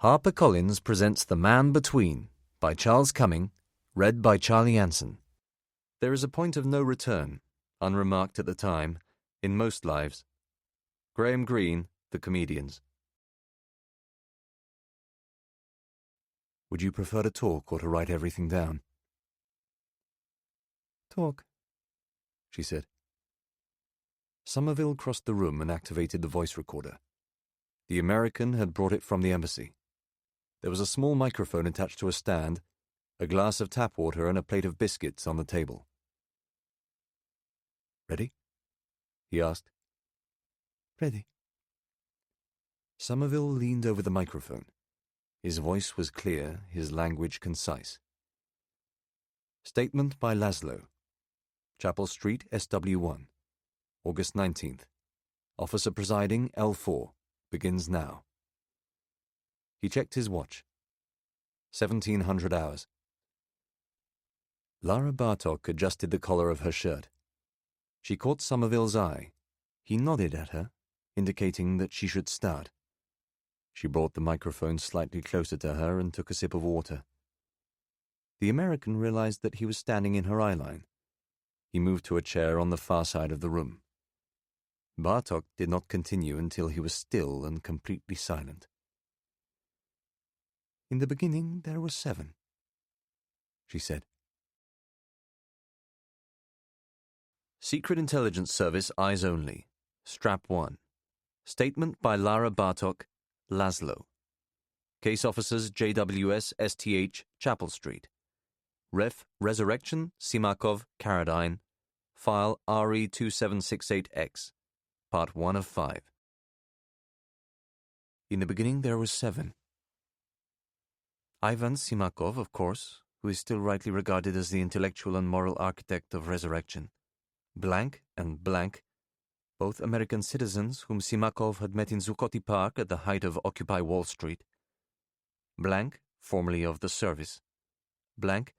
HarperCollins presents The Man Between by Charles Cumming, read by Charlie Anson. There is a point of no return, unremarked at the time, in most lives. Graham Greene, The Comedians. Would you prefer to talk or to write everything down? Talk, she said. Somerville crossed the room and activated the voice recorder. The American had brought it from the embassy. There was a small microphone attached to a stand, a glass of tap water and a plate of biscuits on the table. "Ready?" he asked. "Ready." Somerville leaned over the microphone. His voice was clear, his language concise. Statement by Laszlo. Chapel Street, SW1. August 19th. Officer presiding, L4. Begins now. He checked his watch. 1700 hours. Lara Bartok adjusted the collar of her shirt. She caught Somerville's eye. He nodded at her, indicating that she should start. She brought the microphone slightly closer to her and took a sip of water. The American realized that he was standing in her eye line. He moved to a chair on the far side of the room. Bartok did not continue until he was still and completely silent. "In the beginning there were 7, she said. Secret Intelligence Service Eyes Only. Strap 1. Statement by Lara Bartok, Laszlo. Case Officers JWS STH, Chapel Street. Ref Resurrection, Simakov, Caradine. File RE2768X. Part 1 of 5. In the beginning there was 7. Ivan Simakov, of course, who is still rightly regarded as the intellectual and moral architect of resurrection. Blank and Blank, both American citizens whom Simakov had met in Zuccotti Park at the height of Occupy Wall Street. Blank, formerly of the service. Blank,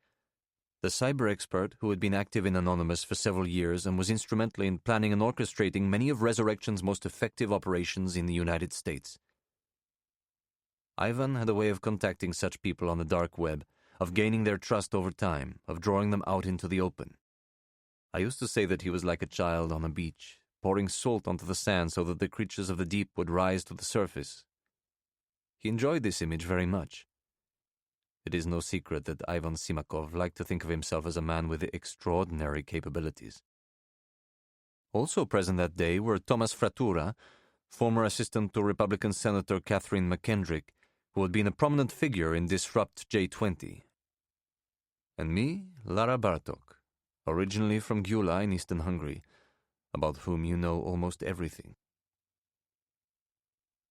the cyber expert who had been active in Anonymous for several years and was instrumental in planning and orchestrating many of Resurrection's most effective operations in the United States. Ivan had a way of contacting such people on the dark web, of gaining their trust over time, of drawing them out into the open. I used to say that he was like a child on a beach, pouring salt onto the sand so that the creatures of the deep would rise to the surface. He enjoyed this image very much. It is no secret that Ivan Simakov liked to think of himself as a man with extraordinary capabilities. Also present that day were Thomas Frattura, former assistant to Republican Senator Catherine McKendrick, who had been a prominent figure in Disrupt J20, and me, Lara Bartok, originally from Gyula in eastern Hungary, about whom you know almost everything.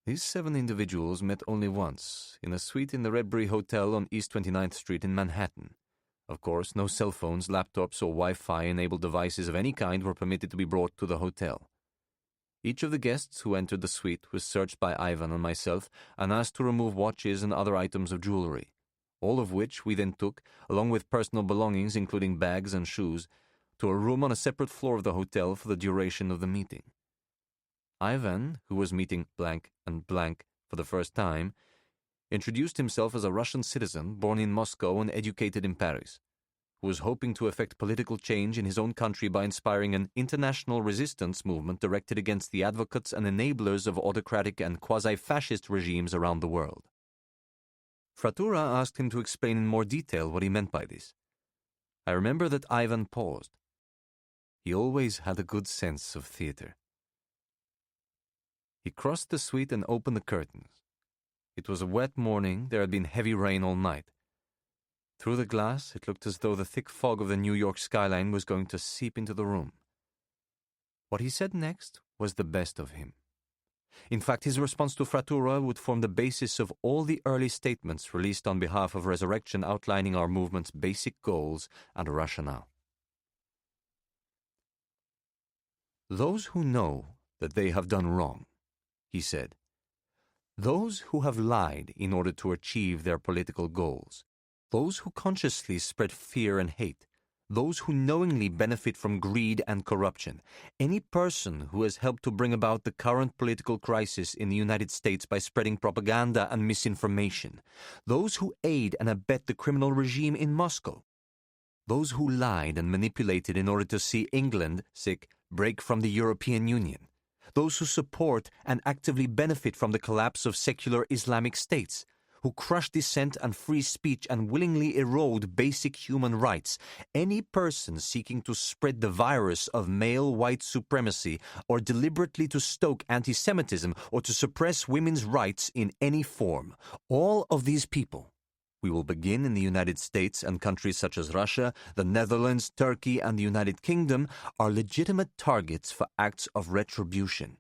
These 7 individuals met only once, in a suite in the Redbury Hotel on East 29th Street in Manhattan. Of course, no cell phones, laptops, or Wi-Fi-enabled devices of any kind were permitted to be brought to the hotel. Each of the guests who entered the suite was searched by Ivan and myself and asked to remove watches and other items of jewelry, all of which we then took, along with personal belongings including bags and shoes, to a room on a separate floor of the hotel for the duration of the meeting. Ivan, who was meeting Blank and Blank for the first time, introduced himself as a Russian citizen born in Moscow and educated in Paris, who was hoping to effect political change in his own country by inspiring an international resistance movement directed against the advocates and enablers of autocratic and quasi-fascist regimes around the world. Frattura asked him to explain in more detail what he meant by this. I remember that Ivan paused. He always had a good sense of theater. He crossed the suite and opened the curtains. It was a wet morning. There had been heavy rain all night. Through the glass, it looked as though the thick fog of the New York skyline was going to seep into the room. What he said next was the best of him. In fact, his response to Frattura would form the basis of all the early statements released on behalf of Resurrection outlining our movement's basic goals and rationale. "Those who know that they have done wrong," he said, "those who have lied in order to achieve their political goals, those who consciously spread fear and hate, those who knowingly benefit from greed and corruption, any person who has helped to bring about the current political crisis in the United States by spreading propaganda and misinformation, those who aid and abet the criminal regime in Moscow, those who lied and manipulated in order to see England, break from the European Union, those who support and actively benefit from the collapse of secular Islamic states, who crush dissent and free speech and willingly erode basic human rights, any person seeking to spread the virus of male white supremacy or deliberately to stoke anti-Semitism or to suppress women's rights in any form, all of these people, we will begin in the United States and countries such as Russia, the Netherlands, Turkey, and the United Kingdom, are legitimate targets for acts of retribution.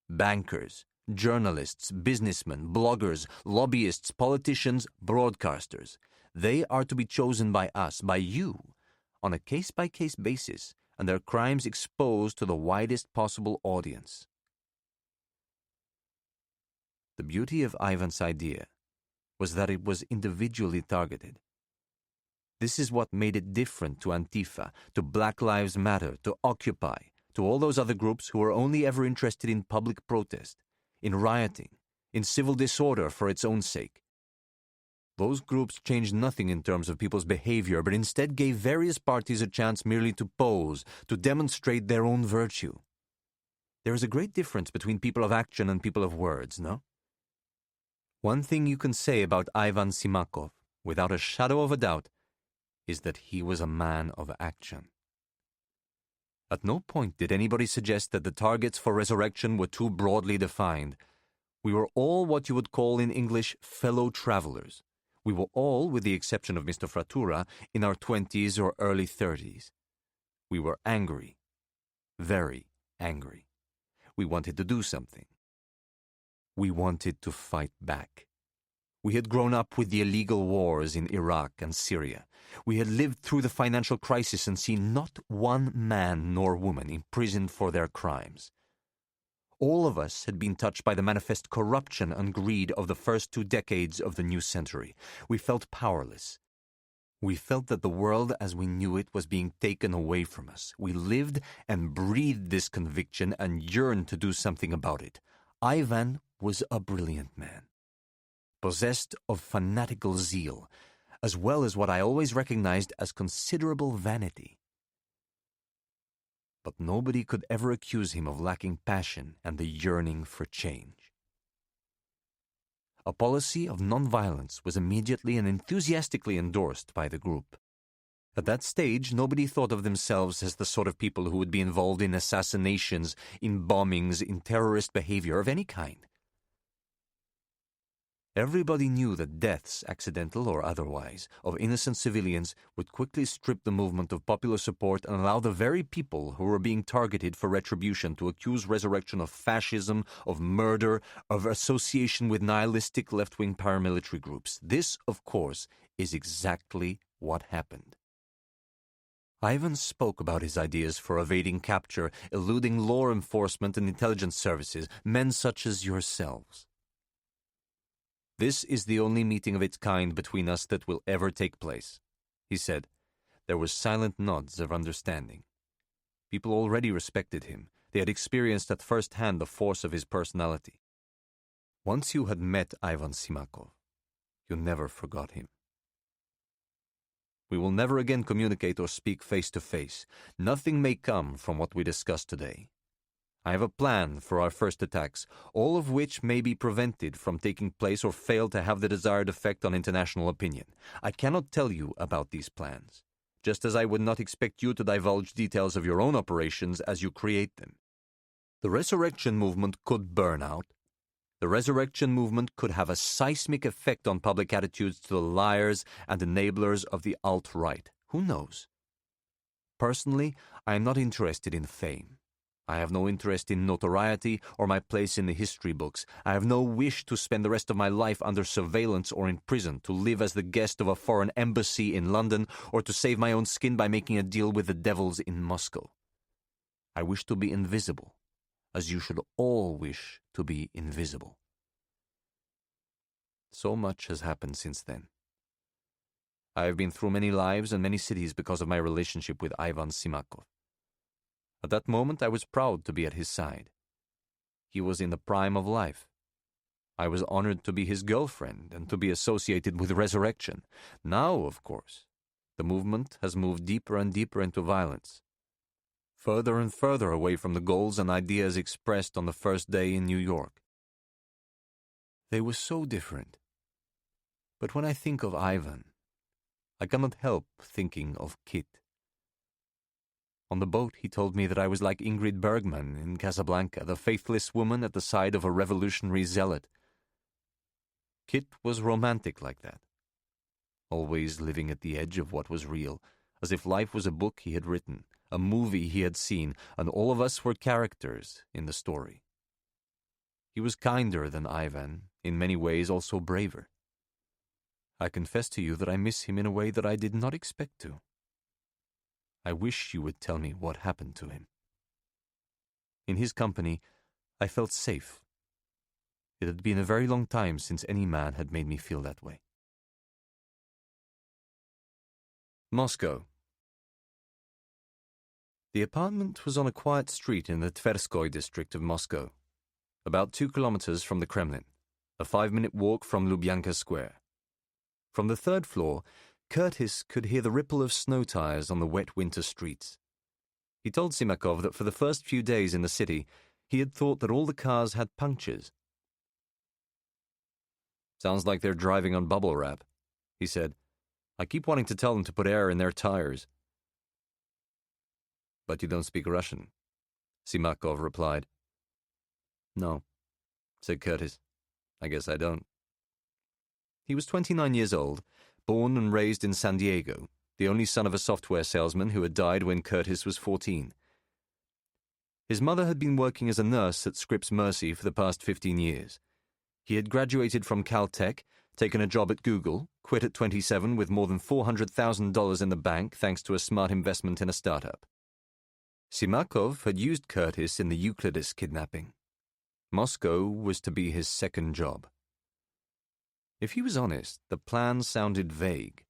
Bankers, journalists, businessmen, bloggers, lobbyists, politicians, broadcasters. They are to be chosen by us, by you, on a case-by-case basis, and their crimes exposed to the widest possible audience. The beauty of Ivan's idea was that it was individually targeted. This is what made it different to Antifa, to Black Lives Matter, to Occupy, to all those other groups who were only ever interested in public protest, in rioting, in civil disorder for its own sake. Those groups changed nothing in terms of people's behavior, but instead gave various parties a chance merely to pose, to demonstrate their own virtue. There is a great difference between people of action and people of words, no? One thing you can say about Ivan Simakov, without a shadow of a doubt, is that he was a man of action. At no point did anybody suggest that the targets for resurrection were too broadly defined. We were all what you would call in English fellow travelers. We were all, with the exception of Mr. Frattura, in our 20s or early 30s. We were angry, very angry. We wanted to do something. We wanted to fight back. We had grown up with the illegal wars in Iraq and Syria. We had lived through the financial crisis and seen not one man nor woman imprisoned for their crimes. All of us had been touched by the manifest corruption and greed of the first 2 decades of the new century. We felt powerless. We felt that the world as we knew it was being taken away from us. We lived and breathed this conviction and yearned to do something about it. Ivan was a brilliant man, possessed of fanatical zeal, as well as what I always recognized as considerable vanity. But nobody could ever accuse him of lacking passion and the yearning for change. A policy of nonviolence was immediately and enthusiastically endorsed by the group. At that stage, nobody thought of themselves as the sort of people who would be involved in assassinations, in bombings, in terrorist behavior of any kind. Everybody knew that deaths, accidental or otherwise, of innocent civilians would quickly strip the movement of popular support and allow the very people who were being targeted for retribution to accuse resurrection of fascism, of murder, of association with nihilistic left-wing paramilitary groups. This, of course, is exactly what happened. Ivan spoke about his ideas for evading capture, eluding law enforcement and intelligence services, men such as yourselves. This is the only meeting of its kind between us that will ever take place, he said. There were silent nods of understanding. People already respected him. They had experienced at first hand the force of his personality. Once you had met Ivan Simakov, you never forgot him. We will never again communicate or speak face to face. Nothing may come from what we discussed today. I have a plan for our first attacks, all of which may be prevented from taking place or fail to have the desired effect on international opinion. I cannot tell you about these plans, just as I would not expect you to divulge details of your own operations as you create them. The resurrection movement could burn out. The resurrection movement could have a seismic effect on public attitudes to the liars and enablers of the alt-right. Who knows? Personally, I am not interested in fame. I have no interest in notoriety or my place in the history books. I have no wish to spend the rest of my life under surveillance or in prison, to live as the guest of a foreign embassy in London, or to save my own skin by making a deal with the devils in Moscow. I wish to be invisible, as you should all wish to be invisible. So much has happened since then. I have been through many lives and many cities because of my relationship with Ivan Simakov. At that moment, I was proud to be at his side. He was in the prime of life. I was honored to be his girlfriend and to be associated with resurrection. Now, of course, the movement has moved deeper and deeper into violence, further and further away from the goals and ideas expressed on the first day in New York. They were so different. But when I think of Ivan, I cannot help thinking of Kit. On the boat, he told me that I was like Ingrid Bergman in Casablanca, the faithless woman at the side of a revolutionary zealot. Kit was romantic like that, always living at the edge of what was real, as if life was a book he had written, a movie he had seen, and all of us were characters in the story. He was kinder than Ivan, in many ways also braver. I confess to you that I miss him in a way that I did not expect to. I wish you would tell me what happened to him. In his company, I felt safe. It had been a very long time since any man had made me feel that way. Moscow. The apartment was on a quiet street in the Tverskoy district of Moscow, about 2 kilometers from the Kremlin, a 5-minute walk from Lubyanka Square. From the 3rd floor, Curtis could hear the ripple of snow tires on the wet winter streets. He told Simakov that for the first few days in the city, he had thought that all the cars had punctures. "Sounds like they're driving on bubble wrap," he said. "I keep wanting to tell them to put air in their tires." "But you don't speak Russian," Simakov replied. "No," said Curtis. "I guess I don't." He was 29 years old, born and raised in San Diego, the only son of a software salesman who had died when Curtis was 14. His mother had been working as a nurse at Scripps Mercy for the past 15 years. He had graduated from Caltech, taken a job at Google, quit at 27 with more than $400,000 in the bank thanks to a smart investment in a startup. Simakov had used Curtis in the Euclidus kidnapping. Moscow was to be his second job. If he was honest, the plan sounded vague.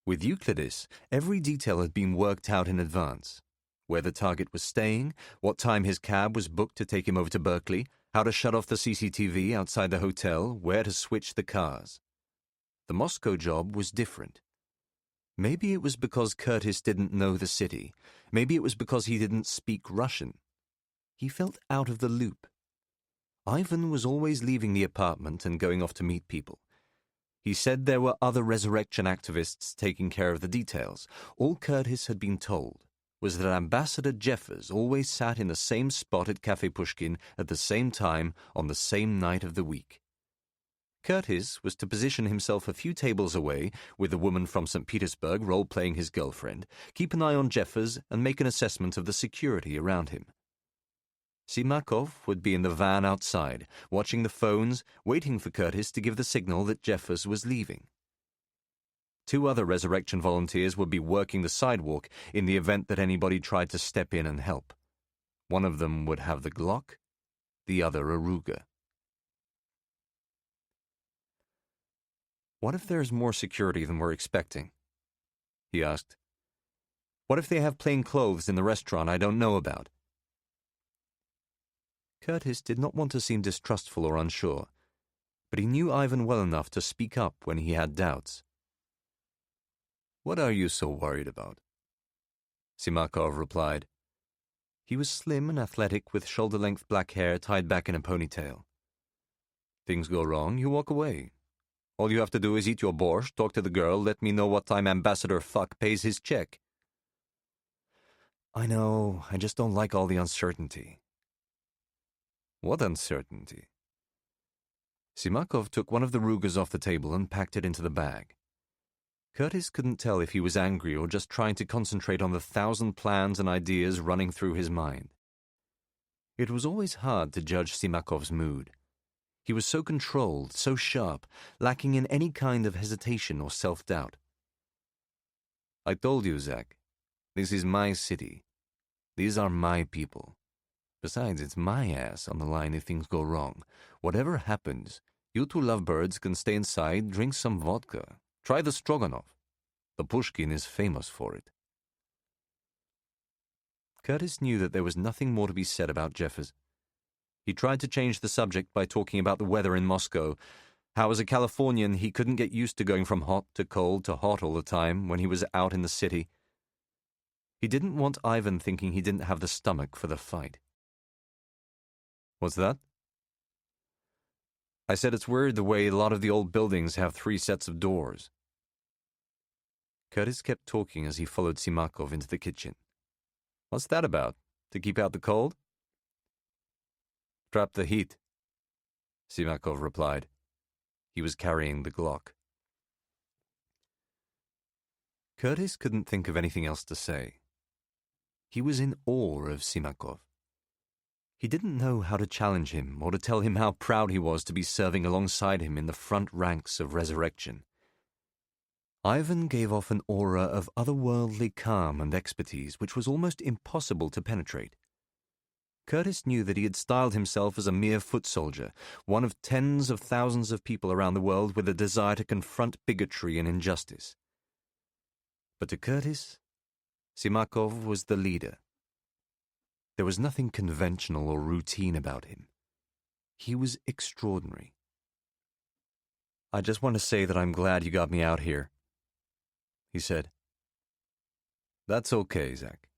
With Euclidus, every detail had been worked out in advance. Where the target was staying, what time his cab was booked to take him over to Berkeley, how to shut off the CCTV outside the hotel, where to switch the cars. The Moscow job was different. Maybe it was because Curtis didn't know the city. Maybe it was because he didn't speak Russian. He felt out of the loop. Ivan was always leaving the apartment and going off to meet people. He said there were other resurrection activists taking care of the details. All Curtis had been told was that Ambassador Jeffers always sat in the same spot at Café Pushkin at the same time on the same night of the week. Curtis was to position himself a few tables away, with the woman from St. Petersburg role-playing his girlfriend, keep an eye on Jeffers and make an assessment of the security around him. Simakov would be in the van outside, watching the phones, waiting for Curtis to give the signal that Jeffers was leaving. 2 other resurrection volunteers would be working the sidewalk in the event that anybody tried to step in and help. One of them would have the Glock, the other a Ruger. "What if there's more security than we're expecting?" he asked. "What if they have plain clothes in the restaurant I don't know about?" Curtis did not want to seem distrustful or unsure, but he knew Ivan well enough to speak up when he had doubts. "What are you so worried about?" Simakov replied. He was slim and athletic with shoulder-length black hair tied back in a ponytail. "Things go wrong, you walk away. All you have to do is eat your borscht, talk to the girl, let me know what time Ambassador Fuck pays his check." "I know, I just don't like all the uncertainty." "What uncertainty?" Simakov took one of the Rugers off the table and packed it into the bag. Curtis couldn't tell if he was angry or just trying to concentrate on the 1,000 plans and ideas running through his mind. It was always hard to judge Simakov's mood. He was so controlled, so sharp, lacking in any kind of hesitation or self-doubt. "I told you, Zach, this is my city. These are my people. Besides, it's my ass on the line if things go wrong. Whatever happens, you 2 lovebirds can stay inside, drink some vodka. Try the stroganoff. The Pushkin is famous for it. Curtis knew that there was nothing more to be said about Jeffers. He tried to change the subject by talking about the weather in Moscow, how as a Californian he couldn't get used to going from hot to cold to hot all the time when he was out in the city. He didn't want Ivan thinking he didn't have the stomach for the fight. What's that? I said it's weird the way a lot of the old buildings have 3 sets of doors. Curtis kept talking as he followed Simakov into the kitchen. What's that about? To keep out the cold? Trap the heat, Simakov replied. He was carrying the Glock. Curtis couldn't think of anything else to say. He was in awe of Simakov. He didn't know how to challenge him or to tell him how proud he was to be serving alongside him in the front ranks of resurrection. Ivan gave off an aura of otherworldly calm and expertise which was almost impossible to penetrate. Curtis knew that he had styled himself as a mere foot soldier, one of tens of thousands of people around the world with a desire to confront bigotry and injustice. But to Curtis, Simakov was the leader. There was nothing conventional or routine about him. He was extraordinary. I just want to say that I'm glad you got me out here, he said. That's okay, Zach.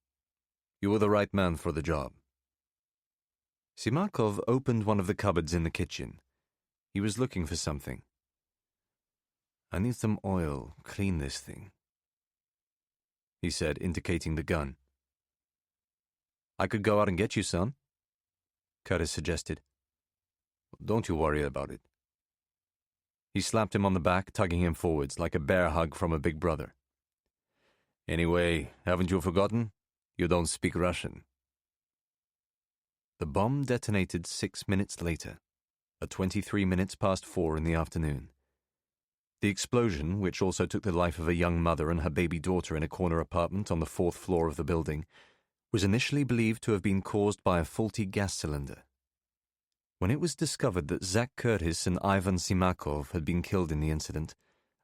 You were the right man for the job. Simakov opened one of the cupboards in the kitchen. He was looking for something. I need some oil. Clean this thing, he said, indicating the gun. I could go out and get you some, Curtis suggested. Don't you worry about it. He slapped him on the back, tugging him forwards like a bear hug from a big brother. Anyway, haven't you forgotten? You don't speak Russian. The bomb detonated 6 minutes later, at 23 minutes past 4 in the afternoon. The explosion, which also took the life of a young mother and her baby daughter in a corner apartment on the 4th floor of the building, was initially believed to have been caused by a faulty gas cylinder. When it was discovered that Zach Curtis and Ivan Simakov had been killed in the incident,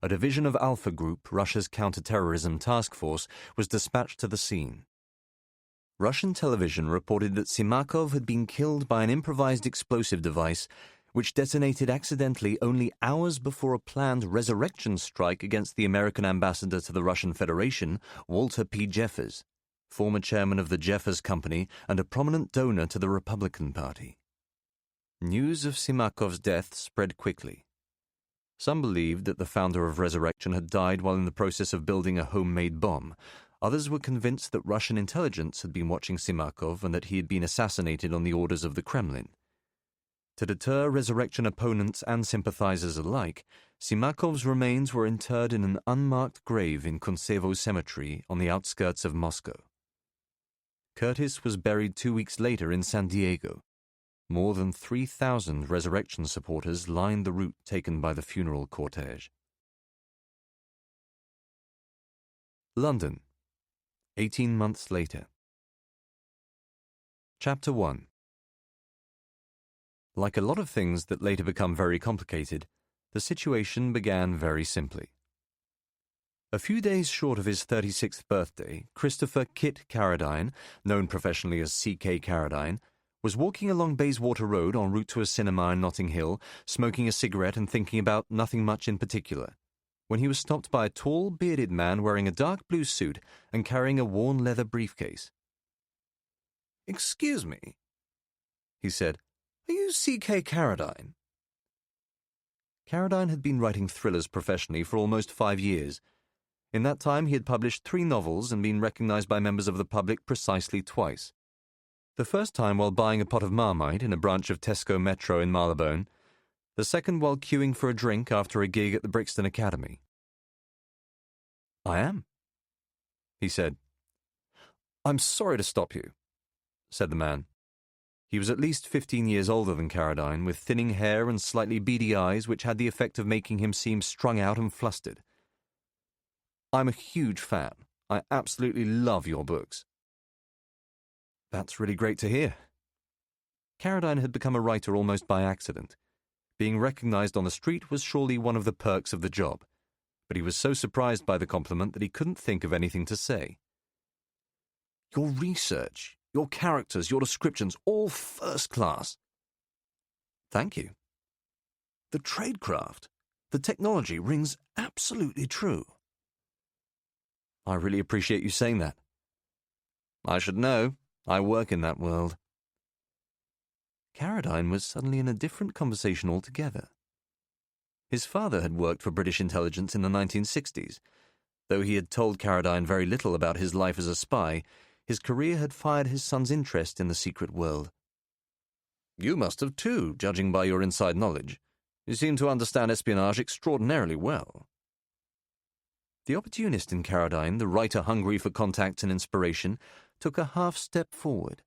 a division of Alpha Group, Russia's counterterrorism task force, was dispatched to the scene. Russian television reported that Simakov had been killed by an improvised explosive device which detonated accidentally only hours before a planned resurrection strike against the American ambassador to the Russian Federation, Walter P. Jeffers, former chairman of the Jeffers Company and a prominent donor to the Republican Party. News of Simakov's death spread quickly. Some believed that the founder of Resurrection had died while in the process of building a homemade bomb. Others were convinced that Russian intelligence had been watching Simakov and that he had been assassinated on the orders of the Kremlin. To deter Resurrection opponents and sympathizers alike, Simakov's remains were interred in an unmarked grave in Kuntsevo Cemetery on the outskirts of Moscow. Curtis was buried 2 weeks later in San Diego. More than 3,000 Resurrection supporters lined the route taken by the funeral cortege. London, 18 months later. Chapter 1. Like a lot of things that later become very complicated, the situation began very simply. A few days short of his 36th birthday, Christopher Kit Carradine, known professionally as C.K. Carradine, was walking along Bayswater Road en route to a cinema in Notting Hill, smoking a cigarette and thinking about nothing much in particular, when he was stopped by a tall, bearded man wearing a dark blue suit and carrying a worn leather briefcase. "Excuse me," he said, "are you C.K. Carradine?" Carradine had been writing thrillers professionally for almost 5 years. In that time he had published 3 novels and been recognized by members of the public precisely twice. The first time while buying a pot of Marmite in a branch of Tesco Metro in Marylebone, the second while queuing for a drink after a gig at the Brixton Academy. "I am," he said. "I'm sorry to stop you," said the man. He was at least 15 years older than Carradine, with thinning hair and slightly beady eyes which had the effect of making him seem strung out and flustered. "I'm a huge fan. I absolutely love your books." "That's really great to hear." Carradine had become a writer almost by accident. Being recognized on the street was surely one of the perks of the job. but he was so surprised by the compliment that he couldn't think of anything to say. "Your research, your characters, your descriptions, all first class." "Thank you." "The tradecraft, the technology rings absolutely true." "I really appreciate you saying that." "I should know. I work in that world." Carradine was suddenly in a different conversation altogether. His father had worked for British intelligence in the 1960s. Though he had told Carradine very little about his life as a spy, his career had fired his son's interest in the secret world. "You must have too, judging by your inside knowledge. You seem to understand espionage extraordinarily well." The opportunist in Carradine, the writer hungry for contacts and inspiration, took a half-step forward.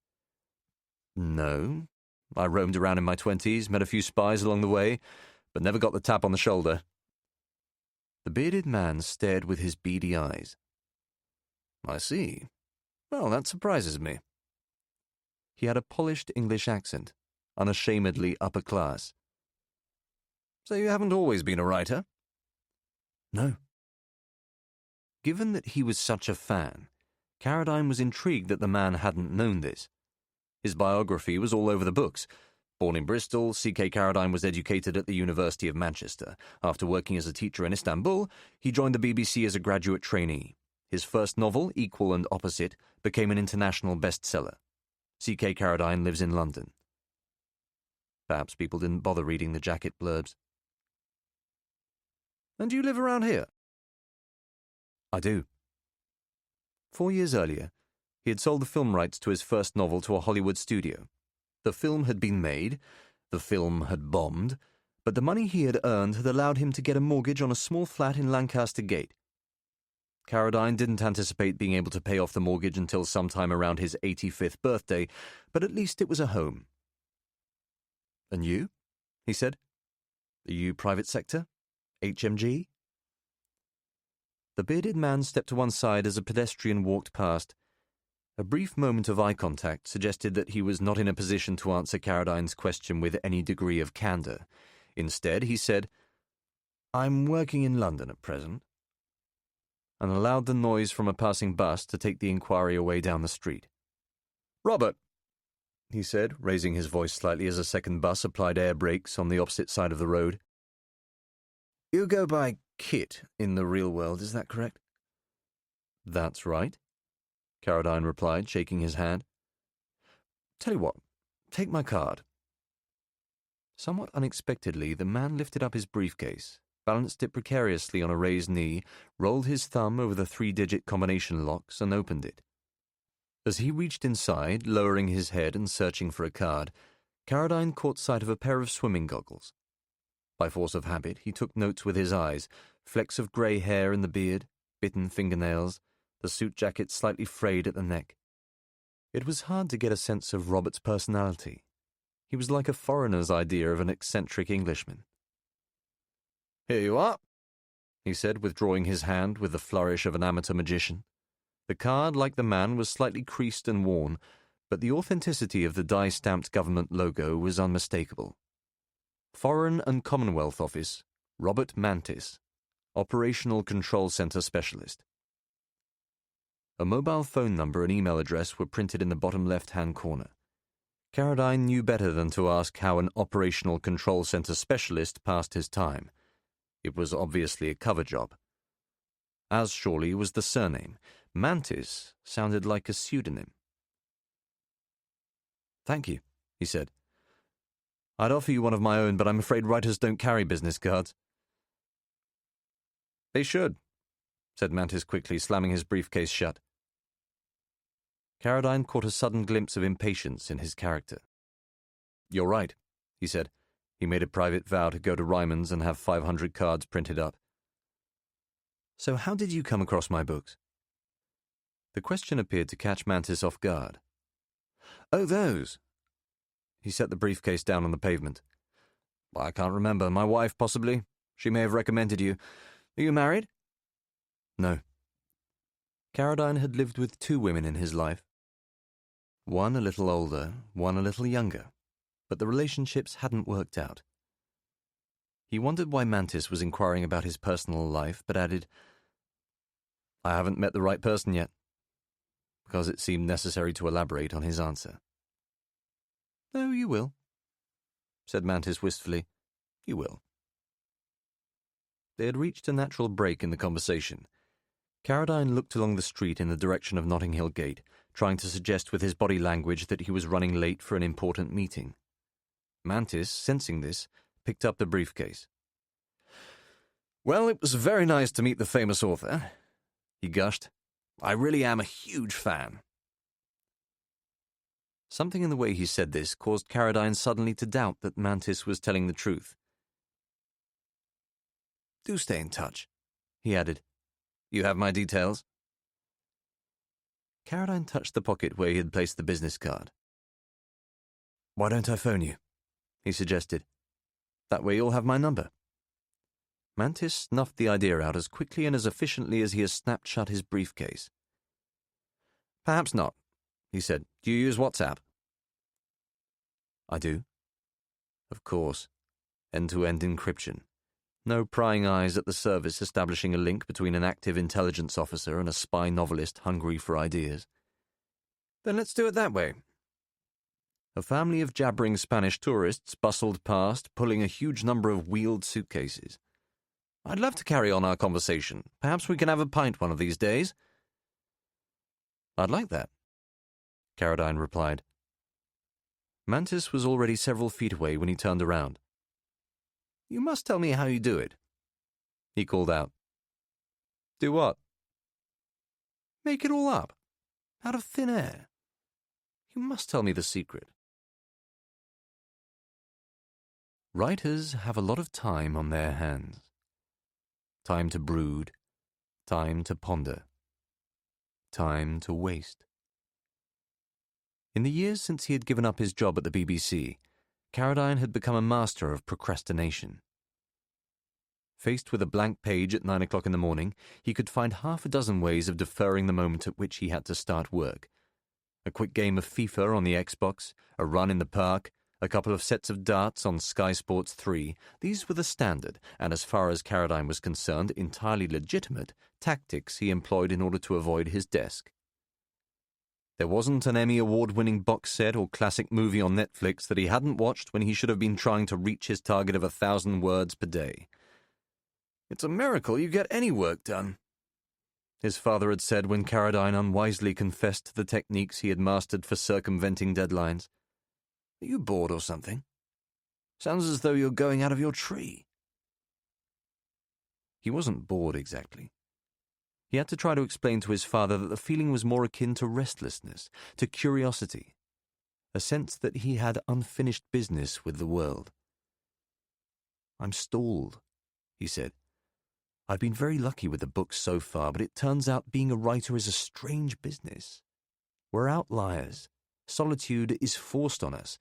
"No. I roamed around in my 20s, met a few spies along the way, but never got the tap on the shoulder." The bearded man stared with his beady eyes. "I see. Well, that surprises me." He had a polished English accent, unashamedly upper class. "So you haven't always been a writer?" "No." Given that he was such a fan, Carradine was intrigued that the man hadn't known this. His biography was all over the books. Born in Bristol, C.K. Carradine was educated at the University of Manchester. After working as a teacher in Istanbul, he joined the BBC as a graduate trainee. His first novel, Equal and Opposite, became an international bestseller. C.K. Carradine lives in London. Perhaps people didn't bother reading the jacket blurbs. "And you live around here?" "I do." 4 years earlier, he had sold the film rights to his first novel to a Hollywood studio. The film had been made, the film had bombed, but the money he had earned had allowed him to get a mortgage on a small flat in Lancaster Gate. Carradine didn't anticipate being able to pay off the mortgage until sometime around his 85th birthday, but at least it was a home. "And you?" he said. "Are you private sector? HMG?" The bearded man stepped to one side as a pedestrian walked past. A brief moment of eye contact suggested that he was not in a position to answer Carradine's question with any degree of candor. Instead, he said, "I'm working in London at present," and allowed the noise from a passing bus to take the inquiry away down the street. "Robert," he said, raising his voice slightly as a second bus applied air brakes on the opposite side of the road. "You go by Kit in the real world, is that correct?" "That's right," Carradine replied, shaking his hand. "Tell you what, take my card." Somewhat unexpectedly, the man lifted up his briefcase, balanced it precariously on a raised knee, rolled his thumb over the 3-digit combination locks, and opened it. As he reached inside, lowering his head and searching for a card, Carradine caught sight of a pair of swimming goggles. By force of habit, he took notes with his eyes, flecks of grey hair in the beard, bitten fingernails, the suit jacket slightly frayed at the neck. It was hard to get a sense of Robert's personality. He was like a foreigner's idea of an eccentric Englishman. "Here you are," he said, withdrawing his hand with the flourish of an amateur magician. The card, like the man, was slightly creased and worn, but the authenticity of the die-stamped government logo was unmistakable. Foreign and Commonwealth Office, Robert Mantis, Operational Control Center Specialist. A mobile phone number and email address were printed in the bottom left-hand corner. Carradine knew better than to ask how an Operational Control Center Specialist passed his time. It was obviously a cover job. As surely was the surname. Mantis sounded like a pseudonym. "Thank you," he said. "I'd offer you one of my own, but I'm afraid writers don't carry business cards." "They should," said Mantis quickly, slamming his briefcase shut. Carradine caught a sudden glimpse of impatience in his character. "You're right," he said. He made a private vow to go to Ryman's and have 500 cards printed up. "So how did you come across my books?" The question appeared to catch Mantis off guard. "Oh, those." He set the briefcase down on the pavement. "I can't remember. My wife, possibly. She may have recommended you. Are you married?" "No." Carradine had lived with 2 women in his life. One a little older, one a little younger, but the relationships hadn't worked out. He wondered why Mantis was inquiring about his personal life, but added, "I haven't met the right person yet," because it seemed necessary to elaborate on his answer. "Oh, you will," said Mantis wistfully. "You will." They had reached a natural break in the conversation. Carradine looked along the street in the direction of Notting Hill Gate, trying to suggest with his body language that he was running late for an important meeting. Mantis, sensing this, picked up the briefcase. "Well, it was very nice to meet the famous author," he gushed. "I really am a huge fan." Something in the way he said this caused Carradine suddenly to doubt that Mantis was telling the truth. "Do stay in touch," he added. "You have my details?" Carradine touched the pocket where he had placed the business card. "Why don't I phone you?" he suggested. "That way you'll have my number." Mantis snuffed the idea out as quickly and as efficiently as he had snapped shut his briefcase. "Perhaps not," he said. "Do you use WhatsApp?" "I do." Of course. End-to-end encryption. No prying eyes at the service establishing a link between an active intelligence officer and a spy novelist hungry for ideas. "Then let's do it that way." A family of jabbering Spanish tourists bustled past, pulling a huge number of wheeled suitcases. "I'd love to carry on our conversation. Perhaps we can have a pint one of these days." "I'd like that," Carradine replied. Mantis was already several feet away when he turned around. "You must tell me how you do it," he called out. "Do what?" "Make it all up. Out of thin air. You must tell me the secret." Writers have a lot of time on their hands. Time to brood, time to ponder, time to waste. In the years since he had given up his job at the BBC, Carradine had become a master of procrastination. Faced with a blank page at 9 o'clock in the morning, he could find half a dozen ways of deferring the moment at which he had to start work. A quick game of FIFA on the Xbox, a run in the park, a couple of sets of darts on Sky Sports 3, these were the standard, and as far as Carradine was concerned, entirely legitimate, tactics he employed in order to avoid his desk. There wasn't an Emmy Award-winning box set or classic movie on Netflix that he hadn't watched when he should have been trying to reach his target of 1,000 words per day. "It's a miracle you get any work done," his father had said when Carradine unwisely confessed the techniques he had mastered for circumventing deadlines. "Are you bored or something? Sounds as though you're going out of your tree." He wasn't bored exactly. He had to try to explain to his father that the feeling was more akin to restlessness, to curiosity, a sense that he had unfinished business with the world. "I'm stalled," he said. "I've been very lucky with the books so far, but it turns out being a writer is a strange business. We're outliers. Solitude is forced on us.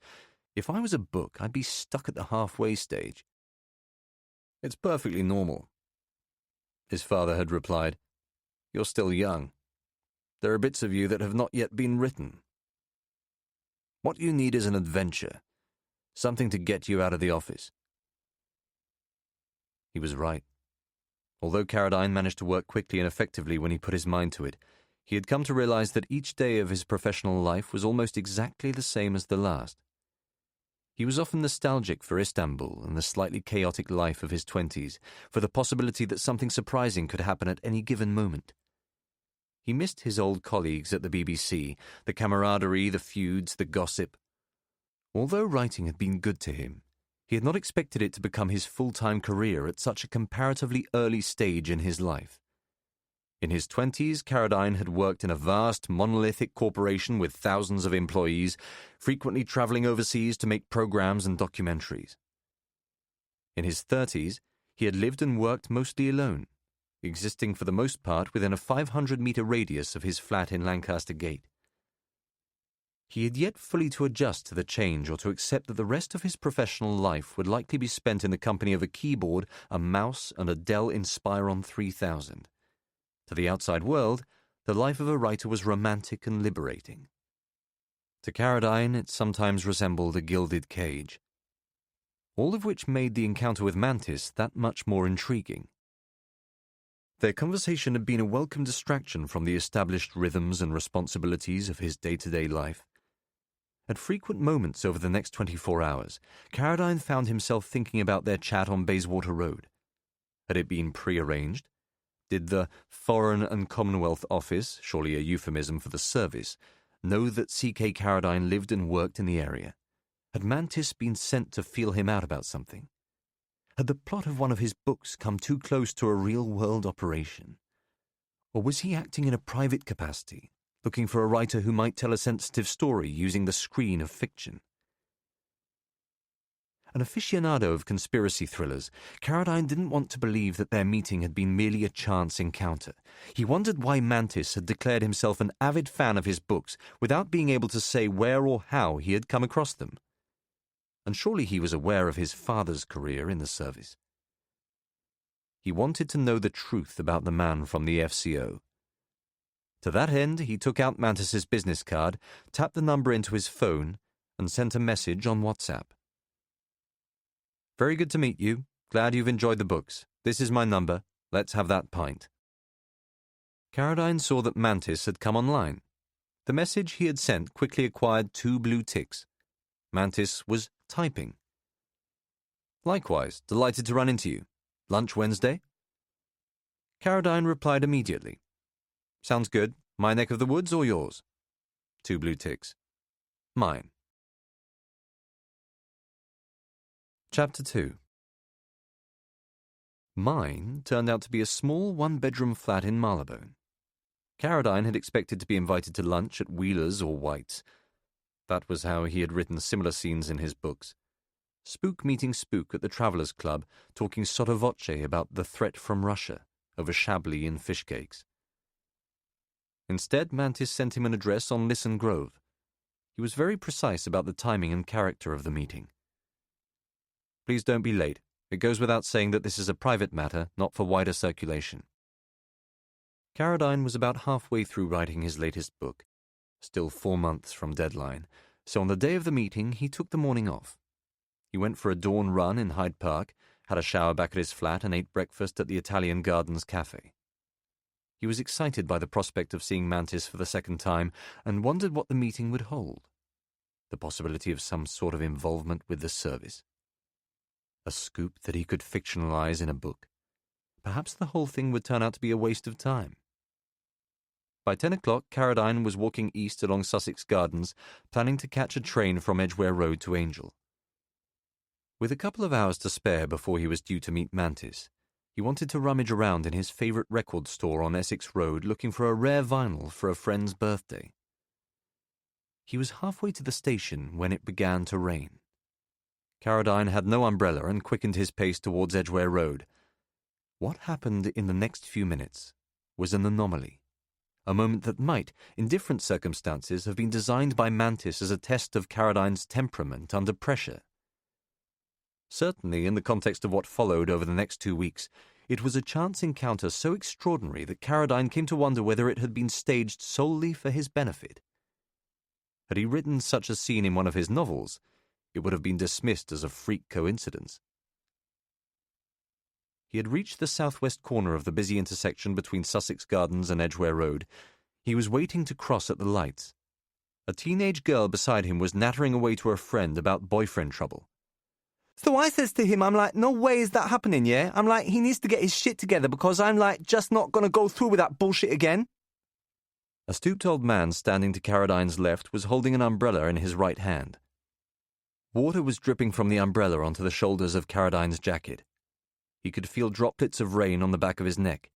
If I was a book, I'd be stuck at the halfway stage." "It's perfectly normal," his father had replied. "You're still young. There are bits of you that have not yet been written. What you need is an adventure, something to get you out of the office." He was right. Although Carradine managed to work quickly and effectively when he put his mind to it, he had come to realize that each day of his professional life was almost exactly the same as the last. He was often nostalgic for Istanbul and the slightly chaotic life of his 20s, for the possibility that something surprising could happen at any given moment. He missed his old colleagues at the BBC, the camaraderie, the feuds, the gossip. Although writing had been good to him, he had not expected it to become his full-time career at such a comparatively early stage in his life. In his 20s, Carradine had worked in a vast, monolithic corporation with thousands of employees, frequently traveling overseas to make programs and documentaries. In his 30s, he had lived and worked mostly alone, existing for the most part within a 500-meter radius of his flat in Lancaster Gate. He had yet fully to adjust to the change or to accept that the rest of his professional life would likely be spent in the company of a keyboard, a mouse, and a Dell Inspiron 3000. To the outside world, the life of a writer was romantic and liberating. To Carradine, it sometimes resembled a gilded cage. all of which made the encounter with Mantis that much more intriguing. Their conversation had been a welcome distraction from the established rhythms and responsibilities of his day-to-day life. At frequent moments over the next 24 hours, Carradine found himself thinking about their chat on Bayswater Road. Had it been prearranged? Did the Foreign and Commonwealth Office, surely a euphemism for the service, know that C.K. Carradine lived and worked in the area? Had Mantis been sent to feel him out about something? Had the plot of one of his books come too close to a real-world operation? Or was he acting in a private capacity, looking for a writer who might tell a sensitive story using the screen of fiction? An aficionado of conspiracy thrillers, Carradine didn't want to believe that their meeting had been merely a chance encounter. He wondered why Mantis had declared himself an avid fan of his books without being able to say where or how he had come across them. And surely he was aware of his father's career in the service. He wanted to know the truth about the man from the FCO. To that end, he took out Mantis's business card, tapped the number into his phone, and sent a message on WhatsApp. "Very good to meet you. Glad you've enjoyed the books. This is my number. Let's have that pint." Carradine saw that Mantis had come online. The message he had sent quickly acquired 2 blue ticks. Mantis was typing. "Likewise, delighted to run into you. Lunch Wednesday?" Carradine replied immediately. "Sounds good. My neck of the woods or yours?" 2 blue ticks. "Mine." Chapter 2. Mine turned out to be a small one-bedroom flat in Marylebone. Carradine had expected to be invited to lunch at Wheeler's or White's. That was how he had written similar scenes in his books. Spook meeting spook at the Travellers' Club, talking sotto voce about the threat from Russia, over Chablis and fish cakes. Instead, Mantis sent him an address on Lisson Grove. He was very precise about the timing and character of the meeting. "Please don't be late. It goes without saying that this is a private matter, not for wider circulation." Carradine was about halfway through writing his latest book, still 4 months from deadline, so on the day of the meeting he took the morning off. He went for a dawn run in Hyde Park, had a shower back at his flat, and ate breakfast at the Italian Gardens Cafe. He was excited by the prospect of seeing Mantis for the second time and wondered what the meeting would hold. The possibility of some sort of involvement with the service. A scoop that he could fictionalize in a book. Perhaps the whole thing would turn out to be a waste of time. By 10 o'clock, Carradine was walking east along Sussex Gardens, planning to catch a train from Edgware Road to Angel. With a couple of hours to spare before he was due to meet Mantis, he wanted to rummage around in his favourite record store on Essex Road looking for a rare vinyl for a friend's birthday. He was halfway to the station when it began to rain. Carradine had no umbrella and quickened his pace towards Edgware Road. What happened in the next few minutes was an anomaly, a moment that might, in different circumstances, have been designed by Mantis as a test of Carradine's temperament under pressure. Certainly, in the context of what followed over the next 2 weeks, it was a chance encounter so extraordinary that Carradine came to wonder whether it had been staged solely for his benefit. Had he written such a scene in one of his novels, it would have been dismissed as a freak coincidence. He had reached the southwest corner of the busy intersection between Sussex Gardens and Edgware Road. He was waiting to cross at the lights. A teenage girl beside him was nattering away to her friend about boyfriend trouble. So I says to him, I'm like, no way is that happening, yeah? I'm like, he needs to get his shit together because I'm like, just not going to go through with that bullshit again. A stooped old man standing to Carradine's left was holding an umbrella in his right hand. Water was dripping from the umbrella onto the shoulders of Carradine's jacket. He could feel droplets of rain on the back of his neck.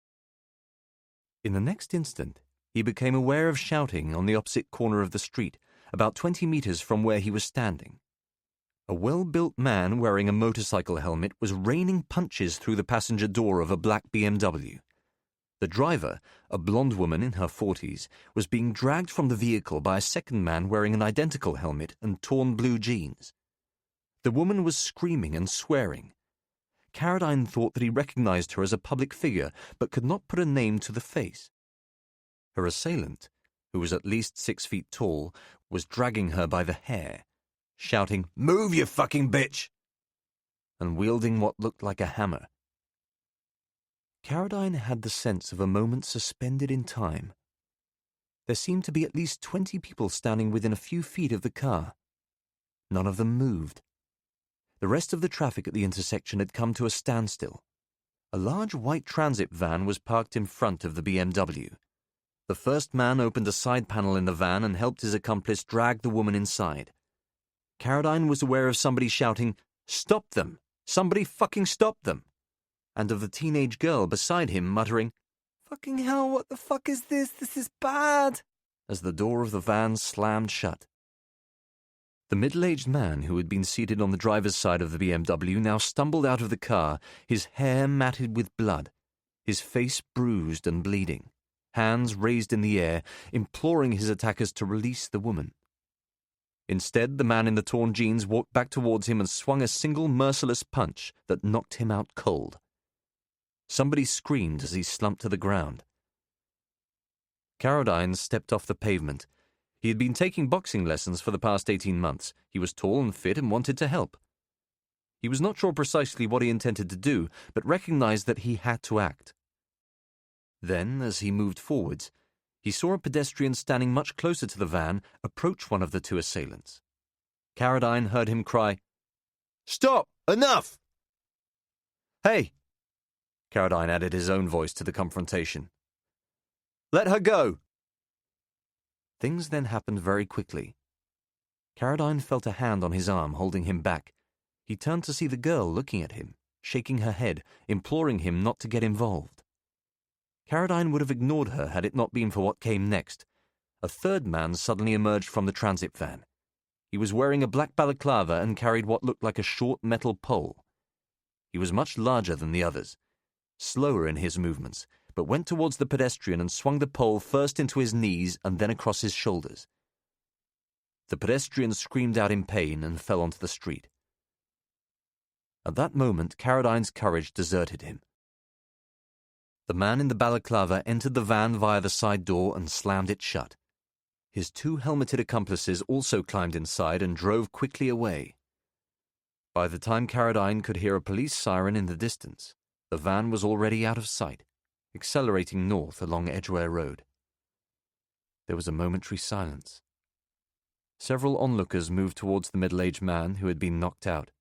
In the next instant, he became aware of shouting on the opposite corner of the street, about 20 meters from where he was standing. A well-built man wearing a motorcycle helmet was raining punches through the passenger door of a black BMW. The driver, a blonde woman in her 40s, was being dragged from the vehicle by a second man wearing an identical helmet and torn blue jeans. The woman was screaming and swearing. Carradine thought that he recognized her as a public figure, but could not put a name to the face. Her assailant, who was at least 6 feet tall, was dragging her by the hair, shouting, "Move, you fucking bitch!" and wielding what looked like a hammer. Caroline had the sense of a moment suspended in time. There seemed to be at least 20 people standing within a few feet of the car. None of them moved. The rest of the traffic at the intersection had come to a standstill. A large white transit van was parked in front of the BMW. The first man opened a side panel in the van and helped his accomplice drag the woman inside. Caroline was aware of somebody shouting, "Stop them! Somebody fucking stop them!" and of the teenage girl beside him muttering, "Fucking hell, what the fuck is this? This is bad!" as the door of the van slammed shut. The middle-aged man who had been seated on the driver's side of the BMW now stumbled out of the car, his hair matted with blood, his face bruised and bleeding, hands raised in the air, imploring his attackers to release the woman. Instead, the man in the torn jeans walked back towards him and swung a single merciless punch that knocked him out cold. Somebody screamed as he slumped to the ground. Caroline stepped off the pavement. He had been taking boxing lessons for the past 18 months. He was tall and fit and wanted to help. He was not sure precisely what he intended to do, but recognized that he had to act. Then, as he moved forwards, he saw a pedestrian standing much closer to the van approach one of the two assailants. Caroline heard him cry, "Stop! Enough!" "Hey!" Caroline added his own voice to the confrontation. "Let her go!" Things then happened very quickly. Caroline felt a hand on his arm, holding him back. He turned to see the girl looking at him, shaking her head, imploring him not to get involved. Caroline would have ignored her had it not been for what came next. A third man suddenly emerged from the transit van. He was wearing a black balaclava and carried what looked like a short metal pole. He was much larger than the others, slower in his movements, but went towards the pedestrian and swung the pole first into his knees and then across his shoulders. The pedestrian screamed out in pain and fell onto the street. At that moment, Caroline's courage deserted him. The man in the balaclava entered the van via the side door and slammed it shut. His two helmeted accomplices also climbed inside and drove quickly away. By the time Caroline could hear a police siren in the distance, the van was already out of sight, accelerating north along Edgware Road. There was a momentary silence. Several onlookers moved towards the middle-aged man who had been knocked out.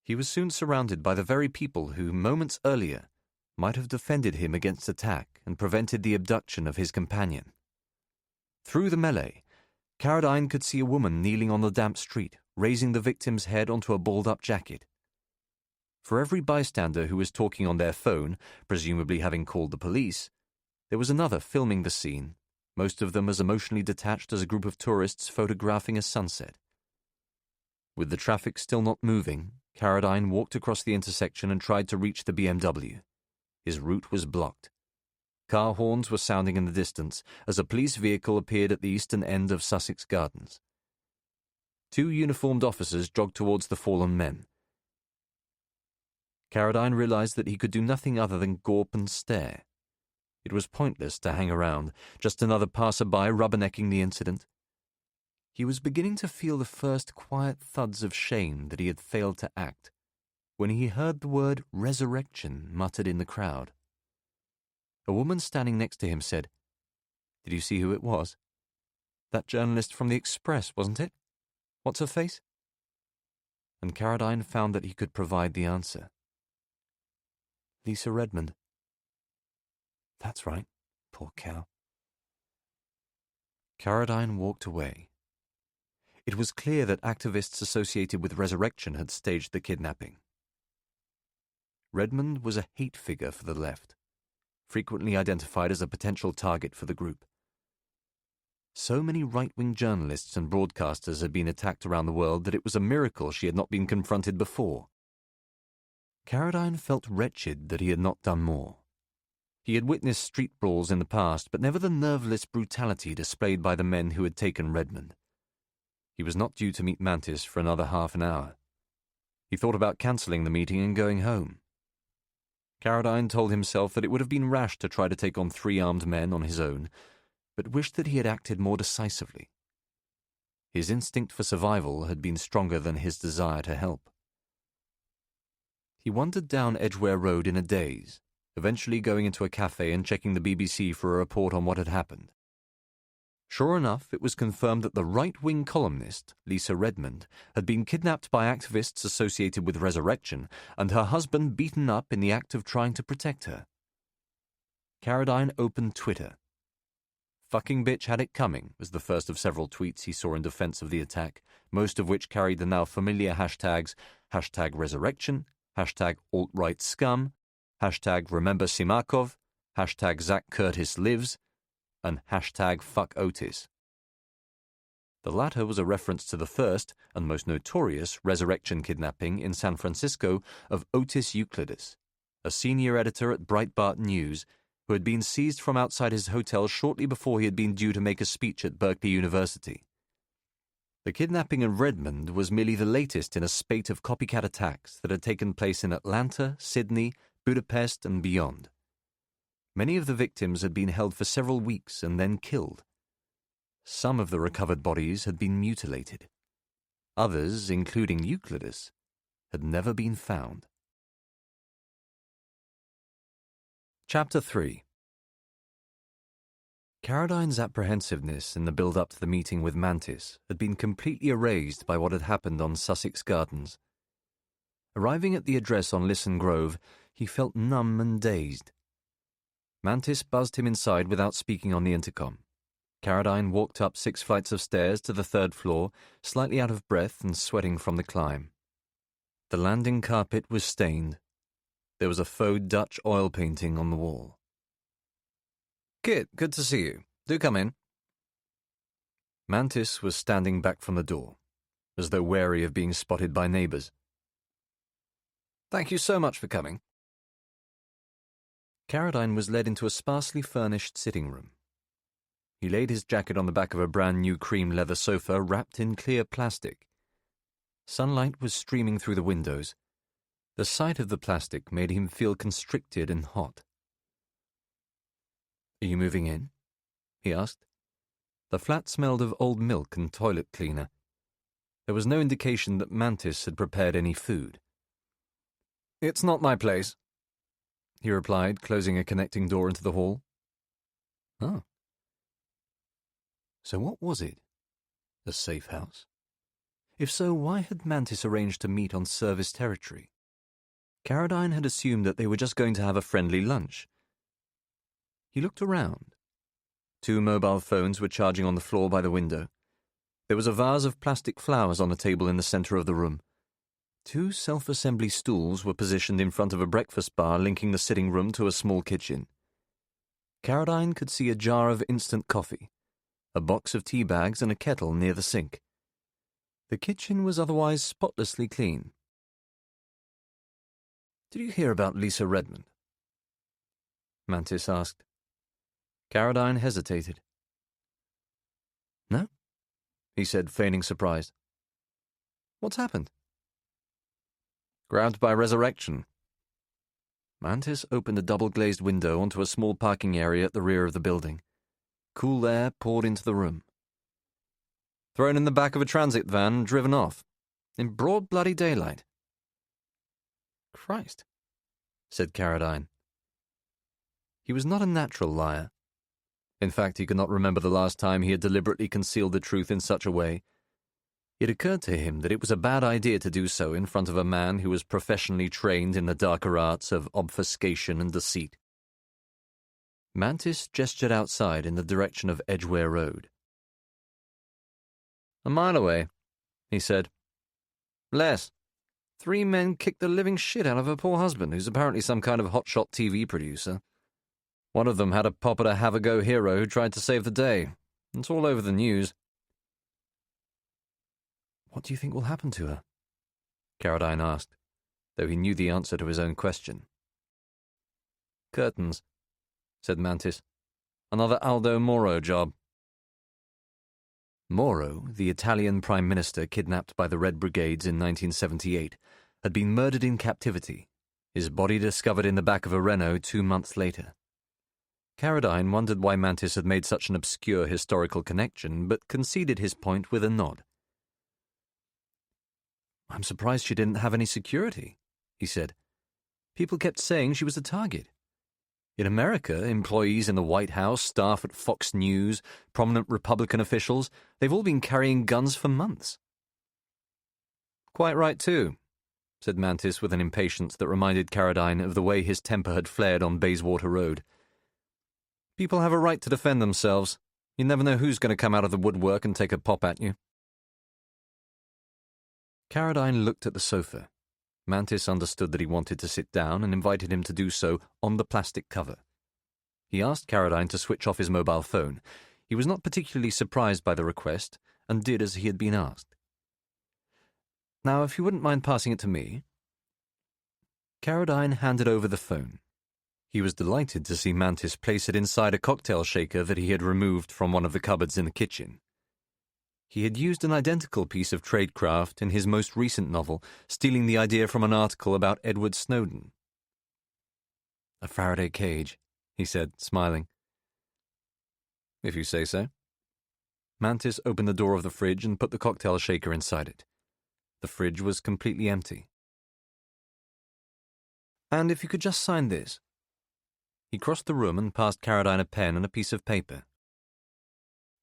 He was soon surrounded by the very people who, moments earlier, might have defended him against attack and prevented the abduction of his companion. Through the melee, Caroline could see a woman kneeling on the damp street, raising the victim's head onto a balled-up jacket. For every bystander who was talking on their phone, presumably having called the police, there was another filming the scene, most of them as emotionally detached as a group of tourists photographing a sunset. With the traffic still not moving, Caroline walked across the intersection and tried to reach the BMW. His route was blocked. Car horns were sounding in the distance as a police vehicle appeared at the eastern end of Sussex Gardens. Two uniformed officers jogged towards the fallen men. Caroline realized that he could do nothing other than gawp and stare. It was pointless to hang around, just another passerby rubbernecking the incident. He was beginning to feel the first quiet thuds of shame that he had failed to act, when he heard the word resurrection muttered in the crowd. A woman standing next to him said, "Did you see who it was? That journalist from the Express, wasn't it? What's her face?" And Caroline found that he could provide the answer. "Lisa Redmond." "That's right, poor cow." Caroline walked away. It was clear that activists associated with Resurrection had staged the kidnapping. Redmond was a hate figure for the left, frequently identified as a potential target for the group. So many right-wing journalists and broadcasters had been attacked around the world that it was a miracle she had not been confronted before. Caroline felt wretched that he had not done more. He had witnessed street brawls in the past, but never the nerveless brutality displayed by the men who had taken Redmond. He was not due to meet Mantis for another half an hour. He thought about cancelling the meeting and going home. Caroline told himself that it would have been rash to try to take on 3 armed men on his own, but wished that he had acted more decisively. His instinct for survival had been stronger than his desire to help. He wandered down Edgware Road in a daze, eventually going into a cafe and checking the BBC for a report on what had happened. Sure enough, it was confirmed that the right-wing columnist, Lisa Redmond, had been kidnapped by activists associated with Resurrection and her husband beaten up in the act of trying to protect her. Carradine opened Twitter. "Fucking bitch had it coming" was the first of several tweets he saw in defense of the attack, most of which carried the now familiar hashtags #Resurrection, #Alt-Right Scum, #Remember Simakov, #Zach Curtis Lives, and #FuckOtis. The latter was a reference to the first and most notorious Resurrection kidnapping in San Francisco of Otis Euclidus, a senior editor at Breitbart News, who had been seized from outside his hotel shortly before he had been due to make a speech at Berkeley University. The kidnapping of Redmond was merely the latest in a spate of copycat attacks that had taken place in Atlanta, Sydney, Budapest, and beyond. Many of the victims had been held for several weeks and then killed. Some of the recovered bodies had been mutilated. Others, including Euclidus, had never been found. Chapter 3. Carradine's apprehensiveness in the build-up to the meeting with Mantis had been completely erased by what had happened on Sussex Gardens. Arriving at the address on Lisson Grove, he felt numb and dazed. Mantis buzzed him inside without speaking on the intercom. Carradine walked up 6 flights of stairs to the 3rd floor, slightly out of breath and sweating from the climb. The landing carpet was stained. There was a faux Dutch oil painting on the wall. "Kit, good to see you. Do come in." Mantis was standing back from the door, as though wary of being spotted by neighbours. "Thank you so much for coming." Carradine was led into a sparsely furnished sitting room. He laid his jacket on the back of a brand-new cream leather sofa wrapped in clear plastic. Sunlight was streaming through the windows. The sight of the plastic made him feel constricted and hot. "Are you moving in?" he asked. The flat smelled of old milk and toilet cleaner. There was no indication that Mantis had prepared any food. "It's not my place," he replied, closing a connecting door into the hall. Oh. So what was it? A safe house? If so, why had Mantis arranged to meet on service territory? Carradine had assumed that they were just going to have a friendly lunch. He looked around. 2 mobile phones were charging on the floor by the window. There was a vase of plastic flowers on a table in the center of the room. 2 self-assembly stools were positioned in front of a breakfast bar linking the sitting room to a small kitchen. Carradine could see a jar of instant coffee, a box of tea bags, and a kettle near the sink. The kitchen was otherwise spotlessly clean. "Did you hear about Lisa Redmond?" Mantis asked. Carradine hesitated. "No?" he said, feigning surprise. "What's happened?" "Grabbed by Resurrection." Mantis opened a double-glazed window onto a small parking area at the rear of the building. Cool air poured into the room. "Thrown in the back of a transit van and driven off. In broad bloody daylight." "Christ," said Carradine. He was not a natural liar. In fact, he could not remember the last time he had deliberately concealed the truth in such a way. It occurred to him that it was a bad idea to do so in front of a man who was professionally trained in the darker arts of obfuscation and deceit. Mantis gestured outside in the direction of Edgware Road. "A mile away," he said. "Less. 3 men kicked the living shit out of her poor husband, who's apparently some kind of hotshot TV producer. One of them had a pop at a have-a-go hero who tried to save the day. It's all over the news." "What do you think will happen to her?" Carradine asked, though he knew the answer to his own question. "Curtains," said Mantis. "Another Aldo Moro job." Moro, the Italian Prime Minister kidnapped by the Red Brigades in 1978, had been murdered in captivity, his body discovered in the back of a Renault 2 months later. Carradine wondered why Mantis had made such an obscure historical connection, but conceded his point with a nod. "I'm surprised she didn't have any security," he said. People kept saying she was a target. In America, employees in the White House, staff at Fox News, prominent Republican officials, they've all been carrying guns for months. Quite right, too, said Mantis with an impatience that reminded Carradine of the way his temper had flared on Bayswater Road. People have a right to defend themselves. You never know who's going to come out of the woodwork and take a pop at you. Carradine looked at the sofa. Mantis understood that he wanted to sit down and invited him to do so on the plastic cover. He asked Carradine to switch off his mobile phone. He was not particularly surprised by the request and did as he had been asked. Now, if you wouldn't mind passing it to me. Carradine handed over the phone. He was delighted to see Mantis place it inside a cocktail shaker that he had removed from one of the cupboards in the kitchen. He had used an identical piece of tradecraft in his most recent novel, stealing the idea from an article about Edward Snowden. A Faraday cage, he said, smiling. If you say so. Mantis opened the door of the fridge and put the cocktail shaker inside it. The fridge was completely empty. And if you could just sign this. He crossed the room and passed Carradine a pen and a piece of paper.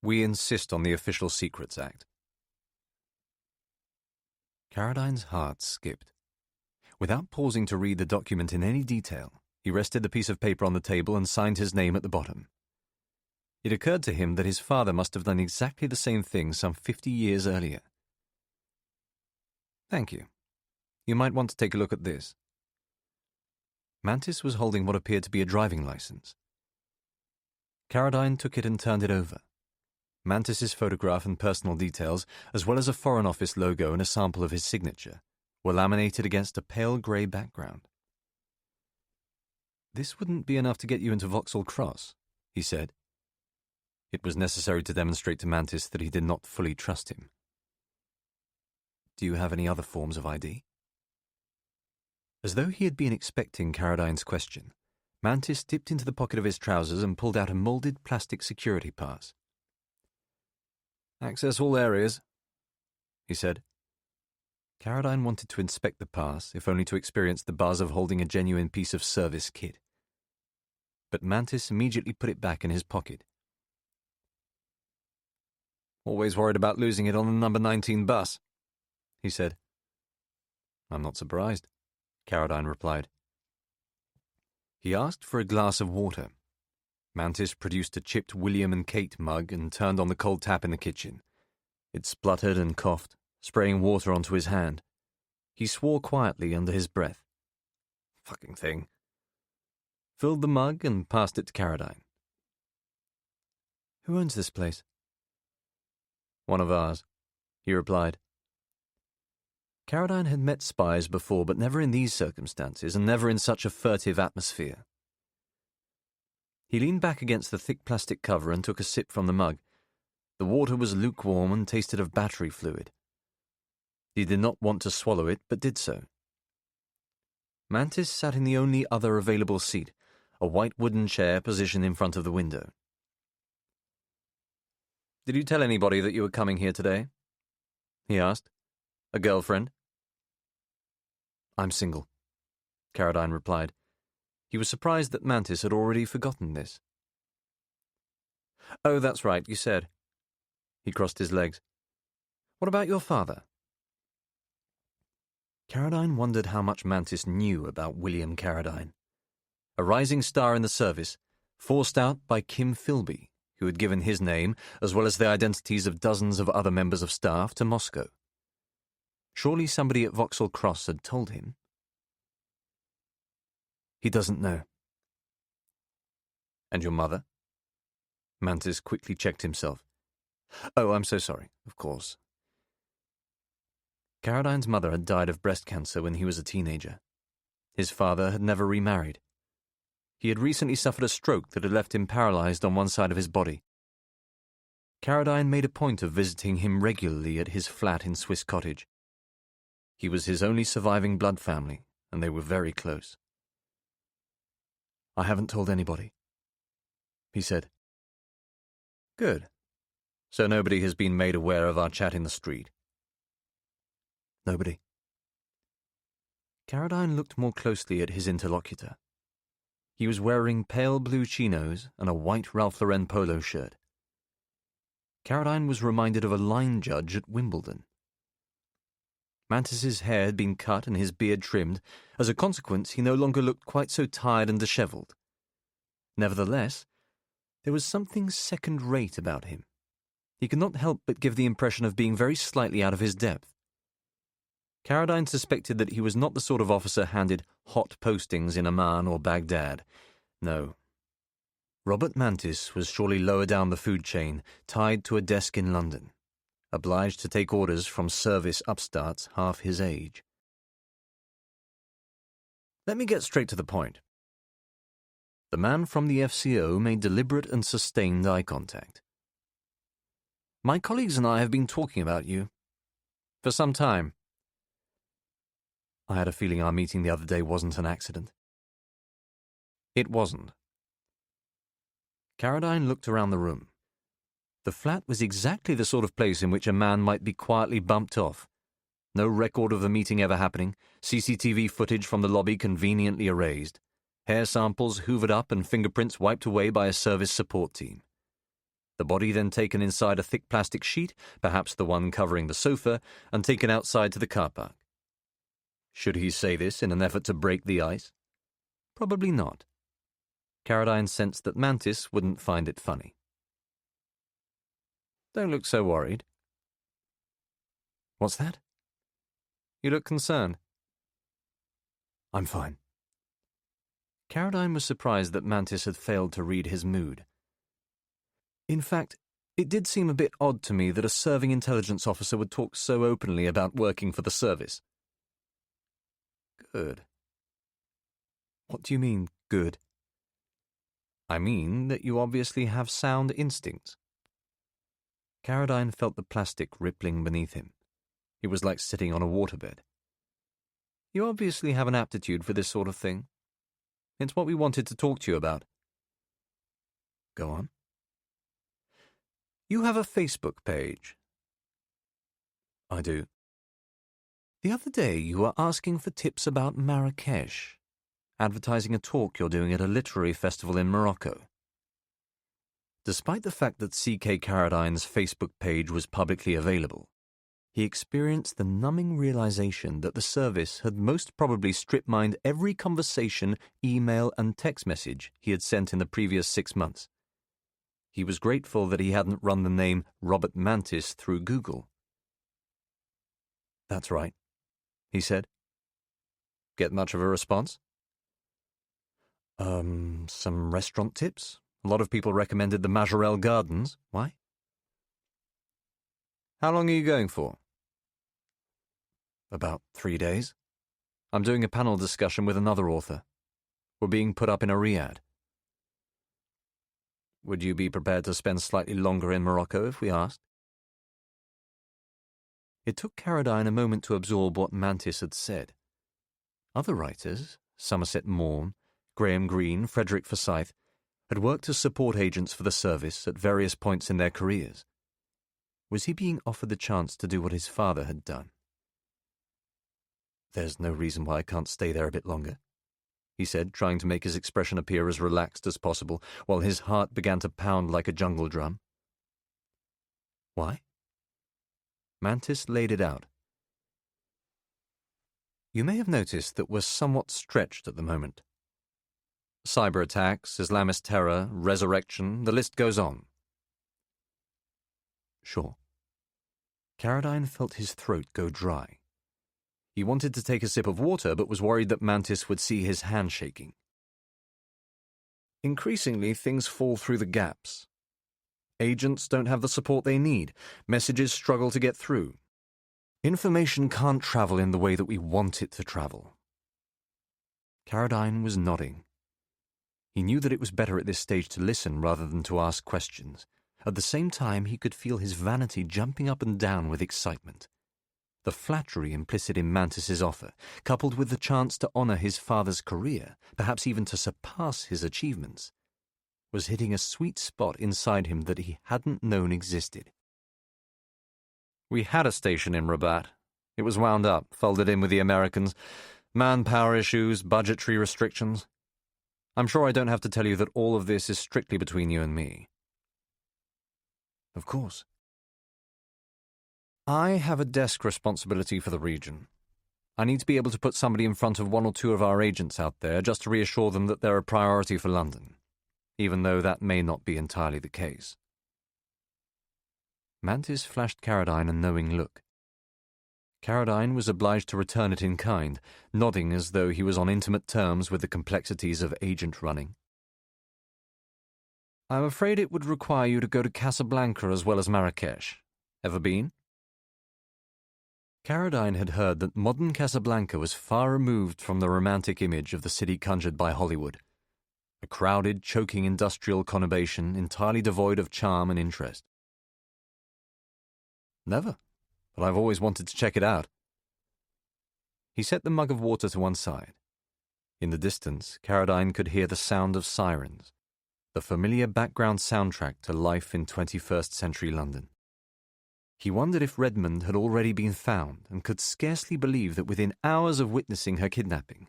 We insist on the Official Secrets Act. Carradine's heart skipped. Without pausing to read the document in any detail, he rested the piece of paper on the table and signed his name at the bottom. It occurred to him that his father must have done exactly the same thing some 50 years earlier. Thank you. You might want to take a look at this. Mantis was holding what appeared to be a driving license. Carradine took it and turned it over. Mantis's photograph and personal details, as well as a Foreign Office logo and a sample of his signature, were laminated against a pale grey background. This wouldn't be enough to get you into Vauxhall Cross, he said. It was necessary to demonstrate to Mantis that he did not fully trust him. Do you have any other forms of ID? As though he had been expecting Carradine's question, Mantis dipped into the pocket of his trousers and pulled out a moulded plastic security pass. Access all areas, he said. Carradine wanted to inspect the pass, if only to experience the buzz of holding a genuine piece of service kit. But Mantis immediately put it back in his pocket. Always worried about losing it on the number 19 bus, he said. I'm not surprised, Carradine replied. He asked for a glass of water. Mantis produced a chipped William and Kate mug and turned on the cold tap in the kitchen. It spluttered and coughed, spraying water onto his hand. He swore quietly under his breath. Fucking thing. Filled the mug and passed it to Carradine. Who owns this place? One of ours, he replied. Carradine had met spies before, but never in these circumstances and never in such a furtive atmosphere. He leaned back against the thick plastic cover and took a sip from the mug. The water was lukewarm and tasted of battery fluid. He did not want to swallow it, but did so. Mantis sat in the only other available seat, a white wooden chair positioned in front of the window. Did you tell anybody that you were coming here today? He asked. A girlfriend? I'm single, Carradine replied. He was surprised that Mantis had already forgotten this. Oh, that's right, you said. He crossed his legs. What about your father? Carradine wondered how much Mantis knew about William Carradine. A rising star in the service, forced out by Kim Philby, who had given his name, as well as the identities of dozens of other members of staff, to Moscow. Surely somebody at Vauxhall Cross had told him. He doesn't know. And your mother? Mantis quickly checked himself. Oh, I'm so sorry, of course. Carradine's mother had died of breast cancer when he was a teenager. His father had never remarried. He had recently suffered a stroke that had left him paralyzed on one side of his body. Carradine made a point of visiting him regularly at his flat in Swiss Cottage. He was his only surviving blood family, and they were very close. I haven't told anybody, he said. Good. So nobody has been made aware of our chat in the street? Nobody. Caradine looked more closely at his interlocutor. He was wearing pale blue chinos and a white Ralph Lauren polo shirt. Caradine was reminded of a line judge at Wimbledon. Mantis's hair had been cut and his beard trimmed. As a consequence, he no longer looked quite so tired and dishevelled. Nevertheless, there was something second-rate about him. He could not help but give the impression of being very slightly out of his depth. Caradine suspected that he was not the sort of officer handed hot postings in Amman or Baghdad. No. Robert Mantis was surely lower down the food chain, tied to a desk in London, obliged to take orders from service upstarts half his age. Let me get straight to the point. The man from the FCO made deliberate and sustained eye contact. My colleagues and I have been talking about you for some time. I had a feeling our meeting the other day wasn't an accident. It wasn't. Caradine looked around the room. The flat was exactly the sort of place in which a man might be quietly bumped off. No record of the meeting ever happening, CCTV footage from the lobby conveniently erased, hair samples hoovered up and fingerprints wiped away by a service support team. The body then taken inside a thick plastic sheet, perhaps the one covering the sofa, and taken outside to the car park. Should he say this in an effort to break the ice? Probably not. Caradine sensed that Mantis wouldn't find it funny. Don't look so worried. What's that? You look concerned. I'm fine. Caradine was surprised that Mantis had failed to read his mood. In fact, it did seem a bit odd to me that a serving intelligence officer would talk so openly about working for the service. Good. What do you mean, good? I mean that you obviously have sound instincts. Caradine felt the plastic rippling beneath him. It was like sitting on a waterbed. You obviously have an aptitude for this sort of thing. It's what we wanted to talk to you about. Go on. You have a Facebook page. I do. The other day you were asking for tips about Marrakesh, advertising a talk you're doing at a literary festival in Morocco. Despite the fact that C.K. Caradine's Facebook page was publicly available, he experienced the numbing realization that the service had most probably strip-mined every conversation, email, and text message he had sent in the previous 6 months. He was grateful that he hadn't run the name Robert Mantis through Google. That's right, he said. Get much of a response? Some restaurant tips? A lot of people recommended the Majorelle Gardens. Why? How long are you going for? About 3 days. I'm doing a panel discussion with another author. We're being put up in a riad. Would you be prepared to spend slightly longer in Morocco if we asked? It took Caradine a moment to absorb what Mantis had said. Other writers, Somerset Maugham, Graham Greene, Frederick Forsyth, had worked as support agents for the service at various points in their careers. Was he being offered the chance to do what his father had done? There's no reason why I can't stay there a bit longer, he said, trying to make his expression appear as relaxed as possible, while his heart began to pound like a jungle drum. Why? Mantis laid it out. You may have noticed that we're somewhat stretched at the moment. Cyber attacks, Islamist terror, resurrection, the list goes on. Sure. Caradine felt his throat go dry. He wanted to take a sip of water, but was worried that Mantis would see his hand shaking. Increasingly, things fall through the gaps. Agents don't have the support they need. Messages struggle to get through. Information can't travel in the way that we want it to travel. Caradine was nodding. He knew that it was better at this stage to listen rather than to ask questions. At the same time, he could feel his vanity jumping up and down with excitement. The flattery implicit in Mantis's offer, coupled with the chance to honour his father's career, perhaps even to surpass his achievements, was hitting a sweet spot inside him that he hadn't known existed. We had a station in Rabat. It was wound up, folded in with the Americans. Manpower issues, budgetary restrictions. I'm sure I don't have to tell you that all of this is strictly between you and me. Of course. I have a desk responsibility for the region. I need to be able to put somebody in front of one or two of our agents out there just to reassure them that they're a priority for London, even though that may not be entirely the case. Mantis flashed Caradine a knowing look. Caradine was obliged to return it in kind, nodding as though he was on intimate terms with the complexities of agent running. I'm afraid it would require you to go to Casablanca as well as Marrakesh. Ever been? Caradine had heard that modern Casablanca was far removed from the romantic image of the city conjured by Hollywood, a crowded, choking industrial conurbation entirely devoid of charm and interest. Never, but I've always wanted to check it out. He set the mug of water to one side. In the distance, Caradine could hear the sound of sirens, the familiar background soundtrack to life in 21st century London. He wondered if Redmond had already been found and could scarcely believe that within hours of witnessing her kidnapping,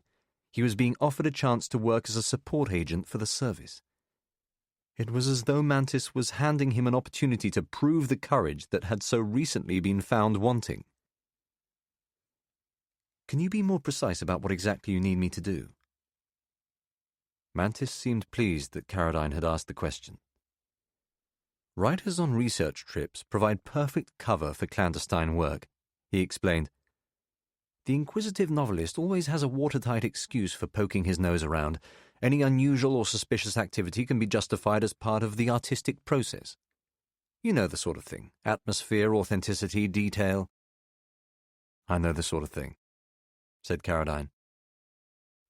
he was being offered a chance to work as a support agent for the service. It was as though Mantis was handing him an opportunity to prove the courage that had so recently been found wanting. Can you be more precise about what exactly you need me to do? Mantis seemed pleased that Caradine had asked the question. Writers on research trips provide perfect cover for clandestine work, he explained. The inquisitive novelist always has a watertight excuse for poking his nose around. Any unusual or suspicious activity can be justified as part of the artistic process. You know the sort of thing. Atmosphere, authenticity, detail. I know the sort of thing, said Caradine.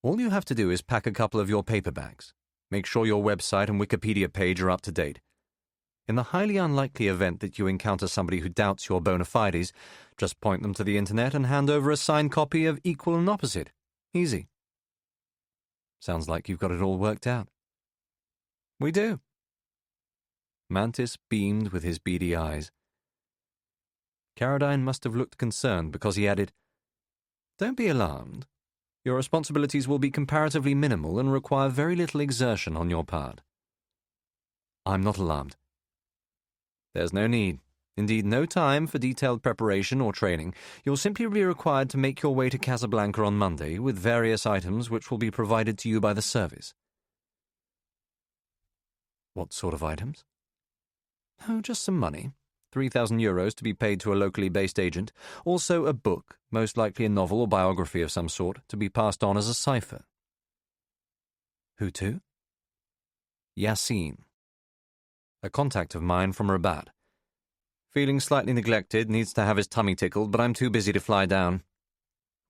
All you have to do is pack a couple of your paperbacks. Make sure your website and Wikipedia page are up to date. In the highly unlikely event that you encounter somebody who doubts your bona fides, just point them to the internet and hand over a signed copy of Equal and Opposite. Easy. Sounds like you've got it all worked out. We do. Mantis beamed with his beady eyes. Caradine must have looked concerned because he added, Don't be alarmed. Your responsibilities will be comparatively minimal and require very little exertion on your part. I'm not alarmed. There's no need, indeed no time for detailed preparation or training. You'll simply be required to make your way to Casablanca on Monday with various items which will be provided to you by the service. What sort of items? Oh, just some money. 3,000 euros to be paid to a locally based agent. Also a book, most likely a novel or biography of some sort, to be passed on as a cipher. Who to? Yassine. A contact of mine from Rabat. Feeling slightly neglected, needs to have his tummy tickled, but I'm too busy to fly down.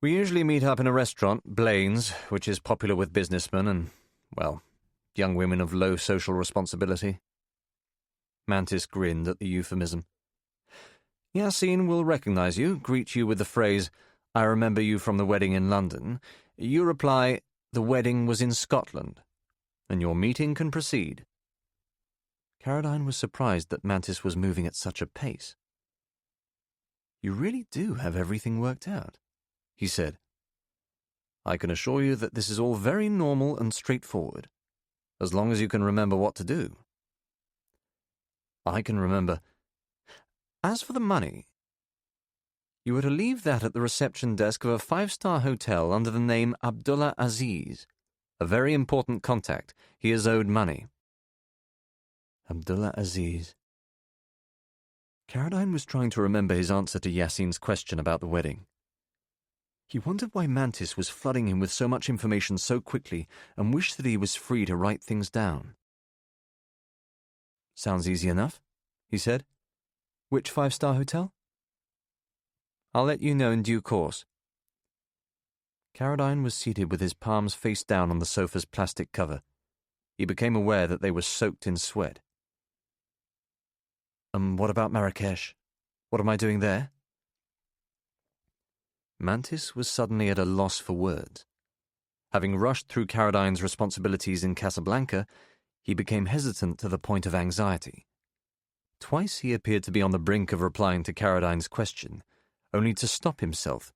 We usually meet up in a restaurant, Blaine's, which is popular with businessmen and, well, young women of low social responsibility. Mantis grinned at the euphemism. Yassine will recognize you, greet you with the phrase, I remember you from the wedding in London. You reply, the wedding was in Scotland, and your meeting can proceed. Caradine was surprised that Mantis was moving at such a pace. You really do have everything worked out, he said. I can assure you that this is all very normal and straightforward, as long as you can remember what to do. I can remember. As for the money, you are to leave that at the reception desk of a 5-star hotel under the name Abdullah Aziz, a very important contact. He is owed money. Abdullah Aziz. Caradine was trying to remember his answer to Yassine's question about the wedding. He wondered why Mantis was flooding him with so much information so quickly and wished that he was free to write things down. Sounds easy enough, he said. Which 5-star hotel? I'll let you know in due course. Caradine was seated with his palms face down on the sofa's plastic cover. He became aware that they were soaked in sweat. What about Marrakesh? What am I doing there? Mantis was suddenly at a loss for words. Having rushed through Caradine's responsibilities in Casablanca, he became hesitant to the point of anxiety. Twice he appeared to be on the brink of replying to Caradine's question, only to stop himself,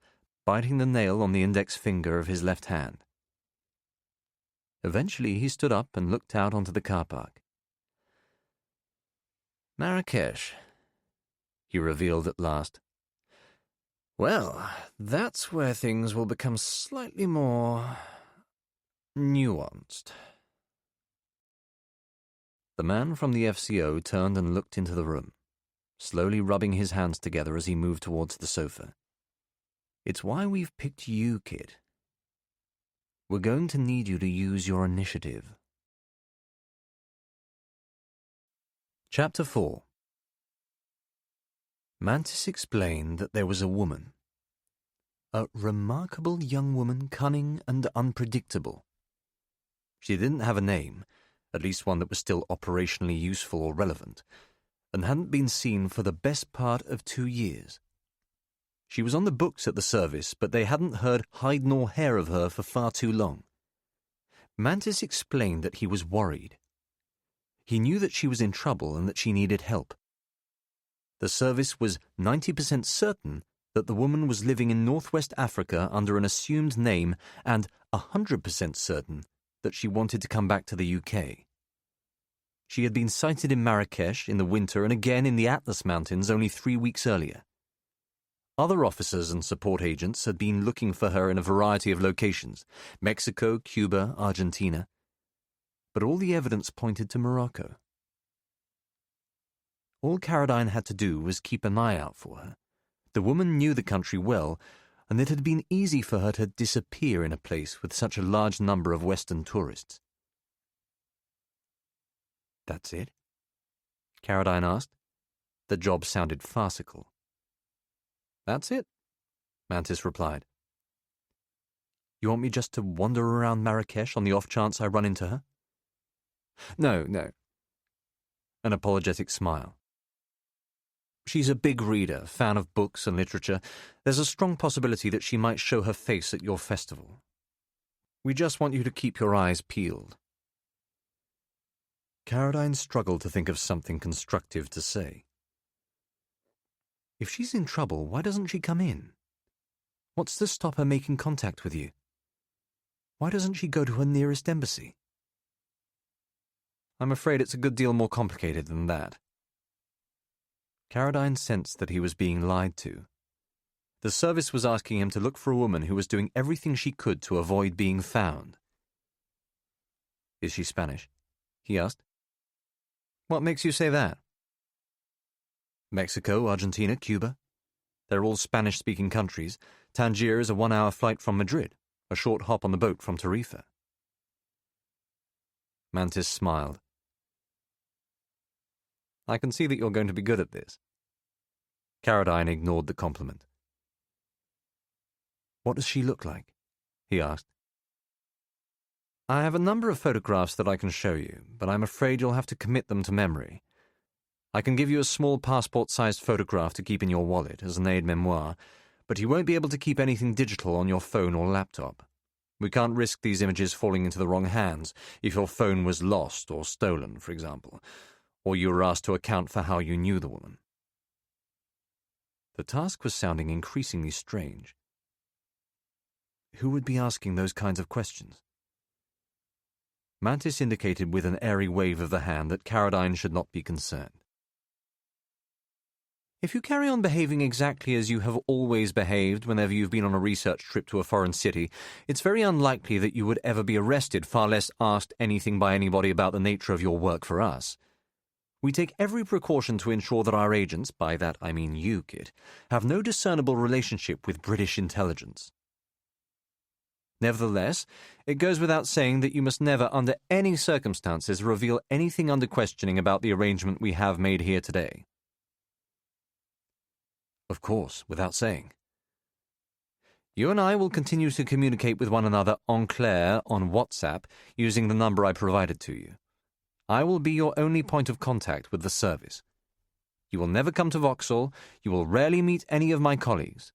biting the nail on the index finger of his left hand. Eventually he stood up and looked out onto the car park. Marrakesh, he revealed at last. Well, that's where things will become slightly more nuanced. The man from the FCO turned and looked into the room, slowly rubbing his hands together as he moved towards the sofa. It's why we've picked you, kid. We're going to need you to use your initiative. Chapter 4. Mantis explained that there was a woman. A remarkable young woman, cunning and unpredictable. She didn't have a name, at least one that was still operationally useful or relevant, and hadn't been seen for the best part of 2 years. She was on the books at the service, but they hadn't heard hide nor hair of her for far too long. Mantis explained that he was worried. He knew that she was in trouble and that she needed help. The service was 90% certain that the woman was living in Northwest Africa under an assumed name and 100% certain that she wanted to come back to the UK. She had been sighted in Marrakesh in the winter and again in the Atlas Mountains only 3 weeks earlier. Other officers and support agents had been looking for her in a variety of locations, Mexico, Cuba, Argentina, but all the evidence pointed to Morocco. All Caradine had to do was keep an eye out for her. The woman knew the country well, and it had been easy for her to disappear in a place with such a large number of Western tourists. That's it? Caradine asked. The job sounded farcical. That's it, Mantis replied. You want me just to wander around Marrakesh on the off chance I run into her? No. An apologetic smile. She's a big reader, fan of books and literature. There's a strong possibility that she might show her face at your festival. We just want you to keep your eyes peeled. Caradine struggled to think of something constructive to say. If she's in trouble, why doesn't she come in? What's to stop her making contact with you? Why doesn't she go to her nearest embassy? I'm afraid it's a good deal more complicated than that. Caradine sensed that he was being lied to. The service was asking him to look for a woman who was doing everything she could to avoid being found. Is she Spanish? He asked. What makes you say that? Mexico, Argentina, Cuba. They're all Spanish-speaking countries. Tangier is a 1-hour flight from Madrid, a short hop on the boat from Tarifa. Mantis smiled. I can see that you're going to be good at this. Caradine ignored the compliment. What does she look like? He asked. I have a number of photographs that I can show you, but I'm afraid you'll have to commit them to memory. I can give you a small passport-sized photograph to keep in your wallet as an aide-memoire, but you won't be able to keep anything digital on your phone or laptop. We can't risk these images falling into the wrong hands if your phone was lost or stolen, for example, or you were asked to account for how you knew the woman. The task was sounding increasingly strange. Who would be asking those kinds of questions? Mantis indicated with an airy wave of the hand that Caradine should not be concerned. If you carry on behaving exactly as you have always behaved whenever you've been on a research trip to a foreign city, it's very unlikely that you would ever be arrested, far less asked anything by anybody about the nature of your work for us. We take every precaution to ensure that our agents, by that I mean you, kid, have no discernible relationship with British intelligence. Nevertheless, it goes without saying that you must never, under any circumstances, reveal anything under questioning about the arrangement we have made here today. Of course, without saying. You and I will continue to communicate with one another en clair on WhatsApp using the number I provided to you. I will be your only point of contact with the service. You will never come to Vauxhall. You will rarely meet any of my colleagues.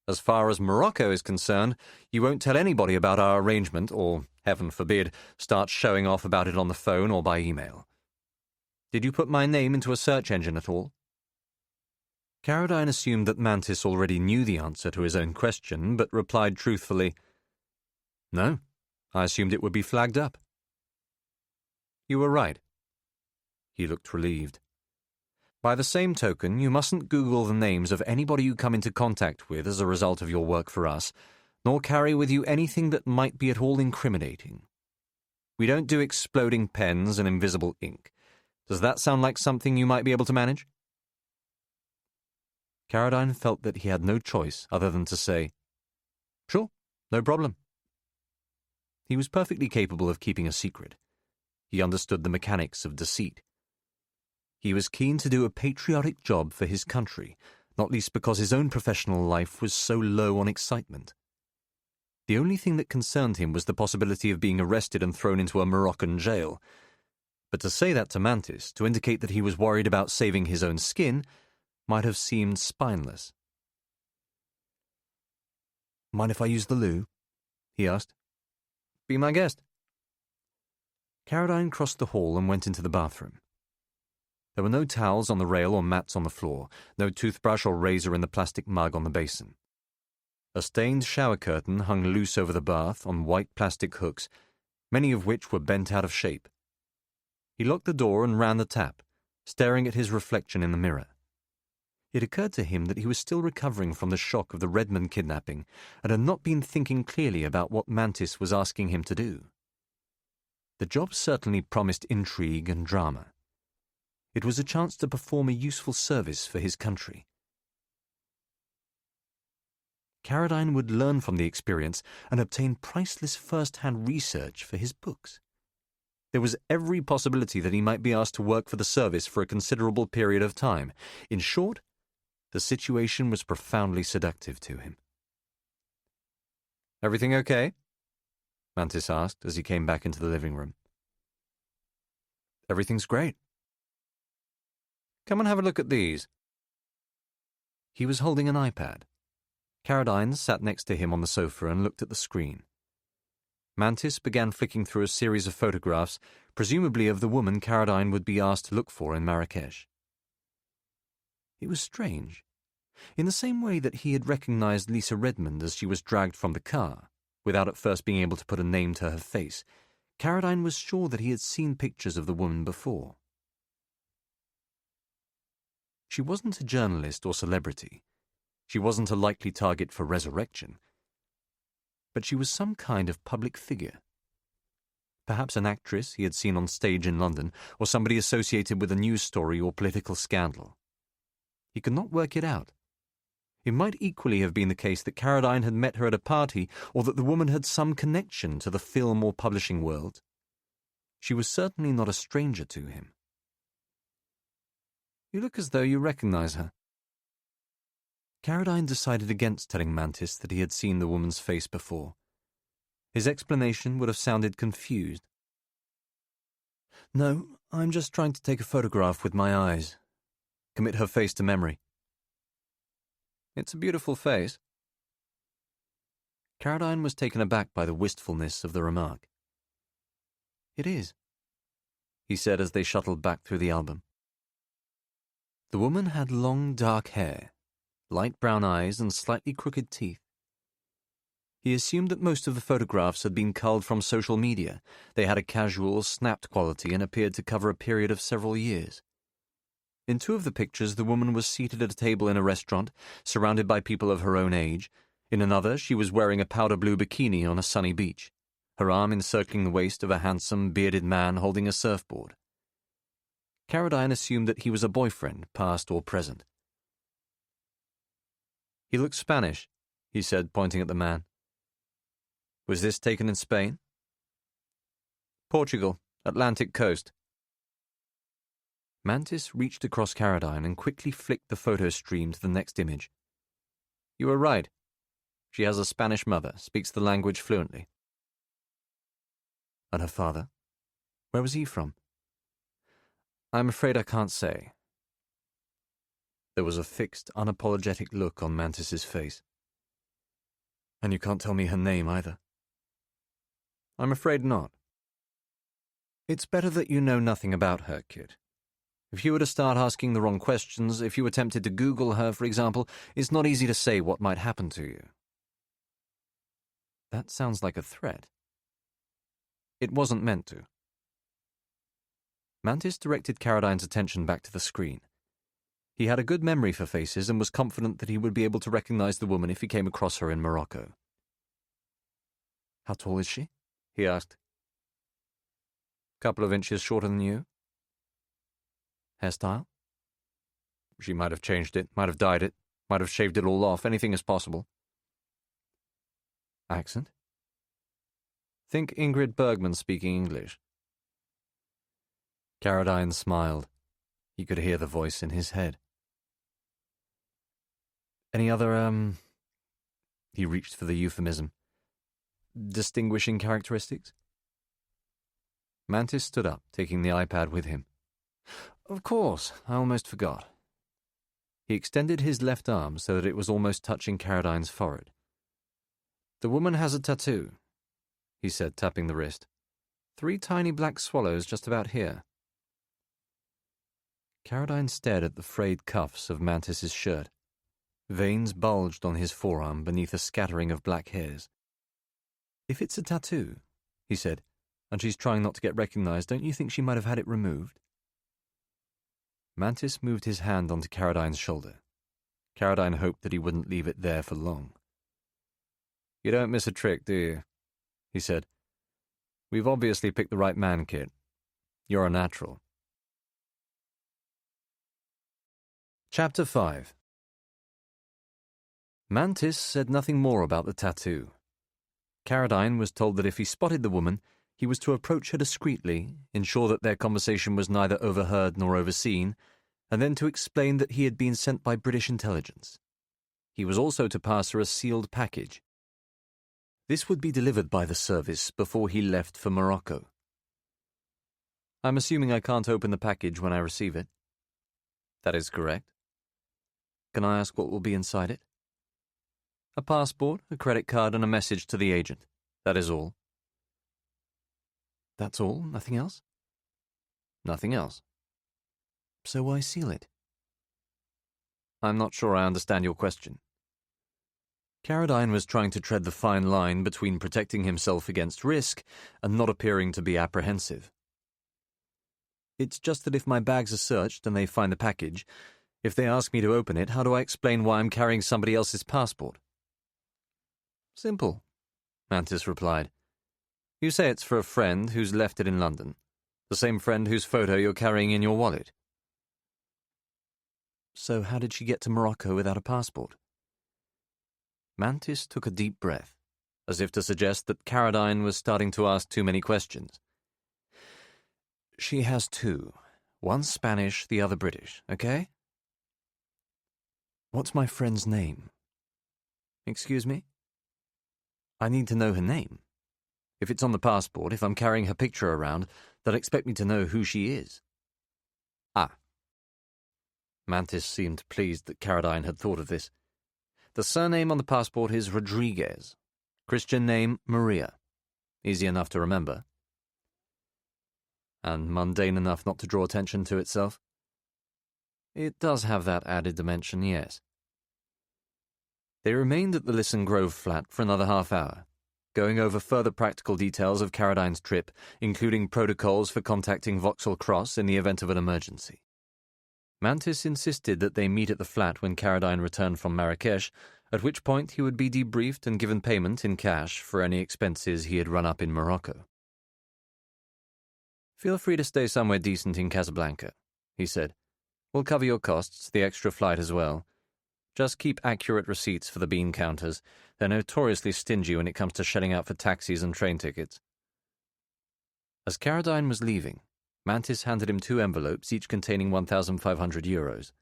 As far as Morocco is concerned, you won't tell anybody about our arrangement or, heaven forbid, start showing off about it on the phone or by email. Did you put my name into a search engine at all? Caradine assumed that Mantis already knew the answer to his own question, but replied truthfully, "No, I assumed it would be flagged up." "You were right." He looked relieved. "By the same token, you mustn't Google the names of anybody you come into contact with as a result of your work for us, nor carry with you anything that might be at all incriminating. We don't do exploding pens and invisible ink. Does that sound like something you might be able to manage?" Caradine felt that he had no choice other than to say, "Sure, no problem." He was perfectly capable of keeping a secret. He understood the mechanics of deceit. He was keen to do a patriotic job for his country, not least because his own professional life was so low on excitement. The only thing that concerned him was the possibility of being arrested and thrown into a Moroccan jail. But to say that to Mantis, to indicate that he was worried about saving his own skin, might have seemed spineless. "Mind if I use the loo?" he asked. "Be my guest." Caradine crossed the hall and went into the bathroom. There were no towels on the rail or mats on the floor, no toothbrush or razor in the plastic mug on the basin. A stained shower curtain hung loose over the bath on white plastic hooks, many of which were bent out of shape. He locked the door and ran the tap, staring at his reflection in the mirror. It occurred to him that he was still recovering from the shock of the Redmond kidnapping and had not been thinking clearly about what Mantis was asking him to do. The job certainly promised intrigue and drama. It was a chance to perform a useful service for his country. Caradine would learn from the experience and obtain priceless first-hand research for his books. There was every possibility that he might be asked to work for the service for a considerable period of time. In short, the situation was profoundly seductive to him. "Everything okay?" Mantis asked as he came back into the living room. "Everything's great." "Come and have a look at these." He was holding an iPad. Caradine sat next to him on the sofa and looked at the screen. Mantis began flicking through a series of photographs, presumably of the woman Caradine would be asked to look for in Marrakesh. It was strange. In the same way that he had recognized Lisa Redmond as she was dragged from the car, without at first being able to put a name to her face, Caradine was sure that he had seen pictures of the woman before. She wasn't a journalist or celebrity. She wasn't a likely target for resurrection. But she was some kind of public figure. Perhaps an actress he had seen on stage in London, or somebody associated with a news story or political scandal. He could not work it out. It might equally have been the case that Caradine had met her at a party, or that the woman had some connection to the film or publishing world. She was certainly not a stranger to him. "You look as though you recognize her." Caradine decided against telling Mantis that he had seen the woman's face before. His explanation would have sounded confused. "No, I'm just trying to take a photograph with my eyes. Commit her face to memory." "It's a beautiful face." Caradine was taken aback by the wistfulness of the remark. "It is," he said as they shuttled back through the album. The woman had long, dark hair, light brown eyes, and slightly crooked teeth. He assumed that most of the photographs had been culled from social media. They had a casual, snapped quality and appeared to cover a period of several years. In two of the pictures, the woman was seated at a table in a restaurant, surrounded by people of her own age. In another, she was wearing a powder blue bikini on a sunny beach, her arm encircling the waist of a handsome, bearded man holding a surfboard. Caradine assumed that he was a boyfriend, past or present. "He looks Spanish," he said, pointing at the man. "Was this taken in Spain?" "Portugal, Atlantic coast." Mantis reached across Caradine and quickly flicked the photo stream to the next image. "You were right. She has a Spanish mother, speaks the language fluently." "And her father? Where was he from?" "I'm afraid I can't say." There was a fixed, unapologetic look on Mantis's face. "And you can't tell me her name either?" "I'm afraid not." "It's better that you know nothing about her, kid. If you were to start asking the wrong questions, if you attempted to Google her, for example, it's not easy to say what might happen to you. That sounds like a threat. It wasn't meant to. Mantis directed Caradine's attention back to the screen. He had a good memory for faces and was confident that he would be able to recognize the woman if he came across her in Morocco. "How tall is she?" he asked. "Couple of inches shorter than you." "Hairstyle?" "She might have changed it, might have dyed it, might have shaved it all off. Anything is possible." "Accent?" "Think Ingrid Bergman speaking English." Caradine smiled. He could hear the voice in his head. "Any other, He reached for the euphemism. "Distinguishing characteristics?" Mantis stood up, taking the iPad with him. "Of course, I almost forgot." He extended his left arm so that it was almost touching Caradine's forehead. "The woman has a tattoo," he said, tapping the wrist. 3 tiny black swallows just about here." Caradine stared at the frayed cuffs of Mantis's shirt. Veins bulged on his forearm beneath a scattering of black hairs. "If it's a tattoo," he said, "and she's trying not to get recognized, don't you think she might have had it removed?" Mantis moved his hand onto Caradine's shoulder. Caradine hoped that he wouldn't leave it there for long. "You don't miss a trick, do you?" he said. "We've obviously picked the right man, Kit. You're a natural." Chapter 5. Mantis said nothing more about the tattoo. Caradine was told that if he spotted the woman, he was to approach her discreetly, ensure that their conversation was neither overheard nor overseen, and then to explain that he had been sent by British intelligence. He was also to pass her a sealed package. This would be delivered by the service before he left for Morocco. "I'm assuming I can't open the package when I receive it?" "That is correct." "Can I ask what will be inside it?" "A passport, a credit card, and a message to the agent. That is all." "That's all? Nothing else?" "Nothing else." "So why seal it?" "I'm not sure I understand your question." Caradine was trying to tread the fine line between protecting himself against risk and not appearing to be apprehensive. "It's just that if my bags are searched and they find the package, if they ask me to open it, how do I explain why I'm carrying somebody else's passport?" "Simple," Mantis replied. "You say it's for a friend who's left it in London, the same friend whose photo you're carrying in your wallet." "So how did she get to Morocco without a passport?" Mantis took a deep breath, as if to suggest that Caradine was starting to ask too many questions. "She has 2. One Spanish, the other British, okay?" "What's my friend's name?" "Excuse me?" "I need to know her name. If it's on the passport, if I'm carrying her picture around, they'll expect me to know who she is." "Ah." Mantis seemed pleased that Caradine had thought of this. "The surname on the passport is Rodriguez. Christian name, Maria. Easy enough to remember." "And mundane enough not to draw attention to itself?" "It does have that added dimension, yes." They remained at the Lisson Grove flat for another half-hour, going over further practical details of Caradine's trip, including protocols for contacting Vauxhall Cross in the event of an emergency. Mantis insisted that they meet at the flat when Caradine returned from Marrakesh, at which point he would be debriefed and given payment in cash for any expenses he had run up in Morocco. "Feel free to stay somewhere decent in Casablanca," he said. "We'll cover your costs, the extra flight as well. Just keep accurate receipts for the bean counters. They're notoriously stingy when it comes to shelling out for taxis and train tickets." As Caradine was leaving, Mantis handed him 2 envelopes, each containing 1,500 euros.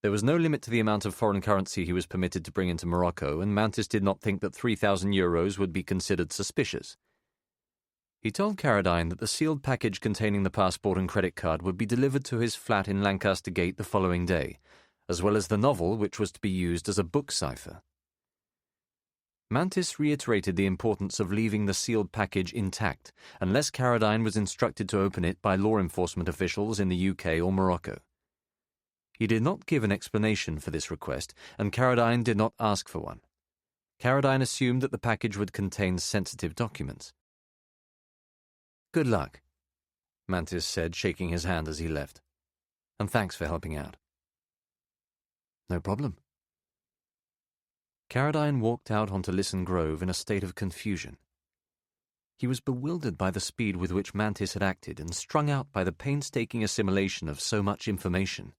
There was no limit to the amount of foreign currency he was permitted to bring into Morocco, and Mantis did not think that 3,000 euros would be considered suspicious. He told Caradine that the sealed package containing the passport and credit card would be delivered to his flat in Lancaster Gate the following day, as well as the novel which was to be used as a book cipher. Mantis reiterated the importance of leaving the sealed package intact unless Carradine was instructed to open it by law enforcement officials in the UK or Morocco. He did not give an explanation for this request, and Carradine did not ask for one. Carradine assumed that the package would contain sensitive documents. "Good luck," Mantis said, shaking his hand as he left. "And thanks for helping out." "No problem." Carradine walked out onto Lisson Grove in a state of confusion. He was bewildered by the speed with which Mantis had acted and strung out by the painstaking assimilation of so much information.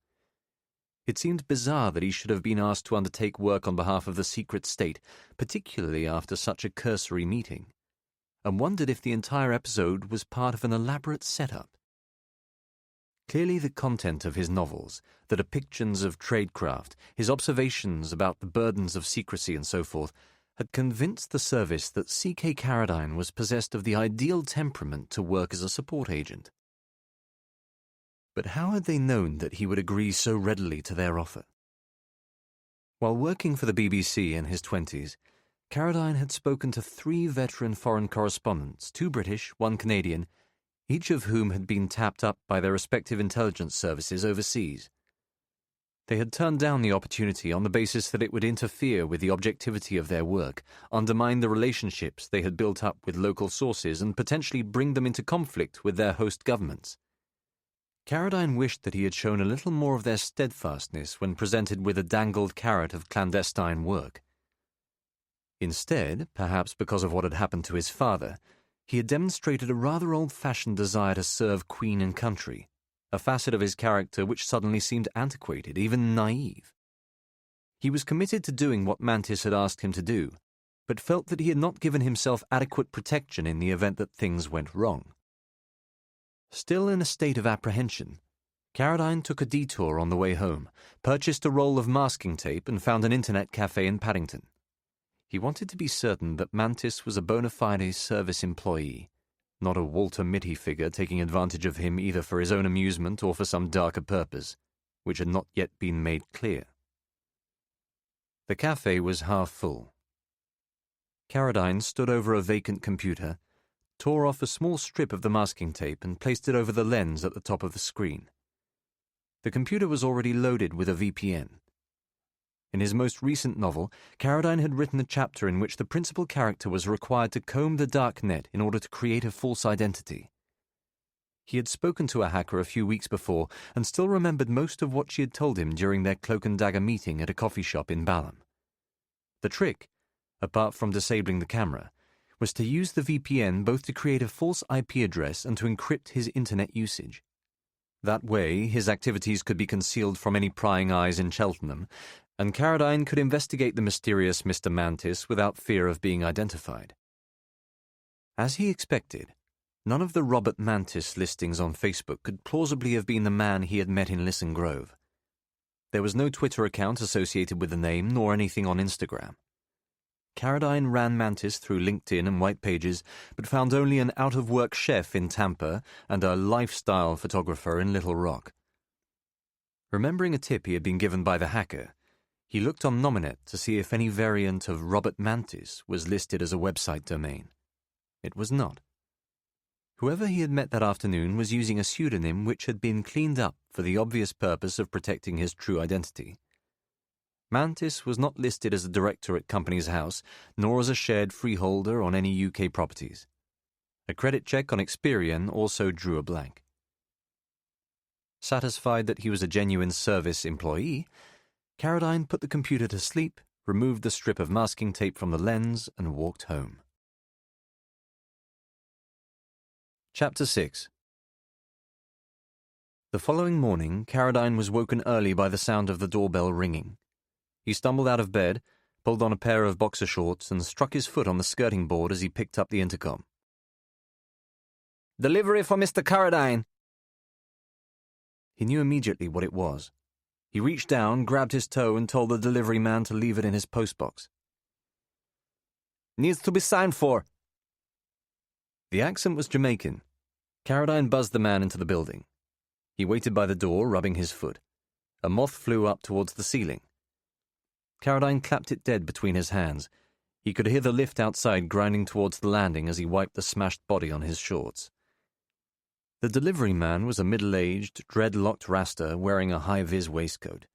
It seemed bizarre that he should have been asked to undertake work on behalf of the secret state, particularly after such a cursory meeting, and wondered if the entire episode was part of an elaborate setup. Clearly the content of his novels, the depictions of tradecraft, his observations about the burdens of secrecy and so forth, had convinced the service that C.K. Carradine was possessed of the ideal temperament to work as a support agent. But how had they known that he would agree so readily to their offer? While working for the BBC in his 20s, Carradine had spoken to 3 veteran foreign correspondents, 2 British, 1 Canadian, each of whom had been tapped up by their respective intelligence services overseas. They had turned down the opportunity on the basis that it would interfere with the objectivity of their work, undermine the relationships they had built up with local sources, and potentially bring them into conflict with their host governments. Carradine wished that he had shown a little more of their steadfastness when presented with a dangled carrot of clandestine work. Instead, perhaps because of what had happened to his father, he had demonstrated a rather old-fashioned desire to serve Queen and country, a facet of his character which suddenly seemed antiquated, even naive. He was committed to doing what Mantis had asked him to do, but felt that he had not given himself adequate protection in the event that things went wrong. Still in a state of apprehension, Carradine took a detour on the way home, purchased a roll of masking tape, and found an internet cafe in Paddington. He wanted to be certain that Mantis was a bona fide service employee, not a Walter Mitty figure taking advantage of him either for his own amusement or for some darker purpose, which had not yet been made clear. The cafe was half full. Carradine stood over a vacant computer, tore off a small strip of the masking tape and placed it over the lens at the top of the screen. The computer was already loaded with a VPN. In his most recent novel, Carradine had written a chapter in which the principal character was required to comb the dark net in order to create a false identity. He had spoken to a hacker a few weeks before and still remembered most of what she had told him during their cloak and dagger meeting at a coffee shop in Balham. The trick, apart from disabling the camera, was to use the VPN both to create a false IP address and to encrypt his internet usage. That way, his activities could be concealed from any prying eyes in Cheltenham, and Carradine could investigate the mysterious Mr. Mantis without fear of being identified. As he expected, none of the Robert Mantis listings on Facebook could plausibly have been the man he had met in Lisson Grove. There was no Twitter account associated with the name, nor anything on Instagram. Carradine ran Mantis through LinkedIn and White Pages, but found only an out-of-work chef in Tampa and a lifestyle photographer in Little Rock. Remembering a tip he had been given by the hacker, he looked on Nominet to see if any variant of Robert Mantis was listed as a website domain. It was not. Whoever he had met that afternoon was using a pseudonym which had been cleaned up for the obvious purpose of protecting his true identity. Mantis was not listed as a director at Company's House, nor as a shared freeholder on any UK properties. A credit check on Experian also drew a blank. Satisfied that he was a genuine service employee, Carradine put the computer to sleep, removed the strip of masking tape from the lens, and walked home. Chapter 6. The following morning, Carradine was woken early by the sound of the doorbell ringing. He stumbled out of bed, pulled on a pair of boxer shorts, and struck his foot on the skirting board as he picked up the intercom. "Delivery for Mr. Carradine." He knew immediately what it was. He reached down, grabbed his toe, and told the delivery man to leave it in his postbox. "Needs to be signed for." The accent was Jamaican. Carradine buzzed the man into the building. He waited by the door, rubbing his foot. A moth flew up towards the ceiling. Carradine clapped it dead between his hands. He could hear the lift outside grinding towards the landing as he wiped the smashed body on his shorts. The delivery man was a middle-aged, dreadlocked rasta wearing a high-vis waistcoat.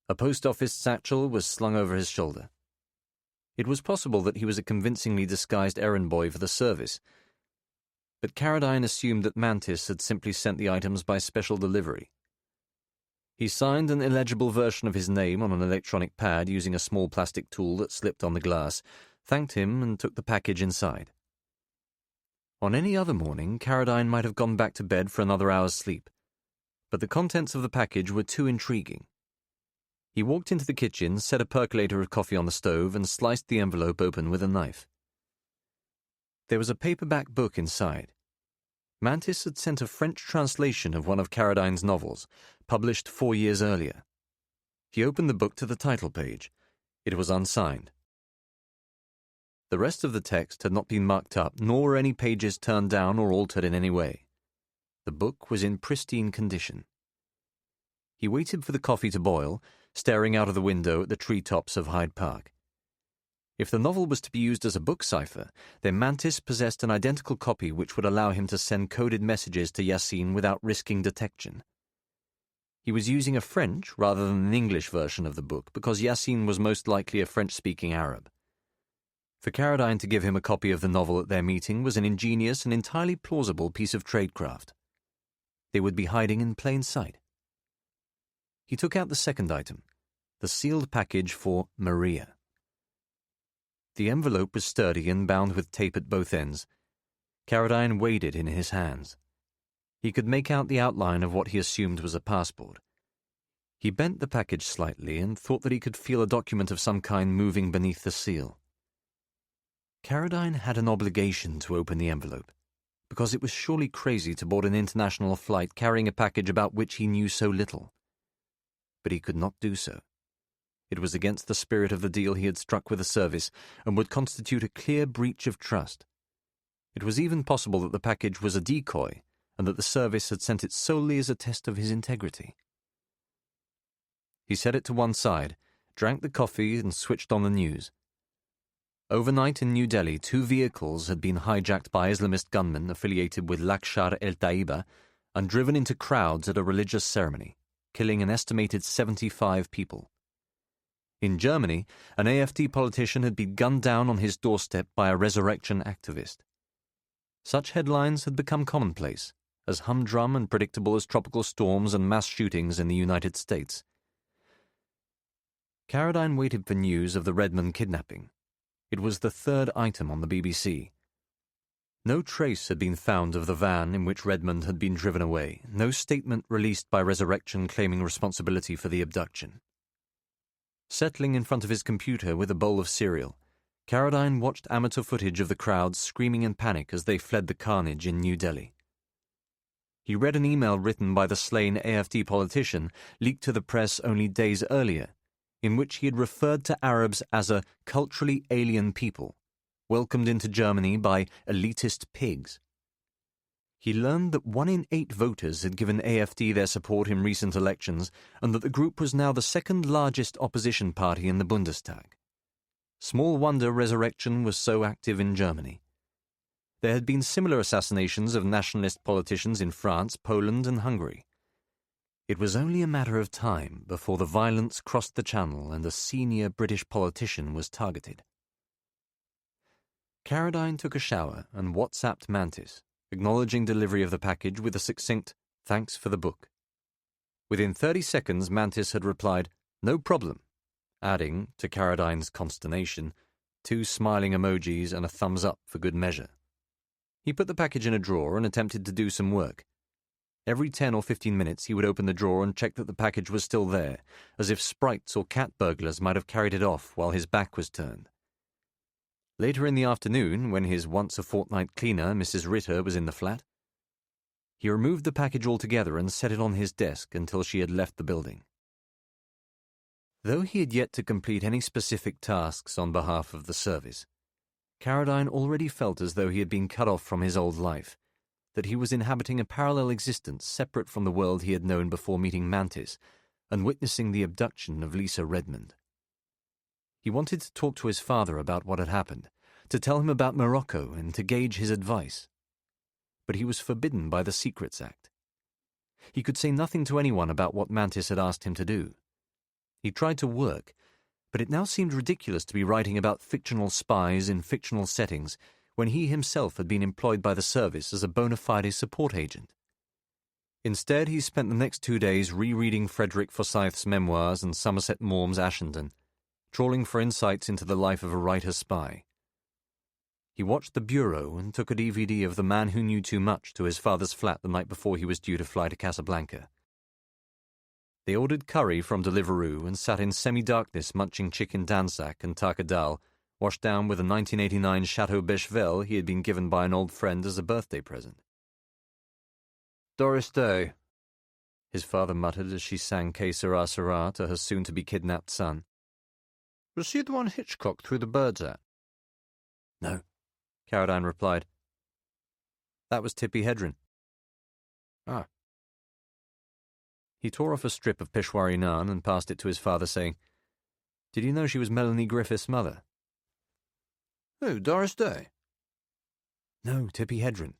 A post office satchel was slung over his shoulder. It was possible that he was a convincingly disguised errand boy for the service, but Carradine assumed that Mantis had simply sent the items by special delivery. He signed an illegible version of his name on an electronic pad using a small plastic tool that slipped on the glass, thanked him, and took the package inside. On any other morning, Carradine might have gone back to bed for another hour's sleep, but the contents of the package were too intriguing. He walked into the kitchen, set a percolator of coffee on the stove, and sliced the envelope open with a knife. There was a paperback book inside. Mantis had sent a French translation of one of Carradine's novels, published 4 years earlier. He opened the book to the title page. It was unsigned. The rest of the text had not been marked up, nor were any pages turned down or altered in any way. The book was in pristine condition. He waited for the coffee to boil, staring out of the window at the treetops of Hyde Park. If the novel was to be used as a book cipher, then Mantis possessed an identical copy which would allow him to send coded messages to Yassine without risking detection. He was using a French rather than an English version of the book because Yassine was most likely a French-speaking Arab. For Carradine to give him a copy of the novel at their meeting was an ingenious and entirely plausible piece of tradecraft. They would be hiding in plain sight. He took out the second item, the sealed package for Maria. The envelope was sturdy and bound with tape at both ends. Carradine weighed it in his hands. He could make out the outline of what he assumed was a passport. He bent the package slightly and thought that he could feel a document of some kind moving beneath the seal. Carradine had an obligation to open the envelope, because it was surely crazy to board an international flight carrying a package about which he knew so little. But he could not do so. It was against the spirit of the deal he had struck with the service and would constitute a clear breach of trust. It was even possible that the package was a decoy and that the service had sent it solely as a test of his integrity. He set it to one side, drank the coffee, and switched on the news. Overnight in New Delhi, 2 vehicles had been hijacked by Islamist gunmen affiliated with Lashkar-e-Taiba and driven into crowds at a religious ceremony, killing an estimated 75 people. In Germany, an AfD politician had been gunned down on his doorstep by a resurrection activist. Such headlines had become commonplace, as humdrum and predictable as tropical storms and mass shootings in the United States. Carradine waited for news of the Redmond kidnapping. It was the 3rd item on the BBC. No trace had been found of the van in which Redmond had been driven away, no statement released by Resurrection claiming responsibility for the abduction. Settling in front of his computer with a bowl of cereal, Carradine watched amateur footage of the crowds screaming in panic as they fled the carnage in New Delhi. He read an email written by the slain AfD politician, leaked to the press only days earlier, in which he had referred to Arabs as a culturally alien people, welcomed into Germany by elitist pigs. He learned that 1 in 8 voters had given AfD their support in recent elections and that the group was now the 2nd largest opposition party in the Bundestag. Small wonder Resurrection was so active in Germany. There had been similar assassinations of nationalist politicians in France, Poland, and Hungary. It was only a matter of time before the violence crossed the Channel and a senior British politician was targeted. Carradine took a shower and WhatsApped Mantis, acknowledging delivery of the package with a succinct, "Thanks for the book." Within 30 seconds, Mantis had replied, "No problem," adding, to Carradine's consternation, 2 smiling emojis and a thumbs up for good measure. He put the package in a drawer and attempted to do some work. Every 10 or 15 minutes he would open the drawer and check that the package was still there, as if sprites or cat burglars might have carried it off while his back was turned. Later in the afternoon, when his once-a-fortnight cleaner, Mrs. Ritter, was in the flat, he removed the package altogether and set it on his desk until she had left the building. Though he had yet to complete any specific tasks on behalf of the service, Carradine already felt as though he had been cut off from his old life, that he was inhabiting a parallel existence separate from the world he had known before meeting Mantis and witnessing the abduction of Lisa Redmond. He wanted to talk to his father about what had happened, to tell him about Morocco and to gauge his advice. But he was forbidden by the Secrets Act. He could say nothing to anyone about what Mantis had asked him to do. He tried to work, but it now seemed ridiculous to be writing about fictional spies in fictional settings when he himself had been employed by the service as a bona fide support agent. Instead, he spent the next 2 days rereading Frederick Forsyth's memoirs and Somerset Maugham's Ashendon, trawling for insights into the life of a writer-spy. He watched The Bureau and took a DVD of The Man Who Knew Too Much to his father's flat the night before he was due to fly to Casablanca. They ordered curry from Deliveroo and sat in semi-darkness munching chicken dansak and taka dal, washed down with a 1989 Chateau Bechevel he had been given by an old friend as a birthday present. "Doris Day," his father muttered as she sang Que Sera Sera to her soon-to-be-kidnapped son. "Was she the one Hitchcock threw the birds at?" "No," Caroline replied. "That was Tippi Hedren." "Ah." He tore off a strip of Peshwari naan and passed it to his father, saying, "Did you know she was Melanie Griffith's mother?" "Who, Doris Day?" "No, Tippi Hedren."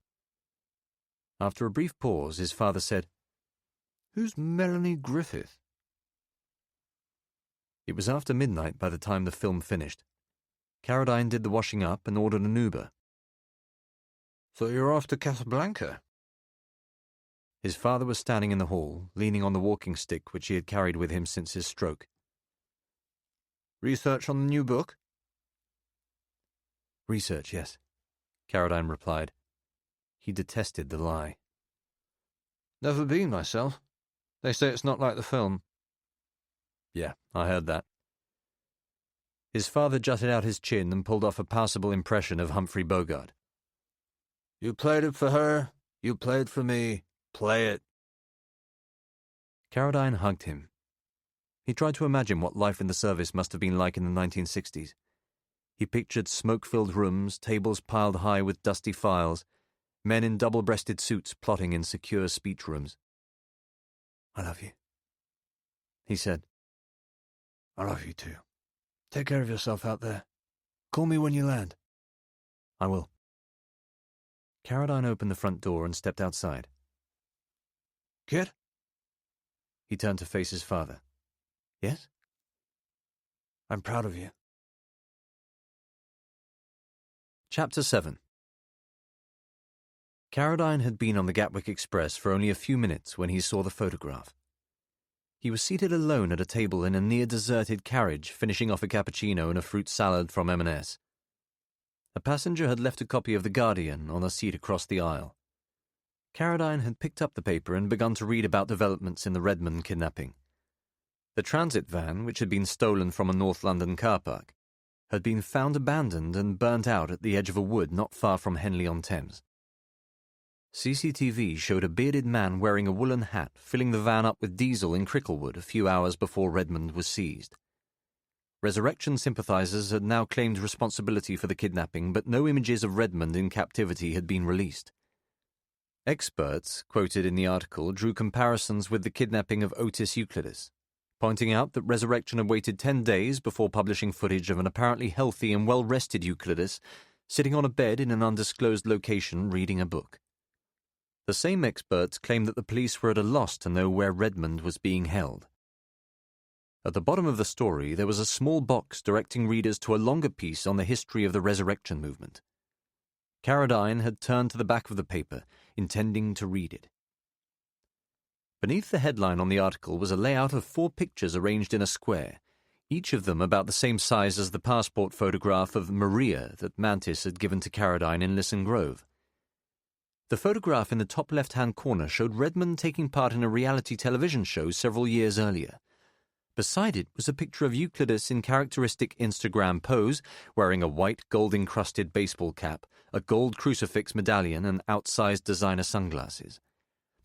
After a brief pause, his father said, "Who's Melanie Griffith?" It was after midnight by the time the film finished. Caroline did the washing up and ordered an Uber. "So you're off to Casablanca?" His father was standing in the hall, leaning on the walking stick which he had carried with him since his stroke. "Research on the new book?" "Research, yes," Caroline replied. He detested the lie. "Never been myself. They say it's not like the film." "Yeah, I heard that." His father jutted out his chin and pulled off a passable impression of Humphrey Bogart. "You played it for her, you played for me. Play it." Caroline hugged him. He tried to imagine what life in the service must have been like in the 1960s. He pictured smoke-filled rooms, tables piled high with dusty files, men in double-breasted suits plotting in secure speech rooms. "I love you," he said. "I love you too. Take care of yourself out there. Call me when you land." "I will." Caroline opened the front door and stepped outside. "Kid?" He turned to face his father. "Yes?" "I'm proud of you." Chapter 7. Caroline had been on the Gatwick Express for only a few minutes when he saw the photograph. He was seated alone at a table in a near-deserted carriage, finishing off a cappuccino and a fruit salad from M&S. A passenger had left a copy of The Guardian on a seat across the aisle. Caroline had picked up the paper and begun to read about developments in the Redmond kidnapping. The transit van, which had been stolen from a North London car park, had been found abandoned and burnt out at the edge of a wood not far from Henley-on-Thames. CCTV showed a bearded man wearing a woolen hat filling the van up with diesel in Cricklewood a few hours before Redmond was seized. Resurrection sympathizers had now claimed responsibility for the kidnapping, but no images of Redmond in captivity had been released. Experts, quoted in the article, drew comparisons with the kidnapping of Otis Euclidus, pointing out that Resurrection had waited 10 days before publishing footage of an apparently healthy and well-rested Euclidus sitting on a bed in an undisclosed location reading a book. The same experts claimed that the police were at a loss to know where Redmond was being held. At the bottom of the story, there was a small box directing readers to a longer piece on the history of the resurrection movement. Caroline had turned to the back of the paper, intending to read it. Beneath the headline on the article was a layout of 4 pictures arranged in a square, each of them about the same size as the passport photograph of Maria that Mantis had given to Caroline in Lisson Grove. The photograph in the top left-hand corner showed Redmond taking part in a reality television show several years earlier. Beside it was a picture of Euclidus in characteristic Instagram pose, wearing a white gold-encrusted baseball cap, a gold crucifix medallion, and outsized designer sunglasses.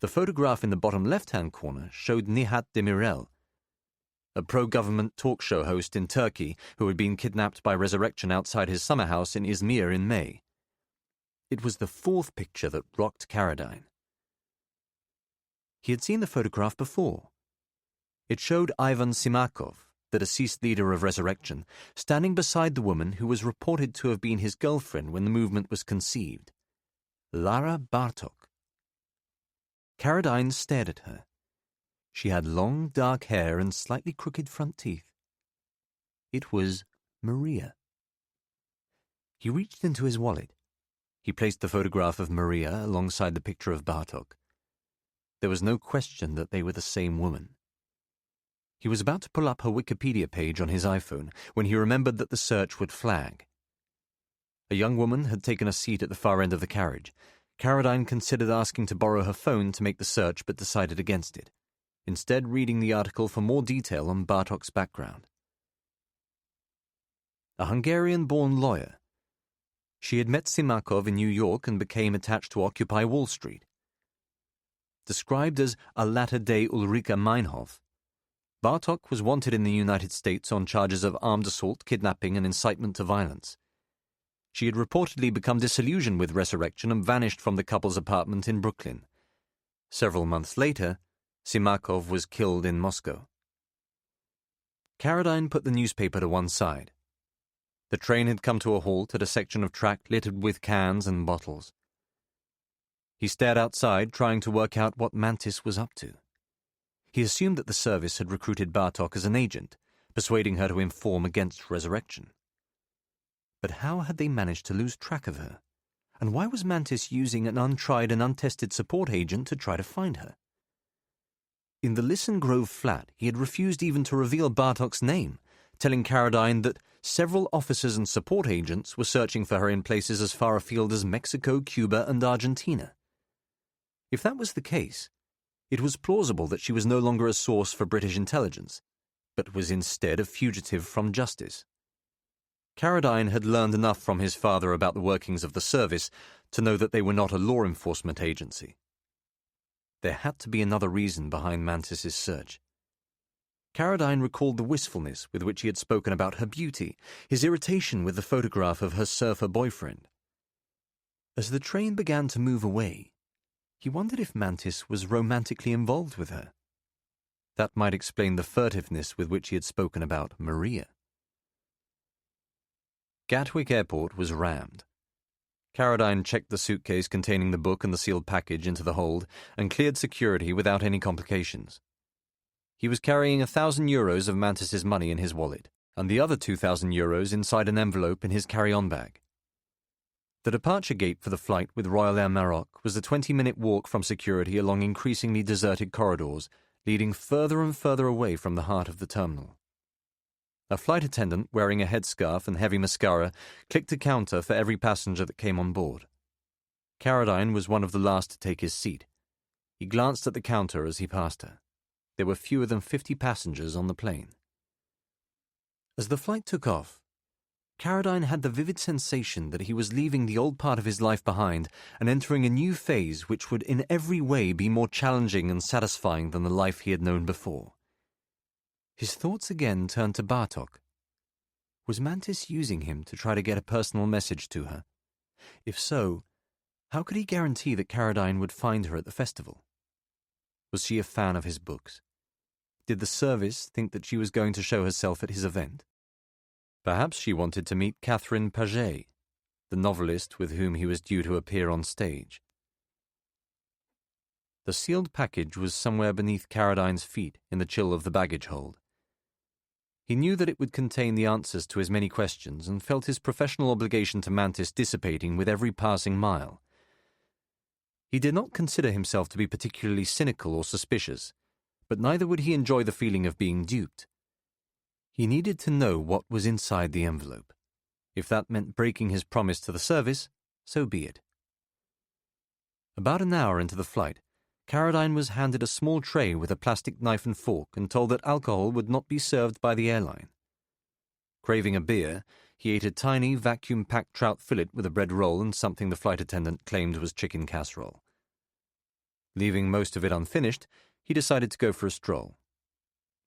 The photograph in the bottom left-hand corner showed Nihat Demirel, a pro-government talk show host in Turkey who had been kidnapped by Resurrection outside his summer house in Izmir in May. It was the 4th picture that rocked Caroline. He had seen the photograph before. It showed Ivan Simakov, the deceased leader of Resurrection, standing beside the woman who was reported to have been his girlfriend when the movement was conceived, Lara Bartok. Carradine stared at her. She had long, dark hair and slightly crooked front teeth. It was Maria. He reached into his wallet. He placed the photograph of Maria alongside the picture of Bartok. There was no question that they were the same woman. He was about to pull up her Wikipedia page on his iPhone when he remembered that the search would flag. A young woman had taken a seat at the far end of the carriage. Carradine considered asking to borrow her phone to make the search but decided against it, instead reading the article for more detail on Bartok's background. A Hungarian-born lawyer. She had met Simakov in New York and became attached to Occupy Wall Street. Described as a latter-day Ulrika Meinhof, Bartok was wanted in the United States on charges of armed assault, kidnapping, and incitement to violence. She had reportedly become disillusioned with Resurrection and vanished from the couple's apartment in Brooklyn. Several months later, Simakov was killed in Moscow. Carradine put the newspaper to one side. The train had come to a halt at a section of track littered with cans and bottles. He stared outside, trying to work out what Mantis was up to. He assumed that the service had recruited Bartok as an agent, persuading her to inform against Resurrection. But how had they managed to lose track of her? And why was Mantis using an untried and untested support agent to try to find her? In the Listen Grove flat, he had refused even to reveal Bartok's name, telling Carradine that several officers and support agents were searching for her in places as far afield as Mexico, Cuba, and Argentina. If that was the case, it was plausible that she was no longer a source for British intelligence, but was instead a fugitive from justice. Carradine had learned enough from his father about the workings of the service to know that they were not a law enforcement agency. There had to be another reason behind Mantis's search. Carradine recalled the wistfulness with which he had spoken about her beauty, his irritation with the photograph of her surfer boyfriend. As the train began to move away, he wondered if Mantis was romantically involved with her. That might explain the furtiveness with which he had spoken about Maria. Gatwick Airport was rammed. Carradine checked the suitcase containing the book and the sealed package into the hold and cleared security without any complications. He was carrying €1,000 of Mantis's money in his wallet, and the other €2,000 inside an envelope in his carry-on bag. The departure gate for the flight with Royal Air Maroc was a 20-minute walk from security along increasingly deserted corridors, leading further and further away from the heart of the terminal. A flight attendant, wearing a headscarf and heavy mascara, clicked a counter for every passenger that came on board. Carradine was one of the last to take his seat. He glanced at the counter as he passed her. There were fewer than 50 passengers on the plane. As the flight took off, Carradine had the vivid sensation that he was leaving the old part of his life behind and entering a new phase which would in every way be more challenging and satisfying than the life he had known before. His thoughts again turned to Bartok. Was Mantis using him to try to get a personal message to her? If so, how could he guarantee that Carradine would find her at the festival? Was she a fan of his books? Did the service think that she was going to show herself at his event? Perhaps she wanted to meet Catherine Paget, the novelist with whom he was due to appear on stage. The sealed package was somewhere beneath Carradine's feet in the chill of the baggage hold. He knew that it would contain the answers to his many questions and felt his professional obligation to Mantis dissipating with every passing mile. He did not consider himself to be particularly cynical or suspicious, but neither would he enjoy the feeling of being duped. He needed to know what was inside the envelope. If that meant breaking his promise to the service, so be it. About an hour into the flight, Carradine was handed a small tray with a plastic knife and fork and told that alcohol would not be served by the airline. Craving a beer, he ate a tiny, vacuum-packed trout fillet with a bread roll and something the flight attendant claimed was chicken casserole. Leaving most of it unfinished, he decided to go for a stroll.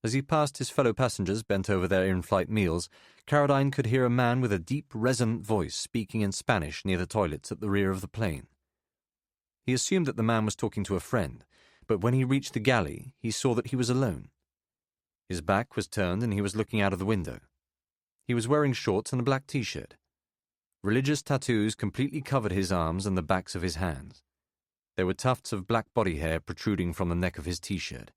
As he passed his fellow passengers bent over their in-flight meals, Carradine could hear a man with a deep, resonant voice speaking in Spanish near the toilets at the rear of the plane. He assumed that the man was talking to a friend, but when he reached the galley, he saw that he was alone. His back was turned and he was looking out of the window. He was wearing shorts and a black t-shirt. Religious tattoos completely covered his arms and the backs of his hands. There were tufts of black body hair protruding from the neck of his t-shirt.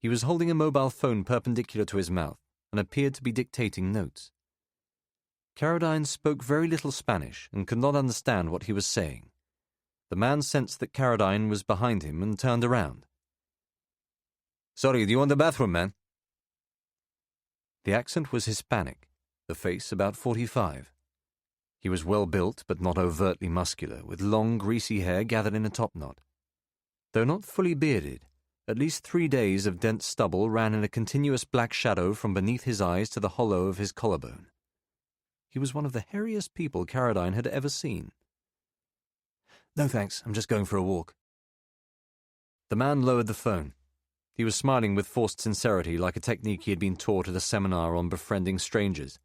He was holding a mobile phone perpendicular to his mouth and appeared to be dictating notes. Carradine spoke very little Spanish and could not understand what he was saying. The man sensed that Carradine was behind him and turned around. "Sorry, do you want the bathroom, man?" The accent was Hispanic, the face about 45. He was well built but not overtly muscular, with long, greasy hair gathered in a topknot. Though not fully bearded, at least 3 days of dense stubble ran in a continuous black shadow from beneath his eyes to the hollow of his collarbone. He was one of the hairiest people Carradine had ever seen. "No thanks, I'm just going for a walk." The man lowered the phone. He was smiling with forced sincerity, like a technique he had been taught at a seminar on befriending strangers.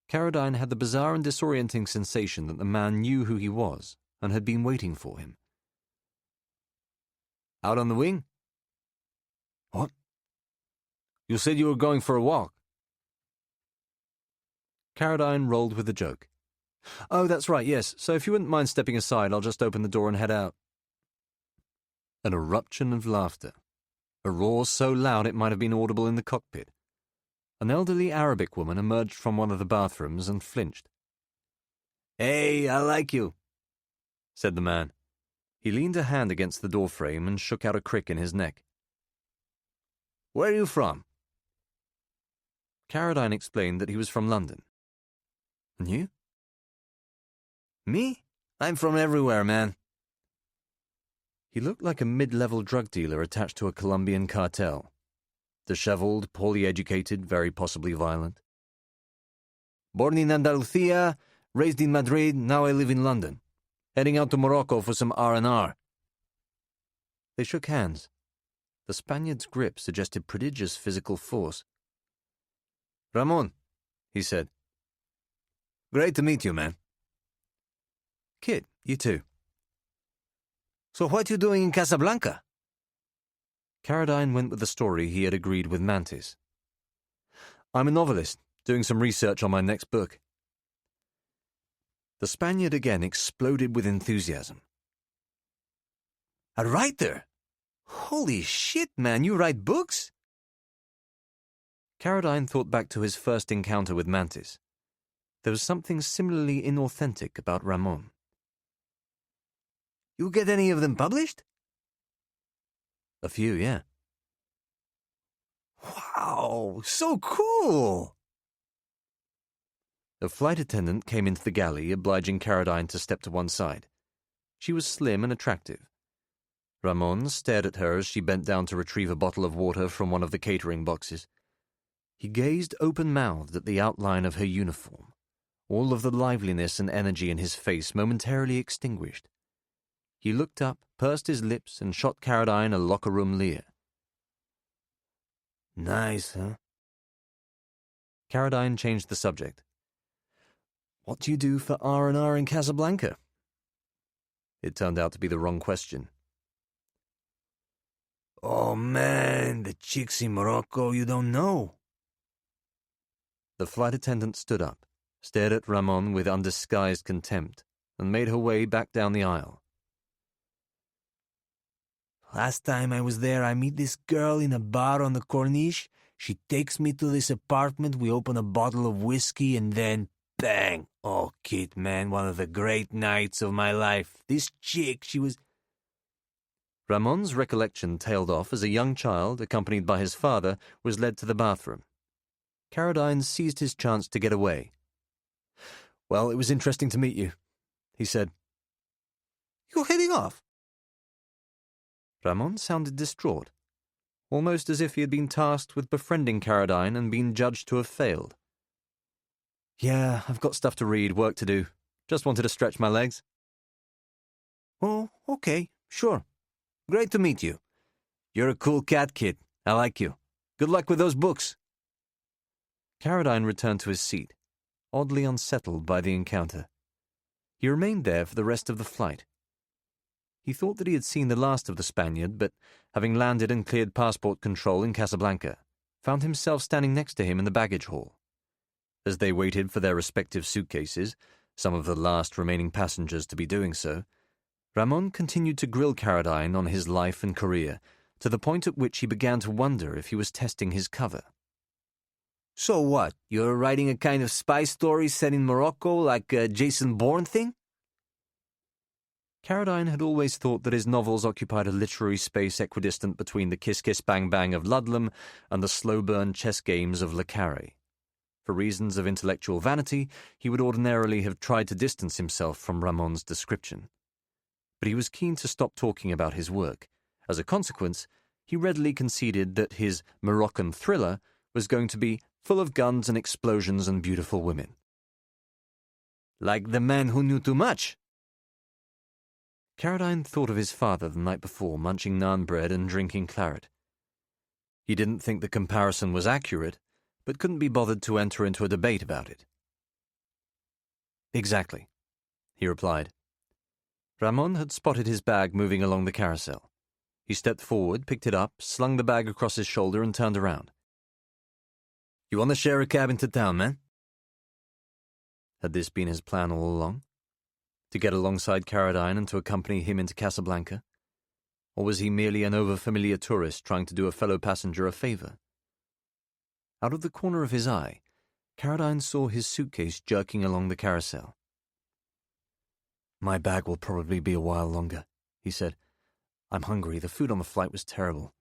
Carradine had the bizarre and disorienting sensation that the man knew who he was and had been waiting for him. "Out on the wing?" "What?" "You said you were going for a walk." Carradine rolled with the joke. "Oh, that's right, yes. So if you wouldn't mind stepping aside, I'll just open the door and head out." An eruption of laughter. A roar so loud it might have been audible in the cockpit. An elderly Arabic woman emerged from one of the bathrooms and flinched. "Hey, I like you," said the man. He leaned a hand against the doorframe and shook out a crick in his neck. "Where are you from?" Carradine explained that he was from London. "And you?" "Me? I'm from everywhere, man." He looked like a mid-level drug dealer attached to a Colombian cartel. Disheveled, poorly educated, very possibly violent. "Born in Andalusia, raised in Madrid, now I live in London. Heading out to Morocco for some R&R. They shook hands. The Spaniard's grip suggested prodigious physical force. "Ramon," he said. "Great to meet you, man." "Kid, you too." "So what you doing in Casablanca?" Carradine went with the story he had agreed with Mantis. "I'm a novelist, doing some research on my next book." The Spaniard again exploded with enthusiasm. "A writer? Holy shit, man, you write books?" Carradine thought back to his first encounter with Mantis. There was something similarly inauthentic about Ramon. "You get any of them published?" "A few, yeah." "Wow, so cool!" A flight attendant came into the galley, obliging Carradine to step to one side. She was slim and attractive. Ramon stared at her as she bent down to retrieve a bottle of water from one of the catering boxes. He gazed open-mouthed at the outline of her uniform, all of the liveliness and energy in his face momentarily extinguished. He looked up, pursed his lips, and shot Carradine a locker-room leer. "Nice, huh?" Carradine changed the subject. "What do you do for R&R in Casablanca?" It turned out to be the wrong question. "Oh, man, the chicks in Morocco you don't know." The flight attendant stood up, stared at Ramon with undisguised contempt, and made her way back down the aisle. "Last time I was there, I meet this girl in a bar on the Corniche. She takes me to this apartment, we open a bottle of whiskey, and then, bang! Oh, kid, man, one of the great nights of my life. This chick, she was..." Ramon's recollection tailed off as a young child, accompanied by his father, was led to the bathroom. Carradine seized his chance to get away. "Well, it was interesting to meet you," he said. "You're heading off?" Ramon sounded distraught, almost as if he had been tasked with befriending Carradine and been judged to have failed. "Yeah, I've got stuff to read, work to do. Just wanted to stretch my legs." "Oh, okay, sure. Great to meet you. You're a cool cat, kid. I like you. Good luck with those books." Carradine returned to his seat, oddly unsettled by the encounter. He remained there for the rest of the flight. He thought that he had seen the last of the Spaniard, but having landed and cleared passport control in Casablanca, found himself standing next to him in the baggage hall. As they waited for their respective suitcases, some of the last remaining passengers to be doing so, Ramon continued to grill Carradine on his life and career, to the point at which he began to wonder if he was testing his cover. "So what, you're writing a kind of spy story set in Morocco like a Jason Bourne thing?" Carradine had always thought that his novels occupied a literary space equidistant between the kiss-kiss-bang-bang of Ludlum and the slow-burn chess games of Le Carré. For reasons of intellectual vanity, he would ordinarily have tried to distance himself from Ramon's description. But he was keen to stop talking about his work. As a consequence, he readily conceded that his Moroccan thriller was going to be full of guns and explosions and beautiful women. "Like The Man Who Knew Too Much?" Carradine thought of his father the night before, munching naan bread and drinking claret. He didn't think the comparison was accurate, but couldn't be bothered to enter into a debate about it. "Exactly," he replied. Ramon had spotted his bag moving along the carousel. He stepped forward, picked it up, slung the bag across his shoulder, and turned around. "You want to share a cab into town, man?" Had this been his plan all along? To get alongside Carradine and to accompany him into Casablanca? Or was he merely an over-familiar tourist trying to do a fellow passenger a favor? Out of the corner of his eye, Carradine saw his suitcase jerking along the carousel. "My bag will probably be a while longer," he said. "I'm hungry. The food on the flight was terrible.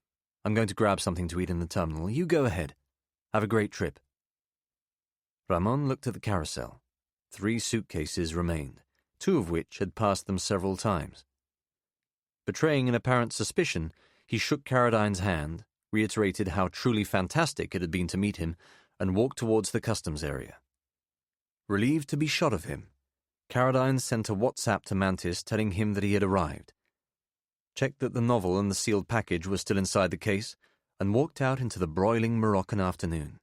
I'm going to grab something to eat in the terminal. You go ahead. Have a great trip." Ramon looked at the carousel. 3 suitcases remained, 2 of which had passed them several times. Betraying an apparent suspicion, he shook Carradine's hand, reiterated how truly fantastic it had been to meet him, and walked towards the customs area. Relieved to be shot of him, Carradine sent a WhatsApp to Mantis telling him that he had arrived, checked that the novel and the sealed package were still inside the case, and walked out into the broiling Moroccan afternoon.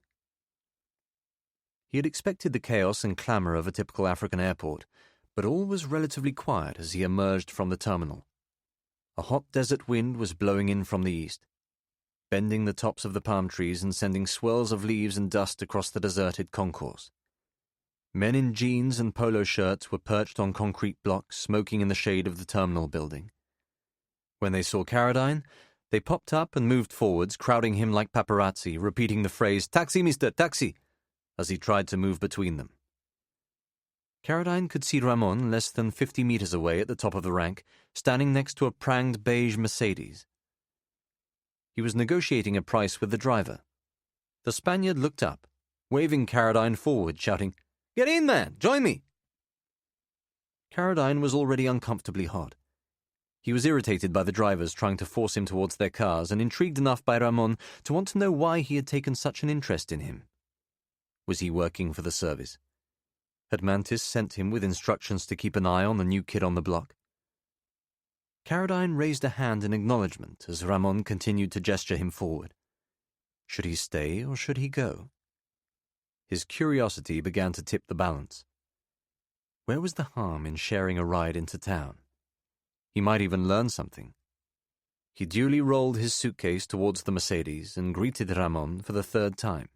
He had expected the chaos and clamour of a typical African airport, but all was relatively quiet as he emerged from the terminal. A hot desert wind was blowing in from the east, bending the tops of the palm trees and sending swirls of leaves and dust across the deserted concourse. Men in jeans and polo shirts were perched on concrete blocks, smoking in the shade of the terminal building. When they saw Carradine, they popped up and moved forwards, crowding him like paparazzi, repeating the phrase, "Taxi, mister, taxi," as he tried to move between them. Carradine could see Ramon less than 50 meters away at the top of the rank, standing next to a pranged beige Mercedes. He was negotiating a price with the driver. The Spaniard looked up, waving Carradine forward, shouting, "Get in, man! Join me!" Carradine was already uncomfortably hot. He was irritated by the drivers trying to force him towards their cars and intrigued enough by Ramon to want to know why he had taken such an interest in him. Was he working for the service? Had Mantis sent him with instructions to keep an eye on the new kid on the block? Carradine raised a hand in acknowledgement as Ramon continued to gesture him forward. Should he stay or should he go? His curiosity began to tip the balance. Where was the harm in sharing a ride into town? He might even learn something. He duly rolled his suitcase towards the Mercedes and greeted Ramon for the 3rd time.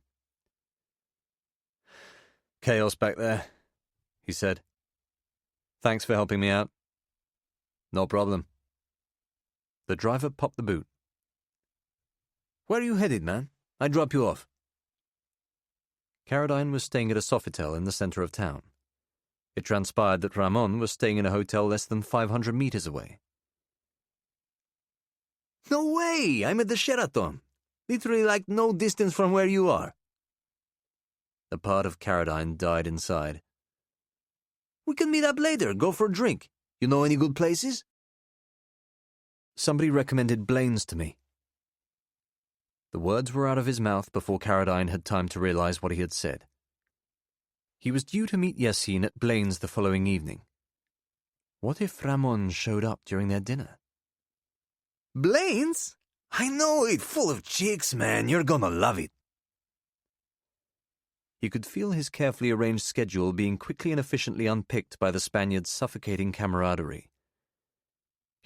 "Chaos back there," he said. "Thanks for helping me out." "No problem." The driver popped the boot. "Where are you headed, man? I drop you off." Carradine was staying at a Sofitel in the center of town. It transpired that Ramon was staying in a hotel less than 500 meters away. "No way! I'm at the Sheraton. Literally like no distance from where you are." A part of Carradine died inside. "We can meet up later, go for a drink. You know any good places?" "Somebody recommended Blaine's to me." The words were out of his mouth before Carradine had time to realize what he had said. He was due to meet Yassine at Blaine's the following evening. What if Ramon showed up during their dinner? "Blaine's? I know it, full of chicks, man. You're gonna love it." He could feel his carefully arranged schedule being quickly and efficiently unpicked by the Spaniard's suffocating camaraderie.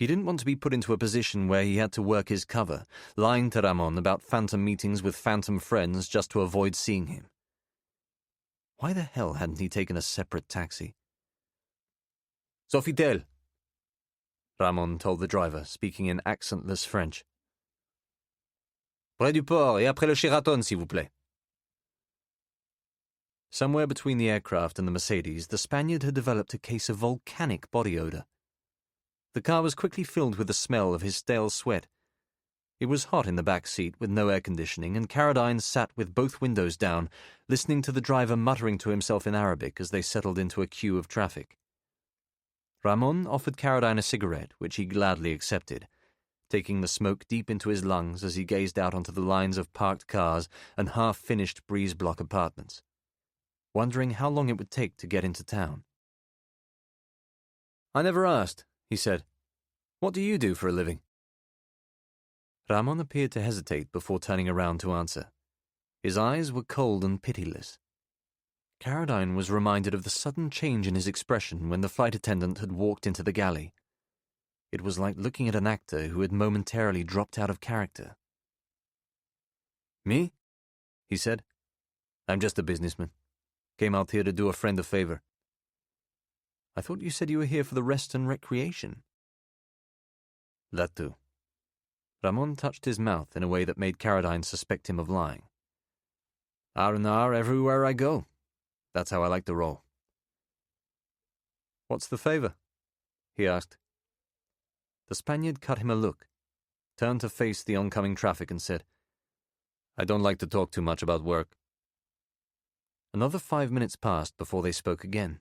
He didn't want to be put into a position where he had to work his cover, lying to Ramon about phantom meetings with phantom friends just to avoid seeing him. Why the hell hadn't he taken a separate taxi? Sofitel, Ramon told the driver, speaking in accentless French. Près du port et après le Sheraton, s'il vous plaît. Somewhere between the aircraft and the Mercedes, the Spaniard had developed a case of volcanic body odor. The car was quickly filled with the smell of his stale sweat. It was hot in the back seat with no air conditioning, and Caradine sat with both windows down, listening to the driver muttering to himself in Arabic as they settled into a queue of traffic. Ramon offered Caradine a cigarette, which he gladly accepted, taking the smoke deep into his lungs as he gazed out onto the lines of parked cars and half-finished breeze-block apartments, wondering how long it would take to get into town. I never asked, he said. What do you do for a living? Ramon appeared to hesitate before turning around to answer. His eyes were cold and pitiless. Caradine was reminded of the sudden change in his expression when the flight attendant had walked into the galley. It was like looking at an actor who had momentarily dropped out of character. Me? He said. I'm just a businessman. Came out here to do a friend a favor. I thought you said you were here for the rest and recreation. That too. Ramon touched his mouth in a way that made Caradine suspect him of lying. R&R everywhere I go. That's how I like to roll. What's the favor? He asked. The Spaniard cut him a look, turned to face the oncoming traffic and said, I don't like to talk too much about work. Another 5 minutes passed before they spoke again.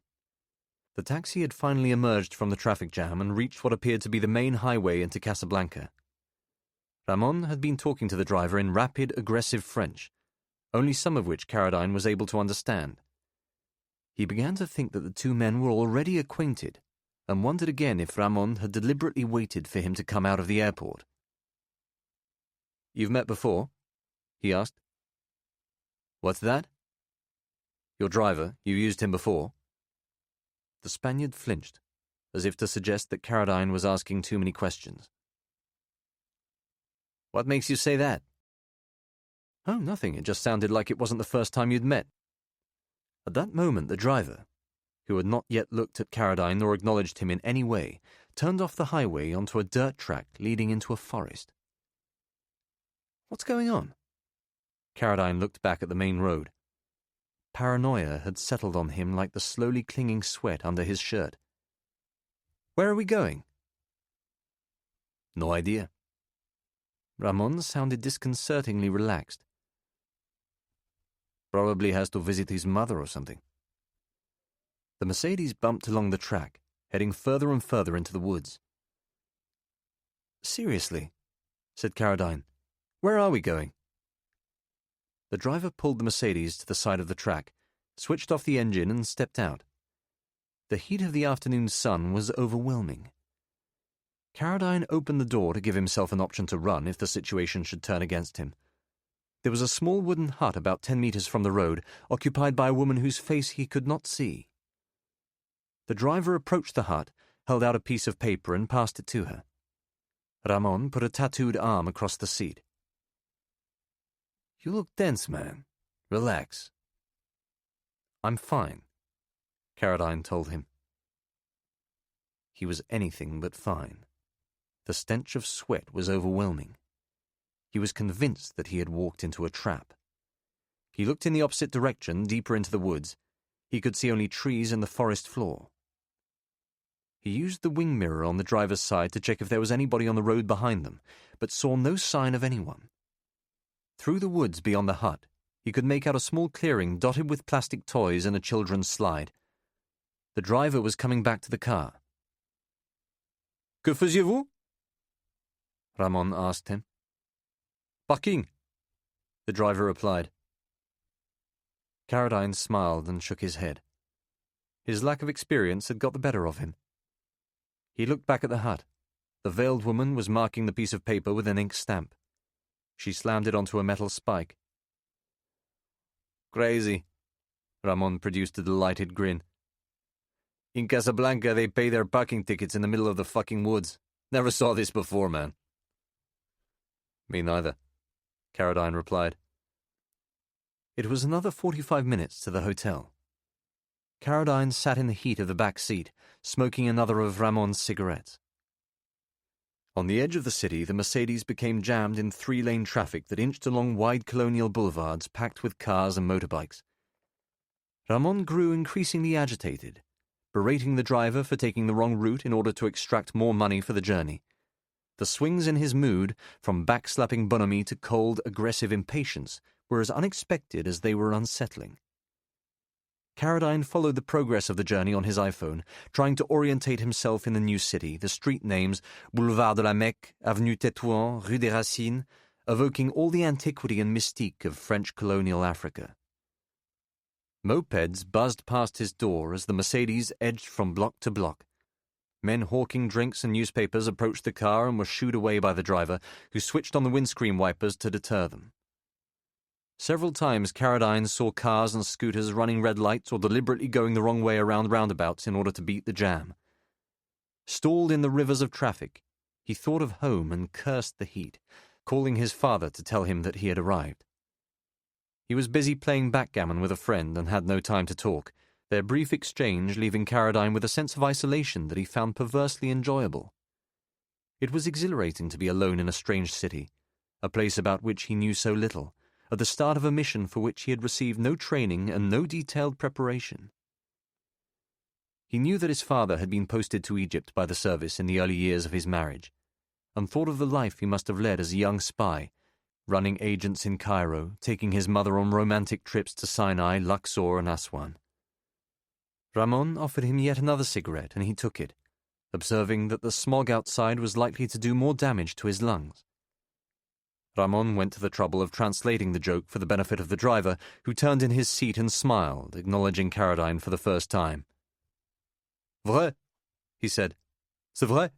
The taxi had finally emerged from the traffic jam and reached what appeared to be the main highway into Casablanca. Ramon had been talking to the driver in rapid, aggressive French, only some of which Caradine was able to understand. He began to think that the two men were already acquainted, and wondered again if Ramon had deliberately waited for him to come out of the airport. You've met before? He asked. What's that? Your driver, you used him before? The Spaniard flinched, as if to suggest that Caradine was asking too many questions. What makes you say that? Oh, nothing. It just sounded like it wasn't the first time you'd met. At that moment, the driver, who had not yet looked at Caradine nor acknowledged him in any way, turned off the highway onto a dirt track leading into a forest. What's going on? Caradine looked back at the main road. Paranoia had settled on him like the slowly clinging sweat under his shirt. Where are we going? No idea. Ramon sounded disconcertingly relaxed. Probably has to visit his mother or something. The Mercedes bumped along the track, heading further and further into the woods. Seriously, said Caradine, where are we going? The driver pulled the Mercedes to the side of the track, switched off the engine and stepped out. The heat of the afternoon sun was overwhelming. Caradine opened the door to give himself an option to run if the situation should turn against him. There was a small wooden hut about 10 meters from the road, occupied by a woman whose face he could not see. The driver approached the hut, held out a piece of paper and passed it to her. Ramon put a tattooed arm across the seat. You look tense, man. Relax. I'm fine, Caradine told him. He was anything but fine. The stench of sweat was overwhelming. He was convinced that he had walked into a trap. He looked in the opposite direction, deeper into the woods. He could see only trees and the forest floor. He used the wing mirror on the driver's side to check if there was anybody on the road behind them, but saw no sign of anyone. Through the woods beyond the hut, he could make out a small clearing dotted with plastic toys and a children's slide. The driver was coming back to the car. Que faisiez-vous? Ramon asked him. Parking, the driver replied. Caradine smiled and shook his head. His lack of experience had got the better of him. He looked back at the hut. The veiled woman was marking the piece of paper with an ink stamp. She slammed it onto a metal spike. Crazy. Ramon produced a delighted grin. In Casablanca, they pay their parking tickets in the middle of the fucking woods. Never saw this before, man. Me neither, Caradine replied. It was another 45 minutes to the hotel. Caradine sat in the heat of the back seat, smoking another of Ramon's cigarettes. On the edge of the city, the Mercedes became jammed in three-lane traffic that inched along wide colonial boulevards packed with cars and motorbikes. Ramon grew increasingly agitated, berating the driver for taking the wrong route in order to extract more money for the journey. The swings in his mood, from backslapping bonhomie to cold, aggressive impatience, were as unexpected as they were unsettling. Caradine followed the progress of the journey on his iPhone, trying to orientate himself in the new city, the street names, Boulevard de la Mecque, Avenue Tétouan, Rue des Racines, evoking all the antiquity and mystique of French colonial Africa. Mopeds buzzed past his door as the Mercedes edged from block to block. Men hawking drinks and newspapers approached the car and were shooed away by the driver, who switched on the windscreen wipers to deter them. Several times Caradine saw cars and scooters running red lights or deliberately going the wrong way around roundabouts in order to beat the jam. Stalled in the rivers of traffic, he thought of home and cursed the heat, calling his father to tell him that he had arrived. He was busy playing backgammon with a friend and had no time to talk, their brief exchange leaving Caradine with a sense of isolation that he found perversely enjoyable. It was exhilarating to be alone in a strange city, a place about which he knew so little, at the start of a mission for which he had received no training and no detailed preparation. He knew that his father had been posted to Egypt by the service in the early years of his marriage, and thought of the life he must have led as a young spy, running agents in Cairo, taking his mother on romantic trips to Sinai, Luxor, and Aswan. Ramon offered him yet another cigarette, and he took it, observing that the smog outside was likely to do more damage to his lungs. Ramon went to the trouble of translating the joke for the benefit of the driver, who turned in his seat and smiled, acknowledging Caradine for the first time. "Vrai," he said. "C'est vrai."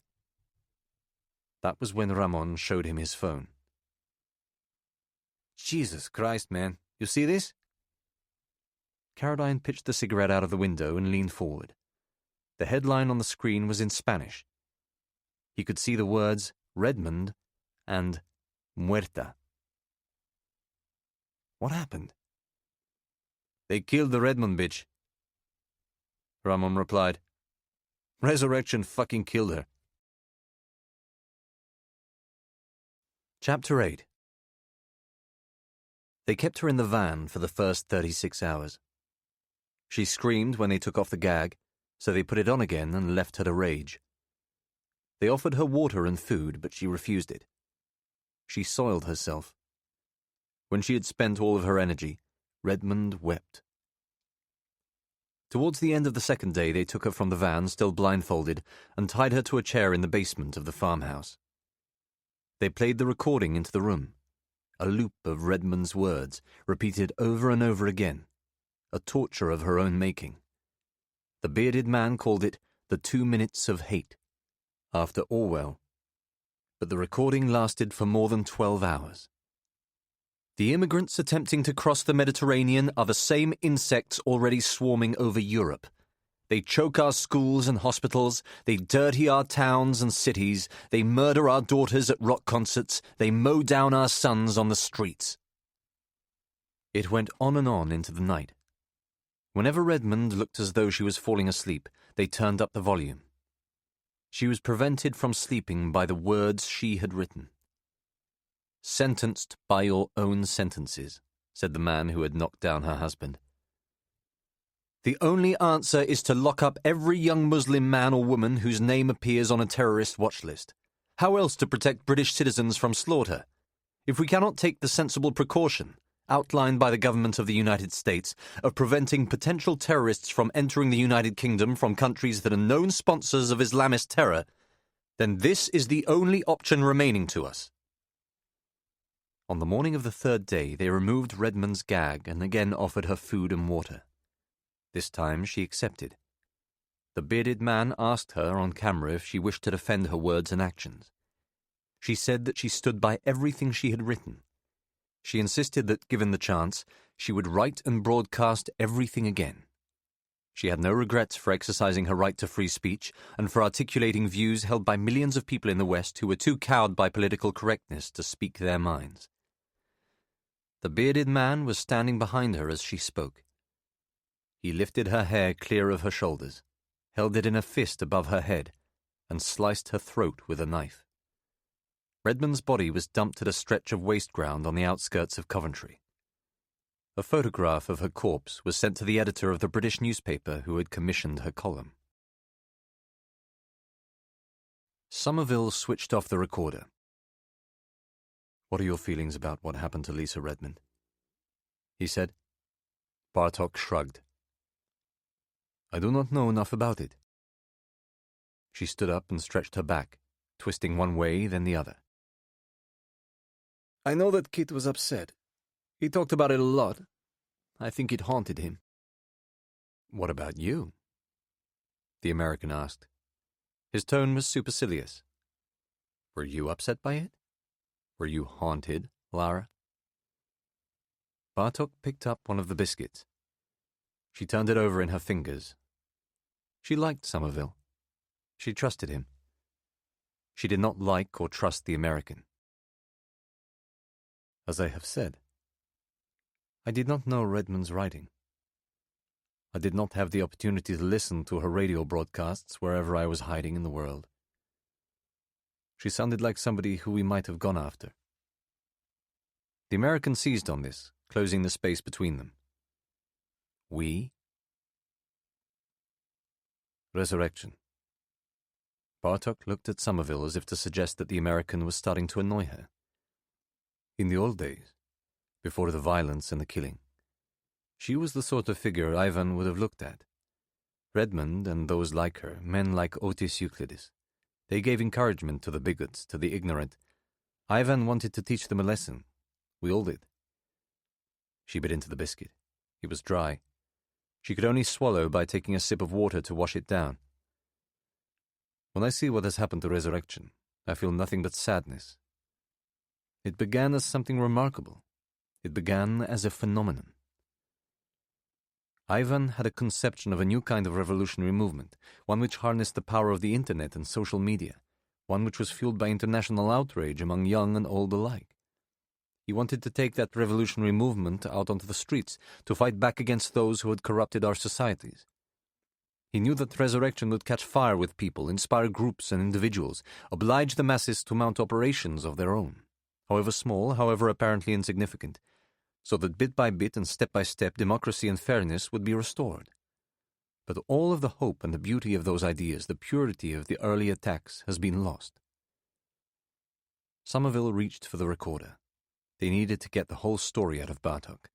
That was when Ramon showed him his phone. "Jesus Christ, man. You see this?" Caradine pitched the cigarette out of the window and leaned forward. The headline on the screen was in Spanish. He could see the words Redmond and Muerta. What happened? "They killed the Redmond bitch," Ramon replied. "Resurrection fucking killed her." Chapter 8. They kept her in the van for the first 36 hours. She screamed when they took off the gag, so they put it on again and left her to rage. They offered her water and food, but she refused it. She soiled herself. When she had spent all of her energy, Redmond wept. Towards the end of the second day, they took her from the van, still blindfolded, and tied her to a chair in the basement of the farmhouse. They played the recording into the room, a loop of Redmond's words, repeated over and over again, a torture of her own making. The bearded man called it the 2 minutes of hate, after Orwell. But the recording lasted for more than 12 hours. The immigrants attempting to cross the Mediterranean are the same insects already swarming over Europe. They choke our schools and hospitals, they dirty our towns and cities, they murder our daughters at rock concerts, they mow down our sons on the streets. It went on and on into the night. Whenever Redmond looked as though she was falling asleep, they turned up the volume. She was prevented from sleeping by the words she had written. "Sentenced by your own sentences," said the man who had knocked down her husband. "The only answer is to lock up every young Muslim man or woman whose name appears on a terrorist watch list. How else to protect British citizens from slaughter? If we cannot take the sensible precaution, outlined by the government of the United States, of preventing potential terrorists from entering the United Kingdom from countries that are known sponsors of Islamist terror, then this is the only option remaining to us." On the morning of the third day, they removed Redmond's gag and again offered her food and water. This time she accepted. The bearded man asked her on camera if she wished to defend her words and actions. She said that she stood by everything she had written. She insisted that, given the chance, she would write and broadcast everything again. She had no regrets for exercising her right to free speech and for articulating views held by millions of people in the West who were too cowed by political correctness to speak their minds. The bearded man was standing behind her as she spoke. He lifted her hair clear of her shoulders, held it in a fist above her head, and sliced her throat with a knife. Redmond's body was dumped at a stretch of waste ground on the outskirts of Coventry. A photograph of her corpse was sent to the editor of the British newspaper who had commissioned her column. Somerville switched off the recorder. "What are your feelings about what happened to Lisa Redmond?" he said. Bartok shrugged. "I do not know enough about it." She stood up and stretched her back, twisting one way, then the other. "I know that Kit was upset. He talked about it a lot. I think it haunted him." "What about you?" the American asked. His tone was supercilious. "Were you upset by it? Were you haunted, Lara?" Bartok picked up one of the biscuits. She turned it over in her fingers. She liked Somerville. She trusted him. She did not like or trust the American. "As I have said, I did not know Redmond's writing. I did not have the opportunity to listen to her radio broadcasts wherever I was hiding in the world. She sounded like somebody who we might have gone after." The American seized on this, closing the space between them. "We?" Resurrection. Bartok looked at Somerville as if to suggest that the American was starting to annoy her. In the old days, before the violence and the killing, she was the sort of figure Ivan would have looked at. Redmond and those like her, men like Otis Euclidis, they gave encouragement to the bigots, to the ignorant. Ivan wanted to teach them a lesson. We all did. She bit into the biscuit. It was dry. She could only swallow by taking a sip of water to wash it down. "When I see what has happened to Resurrection, I feel nothing but sadness. It began as something remarkable. It began as a phenomenon. Ivan had a conception of a new kind of revolutionary movement, one which harnessed the power of the internet and social media, one which was fueled by international outrage among young and old alike. He wanted to take that revolutionary movement out onto the streets, to fight back against those who had corrupted our societies. He knew that Resurrection would catch fire with people, inspire groups and individuals, oblige the masses to mount operations of their own, however small, however apparently insignificant, so that bit by bit and step by step democracy and fairness would be restored. But all of the hope and the beauty of those ideas, the purity of the early attacks, has been lost." Somerville reached for the recorder. They needed to get the whole story out of Bartok.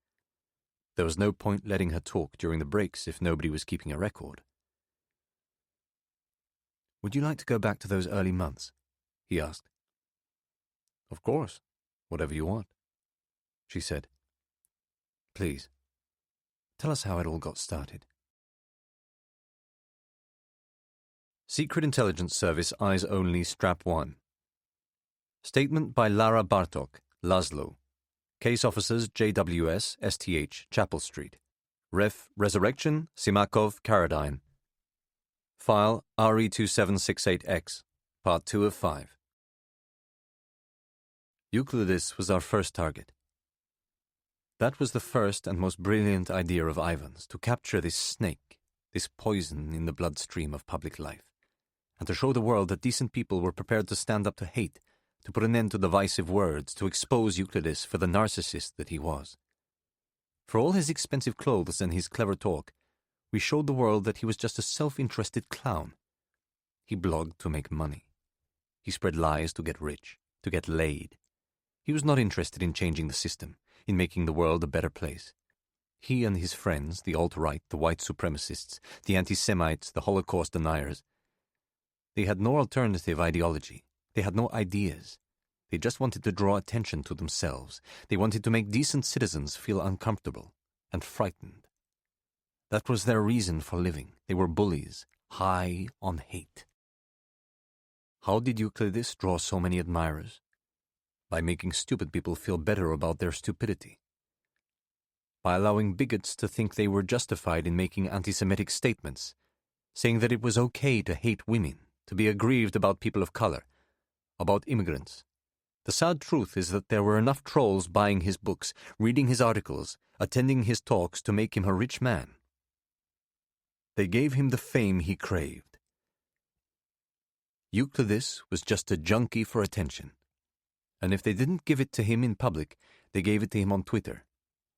There was no point letting her talk during the breaks if nobody was keeping a record. "Would you like to go back to those early months?" he asked. "Of course, whatever you want," she said. "Please, tell us how it all got started." Secret Intelligence Service Eyes Only Strap 1. Statement by Lara Bartok, Laszlo. Case Officers JWS, STH, Chapel Street. Ref. Resurrection, Simakov, Karadine. File RE2768X, Part 2 of 5. Euclidis was our first target. That was the first and most brilliant idea of Ivan's, to capture this snake, this poison in the bloodstream of public life, and to show the world that decent people were prepared to stand up to hate, to put an end to divisive words, to expose Euclidis for the narcissist that he was. For all his expensive clothes and his clever talk, we showed the world that he was just a self-interested clown. He blogged to make money. He spread lies to get rich, to get laid. He was not interested in changing the system, in making the world a better place. He and his friends, the alt-right, the white supremacists, the anti-Semites, the Holocaust deniers, they had no alternative ideology. They had no ideas. They just wanted to draw attention to themselves. They wanted to make decent citizens feel uncomfortable and frightened. That was their reason for living. They were bullies, high on hate. How did Euclidis draw so many admirers? By making stupid people feel better about their stupidity. by allowing bigots to think they were justified in making anti-Semitic statements, saying that it was okay to hate women, to be aggrieved about people of color, about immigrants. The sad truth is that there were enough trolls buying his books, reading his articles, attending his talks to make him a rich man. They gave him the fame he craved. Euclides was just a junkie for attention. And if they didn't give it to him in public, they gave it to him on Twitter,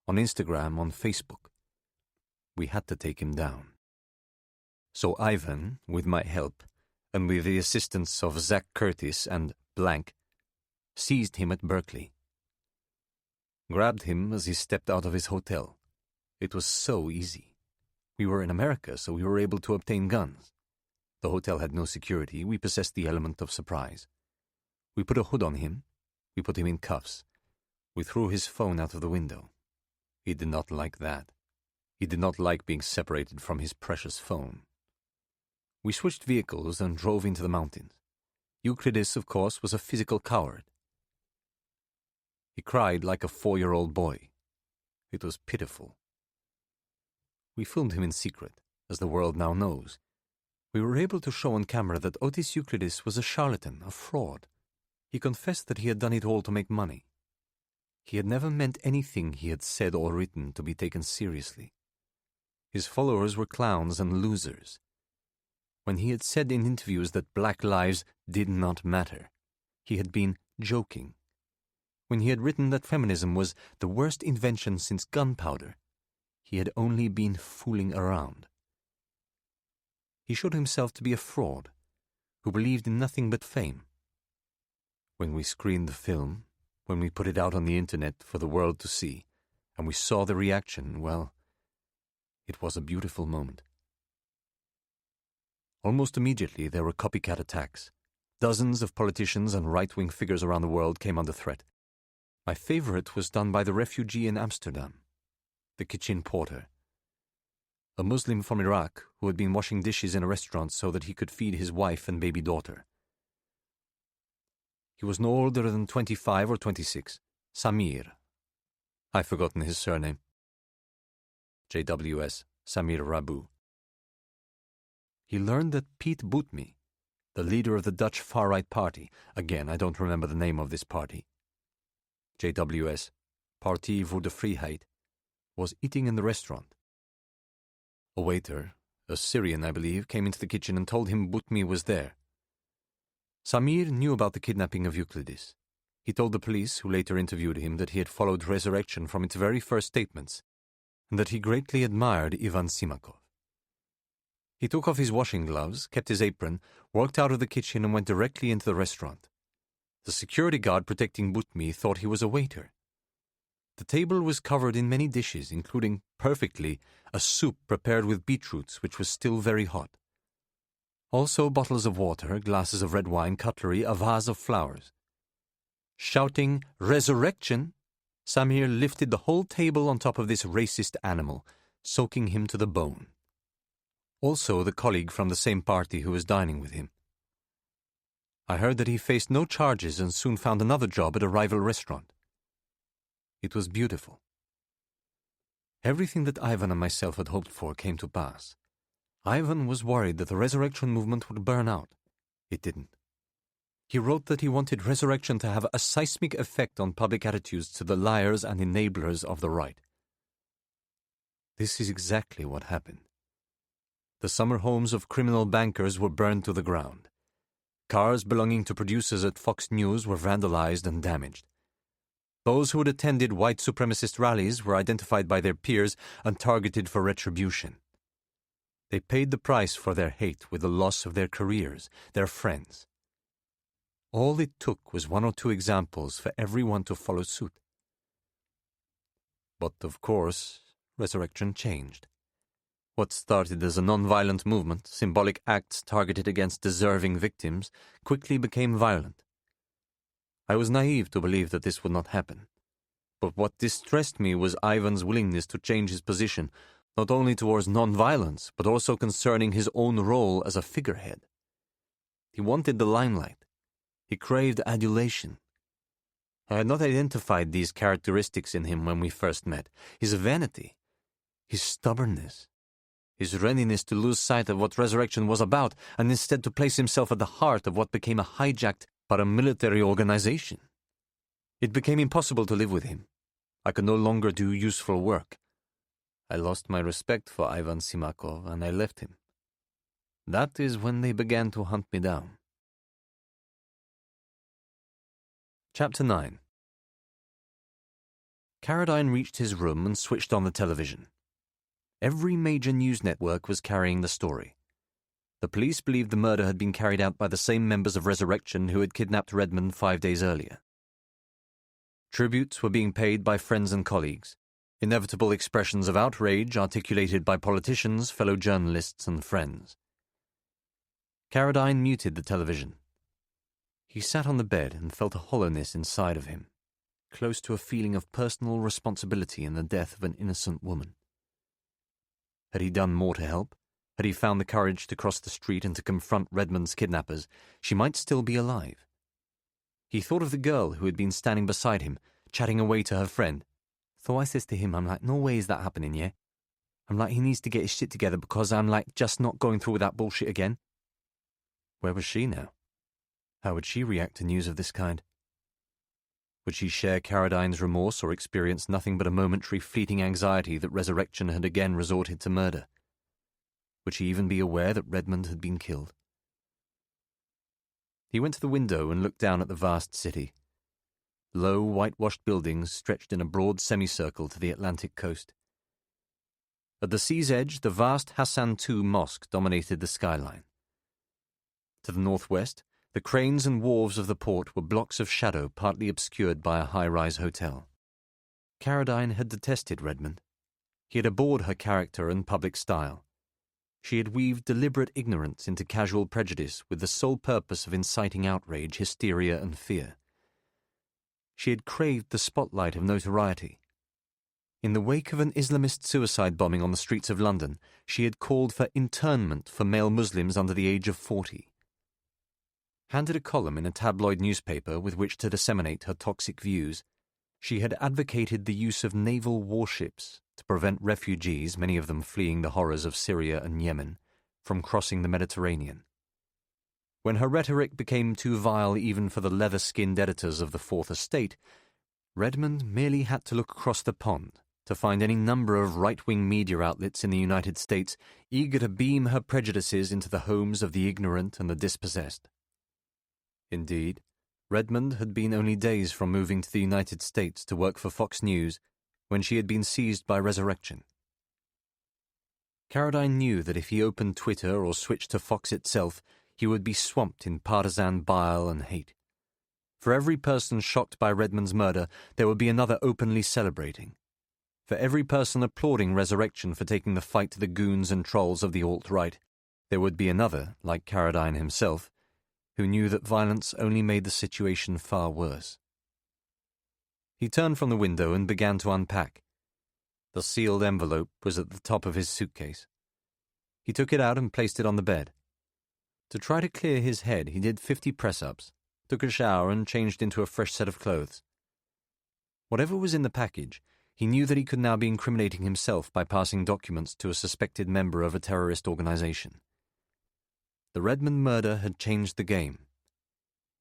on Instagram, on Facebook. We had to take him down. So Ivan, with my help, and with the assistance of Zach Curtis and Blank, seized him at Berkeley. Grabbed him as he stepped out of his hotel. It was so easy. We were in America, so we were able to obtain guns. The hotel had no security. We possessed the element of surprise. We put a hood on him. We put him in cuffs. We threw his phone out of the window. He did not like that. He did not like being separated from his precious phone. We switched vehicles and drove into the mountains. Euclides, of course, was a physical coward. He cried like a 4-year-old boy. It was pitiful. We filmed him in secret, as the world now knows. We were able to show on camera that Otis Euclides was a charlatan, a fraud. He confessed that he had done it all to make money. He had never meant anything he had said or written to be taken seriously. His followers were clowns and losers. When he had said in interviews that black lives did not matter, he had been joking. When he had written that feminism was the worst invention since gunpowder, he had only been fooling around. He showed himself to be a fraud, who believed in nothing but fame. When we screened the film, when we put it out on the internet for the world to see, and we saw the reaction, well, it was a beautiful moment. Almost immediately there were copycat attacks. Dozens of politicians and right-wing figures around the world came under threat. My favorite was done by the refugee in Amsterdam, the kitchen porter, a Muslim from Iraq who had been washing dishes in a restaurant so that he could feed his wife and baby daughter. He was no older than 25 or 26. Samir. I've forgotten his surname. JWS, Samir Rabu. He learned that Piet Boetme, the leader of the Dutch far-right party, again, I don't remember the name of this party, JWS, Partie voor de Vrijheid, was eating in the restaurant. A waiter, a Syrian I believe, came into the kitchen and told him Boetme was there. Samir knew about the kidnapping of Euclides. He told the police, who later interviewed him, that he had followed Resurrection from its very first statements, and that he greatly admired Ivan Simakov. He took off his washing gloves, kept his apron, walked out of the kitchen and went directly into the restaurant. The security guard protecting Boetme thought he was a waiter. The table was covered in many dishes, including, perfectly, a soup prepared with beetroots, which was still very hot. Also bottles of water, glasses of red wine, cutlery, a vase of flowers. Shouting, "Resurrection!" Samir lifted the whole table on top of this racist animal, soaking him to the bone. Also the colleague from the same party who was dining with him. I heard that he faced no charges and soon found another job at a rival restaurant. It was beautiful. Everything that Ivan and myself had hoped for came to pass. Ivan was worried that the Resurrection movement would burn out. It didn't. He wrote that he wanted Resurrection to have a seismic effect on public attitudes to the liars and enablers of the right. This is exactly what happened. The summer homes of criminal bankers were burned to the ground. Cars belonging to producers at Fox News were vandalized and damaged. Those who had attended white supremacist rallies were identified by their peers and targeted for retribution. They paid the price for their hate with the loss of their careers, their friends. All it took was 1 or 2 examples for everyone to follow suit. But, of course, Resurrection changed. What started as a non-violent movement, symbolic acts targeted against deserving victims, quickly became violent. I was naive to believe that this would not happen. But what distressed me was Ivan's willingness to change his position, not only towards non-violence, but also concerning his own role as a figurehead. He wanted the limelight. He craved adulation. I had not identified these characteristics in him when we first met. His vanity, his stubbornness, his readiness to lose sight of what resurrection was about and instead to place himself at the heart of what became a hijacked paramilitary organization. It became impossible to live with him. I could no longer do useful work. I lost my respect for Ivan Simakov and I left him. That is when they began to hunt me down. Chapter 9. Carradine reached his room and switched on the television. Every major news network was carrying the story. The police believed the murder had been carried out by the same members of Resurrection who had kidnapped Redmond 5 days earlier. Tributes were being paid by friends and colleagues, inevitable expressions of outrage articulated by politicians, fellow journalists, and friends. Carradine muted the television. He sat on the bed and felt a hollowness inside of him, close to a feeling of personal responsibility in the death of an innocent woman. Had he done more to help? Had he found the courage to cross the street and to confront Redmond's kidnappers? She might still be alive. He thought of the girl who had been standing beside him, chatting away to her friend. So I says to him, I'm like, no way is that happening, yeah? I'm like, he needs to get his shit together because I'm like, just not going through with that bullshit again. Where was she now? How would she react to news of this kind? Would she share Carradine's remorse or experience nothing but a momentary fleeting anxiety that Resurrection had again resorted to murder? Would she even be aware that Redmond had been killed? He went to the window and looked down at the vast city. Low, whitewashed buildings stretched in a broad semicircle to the Atlantic coast. At the sea's edge, the vast Hassan II Mosque dominated the skyline. To the northwest, the cranes and wharves of the port were blocks of shadow partly obscured by a high-rise hotel. Carradine had detested Redmond. He had abhorred her character and public style. She had weaved deliberate ignorance into casual prejudice with the sole purpose of inciting outrage, hysteria, and fear. She had craved the spotlight of notoriety. In the wake of an Islamist suicide bombing on the streets of London, she had called for internment for male Muslims under the age of 40. Handed a column in a tabloid newspaper with which to disseminate her toxic views, she had advocated the use of naval warships to prevent refugees, many of them fleeing the horrors of Syria and Yemen, from crossing the Mediterranean. When her rhetoric became too vile even for the leather-skinned editors of the Fourth Estate, Redmond merely had to look across the pond to find any number of right-wing media outlets in the United States eager to beam her prejudices into the homes of the ignorant and the dispossessed. Indeed, Redmond had been only days from moving to the United States to work for Fox News when she had been seized by Resurrection. Carradine knew that if he opened Twitter or switched to Fox itself, he would be swamped in partisan bile and hate. For every person shocked by Redmond's murder, there would be another openly celebrating. For every person applauding Resurrection for taking the fight to the goons and trolls of the alt-right, there would be another, like Carradine himself, who knew that violence only made the situation far worse. He turned from the window and began to unpack. The sealed envelope was at the top of his suitcase. He took it out and placed it on the bed. To try to clear his head, he did 50 press-ups, took a shower and changed into a fresh set of clothes. Whatever was in the package, he knew that he could now be incriminating himself by passing documents to a suspected member of a terrorist organization. The Redmond murder had changed the game.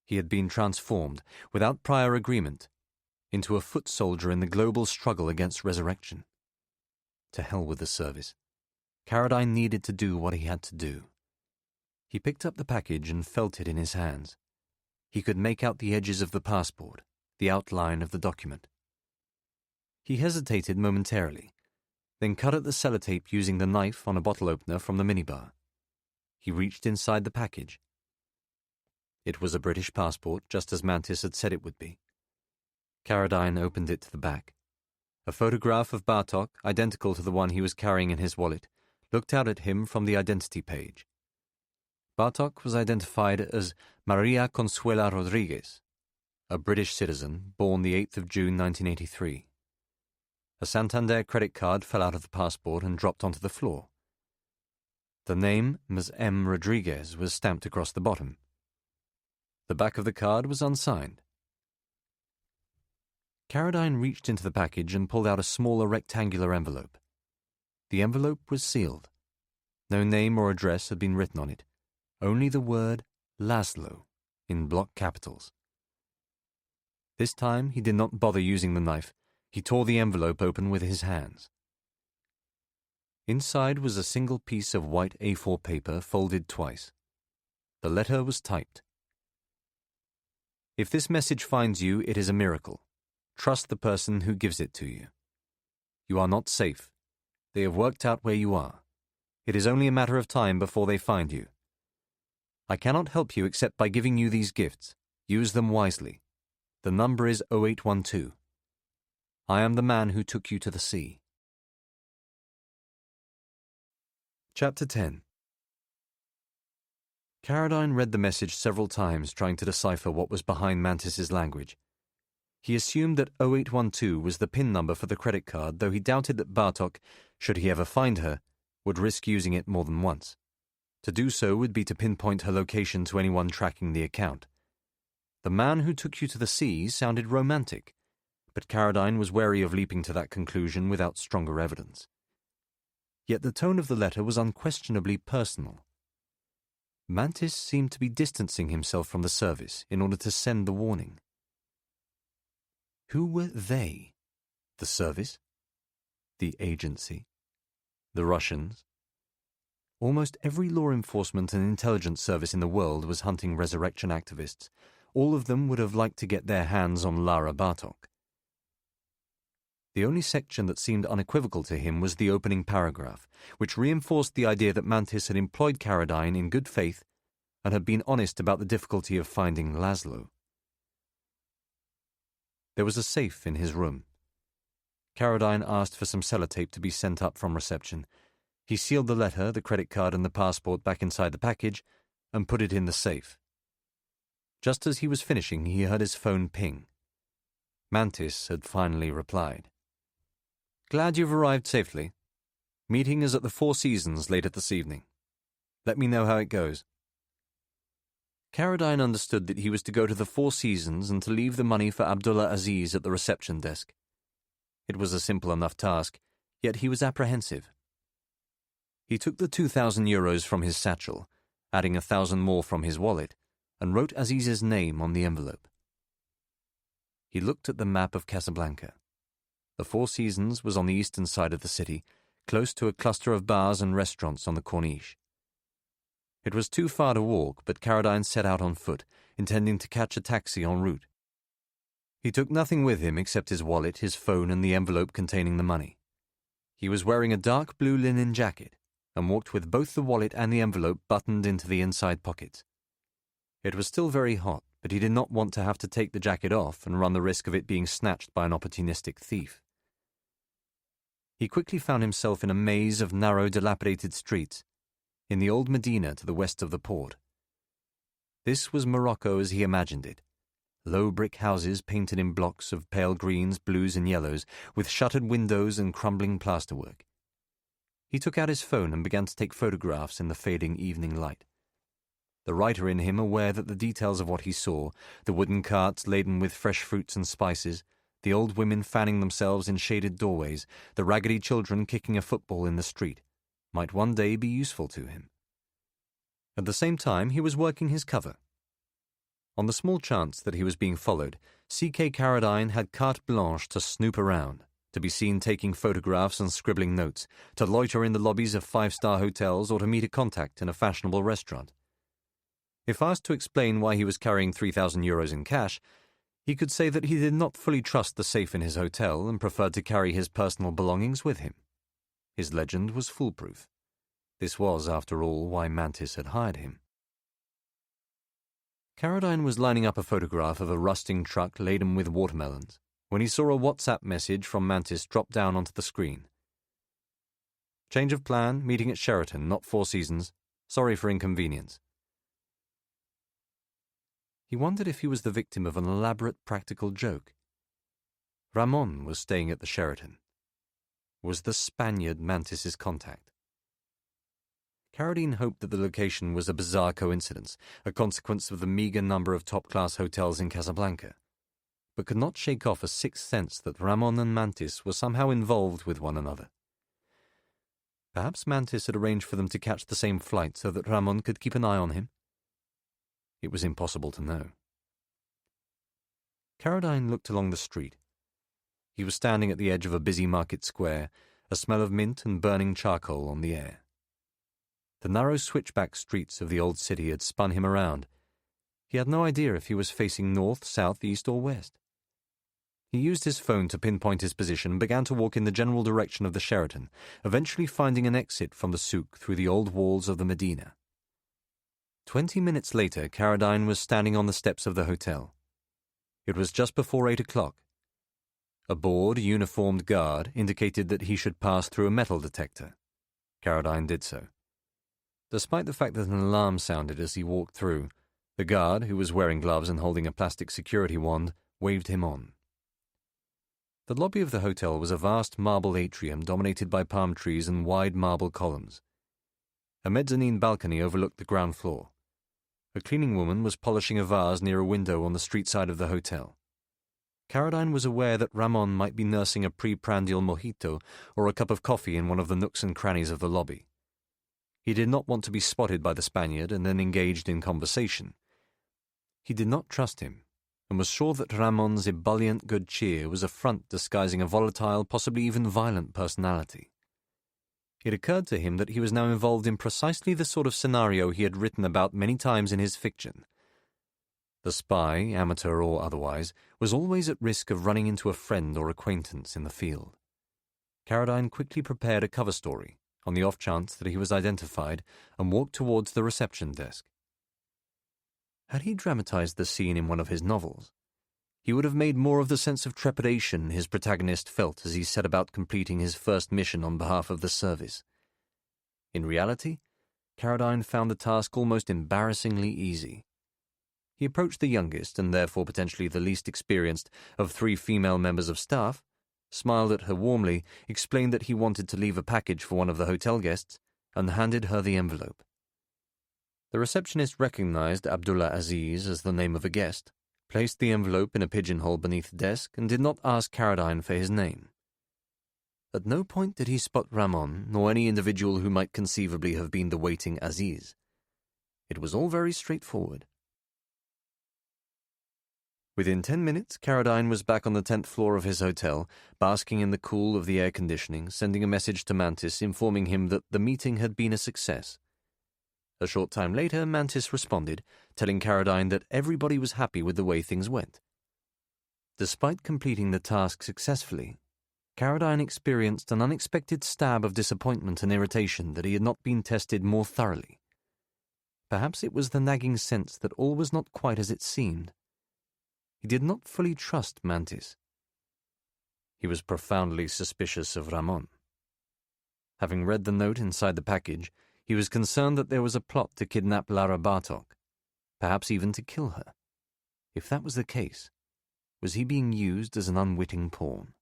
He had been transformed, without prior agreement, into a foot soldier in the global struggle against Resurrection. To hell with the service. Carradine needed to do what he had to do. He picked up the package and felt it in his hands. He could make out the edges of the passport, the outline of the document. He hesitated momentarily, then cut at the sellotape using the knife on a bottle opener from the minibar. He reached inside the package. It was a British passport, just as Mantis had said it would be. Carradine opened it to the back. A photograph of Bartok, identical to the one he was carrying in his wallet, looked out at him from the identity page. Bartok was identified as Maria Consuela Rodriguez, a British citizen, born the 8th of June 1983. A Santander credit card fell out of the passport and dropped onto the floor. The name, Ms. M. Rodriguez, was stamped across the bottom. The back of the card was unsigned. Caradine reached into the package and pulled out a smaller rectangular envelope. The envelope was sealed. No name or address had been written on it, only the word Laszlo in block capitals. This time he did not bother using the knife. He tore the envelope open with his hands. Inside was a single piece of white A4 paper folded twice. The letter was typed. If this message finds you, it is a miracle. Trust the person who gives it to you. You are not safe. They have worked out where you are. It is only a matter of time before they find you. I cannot help you except by giving you these gifts. Use them wisely. The number is 0812. I am the man who took you to the sea. Chapter 10. Caradine read the message several times, trying to decipher what was behind Mantis's language. He assumed that 0812 was the PIN number for the credit card, though he doubted that Bartok, should he ever find her, would risk using it more than once. To do so would be to pinpoint her location to anyone tracking the account. The man who took you to the sea sounded romantic, but Caradine was wary of leaping to that conclusion without stronger evidence. Yet the tone of the letter was unquestionably personal. Mantis seemed to be distancing himself from the service in order to send the warning. Who were they? The service? The agency? The Russians? Almost every law enforcement and intelligence service in the world was hunting resurrection activists. All of them would have liked to get their hands on Lara Bartok. The only section that seemed unequivocal to him was the opening paragraph, which reinforced the idea that Mantis had employed Caradine in good faith and had been honest about the difficulty of finding Laszlo. There was a safe in his room. Caradine asked for some sellotape to be sent up from reception. He sealed the letter, the credit card and the passport back inside the package and put it in the safe. Just as he was finishing, he heard his phone ping. Mantis had finally replied. Glad you've arrived safely. Meeting is at the Four Seasons later this evening. Let me know how it goes. Caradine understood that he was to go to the Four Seasons and to leave the money for Abdullah Aziz at the reception desk. It was a simple enough task, yet he was apprehensive. He took the 2,000 euros from his satchel, adding 1,000 more from his wallet, and wrote Aziz's name on the envelope. He looked at the map of Casablanca. The Four Seasons was on the eastern side of the city, close to a cluster of bars and restaurants on the Corniche. It was too far to walk, but Caradine set out on foot, intending to catch a taxi en route. He took nothing with him except his wallet, his phone, and the envelope containing the money. He was wearing a dark blue linen jacket and walked with both the wallet and the envelope buttoned into the inside pockets. It was still very hot, but he did not want to have to take the jacket off and run the risk of it being snatched by an opportunistic thief. He quickly found himself in a maze of narrow, dilapidated streets, in the old Medina to the west of the port. This was Morocco as he imagined it. Low brick houses painted in blocks of pale greens, blues and yellows, with shuttered windows and crumbling plasterwork. He took out his phone and began to take photographs in the fading evening light. The writer in him, aware that the details of what he saw, the wooden carts laden with fresh fruits and spices, the old women fanning themselves in shaded doorways, the raggedy children kicking a football in the street, might one day be useful to him. At the same time, he was working his cover. On the small chance that he was being followed, C.K. Caradine had carte blanche to snoop around, to be seen taking photographs and scribbling notes, to loiter in the lobbies of five-star hotels or to meet a contact in a fashionable restaurant. If asked to explain why he was carrying 3,000 euros in cash, he could say that he did not fully trust the safe in his hotel and preferred to carry his personal belongings with him. His legend was foolproof. This was, after all, why Mantis had hired him. Caradine was lining up a photograph of a rusting truck laden with watermelons when he saw a WhatsApp message from Mantis drop down onto the screen. Change of plan, meeting at Sheraton, not Four Seasons. Sorry for inconvenience. He wondered if he was the victim of an elaborate practical joke. Ramon was staying at the Sheraton. Was the Spaniard Mantis's contact? Caradine hoped that the location was a bizarre coincidence, a consequence of the meagre number of top-class hotels in Casablanca. but could not shake off a sixth sense that Ramon and Mantis were somehow involved with one another. Perhaps Mantis had arranged for them to catch the same flight so that Ramon could keep an eye on him. It was impossible to know. Caradine looked along the street. He was standing at the edge of a busy market square, a smell of mint and burning charcoal on the air. The narrow switchback streets of the old city had spun him around. He had no idea if he was facing north, south, east, or west. He used his phone to pinpoint his position and began to walk in the general direction of the Sheraton, eventually finding an exit from the souk through the old walls of the Medina. 20 minutes later, Caradine was standing on the steps of the hotel. It was just before 8 o'clock. A bored, uniformed guard indicated that he should pass through a metal detector. Caradine did so. Despite the fact that an alarm sounded as he walked through, the guard, who was wearing gloves and holding a plastic security wand, waved him on. The lobby of the hotel was a vast marble atrium dominated by palm trees and wide marble columns. A mezzanine balcony overlooked the ground floor. A cleaning woman was polishing a vase near a window on the street side of the hotel. Caradine was aware that Ramon might be nursing a pre-prandial mojito or a cup of coffee in one of the nooks and crannies of the lobby. He did not want to be spotted by the Spaniard and then engaged in conversation. He did not trust him, and was sure that Ramon's ebullient good cheer was a front disguising a volatile, possibly even violent personality. It occurred to him that he was now involved in precisely the sort of scenario he had written about many times in his fiction. The spy, amateur or otherwise, was always at risk of running into a friend or acquaintance in the field. Caradine quickly prepared a cover story, on the off chance that he was identified, and walked towards the reception desk. Had he dramatized the scene in one of his novels, he would have made more of the sense of trepidation his protagonist felt as he set about completing his first mission on behalf of the service. In reality, Caradine found the task almost embarrassingly easy. He approached the youngest, and therefore potentially the least experienced, of 3 female members of staff, smiled at her warmly, explained that he wanted to leave a package for one of the hotel guests, and handed her the envelope. The receptionist recognized Abdullah Aziz as the name of a guest, placed the envelope in a pigeonhole beneath the desk, and did not ask Caradine for his name. At no point did he spot Ramon, nor any individual who might conceivably have been the waiting Aziz. It was all very straightforward. Within 10 minutes, Caradine was back on the 10th floor of his hotel, basking in the cool of the air conditioning, sending a message to Mantis informing him that the meeting had been a success. A short time later, Mantis responded, telling Caradine that everybody was happy with the way things went. Despite completing the task successfully, Caradine experienced an unexpected stab of disappointment and irritation that he had not been tested more thoroughly. Perhaps it was the nagging sense that all was not quite as it seemed. He did not fully trust Mantis. He was profoundly suspicious of Ramon. Having read the note inside the package, he was concerned that there was a plot to kidnap Lara Bartok, perhaps even to kill her. If that was the case, was he being used as an unwitting pawn?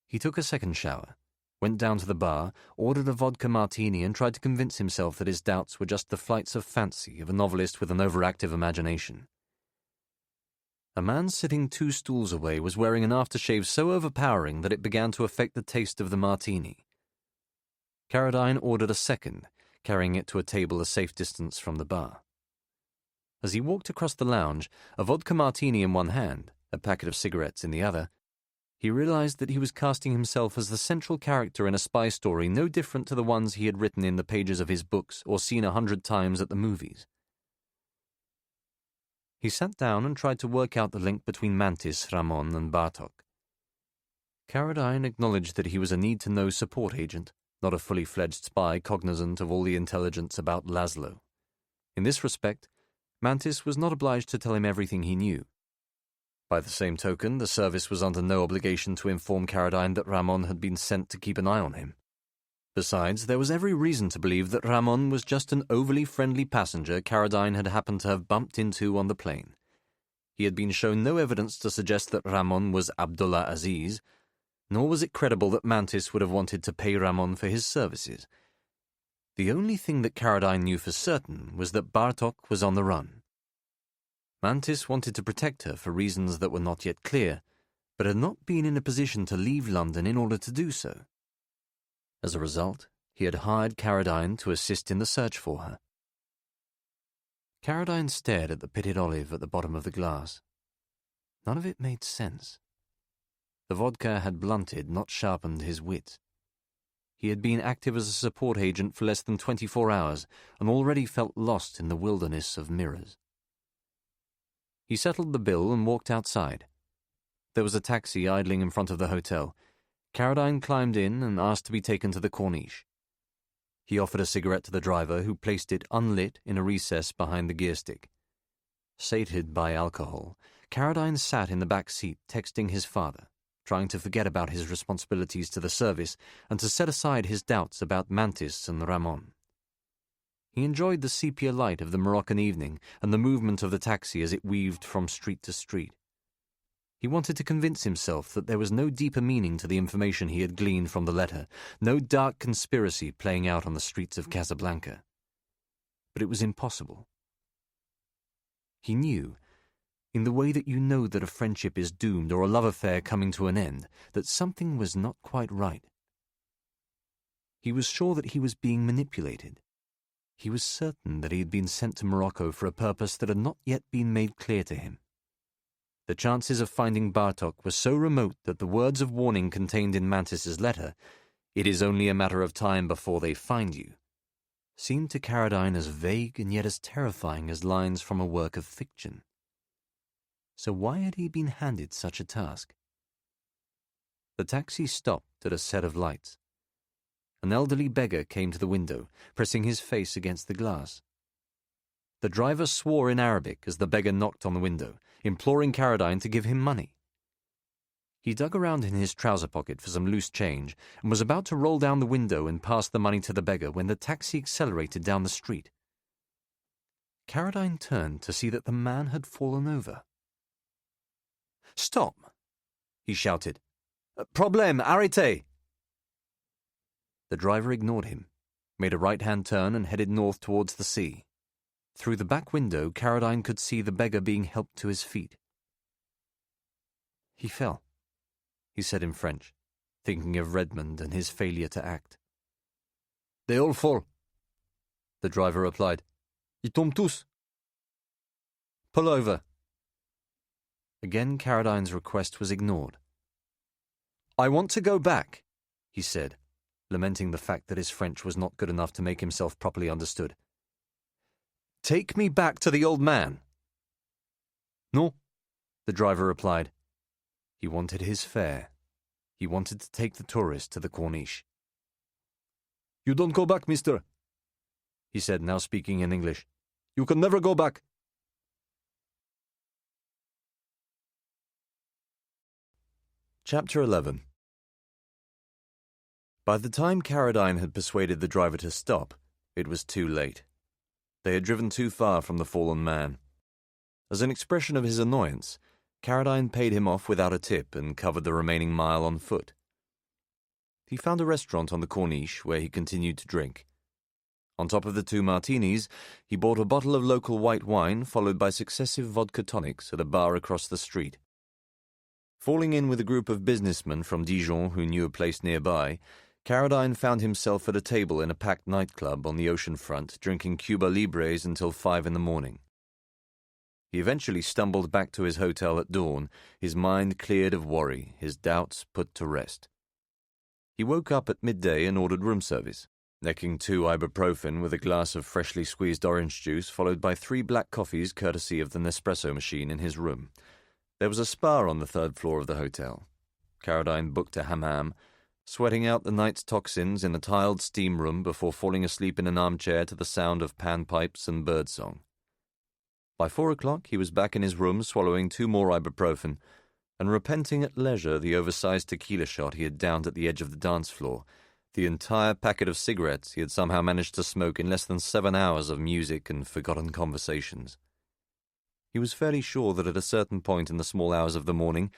He took a second shower, went down to the bar, ordered a vodka martini, and tried to convince himself that his doubts were just the flights of fancy of a novelist with an overactive imagination. A man sitting 2 stools away was wearing an aftershave so overpowering that it began to affect the taste of the martini. Caradine ordered a second, carrying it to a table a safe distance from the bar. As he walked across the lounge, a vodka martini in one hand, a packet of cigarettes in the other, he realized that he was casting himself as the central character in a spy story no different to the ones he had written in the pages of his books or seen 100 times at the movies. He sat down and tried to work out the link between Mantis, Ramon, and Bartok. Caradine acknowledged that he was a need-to-know support agent, not a fully fledged spy cognizant of all the intelligence about Laszlo. In this respect, Mantis was not obliged to tell him everything he knew. By the same token, the service was under no obligation to inform Caradine that Ramon had been sent to keep an eye on him. Besides, there was every reason to believe that Ramon was just an overly friendly passenger Caradine had happened to have bumped into on the plane. He had been shown no evidence to suggest that Ramon was Abdullah Aziz, nor was it credible that Mantis would have wanted to pay Ramon for his services. The only thing that Caradine knew for certain was that Bartok was on the run. Mantis wanted to protect her for reasons that were not yet clear, but had not been in a position to leave London in order to do so. As a result, he had hired Caradine to assist in the search for her. Caradine stared at the pitted olive at the bottom of the glass. None of it made sense. The vodka had blunted, not sharpened his wit. He had been active as a support agent for less than 24 hours and already felt lost in the wilderness of mirrors. He settled the bill and walked outside. There was a taxi idling in front of the hotel. Caradine climbed in and asked to be taken to the Corniche. He offered a cigarette to the driver, who placed it unlit in a recess behind the gear stick. Sated by alcohol, Caradine sat in the back seat texting his father, trying to forget about his responsibilities to the service and to set aside his doubts about Mantis and Ramon. He enjoyed the sepia light of the Moroccan evening and the movement of the taxi as it weaved from street to street. He wanted to convince himself that there was no deeper meaning to the information he had gleaned from the letter, no dark conspiracy playing out on the streets of Casablanca. But it was impossible. He knew, in the way that you know that a friendship is doomed or a love affair coming to an end, that something was not quite right. He was sure that he was being manipulated. He was certain that he had been sent to Morocco for a purpose that had not yet been made clear to him. The chances of finding Bartok were so remote that the words of warning contained in Mantis's letter, "It is only a matter of time before they find you," seemed to Caradine as vague and yet as terrifying as lines from a work of fiction. So why had he been handed such a task? The taxi stopped at a set of lights. An elderly beggar came to the window, pressing his face against the glass. The driver swore in Arabic as the beggar knocked on the window, imploring Caradine to give him money. He dug around in his trouser pocket for some loose change and was about to roll down the window and pass the money to the beggar when the taxi accelerated down the street. Caradine turned to see that the man had fallen over. "Stop!" he shouted. "Problème, arrêtez!" The driver ignored him, made a right-hand turn and headed north towards the sea. Through the back window, Caradine could see the beggar being helped to his feet. "He fell," he said in French, thinking of Redmond and his failure to act. "They all fall," the driver replied. "Ils tombent tous." "Pull over." Again Caradine's request was ignored. "I want to go back," he said, lamenting the fact that his French was not good enough to make himself properly understood. "Take me back to the old man." "No," the driver replied. He wanted his fare. He wanted to take the tourist to the Corniche. "You don't go back, mister," he said, now speaking in English. "You can never go back." Chapter 11. By the time Caradine had persuaded the driver to stop, it was too late. They had driven too far from the fallen man. As an expression of his annoyance, Caradine paid him off without a tip and covered the remaining mile on foot. He found a restaurant on the Corniche where he continued to drink. On top of the 2 martinis, he bought a bottle of local white wine, followed by successive vodka tonics at a bar across the street. Falling in with a group of businessmen from Dijon who knew a place nearby, Caradine found himself at a table in a packed nightclub on the ocean front, drinking Cuba Libres until 5 in the morning. He eventually stumbled back to his hotel at dawn, his mind cleared of worry, his doubts put to rest. He woke up at midday and ordered room service, necking 2 ibuprofen with a glass of freshly squeezed orange juice, followed by 3 black coffees courtesy of the Nespresso machine in his room. There was a spa on the 3rd floor of the hotel. Caradine booked a hammam, sweating out the night's toxins in a tiled steam room before falling asleep in an armchair to the sound of panpipes and birdsong. By 4 o'clock he was back in his room swallowing 2 more ibuprofen and repenting at leisure the oversized tequila shot he had downed at the edge of the dance floor, the entire packet of cigarettes he had somehow managed to smoke in less than 7 hours of music and forgotten conversations. He was fairly sure that at a certain point in the small hours of the morning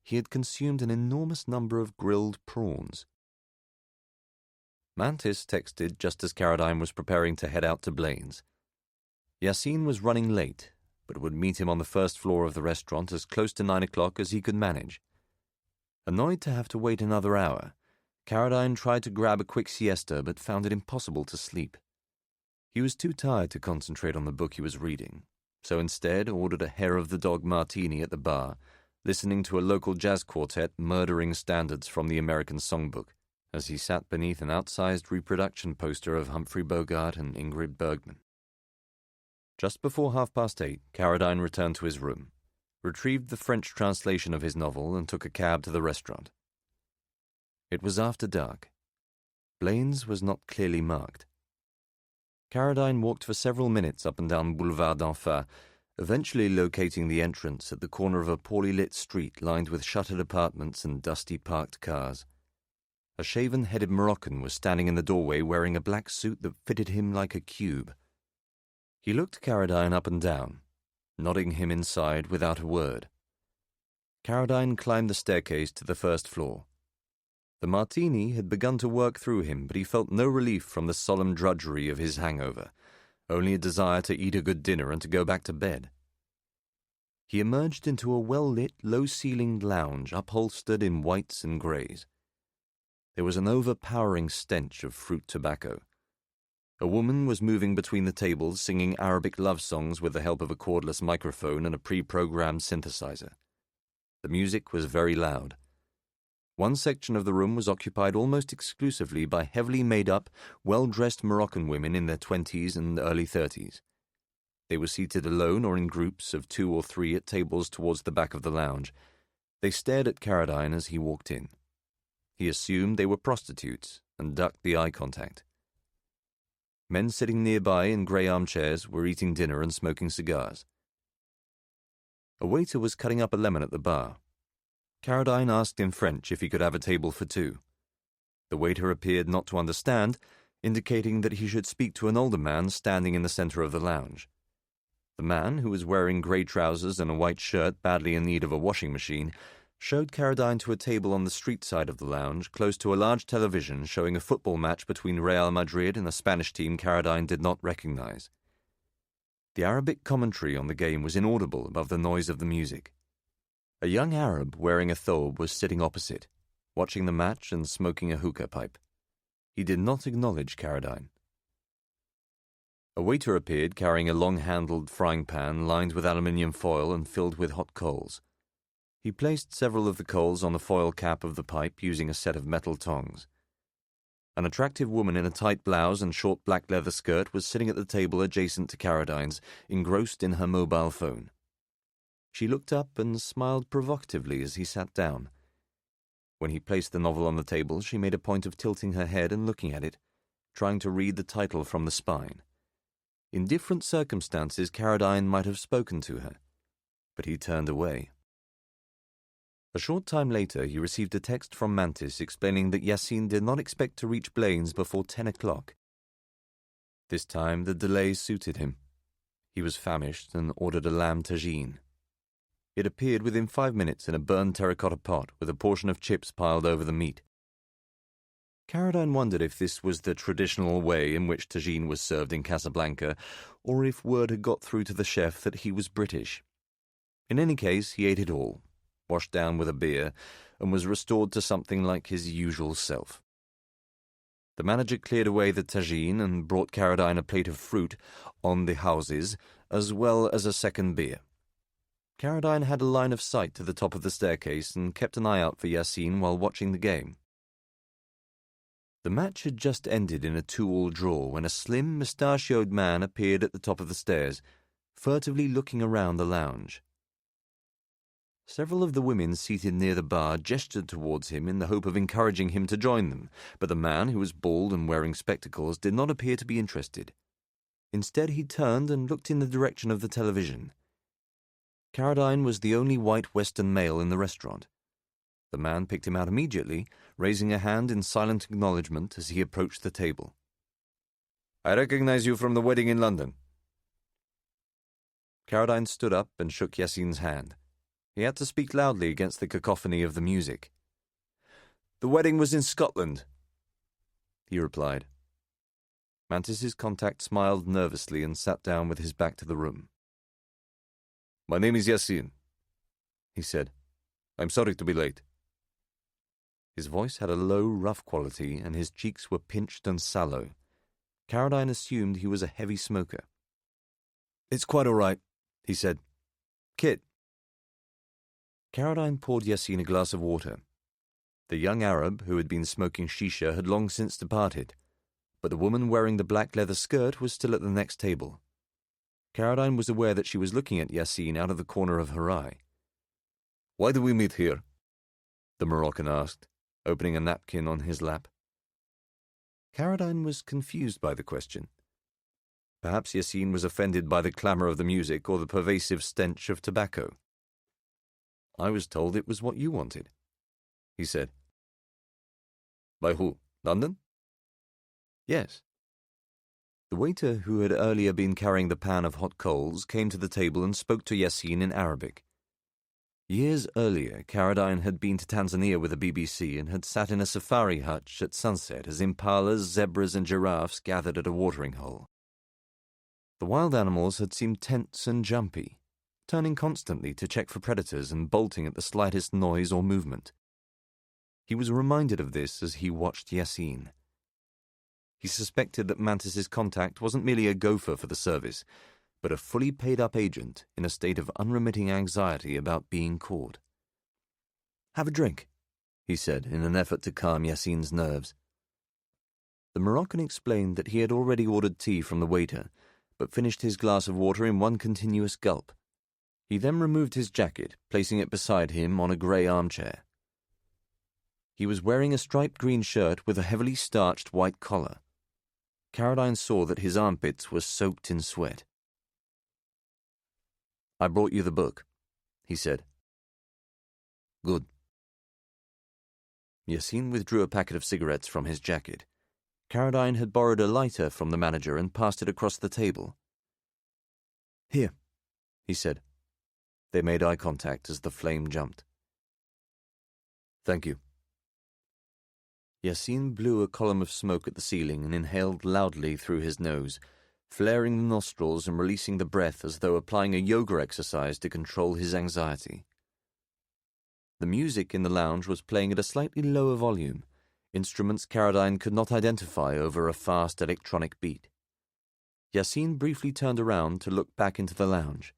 he had consumed an enormous number of grilled prawns. Mantis texted just as Caradine was preparing to head out to Blaine's. Yassine was running late, but would meet him on the first floor of the restaurant as close to 9 o'clock as he could manage. Annoyed to have to wait another hour, Caradine tried to grab a quick siesta but found it impossible to sleep. He was too tired to concentrate on the book he was reading, so instead ordered a hair-of-the-dog martini at the bar, listening to a local jazz quartet murdering standards from the American songbook as he sat beneath an outsized reproduction poster of Humphrey Bogart and Ingrid Bergman. Just before 8:30, Caradine returned to his room, retrieved the French translation of his novel, and took a cab to the restaurant. It was after dark. Blaine's was not clearly marked. Caradine walked for several minutes up and down Boulevard d'Enfer, eventually locating the entrance at the corner of a poorly lit street lined with shuttered apartments and dusty parked cars. A shaven-headed Moroccan was standing in the doorway wearing a black suit that fitted him like a cube. He looked Caradine up and down, nodding him inside without a word. Caradine climbed the staircase to the first floor. The martini had begun to work through him, but he felt no relief from the solemn drudgery of his hangover, only a desire to eat a good dinner and to go back to bed. He emerged into a well-lit, low-ceilinged lounge upholstered in whites and greys. There was an overpowering stench of fruit tobacco. A woman was moving between the tables singing Arabic love songs with the help of a cordless microphone and a pre-programmed synthesizer. The music was very loud. One section of the room was occupied almost exclusively by heavily made-up, well-dressed Moroccan women in their 20s and early 30s. They were seated alone or in groups of 2 or 3 at tables towards the back of the lounge. They stared at Caradine as he walked in. He assumed they were prostitutes and ducked the eye contact. Men sitting nearby in grey armchairs were eating dinner and smoking cigars. A waiter was cutting up a lemon at the bar. Caradine asked in French if he could have a table for 2. The waiter appeared not to understand, indicating that he should speak to an older man standing in the center of the lounge. The man, who was wearing grey trousers and a white shirt badly in need of a washing machine, showed Caradine to a table on the street side of the lounge, close to a large television showing a football match between Real Madrid and a Spanish team Caradine did not recognize. The Arabic commentary on the game was inaudible above the noise of the music. A young Arab wearing a thobe was sitting opposite, watching the match and smoking a hookah pipe. He did not acknowledge Caradine. A waiter appeared carrying a long-handled frying pan lined with aluminium foil and filled with hot coals. He placed several of the coals on the foil cap of the pipe using a set of metal tongs. An attractive woman in a tight blouse and short black leather skirt was sitting at the table adjacent to Caradine's, engrossed in her mobile phone. She looked up and smiled provocatively as he sat down. When he placed the novel on the table, she made a point of tilting her head and looking at it, trying to read the title from the spine. In different circumstances, Caradine might have spoken to her, but he turned away. A short time later, he received a text from Mantis explaining that Yassine did not expect to reach Blaine's before 10 o'clock. This time, the delay suited him. He was famished and ordered a lamb tagine. It appeared within 5 minutes in a burned terracotta pot with a portion of chips piled over the meat. Caradine wondered if this was the traditional way in which tagine was served in Casablanca, or if word had got through to the chef that he was British. In any case, he ate it all, washed down with a beer, and was restored to something like his usual self. The manager cleared away the tagine and brought Caradine a plate of fruit on the houses, as well as a second beer. Caradine had a line of sight to the top of the staircase and kept an eye out for Yassine while watching the game. The match had just ended in a 2-2 draw when a slim, mustachioed man appeared at the top of the stairs, furtively looking around the lounge. Several of the women seated near the bar gestured towards him in the hope of encouraging him to join them, but the man, who was bald and wearing spectacles, did not appear to be interested. Instead, he turned and looked in the direction of the television. Caradine was the only white Western male in the restaurant. The man picked him out immediately, raising a hand in silent acknowledgement as he approached the table. "I recognize you from the wedding in London." Caradine stood up and shook Yassine's hand. He had to speak loudly against the cacophony of the music. "The wedding was in Scotland," he replied. Mantis's contact smiled nervously and sat down with his back to the room. My name is Yassin, he said. I'm sorry to be late. His voice had a low, rough quality, and his cheeks were pinched and sallow. Caroline assumed he was a heavy smoker. It's quite all right, he said. Kit. Caroline poured Yassin a glass of water. The young Arab, who had been smoking shisha, had long since departed, but the woman wearing the black leather skirt was still at the next table. Caroline was aware that she was looking at Yassin out of the corner of her eye. Why do we meet here? The Moroccan asked, opening a napkin on his lap. Caroline was confused by the question. Perhaps Yassin was offended by the clamour of the music or the pervasive stench of tobacco. I was told it was what you wanted, he said. By who? London? Yes. The waiter, who had earlier been carrying the pan of hot coals, came to the table and spoke to Yassin in Arabic. Years earlier, Caroline had been to Tanzania with the BBC and had sat in a safari hutch at sunset as impalas, zebras and giraffes gathered at a watering hole. The wild animals had seemed tense and jumpy, turning constantly to check for predators and bolting at the slightest noise or movement. He was reminded of this as he watched Yassin. He suspected that Mantis's contact wasn't merely a gopher for the service, but a fully paid-up agent in a state of unremitting anxiety about being caught. Have a drink, he said in an effort to calm Yassin's nerves. The Moroccan explained that he had already ordered tea from the waiter, but finished his glass of water in one continuous gulp. He then removed his jacket, placing it beside him on a grey armchair. He was wearing a striped green shirt with a heavily starched white collar. Caroline saw that his armpits were soaked in sweat. I brought you the book, he said. Good. Yassin withdrew a packet of cigarettes from his jacket. Caroline had borrowed a lighter from the manager and passed it across the table. Here, he said. They made eye contact as the flame jumped. Thank you. Yassin blew a column of smoke at the ceiling and inhaled loudly through his nose, flaring the nostrils and releasing the breath as though applying a yoga exercise to control his anxiety. The music in the lounge was playing at a slightly lower volume, instruments Caroline could not identify over a fast electronic beat. Yassin briefly turned around to look back into the lounge.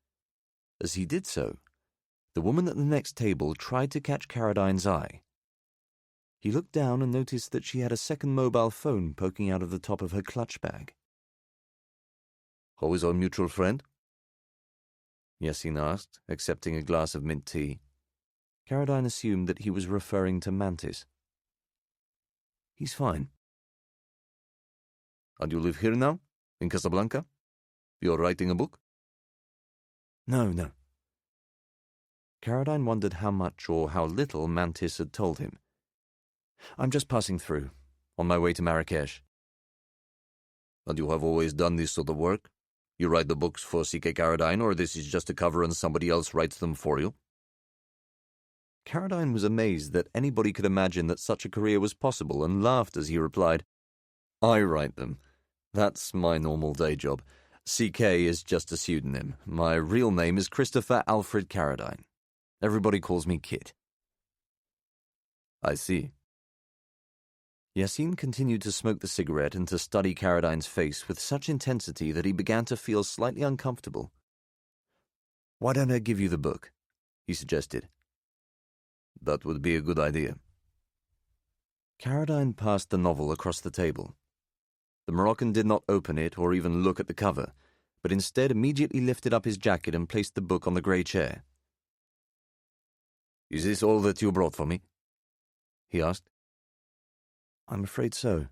As he did so, the woman at the next table tried to catch Caroline's eye. He looked down and noticed that she had a second mobile phone poking out of the top of her clutch bag. How is our mutual friend? Yassin asked, accepting a glass of mint tea. Caroline assumed that he was referring to Mantis. He's fine. And you live here now, in Casablanca? You're writing a book? No. Caroline wondered how much or how little Mantis had told him. I'm just passing through, on my way to Marrakesh. And you have always done this sort of work? You write the books for C.K. Caroline, or this is just a cover and somebody else writes them for you? Caroline was amazed that anybody could imagine that such a career was possible and laughed as he replied, I write them. That's my normal day job. C.K. is just a pseudonym. My real name is Christopher Alfred Caroline. Everybody calls me Kit. I see. Yassin continued to smoke the cigarette and to study Caroline's face with such intensity that he began to feel slightly uncomfortable. Why don't I give you the book? He suggested. That would be a good idea. Caroline passed the novel across the table. The Moroccan did not open it or even look at the cover, but instead immediately lifted up his jacket and placed the book on the grey chair. Is this all that you brought for me? He asked. I'm afraid so.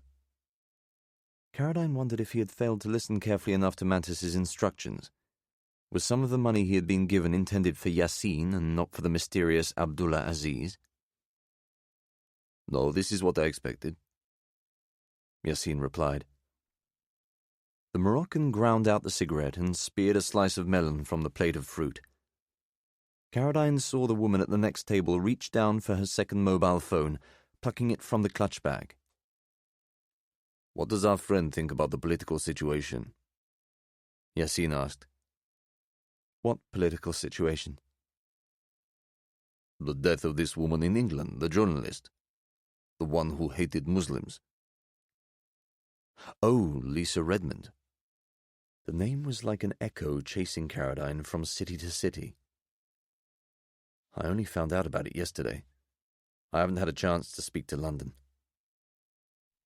Caroline wondered if he had failed to listen carefully enough to Mantis's instructions. Was some of the money he had been given intended for Yassin and not for the mysterious Abdullah Aziz? No, this is what I expected, Yassin replied. The Moroccan ground out the cigarette and speared a slice of melon from the plate of fruit. Caroline saw the woman at the next table reach down for her second mobile phone, plucking it from the clutch bag. What does our friend think about the political situation? Yassin asked. What political situation? The death of this woman in England, the journalist. The one who hated Muslims. Oh, Lisa Redmond. The name was like an echo chasing Caradine from city to city. I only found out about it yesterday. I haven't had a chance to speak to London.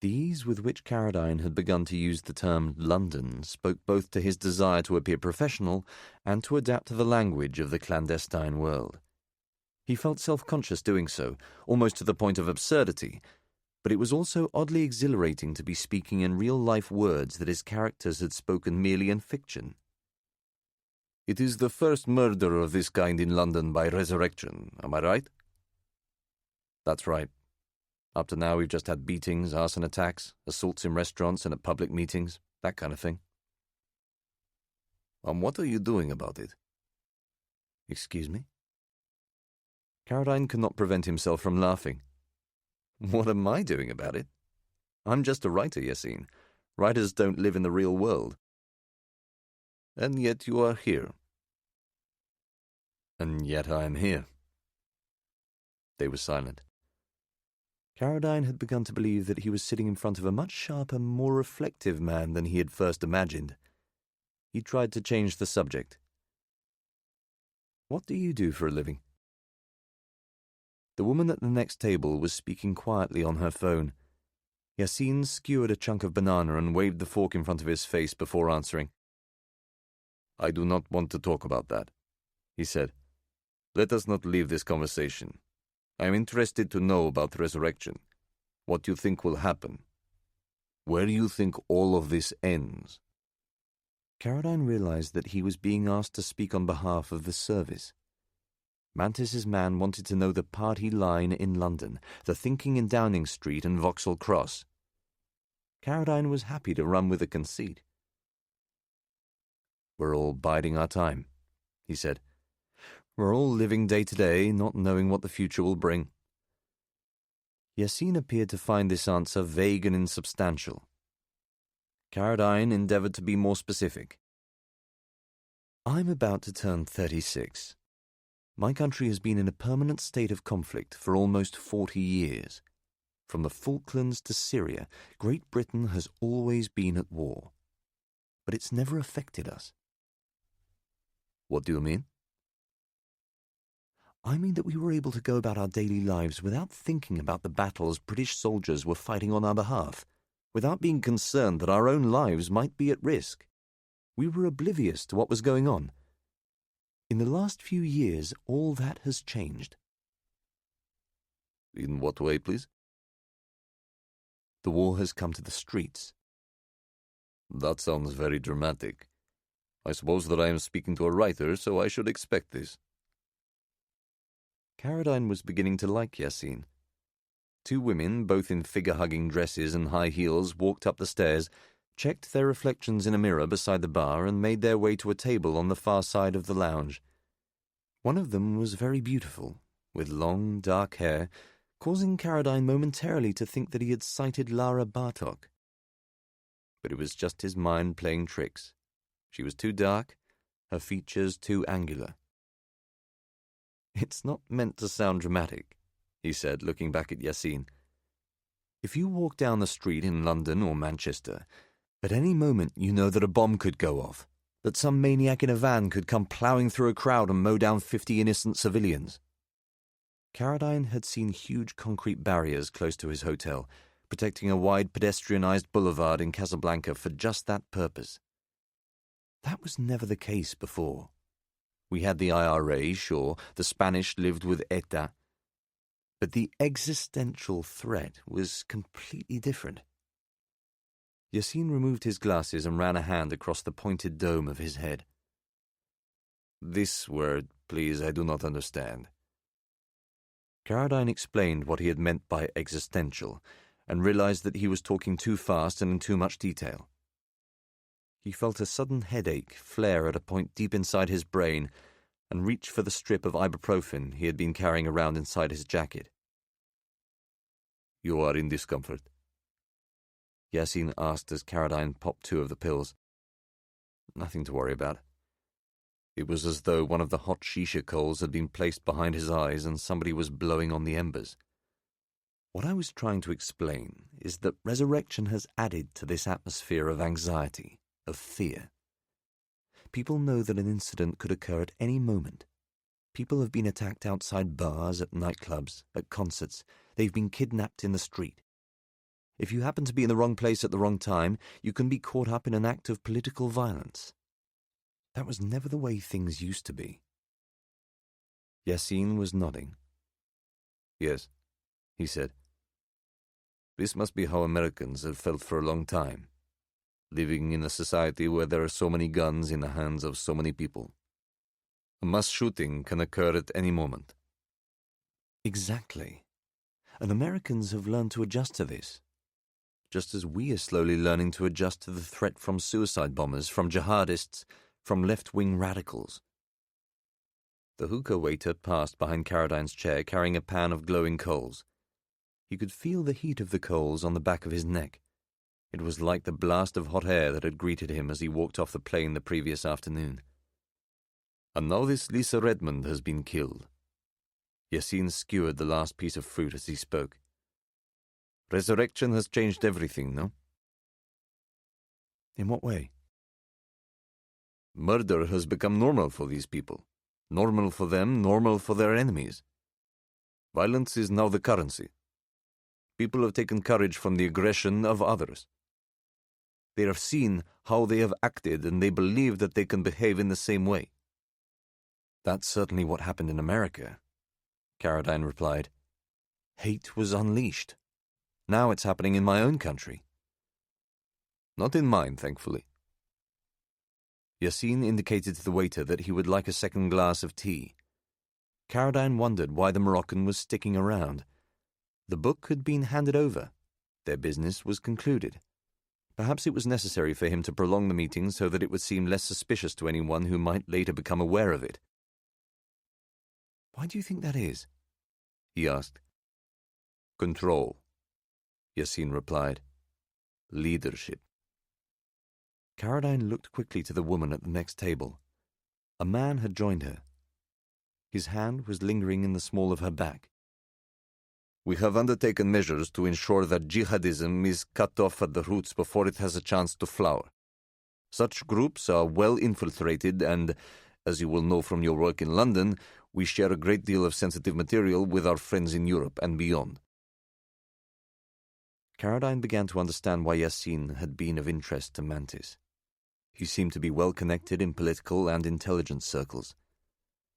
The ease with which Caradine had begun to use the term London spoke both to his desire to appear professional and to adapt to the language of the clandestine world. He felt self-conscious doing so, almost to the point of absurdity, but it was also oddly exhilarating to be speaking in real-life words that his characters had spoken merely in fiction. It is the first murder of this kind in London by resurrection, am I right? That's right. Up to now we've just had beatings, arson attacks, assaults in restaurants and at public meetings, that kind of thing. And what are you doing about it? Excuse me? Caradine could not prevent himself from laughing. What am I doing about it? I'm just a writer, Yassine. Writers don't live in the real world. And yet you are here. And yet I am here. They were silent. Caradine had begun to believe that he was sitting in front of a much sharper, more reflective man than he had first imagined. He tried to change the subject. What do you do for a living? The woman at the next table was speaking quietly on her phone. Yassine skewered a chunk of banana and waved the fork in front of his face before answering. I do not want to talk about that, he said. Let us not leave this conversation. I am interested to know about resurrection, what you think will happen, where you think all of this ends. Caradine realized that he was being asked to speak on behalf of the service. Mantis's man wanted to know the party line in London, the thinking in Downing Street and Vauxhall Cross. Caradine was happy to run with the conceit. We're all biding our time, he said. We're all living day to day, not knowing what the future will bring. Yassine appeared to find this answer vague and insubstantial. Caradine endeavored to be more specific. I'm about to turn 36. My country has been in a permanent state of conflict for almost 40 years. From the Falklands to Syria, Great Britain has always been at war. But it's never affected us. What do you mean? I mean that we were able to go about our daily lives without thinking about the battles British soldiers were fighting on our behalf, without being concerned that our own lives might be at risk. We were oblivious to what was going on. In the last few years, all that has changed. In what way, please? The war has come to the streets. That sounds very dramatic. I suppose that I am speaking to a writer, so I should expect this. Caradine was beginning to like Yassine. Two women, both in figure-hugging dresses and high heels, walked up the stairs, checked their reflections in a mirror beside the bar, and made their way to a table on the far side of the lounge. One of them was very beautiful, with long, dark hair, causing Caradine momentarily to think that he had sighted Lara Bartok. But it was just his mind playing tricks. She was too dark, her features too angular. It's not meant to sound dramatic, he said, looking back at Yassine. If you walk down the street in London or Manchester, at any moment you know that a bomb could go off, that some maniac in a van could come ploughing through a crowd and mow down 50 innocent civilians. Caradine had seen huge concrete barriers close to his hotel, protecting a wide pedestrianized boulevard in Casablanca for just that purpose. That was never the case before. We had the IRA, sure, the Spanish lived with ETA, but the existential threat was completely different. Yassine removed his glasses and ran a hand across the pointed dome of his head. This word, please, I do not understand. Caradine explained what he had meant by existential, and realized that he was talking too fast and in too much detail. He felt a sudden headache flare at a point deep inside his brain and reached for the strip of ibuprofen he had been carrying around inside his jacket. You are in discomfort? Yassine asked as Caradine popped 2 of the pills. Nothing to worry about. It was as though one of the hot shisha coals had been placed behind his eyes and somebody was blowing on the embers. What I was trying to explain is that resurrection has added to this atmosphere of anxiety, of fear. People know that an incident could occur at any moment. People have been attacked outside bars, at nightclubs, at concerts. They've been kidnapped in the street. If you happen to be in the wrong place at the wrong time, you can be caught up in an act of political violence. That was never the way things used to be. Yassine was nodding. "Yes," he said. "This must be how Americans have felt for a long time, living in a society where there are so many guns in the hands of so many people. A mass shooting can occur at any moment." Exactly. And Americans have learned to adjust to this, just as we are slowly learning to adjust to the threat from suicide bombers, from jihadists, from left-wing radicals. The hookah waiter passed behind Carradine's chair carrying a pan of glowing coals. He could feel the heat of the coals on the back of his neck. It was like the blast of hot air that had greeted him as he walked off the plane the previous afternoon. "And now this Lisa Redmond has been killed." Yassine skewered the last piece of fruit as he spoke. "Resurrection has changed everything, no?" "In what way?" "Murder has become normal for these people. Normal for them, normal for their enemies. Violence is now the currency. People have taken courage from the aggression of others. They have seen how they have acted and they believe that they can behave in the same way." "That's certainly what happened in America," Carradine replied. "Hate was unleashed. Now it's happening in my own country." "Not in mine, thankfully." Yassine indicated to the waiter that he would like a second glass of tea. Carradine wondered why the Moroccan was sticking around. The book had been handed over. Their business was concluded. Perhaps it was necessary for him to prolong the meeting so that it would seem less suspicious to anyone who might later become aware of it. "Why do you think that is?" he asked. "Control," Yassine replied. "Leadership." Carradine looked quickly to the woman at the next table. A man had joined her. His hand was lingering in the small of her back. "We have undertaken measures to ensure that jihadism is cut off at the roots before it has a chance to flower. Such groups are well infiltrated and, as you will know from your work in London, we share a great deal of sensitive material with our friends in Europe and beyond." Carradine began to understand why Yassine had been of interest to Mantis. He seemed to be well connected in political and intelligence circles.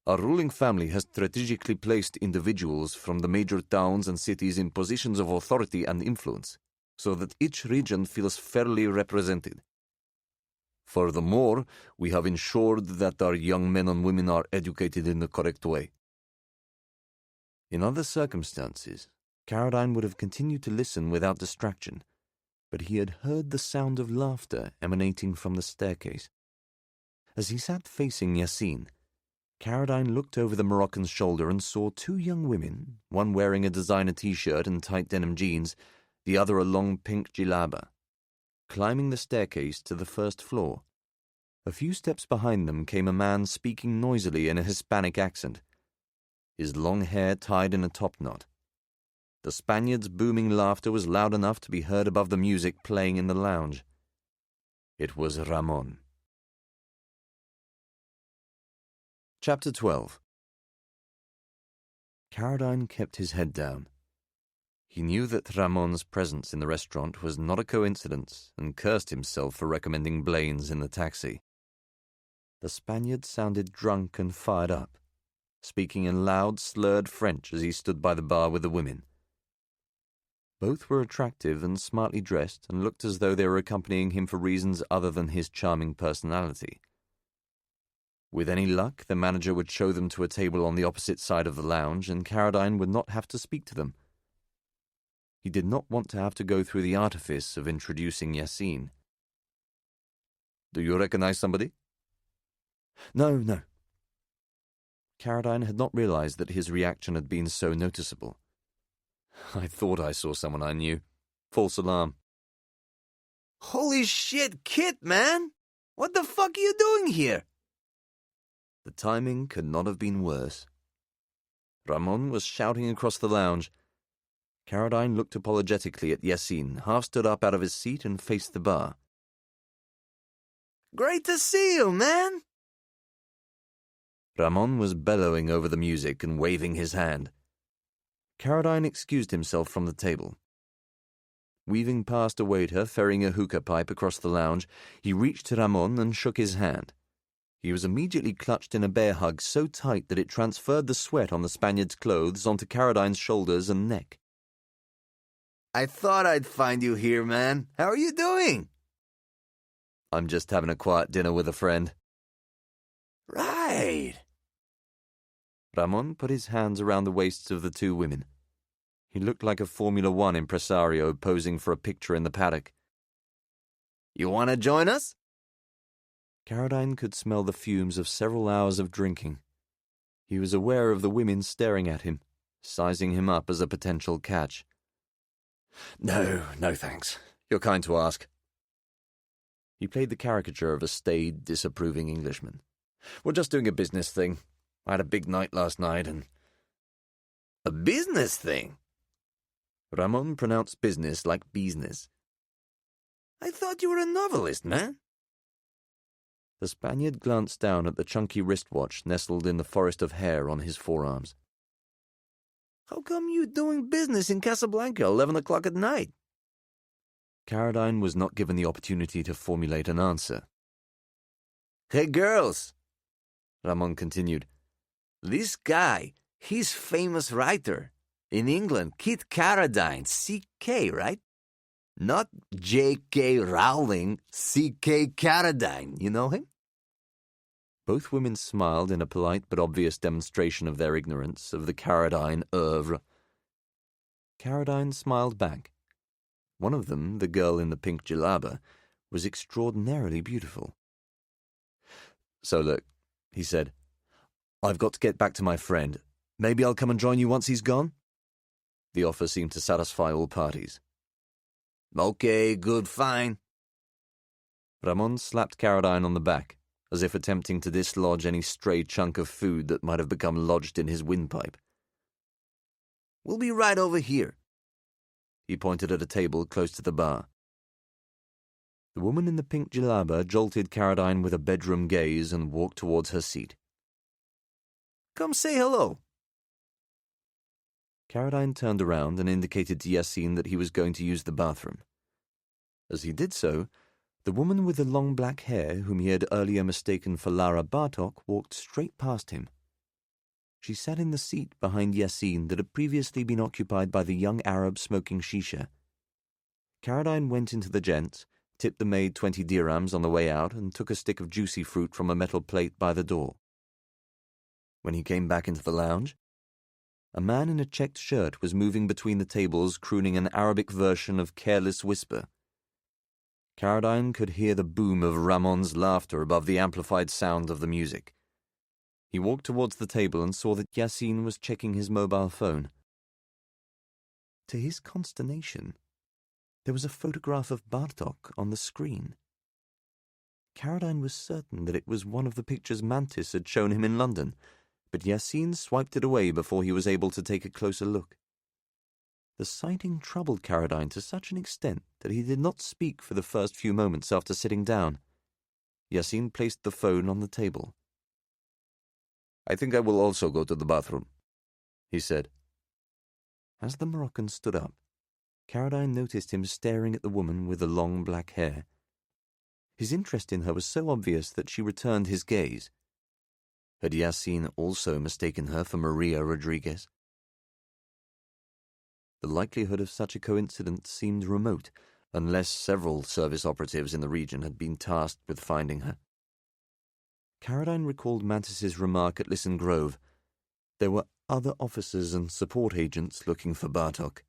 "Our ruling family has strategically placed individuals from the major towns and cities in positions of authority and influence, so that each region feels fairly represented. Furthermore, we have ensured that our young men and women are educated in the correct way." In other circumstances, Carradine would have continued to listen without distraction, but he had heard the sound of laughter emanating from the staircase. As he sat facing Yassine, Carradine looked over the Moroccan's shoulder and saw two young women, one wearing a designer T-shirt and tight denim jeans, the other a long pink djellaba, climbing the staircase to the first floor. A few steps behind them came a man speaking noisily in a Hispanic accent, his long hair tied in a topknot. The Spaniard's booming laughter was loud enough to be heard above the music playing in the lounge. It was Ramon. Chapter 12. Carradine kept his head down. He knew that Ramon's presence in the restaurant was not a coincidence and cursed himself for recommending Blaine's in the taxi. The Spaniard sounded drunk and fired up, speaking in loud, slurred French as he stood by the bar with the women. Both were attractive and smartly dressed and looked as though they were accompanying him for reasons other than his charming personality. With any luck, the manager would show them to a table on the opposite side of the lounge, and Carradine would not have to speak to them. He did not want to have to go through the artifice of introducing Yassine. "Do you recognize somebody?" No. Carradine had not realized that his reaction had been so noticeable. "I thought I saw someone I knew. False alarm." "Holy shit, Kit, man! What the fuck are you doing here?" The timing could not have been worse. Ramon was shouting across the lounge. Caradine looked apologetically at Yassine, half stood up out of his seat and faced the bar. Great to see you, man! Ramon was bellowing over the music and waving his hand. Caradine excused himself from the table. Weaving past a waiter ferrying a hookah pipe across the lounge, he reached to Ramon and shook his hand. He was immediately clutched in a bear hug so tight that it transferred the sweat on the Spaniard's clothes onto Caradine's shoulders and neck. I thought I'd find you here, man. How are you doing? I'm just having a quiet dinner with a friend. Right. Ramon put his hands around the waists of the two women. He looked like a Formula One impresario posing for a picture in the paddock. You want to join us? Caradine could smell the fumes of several hours of drinking. He was aware of the women staring at him, sizing him up as a potential catch. No, thanks. You're kind to ask. He played the caricature of a staid, disapproving Englishman. We're just doing a business thing. I had a big night last night and... A business thing? Ramon pronounced business like business. I thought you were a novelist, man. The Spaniard glanced down at the chunky wristwatch nestled in the forest of hair on his forearms. How come you doing business in Casablanca 11 o'clock at night? Caradine was not given the opportunity to formulate an answer. Hey, girls, Ramon continued. This guy, he's famous writer. In England, Kit Caradine, C.K., right? Not J.K. Rowling, C.K. Caradine. You know him? Both women smiled in a polite but obvious demonstration of their ignorance of the Caradine oeuvre. Caradine smiled back. One of them, the girl in the pink djellaba, was extraordinarily beautiful. So look, he said, I've got to get back to my friend. Maybe I'll come and join you once he's gone? The offer seemed to satisfy all parties. Okay, good, fine. Ramon slapped Caradine on the back, as if attempting to dislodge any stray chunk of food that might have become lodged in his windpipe. We'll be right over here. He pointed at a table close to the bar. The woman in the pink djellaba jolted Caradine with a bedroom gaze and walked towards her seat. Come say hello. Caradine turned around and indicated to Yassine that he was going to use the bathroom. As he did so, the woman with the long black hair, whom he had earlier mistaken for Lara Bartok, walked straight past him. She sat in the seat behind Yassine that had previously been occupied by the young Arab smoking shisha. Caradine went into the gents, tipped the maid 20 dirhams on the way out, and took a stick of juicy fruit from a metal plate by the door. When he came back into the lounge, a man in a checked shirt was moving between the tables crooning an Arabic version of Careless Whisper. Caradine could hear the boom of Ramon's laughter above the amplified sound of the music. He walked towards the table and saw that Yassine was checking his mobile phone. To his consternation, there was a photograph of Bartok on the screen. Caradine was certain that it was one of the pictures Mantis had shown him in London, but Yassine swiped it away before he was able to take a closer look. The sighting troubled Caradine to such an extent that he did not speak for the first few moments after sitting down. Yassine placed the phone on the table. I think I will also go to the bathroom, he said. As the Moroccan stood up, Caradine noticed him staring at the woman with the long black hair. His interest in her was so obvious that she returned his gaze. Had Yassine also mistaken her for Maria Rodriguez? The likelihood of such a coincidence seemed remote, unless several service operatives in the region had been tasked with finding her. Caradine recalled Mantis's remark at Lisson Grove. There were other officers and support agents looking for Bartok.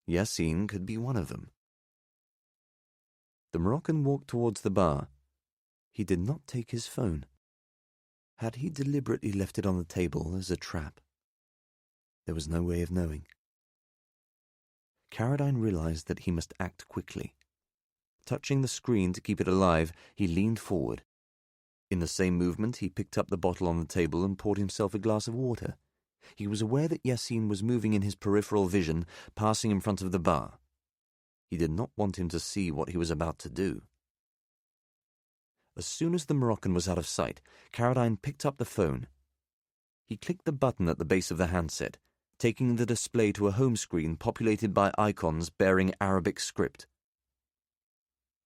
Yassine could be one of them. The Moroccan walked towards the bar. He did not take his phone. Had he deliberately left it on the table as a trap? There was no way of knowing. Caradine realized that he must act quickly. Touching the screen to keep it alive, he leaned forward. In the same movement, he picked up the bottle on the table and poured himself a glass of water. He was aware that Yassine was moving in his peripheral vision, passing in front of the bar. He did not want him to see what he was about to do. As soon as the Moroccan was out of sight, Caradine picked up the phone. He clicked the button at the base of the handset, taking the display to a home screen populated by icons bearing Arabic script.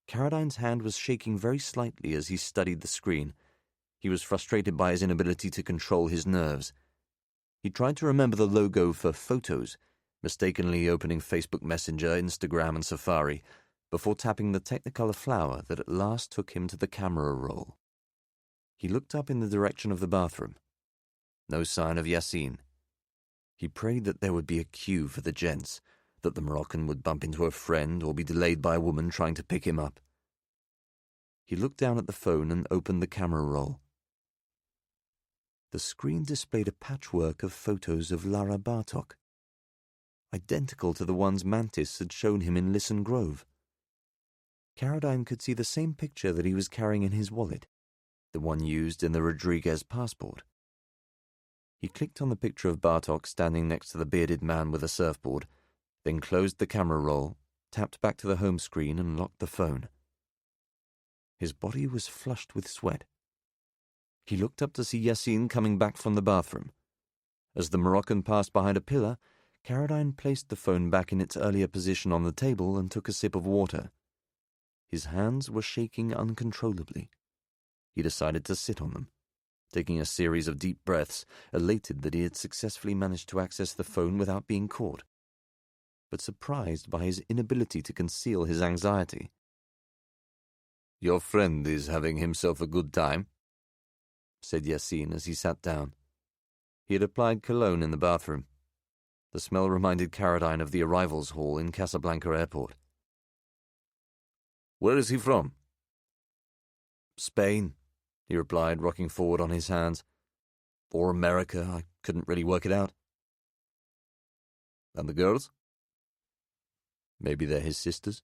Caradine's hand was shaking very slightly as he studied the screen. He was frustrated by his inability to control his nerves. He tried to remember the logo for Photos, mistakenly opening Facebook Messenger, Instagram, and Safari, before tapping the Technicolor flower that at last took him to the camera roll. He looked up in the direction of the bathroom. No sign of Yassine. He prayed that there would be a queue for the gents, that the Moroccan would bump into a friend or be delayed by a woman trying to pick him up. He looked down at the phone and opened the camera roll. The screen displayed a patchwork of photos of Lara Bartok, identical to the ones Mantis had shown him in Lisson Grove. Caradine could see the same picture that he was carrying in his wallet, the one used in the Rodriguez passport. He clicked on the picture of Bartok standing next to the bearded man with a surfboard, then closed the camera roll, tapped back to the home screen, and locked the phone. His body was flushed with sweat. He looked up to see Yassine coming back from the bathroom. As the Moroccan passed behind a pillar, Caradine placed the phone back in its earlier position on the table and took a sip of water. His hands were shaking uncontrollably. He decided to sit on them, taking a series of deep breaths, elated that he had successfully managed to access the phone without being caught, but surprised by his inability to conceal his anxiety. "Your friend is having himself a good time," said Yassine as he sat down. He had applied cologne in the bathroom. The smell reminded Caradine of the arrivals hall in Casablanca Airport. "Where is he from?" "Spain," he replied, rocking forward on his hands. "Or America, I couldn't really work it out." "And the girls?" "Maybe they're his sisters."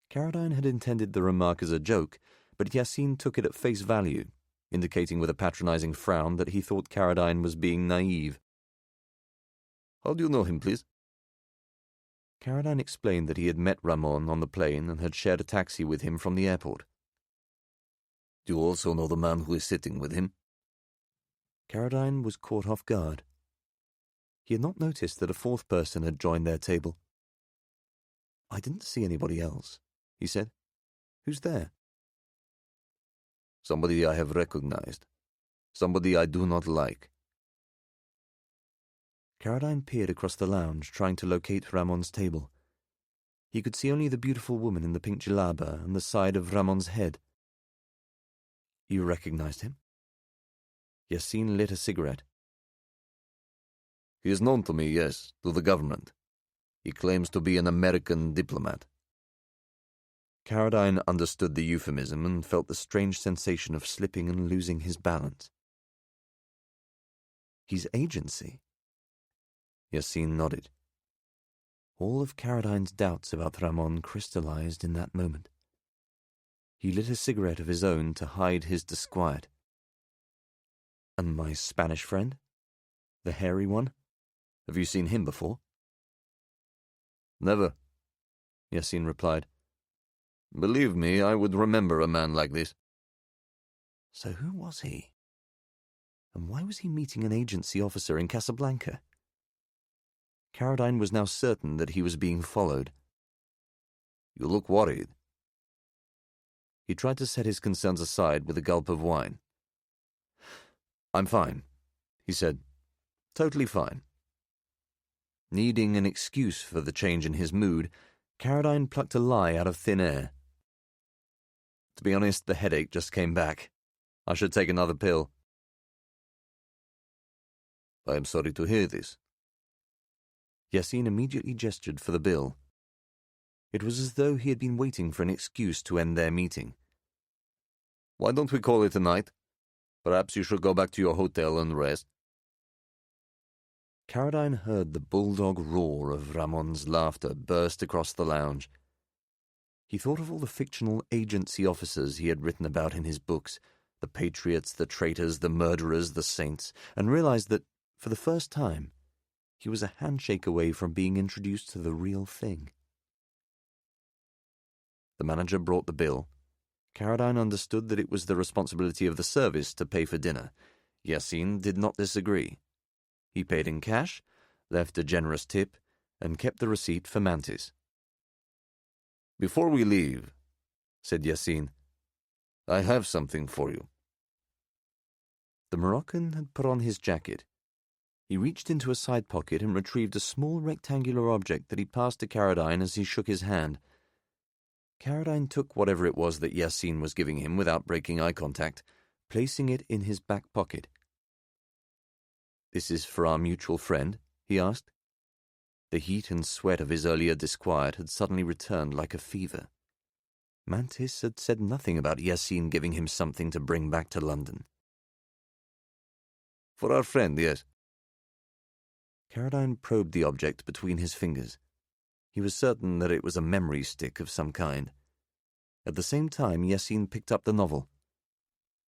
Caradine had intended the remark as a joke, but Yassine took it at face value, indicating with a patronizing frown that he thought Caradine was being naive. "How do you know him, please?" Caradine explained that he had met Ramon on the plane and had shared a taxi with him from the airport. "Do you also know the man who is sitting with him?" Caradine was caught off guard. He had not noticed that a fourth person had joined their table. "I didn't see anybody else," he said. "Who's there?" "Somebody I have recognized. Somebody I do not like." Caradine peered across the lounge, trying to locate Ramon's table. He could see only the beautiful woman in the pink jalaba and the side of Ramon's head. "You recognized him?" Yassine lit a cigarette. "He is known to me, yes, to the government. He claims to be an American diplomat." Caradine understood the euphemism and felt the strange sensation of slipping and losing his balance. "His agency?" Yassine nodded. All of Caradine's doubts about Ramon crystallized in that moment. He lit a cigarette of his own to hide his disquiet. "And my Spanish friend? The hairy one? Have you seen him before?" "Never," Yassine replied. "Believe me, I would remember a man like this." So who was he? And why was he meeting an agency officer in Casablanca? Caradine was now certain that he was being followed. "You look worried." He tried to set his concerns aside with a gulp of wine. "I'm fine," he said. "Totally fine." Needing an excuse for the change in his mood, Caradine plucked a lie out of thin air. "To be honest, the headache just came back. I should take another pill." "I am sorry to hear this." Yassine immediately gestured for the bill. It was as though he had been waiting for an excuse to end their meeting. "Why don't we call it a night? Perhaps you should go back to your hotel and rest." Caradine heard the bulldog roar of Ramon's laughter burst across the lounge. He thought of all the fictional agency officers he had written about in his books, the patriots, the traitors, the murderers, the saints, and realized that, for the first time, he was a handshake away from being introduced to the real thing. The manager brought the bill. Caradine understood that it was the responsibility of the service to pay for dinner. Yassine did not disagree. He paid in cash, left a generous tip, and kept the receipt for Mantis. "Before we leave," said Yassine, "I have something for you." The Moroccan had put on his jacket. He reached into a side pocket and retrieved a small rectangular object that he passed to Caradine as he shook his hand. Caradine took whatever it was that Yassine was giving him without breaking eye contact, placing it in his back pocket. "This is for our mutual friend?" he asked. The heat and sweat of his earlier disquiet had suddenly returned like a fever. Mantis had said nothing about Yassine giving him something to bring back to London. "For our friend, yes." Caradine probed the object between his fingers. He was certain that it was a memory stick of some kind. At the same time, Yassine picked up the novel.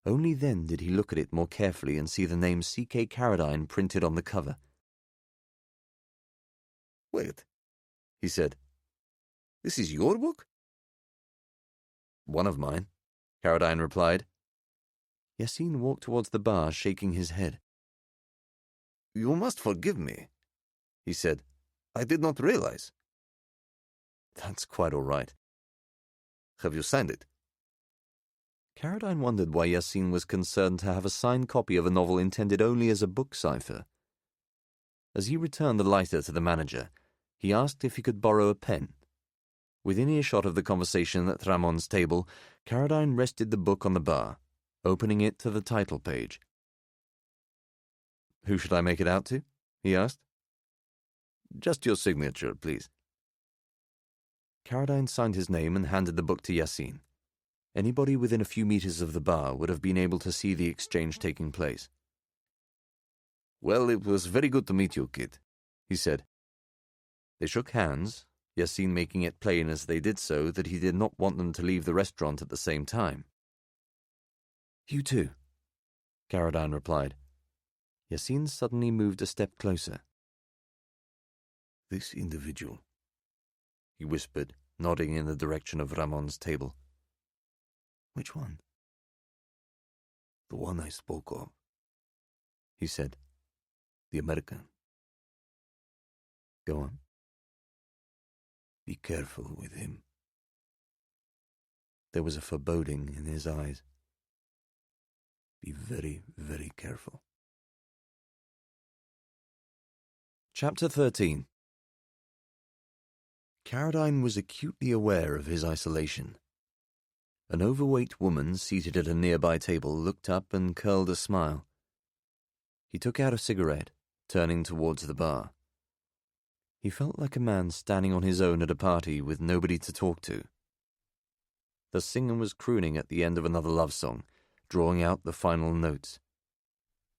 Only then did he look at it more carefully and see the name C.K. Caradine printed on the cover. "Wait," he said. "This is your book?" "One of mine," Caradine replied. Yassine walked towards the bar, shaking his head. "You must forgive me," he said. "I did not realize." "That's quite all right." "Have you signed it?" Caradine wondered why Yassine was concerned to have a signed copy of a novel intended only as a book cipher. As he returned the lighter to the manager, he asked if he could borrow a pen. Within earshot of the conversation at Ramon's table, Caradine rested the book on the bar, opening it to the title page. "Who should I make it out to?" he asked. "Just your signature, please." Caradine signed his name and handed the book to Yassine. Anybody within a few meters of the bar would have been able to see the exchange taking place. "Well, it was very good to meet you, kid," he said. They shook hands, Yassine making it plain as they did so that he did not want them to leave the restaurant at the same time. "You too," Caradine replied. Yassine suddenly moved a step closer. "This individual," he whispered, nodding in the direction of Ramon's table. "Which one?" "The one I spoke of," he said. "The American." "Go on." "Be careful with him." There was a foreboding in his eyes. "Be very, very careful." Chapter 13. Caradine was acutely aware of his isolation. An overweight woman seated at a nearby table looked up and curled a smile. He took out a cigarette, turning towards the bar. He felt like a man standing on his own at a party with nobody to talk to. The singer was crooning at the end of another love song, drawing out the final notes.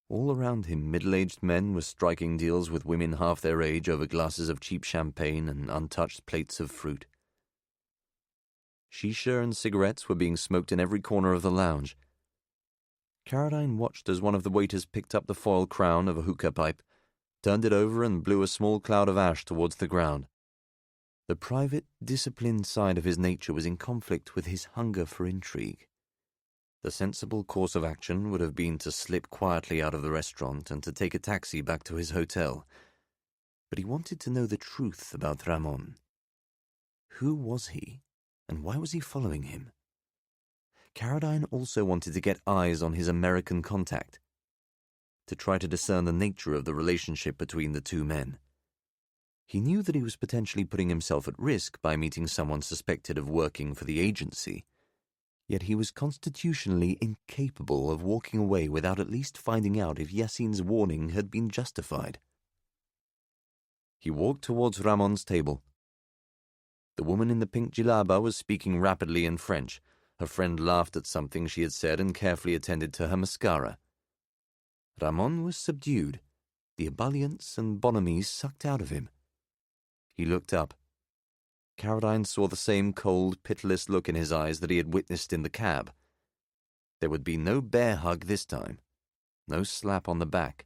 All around him, middle-aged men were striking deals with women half their age over glasses of cheap champagne and untouched plates of fruit. Shisha and cigarettes were being smoked in every corner of the lounge. Caradine watched as one of the waiters picked up the foil crown of a hookah pipe, turned it over and blew a small cloud of ash towards the ground. The private, disciplined side of his nature was in conflict with his hunger for intrigue. The sensible course of action would have been to slip quietly out of the restaurant and to take a taxi back to his hotel. But he wanted to know the truth about Ramon. Who was he, and why was he following him? Caradine also wanted to get eyes on his American contact, to try to discern the nature of the relationship between the two men. He knew that he was potentially putting himself at risk by meeting someone suspected of working for the agency, yet he was constitutionally incapable of walking away without at least finding out if Yassine's warning had been justified. He walked towards Ramon's table. The woman in the pink djellaba was speaking rapidly in French. Her friend laughed at something she had said and carefully attended to her mascara. Ramon was subdued, the ebullience and bonhomie sucked out of him. He looked up. Caroline saw the same cold, pitiless look in his eyes that he had witnessed in the cab. There would be no bear hug this time, no slap on the back.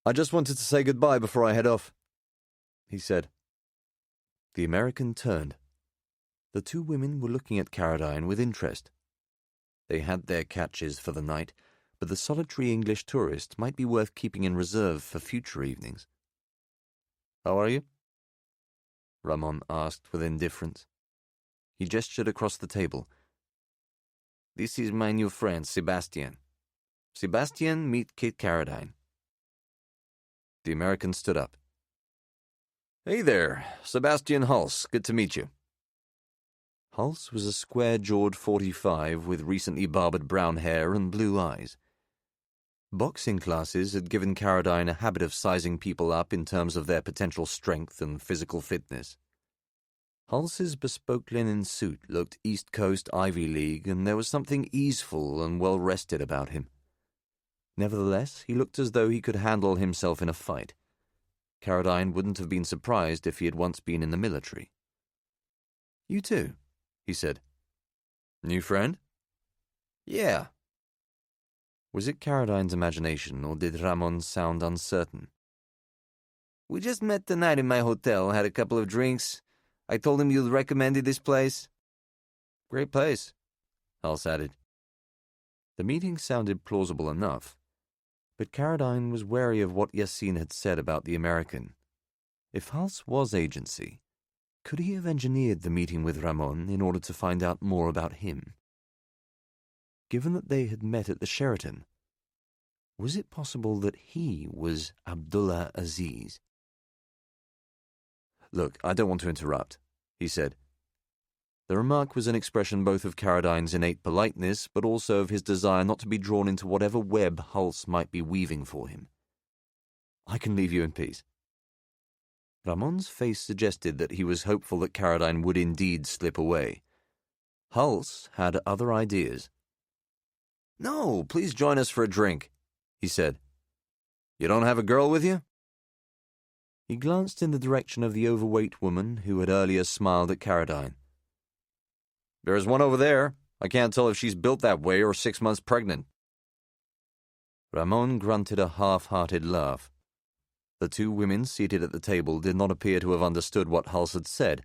"I just wanted to say goodbye before I head off," he said. The American turned. The two women were looking at Caroline with interest. They had their catches for the night, but the solitary English tourist might be worth keeping in reserve for future evenings. "How are you?" Ramon asked with indifference. He gestured across the table. "This is my new friend, Sebastian. Sebastian, meet Kit Carradine." The American stood up. "Hey there, Sebastian Hulse. Good to meet you." Hulse was a square-jawed 45 with recently barbered brown hair and blue eyes. Boxing classes had given Carradine a habit of sizing people up in terms of their potential strength and physical fitness. Hulse's bespoke linen suit looked East Coast Ivy League, and there was something easeful and well-rested about him. Nevertheless, he looked as though he could handle himself in a fight. Carradine wouldn't have been surprised if he had once been in the military. "You too," he said. "New friend?" "Yeah." Was it Carradine's imagination, or did Ramon sound uncertain? "We just met tonight in my hotel, had a couple of drinks. I told him you'd recommended this place." "Great place," Hulse added. The meeting sounded plausible enough, but Carradine was wary of what Yassine had said about the American. If Hulse was agency, could he have engineered the meeting with Ramon in order to find out more about him? Given that they had met at the Sheraton, was it possible that he was Abdullah Aziz? "Look, I don't want to interrupt," he said. The remark was an expression both of Carradine's innate politeness, but also of his desire not to be drawn into whatever web Hulse might be weaving for him. "I can leave you in peace." Ramon's face suggested that he was hopeful that Carradine would indeed slip away. Hulse had other ideas. "No, please join us for a drink," he said. "You don't have a girl with you?" He glanced in the direction of the overweight woman who had earlier smiled at Carradine. "There's one over there. I can't tell if she's built that way or 6 months pregnant." Ramon grunted a half-hearted laugh. The two women seated at the table did not appear to have understood what Hulse had said.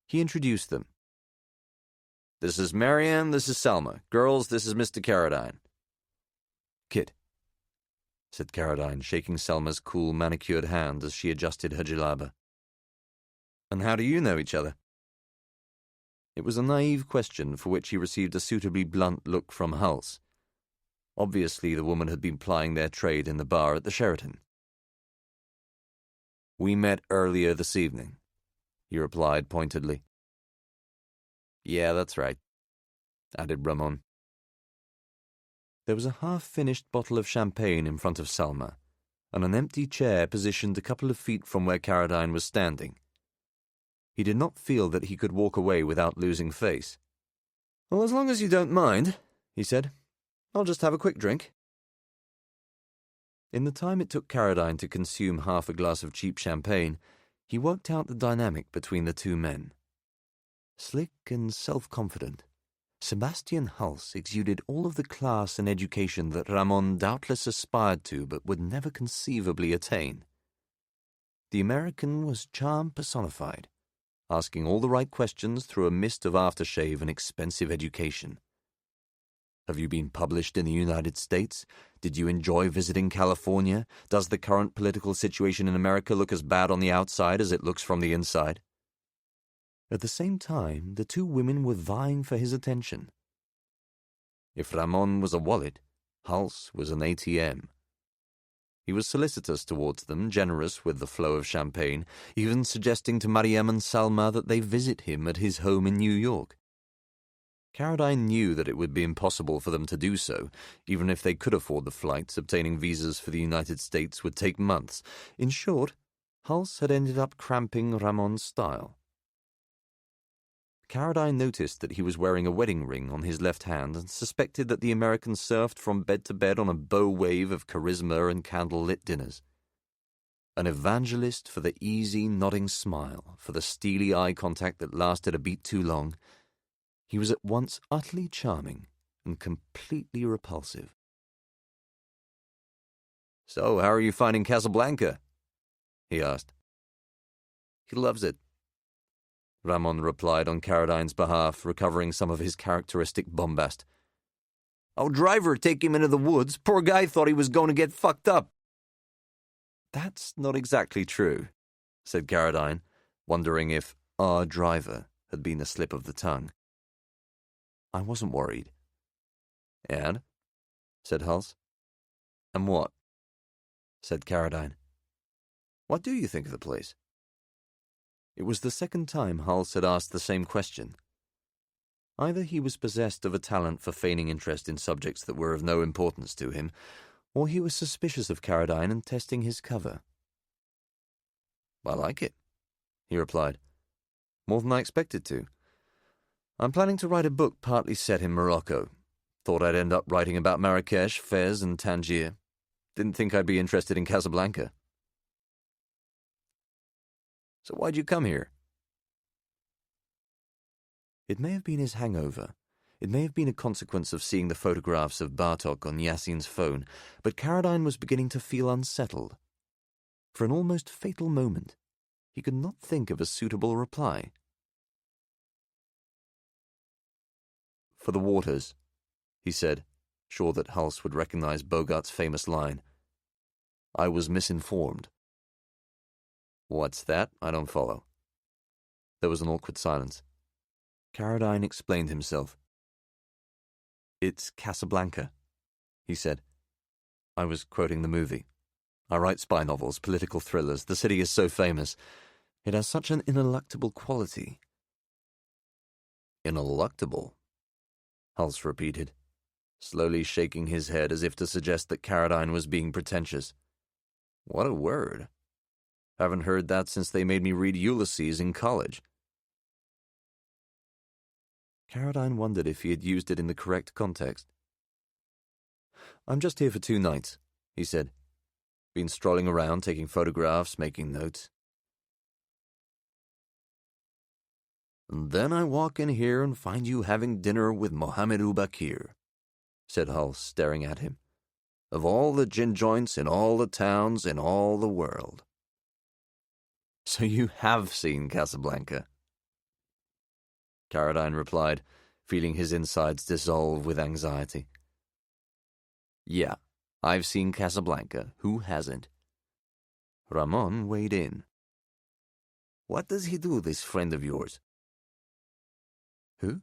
He introduced them. "This is Marianne, this is Selma. Girls, this is Mr. Carradine." "Kit," said Carradine, shaking Selma's cool, manicured hand as she adjusted her jalaba. "And how do you know each other?" It was a naive question for which he received a suitably blunt look from Hulse. Obviously, the woman had been plying their trade in the bar at the Sheraton. "We met earlier this evening," he replied pointedly. "Yeah, that's right," added Ramon. There was a half-finished bottle of champagne in front of Salma, and an empty chair positioned a couple of feet from where Carradine was standing. He did not feel that he could walk away without losing face. "Well, as long as you don't mind," he said, "I'll just have a quick drink." In the time it took Carradine to consume half a glass of cheap champagne, he worked out the dynamic between the two men. Slick and self-confident, Sebastian Hulse exuded all of the class and education that Ramon doubtless aspired to but would never conceivably attain. The American was charm personified, asking all the right questions through a mist of aftershave and expensive education. Have you been published in the United States? Did you enjoy visiting California? Does the current political situation in America look as bad on the outside as it looks from the inside? At the same time, the two women were vying for his attention. If Ramon was a wallet, Hulse was an ATM. He was solicitous towards them, generous with the flow of champagne, even suggesting to Mariam and Salma that they visit him at his home in New York. Carradine knew that it would be impossible for them to do so, even if they could afford the flights. Obtaining visas for the United States would take months. In short, Hulse had ended up cramping Ramon's style. Carradine noticed that he was wearing a wedding ring on his left hand and suspected that the American surfed from bed to bed on a bow wave of charisma and candle-lit dinners. An evangelist for the easy, nodding smile, for the steely eye contact that lasted a beat too long, he was at once utterly charming and completely repulsive. "So, how are you finding Casablanca?" he asked. "He loves it," Ramon replied on Carradine's behalf, recovering some of his characteristic bombast. "Our driver take him into the woods. Poor guy thought he was going to get fucked up." "That's not exactly true," said Carradine, wondering if "our driver" had been a slip of the tongue. "I wasn't worried." "And?" said Hulse. "And what?" said Carradine. "What do you think of the place?" It was the second time Hulse had asked the same question. Either he was possessed of a talent for feigning interest in subjects that were of no importance to him, or he was suspicious of Carradine and testing his cover. "I like it," he replied. "More than I expected to. I'm planning to write a book partly set in Morocco. Thought I'd end up writing about Marrakesh, Fez, and Tangier. Didn't think I'd be interested in Casablanca." "So why'd you come here?" It may have been his hangover. It may have been a consequence of seeing the photographs of Bartok on Yasin's phone, but Carradine was beginning to feel unsettled. For an almost fatal moment, he could not think of a suitable reply. "For the waters," he said, sure that Hulse would recognize Bogart's famous line. "I was misinformed." "What's that? I don't follow." There was an awkward silence. Carradine explained himself. "It's Casablanca," he said. "I was quoting the movie. I write spy novels, political thrillers. The city is so famous. It has such an ineluctable quality." "Ineluctable?" Hulse repeated, slowly shaking his head as if to suggest that Carradine was being pretentious. "What a word. Haven't heard that since they made me read Ulysses in college." Carradine wondered if he had used it in the correct context. "I'm just here for 2 nights, he said. "Been strolling around, taking photographs, making notes." "And then I walk in here and find you having dinner with Mohammed Bakir," said Hulse, staring at him. "Of all the gin joints in all the towns in all the world." "So you have seen Casablanca?" Carradine replied, feeling his insides dissolve with anxiety. "Yeah, I've seen Casablanca. Who hasn't?" Ramon weighed in. "What does he do, this friend of yours?" "Who?"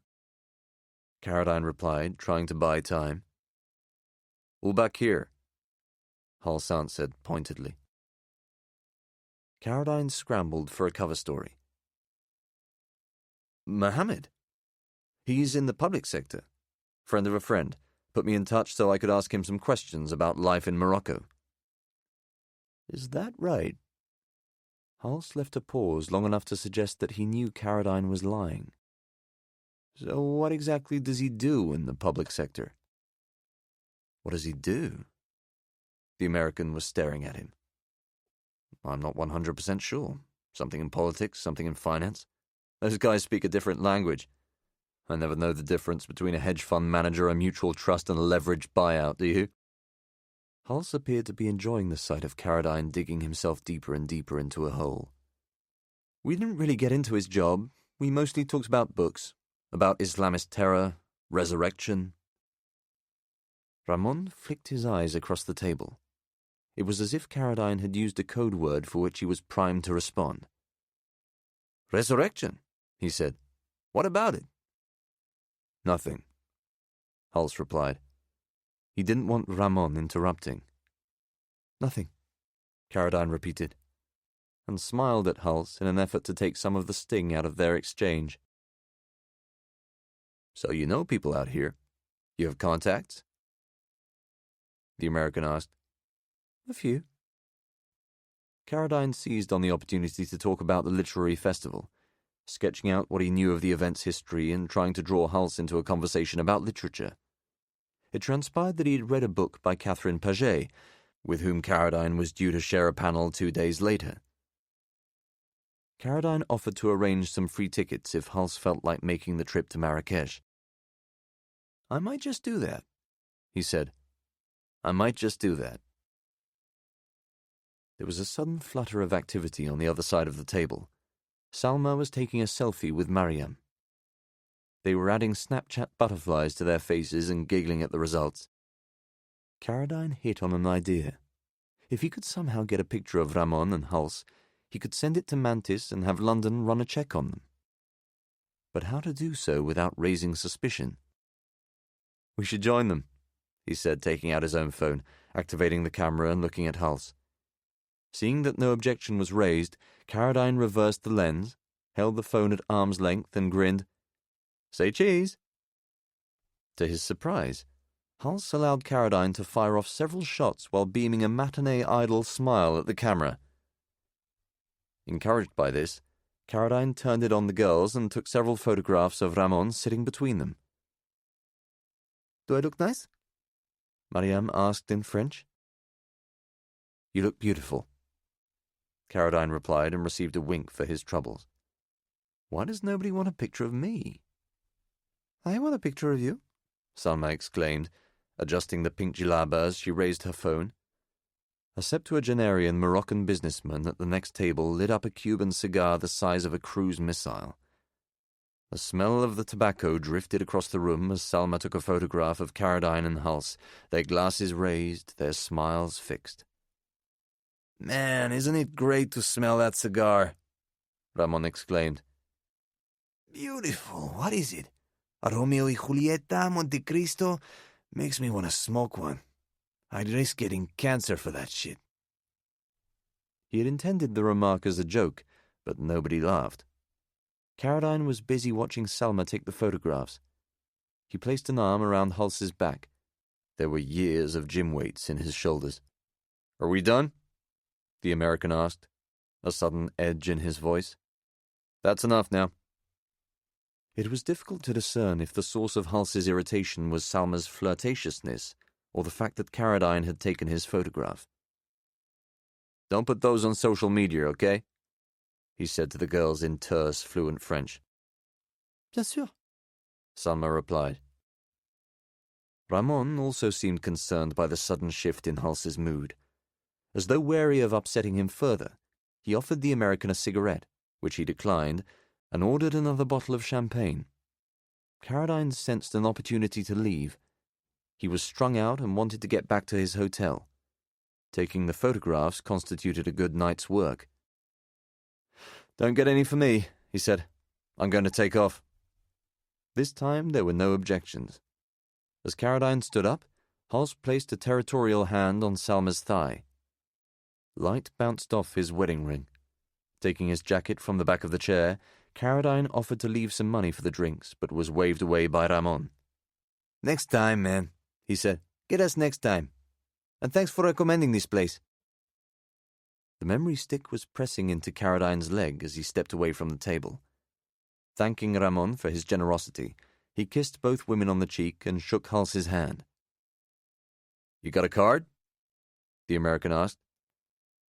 Carradine replied, trying to buy time. "Bakir," Hulse answered pointedly. Carradine scrambled for a cover story. "Mohammed? He's in the public sector. Friend of a friend. Put me in touch so I could ask him some questions about life in Morocco." "Is that right?" Hulse left a pause long enough to suggest that he knew Carradine was lying. "So what exactly does he do in the public sector?" "What does he do?" The American was staring at him. "I'm not 100% sure. Something in politics, something in finance. Those guys speak a different language. I never know the difference between a hedge fund manager, a mutual trust, and a leveraged buyout, do you?" Hulse appeared to be enjoying the sight of Carradine digging himself deeper and deeper into a hole. "We didn't really get into his job. We mostly talked about books, about Islamist terror, resurrection." Ramon flicked his eyes across the table. It was as if Carradine had used a code word for which he was primed to respond. "Resurrection," he said. "What about it?" "Nothing," Hulse replied. He didn't want Ramon interrupting. "Nothing," Carradine repeated, and smiled at Hulse in an effort to take some of the sting out of their exchange. "So you know people out here? You have contacts?" the American asked. "A few." Carradine seized on the opportunity to talk about the literary festival, sketching out what he knew of the event's history and trying to draw Hulse into a conversation about literature. It transpired that he had read a book by Catherine Paget, with whom Caradine was due to share a panel 2 days later. Caradine offered to arrange some free tickets if Hulse felt like making the trip to Marrakesh. I might just do that, he said. I might just do that. There was a sudden flutter of activity on the other side of the table. Salma was taking a selfie with Mariam. They were adding Snapchat butterflies to their faces and giggling at the results. Caradine hit on an idea. If he could somehow get a picture of Ramon and Hulse, he could send it to Mantis and have London run a check on them. But how to do so without raising suspicion? We should join them, he said, taking out his own phone, activating the camera and looking at Hulse. Seeing that no objection was raised, Caradine reversed the lens, held the phone at arm's length and grinned. Say cheese. To his surprise, Hulse allowed Caradine to fire off several shots while beaming a matinee idol smile at the camera. Encouraged by this, Caradine turned it on the girls and took several photographs of Ramon sitting between them. Do I look nice? Mariam asked in French. You look beautiful, Caradine replied and received a wink for his troubles. Why does nobody want a picture of me? I want a picture of you, Salma exclaimed, adjusting the pink djellaba as she raised her phone. A septuagenarian Moroccan businessman at the next table lit up a Cuban cigar the size of a cruise missile. The smell of the tobacco drifted across the room as Salma took a photograph of Caradine and Hulse, their glasses raised, their smiles fixed. Man, isn't it great to smell that cigar? Ramon exclaimed. Beautiful. What is it? A Romeo y Julieta, Monte Cristo? Makes me want to smoke one. I'd risk getting cancer for that shit. He had intended the remark as a joke, but nobody laughed. Caradine was busy watching Salma take the photographs. He placed an arm around Hulse's back. There were years of gym weights in his shoulders. Are we done? The American asked, a sudden edge in his voice. That's enough now. It was difficult to discern if the source of Hulse's irritation was Salma's flirtatiousness or the fact that Caradine had taken his photograph. Don't put those on social media, okay? He said to the girls in terse, fluent French. Bien sûr, Salma replied. Ramon also seemed concerned by the sudden shift in Hulse's mood. As though wary of upsetting him further, he offered the American a cigarette, which he declined, and ordered another bottle of champagne. Caradine sensed an opportunity to leave. He was strung out and wanted to get back to his hotel. Taking the photographs constituted a good night's work. Don't get any for me, he said. I'm going to take off. This time there were no objections. As Caradine stood up, Hulse placed a territorial hand on Salma's thigh. Light bounced off his wedding ring. Taking his jacket from the back of the chair, Caradine offered to leave some money for the drinks, but was waved away by Ramon. Next time, man, he said. Get us next time. And thanks for recommending this place. The memory stick was pressing into Caradine's leg as he stepped away from the table. Thanking Ramon for his generosity, he kissed both women on the cheek and shook Hulse's hand. You got a card? The American asked.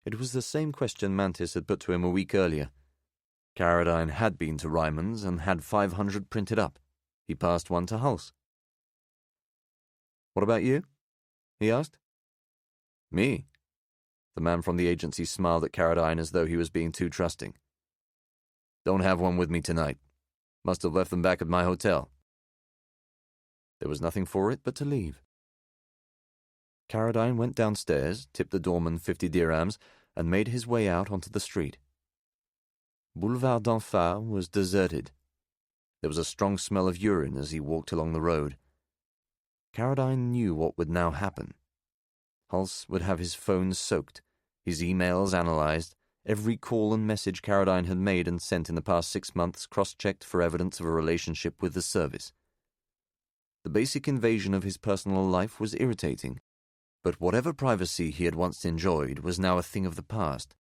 It was the same question Mantis had put to him a week earlier. Caradine had been to Ryman's and had 500 printed up. He passed one to Hulse. What about you? He asked. Me? The man from the agency smiled at Caradine as though he was being too trusting. Don't have one with me tonight. Must have left them back at my hotel. There was nothing for it but to leave. Caradine went downstairs, tipped the doorman 50 dirhams, and made his way out onto the street. Boulevard d'Enfer was deserted. There was a strong smell of urine as he walked along the road. Caradine knew what would now happen. Hulse would have his phone soaked, his emails analyzed, every call and message Caradine had made and sent in the past 6 months cross-checked for evidence of a relationship with the service. The basic invasion of his personal life was irritating, but whatever privacy he had once enjoyed was now a thing of the past.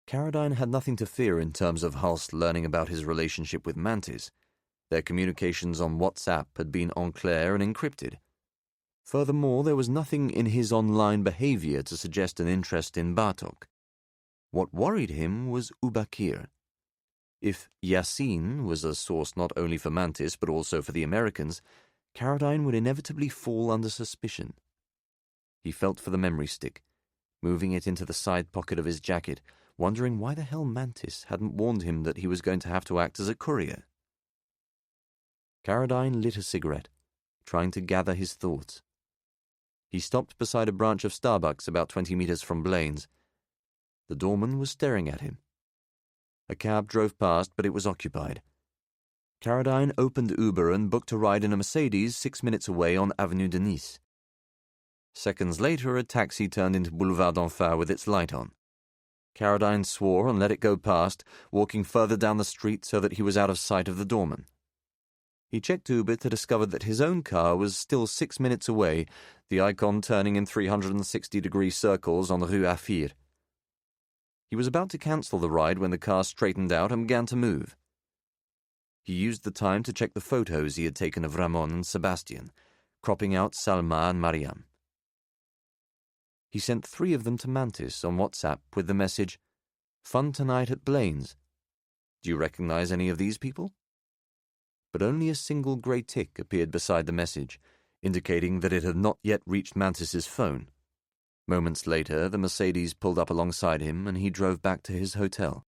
Caradine had nothing to fear in terms of Hulse learning about his relationship with Mantis. Their communications on WhatsApp had been en clair and encrypted. Furthermore, there was nothing in his online behavior to suggest an interest in Bartok. What worried him was Ubakir. If Yassin was a source not only for Mantis but also for the Americans, Carradine would inevitably fall under suspicion. He felt for the memory stick, moving it into the side pocket of his jacket, wondering why the hell Mantis hadn't warned him that he was going to have to act as a courier. Carradine lit a cigarette, trying to gather his thoughts. He stopped beside a branch of Starbucks about 20 meters from Blaine's. The doorman was staring at him. A cab drove past, but it was occupied. Carradine opened Uber and booked a ride in a Mercedes 6 minutes away on Avenue de Nice. Seconds later, a taxi turned into Boulevard d'Enfer with its light on. Carradine swore and let it go past, walking further down the street so that he was out of sight of the doorman. He checked Uber to discover that his own car was still 6 minutes away, the icon turning in 360-degree circles on the Rue Afir. He was about to cancel the ride when the car straightened out and began to move. He used the time to check the photos he had taken of Ramon and Sebastian, cropping out Salma and Mariam. He sent 3 of them to Mantis on WhatsApp with the message, "Fun tonight at Blaine's. Do you recognize any of these people?" But only a single grey tick appeared beside the message, indicating that it had not yet reached Mantis's phone. Moments later, the Mercedes pulled up alongside him and he drove back to his hotel.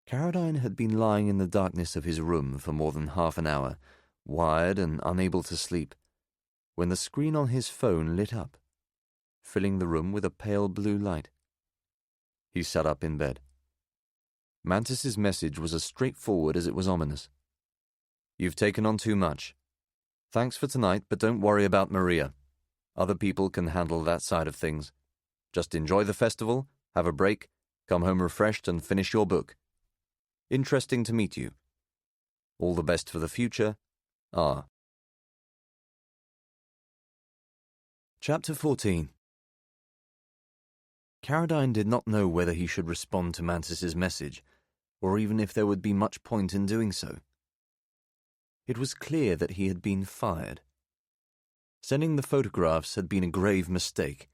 Carradine had been lying in the darkness of his room for more than half an hour, wired and unable to sleep, when the screen on his phone lit up, filling the room with a pale blue light. He sat up in bed. Mantis's message was as straightforward as it was ominous. "You've taken on too much. Thanks for tonight, but don't worry about Maria. Other people can handle that side of things. Just enjoy the festival, have a break, come home refreshed, and finish your book. Interesting to meet you. All the best for the future. R." Chapter 14. Carradine did not know whether he should respond to Mantis's message, or even if there would be much point in doing so. It was clear that he had been fired. Sending the photographs had been a grave mistake.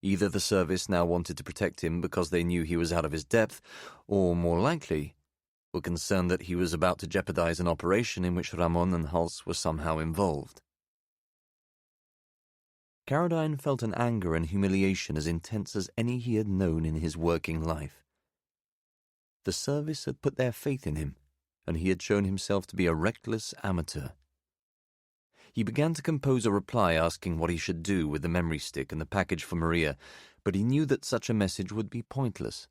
Either the service now wanted to protect him because they knew he was out of his depth, or, more likely, were concerned that he was about to jeopardize an operation in which Ramon and Hals were somehow involved. Carradine felt an anger and humiliation as intense as any he had known in his working life. The service had put their faith in him, and he had shown himself to be a reckless amateur. He began to compose a reply asking what he should do with the memory stick and the package for Maria, but he knew that such a message would be pointless.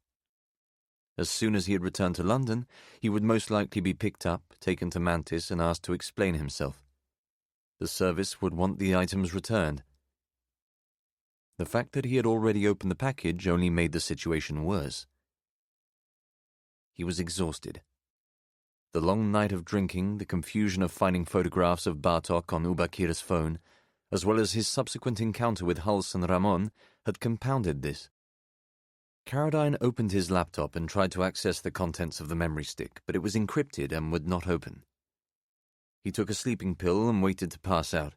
As soon as he had returned to London, he would most likely be picked up, taken to Mantis, and asked to explain himself. The service would want the items returned. The fact that he had already opened the package only made the situation worse. He was exhausted. The long night of drinking, the confusion of finding photographs of Bartok on Ubakir's phone, as well as his subsequent encounter with Hals and Ramon, had compounded this. Carradine opened his laptop and tried to access the contents of the memory stick, but it was encrypted and would not open. He took a sleeping pill and waited to pass out.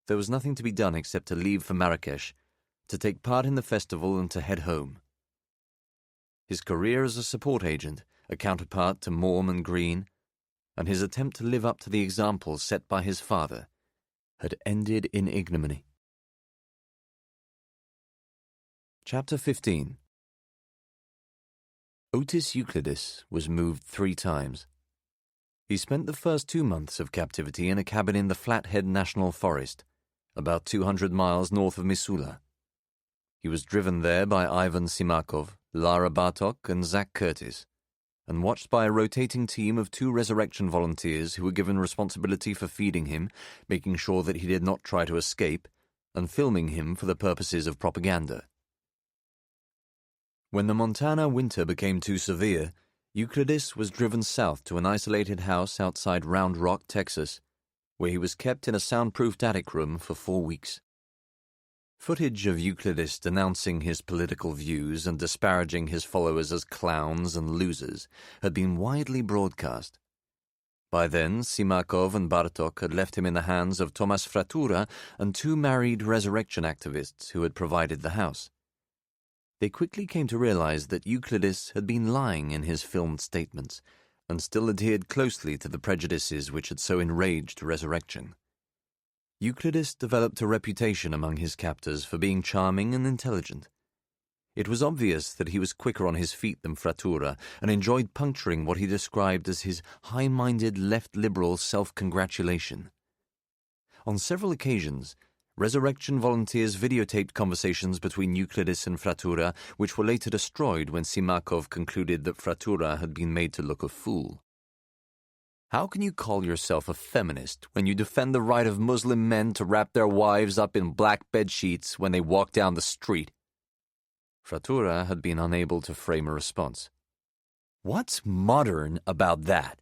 There was nothing to be done except to leave for Marrakesh, to take part in the festival and to head home. His career as a support agent, a counterpart to Morm and Green, and his attempt to live up to the example set by his father, had ended in ignominy. Chapter 15. Otis Euclidis was moved 3 times. He spent the first 2 months of captivity in a cabin in the Flathead National Forest, about 200 miles north of Missoula. He was driven there by Ivan Simakov, Lara Bartok, and Zach Curtis, and watched by a rotating team of 2 resurrection volunteers who were given responsibility for feeding him, making sure that he did not try to escape, and filming him for the purposes of propaganda. When the Montana winter became too severe, Euclidis was driven south to an isolated house outside Round Rock, Texas, where he was kept in a soundproofed attic room for 4 weeks. Footage of Euclidis denouncing his political views and disparaging his followers as clowns and losers had been widely broadcast. By then, Simakov and Bartok had left him in the hands of Tomas Fratura and two married resurrection activists who had provided the house. They quickly came to realize that Euclidis had been lying in his filmed statements and still adhered closely to the prejudices which had so enraged resurrection. Euclidis developed a reputation among his captors for being charming and intelligent. It was obvious that he was quicker on his feet than Fratura and enjoyed puncturing what he described as his high-minded left-liberal self-congratulation. On several occasions, resurrection volunteers videotaped conversations between Euclidis and Fratura, which were later destroyed when Simakov concluded that Fratura had been made to look a fool. How can you call yourself a feminist when you defend the right of Muslim men to wrap their wives up in black bedsheets when they walk down the street? Fratura had been unable to frame a response. What's modern about that?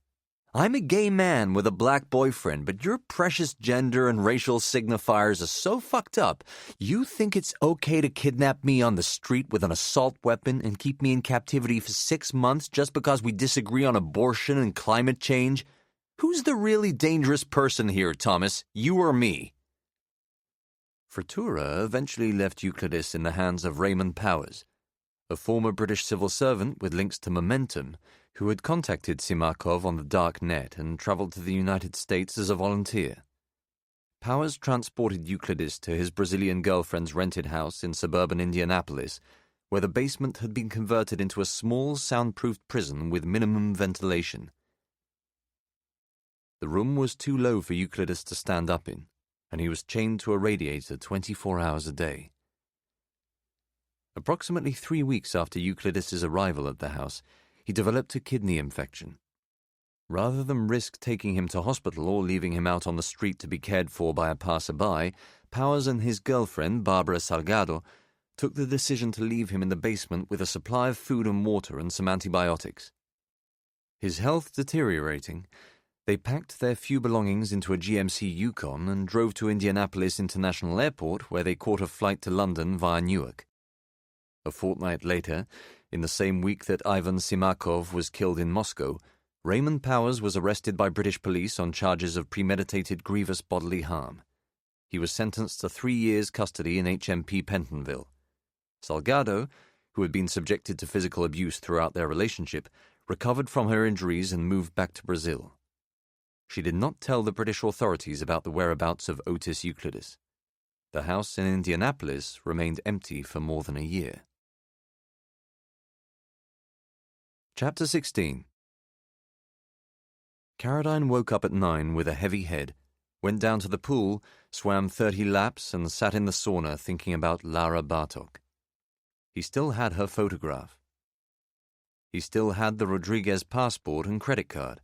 I'm a gay man with a black boyfriend, but your precious gender and racial signifiers are so fucked up, you think it's okay to kidnap me on the street with an assault weapon and keep me in captivity for 6 months just because we disagree on abortion and climate change? Who's the really dangerous person here, Thomas, you or me? Fratura eventually left Euclidis in the hands of Raymond Powers, a former British civil servant with links to Momentum, who had contacted Simakov on the dark net and travelled to the United States as a volunteer. Powers transported Euclidis to his Brazilian girlfriend's rented house in suburban Indianapolis, where the basement had been converted into a small, soundproofed prison with minimum ventilation. The room was too low for Euclidis to stand up in, and he was chained to a radiator 24 hours a day. Approximately 3 weeks after Euclidis' arrival at the house, he developed a kidney infection. Rather than risk taking him to hospital or leaving him out on the street to be cared for by a passerby, Powers and his girlfriend, Barbara Salgado, took the decision to leave him in the basement with a supply of food and water and some antibiotics. His health deteriorating, they packed their few belongings into a GMC Yukon and drove to Indianapolis International Airport, where they caught a flight to London via Newark. A fortnight later, in the same week that Ivan Simakov was killed in Moscow, Raymond Powers was arrested by British police on charges of premeditated grievous bodily harm. He was sentenced to 3 years' custody in HMP Pentonville. Salgado, who had been subjected to physical abuse throughout their relationship, recovered from her injuries and moved back to Brazil. She did not tell the British authorities about the whereabouts of Otis Euclidis. The house in Indianapolis remained empty for more than a year. Chapter 16. Carradine woke up at 9 with a heavy head, went down to the pool, swam 30 laps, and sat in the sauna thinking about Lara Bartok. He still had her photograph. He still had the Rodriguez passport and credit card.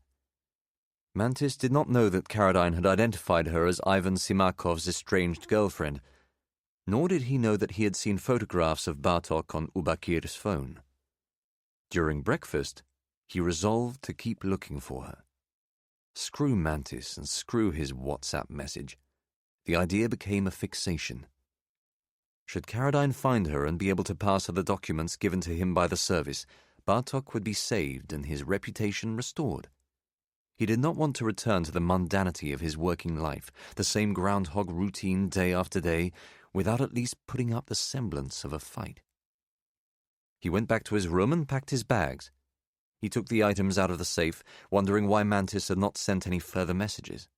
Mantis did not know that Carradine had identified her as Ivan Simakov's estranged girlfriend, nor did he know that he had seen photographs of Bartok on Ubakir's phone. During breakfast, he resolved to keep looking for her. Screw Mantis and screw his WhatsApp message. The idea became a fixation. Should Carradine find her and be able to pass her the documents given to him by the service, Bartok would be saved and his reputation restored. He did not want to return to the mundanity of his working life, the same groundhog routine day after day, without at least putting up the semblance of a fight. He went back to his room and packed his bags. He took the items out of the safe, wondering why Mantis had not sent any further messages.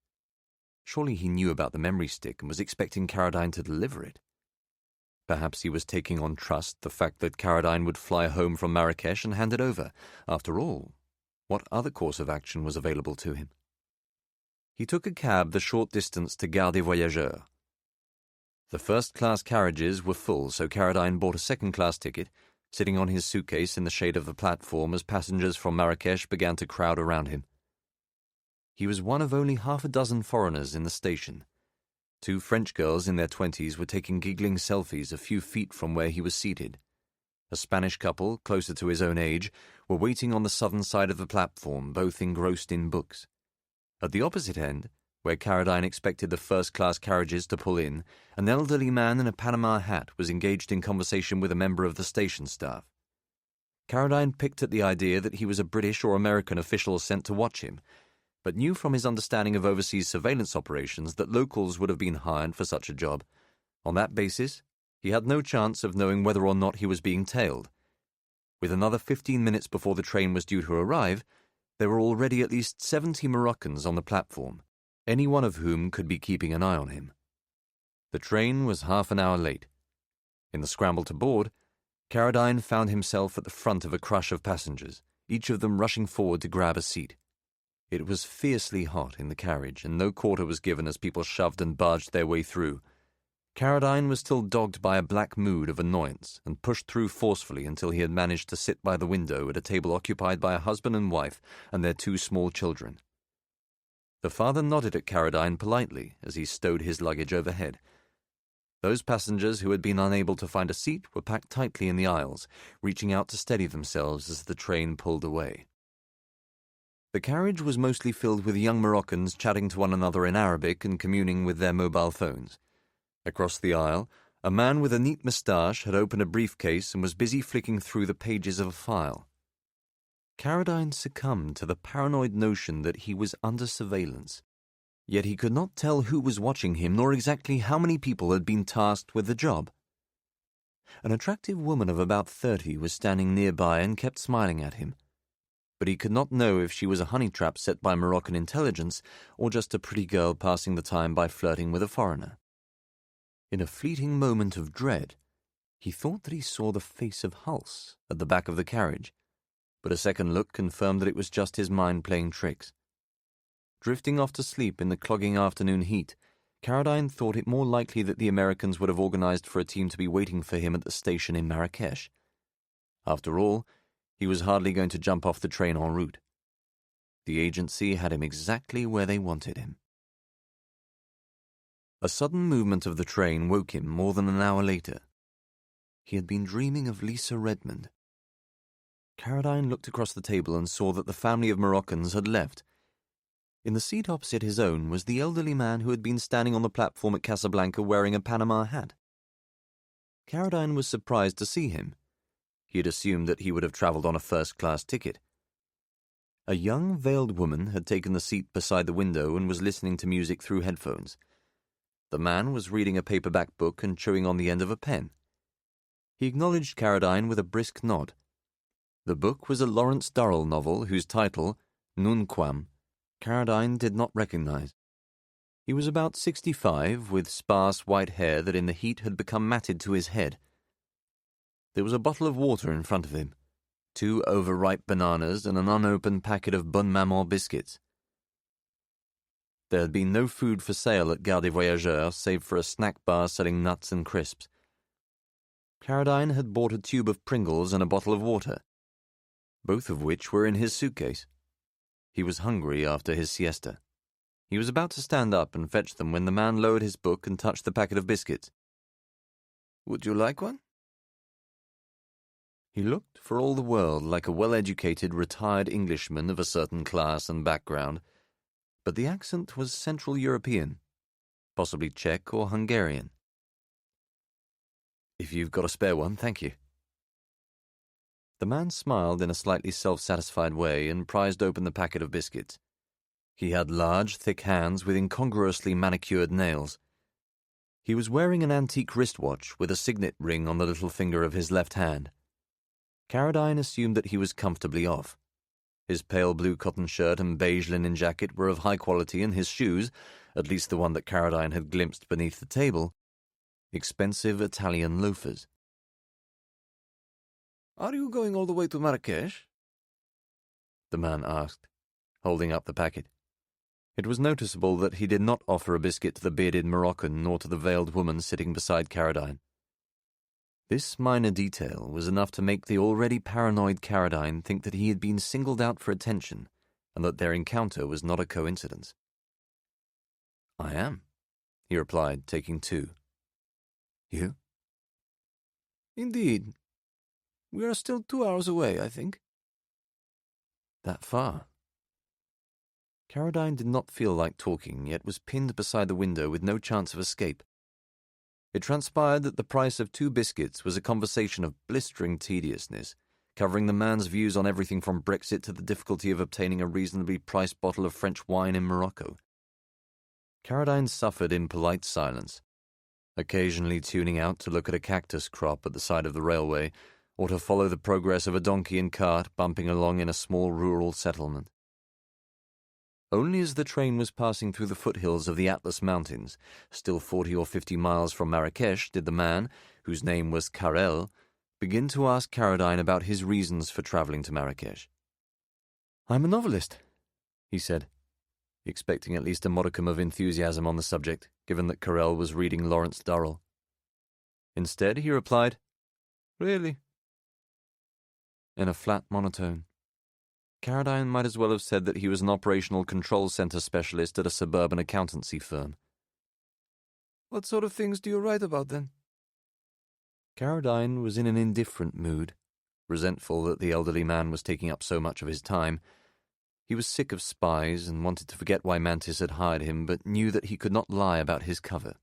Surely he knew about the memory stick and was expecting Carradine to deliver it. Perhaps he was taking on trust the fact that Carradine would fly home from Marrakesh and hand it over. After all, what other course of action was available to him? He took a cab the short distance to Gare des Voyageurs. The first-class carriages were full, so Carradine bought a second-class ticket, sitting on his suitcase in the shade of the platform as passengers from Marrakesh began to crowd around him. He was one of only half a dozen foreigners in the station. 2 French girls in their 20s were taking giggling selfies a few feet from where he was seated. A Spanish couple, closer to his own age, were waiting on the southern side of the platform, both engrossed in books. At the opposite end, where Carradine expected the first-class carriages to pull in, an elderly man in a Panama hat was engaged in conversation with a member of the station staff. Carradine picked at the idea that he was a British or American official sent to watch him, but knew from his understanding of overseas surveillance operations that locals would have been hired for such a job. On that basis, he had no chance of knowing whether or not he was being tailed. With another 15 minutes before the train was due to arrive, there were already at least 70 Moroccans on the platform, any one of whom could be keeping an eye on him. The train was half an hour late. In the scramble to board, Carradine found himself at the front of a crush of passengers, each of them rushing forward to grab a seat. It was fiercely hot in the carriage, and no quarter was given as people shoved and barged their way through. Carradine was still dogged by a black mood of annoyance and pushed through forcefully until he had managed to sit by the window at a table occupied by a husband and wife and their 2 small children. The father nodded at Carradine politely as he stowed his luggage overhead. Those passengers who had been unable to find a seat were packed tightly in the aisles, reaching out to steady themselves as the train pulled away. The carriage was mostly filled with young Moroccans chatting to one another in Arabic and communing with their mobile phones. Across the aisle, a man with a neat moustache had opened a briefcase and was busy flicking through the pages of a file. Carradine succumbed to the paranoid notion that he was under surveillance. Yet he could not tell who was watching him nor exactly how many people had been tasked with the job. An attractive woman of about 30 was standing nearby and kept smiling at him, but he could not know if she was a honey trap set by Moroccan intelligence or just a pretty girl passing the time by flirting with a foreigner. In a fleeting moment of dread, he thought that he saw the face of Hulse at the back of the carriage, but a second look confirmed that it was just his mind playing tricks. Drifting off to sleep in the clogging afternoon heat, Carradine thought it more likely that the Americans would have organized for a team to be waiting for him at the station in Marrakesh. After all, he was hardly going to jump off the train en route. The agency had him exactly where they wanted him. A sudden movement of the train woke him more than an hour later. He had been dreaming of Lisa Redmond. Carradine looked across the table and saw that the family of Moroccans had left. In the seat opposite his own was the elderly man who had been standing on the platform at Casablanca wearing a Panama hat. Carradine was surprised to see him. He had assumed that he would have travelled on a first-class ticket. A young, veiled woman had taken the seat beside the window and was listening to music through headphones. The man was reading a paperback book and chewing on the end of a pen. He acknowledged Carradine with a brisk nod. The book was a Lawrence Durrell novel whose title, Nunquam, Carradine did not recognize. He was about 65, with sparse white hair that in the heat had become matted to his head. There was a bottle of water in front of him, 2 overripe bananas and an unopened packet of Bonne Maman biscuits. There had been no food for sale at Gare des Voyageurs save for a snack bar selling nuts and crisps. Carradine had bought a tube of Pringles and a bottle of water, both of which were in his suitcase. He was hungry after his siesta. He was about to stand up and fetch them when the man lowered his book and touched the packet of biscuits. "Would you like one?" He looked for all the world like a well-educated, retired Englishman of a certain class and background, but the accent was Central European, possibly Czech or Hungarian. "If you've got a spare one, thank you." The man smiled in a slightly self-satisfied way and prized open the packet of biscuits. He had large, thick hands with incongruously manicured nails. He was wearing an antique wristwatch with a signet ring on the little finger of his left hand. Carradine assumed that he was comfortably off. His pale blue cotton shirt and beige linen jacket were of high quality, and his shoes, at least the one that Carradine had glimpsed beneath the table, expensive Italian loafers. "Are you going all the way to Marrakesh?" the man asked, holding up the packet. It was noticeable that he did not offer a biscuit to the bearded Moroccan nor to the veiled woman sitting beside Carradine. This minor detail was enough to make the already paranoid Carradine think that he had been singled out for attention and that their encounter was not a coincidence. "I am," he replied, taking 2. "You?" "Indeed. We are still 2 hours away, I think." "That far?" Carradine did not feel like talking, yet was pinned beside the window with no chance of escape. It transpired that the price of 2 biscuits was a conversation of blistering tediousness, covering the man's views on everything from Brexit to the difficulty of obtaining a reasonably priced bottle of French wine in Morocco. Caradine suffered in polite silence, occasionally tuning out to look at a cactus crop at the side of the railway or to follow the progress of a donkey and cart bumping along in a small rural settlement. Only as the train was passing through the foothills of the Atlas Mountains, still 40 or 50 miles from Marrakesh, did the man, whose name was Carrel, begin to ask Caradine about his reasons for travelling to Marrakesh. "I'm a novelist," he said, expecting at least a modicum of enthusiasm on the subject, given that Carrel was reading Lawrence Durrell. Instead, he replied, "Really?" in a flat monotone. Caradine might as well have said that he was an operational control center specialist at a suburban accountancy firm. "What sort of things do you write about, then?" Caradine was in an indifferent mood, resentful that the elderly man was taking up so much of his time. He was sick of spies and wanted to forget why Mantis had hired him, but knew that he could not lie about his cover.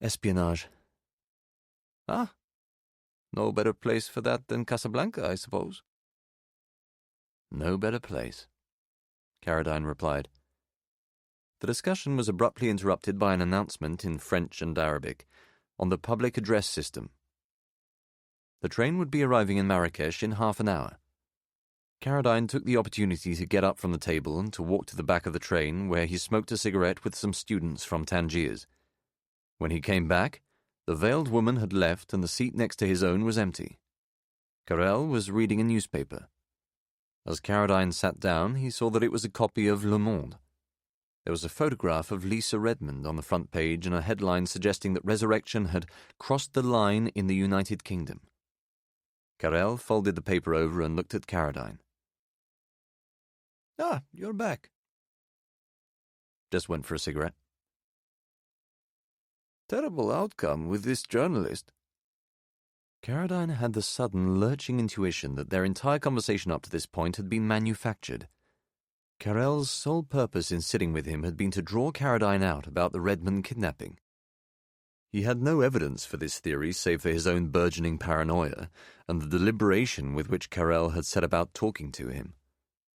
"Espionage." "Ah, no better place for that than Casablanca, I suppose." "No better place," Caradine replied. The discussion was abruptly interrupted by an announcement in French and Arabic on the public address system. The train would be arriving in Marrakesh in half an hour. Caradine took the opportunity to get up from the table and to walk to the back of the train, where he smoked a cigarette with some students from Tangiers. When he came back, the veiled woman had left and the seat next to his own was empty. Carrel was reading a newspaper. As Caradine sat down, he saw that it was a copy of Le Monde. There was a photograph of Lisa Redmond on the front page and a headline suggesting that Resurrection had crossed the line in the United Kingdom. Carrel folded the paper over and looked at Caradine. "Ah, you're back." "Just went for a cigarette." "Terrible outcome with this journalist." Caradine had the sudden, lurching intuition that their entire conversation up to this point had been manufactured. Carrel's sole purpose in sitting with him had been to draw Caradine out about the Redmond kidnapping. He had no evidence for this theory save for his own burgeoning paranoia and the deliberation with which Carrel had set about talking to him.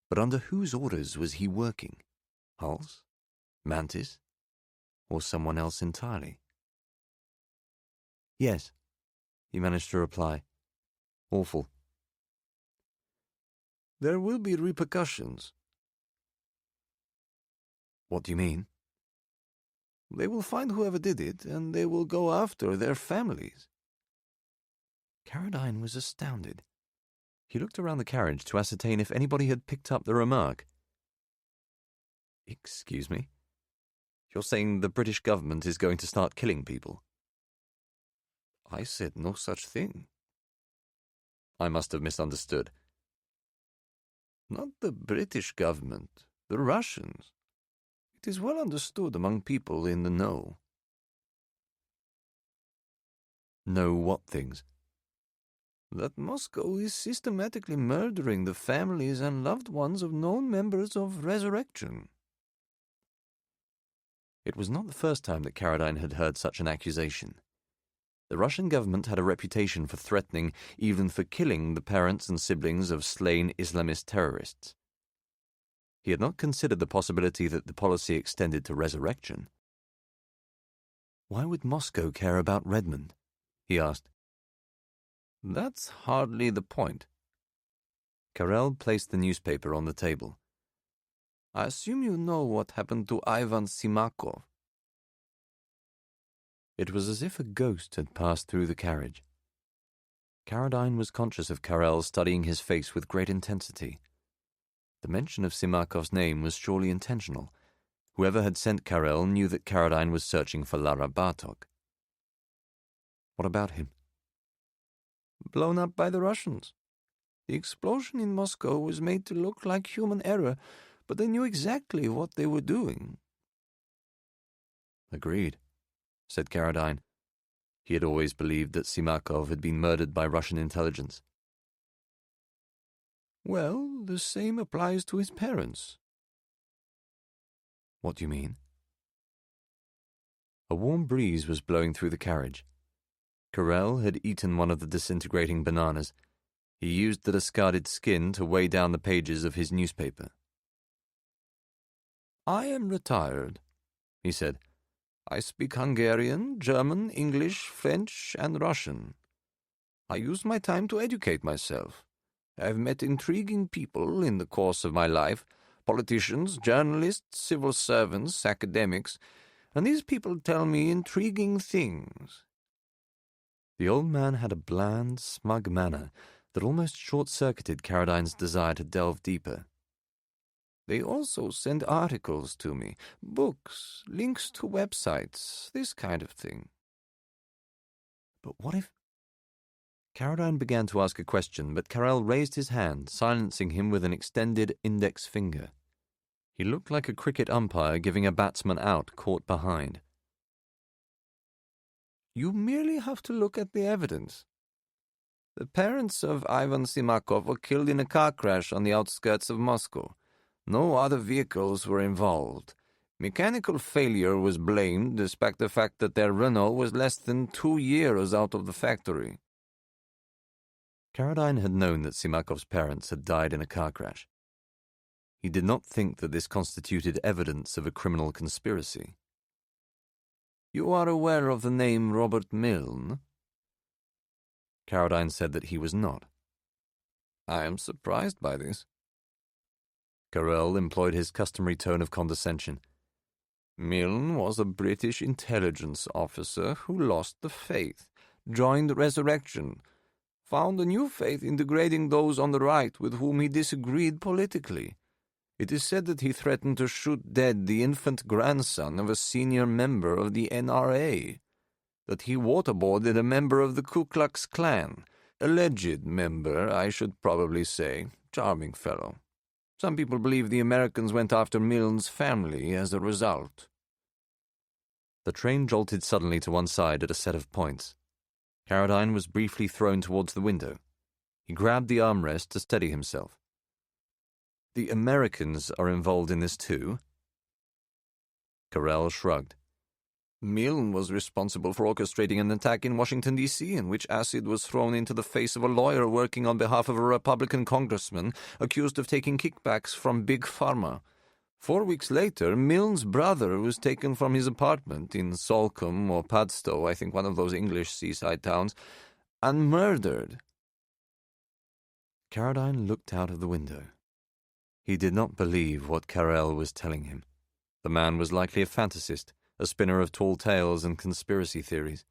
But under whose orders was he working? Hulse? Mantis? Or someone else entirely? "Yes," he managed to reply. "Awful." "There will be repercussions." "What do you mean?" "They will find whoever did it, and they will go after their families." Caradine was astounded. He looked around the carriage to ascertain if anybody had picked up the remark. "Excuse me? You're saying the British government is going to start killing people?" "I said no such thing." "I must have misunderstood." "Not the British government, the Russians. It is well understood among people in the know." "Know what things?" "That Moscow is systematically murdering the families and loved ones of known members of Resurrection." It was not the first time that Caradine had heard such an accusation. The Russian government had a reputation for threatening, even for killing, the parents and siblings of slain Islamist terrorists. He had not considered the possibility that the policy extended to Resurrection. "Why would Moscow care about Redmond?" he asked. "That's hardly the point." Carrel placed the newspaper on the table. "I assume you know what happened to Ivan Simakov." It was as if a ghost had passed through the carriage. Caradine was conscious of Carrel studying his face with great intensity. The mention of Simakov's name was surely intentional. Whoever had sent Carrel knew that Caradine was searching for Lara Bartok. "What about him?" "Blown up by the Russians. The explosion in Moscow was made to look like human error, but they knew exactly what they were doing." "Agreed," said Caradine. He had always believed that Simakov had been murdered by Russian intelligence. "Well, the same applies to his parents." "What do you mean?" A warm breeze was blowing through the carriage. Carrel had eaten one of the disintegrating bananas. He used the discarded skin to weigh down the pages of his newspaper. "I am retired," he said. "I speak Hungarian, German, English, French, and Russian. I use my time to educate myself. I have met intriguing people in the course of my life, politicians, journalists, civil servants, academics, and these people tell me intriguing things." The old man had a bland, smug manner that almost short-circuited Carradine's desire to delve deeper. "They also send articles to me, books, links to websites, this kind of thing." But what if... Carradine began to ask a question, but Carrel raised his hand, silencing him with an extended index finger. He looked like a cricket umpire giving a batsman out caught behind. "You merely have to look at the evidence. The parents of Ivan Simakov were killed in a car crash on the outskirts of Moscow. No other vehicles were involved. Mechanical failure was blamed, despite the fact that their Renault was less than 2 years out of the factory." Carradine had known that Simakov's parents had died in a car crash. He did not think that this constituted evidence of a criminal conspiracy. "You are aware of the name Robert Milne?" Carradine said that he was not. "I am surprised by this." Carrel employed his customary tone of condescension. "Milne was a British intelligence officer who lost the faith, joined Resurrection, found a new faith in degrading those on the right with whom he disagreed politically. It is said that he threatened to shoot dead the infant grandson of a senior member of the NRA, that he waterboarded a member of the Ku Klux Klan, alleged member, I should probably say, charming fellow. Some people believe the Americans went after Milne's family as a result." The train jolted suddenly to one side at a set of points. Carradine was briefly thrown towards the window. He grabbed the armrest to steady himself. "The Americans are involved in this too?" Carrel shrugged. "Milne was responsible for orchestrating an attack in Washington, D.C., in which acid was thrown into the face of a lawyer working on behalf of a Republican congressman accused of taking kickbacks from Big Pharma. 4 weeks later, Milne's brother was taken from his apartment in Salcombe or Padstow, I think one of those English seaside towns, and murdered." Carradine looked out of the window. He did not believe what Carrel was telling him. The man was likely a fantasist, a spinner of tall tales and conspiracy theories.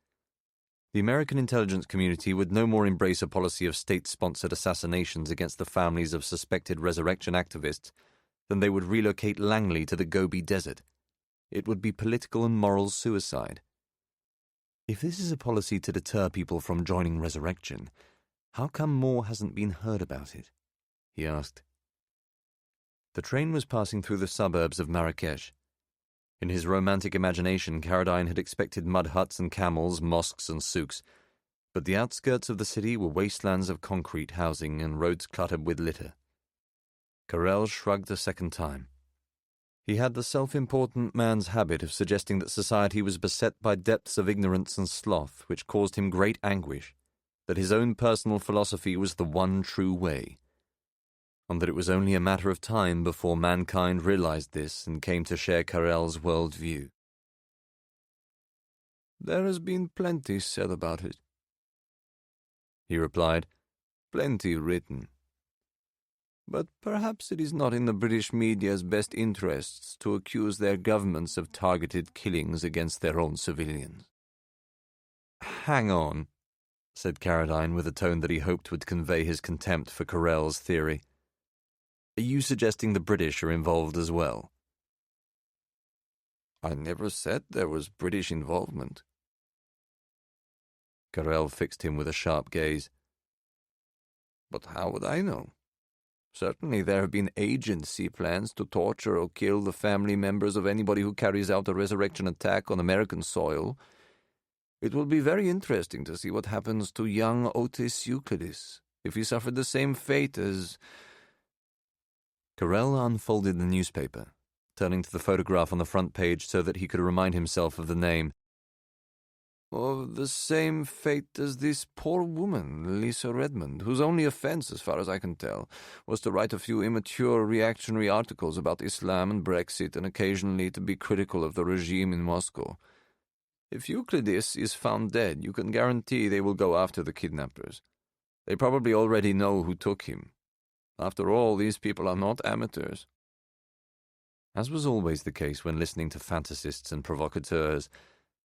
The American intelligence community would no more embrace a policy of state-sponsored assassinations against the families of suspected resurrection activists than they would relocate Langley to the Gobi Desert. It would be political and moral suicide. If this is a policy to deter people from joining Resurrection, how come more hasn't been heard about it? He asked. The train was passing through the suburbs of Marrakesh. In his romantic imagination, Carradine had expected mud huts and camels, mosques and souks, but the outskirts of the city were wastelands of concrete housing and roads cluttered with litter. Carrel shrugged a second time. He had the self-important man's habit of suggesting that society was beset by depths of ignorance and sloth which caused him great anguish, that his own personal philosophy was the one true way, and that it was only a matter of time before mankind realized this and came to share Carrel's world view. "There has been plenty said about it," he replied, "plenty written. But perhaps it is not in the British media's best interests to accuse their governments of targeted killings against their own civilians." "Hang on," said Carradine with a tone that he hoped would convey his contempt for Carrel's theory. "Are you suggesting the British are involved as well?" "I never said there was British involvement." Carrel fixed him with a sharp gaze. "But how would I know? Certainly there have been agency plans to torture or kill the family members of anybody who carries out a resurrection attack on American soil. It will be very interesting to see what happens to young Otis Euclidis, if he suffered the same fate as—" Carrel unfolded the newspaper, turning to the photograph on the front page so that he could remind himself of the name. Of the same fate as this poor woman, Lisa Redmond, whose only offense, as far as I can tell, was to write a few immature reactionary articles about Islam and Brexit and occasionally to be critical of the regime in Moscow. If Euclides is found dead, you can guarantee they will go after the kidnappers. They probably already know who took him. After all, these people are not amateurs. As was always the case when listening to fantasists and provocateurs,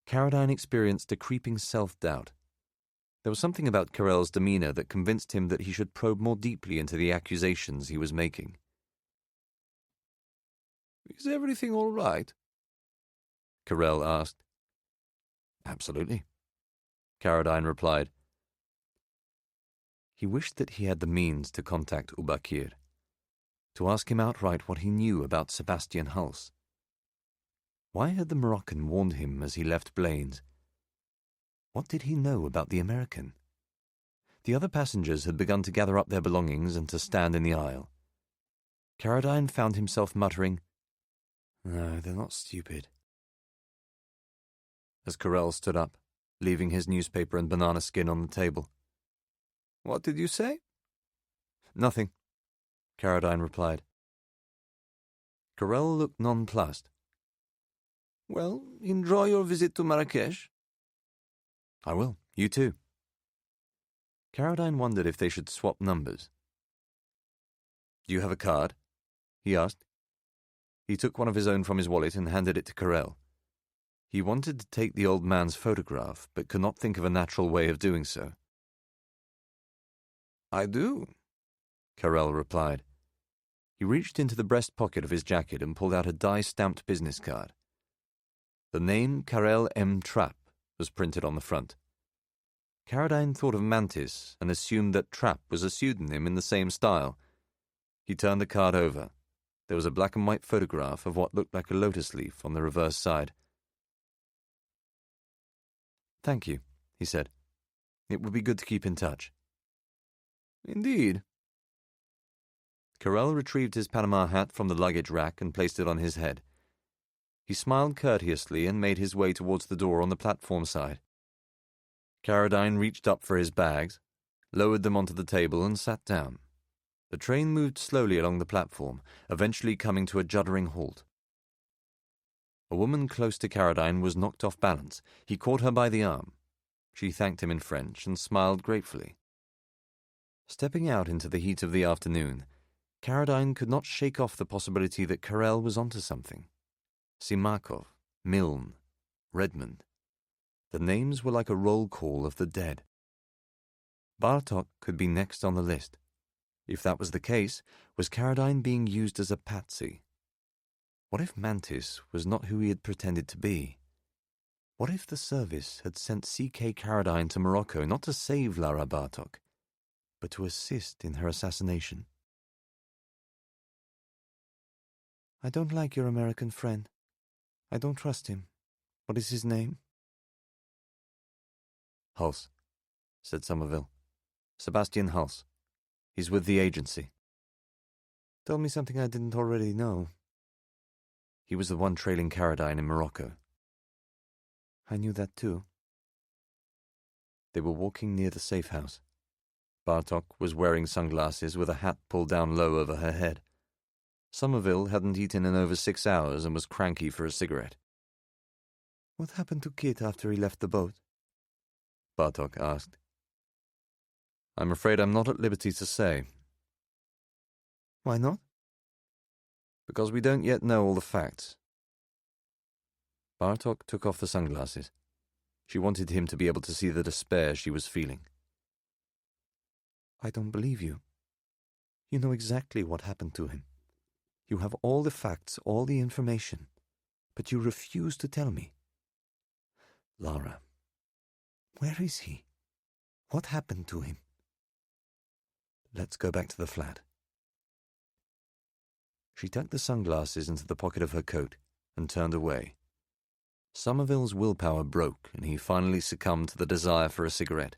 Carradine experienced a creeping self-doubt. There was something about Carell's demeanour that convinced him that he should probe more deeply into the accusations he was making. "Is everything all right?" Carell asked. "Absolutely," Carradine replied. He wished that he had the means to contact Ubakir, to ask him outright what he knew about Sebastian Hulse. Why had the Moroccan warned him as he left Blaine's? What did he know about the American? The other passengers had begun to gather up their belongings and to stand in the aisle. Carradine found himself muttering, "No, they're not stupid," as Carell stood up, leaving his newspaper and banana skin on the table. "What did you say?" "Nothing," Carradine replied. Carell looked nonplussed. "Well, enjoy your visit to Marrakesh." "I will. You too." Carradine wondered if they should swap numbers. "Do you have a card?" he asked. He took one of his own from his wallet and handed it to Carell. He wanted to take the old man's photograph, but could not think of a natural way of doing so. "I do," Carell replied. He reached into the breast pocket of his jacket and pulled out a die-stamped business card. The name Carell M. Trapp was printed on the front. Carradine thought of Mantis and assumed that Trapp was a pseudonym in the same style. He turned the card over. There was a black and white photograph of what looked like a lotus leaf on the reverse side. "Thank you," he said. "It would be good to keep in touch." "Indeed." Carell retrieved his Panama hat from the luggage rack and placed it on his head. He smiled courteously and made his way towards the door on the platform side. Carradine reached up for his bags, lowered them onto the table, and sat down. The train moved slowly along the platform, eventually coming to a juddering halt. A woman close to Carradine was knocked off balance. He caught her by the arm. She thanked him in French and smiled gratefully. Stepping out into the heat of the afternoon, Carradine could not shake off the possibility that Carell was onto something. Simakov, Milne, Redmond. The names were like a roll call of the dead. Bartok could be next on the list. If that was the case, was Carradine being used as a patsy? What if Mantis was not who he had pretended to be? What if the service had sent C.K. Carradine to Morocco not to save Lara Bartok, but to assist in her assassination? "I don't like your American friend. I don't trust him. What is his name?" "Hulse," said Somerville. "Sebastian Hulse. He's with the agency." "Tell me something I didn't already know." "He was the one trailing Carradine in Morocco." "I knew that too." They were walking near the safe house. Bartok was wearing sunglasses with a hat pulled down low over her head. Somerville hadn't eaten in over 6 hours and was cranky for a cigarette. "What happened to Kit after he left the boat?" Bartok asked. "I'm afraid I'm not at liberty to say." "Why not?" "Because we don't yet know all the facts." Bartok took off the sunglasses. She wanted him to be able to see the despair she was feeling. "I don't believe you. You know exactly what happened to him. You have all the facts, all the information, but you refuse to tell me. Lara, where is he? What happened to him?" "Let's go back to the flat." She tucked the sunglasses into the pocket of her coat and turned away. Somerville's willpower broke, and he finally succumbed to the desire for a cigarette,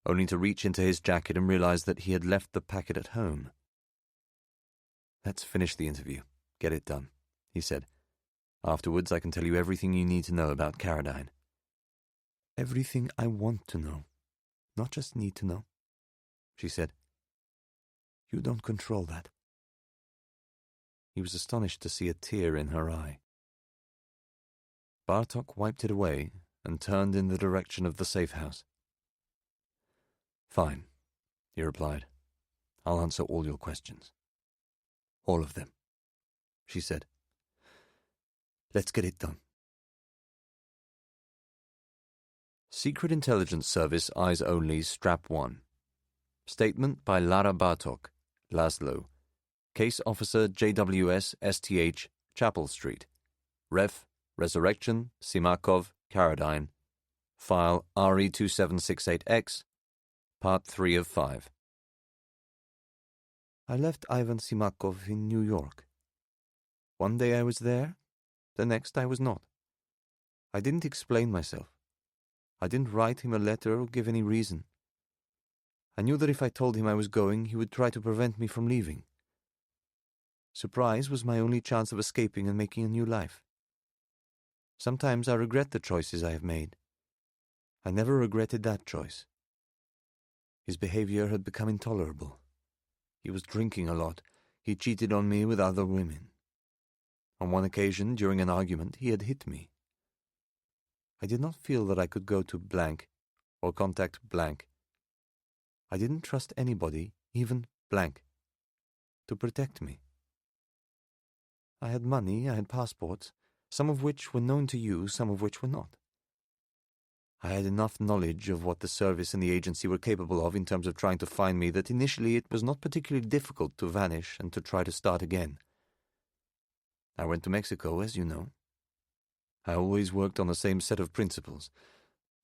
only to reach into his jacket and realize that he had left the packet at home. "Let's finish the interview. Get it done," he said. "Afterwards I can tell you everything you need to know about Carradine." everything I want to know, not just need to know," she said. "You don't control that." He was astonished to see a tear in her eye. Bartok wiped it away and turned in the direction of the safe house. "Fine," he replied. "I'll answer all your questions." "All of them," she said. "Let's get it done." Secret Intelligence Service Eyes Only Strap 1. Statement by Lara Bartok, Laszlo. Case Officer JWS STH, Chapel Street. Ref. Resurrection, Simakov, Karadine. File RE2768X, Part 3 of 5. I left Ivan Simakov in New York. One day I was there, the next I was not. I didn't explain myself. I didn't write him a letter or give any reason. I knew that if I told him I was going, he would try to prevent me from leaving. Surprise was my only chance of escaping and making a new life. Sometimes I regret the choices I have made. I never regretted that choice. His behavior had become intolerable. He was drinking a lot. He cheated on me with other women. On one occasion, during an argument, he had hit me. I did not feel that I could go to blank or contact blank. I didn't trust anybody, even blank, to protect me. I had money, I had passports, some of which were known to you, some of which were not. I had enough knowledge of what the service and the agency were capable of in terms of trying to find me that initially it was not particularly difficult to vanish and to try to start again. I went to Mexico, as you know. I always worked on the same set of principles,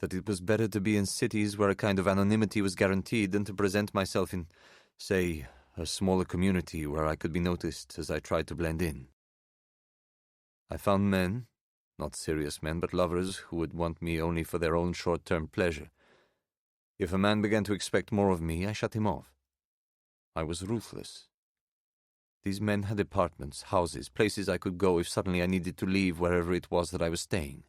that it was better to be in cities where a kind of anonymity was guaranteed than to present myself in, say, a smaller community where I could be noticed as I tried to blend in. I found men, not serious men, but lovers who would want me only for their own short-term pleasure. If a man began to expect more of me, I shut him off. I was ruthless. These men had apartments, houses, places I could go if suddenly I needed to leave wherever it was that I was staying.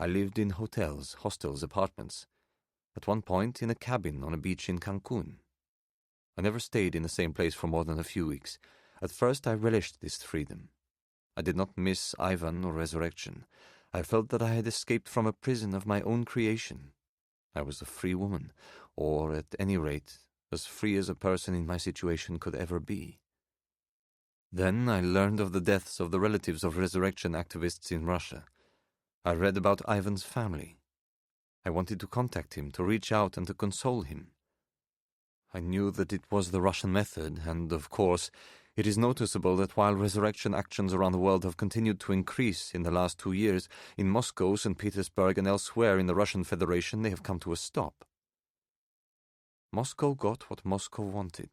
I lived in hotels, hostels, apartments. At one point, in a cabin on a beach in Cancun. I never stayed in the same place for more than a few weeks. At first, I relished this freedom. I did not miss Ivan or Resurrection. I felt that I had escaped from a prison of my own creation. I was a free woman, or at any rate, as free as a person in my situation could ever be. Then I learned of the deaths of the relatives of resurrection activists in Russia. I read about Ivan's family. I wanted to contact him, to reach out and to console him. I knew that it was the Russian method, and, of course, it is noticeable that while resurrection actions around the world have continued to increase in the last 2 years, in Moscow, St. Petersburg, and elsewhere in the Russian Federation, they have come to a stop. Moscow got what Moscow wanted.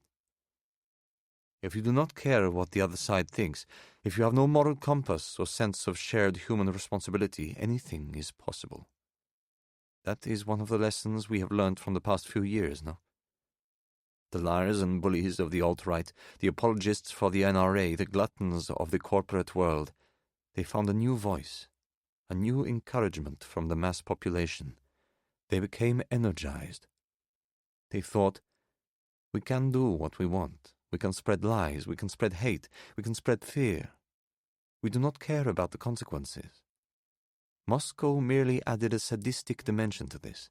If you do not care what the other side thinks, if you have no moral compass or sense of shared human responsibility, anything is possible. That is one of the lessons we have learned from the past few years, no? The liars and bullies of the alt-right, the apologists for the NRA, the gluttons of the corporate world, they found a new voice, a new encouragement from the mass population. They became energized. They thought, we can do what we want. We can spread lies, we can spread hate, we can spread fear. We do not care about the consequences. Moscow merely added a sadistic dimension to this.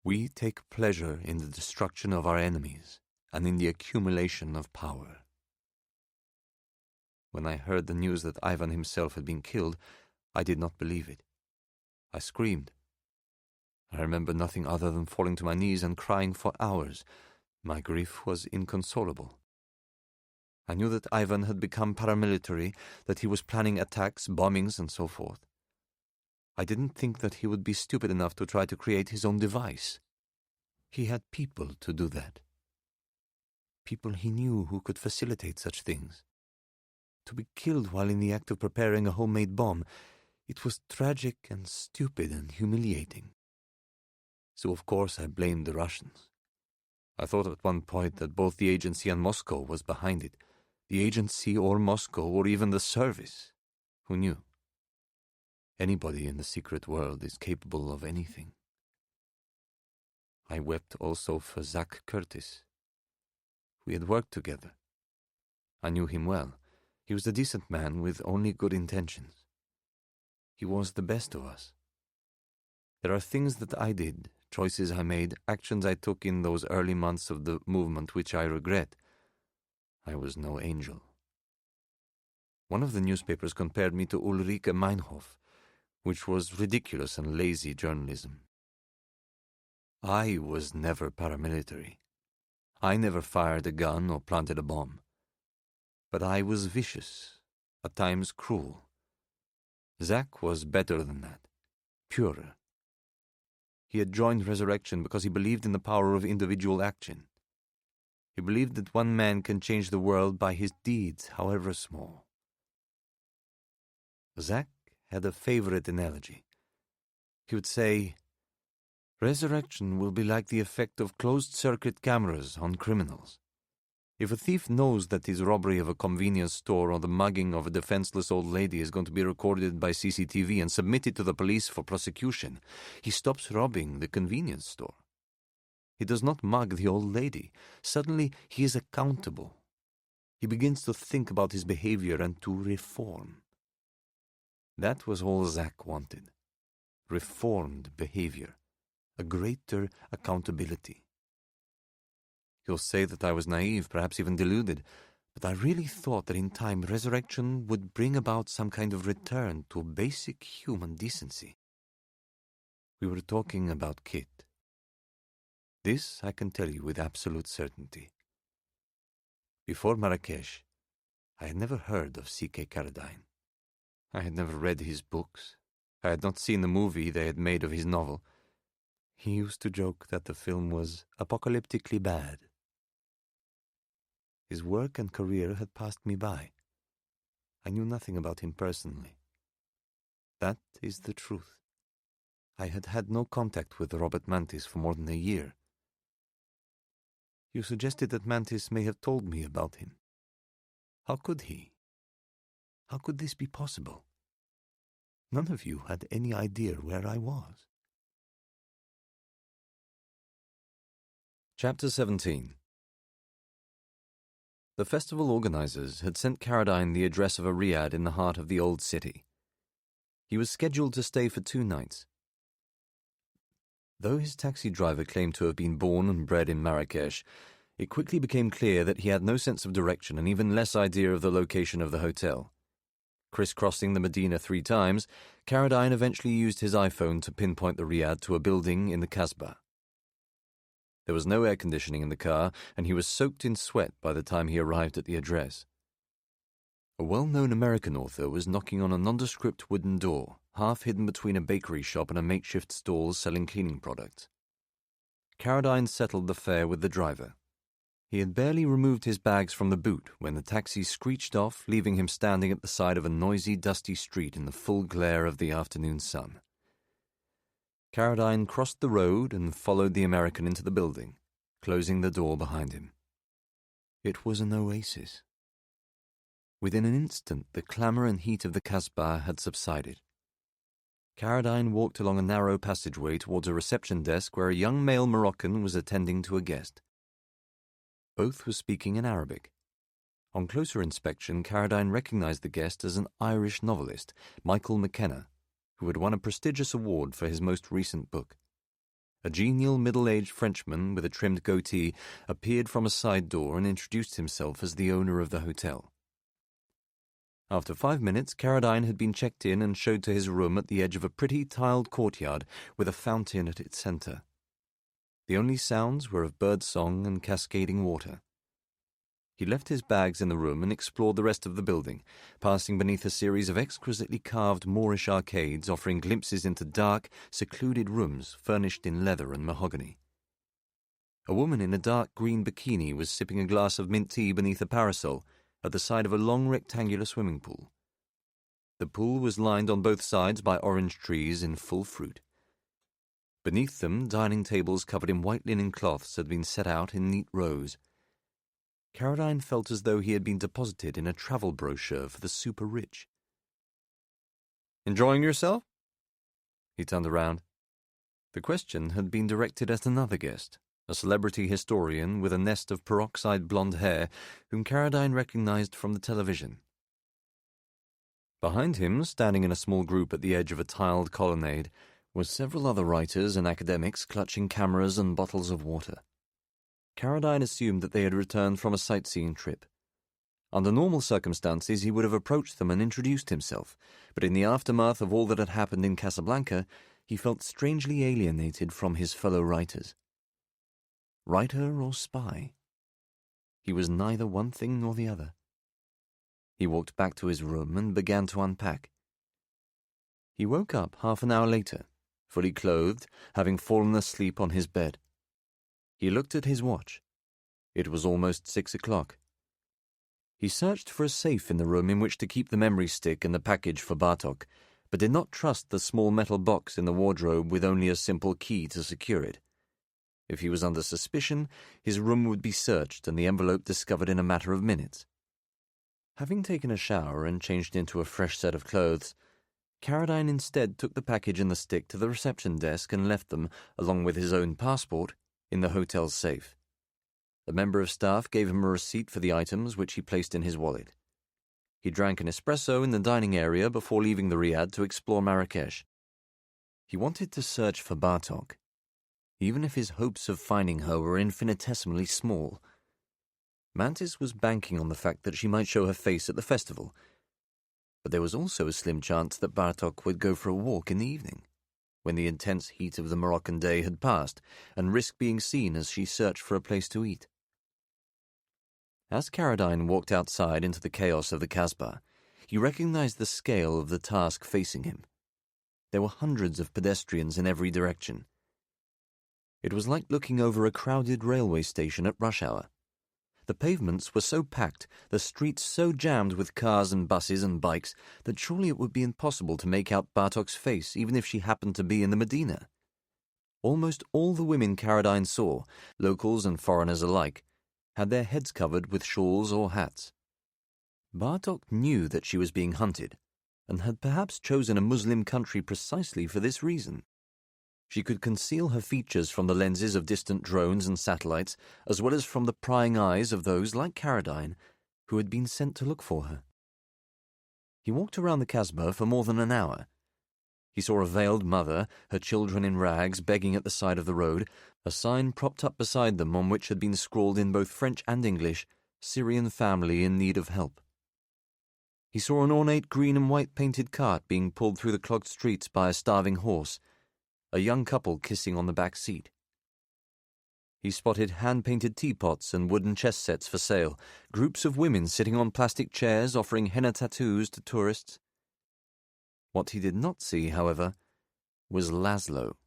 We take pleasure in the destruction of our enemies and in the accumulation of power. When I heard the news that Ivan himself had been killed, I did not believe it. I screamed. I remember nothing other than falling to my knees and crying for hours. My grief was inconsolable. I knew that Ivan had become paramilitary, that he was planning attacks, bombings, and so forth. I didn't think that he would be stupid enough to try to create his own device. He had people to do that. People he knew who could facilitate such things. To be killed while in the act of preparing a homemade bomb, it was tragic and stupid and humiliating. So of course I blamed the Russians. I thought at one point that both the agency and Moscow was behind it. The agency or Moscow or even the service. Who knew? Anybody in the secret world is capable of anything. I wept also for Zach Curtis. We had worked together. I knew him well. He was a decent man with only good intentions. He was the best of us. There are things that I did, choices I made, actions I took in those early months of the movement which I regret. I was no angel. One of the newspapers compared me to Ulrike Meinhof, which was ridiculous and lazy journalism. I was never paramilitary. I never fired a gun or planted a bomb. But I was vicious, at times cruel. Zach was better than that, purer. He had joined Resurrection because he believed in the power of individual action. He believed that one man can change the world by his deeds, however small. Zach had a favorite analogy. He would say, "Resurrection will be like the effect of closed-circuit cameras on criminals. If a thief knows that his robbery of a convenience store or the mugging of a defenseless old lady is going to be recorded by CCTV and submitted to the police for prosecution, he stops robbing the convenience store. He does not mug the old lady. Suddenly he is accountable. He begins to think about his behavior and to reform." That was all Zach wanted. Reformed behavior. A greater accountability. You'll say that I was naive, perhaps even deluded, but I really thought that in time Resurrection would bring about some kind of return to basic human decency. We were talking about Kit. This I can tell you with absolute certainty. Before Marrakesh, I had never heard of C.K. Carradine. I had never read his books. I had not seen the movie they had made of his novel. He used to joke that the film was apocalyptically bad. His work and career had passed me by. I knew nothing about him personally. That is the truth. I had had no contact with Robert Mantis for more than a year. You suggested that Mantis may have told me about him. How could he? How could this be possible? None of you had any idea where I was. Chapter 17. The festival organizers had sent Carradine the address of a riad in the heart of the old city. He was scheduled to stay for 2 nights. Though his taxi driver claimed to have been born and bred in Marrakesh, it quickly became clear that he had no sense of direction and even less idea of the location of the hotel. Crisscrossing the Medina 3 times, Carradine eventually used his iPhone to pinpoint the riad to a building in the Kasbah. There was no air conditioning in the car, and he was soaked in sweat by the time he arrived at the address. A well-known American author was knocking on a nondescript wooden door, half hidden between a bakery shop and a makeshift stall selling cleaning products. Carradine settled the fare with the driver. He had barely removed his bags from the boot when the taxi screeched off, leaving him standing at the side of a noisy, dusty street in the full glare of the afternoon sun. Carradine crossed the road and followed the American into the building, closing the door behind him. It was an oasis. Within an instant, the clamour and heat of the Kasbah had subsided. Carradine walked along a narrow passageway towards a reception desk where a young male Moroccan was attending to a guest. Both were speaking in Arabic. On closer inspection, Carradine recognized the guest as an Irish novelist, Michael McKenna, who had won a prestigious award for his most recent book. A genial middle-aged Frenchman with a trimmed goatee appeared from a side door and introduced himself as the owner of the hotel. After 5 minutes, Carradine had been checked in and showed to his room at the edge of a pretty tiled courtyard with a fountain at its center. The only sounds were of bird song and cascading water. He left his bags in the room and explored the rest of the building, passing beneath a series of exquisitely carved Moorish arcades offering glimpses into dark, secluded rooms furnished in leather and mahogany. A woman in a dark green bikini was sipping a glass of mint tea beneath a parasol at the side of a long rectangular swimming pool. The pool was lined on both sides by orange trees in full fruit. Beneath them, dining tables covered in white linen cloths had been set out in neat rows. Carradine felt as though he had been deposited in a travel brochure for the super-rich. Enjoying yourself?" He turned around. The question had been directed at another guest, a celebrity historian with a nest of peroxide blonde hair whom Caradine recognized from the television. Behind him, standing in a small group at the edge of a tiled colonnade, were several other writers and academics clutching cameras and bottles of water. Caradine assumed that they had returned from a sightseeing trip. Under normal circumstances, he would have approached them and introduced himself, but in the aftermath of all that had happened in Casablanca, he felt strangely alienated from his fellow writers. Writer or spy? He was neither one thing nor the other. He walked back to his room and began to unpack. He woke up half an hour later, fully clothed, having fallen asleep on his bed. He looked at his watch. It was almost 6 o'clock. He searched for a safe in the room in which to keep the memory stick and the package for Bartok, but did not trust the small metal box in the wardrobe with only a simple key to secure it. If he was under suspicion, his room would be searched and the envelope discovered in a matter of minutes. Having taken a shower and changed into a fresh set of clothes, Caradine instead took the package and the stick to the reception desk and left them, along with his own passport, in the hotel's safe. A member of staff gave him a receipt for the items, which he placed in his wallet. He drank an espresso in the dining area before leaving the Riad to explore Marrakesh. He wanted to search for Bartok, even if his hopes of finding her were infinitesimally small. Mantis was banking on the fact that she might show her face at the festival, but there was also a slim chance that Bartok would go for a walk in the evening, when the intense heat of the Moroccan day had passed, and risk being seen as she searched for a place to eat. As Caradine walked outside into the chaos of the Kasbah, he recognized the scale of the task facing him. There were hundreds of pedestrians in every direction. It was like looking over a crowded railway station at rush hour. The pavements were so packed, the streets so jammed with cars and buses and bikes, that surely it would be impossible to make out Bartok's face even if she happened to be in the Medina. Almost all the women Caradine saw, locals and foreigners alike, had their heads covered with shawls or hats. Bartok knew that she was being hunted, and had perhaps chosen a Muslim country precisely for this reason. She could conceal her features from the lenses of distant drones and satellites, as well as from the prying eyes of those, like Caradine, who had been sent to look for her. He walked around the Kasbah for more than an hour. He saw a veiled mother, her children in rags, begging at the side of the road, a sign propped up beside them on which had been scrawled in both French and English, "Syrian family in need of help." He saw an ornate green and white painted cart being pulled through the clogged streets by a starving horse, a young couple kissing on the back seat. He spotted hand-painted teapots and wooden chess sets for sale, groups of women sitting on plastic chairs offering henna tattoos to tourists. What he did not see, however, was Laszlo.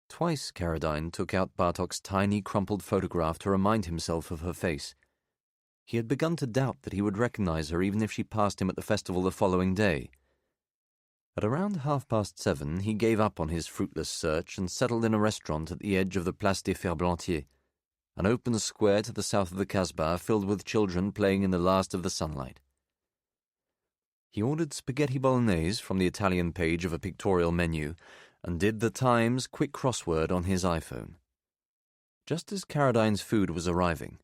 Twice Caradine took out Bartok's tiny, crumpled photograph to remind himself of her face. He had begun to doubt that he would recognize her even if she passed him at the festival the following day. At around 7:30, he gave up on his fruitless search and settled in a restaurant at the edge of the Place des Ferblantiers, an open square to the south of the Kasbah filled with children playing in the last of the sunlight. He ordered spaghetti bolognese from the Italian page of a pictorial menu and did the Times quick crossword on his iPhone. Just as Caradine's food was arriving,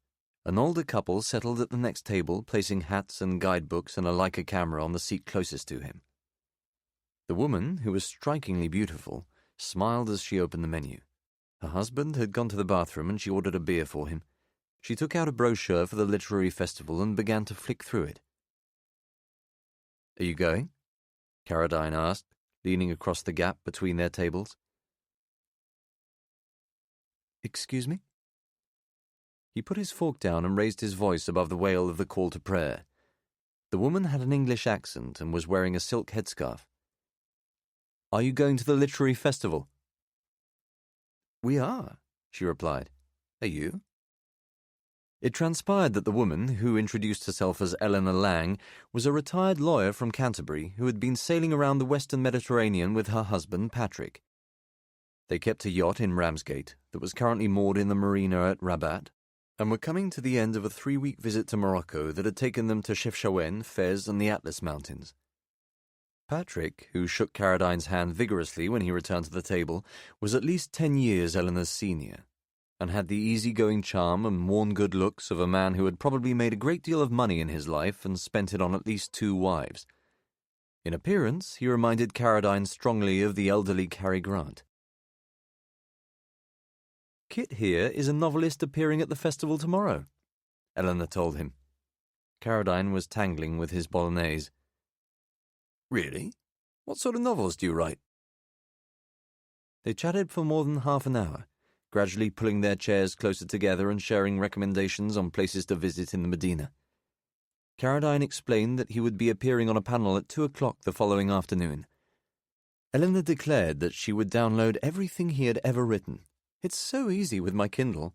an older couple settled at the next table, placing hats and guidebooks and a Leica camera on the seat closest to him. The woman, who was strikingly beautiful, smiled as she opened the menu. Her husband had gone to the bathroom and she ordered a beer for him. She took out a brochure for the literary festival and began to flick through it. "Are you going?" Caradine asked, leaning across the gap between their tables. "Excuse me?" He put his fork down and raised his voice above the wail of the call to prayer. The woman had an English accent and was wearing a silk headscarf. "Are you going to the literary festival?" "We are," she replied. "Are you?" It transpired that the woman, who introduced herself as Eleanor Lang, was a retired lawyer from Canterbury who had been sailing around the western Mediterranean with her husband, Patrick. They kept a yacht in Ramsgate that was currently moored in the marina at Rabat, and were coming to the end of a 3-week visit to Morocco that had taken them to Chefchaouen, Fez, and the Atlas Mountains. Patrick, who shook Caradine's hand vigorously when he returned to the table, was at least 10 years Eleanor's senior, and had the easygoing charm and worn good looks of a man who had probably made a great deal of money in his life and spent it on at least 2 wives. In appearance, he reminded Caradine strongly of the elderly Cary Grant. "Kit here is a novelist appearing at the festival tomorrow," Eleanor told him. Caradine was tangling with his bolognese. "Really? What sort of novels do you write?" They chatted for more than half an hour, gradually pulling their chairs closer together and sharing recommendations on places to visit in the Medina. Caradine explained that he would be appearing on a panel at 2:00 the following afternoon. Eleanor declared that she would download everything he had ever written. "It's so easy with my Kindle,"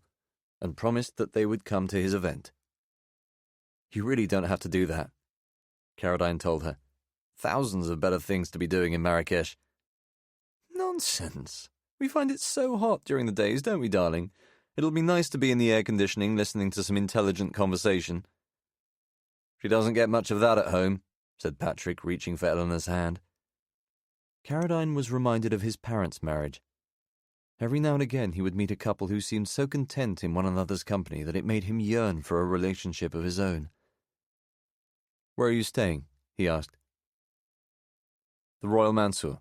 and promised that they would come to his event. "You really don't have to do that," Caradine told her. "Thousands of better things to be doing in Marrakesh." "Nonsense. We find it so hot during the days, don't we, darling? It'll be nice to be in the air conditioning listening to some intelligent conversation." "She doesn't get much of that at home," said Patrick, reaching for Eleanor's hand. Caradine was reminded of his parents' marriage. Every now and again he would meet a couple who seemed so content in one another's company that it made him yearn for a relationship of his own. "Where are you staying?" he asked. "The Royal Mansour."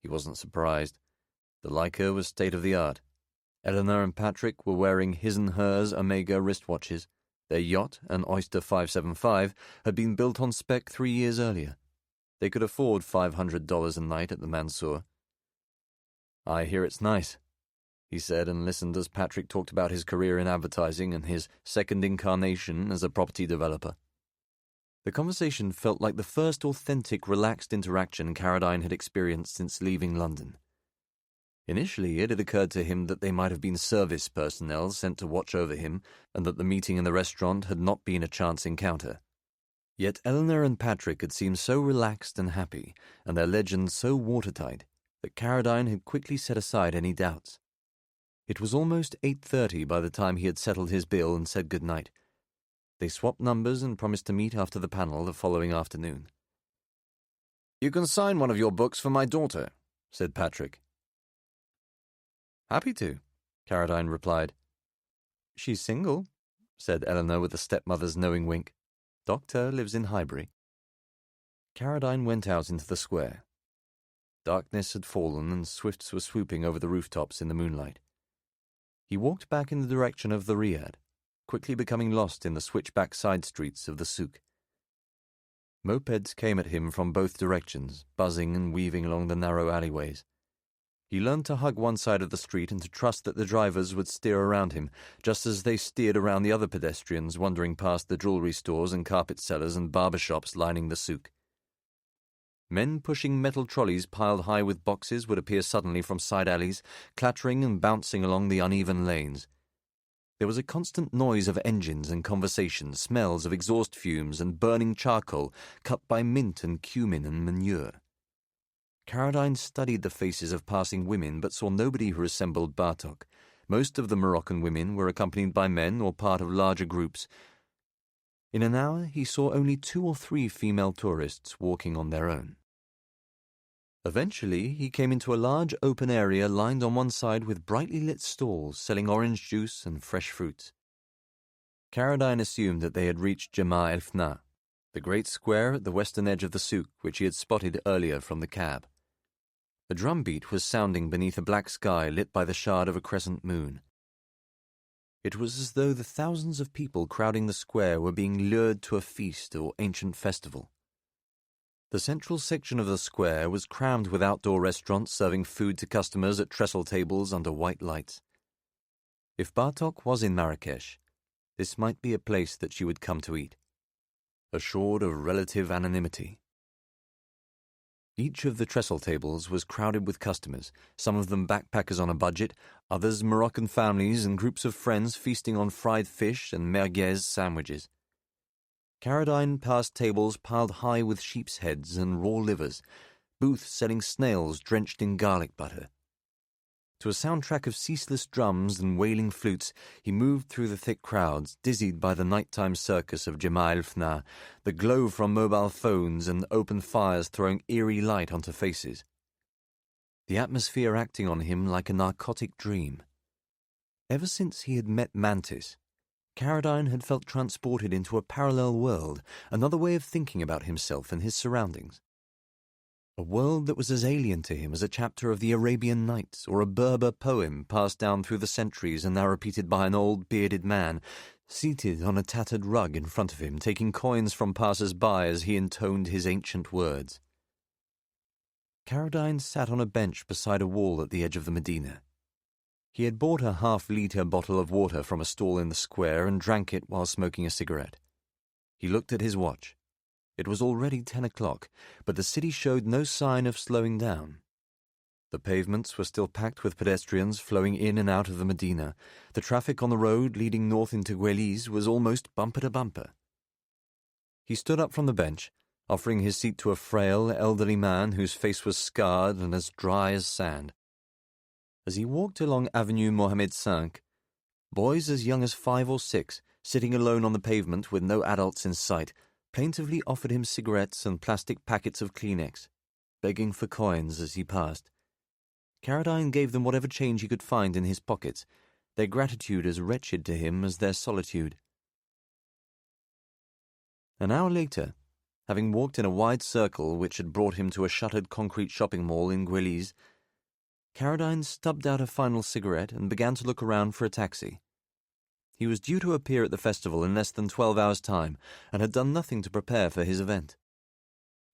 He wasn't surprised. The Leica was state-of-the-art. Eleanor and Patrick were wearing his and hers Omega wristwatches. Their yacht, an Oyster 575, had been built on spec 3 years earlier. They could afford $500 a night at the Mansour. "I hear it's nice," he said, and listened as Patrick talked about his career in advertising and his second incarnation as a property developer. The conversation felt like the first authentic, relaxed interaction Caradine had experienced since leaving London. Initially, it had occurred to him that they might have been service personnel sent to watch over him, and that the meeting in the restaurant had not been a chance encounter. Yet Eleanor and Patrick had seemed so relaxed and happy, and their legends so watertight, that Caradine had quickly set aside any doubts. It was almost 8:30 by the time he had settled his bill and said good night. They swapped numbers and promised to meet after the panel the following afternoon. "You can sign one of your books for my daughter," said Patrick. "Happy to," Caradine replied. "She's single," said Eleanor with a stepmother's knowing wink. "Doctor lives in Highbury." Caradine went out into the square. Darkness had fallen and swifts were swooping over the rooftops in the moonlight. He walked back in the direction of the Riad, quickly becoming lost in the switchback side streets of the souk. Mopeds came at him from both directions, buzzing and weaving along the narrow alleyways. He learned to hug one side of the street and to trust that the drivers would steer around him, just as they steered around the other pedestrians wandering past the jewelry stores and carpet sellers and barber shops lining the souk. Men pushing metal trolleys piled high with boxes would appear suddenly from side alleys, clattering and bouncing along the uneven lanes. There was a constant noise of engines and conversation, smells of exhaust fumes and burning charcoal cut by mint and cumin and manure. Caradine studied the faces of passing women but saw nobody who resembled Bartok. Most of the Moroccan women were accompanied by men or part of larger groups. In an hour he saw only 2 or 3 female tourists walking on their own. Eventually he came into a large open area lined on one side with brightly lit stalls selling orange juice and fresh fruits. Caradine assumed that they had reached Jama el Fna, the great square at the western edge of the souk which he had spotted earlier from the cab. A drumbeat was sounding beneath a black sky lit by the shard of a crescent moon. It was as though the thousands of people crowding the square were being lured to a feast or ancient festival. The central section of the square was crammed with outdoor restaurants serving food to customers at trestle tables under white lights. If Bartok was in Marrakesh, this might be a place that she would come to eat, assured of relative anonymity. Each of the trestle tables was crowded with customers, some of them backpackers on a budget, others Moroccan families and groups of friends feasting on fried fish and merguez sandwiches. Caradine passed tables piled high with sheep's heads and raw livers, booths selling snails drenched in garlic butter. To a soundtrack of ceaseless drums and wailing flutes, he moved through the thick crowds, dizzied by the nighttime circus of Jemail Fna, the glow from mobile phones and open fires throwing eerie light onto faces. The atmosphere acting on him like a narcotic dream. Ever since he had met Mantis, Carradine had felt transported into a parallel world, another way of thinking about himself and his surroundings. A world that was as alien to him as a chapter of the Arabian Nights or a Berber poem passed down through the centuries and now repeated by an old bearded man, seated on a tattered rug in front of him, taking coins from passers-by as he intoned his ancient words. Carradine sat on a bench beside a wall at the edge of the Medina. He had bought a half-litre bottle of water from a stall in the square and drank it while smoking a cigarette. He looked at his watch. It was already 10 o'clock, but the city showed no sign of slowing down. The pavements were still packed with pedestrians flowing in and out of the Medina. The traffic on the road leading north into Gueliz was almost bumper to bumper. He stood up from the bench, offering his seat to a frail, elderly man whose face was scarred and as dry as sand. As he walked along Avenue Mohammed V, boys as young as 5 or 6, sitting alone on the pavement with no adults in sight, plaintively offered him cigarettes and plastic packets of Kleenex, begging for coins as he passed. Carradine gave them whatever change he could find in his pockets, their gratitude as wretched to him as their solitude. An hour later, having walked in a wide circle which had brought him to a shuttered concrete shopping mall in Gueliz, Carradine stubbed out a final cigarette and began to look around for a taxi. He was due to appear at the festival in less than 12 hours' time and had done nothing to prepare for his event.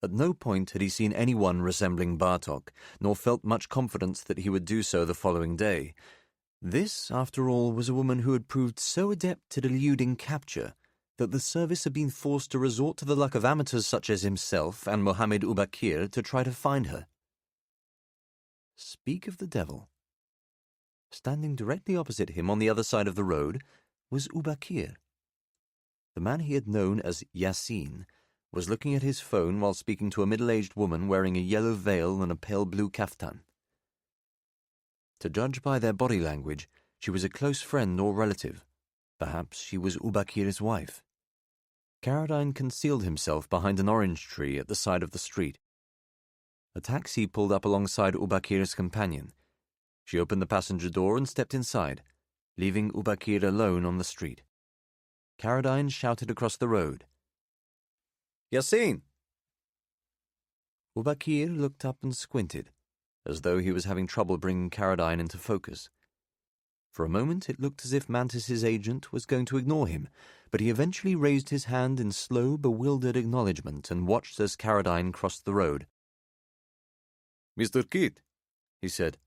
At no point had he seen anyone resembling Bartok, nor felt much confidence that he would do so the following day. This, after all, was a woman who had proved so adept at eluding capture that the service had been forced to resort to the luck of amateurs such as himself and Mohammed Ubakir to try to find her. Speak of the devil. Standing directly opposite him on the other side of the road was Ubakir. The man he had known as Yasin was looking at his phone while speaking to a middle-aged woman wearing a yellow veil and a pale blue kaftan. To judge by their body language, she was a close friend or relative. Perhaps she was Ubakir's wife. Carradine concealed himself behind an orange tree at the side of the street. A taxi pulled up alongside Ubakir's companion. She opened the passenger door and stepped inside, leaving Ubakir alone on the street. Carradine shouted across the road, "Yasin!" Ubakir looked up and squinted, as though he was having trouble bringing Carradine into focus. For a moment it looked as if Mantis's agent was going to ignore him, but he eventually raised his hand in slow, bewildered acknowledgement and watched as Carradine crossed the road. "Mr. Keith," he said,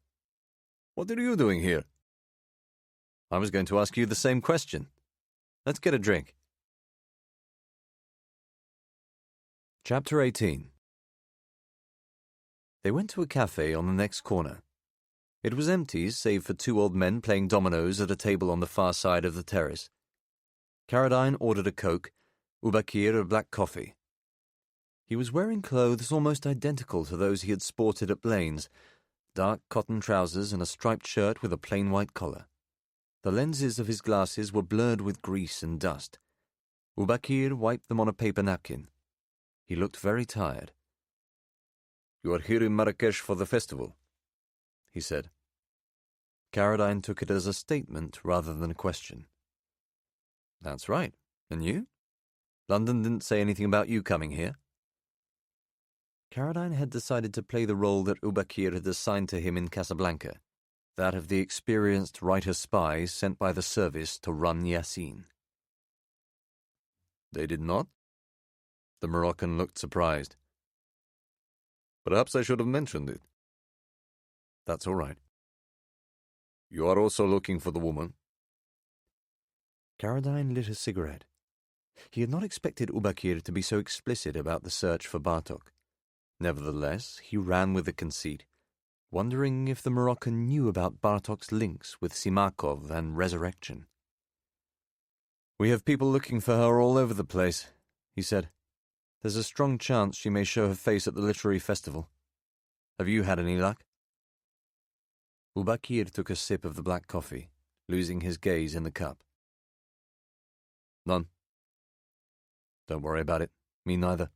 "what are you doing here?" "I was going to ask you the same question. Let's get a drink." Chapter 18. They went to a cafe on the next corner. It was empty, save for 2 old men playing dominoes at a table on the far side of the terrace. Carradine ordered a Coke, Ubakir a black coffee. He was wearing clothes almost identical to those he had sported at Blaine's, dark cotton trousers and a striped shirt with a plain white collar. The lenses of his glasses were blurred with grease and dust. Ubakir wiped them on a paper napkin. He looked very tired. "You are here in Marrakesh for the festival," he said. Carradine took it as a statement rather than a question. "That's right. And you? London didn't say anything about you coming here." Carradine had decided to play the role that Ubakir had assigned to him in Casablanca, that of the experienced writer-spy sent by the service to run Yasin. "They did not?" The Moroccan looked surprised. "Perhaps I should have mentioned it." "That's all right." "You are also looking for the woman?" Carradine lit a cigarette. He had not expected Ubakir to be so explicit about the search for Bartok. Nevertheless, he ran with the conceit, wondering if the Moroccan knew about Bartok's links with Simakov and resurrection. "We have people looking for her all over the place," he said. "There's a strong chance she may show her face at the literary festival. Have you had any luck?" Ubakir took a sip of the black coffee, losing his gaze in the cup. None. Don't worry about it. Me neither.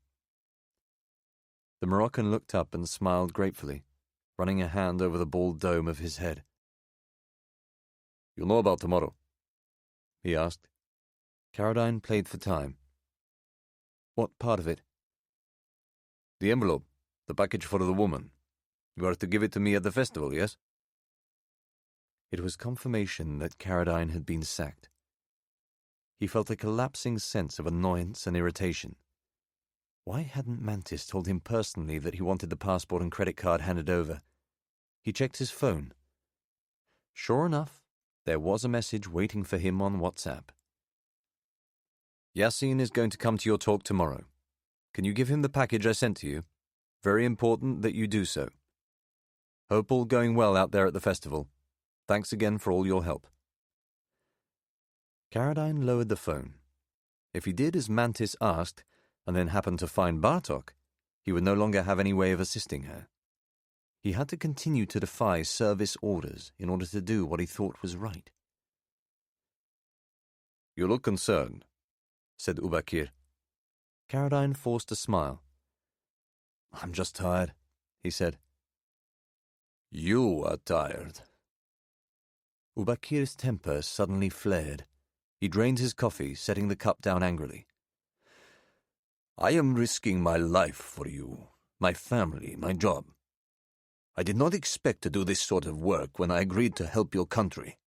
The Moroccan looked up and smiled gratefully, running a hand over the bald dome of his head. "You know about tomorrow?" he asked. Caradine played for time. "What part of it?" "The envelope, the package for the woman. You are to give it to me at the festival, yes?" It was confirmation that Caradine had been sacked. He felt a collapsing sense of annoyance and irritation. Why hadn't Mantis told him personally that he wanted the passport and credit card handed over? He checked his phone. Sure enough, there was a message waiting for him on WhatsApp. "Yassine is going to come to your talk tomorrow. Can you give him the package I sent to you? Very important that you do so. Hope all going well out there at the festival. Thanks again for all your help." Caradine lowered the phone. If he did as Mantis asked, and then happened to find Bartok, he would no longer have any way of assisting her. He had to continue to defy service orders in order to do what he thought was right. "You look concerned," said Ubakir. Caradine forced a smile. "I'm just tired," he said. "You are tired." Ubakir's temper suddenly flared. He drained his coffee, setting the cup down angrily. "I am risking my life for you, my family, my job. I did not expect to do this sort of work when I agreed to help your country."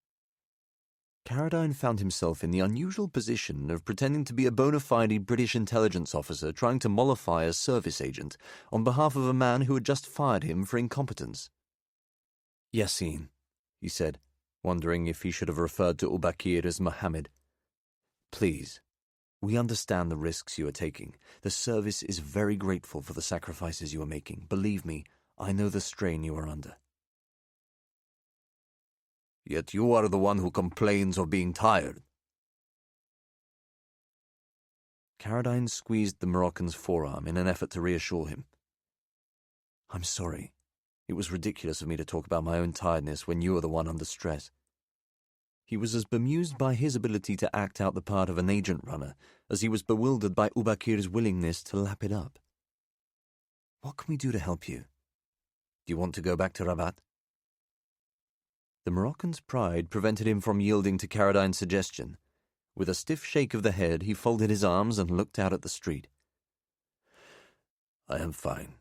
Caradine found himself in the unusual position of pretending to be a bona fide British intelligence officer trying to mollify a service agent on behalf of a man who had just fired him for incompetence. "Yassine," he said, wondering if he should have referred to Ubakir as Mohammed. "Please, we understand the risks you are taking. The service is very grateful for the sacrifices you are making. Believe me, I know the strain you are under." "Yet you are the one who complains of being tired." Caradine squeezed the Moroccan's forearm in an effort to reassure him. "I'm sorry. It was ridiculous of me to talk about my own tiredness when you are the one under stress." He was as bemused by his ability to act out the part of an agent runner as he was bewildered by Ubakir's willingness to lap it up. "What can we do to help you? Do you want to go back to Rabat?" The Moroccan's pride prevented him from yielding to Caradine's suggestion. With a stiff shake of the head, he folded his arms and looked out at the street. "I am fine,"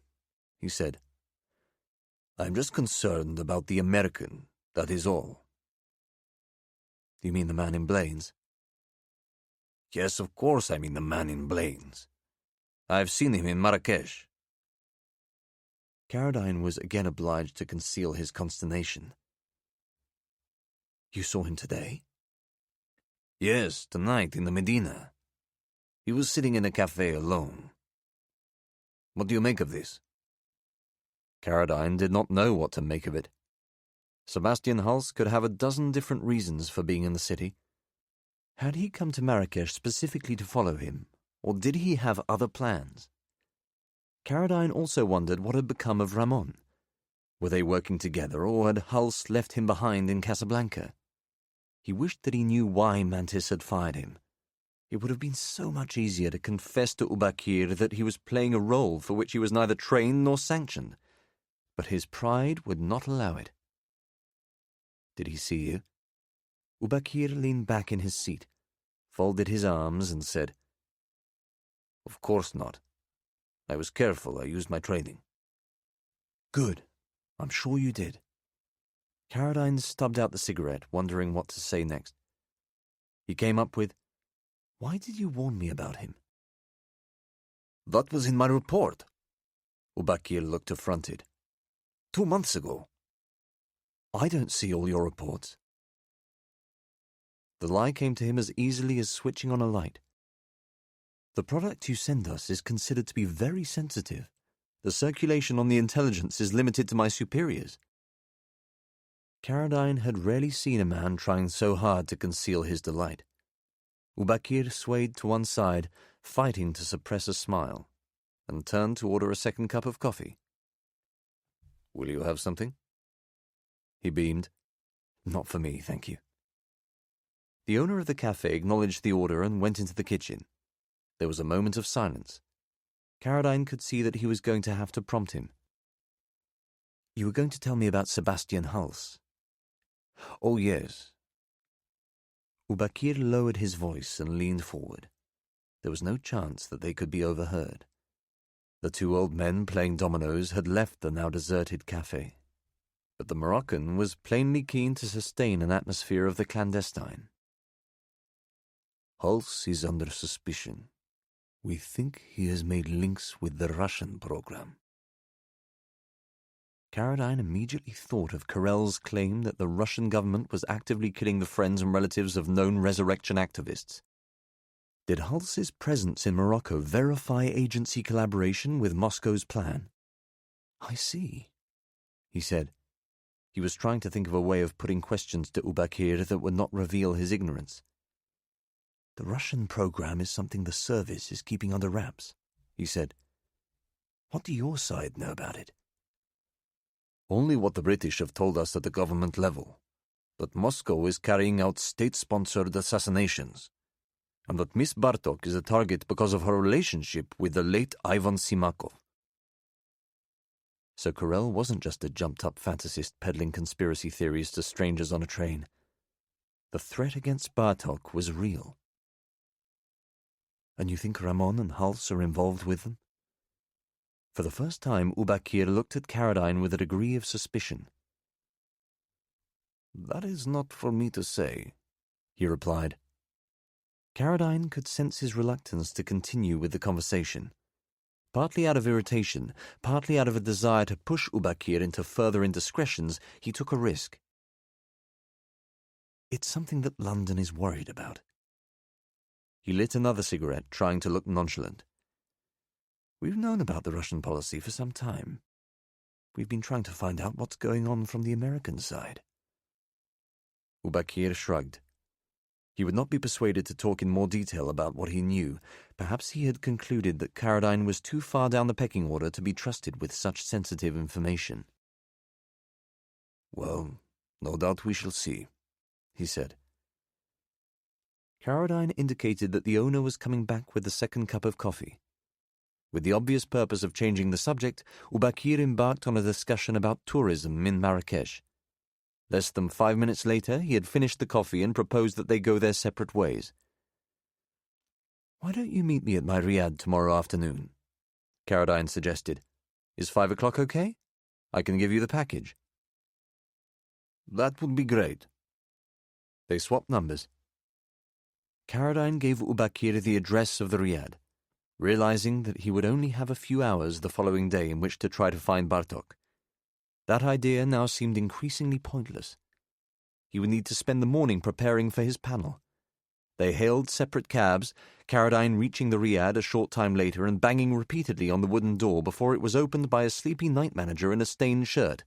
he said. "I am just concerned about the American, that is all." "Do you mean the man in Blaine's?" "Yes, of course I mean the man in Blaine's. I have seen him in Marrakesh." Caradine was again obliged to conceal his consternation. "You saw him today?" "Yes, tonight in the Medina. He was sitting in a cafe alone. What do you make of this?" Caradine did not know what to make of it. Sebastian Hulse could have a dozen different reasons for being in the city. Had he come to Marrakesh specifically to follow him, or did he have other plans? Caradine also wondered what had become of Ramon. Were they working together, or had Hulse left him behind in Casablanca? He wished that he knew why Mantis had fired him. It would have been so much easier to confess to Ubakir that he was playing a role for which he was neither trained nor sanctioned. But his pride would not allow it. "Did he see you?" Ubakir leaned back in his seat, folded his arms, and said, "Of course not. I was careful. I used my training." "Good. I'm sure you did." Caradine stubbed out the cigarette, wondering what to say next. He came up with, "Why did you warn me about him?" "That was in my report." Ubakir looked affronted. 2 months ago. "I don't see all your reports." The lie came to him as easily as switching on a light. "The product you send us is considered to be very sensitive. The circulation on the intelligence is limited to my superiors." Caradine had rarely seen a man trying so hard to conceal his delight. Ubakir swayed to one side, fighting to suppress a smile, and turned to order a second cup of coffee. "Will you have something?" he beamed. "Not for me, thank you." The owner of the cafe acknowledged the order and went into the kitchen. There was a moment of silence. Caroline could see that he was going to have to prompt him. "You were going to tell me about Sebastian Hals." "Oh, yes." Ubakir lowered his voice and leaned forward. There was no chance that they could be overheard. The two old men playing dominoes had left the now deserted cafe, but the Moroccan was plainly keen to sustain an atmosphere of the clandestine. "Hals is under suspicion. We think he has made links with the Russian program." Caroline immediately thought of Carell's claim that the Russian government was actively killing the friends and relatives of known resurrection activists. Did Hals's presence in Morocco verify agency collaboration with Moscow's plan? "I see," he said. He was trying to think of a way of putting questions to Ubakir that would not reveal his ignorance. "The Russian program is something the service is keeping under wraps," he said. "What do your side know about it?" "Only what the British have told us at the government level, that Moscow is carrying out state-sponsored assassinations, and that Miss Bartok is a target because of her relationship with the late Ivan Simakov." So Carell wasn't just a jumped-up fantasist peddling conspiracy theories to strangers on a train. The threat against Bartok was real. "And you think Ramon and Hals are involved with them?" For the first time, Ubakir looked at Caroline with a degree of suspicion. "That is not for me to say," he replied. Caroline could sense his reluctance to continue with the conversation. Partly out of irritation, partly out of a desire to push Ubakir into further indiscretions, he took a risk. "It's something that London is worried about." He lit another cigarette, trying to look nonchalant. "We've known about the Russian policy for some time. We've been trying to find out what's going on from the American side." Ubakir shrugged. He would not be persuaded to talk in more detail about what he knew. Perhaps he had concluded that Caroline was too far down the pecking order to be trusted with such sensitive information. "Well, no doubt we shall see," he said. Caroline indicated that the owner was coming back with the second cup of coffee. With the obvious purpose of changing the subject, Ubakir embarked on a discussion about tourism in Marrakesh. Less than 5 minutes later, he had finished the coffee and proposed that they go their separate ways. "Why don't you meet me at my riad tomorrow afternoon?" Caroline suggested. "Is 5 o'clock okay? I can give you the package." "That would be great." They swapped numbers. Caroline gave Ubakir the address of the riad, realizing that he would only have a few hours the following day in which to try to find Bartok. That idea now seemed increasingly pointless. He would need to spend the morning preparing for his panel. They hailed separate cabs, Caroline reaching the riad a short time later and banging repeatedly on the wooden door before it was opened by a sleepy night manager in a stained shirt.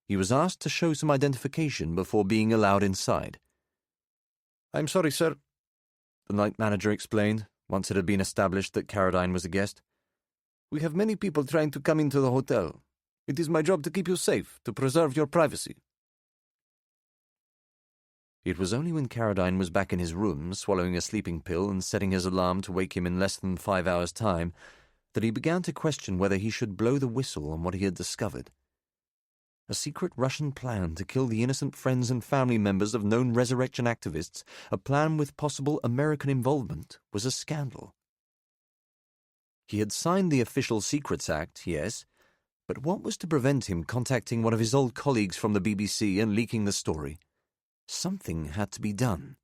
He was asked to show some identification before being allowed inside. "I'm sorry, sir," the night manager explained, once it had been established that Caroline was a guest. "We have many people trying to come into the hotel. It is my job to keep you safe, to preserve your privacy." It was only when Caroline was back in his room, swallowing a sleeping pill and setting his alarm to wake him in less than 5 hours' time, that he began to question whether he should blow the whistle on what he had discovered. A secret Russian plan to kill the innocent friends and family members of known resurrection activists, a plan with possible American involvement, was a scandal. He had signed the Official Secrets Act, yes, but what was to prevent him contacting one of his old colleagues from the BBC and leaking the story? Something had to be done,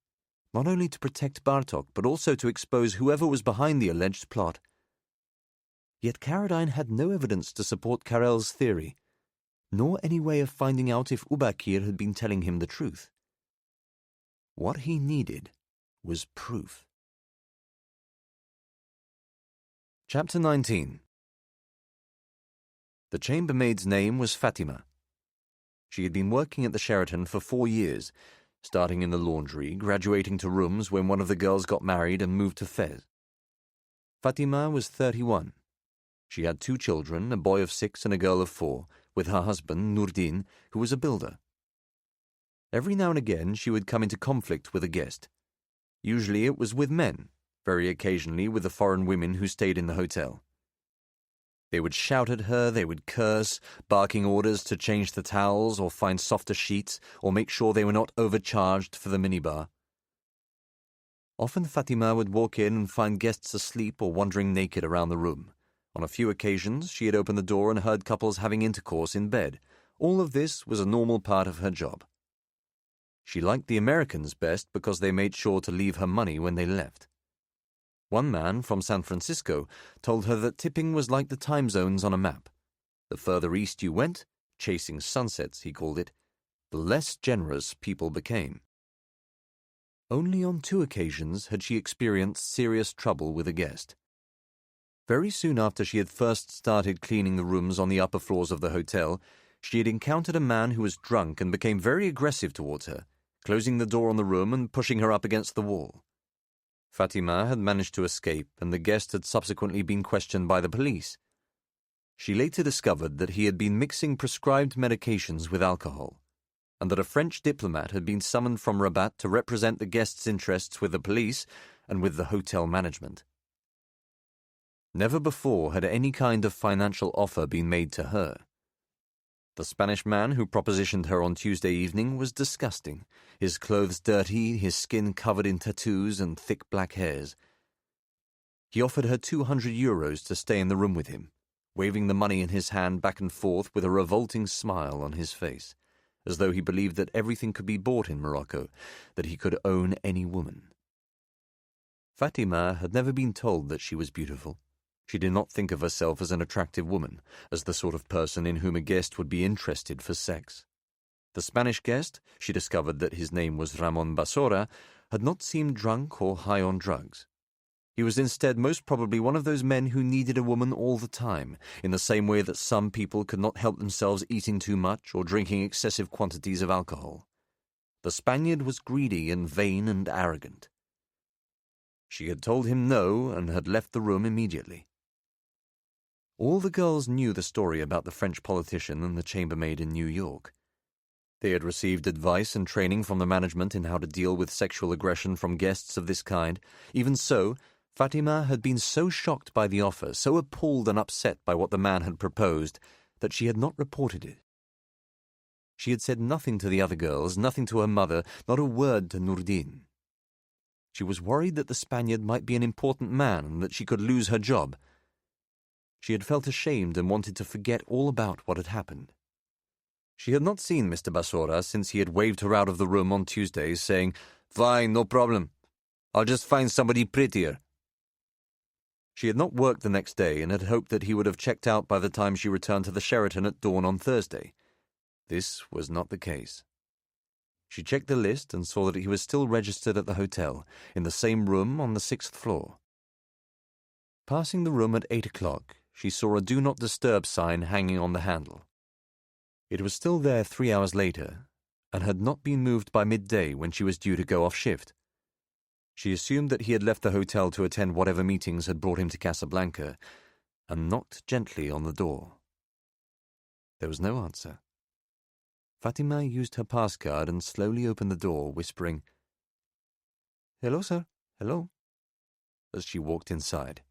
not only to protect Bartok, but also to expose whoever was behind the alleged plot. Yet Caroline had no evidence to support Carell's theory, nor any way of finding out if Ubakir had been telling him the truth. What he needed was proof. Chapter 19. The chambermaid's name was Fatima. She had been working at the Sheraton for 4 years, starting in the laundry, graduating to rooms when one of the girls got married and moved to Fez. Fatima was 31. She had 2 children, a boy of 6 and a girl of 4, with her husband, Nurdin, who was a builder, Every now and again she would come into conflict with a guest. Usually it was with men, very occasionally with the foreign women who stayed in the hotel. They would shout at her, they would curse, barking orders to change the towels or find softer sheets or make sure they were not overcharged for the minibar. Often Fatima would walk in and find guests asleep or wandering naked around the room. On a few occasions she had opened the door and heard couples having intercourse in bed. All of this was a normal part of her job. She liked the Americans best because they made sure to leave her money when they left. One man from San Francisco told her that tipping was like the time zones on a map. The further east you went, chasing sunsets, he called it, the less generous people became. Only on 2 occasions had she experienced serious trouble with a guest. Very soon after she had first started cleaning the rooms on the upper floors of the hotel, she had encountered a man who was drunk and became very aggressive towards her, closing the door on the room and pushing her up against the wall. Fatima had managed to escape, and the guest had subsequently been questioned by the police. She later discovered that he had been mixing prescribed medications with alcohol, and that a French diplomat had been summoned from Rabat to represent the guest's interests with the police and with the hotel management. Never before had any kind of financial offer been made to her. The Spanish man who propositioned her on Tuesday evening was disgusting, his clothes dirty, his skin covered in tattoos and thick black hairs. He offered her 200 euros to stay in the room with him, waving the money in his hand back and forth with a revolting smile on his face, as though he believed that everything could be bought in Morocco, that he could own any woman. Fatima had never been told that she was beautiful. She did not think of herself as an attractive woman, as the sort of person in whom a guest would be interested for sex. The Spanish guest, she discovered that his name was Ramon Basora, had not seemed drunk or high on drugs. He was instead most probably one of those men who needed a woman all the time, in the same way that some people could not help themselves eating too much or drinking excessive quantities of alcohol. The Spaniard was greedy and vain and arrogant. She had told him no and had left the room immediately. All the girls knew the story about the French politician and the chambermaid in New York. They had received advice and training from the management in how to deal with sexual aggression from guests of this kind. Even so, Fatima had been so shocked by the offer, so appalled and upset by what the man had proposed, that she had not reported it. She had said nothing to the other girls, nothing to her mother, not a word to Nurdin. She was worried that the Spaniard might be an important man and that she could lose her job. She had felt ashamed and wanted to forget all about what had happened. She had not seen Mr. Basora since he had waved her out of the room on Tuesdays, saying, "Fine, no problem. I'll just find somebody prettier." She had not worked the next day and had hoped that he would have checked out by the time she returned to the Sheraton at dawn on Thursday. This was not the case. She checked the list and saw that he was still registered at the hotel, in the same room on the 6th floor. Passing the room at 8 o'clock, she saw a Do Not Disturb sign hanging on the handle. It was still there 3 hours later, and had not been moved by midday when she was due to go off shift. She assumed that he had left the hotel to attend whatever meetings had brought him to Casablanca, and knocked gently on the door. There was no answer. Fatima used her pass card and slowly opened the door, whispering, "Hello, sir, hello," as she walked inside.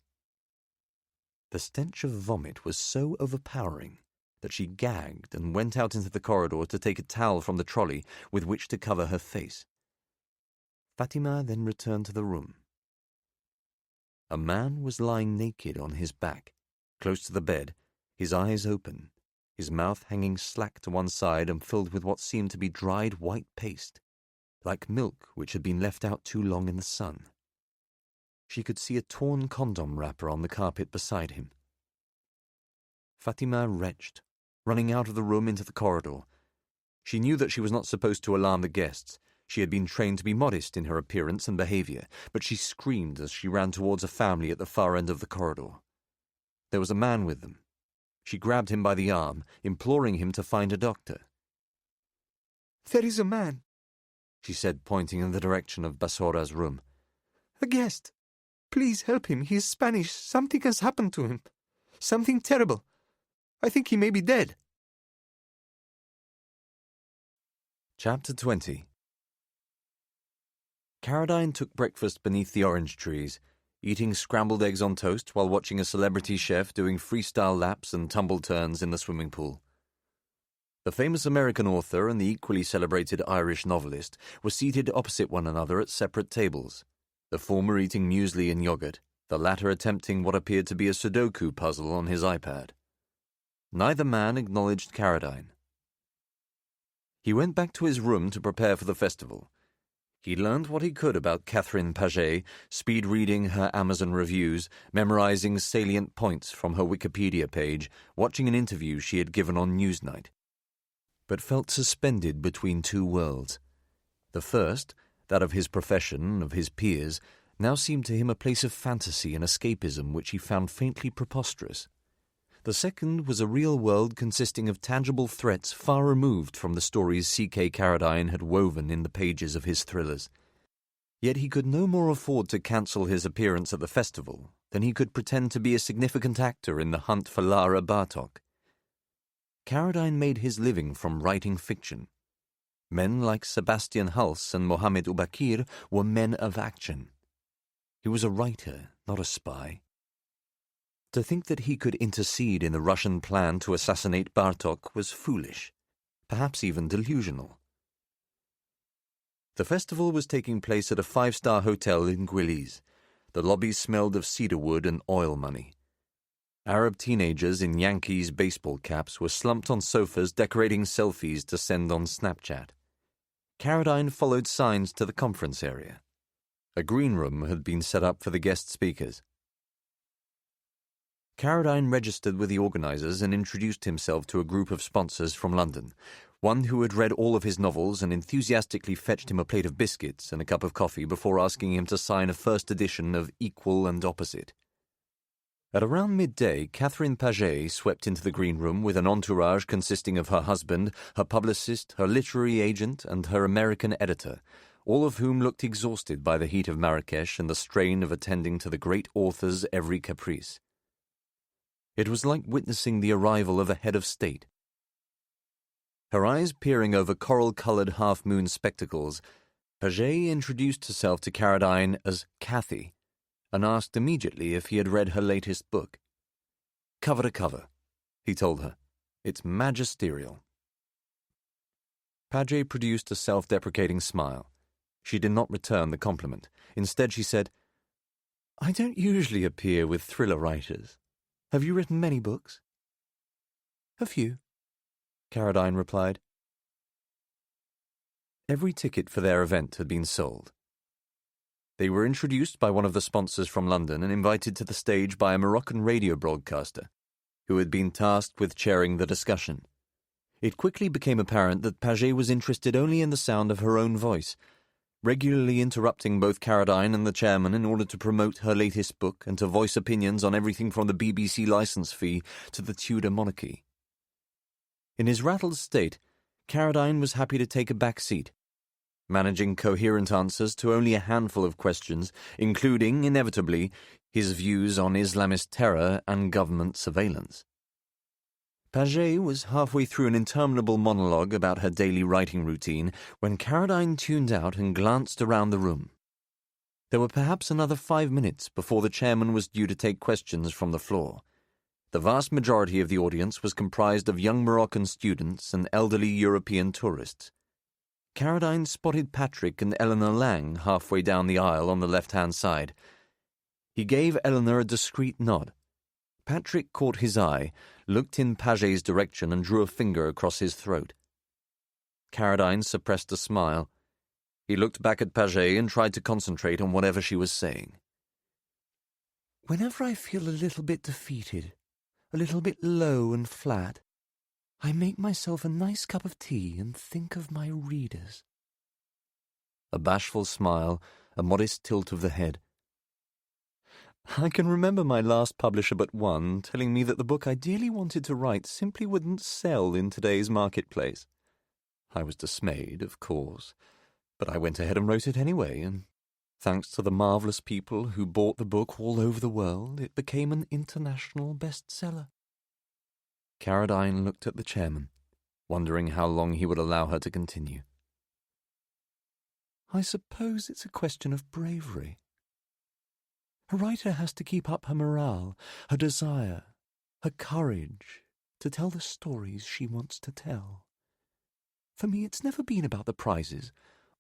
The stench of vomit was so overpowering that she gagged and went out into the corridor to take a towel from the trolley with which to cover her face. Fatima then returned to the room. A man was lying naked on his back, close to the bed, his eyes open, his mouth hanging slack to one side and filled with what seemed to be dried white paste, like milk which had been left out too long in the sun. She could see a torn condom wrapper on the carpet beside him. Fatima retched, running out of the room into the corridor. She knew that she was not supposed to alarm the guests. She had been trained to be modest in her appearance and behavior, but she screamed as she ran towards a family at the far end of the corridor. There was a man with them. She grabbed him by the arm, imploring him to find a doctor. "There is a man," she said, pointing in the direction of Basora's room. "A guest. Please help him. He is Spanish. Something has happened to him. Something terrible. I think he may be dead." Chapter 20. Caradine took breakfast beneath the orange trees, eating scrambled eggs on toast while watching a celebrity chef doing freestyle laps and tumble turns in the swimming pool. The famous American author and the equally celebrated Irish novelist were seated opposite one another at separate tables, the former eating muesli and yogurt, the latter attempting what appeared to be a Sudoku puzzle on his iPad. Neither man acknowledged Caradine. He went back to his room to prepare for the festival. He learned what he could about Catherine Paget, speed-reading her Amazon reviews, memorizing salient points from her Wikipedia page, watching an interview she had given on Newsnight, but felt suspended between two worlds. The first, that of his profession, of his peers, now seemed to him a place of fantasy and escapism which he found faintly preposterous. The second was a real world consisting of tangible threats far removed from the stories C.K. Caradine had woven in the pages of his thrillers. Yet he could no more afford to cancel his appearance at the festival than he could pretend to be a significant actor in the hunt for Lara Bartok. Caradine made his living from writing fiction. Men like Sebastian Hals and Mohammed Ubakir were men of action. He was a writer, not a spy. To think that he could intercede in the Russian plan to assassinate Bartok was foolish, perhaps even delusional. The festival was taking place at a 5-star hotel in Guilise. The lobby smelled of cedarwood and oil money. Arab teenagers in Yankees baseball caps were slumped on sofas decorating selfies to send on Snapchat. Caradine followed signs to the conference area. A green room had been set up for the guest speakers. Caradine registered with the organizers and introduced himself to a group of sponsors from London, one who had read all of his novels and enthusiastically fetched him a plate of biscuits and a cup of coffee before asking him to sign a first edition of Equal and Opposite. At around midday, Catherine Paget swept into the green room with an entourage consisting of her husband, her publicist, her literary agent, and her American editor, all of whom looked exhausted by the heat of Marrakesh and the strain of attending to the great author's every caprice. It was like witnessing the arrival of a head of state. Her eyes peering over coral-coloured half-moon spectacles, Paget introduced herself to Caradine as Cathy, and asked immediately if he had read her latest book. "Cover to cover," he told her. "It's magisterial." Paget produced a self-deprecating smile. She did not return the compliment. Instead she said, "I don't usually appear with thriller writers. Have you written many books?" "A few," Caradine replied. Every ticket for their event had been sold. They were introduced by one of the sponsors from London and invited to the stage by a Moroccan radio broadcaster, who had been tasked with chairing the discussion. It quickly became apparent that Paget was interested only in the sound of her own voice, regularly interrupting both Caradine and the chairman in order to promote her latest book and to voice opinions on everything from the BBC licence fee to the Tudor monarchy. In his rattled state, Caradine was happy to take a back seat, managing coherent answers to only a handful of questions, including, inevitably, his views on Islamist terror and government surveillance. Paget was halfway through an interminable monologue about her daily writing routine when Caradine tuned out and glanced around the room. There were perhaps another 5 minutes before the chairman was due to take questions from the floor. The vast majority of the audience was comprised of young Moroccan students and elderly European tourists. Caradine spotted Patrick and Eleanor Lang halfway down the aisle on the left-hand side. He gave Eleanor a discreet nod. Patrick caught his eye, looked in Paget's direction and drew a finger across his throat. Caradine suppressed a smile. He looked back at Paget and tried to concentrate on whatever she was saying. "Whenever I feel a little bit defeated, a little bit low and flat, I make myself a nice cup of tea and think of my readers." A bashful smile, a modest tilt of the head. "I can remember my last publisher but one telling me that the book I dearly wanted to write simply wouldn't sell in today's marketplace. I was dismayed, of course, but I went ahead and wrote it anyway, and thanks to the marvellous people who bought the book all over the world, it became an international bestseller." Caradine looked at the chairman, wondering how long he would allow her to continue. I suppose it's a question of bravery. A writer has to keep up her morale, her desire, her courage to tell the stories she wants to tell. For me, it's never been about the prizes,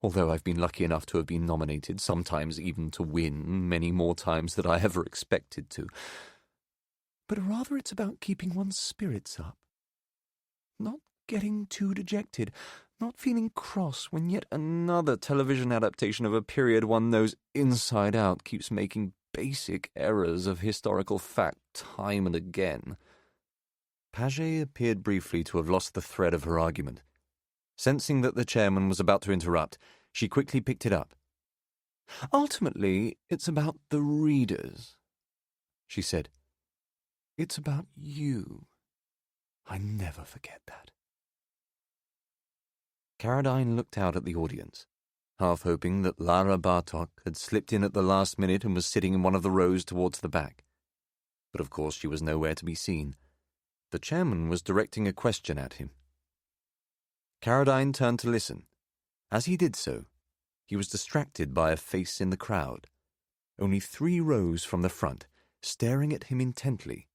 although I've been lucky enough to have been nominated, sometimes even to win, many more times than I ever expected to. But rather it's about keeping one's spirits up. Not getting too dejected, not feeling cross when yet another television adaptation of a period one knows inside out keeps making basic errors of historical fact time and again. Paget appeared briefly to have lost the thread of her argument. Sensing that the chairman was about to interrupt, she quickly picked it up. Ultimately, it's about the readers, she said. It's about you. I never forget that. Caradine looked out at the audience, half hoping that Lara Bartok had slipped in at the last minute and was sitting in one of the rows towards the back. But of course she was nowhere to be seen. The chairman was directing a question at him. Caradine turned to listen. As he did so, he was distracted by a face in the crowd. Only 3 rows from the front, staring at him intently,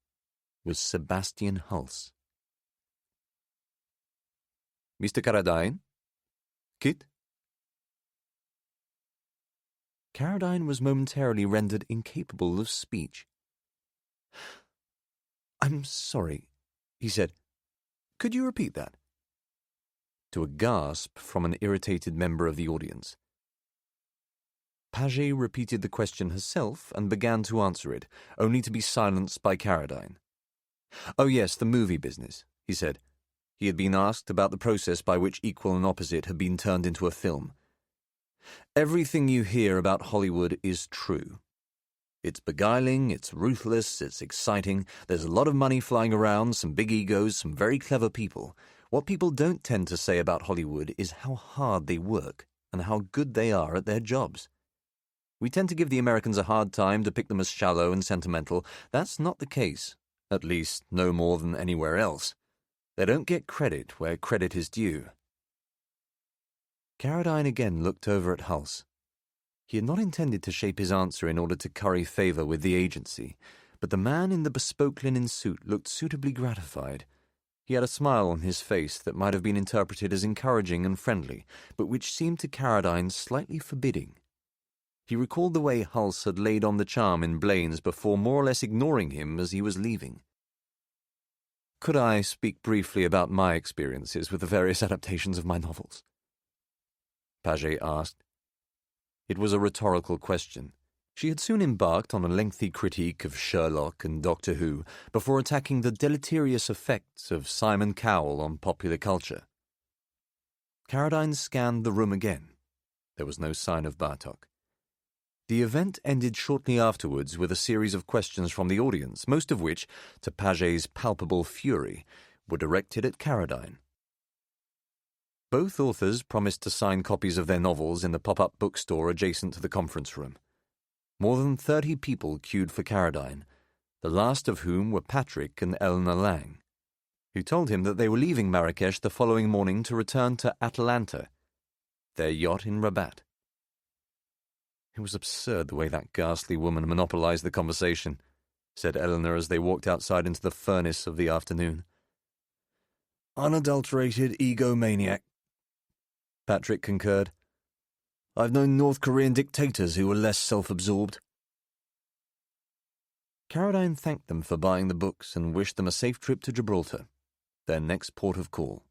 was Sebastian Hulse. Mr. Caradine? Kit? Caradine was momentarily rendered incapable of speech. I'm sorry, he said. Could you repeat that? To a gasp from an irritated member of the audience. Paget repeated the question herself and began to answer it, only to be silenced by Caradine. Oh yes, the movie business, he said. He had been asked about the process by which Equal and Opposite had been turned into a film. Everything you hear about Hollywood is true. It's beguiling, it's ruthless, it's exciting, there's a lot of money flying around, some big egos, some very clever people. What people don't tend to say about Hollywood is how hard they work and how good they are at their jobs. We tend to give the Americans a hard time, depict them as shallow and sentimental. That's not the case, at least no more than anywhere else. They don't get credit where credit is due. Caradine again looked over at Hulse. He had not intended to shape his answer in order to curry favour with the agency, but the man in the bespoke linen suit looked suitably gratified. He had a smile on his face that might have been interpreted as encouraging and friendly, but which seemed to Caradine slightly forbidding. He recalled the way Hulse had laid on the charm in Blaine's before more or less ignoring him as he was leaving. Could I speak briefly about my experiences with the various adaptations of my novels? Paget asked. It was a rhetorical question. She had soon embarked on a lengthy critique of Sherlock and Doctor Who before attacking the deleterious effects of Simon Cowell on popular culture. Caradine scanned the room again. There was no sign of Bartok. The event ended shortly afterwards with a series of questions from the audience, most of which, to Paget's palpable fury, were directed at Caradine. Both authors promised to sign copies of their novels in the pop-up bookstore adjacent to the conference room. More than 30 people queued for Caradine, the last of whom were Patrick and Eleanor Lang, who told him that they were leaving Marrakesh the following morning to return to Atalanta, their yacht in Rabat. It was absurd the way that ghastly woman monopolized the conversation, said Eleanor as they walked outside into the furnace of the afternoon. Unadulterated egomaniac, Patrick concurred. I've known North Korean dictators who were less self-absorbed. Caradine thanked them for buying the books and wished them a safe trip to Gibraltar, their next port of call.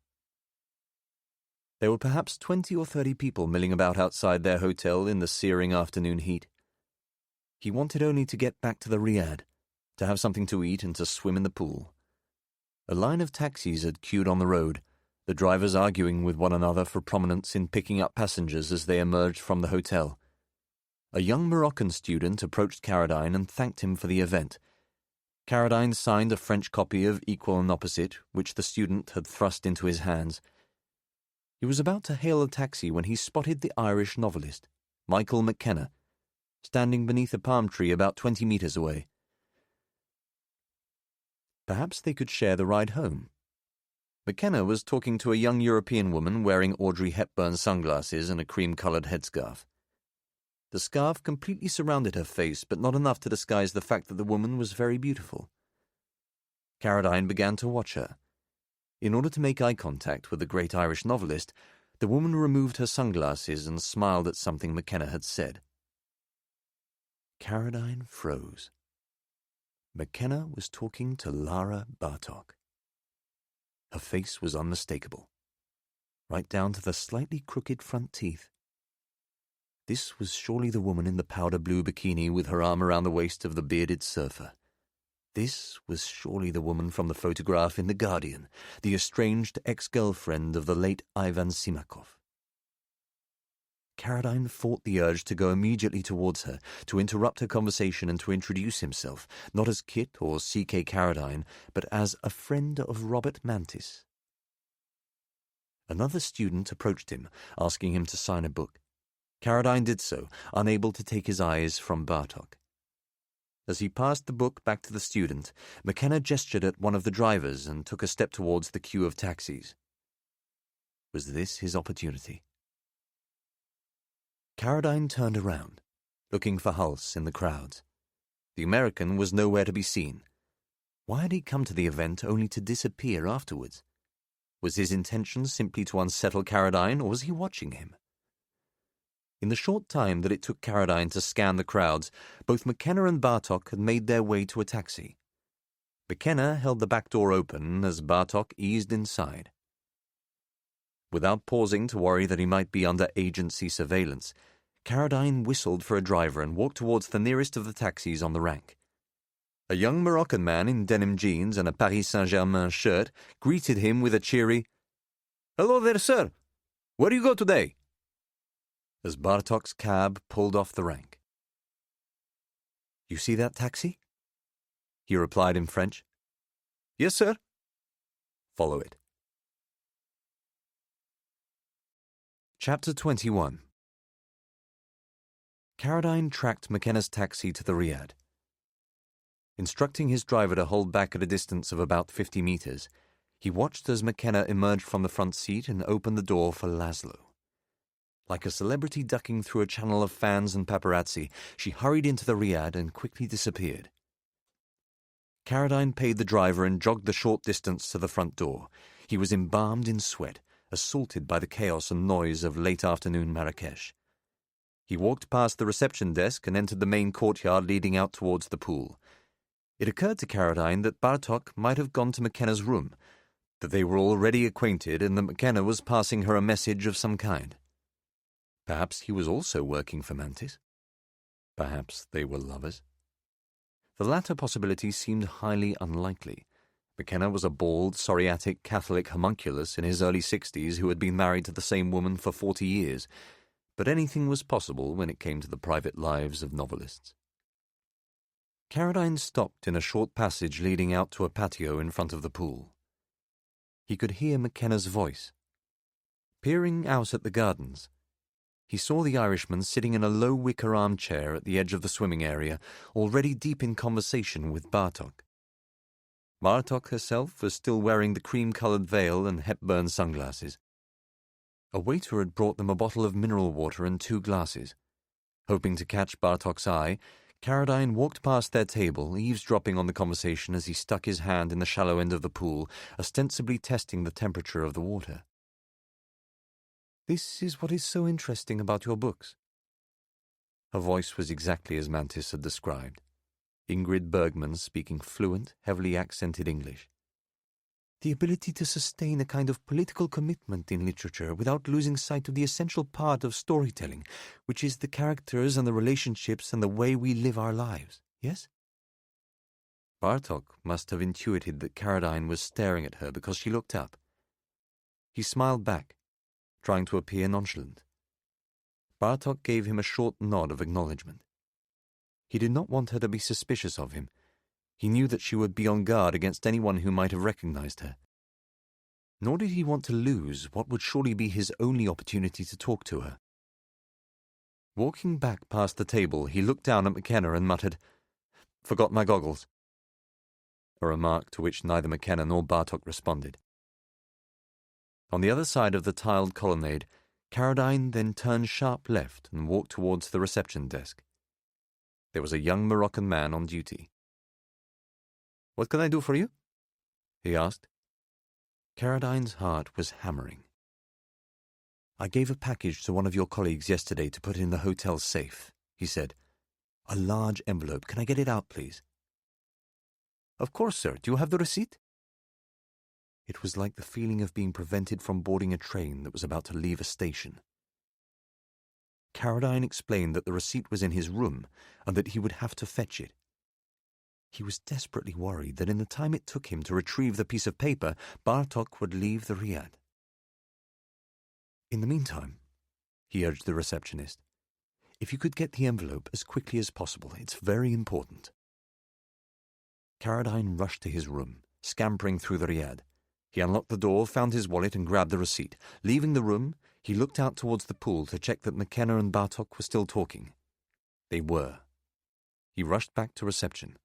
There were perhaps 20 or 30 people milling about outside their hotel in the searing afternoon heat. He wanted only to get back to the Riad, to have something to eat and to swim in the pool. A line of taxis had queued on the road, the drivers arguing with one another for prominence in picking up passengers as they emerged from the hotel. A young Moroccan student approached Caradine and thanked him for the event. Caradine signed a French copy of Equal and Opposite, which the student had thrust into his hands. He was about to hail a taxi when he spotted the Irish novelist, Michael McKenna, standing beneath a palm tree about 20 meters away. Perhaps they could share the ride home. McKenna was talking to a young European woman wearing Audrey Hepburn sunglasses and a cream-coloured headscarf. The scarf completely surrounded her face, but not enough to disguise the fact that the woman was very beautiful. Caroline began to watch her. In order to make eye contact with the great Irish novelist, the woman removed her sunglasses and smiled at something McKenna had said. Caroline froze. McKenna was talking to Lara Bartok. Her face was unmistakable, right down to the slightly crooked front teeth. This was surely the woman in the powder blue bikini with her arm around the waist of the bearded surfer. This was surely the woman from the photograph in The Guardian, the estranged ex-girlfriend of the late Ivan Simakov. Caroline fought the urge to go immediately towards her, to interrupt her conversation and to introduce himself, not as Kit or C.K. Carradine, but as a friend of Robert Mantis. Another student approached him, asking him to sign a book. Carradine did so, unable to take his eyes from Bartok. As he passed the book back to the student, McKenna gestured at one of the drivers and took a step towards the queue of taxis. Was this his opportunity? Carradine turned around, looking for Hulse in the crowds. The American was nowhere to be seen. Why had he come to the event only to disappear afterwards? Was his intention simply to unsettle Carradine, or was he watching him? In the short time that it took Carradine to scan the crowds, both McKenna and Bartok had made their way to a taxi. McKenna held the back door open as Bartok eased inside. Without pausing to worry that he might be under agency surveillance, Carradine whistled for a driver and walked towards the nearest of the taxis on the rank. A young Moroccan man in denim jeans and a Paris Saint-Germain shirt greeted him with a cheery, "Hello there, sir. Where do you go today?" As Bartok's cab pulled off the rank. "You see that taxi?" he replied in French. "Yes, sir." "Follow it." Chapter 21. Carradine tracked McKenna's taxi to the Riad. Instructing his driver to hold back at a distance of about 50 meters, he watched as McKenna emerged from the front seat and opened the door for Laszlo. Like a celebrity ducking through a channel of fans and paparazzi, she hurried into the Riad and quickly disappeared. Carradine paid the driver and jogged the short distance to the front door. He was embalmed in sweat, assaulted by the chaos and noise of late-afternoon Marrakesh. He walked past the reception desk and entered the main courtyard leading out towards the pool. It occurred to Carradine that Bartok might have gone to McKenna's room, that they were already acquainted and that McKenna was passing her a message of some kind. Perhaps he was also working for Mantis. Perhaps they were lovers. The latter possibility seemed highly unlikely. McKenna was a bald, psoriatic Catholic homunculus in his early 60s who had been married to the same woman for 40 years, but anything was possible when it came to the private lives of novelists. Carradine stopped in a short passage leading out to a patio in front of the pool. He could hear McKenna's voice. Peering out at the gardens, he saw the Irishman sitting in a low wicker armchair at the edge of the swimming area, already deep in conversation with Bartok. Bartok herself was still wearing the cream-coloured veil and Hepburn sunglasses. A waiter had brought them a bottle of mineral water and 2 glasses. Hoping to catch Bartok's eye, Carradine walked past their table, eavesdropping on the conversation as he stuck his hand in the shallow end of the pool, ostensibly testing the temperature of the water. "This is what is so interesting about your books." Her voice was exactly as Mantis had described. Ingrid Bergman speaking fluent, heavily accented English. "The ability to sustain a kind of political commitment in literature without losing sight of the essential part of storytelling, which is the characters and the relationships and the way we live our lives, yes?" Bartok must have intuited that Carradine was staring at her because she looked up. He smiled back, trying to appear nonchalant. Bartok gave him a short nod of acknowledgement. He did not want her to be suspicious of him. He knew that she would be on guard against anyone who might have recognized her. Nor did he want to lose what would surely be his only opportunity to talk to her. Walking back past the table, he looked down at McKenna and muttered, "Forgot my goggles," a remark to which neither McKenna nor Bartok responded. On the other side of the tiled colonnade, Caradine then turned sharp left and walked towards the reception desk. There was a young Moroccan man on duty. "What can I do for you?" he asked. Caradine's heart was hammering. "I gave a package to one of your colleagues yesterday to put in the hotel safe," he said. "A large envelope. Can I get it out, please?" "Of course, sir. Do you have the receipt?" It was like the feeling of being prevented from boarding a train that was about to leave a station. Caradine explained that the receipt was in his room and that he would have to fetch it. He was desperately worried that in the time it took him to retrieve the piece of paper, Bartok would leave the Riad. "In the meantime," he urged the receptionist, "if you could get the envelope as quickly as possible, it's very important." Caradine rushed to his room, scampering through the Riad. He unlocked the door, found his wallet, and grabbed the receipt. Leaving the room, he looked out towards the pool to check that McKenna and Bartok were still talking. They were. He rushed back to reception.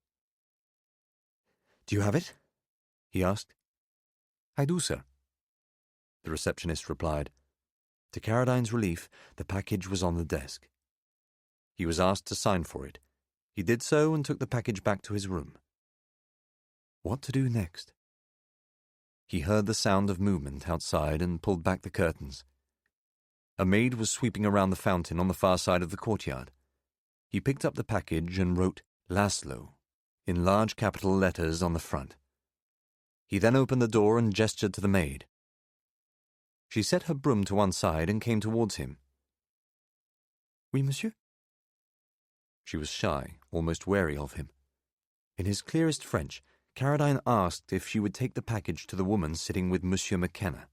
"Do you have it?" he asked. "I do, sir," the receptionist replied. To Caradine's relief, the package was on the desk. He was asked to sign for it. He did so and took the package back to his room. What to do next? He heard the sound of movement outside and pulled back the curtains. A maid was sweeping around the fountain on the far side of the courtyard. He picked up the package and wrote Laszlo in large capital letters on the front. He then opened the door and gestured to the maid. She set her broom to one side and came towards him. "Oui, monsieur?" She was shy, almost wary of him. In his clearest French, Caradine asked if she would take the package to the woman sitting with Monsieur McKenna.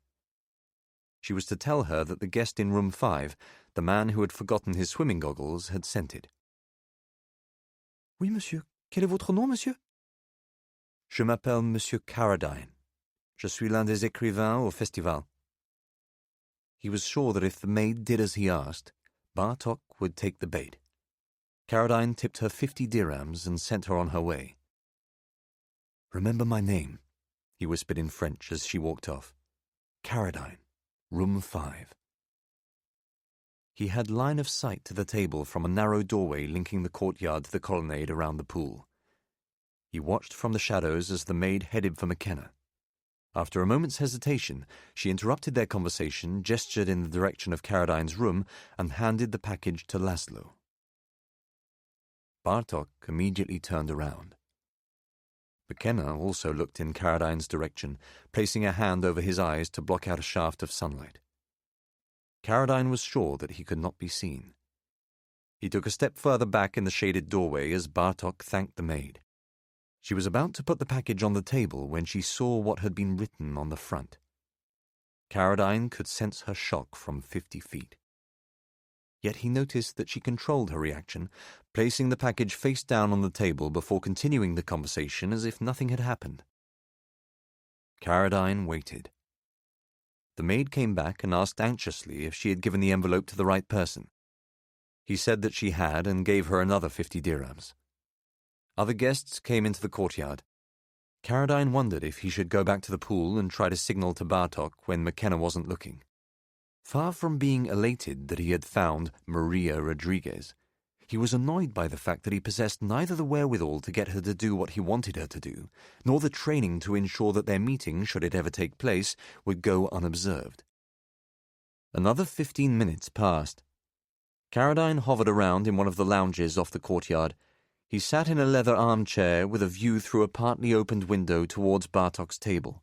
She was to tell her that the guest in room 5, the man who had forgotten his swimming goggles, had sent it. "Oui, monsieur. Quel est votre nom, monsieur?" "Je m'appelle Monsieur Caradine. Je suis l'un des écrivains au festival." He was sure that if the maid did as he asked, Bartok would take the bait. Caradine tipped her 50 dirhams and sent her on her way. "Remember my name," he whispered in French as she walked off. "Caradine, room 5. He had line of sight to the table from a narrow doorway linking the courtyard to the colonnade around the pool. He watched from the shadows as the maid headed for McKenna. After a moment's hesitation, she interrupted their conversation, gestured in the direction of Caradine's room, and handed the package to Laszlo. Bartok immediately turned around. McKenna also looked in Caradine's direction, placing a hand over his eyes to block out a shaft of sunlight. Caradine was sure that he could not be seen. He took a step further back in the shaded doorway as Bartok thanked the maid. She was about to put the package on the table when she saw what had been written on the front. Caradine could sense her shock from 50 feet. Yet he noticed that she controlled her reaction, placing the package face down on the table before continuing the conversation as if nothing had happened. Caradine waited. The maid came back and asked anxiously if she had given the envelope to the right person. He said that she had and gave her another 50 dirhams. Other guests came into the courtyard. Caradine wondered if he should go back to the pool and try to signal to Bartok when McKenna wasn't looking. Far from being elated that he had found Maria Rodriguez, he was annoyed by the fact that he possessed neither the wherewithal to get her to do what he wanted her to do, nor the training to ensure that their meeting, should it ever take place, would go unobserved. Another 15 minutes passed. Caradine hovered around in one of the lounges off the courtyard. He sat in a leather armchair with a view through a partly opened window towards Bartok's table.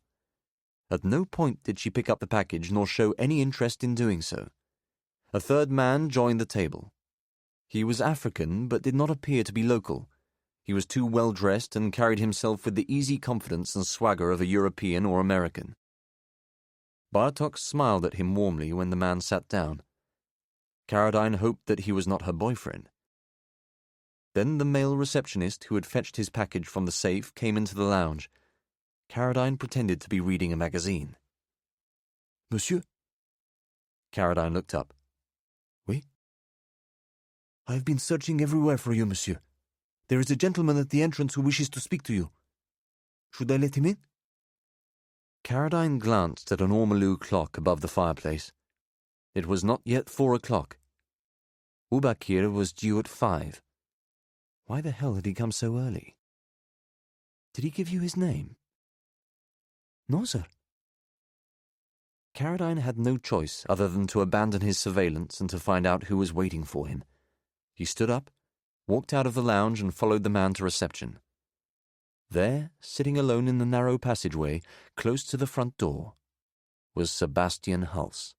At no point did she pick up the package nor show any interest in doing so. A third man joined the table. He was African, but did not appear to be local. He was too well dressed and carried himself with the easy confidence and swagger of a European or American. Bartok smiled at him warmly when the man sat down. Caradine hoped that he was not her boyfriend. Then the male receptionist who had fetched his package from the safe came into the lounge. Caradine pretended to be reading a magazine. "Monsieur?" Caradine looked up. "Oui?" "I have been searching everywhere for you, monsieur. There is a gentleman at the entrance who wishes to speak to you. Should I let him in?" Caradine glanced at an ormolu clock above the fireplace. It was not yet 4 o'clock. Ubakir was due at 5. Why the hell had he come so early? Did he give you his name? No, sir. Caradine had no choice other than to abandon his surveillance and to find out who was waiting for him. He stood up, walked out of the lounge and followed the man to reception. There, sitting alone in the narrow passageway, close to the front door, was Sebastian Hulse.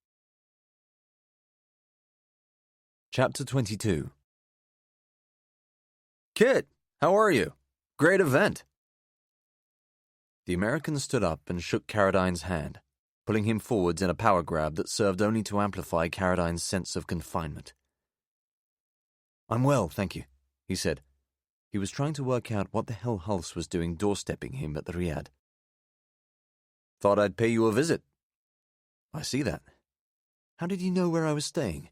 Chapter 22. Kit, how are you? Great event. The American stood up and shook Caradine's hand, pulling him forwards in a power grab that served only to amplify Caradine's sense of confinement. "I'm well, thank you," he said. He was trying to work out what the hell Hulse was doing doorstepping him at the Riad. "Thought I'd pay you a visit." "I see that. How did you know where I was staying?"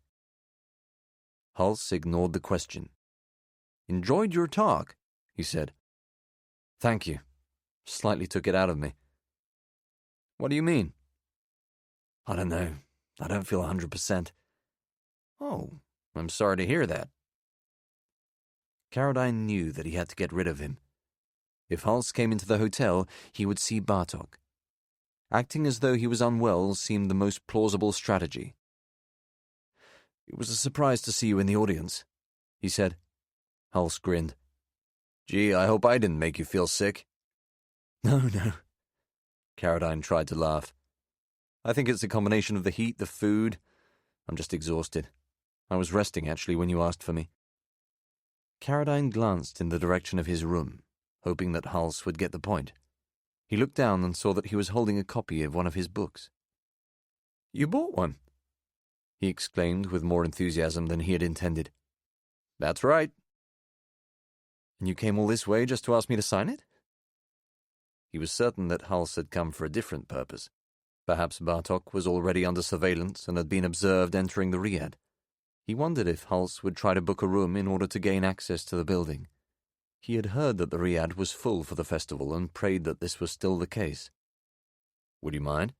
Hulse ignored the question. "Enjoyed your talk," he said. "Thank you." Slightly took it out of me. "What do you mean?" "I don't know. I don't feel 100%. "Oh, I'm sorry to hear that." Caradine knew that he had to get rid of him. If Hulse came into the hotel, he would see Bartok. Acting as though he was unwell seemed the most plausible strategy. "It was a surprise to see you in the audience," he said. Hulse grinned. "Gee, I hope I didn't make you feel sick." No. Caradine tried to laugh. "I think it's a combination of the heat, the food. I'm just exhausted. I was resting, actually, when you asked for me." Caradine glanced in the direction of his room, hoping that Hulse would get the point. He looked down and saw that he was holding a copy of one of his books. "You bought one?" he exclaimed with more enthusiasm than he had intended. "That's right." "And you came all this way just to ask me to sign it?" He was certain that Hulse had come for a different purpose. Perhaps Bartok was already under surveillance and had been observed entering the Riad. He wondered if Hulse would try to book a room in order to gain access to the building. He had heard that the Riad was full for the festival and prayed that this was still the case. "Would you mind?"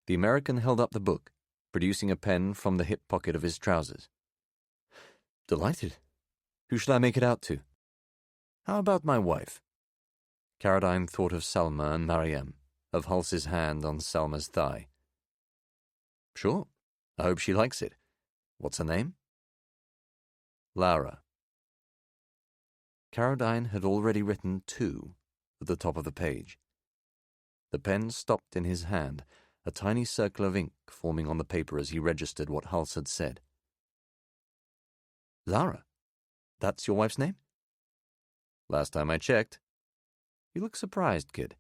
The American held up the book, producing a pen from the hip pocket of his trousers. "Delighted. Who shall I make it out to?" "How about my wife?" Caradine thought of Salma and Mariam, of Hulse's hand on Salma's thigh. "Sure. I hope she likes it. What's her name?" "Lara." Caradine had already written 2 at the top of the page. The pen stopped in his hand, a tiny circle of ink forming on the paper as he registered what Hulse had said. "Lara? That's your wife's name?" "Last time I checked." "You look surprised, kid."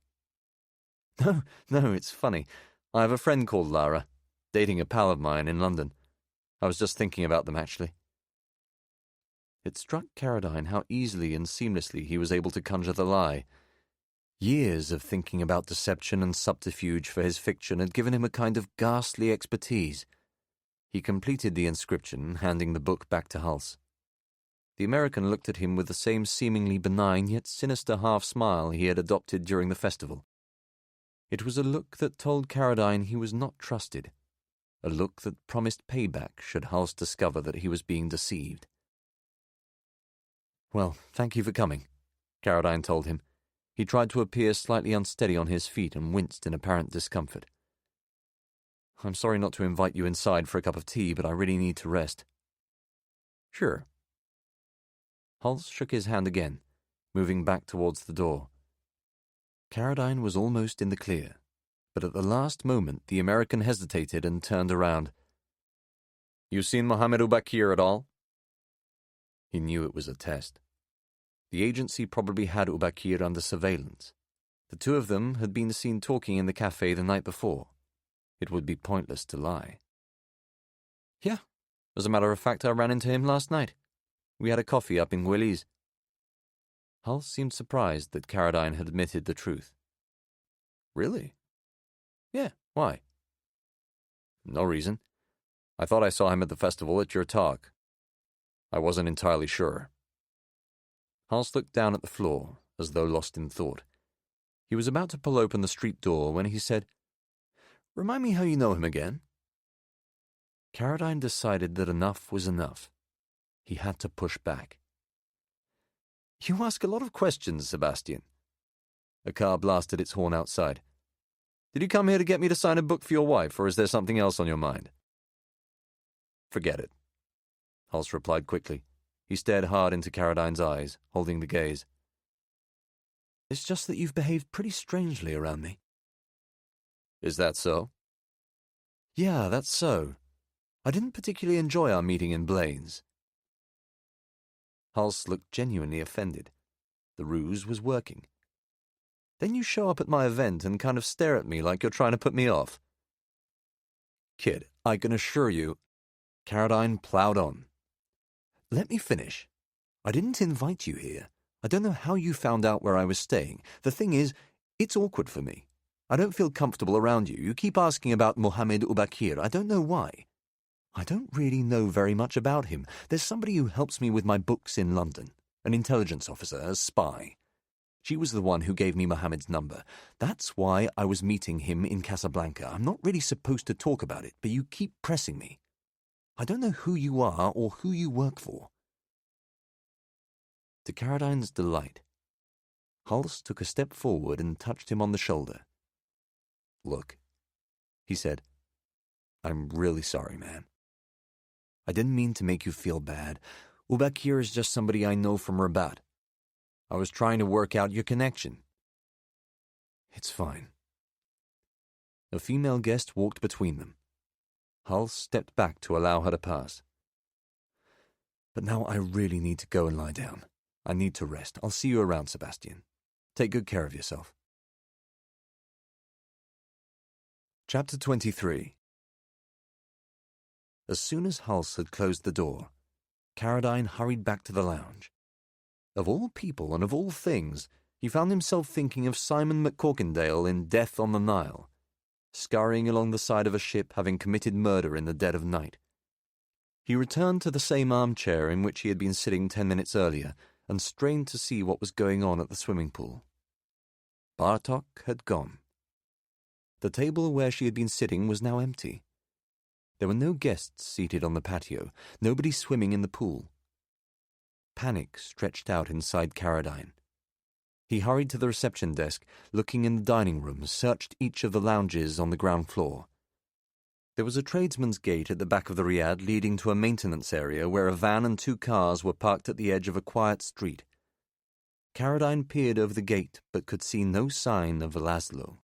No, it's funny. I have a friend called Lara, dating a pal of mine in London. I was just thinking about them, actually." It struck Caradine how easily and seamlessly he was able to conjure the lie. Years of thinking about deception and subterfuge for his fiction had given him a kind of ghastly expertise. He completed the inscription, handing the book back to Hulse. The American looked at him with the same seemingly benign yet sinister half-smile he had adopted during the festival. It was a look that told Caradine he was not trusted, a look that promised payback should Hulse discover that he was being deceived. "Well, thank you for coming," Caradine told him. He tried to appear slightly unsteady on his feet and winced in apparent discomfort. "I'm sorry not to invite you inside for a cup of tea, but I really need to rest." "Sure." Hulse shook his hand again, moving back towards the door. Caradine was almost in the clear, but at the last moment the American hesitated and turned around. "You seen Mohammed Ubakir at all?" He knew it was a test. The agency probably had Ubakir under surveillance. The two of them had been seen talking in the cafe the night before. It would be pointless to lie. "Yeah, as a matter of fact, I ran into him last night. We had a coffee up in Willie's." Hulse seemed surprised that Caradine had admitted the truth. "Really?" "Yeah, why?" "No reason. I thought I saw him at the festival at your talk. I wasn't entirely sure." Hulse looked down at the floor, as though lost in thought. He was about to pull open the street door when he said, "Remind me how you know him again." Caradine decided that enough was enough. He had to push back. "You ask a lot of questions, Sebastian." A car blasted its horn outside. "Did you come here to get me to sign a book for your wife, or is there something else on your mind?" "Forget it," Hulse replied quickly. He stared hard into Caradine's eyes, holding the gaze. "It's just that you've behaved pretty strangely around me." "Is that so?" "Yeah, that's so. I didn't particularly enjoy our meeting in Blaine's." Hulse looked genuinely offended. The ruse was working. "Then you show up at my event and kind of stare at me like you're trying to put me off." "Kid, I can assure you—" Caradine plowed on. "Let me finish. I didn't invite you here. I don't know how you found out where I was staying. The thing is, it's awkward for me. I don't feel comfortable around you. You keep asking about Mohammed Ubakir. I don't know why. I don't really know very much about him. There's somebody who helps me with my books in London, an intelligence officer, a spy. She was the one who gave me Mohammed's number. That's why I was meeting him in Casablanca. I'm not really supposed to talk about it, but you keep pressing me. I don't know who you are or who you work for." To Caradine's delight, Hulse took a step forward and touched him on the shoulder. "Look," he said, "I'm really sorry, man. I didn't mean to make you feel bad. Ubakir is just somebody I know from Rabat. I was trying to work out your connection." "It's fine." A female guest walked between them. Hulse stepped back to allow her to pass. "But now I really need to go and lie down. I need to rest. I'll see you around, Sebastian. Take good care of yourself." Chapter 23. As soon as Hulse had closed the door, Caradine hurried back to the lounge. Of all people and of all things, he found himself thinking of Simon McCorkindale in Death on the Nile, scurrying along the side of a ship having committed murder in the dead of night. He returned to the same armchair in which he had been sitting 10 minutes earlier and strained to see what was going on at the swimming pool. Bartok had gone. The table where she had been sitting was now empty. There were no guests seated on the patio, nobody swimming in the pool. Panic stretched out inside Caradine. He hurried to the reception desk, looking in the dining room, searched each of the lounges on the ground floor. There was a tradesman's gate at the back of the riad leading to a maintenance area where a van and 2 cars were parked at the edge of a quiet street. Caradine peered over the gate but could see no sign of Laszlo.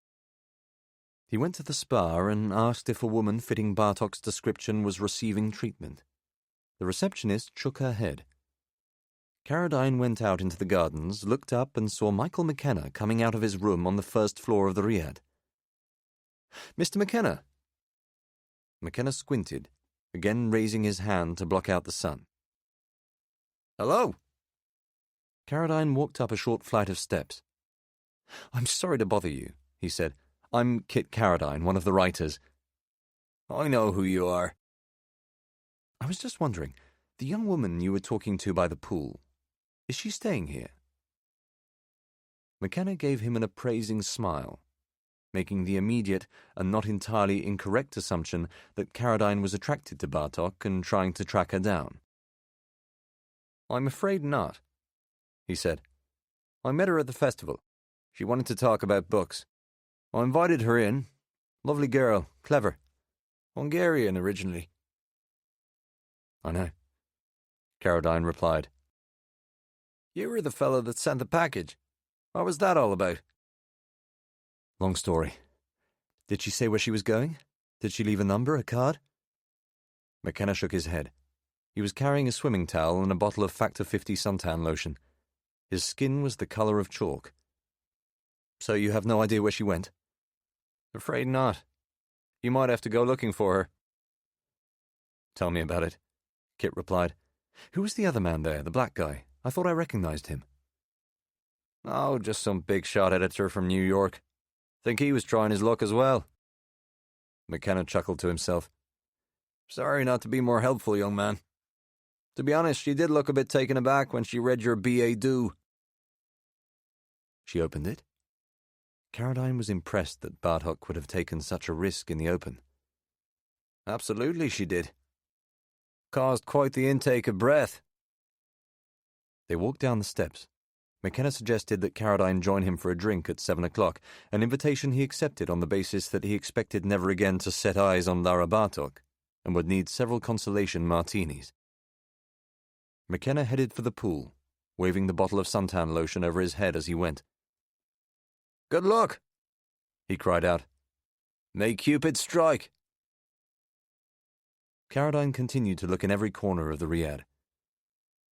He went to the spa and asked if a woman fitting Bartok's description was receiving treatment. The receptionist shook her head. Caradine went out into the gardens, looked up and saw Michael McKenna coming out of his room on the first floor of the riad. "Mr. McKenna!" McKenna squinted, again raising his hand to block out the sun. "Hello?" Caradine walked up a short flight of steps. "I'm sorry to bother you," he said. "I'm Kit Caradine, one of the writers." "I know who you are." "I was just wondering, the young woman you were talking to by the pool, is she staying here?" McKenna gave him an appraising smile, making the immediate and not entirely incorrect assumption that Caradine was attracted to Bartok and trying to track her down. "I'm afraid not," he said. "I met her at the festival. She wanted to talk about books. I invited her in. Lovely girl, clever. Hungarian originally." "I know," Caradine replied. "You were the fellow that sent the package. What was that all about?" "Long story. Did she say where she was going? Did she leave a number, a card?" McKenna shook his head. He was carrying a swimming towel and a bottle of Factor 50 suntan lotion. His skin was the color of chalk. "So you have no idea where she went?" "Afraid not. You might have to go looking for her." "Tell me about it," Kit replied. "Who was the other man there, the black guy? I thought I recognized him." "Oh, just some big-shot editor from New York. Think he was trying his luck as well." McKenna chuckled to himself. "Sorry not to be more helpful, young man. To be honest, she did look a bit taken aback when she read your B.A. do." "She opened it?" Caroline was impressed that Bartok would have taken such a risk in the open. Absolutely she did. Caused quite the intake of breath. They walked down the steps. McKenna suggested that Caroline join him for a drink at 7 o'clock, an invitation he accepted on the basis that he expected never again to set eyes on Lara Bartok and would need several consolation martinis. McKenna headed for the pool, waving the bottle of suntan lotion over his head as he went. "Good luck," he cried out. "May Cupid strike." Caroline continued to look in every corner of the Riad.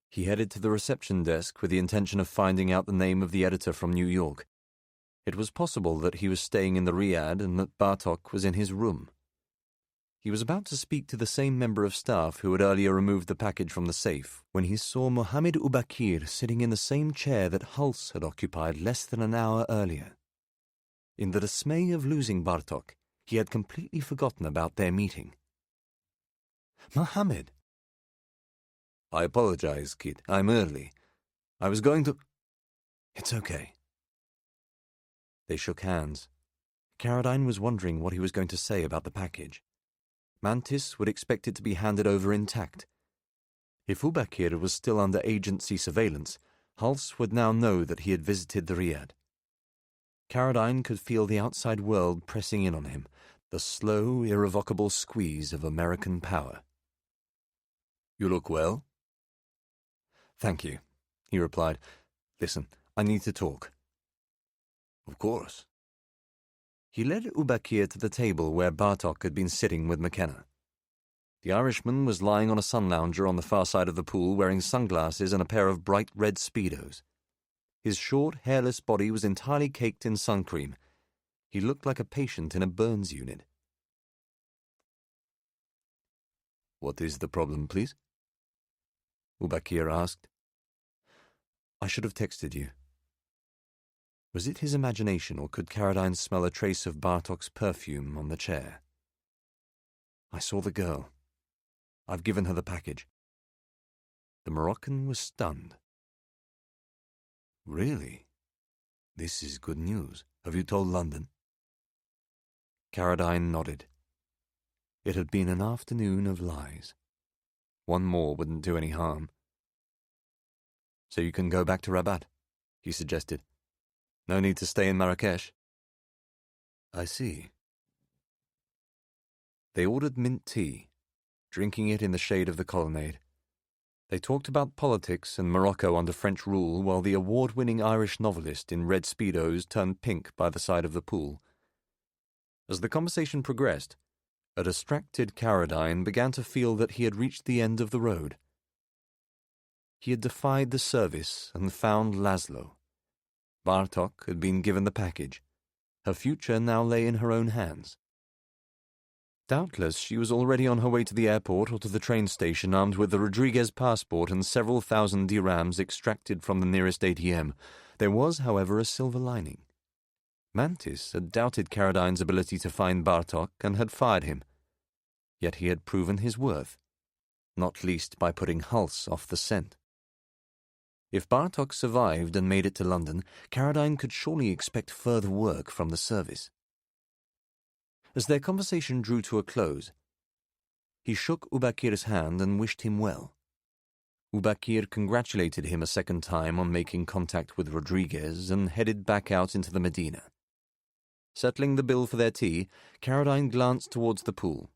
He headed to the reception desk with the intention of finding out the name of the editor from New York. It was possible that he was staying in the Riad and that Bartok was in his room. He was about to speak to the same member of staff who had earlier removed the package from the safe when he saw Mohammed Ubakir sitting in the same chair that Hulse had occupied less than an hour earlier. In the dismay of losing Bartok, he had completely forgotten about their meeting. "Mohammed!" "I apologize, Kit. I'm early. I was going to—" "It's okay." They shook hands. Caroline was wondering what he was going to say about the package. Mantis would expect it to be handed over intact. If Ubakir was still under agency surveillance, Hulse would now know that he had visited the Riad. Caroline could feel the outside world pressing in on him, the slow, irrevocable squeeze of American power. "You look well?" "Thank you," he replied. "Listen, I need to talk." "Of course." He led Ubakir to the table where Bartok had been sitting with McKenna. The Irishman was lying on a sun lounger on the far side of the pool wearing sunglasses and a pair of bright red Speedos. His short, hairless body was entirely caked in sun cream. He looked like a patient in a burns unit. "What is the problem, please?" Ubakir asked. "I should have texted you." Was it his imagination, or could Caroline smell a trace of Bartok's perfume on the chair? "I saw the girl. I've given her the package." The Moroccan was stunned. "Really? This is good news. Have you told London?" Caroline nodded. It had been an afternoon of lies. One more wouldn't do any harm. "So you can go back to Rabat," he suggested. "No need to stay in Marrakesh." "I see." They ordered mint tea, drinking it in the shade of the colonnade. They talked about politics and Morocco under French rule while the award-winning Irish novelist in red Speedos turned pink by the side of the pool. As the conversation progressed, a distracted Caroline began to feel that he had reached the end of the road. He had defied the service and found Laszlo. Bartok had been given the package. Her future now lay in her own hands. Doubtless she was already on her way to the airport or to the train station armed with the Rodriguez passport and several thousand dirhams extracted from the nearest ATM. There was, however, a silver lining. Mantis had doubted Caradine's ability to find Bartok and had fired him. Yet he had proven his worth, not least by putting Hulse off the scent. If Bartok survived and made it to London, Caradine could surely expect further work from the service. As their conversation drew to a close, he shook Ubakir's hand and wished him well. Ubakir congratulated him a second time on making contact with Rodriguez and headed back out into the Medina. Settling the bill for their tea, Caradine glanced towards the pool.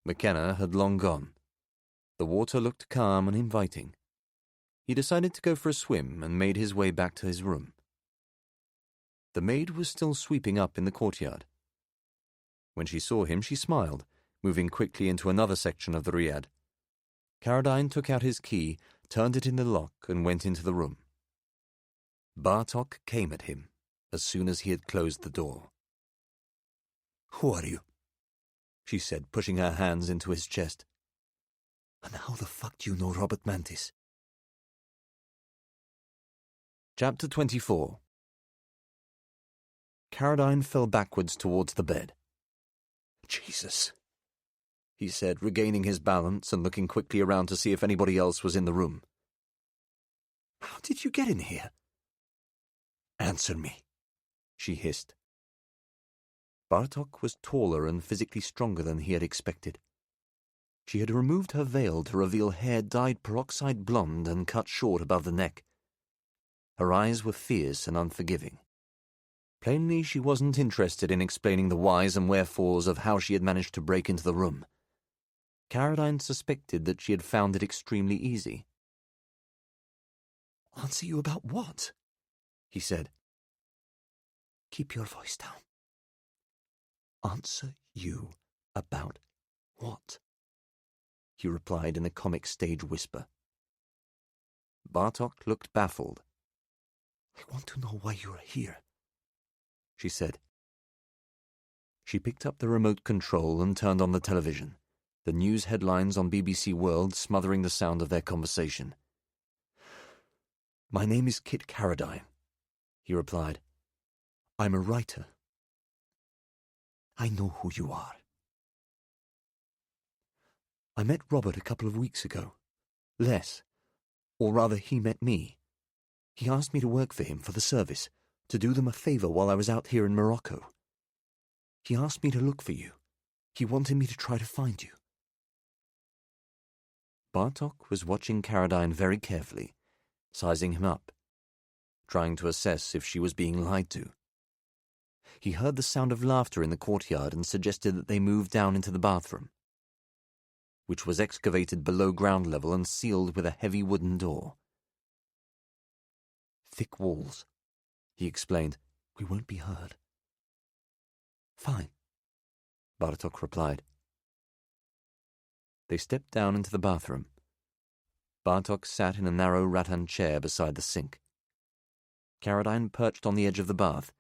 McKenna had long gone. The water looked calm and inviting. He decided to go for a swim and made his way back to his room. The maid was still sweeping up in the courtyard. When she saw him, she smiled, moving quickly into another section of the Riad. Caradine took out his key, turned it in the lock, and went into the room. Bartok came at him as soon as he had closed the door. "Who are you?" she said, pushing her hands into his chest. "And how the fuck do you know Robert Mantis?" Chapter 24. Caradine fell backwards towards the bed. "Jesus," he said, regaining his balance and looking quickly around to see if anybody else was in the room. "How did you get in here?" "Answer me," she hissed. Bartok was taller and physically stronger than he had expected. She had removed her veil to reveal hair dyed peroxide blonde and cut short above the neck. Her eyes were fierce and unforgiving. Plainly, she wasn't interested in explaining the whys and wherefores of how she had managed to break into the room. Caroline suspected that she had found it extremely easy. "Answer you about what?" he said. "Keep your voice down." "Answer you about what?" he replied in a comic stage whisper. Bartok looked baffled. "I want to know why you are here," she said. She picked up the remote control and turned on the television, the news headlines on BBC World smothering the sound of their conversation. "My name is Kit Carradine," he replied. "I'm a writer." "I know who you are." "I met Robert a couple of weeks ago. Less. Or rather, he met me. He asked me to work for him for the service, to do them a favor while I was out here in Morocco. He asked me to look for you. He wanted me to try to find you." Bartok was watching Carradine very carefully, sizing him up, trying to assess if she was being lied to. He heard the sound of laughter in the courtyard and suggested that they move down into the bathroom, which was excavated below ground level and sealed with a heavy wooden door. "Thick walls," he explained. "We won't be heard." "Fine," Bartok replied. They stepped down into the bathroom. Bartok sat in a narrow rattan chair beside the sink. Carradine perched on the edge of the bath.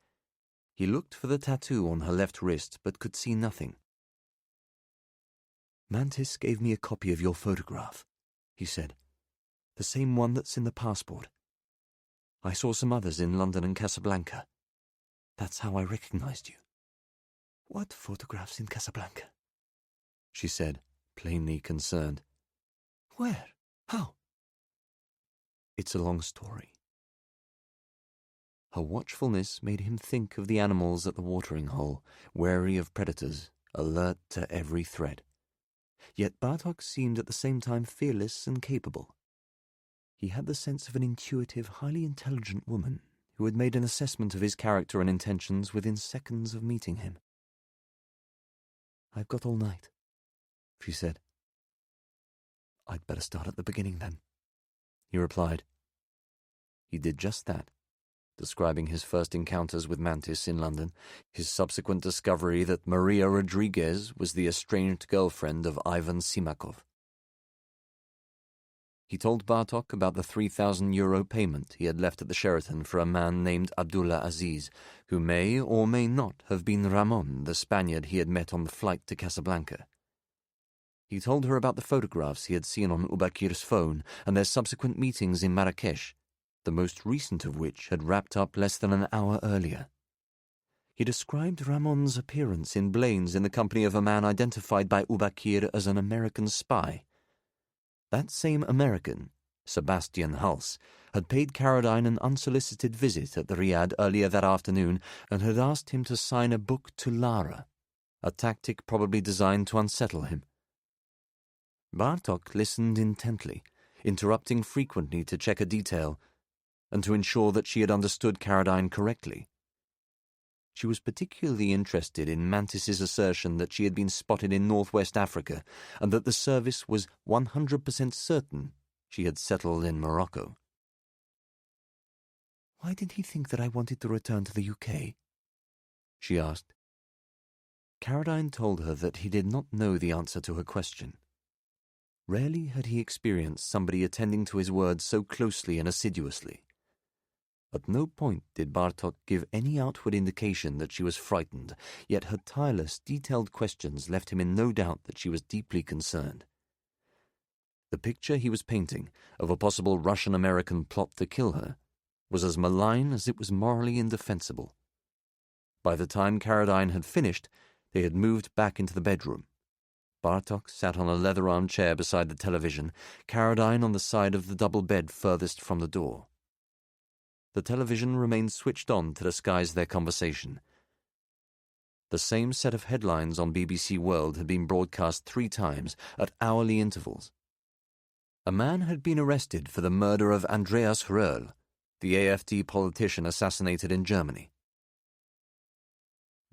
He looked for the tattoo on her left wrist, but could see nothing. "Mantis gave me a copy of your photograph," he said. "The same one that's in the passport. I saw some others in London and Casablanca. That's how I recognized you." "What photographs in Casablanca?" she said, plainly concerned. "Where? How?" "It's a long story." Her watchfulness made him think of the animals at the watering hole, wary of predators, alert to every threat. Yet Bartok seemed at the same time fearless and capable. He had the sense of an intuitive, highly intelligent woman who had made an assessment of his character and intentions within seconds of meeting him. "I've got all night," she said. "I'd better start at the beginning, then," he replied. He did just that, describing his first encounters with Mantis in London, his subsequent discovery that Maria Rodriguez was the estranged girlfriend of Ivan Simakov. He told Bartok about the €3,000 payment he had left at the Sheraton for a man named Abdullah Aziz, who may or may not have been Ramon, the Spaniard he had met on the flight to Casablanca. He told her about the photographs he had seen on Ubakir's phone and their subsequent meetings in Marrakesh, the most recent of which had wrapped up less than an hour earlier. He described Ramon's appearance in Blaine's in the company of a man identified by Ubakir as an American spy. That same American, Sebastian Hulse, had paid Carradine an unsolicited visit at the Riad earlier that afternoon and had asked him to sign a book to Lara, a tactic probably designed to unsettle him. Bartok listened intently, interrupting frequently to check a detail and to ensure that she had understood Carradine correctly. She was particularly interested in Mantis's assertion that she had been spotted in northwest Africa and that the service was 100% certain she had settled in Morocco. "Why did he think that I wanted to return to the UK?" she asked. Carradine told her that he did not know the answer to her question. Rarely had he experienced somebody attending to his words so closely and assiduously. At no point did Bartok give any outward indication that she was frightened, yet her tireless, detailed questions left him in no doubt that she was deeply concerned. The picture he was painting of a possible Russian-American plot to kill her was as malign as it was morally indefensible. By the time Carradine had finished, they had moved back into the bedroom. Bartok sat on a leather armchair beside the television, Carradine on the side of the double bed furthest from the door. The television remained switched on to disguise their conversation. The same set of headlines on BBC World had been broadcast 3 times at hourly intervals. A man had been arrested for the murder of Andreas Röhl, the AfD politician assassinated in Germany.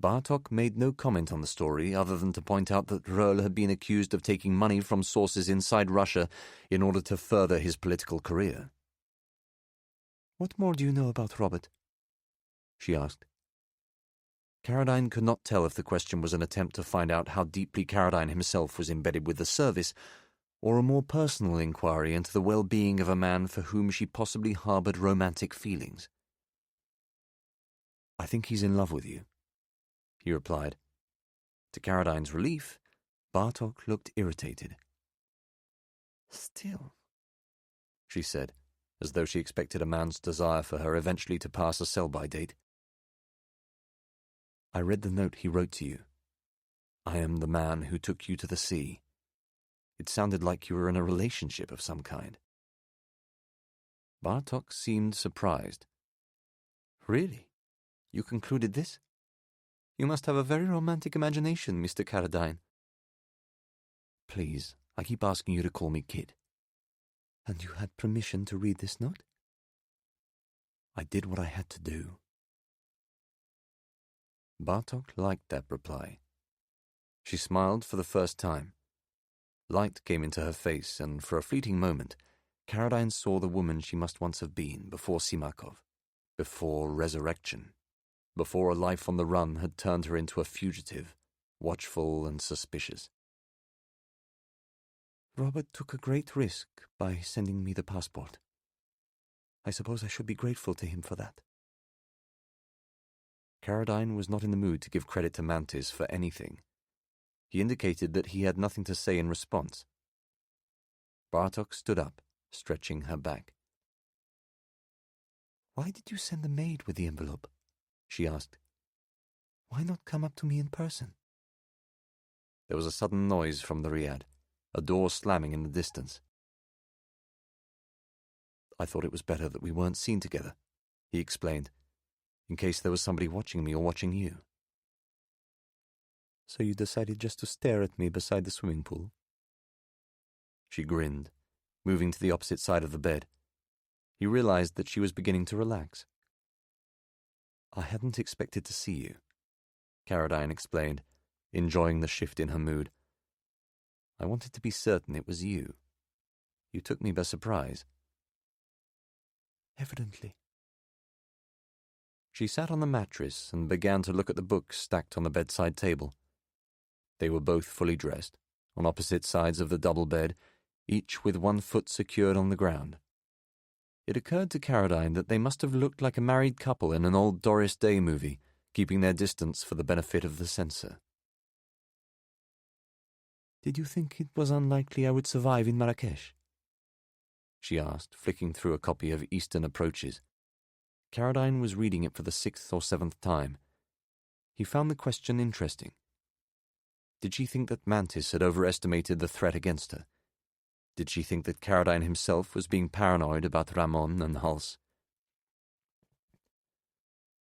Bartok made no comment on the story other than to point out that Röhl had been accused of taking money from sources inside Russia in order to further his political career. "What more do you know about Robert?" she asked. Carradine could not tell if the question was an attempt to find out how deeply Carradine himself was embedded with the service, or a more personal inquiry into the well-being of a man for whom she possibly harboured romantic feelings. "I think he's in love with you," he replied. To Carradine's relief, Bartok looked irritated. "Still," she said, as though she expected a man's desire for her eventually to pass a sell-by date. "I read the note he wrote to you. I am the man who took you to the sea. It sounded like you were in a relationship of some kind." Bartok seemed surprised. "Really? You concluded this? You must have a very romantic imagination, Mr. Carradine." "Please, I keep asking you to call me Kid." "And you had permission to read this note?" "I did what I had to do." Bartok liked that reply. She smiled for the first time. Light came into her face, and for a fleeting moment, Carradine saw the woman she must once have been before Simakov, before resurrection, before a life on the run had turned her into a fugitive, watchful and suspicious. "Robert took a great risk by sending me the passport. I suppose I should be grateful to him for that." Carradine was not in the mood to give credit to Mantis for anything. He indicated that he had nothing to say in response. Bartok stood up, stretching her back. "Why did you send the maid with the envelope?" she asked. "Why not come up to me in person?" There was a sudden noise from the riad, a door slamming in the distance. "I thought it was better that we weren't seen together," he explained, "in case there was somebody watching me or watching you." "So you decided just to stare at me beside the swimming pool?" She grinned, moving to the opposite side of the bed. He realized that she was beginning to relax. "I hadn't expected to see you," Carradine explained, enjoying the shift in her mood. "I wanted to be certain it was you. You took me by surprise." "Evidently." She sat on the mattress and began to look at the books stacked on the bedside table. They were both fully dressed, on opposite sides of the double bed, each with one foot secured on the ground. It occurred to Carradine that they must have looked like a married couple in an old Doris Day movie, keeping their distance for the benefit of the censor. "Did you think it was unlikely I would survive in Marrakesh?" she asked, flicking through a copy of Eastern Approaches. Carradine was reading it for the 6th or 7th time. He found the question interesting. Did she think that Mantis had overestimated the threat against her? Did she think that Carradine himself was being paranoid about Ramon and Hals?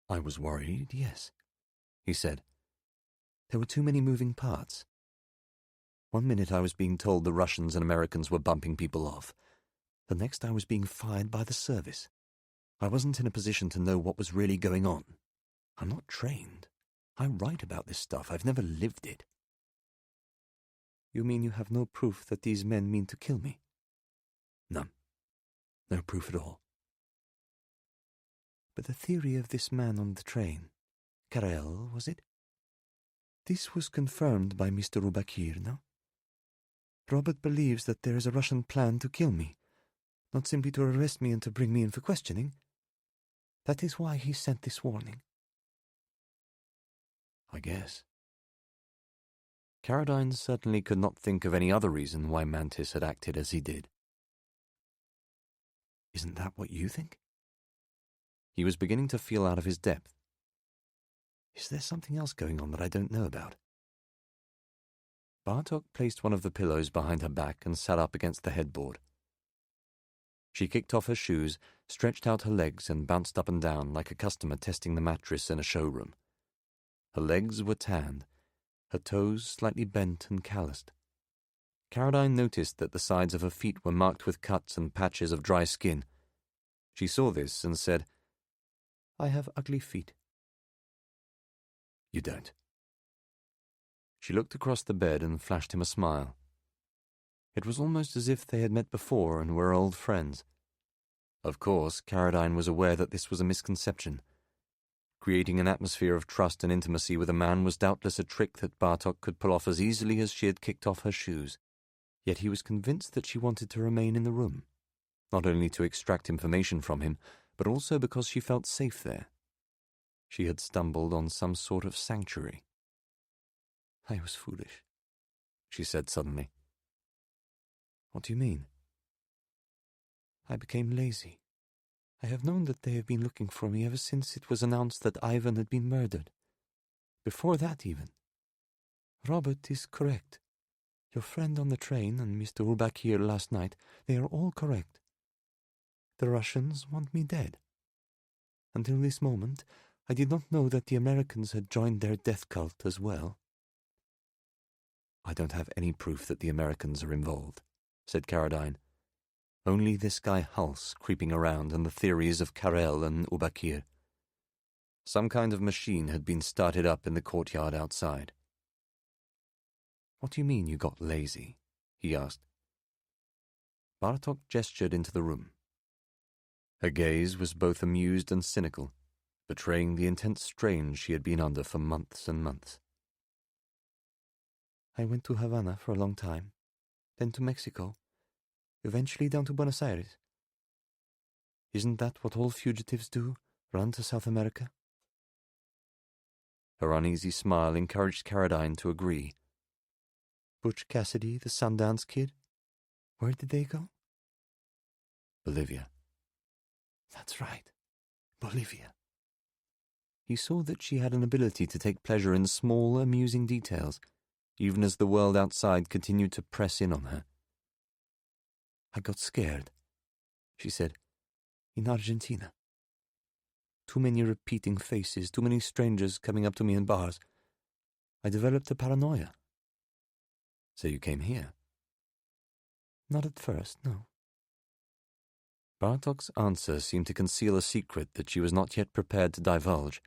"I was worried, yes," he said. "There were too many moving parts. One minute I was being told the Russians and Americans were bumping people off. The next I was being fired by the service. I wasn't in a position to know what was really going on. I'm not trained. I write about this stuff. I've never lived it." "You mean you have no proof that these men mean to kill me?" "None. No proof at all." "But the theory of this man on the train, Karel, was it? This was confirmed by Mr. Rubakir, no? Robert believes that there is a Russian plan to kill me, not simply to arrest me and to bring me in for questioning. That is why he sent this warning." "I guess." Carradine certainly could not think of any other reason why Mantis had acted as he did. "Isn't that what you think?" He was beginning to feel out of his depth. "Is there something else going on that I don't know about?" Bartok placed one of the pillows behind her back and sat up against the headboard. She kicked off her shoes, stretched out her legs, and bounced up and down like a customer testing the mattress in a showroom. Her legs were tanned, her toes slightly bent and calloused. Caroline noticed that the sides of her feet were marked with cuts and patches of dry skin. She saw this and said, "I have ugly feet." "You don't." She looked across the bed and flashed him a smile. It was almost as if they had met before and were old friends. Of course, Caroline was aware that this was a misconception. Creating an atmosphere of trust and intimacy with a man was doubtless a trick that Bartok could pull off as easily as she had kicked off her shoes. Yet he was convinced that she wanted to remain in the room, not only to extract information from him, but also because she felt safe there. She had stumbled on some sort of sanctuary. "I was foolish," she said suddenly. "What do you mean?" "I became lazy. I have known that they have been looking for me ever since it was announced that Ivan had been murdered. Before that, even. Robert is correct. Your friend on the train and Mr. Ulbach here last night, they are all correct. The Russians want me dead. Until this moment, I did not know that the Americans had joined their death cult as well." "I don't have any proof that the Americans are involved," said Caroline. "Only this guy Hals creeping around and the theories of Karel and Ubakir. Some kind of machine had been started up in the courtyard outside." "What do you mean you got lazy?" he asked. Bartok gestured into the room. Her gaze was both amused and cynical, betraying the intense strain she had been under for months and months. "I went to Havana for a long time, then to Mexico, eventually down to Buenos Aires. Isn't that what all fugitives do, run to South America?" Her uneasy smile encouraged Caroline to agree. "Butch Cassidy, the Sundance Kid? Where did they go?" "Bolivia." "That's right, Bolivia." He saw that she had an ability to take pleasure in small, amusing details, even as the world outside continued to press in on her. "I got scared," she said, "in Argentina. Too many repeating faces, too many strangers coming up to me in bars. I developed a paranoia." "So you came here?" "Not at first, no." Bartok's answer seemed to conceal a secret that she was not yet prepared to divulge.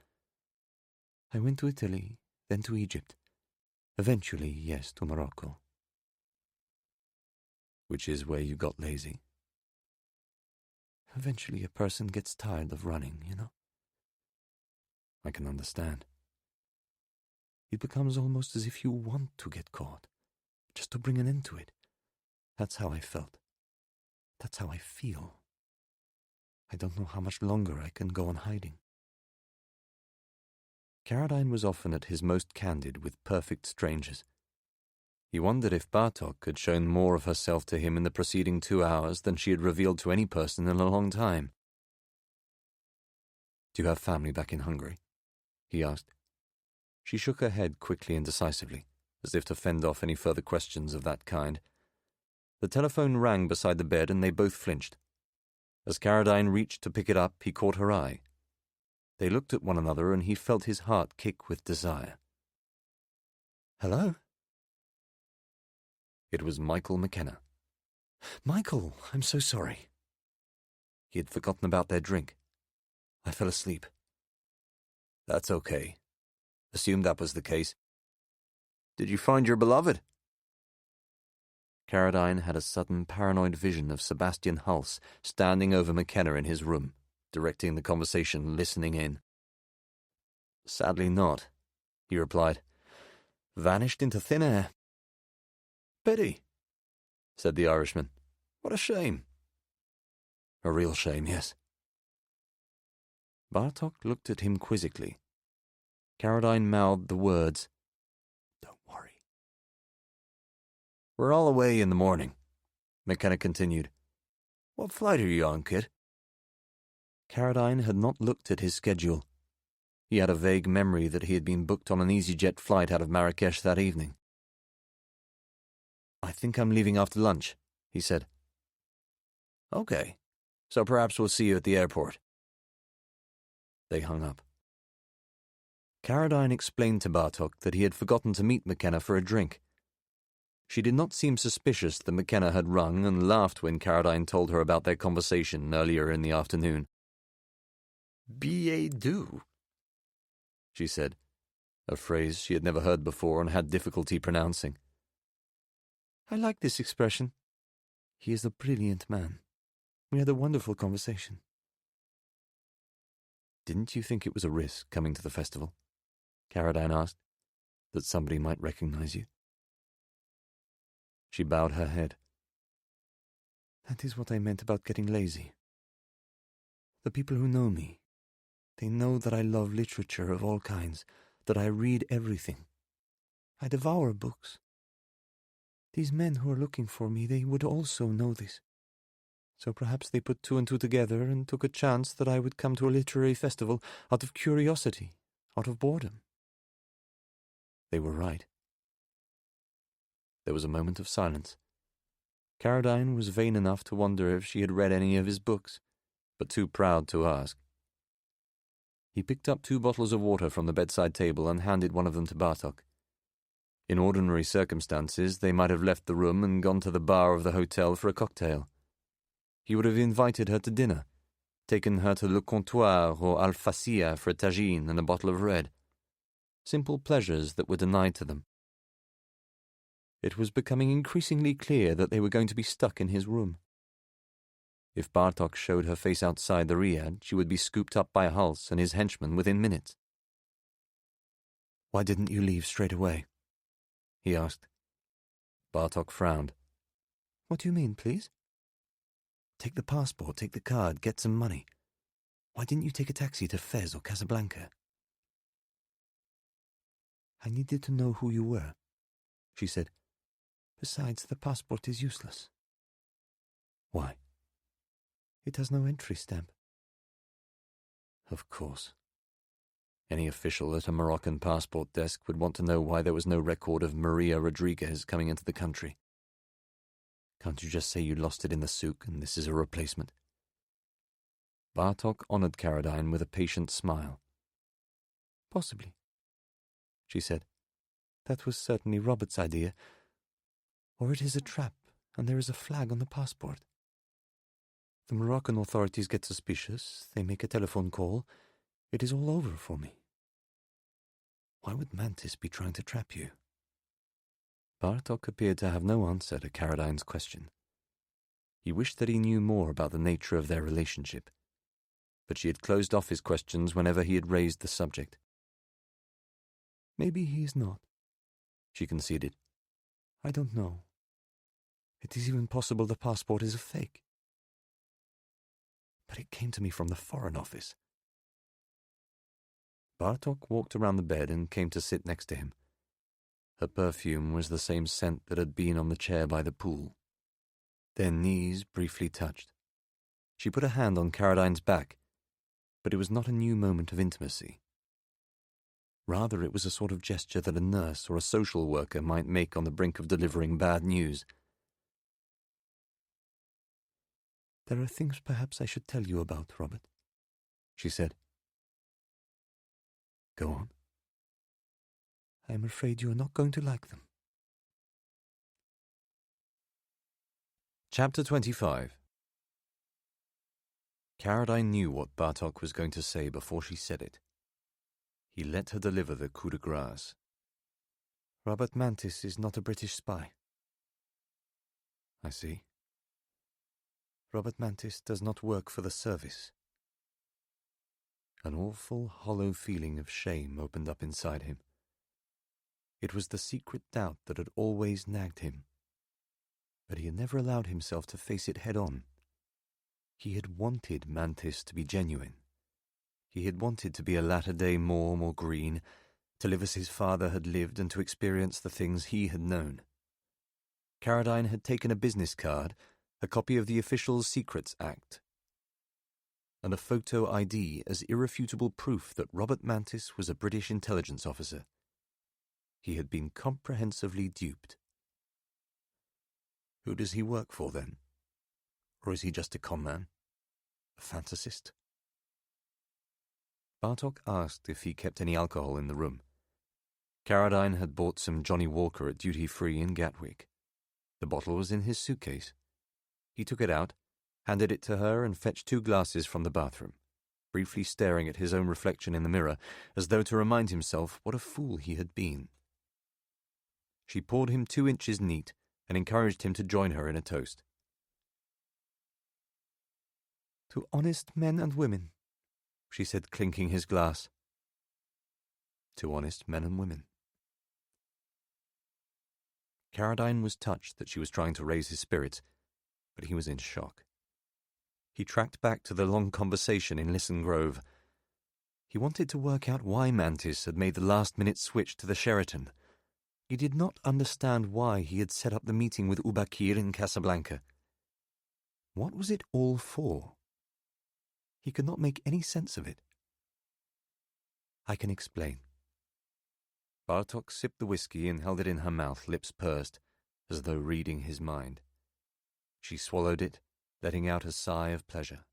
"I went to Italy, then to Egypt. Eventually, yes, to Morocco." "Which is where you got lazy?" "Eventually a person gets tired of running, you know." "I can understand." "It becomes almost as if you want to get caught, just to bring an end to it. That's how I felt. That's how I feel. I don't know how much longer I can go on hiding." Caroline was often at his most candid with perfect strangers. He wondered if Bartok had shown more of herself to him in the preceding 2 hours than she had revealed to any person in a long time. "Do you have family back in Hungary?" he asked. She shook her head quickly and decisively, as if to fend off any further questions of that kind. The telephone rang beside the bed and they both flinched. As Caroline reached to pick it up, he caught her eye. They looked at one another and he felt his heart kick with desire. "Hello?" It was Michael McKenna. "Michael, I'm so sorry." He had forgotten about their drink. "I fell asleep." "That's okay. Assumed that was the case. Did you find your beloved?" Caroline had a sudden paranoid vision of Sebastian Hals standing over McKenna in his room, directing the conversation, listening in. "Sadly not," he replied. "Vanished into thin air." "Pity," said the Irishman. "What a shame." "A real shame, yes." Bartok looked at him quizzically. Caroline mouthed the words, "Don't worry." "We're all away in the morning," McKenna continued. "What flight are you on, kid?" Caroline had not looked at his schedule. He had a vague memory that he had been booked on an EasyJet flight out of Marrakesh that evening. "I think I'm leaving after lunch," he said. "Okay, so perhaps we'll see you at the airport." They hung up. Caradine explained to Bartok that he had forgotten to meet McKenna for a drink. She did not seem suspicious that McKenna had rung and laughed when Caradine told her about their conversation earlier in the afternoon. Billet doux, she said, a phrase she had never heard before and had difficulty pronouncing. I like this expression. He is a brilliant man. We had a wonderful conversation. Didn't you think it was a risk coming to the festival? Caradine asked, that somebody might recognize you. She bowed her head. That is what I meant about getting lazy. The people who know me, they know that I love literature of all kinds, that I read everything. I devour books. These men who are looking for me, they would also know this. So perhaps they put two and two together and took a chance that I would come to a literary festival out of curiosity, out of boredom. They were right. There was a moment of silence. Caradine was vain enough to wonder if she had read any of his books, but too proud to ask. He picked up 2 bottles of water from the bedside table and handed one of them to Bartok. In ordinary circumstances, they might have left the room and gone to the bar of the hotel for a cocktail. He would have invited her to dinner, taken her to Le Comptoir or Alfacia for a tagine and a bottle of red. Simple pleasures that were denied to them. It was becoming increasingly clear that they were going to be stuck in his room. If Bartok showed her face outside the riad, she would be scooped up by Hals and his henchmen within minutes. Why didn't you leave straight away? He asked. Bartok frowned. What do you mean, please? Take the passport, take the card, get some money. Why didn't you take a taxi to Fez or Casablanca? I needed to know who you were, she said. Besides, the passport is useless. Why? It has no entry stamp. Of course. Any official at a Moroccan passport desk would want to know why there was no record of Maria Rodriguez coming into the country. Can't you just say you lost it in the souk and this is a replacement? Bartok honored Caradine with a patient smile. Possibly, she said. That was certainly Robert's idea. Or it is a trap, and there is a flag on the passport. The Moroccan authorities get suspicious, they make a telephone call. It is all over for me. Why would Mantis be trying to trap you? Bartok appeared to have no answer to Caradine's question. He wished that he knew more about the nature of their relationship, but she had closed off his questions whenever he had raised the subject. Maybe he is not, she conceded. I don't know. It is even possible the passport is a fake. But it came to me from the Foreign Office. Bartok walked around the bed and came to sit next to him. Her perfume was the same scent that had been on the chair by the pool. Their knees briefly touched. She put a hand on Caradine's back, but it was not a new moment of intimacy. Rather, it was a sort of gesture that a nurse or a social worker might make on the brink of delivering bad news. There are things perhaps I should tell you about, Robert, she said. Go on. I am afraid you are not going to like them. Chapter 25. Caradine knew what Bartok was going to say before she said it. He let her deliver the coup de grace. Robert Mantis is not a British spy. I see. Robert Mantis does not work for the service. An awful, hollow feeling of shame opened up inside him. It was the secret doubt that had always nagged him, but he had never allowed himself to face it head-on. He had wanted Mantis to be genuine. He had wanted to be a latter-day more green, to live as his father had lived and to experience the things he had known. Caradine had taken a business card, a copy of the Official Secrets Act, and a photo ID as irrefutable proof that Robert Mantis was a British intelligence officer. He had been comprehensively duped. Who does he work for, then? Or is he just a con man? A fantasist? Bartok asked if he kept any alcohol in the room. Caradine had bought some Johnny Walker at duty-free in Gatwick. The bottle was in his suitcase. He took it out, handed it to her, and fetched 2 glasses from the bathroom, briefly staring at his own reflection in the mirror, as though to remind himself what a fool he had been. She poured him 2 inches neat and encouraged him to join her in a toast. "To honest men and women," she said, clinking his glass. To honest men and women. Caradine was touched that she was trying to raise his spirits, but he was in shock. He tracked back to the long conversation in Lisson Grove. He wanted to work out why Mantis had made the last-minute switch to the Sheraton. He did not understand why he had set up the meeting with Ubakir in Casablanca. What was it all for? He could not make any sense of it. "I can explain." Bartok sipped the whiskey and held it in her mouth, lips pursed, as though reading his mind. She swallowed it, letting out a sigh of pleasure.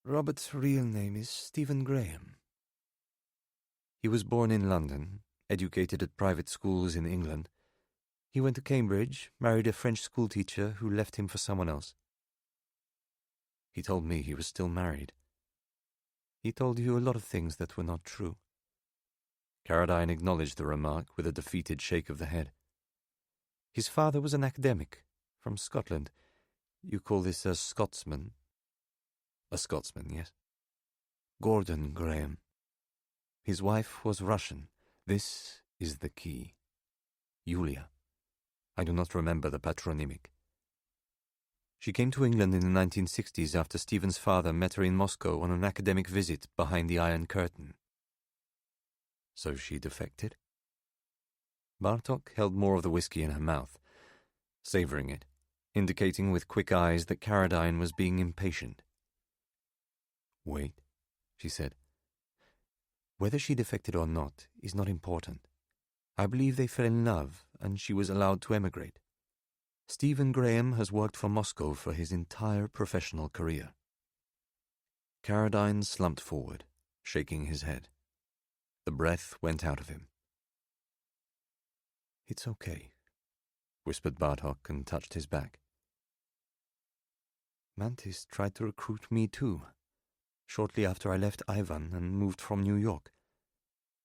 "Robert's real name is Stephen Graham. He was born in London, educated at private schools in England. He went to Cambridge, married a French schoolteacher who left him for someone else." He told me he was still married. "He told you a lot of things that were not true." Caradine acknowledged the remark with a defeated shake of the head. "His father was an academic from Scotland. You call this a Scotsman?" "A Scotsman, yes." "Gordon Graham. His wife was Russian. This is the key. Yulia. I do not remember the patronymic. She came to England in the 1960s after Stephen's father met her in Moscow on an academic visit behind the Iron Curtain." "So she defected?" Bartok held more of the whiskey in her mouth, savouring it, indicating with quick eyes that Caradine was being impatient. "Wait," she said. "Whether she defected or not is not important. I believe they fell in love, and she was allowed to emigrate. Stephen Graham has worked for Moscow for his entire professional career." Caradine slumped forward, shaking his head. The breath went out of him. "It's okay," whispered Bartok and touched his back. "Mantis tried to recruit me too, shortly after I left Ivan and moved from New York.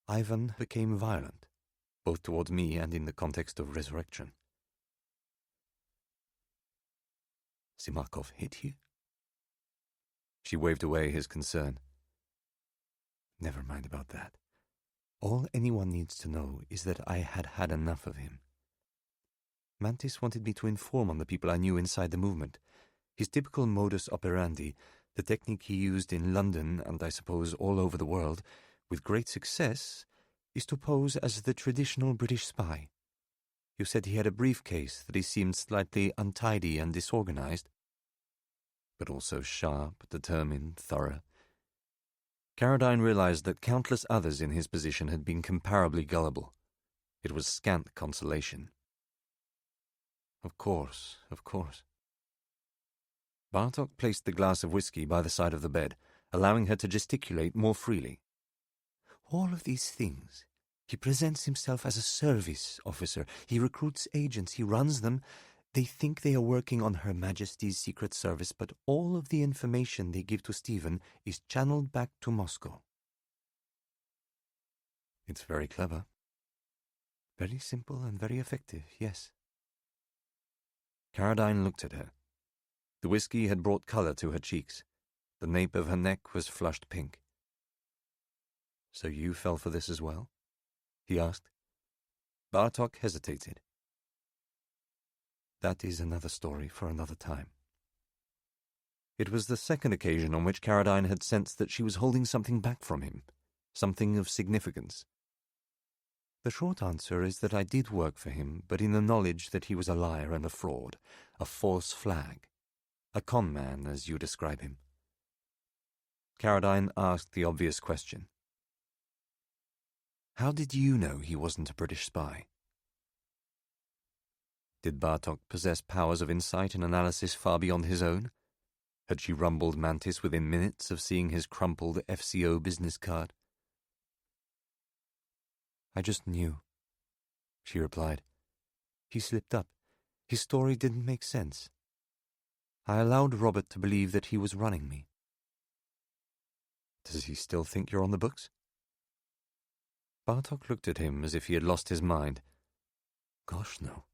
Ivan became violent, both towards me and in the context of resurrection." "Simakov hit you?" She waved away his concern. "Never mind about that. All anyone needs to know is that I had had enough of him. Mantis wanted me to inform on the people I knew inside the movement. His typical modus operandi, the technique he used in London and I suppose all over the world, with great success, is to pose as the traditional British spy. You said he had a briefcase, that he seemed slightly untidy and disorganized, but also sharp, determined, thorough. Caradine realized that countless others in his position had been comparably gullible. It was scant consolation. Of course. Bartok placed the glass of whiskey by the side of the bed, allowing her to gesticulate more freely. "All of these things. He presents himself as a service officer. He recruits agents. He runs them. They think they are working on Her Majesty's Secret Service, but all of the information they give to Stephen is channeled back to Moscow." "It's very clever." "Very simple and very effective, yes." Caradine looked at her. The whiskey had brought colour to her cheeks. The nape of her neck was flushed pink. "So you fell for this as well?" he asked. Bartok hesitated. "That is another story for another time." It was the second occasion on which Caradine had sensed that she was holding something back from him, something of significance. "The short answer is that I did work for him, but in the knowledge that he was a liar and a fraud, a false flag, a con man, as you describe him." Caradine asked the obvious question. "How did you know he wasn't a British spy?" Did Bartok possess powers of insight and analysis far beyond his own? Had she rumbled Mantis within minutes of seeing his crumpled FCO business card? I just knew, she replied. He slipped up. His story didn't make sense. I allowed Robert to believe that he was running me. Does he still think you're on the books? Bartok looked at him as if he had lost his mind. Gosh, no.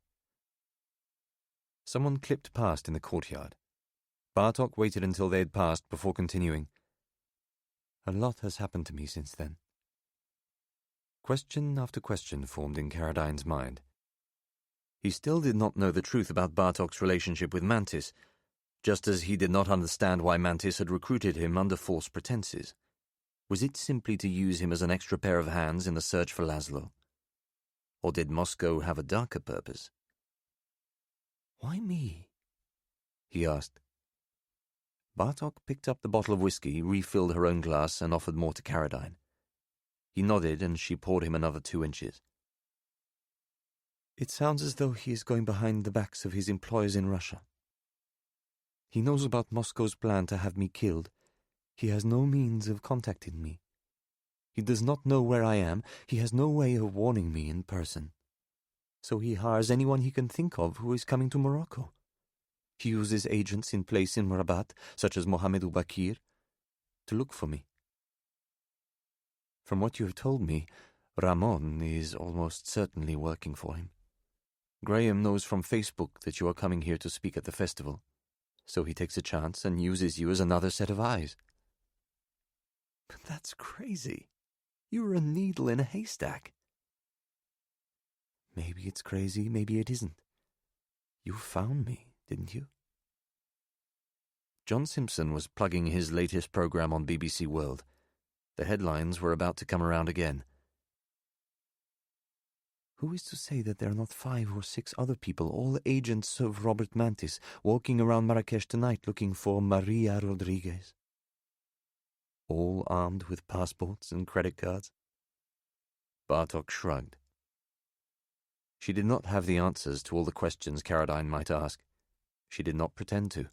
Someone clipped past in the courtyard. Bartok waited until they had passed before continuing. A lot has happened to me since then. Question after question formed in Carradine's mind. He still did not know the truth about Bartok's relationship with Mantis, just as he did not understand why Mantis had recruited him under false pretenses. Was it simply to use him as an extra pair of hands in the search for Laszlo? Or did Moscow have a darker purpose? Why me? He asked. Bartok picked up the bottle of whiskey, refilled her own glass, and offered more to Carradine. He nodded, and she poured him another 2 inches. It sounds as though he is going behind the backs of his employers in Russia. He knows about Moscow's plan to have me killed. He has no means of contacting me. He does not know where I am. He has no way of warning me in person. So he hires anyone he can think of who is coming to Morocco. He uses agents in place in Rabat, such as Mohammed Ubakir, to look for me. From what you have told me, Ramon is almost certainly working for him. Graham knows from Facebook that you are coming here to speak at the festival, so he takes a chance and uses you as another set of eyes. But that's crazy. You're a needle in a haystack. Maybe it's crazy, maybe it isn't. You found me, didn't you? John Simpson was plugging his latest program on BBC World. The headlines were about to come around again. Who is to say that there are not 5 or 6 other people, all agents of Robert Mantis, walking around Marrakesh tonight looking for Maria Rodriguez? All armed with passports and credit cards? Bartok shrugged. She did not have the answers to all the questions Carradine might ask. She did not pretend to.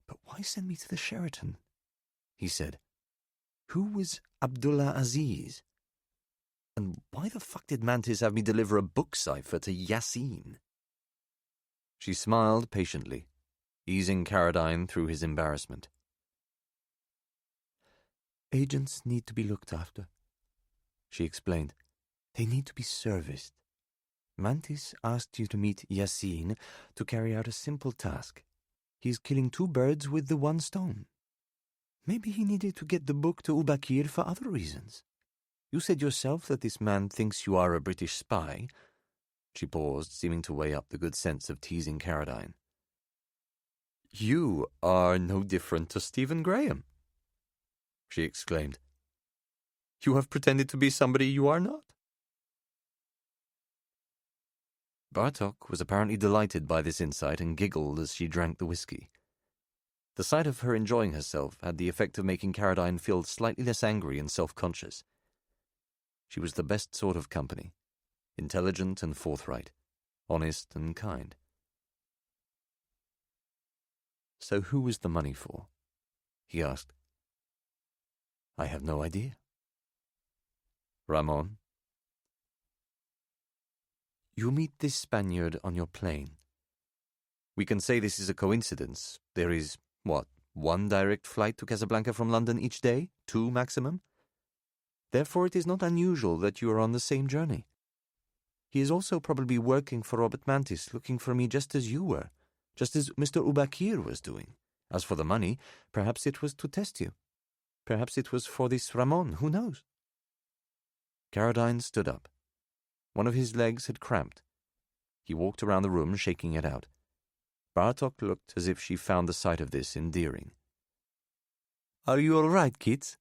But why send me to the Sheraton? He said. Who was Abdullah Aziz? And why the fuck did Mantis have me deliver a book cipher to Yassine? She smiled patiently, easing Carradine through his embarrassment. Agents need to be looked after, she explained. They need to be serviced. Mantis asked you to meet Yassine to carry out a simple task. He is killing 2 birds with the 1 stone. Maybe he needed to get the book to Ubakir for other reasons. You said yourself that this man thinks you are a British spy. She paused, seeming to weigh up the good sense of teasing Carradine. You are no different to Stephen Graham, she exclaimed. You have pretended to be somebody you are not. Bartok was apparently delighted by this insight and giggled as she drank the whiskey. The sight of her enjoying herself had the effect of making Carradine feel slightly less angry and self-conscious. She was the best sort of company, intelligent and forthright, honest and kind. So who was the money for? He asked. I have no idea. Ramon? You meet this Spaniard on your plane. We can say this is a coincidence. There is, 1 direct flight to Casablanca from London each day? 2 maximum? Therefore it is not unusual that you are on the same journey. He is also probably working for Robert Mantis, looking for me just as you were, just as Mr. Ubakir was doing. As for the money, perhaps it was to test you. Perhaps it was for this Ramon, who knows? Carradine stood up. One of his legs had cramped. He walked around the room, shaking it out. Bartok looked as if she found the sight of this endearing. Are you all right, kids?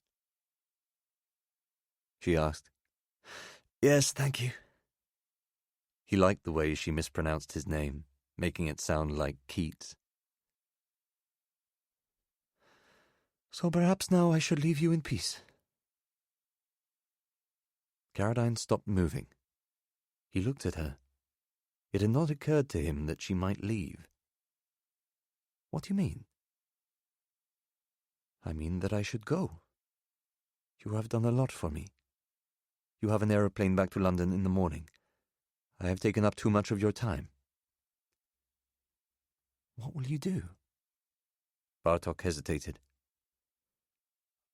She asked. Yes, thank you. He liked the way she mispronounced his name, making it sound like Keats. So perhaps now I should leave you in peace. Carradine stopped moving. He looked at her. It had not occurred to him that she might leave. What do you mean? I mean that I should go. You have done a lot for me. You have an aeroplane back to London in the morning. I have taken up too much of your time. What will you do? Bartok hesitated.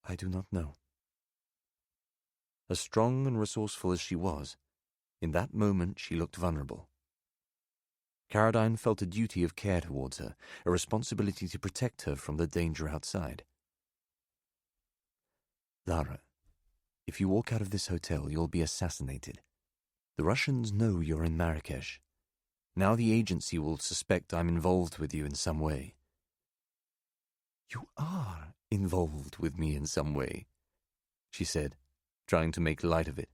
I do not know. As strong and resourceful as she was, in that moment she looked vulnerable. Caradine felt a duty of care towards her, a responsibility to protect her from the danger outside. Lara, if you walk out of this hotel, you'll be assassinated. The Russians know you're in Marrakesh. Now the agency will suspect I'm involved with you in some way. You are involved with me in some way, she said, trying to make light of it.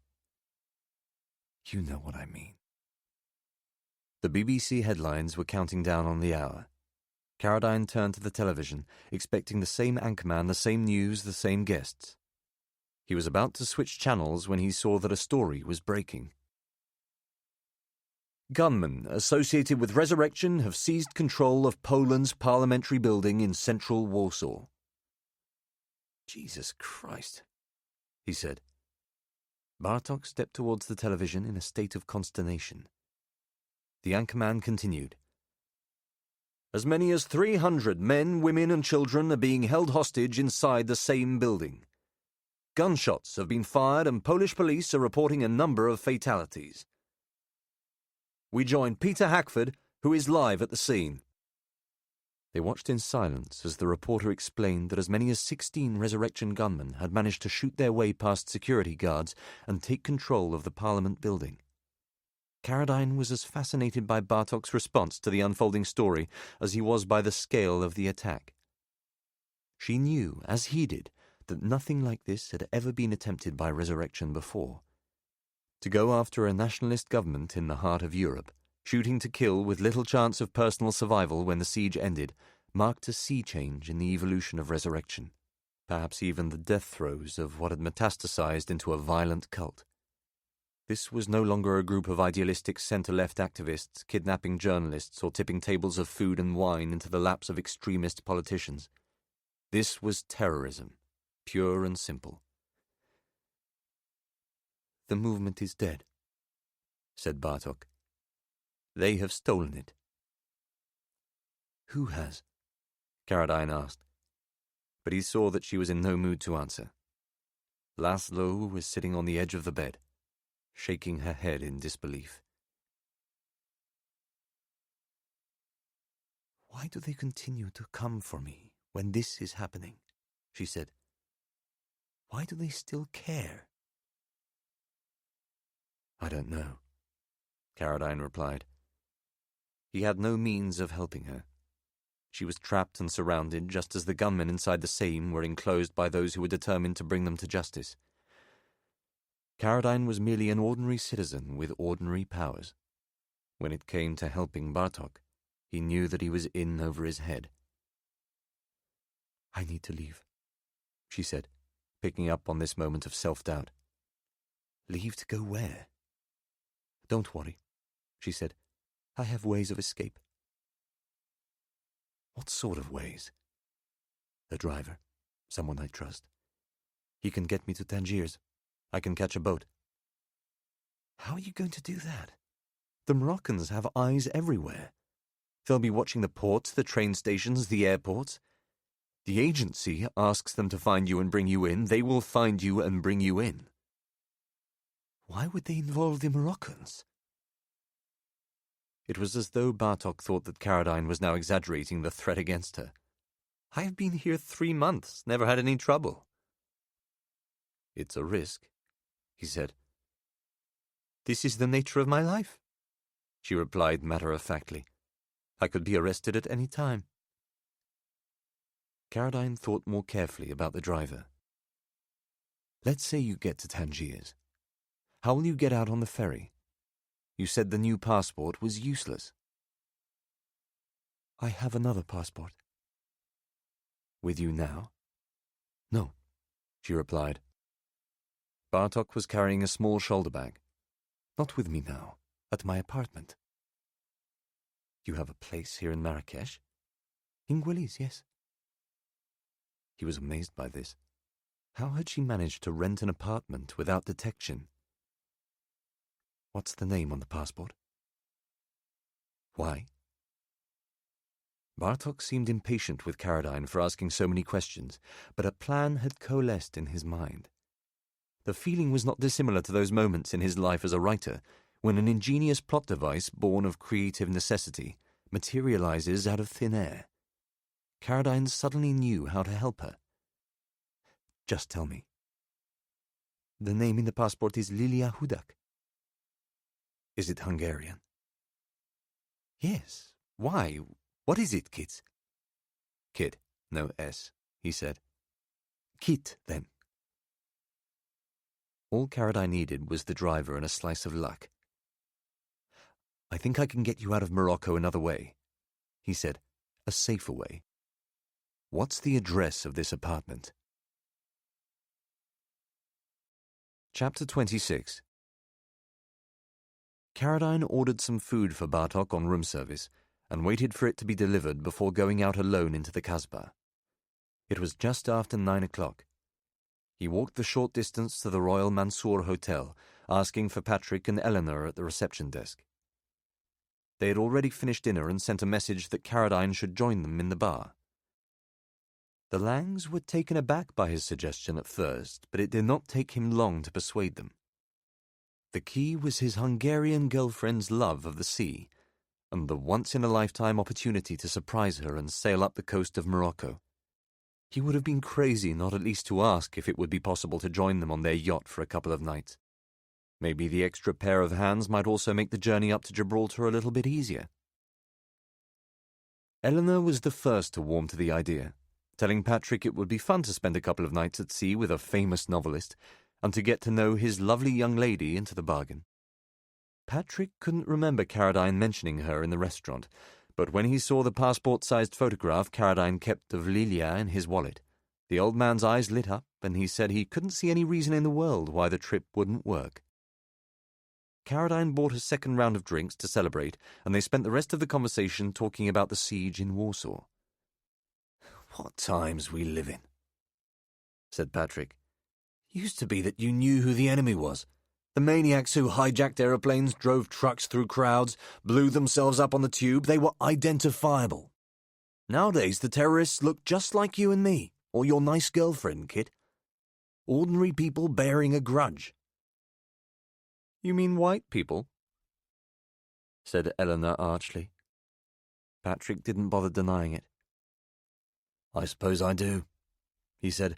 You know what I mean. The BBC headlines were counting down on the hour. Caradine turned to the television, expecting the same anchorman, the same news, the same guests. He was about to switch channels when he saw that a story was breaking. Gunmen associated with Resurrection have seized control of Poland's parliamentary building in central Warsaw. Jesus Christ, he said. Bartok stepped towards the television in a state of consternation. The anchorman continued. As many as 300 men, women and children are being held hostage inside the same building. Gunshots have been fired and Polish police are reporting a number of fatalities. We join Peter Hackford, who is live at the scene. They watched in silence as the reporter explained that as many as 16 Resurrection gunmen had managed to shoot their way past security guards and take control of the Parliament building. Caradine was as fascinated by Bartok's response to the unfolding story as he was by the scale of the attack. She knew, as he did, that nothing like this had ever been attempted by Resurrection before. To go after a nationalist government in the heart of Europe, shooting to kill with little chance of personal survival when the siege ended, marked a sea change in the evolution of Resurrection, perhaps even the death throes of what had metastasized into a violent cult. This was no longer a group of idealistic centre-left activists kidnapping journalists or tipping tables of food and wine into the laps of extremist politicians. This was terrorism, pure and simple. The movement is dead, said Bartok. They have stolen it. Who has? Caradine asked, but he saw that she was in no mood to answer. Laszlo was sitting on the edge of the bed, shaking her head in disbelief. Why do they continue to come for me when this is happening? She said. Why do they still care? I don't know, Caradine replied. He had no means of helping her. She was trapped and surrounded just as the gunmen inside the same were enclosed by those who were determined to bring them to justice. Caradine was merely an ordinary citizen with ordinary powers. When it came to helping Bartok, he knew that he was in over his head. I need to leave, she said, picking up on this moment of self-doubt. Leave to go where? Don't worry, she said. I have ways of escape. What sort of ways? A driver, someone I trust. He can get me to Tangiers. I can catch a boat. How are you going to do that? The Moroccans have eyes everywhere. They'll be watching the ports, the train stations, the airports. The agency asks them to find you and bring you in. They will find you and bring you in. Why would they involve the Moroccans? It was as though Bartok thought that Caradine was now exaggerating the threat against her. I have been here 3 months, never had any trouble. It's a risk, he said. This is the nature of my life, she replied matter-of-factly. I could be arrested at any time. Caradine thought more carefully about the driver. Let's say you get to Tangiers. How will you get out on the ferry? You said the new passport was useless. I have another passport. With you now? No, she replied. Bartok was carrying a small shoulder bag. Not with me now, at my apartment. You have a place here in Marrakesh? In Gwilly's, yes. He was amazed by this. How had she managed to rent an apartment without detection? What's the name on the passport? Why? Bartok seemed impatient with Caradine for asking so many questions, but a plan had coalesced in his mind. The feeling was not dissimilar to those moments in his life as a writer, when an ingenious plot device born of creative necessity materializes out of thin air. Caradine suddenly knew how to help her. Just tell me. The name in the passport is Lilia Hudak. Is it Hungarian? Yes. Why? What is it, kids? Kid, no S, he said. Kit, then. All Caradine needed was the driver and a slice of luck. I think I can get you out of Morocco another way, he said, a safer way. What's the address of this apartment? Chapter 26. Caradine ordered some food for Bartok on room service and waited for it to be delivered before going out alone into the Kasbah. It was just after 9 o'clock. He walked the short distance to the Royal Mansour Hotel, asking for Patrick and Eleanor at the reception desk. They had already finished dinner and sent a message that Caradine should join them in the bar. The Langs were taken aback by his suggestion at first, but it did not take him long to persuade them. The key was his Hungarian girlfriend's love of the sea, and the once-in-a-lifetime opportunity to surprise her and sail up the coast of Morocco. He would have been crazy not at least to ask if it would be possible to join them on their yacht for a couple of nights. Maybe the extra pair of hands might also make the journey up to Gibraltar a little bit easier. Eleanor was the first to warm to the idea, telling Patrick it would be fun to spend a couple of nights at sea with a famous novelist, and to get to know his lovely young lady into the bargain. Patrick couldn't remember Caradine mentioning her in the restaurant, but when he saw the passport-sized photograph Caradine kept of Lilia in his wallet, the old man's eyes lit up and he said he couldn't see any reason in the world why the trip wouldn't work. Caradine bought a second round of drinks to celebrate, and they spent the rest of the conversation talking about the siege in Warsaw. "What times we live in," said Patrick. "Used to be that you knew who the enemy was. The maniacs who hijacked aeroplanes, drove trucks through crowds, blew themselves up on the tube, they were identifiable. Nowadays the terrorists look just like you and me, or your nice girlfriend, kid. Ordinary people bearing a grudge." "You mean white people?" said Eleanor archly. Patrick didn't bother denying it. "I suppose I do," he said.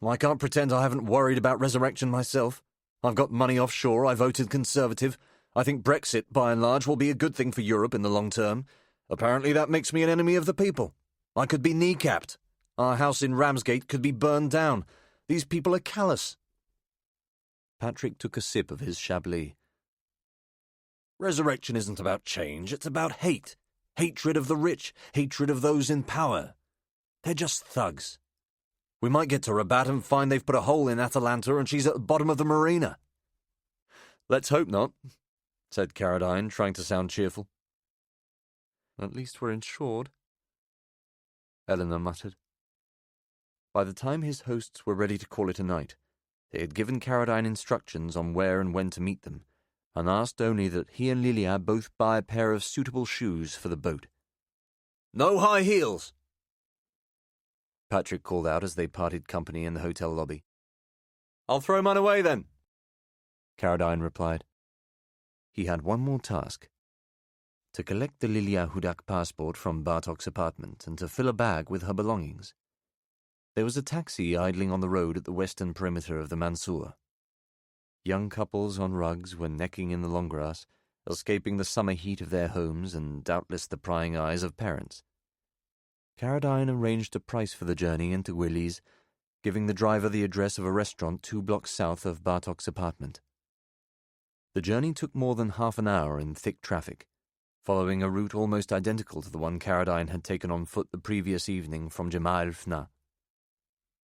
"I can't pretend I haven't worried about resurrection myself. I've got money offshore, I voted Conservative. I think Brexit, by and large, will be a good thing for Europe in the long term. Apparently that makes me an enemy of the people. I could be kneecapped. Our house in Ramsgate could be burned down. These people are callous." Patrick took a sip of his Chablis. "Resurrection isn't about change, it's about hate. Hatred of the rich, hatred of those in power. They're just thugs. We might get to Rabat and find they've put a hole in Atalanta and she's at the bottom of the marina." "Let's hope not," said Caradine, trying to sound cheerful. "At least we're insured," Eleanor muttered. By the time his hosts were ready to call it a night, they had given Caradine instructions on where and when to meet them, and asked only that he and Lilia both buy a pair of suitable shoes for the boat. "No high heels," Patrick called out as they parted company in the hotel lobby. "I'll throw mine away then," Caradine replied. He had one more task: to collect the Lilia Hudak passport from Bartok's apartment and to fill a bag with her belongings. There was a taxi idling on the road at the western perimeter of the Mansour. Young couples on rugs were necking in the long grass, escaping the summer heat of their homes and doubtless the prying eyes of parents. Caradine arranged a price for the journey into Gwilly's, giving the driver the address of a restaurant 2 blocks south of Bartok's apartment. The journey took more than half an hour in thick traffic, following a route almost identical to the one Caradine had taken on foot the previous evening from Jemaa el-Fna.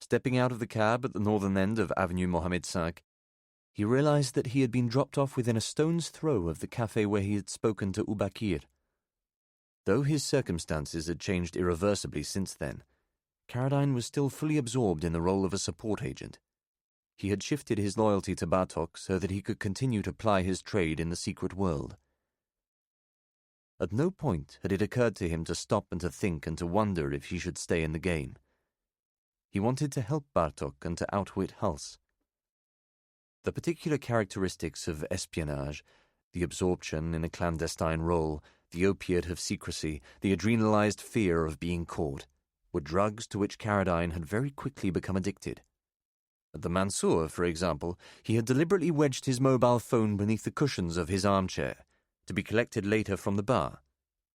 Stepping out of the cab at the northern end of Avenue Mohammed V, he realized that he had been dropped off within a stone's throw of the cafe where he had spoken to Ubakir. Though his circumstances had changed irreversibly since then, Carradine was still fully absorbed in the role of a support agent. He had shifted his loyalty to Bartok so that he could continue to ply his trade in the secret world. At no point had it occurred to him to stop and to think and to wonder if he should stay in the game. He wanted to help Bartok and to outwit Hulse. The particular characteristics of espionage, the absorption in a clandestine role, the opiate of secrecy, the adrenalized fear of being caught, were drugs to which Carradine had very quickly become addicted. At the Mansour, for example, he had deliberately wedged his mobile phone beneath the cushions of his armchair, to be collected later from the bar,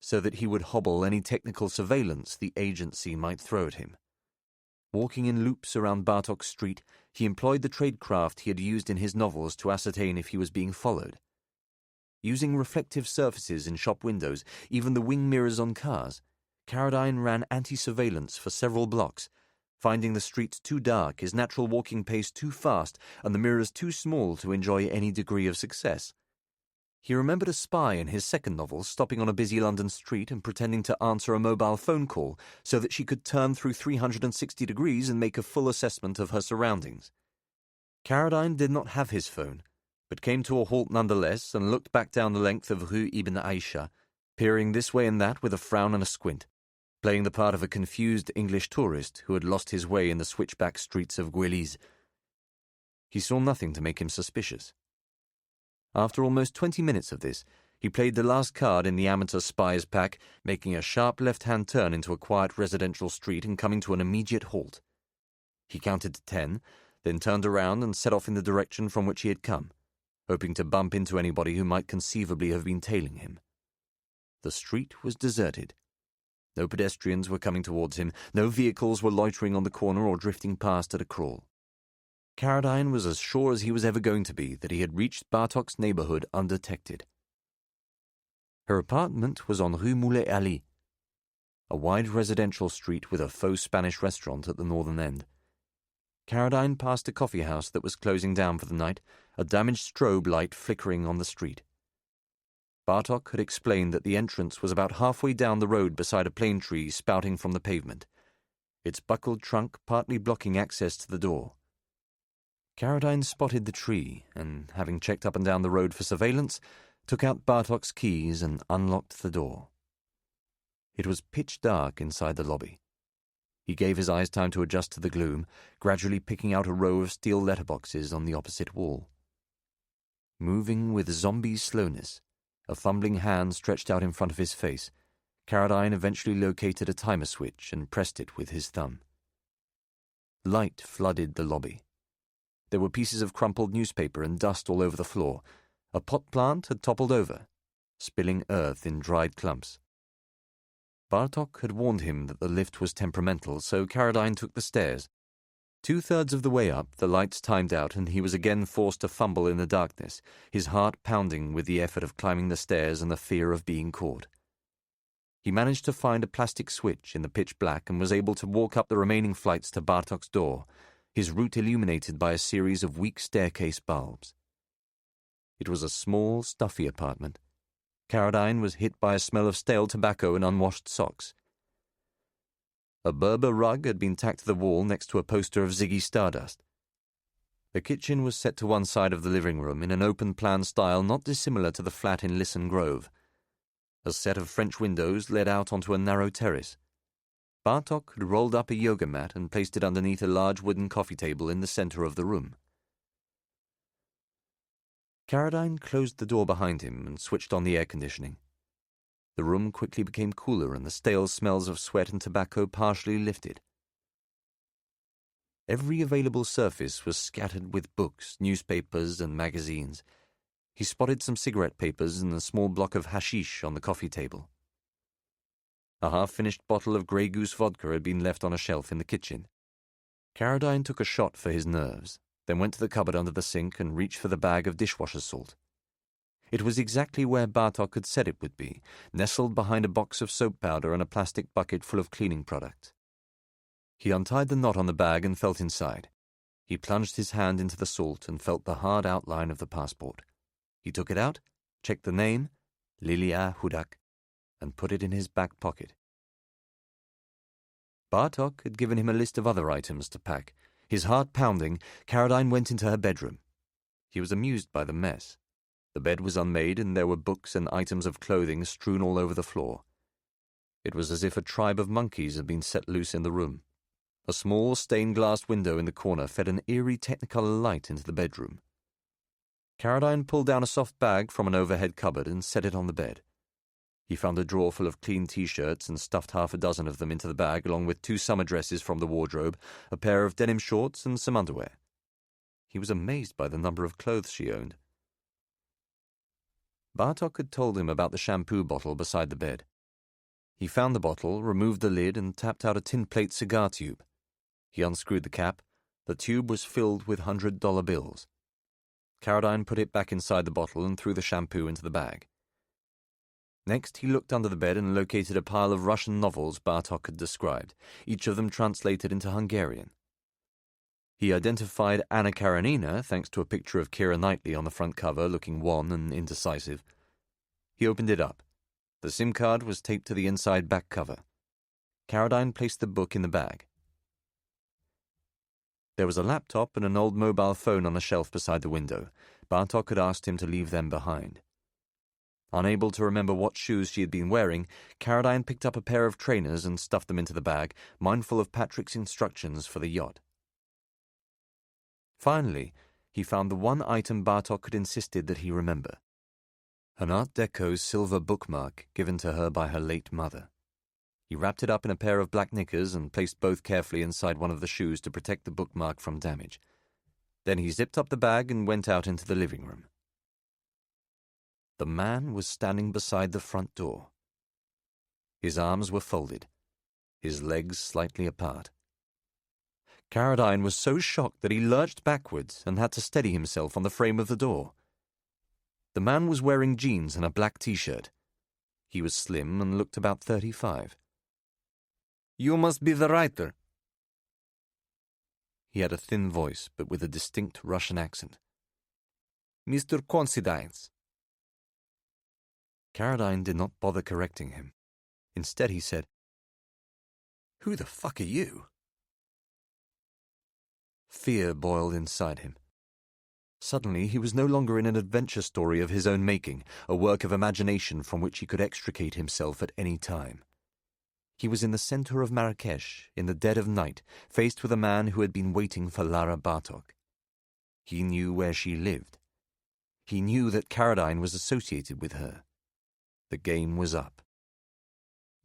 so that he would hobble any technical surveillance the agency might throw at him. Walking in loops around Bartok Street, he employed the tradecraft he had used in his novels to ascertain if he was being followed. Using reflective surfaces in shop windows, even the wing mirrors on cars, Carradine ran anti-surveillance for several blocks, finding the streets too dark, his natural walking pace too fast, and the mirrors too small to enjoy any degree of success. He remembered a spy in his second novel stopping on a busy London street and pretending to answer a mobile phone call so that she could turn through 360 degrees and make a full assessment of her surroundings. Carradine did not have his phone, but came to a halt nonetheless and looked back down the length of Rue Ibn Aisha, peering this way and that with a frown and a squint, playing the part of a confused English tourist who had lost his way in the switchback streets of Guéliz. He saw nothing to make him suspicious. After almost 20 minutes of this, he played the last card in the amateur spy's pack, making a sharp left-hand turn into a quiet residential street and coming to an immediate halt. He counted to 10, then turned around and set off in the direction from which he had come, hoping to bump into anybody who might conceivably have been tailing him. The street was deserted. No pedestrians were coming towards him, no vehicles were loitering on the corner or drifting past at a crawl. Carradine was as sure as he was ever going to be that he had reached Bartok's neighborhood undetected. Her apartment was on Rue Moulay Ali, a wide residential street with a faux Spanish restaurant at the northern end. Carradine passed a coffee house that was closing down for the night, a damaged strobe light flickering on the street. Bartok had explained that the entrance was about halfway down the road beside a plane tree spouting from the pavement, its buckled trunk partly blocking access to the door. Carradine spotted the tree and, having checked up and down the road for surveillance, took out Bartok's keys and unlocked the door. It was pitch dark inside the lobby. He gave his eyes time to adjust to the gloom, gradually picking out a row of steel letterboxes on the opposite wall. Moving with zombie slowness, a fumbling hand stretched out in front of his face, Carradine eventually located a timer switch and pressed it with his thumb. Light flooded the lobby. There were pieces of crumpled newspaper and dust all over the floor. A pot plant had toppled over, spilling earth in dried clumps. Bartok had warned him that the lift was temperamental, so Carradine took the stairs. 2/3 of the way up, the lights timed out, and he was again forced to fumble in the darkness, his heart pounding with the effort of climbing the stairs and the fear of being caught. He managed to find a plastic switch in the pitch black and was able to walk up the remaining flights to Bartok's door, his route illuminated by a series of weak staircase bulbs. It was a small, stuffy apartment. Carradine was hit by a smell of stale tobacco and unwashed socks. A Berber rug had been tacked to the wall next to a poster of Ziggy Stardust. The kitchen was set to one side of the living room in an open-plan style not dissimilar to the flat in Lisson Grove. A set of French windows led out onto a narrow terrace. Bartok had rolled up a yoga mat and placed it underneath a large wooden coffee table in the center of the room. Carradine closed the door behind him and switched on the air conditioning. The room quickly became cooler and the stale smells of sweat and tobacco partially lifted. Every available surface was scattered with books, newspapers, and magazines. He spotted some cigarette papers and a small block of hashish on the coffee table. A half-finished bottle of Grey Goose vodka had been left on a shelf in the kitchen. Carradine took a shot for his nerves, then went to the cupboard under the sink and reached for the bag of dishwasher salt. It was exactly where Bartok had said it would be, nestled behind a box of soap powder and a plastic bucket full of cleaning products. He untied the knot on the bag and felt inside. He plunged his hand into the salt and felt the hard outline of the passport. He took it out, checked the name, Lilia Hudak, and put it in his back pocket. Bartok had given him a list of other items to pack. His heart pounding, Caroline went into her bedroom. He was amused by the mess. The bed was unmade, and there were books and items of clothing strewn all over the floor. It was as if a tribe of monkeys had been set loose in the room. A small stained-glass window in the corner fed an eerie technicolor light into the bedroom. Caroline pulled down a soft bag from an overhead cupboard and set it on the bed. He found a drawer full of clean T-shirts and stuffed half a dozen of them into the bag, along with 2 summer dresses from the wardrobe, a pair of denim shorts, and some underwear. He was amazed by the number of clothes she owned. Bartok had told him about the shampoo bottle beside the bed. He found the bottle, removed the lid, and tapped out a tin plate cigar tube. He unscrewed the cap. The tube was filled with $100 bills. Caroline put it back inside the bottle and threw the shampoo into the bag. Next, he looked under the bed and located a pile of Russian novels Bartok had described, each of them translated into Hungarian. He identified Anna Karenina thanks to a picture of Keira Knightley on the front cover, looking wan and indecisive. He opened it up. The SIM card was taped to the inside back cover. Caroline placed the book in the bag. There was a laptop and an old mobile phone on a shelf beside the window. Bartok had asked him to leave them behind. Unable to remember what shoes she had been wearing, Caroline picked up a pair of trainers and stuffed them into the bag, mindful of Patrick's instructions for the yacht. Finally, he found the one item Bartok had insisted that he remember: an Art Deco silver bookmark given to her by her late mother. He wrapped it up in a pair of black knickers and placed both carefully inside one of the shoes to protect the bookmark from damage. Then he zipped up the bag and went out into the living room. The man was standing beside the front door. His arms were folded, his legs slightly apart. Caroline was so shocked that he lurched backwards and had to steady himself on the frame of the door. The man was wearing jeans and a black T-shirt. He was slim and looked about 35. "You must be the writer." He had a thin voice, but with a distinct Russian accent. "Mr. Considines." Caroline did not bother correcting him. Instead, he said, "Who the fuck are you?" Fear boiled inside him. Suddenly, he was no longer in an adventure story of his own making, a work of imagination from which he could extricate himself at any time. He was in the center of Marrakesh, in the dead of night, faced with a man who had been waiting for Lara Bartok. He knew where she lived. He knew that Caroline was associated with her. The game was up.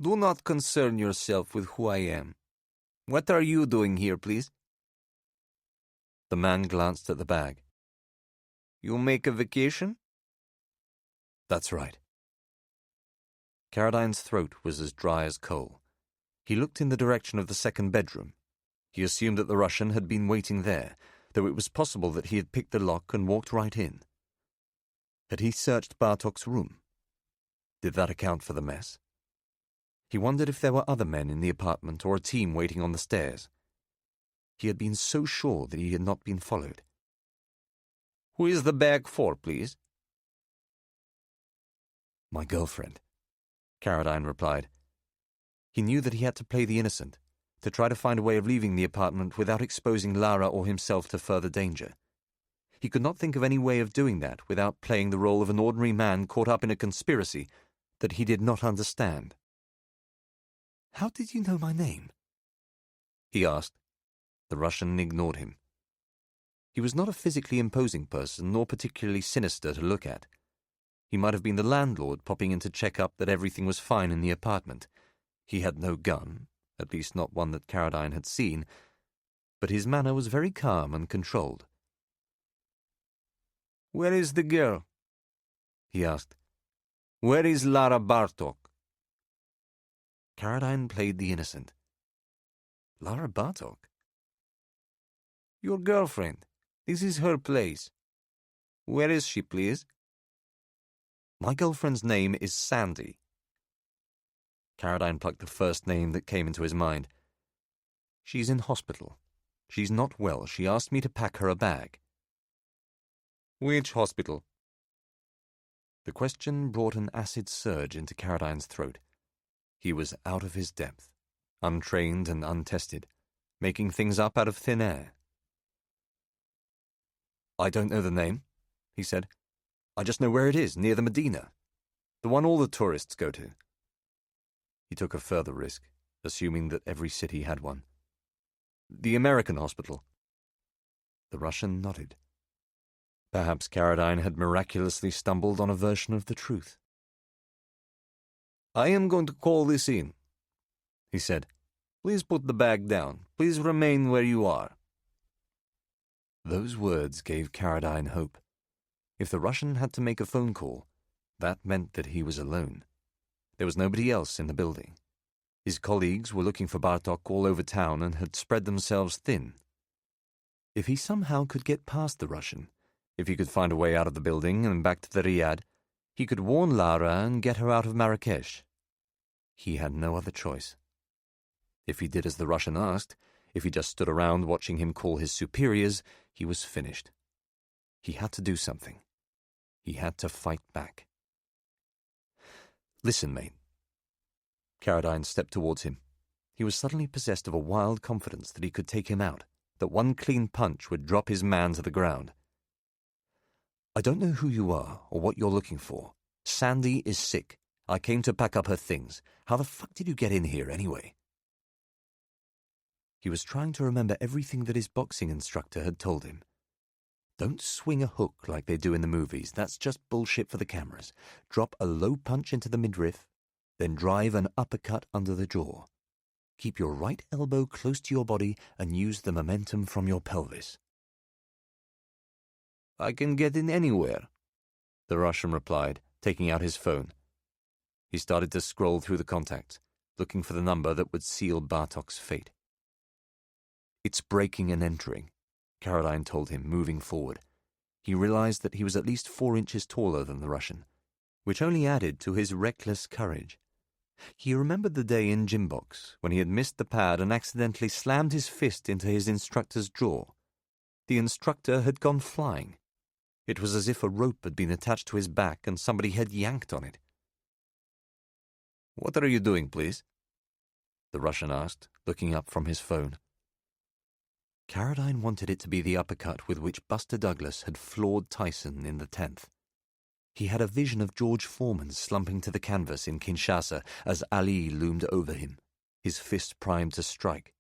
"Do not concern yourself with who I am. What are you doing here, please?" The man glanced at the bag. "You make a vacation?" "That's right." Caroline's throat was as dry as coal. He looked in the direction of the second bedroom. He assumed that the Russian had been waiting there, though it was possible that he had picked the lock and walked right in. Had he searched Bartok's room? Did that account for the mess? He wondered if there were other men in the apartment or a team waiting on the stairs. He had been so sure that he had not been followed. "Who is the bag for, please?" "My girlfriend," Caroline replied. He knew that he had to play the innocent, to try to find a way of leaving the apartment without exposing Lara or himself to further danger. He could not think of any way of doing that without playing the role of an ordinary man caught up in a conspiracy that he did not understand. "How did you know my name?" he asked. The Russian ignored him. He was not a physically imposing person, nor particularly sinister to look at. He might have been the landlord popping in to check up that everything was fine in the apartment. He had no gun, at least not one that Caroline had seen, but his manner was very calm and controlled. "Where is the girl?" he asked. "Where is Lara Bartok?" Caroline played the innocent. "Lara Bartok?" "Your girlfriend. This is her place. Where is she, please?" "My girlfriend's name is Sandy." Caroline plucked the first name that came into his mind. "She's in hospital. She's not well. She asked me to pack her a bag." "Which hospital?" The question brought an acid surge into Carradine's throat. He was out of his depth, untrained and untested, making things up out of thin air. "I don't know the name," he said. "I just know where it is, near the Medina. The one all the tourists go to." He took a further risk, assuming that every city had one. "The American hospital." The Russian nodded. Perhaps Carradine had miraculously stumbled on a version of the truth. "I am going to call this in," he said. "Please put the bag down. Please remain where you are." Those words gave Carradine hope. If the Russian had to make a phone call, that meant that he was alone. There was nobody else in the building. His colleagues were looking for Bartok all over town and had spread themselves thin. If he somehow could get past the Russian, if he could find a way out of the building and back to the Riad, he could warn Lara and get her out of Marrakesh. He had no other choice. If he did as the Russian asked, if he just stood around watching him call his superiors, he was finished. He had to do something. He had to fight back. "Listen, mate." Carradine stepped towards him. He was suddenly possessed of a wild confidence that he could take him out, that one clean punch would drop his man to the ground. "I don't know who you are or what you're looking for. Sandy is sick. I came to pack up her things. How the fuck did you get in here, anyway?" He was trying to remember everything that his boxing instructor had told him. Don't swing a hook like they do in the movies. That's just bullshit for the cameras. Drop a low punch into the midriff, then drive an uppercut under the jaw. Keep your right elbow close to your body and use the momentum from your pelvis. "I can get in anywhere," the Russian replied, taking out his phone. He started to scroll through the contacts, looking for the number that would seal Bartok's fate. "It's breaking and entering," Carradine told him, moving forward. He realized that he was at least 4 inches taller than the Russian, which only added to his reckless courage. He remembered the day in gym box when he had missed the pad and accidentally slammed his fist into his instructor's jaw. The instructor had gone flying. It was as if a rope had been attached to his back and somebody had yanked on it. "What are you doing, please?" the Russian asked, looking up from his phone. Carradine wanted it to be the uppercut with which Buster Douglas had floored Tyson in the 10th. He had a vision of George Foreman slumping to the canvas in Kinshasa as Ali loomed over him, his fist primed to strike.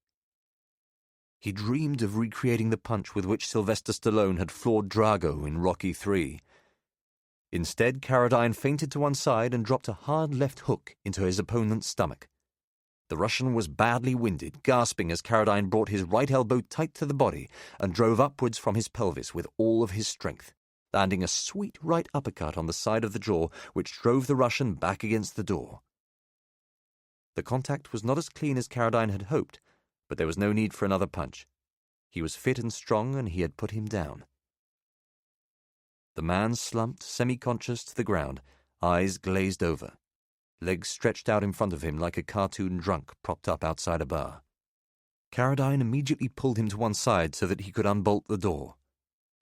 He dreamed of recreating the punch with which Sylvester Stallone had floored Drago in Rocky III. Instead, Carradine feinted to one side and dropped a hard left hook into his opponent's stomach. The Russian was badly winded, gasping as Carradine brought his right elbow tight to the body and drove upwards from his pelvis with all of his strength, landing a sweet right uppercut on the side of the jaw which drove the Russian back against the door. The contact was not as clean as Carradine had hoped, but there was no need for another punch. He was fit and strong, and he had put him down. The man slumped, semi-conscious, to the ground, eyes glazed over, legs stretched out in front of him like a cartoon drunk propped up outside a bar. Carradine immediately pulled him to one side so that he could unbolt the door.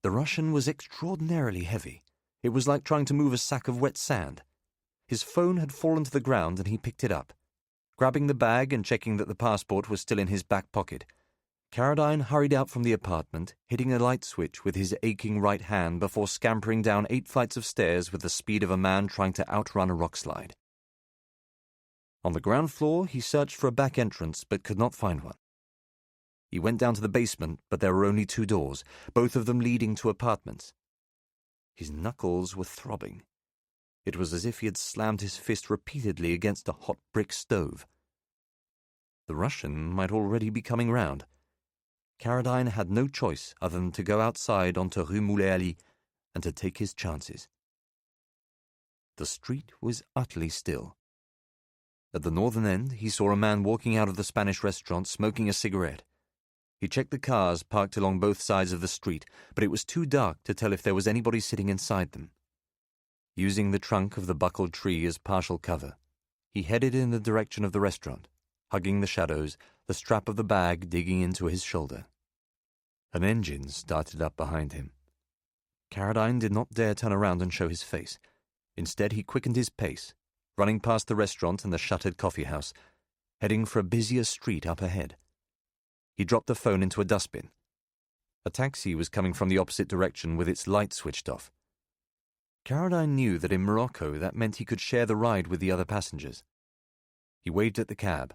The Russian was extraordinarily heavy. It was like trying to move a sack of wet sand. His phone had fallen to the ground and he picked it up. Grabbing the bag and checking that the passport was still in his back pocket, Carradine hurried out from the apartment, hitting a light switch with his aching right hand before scampering down 8 flights of stairs with the speed of a man trying to outrun a rock slide. On the ground floor, he searched for a back entrance but could not find one. He went down to the basement, but there were only 2 doors, both of them leading to apartments. His knuckles were throbbing. It was as if he had slammed his fist repeatedly against a hot brick stove. The Russian might already be coming round. Carradine had no choice other than to go outside onto Rue Moulay-Ali and to take his chances. The street was utterly still. At the northern end, he saw a man walking out of the Spanish restaurant smoking a cigarette. He checked the cars parked along both sides of the street, but it was too dark to tell if there was anybody sitting inside them. Using the trunk of the buckled tree as partial cover, he headed in the direction of the restaurant, hugging the shadows, the strap of the bag digging into his shoulder. An engine started up behind him. Carradine did not dare turn around and show his face. Instead, he quickened his pace, running past the restaurant and the shuttered coffee house, heading for a busier street up ahead. He dropped the phone into a dustbin. A taxi was coming from the opposite direction with its light switched off. Caradine knew that in Morocco that meant he could share the ride with the other passengers. He waved at the cab.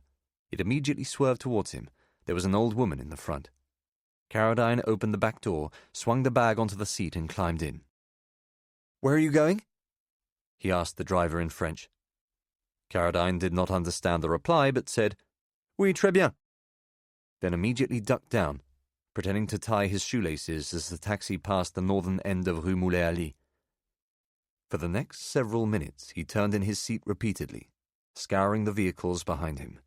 It immediately swerved towards him. There was an old woman in the front. Caradine opened the back door, swung the bag onto the seat and climbed in. "Where are you going?" he asked the driver in French. Caradine did not understand the reply, but said, "Oui, très bien," then immediately ducked down, pretending to tie his shoelaces as the taxi passed the northern end of Rue Moulay Ali. For the next several minutes he turned in his seat repeatedly, scouring the vehicles behind him.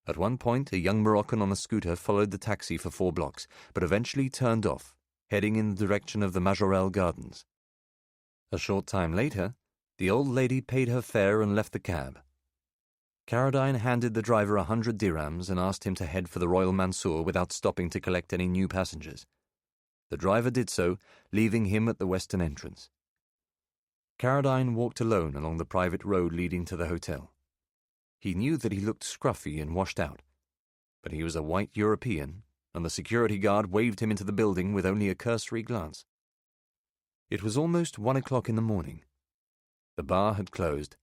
At one point, a young Moroccan on a scooter followed the taxi for 4 blocks, but eventually turned off, heading in the direction of the Majorelle Gardens. A short time later, the old lady paid her fare and left the cab. Caradine handed the driver 100 dirhams and asked him to head for the Royal Mansour without stopping to collect any new passengers. The driver did so, leaving him at the western entrance. Caradine walked alone along the private road leading to the hotel. He knew that he looked scruffy and washed out, but he was a white European, and the security guard waved him into the building with only a cursory glance. It was almost 1 o'clock in the morning. The bar had closed.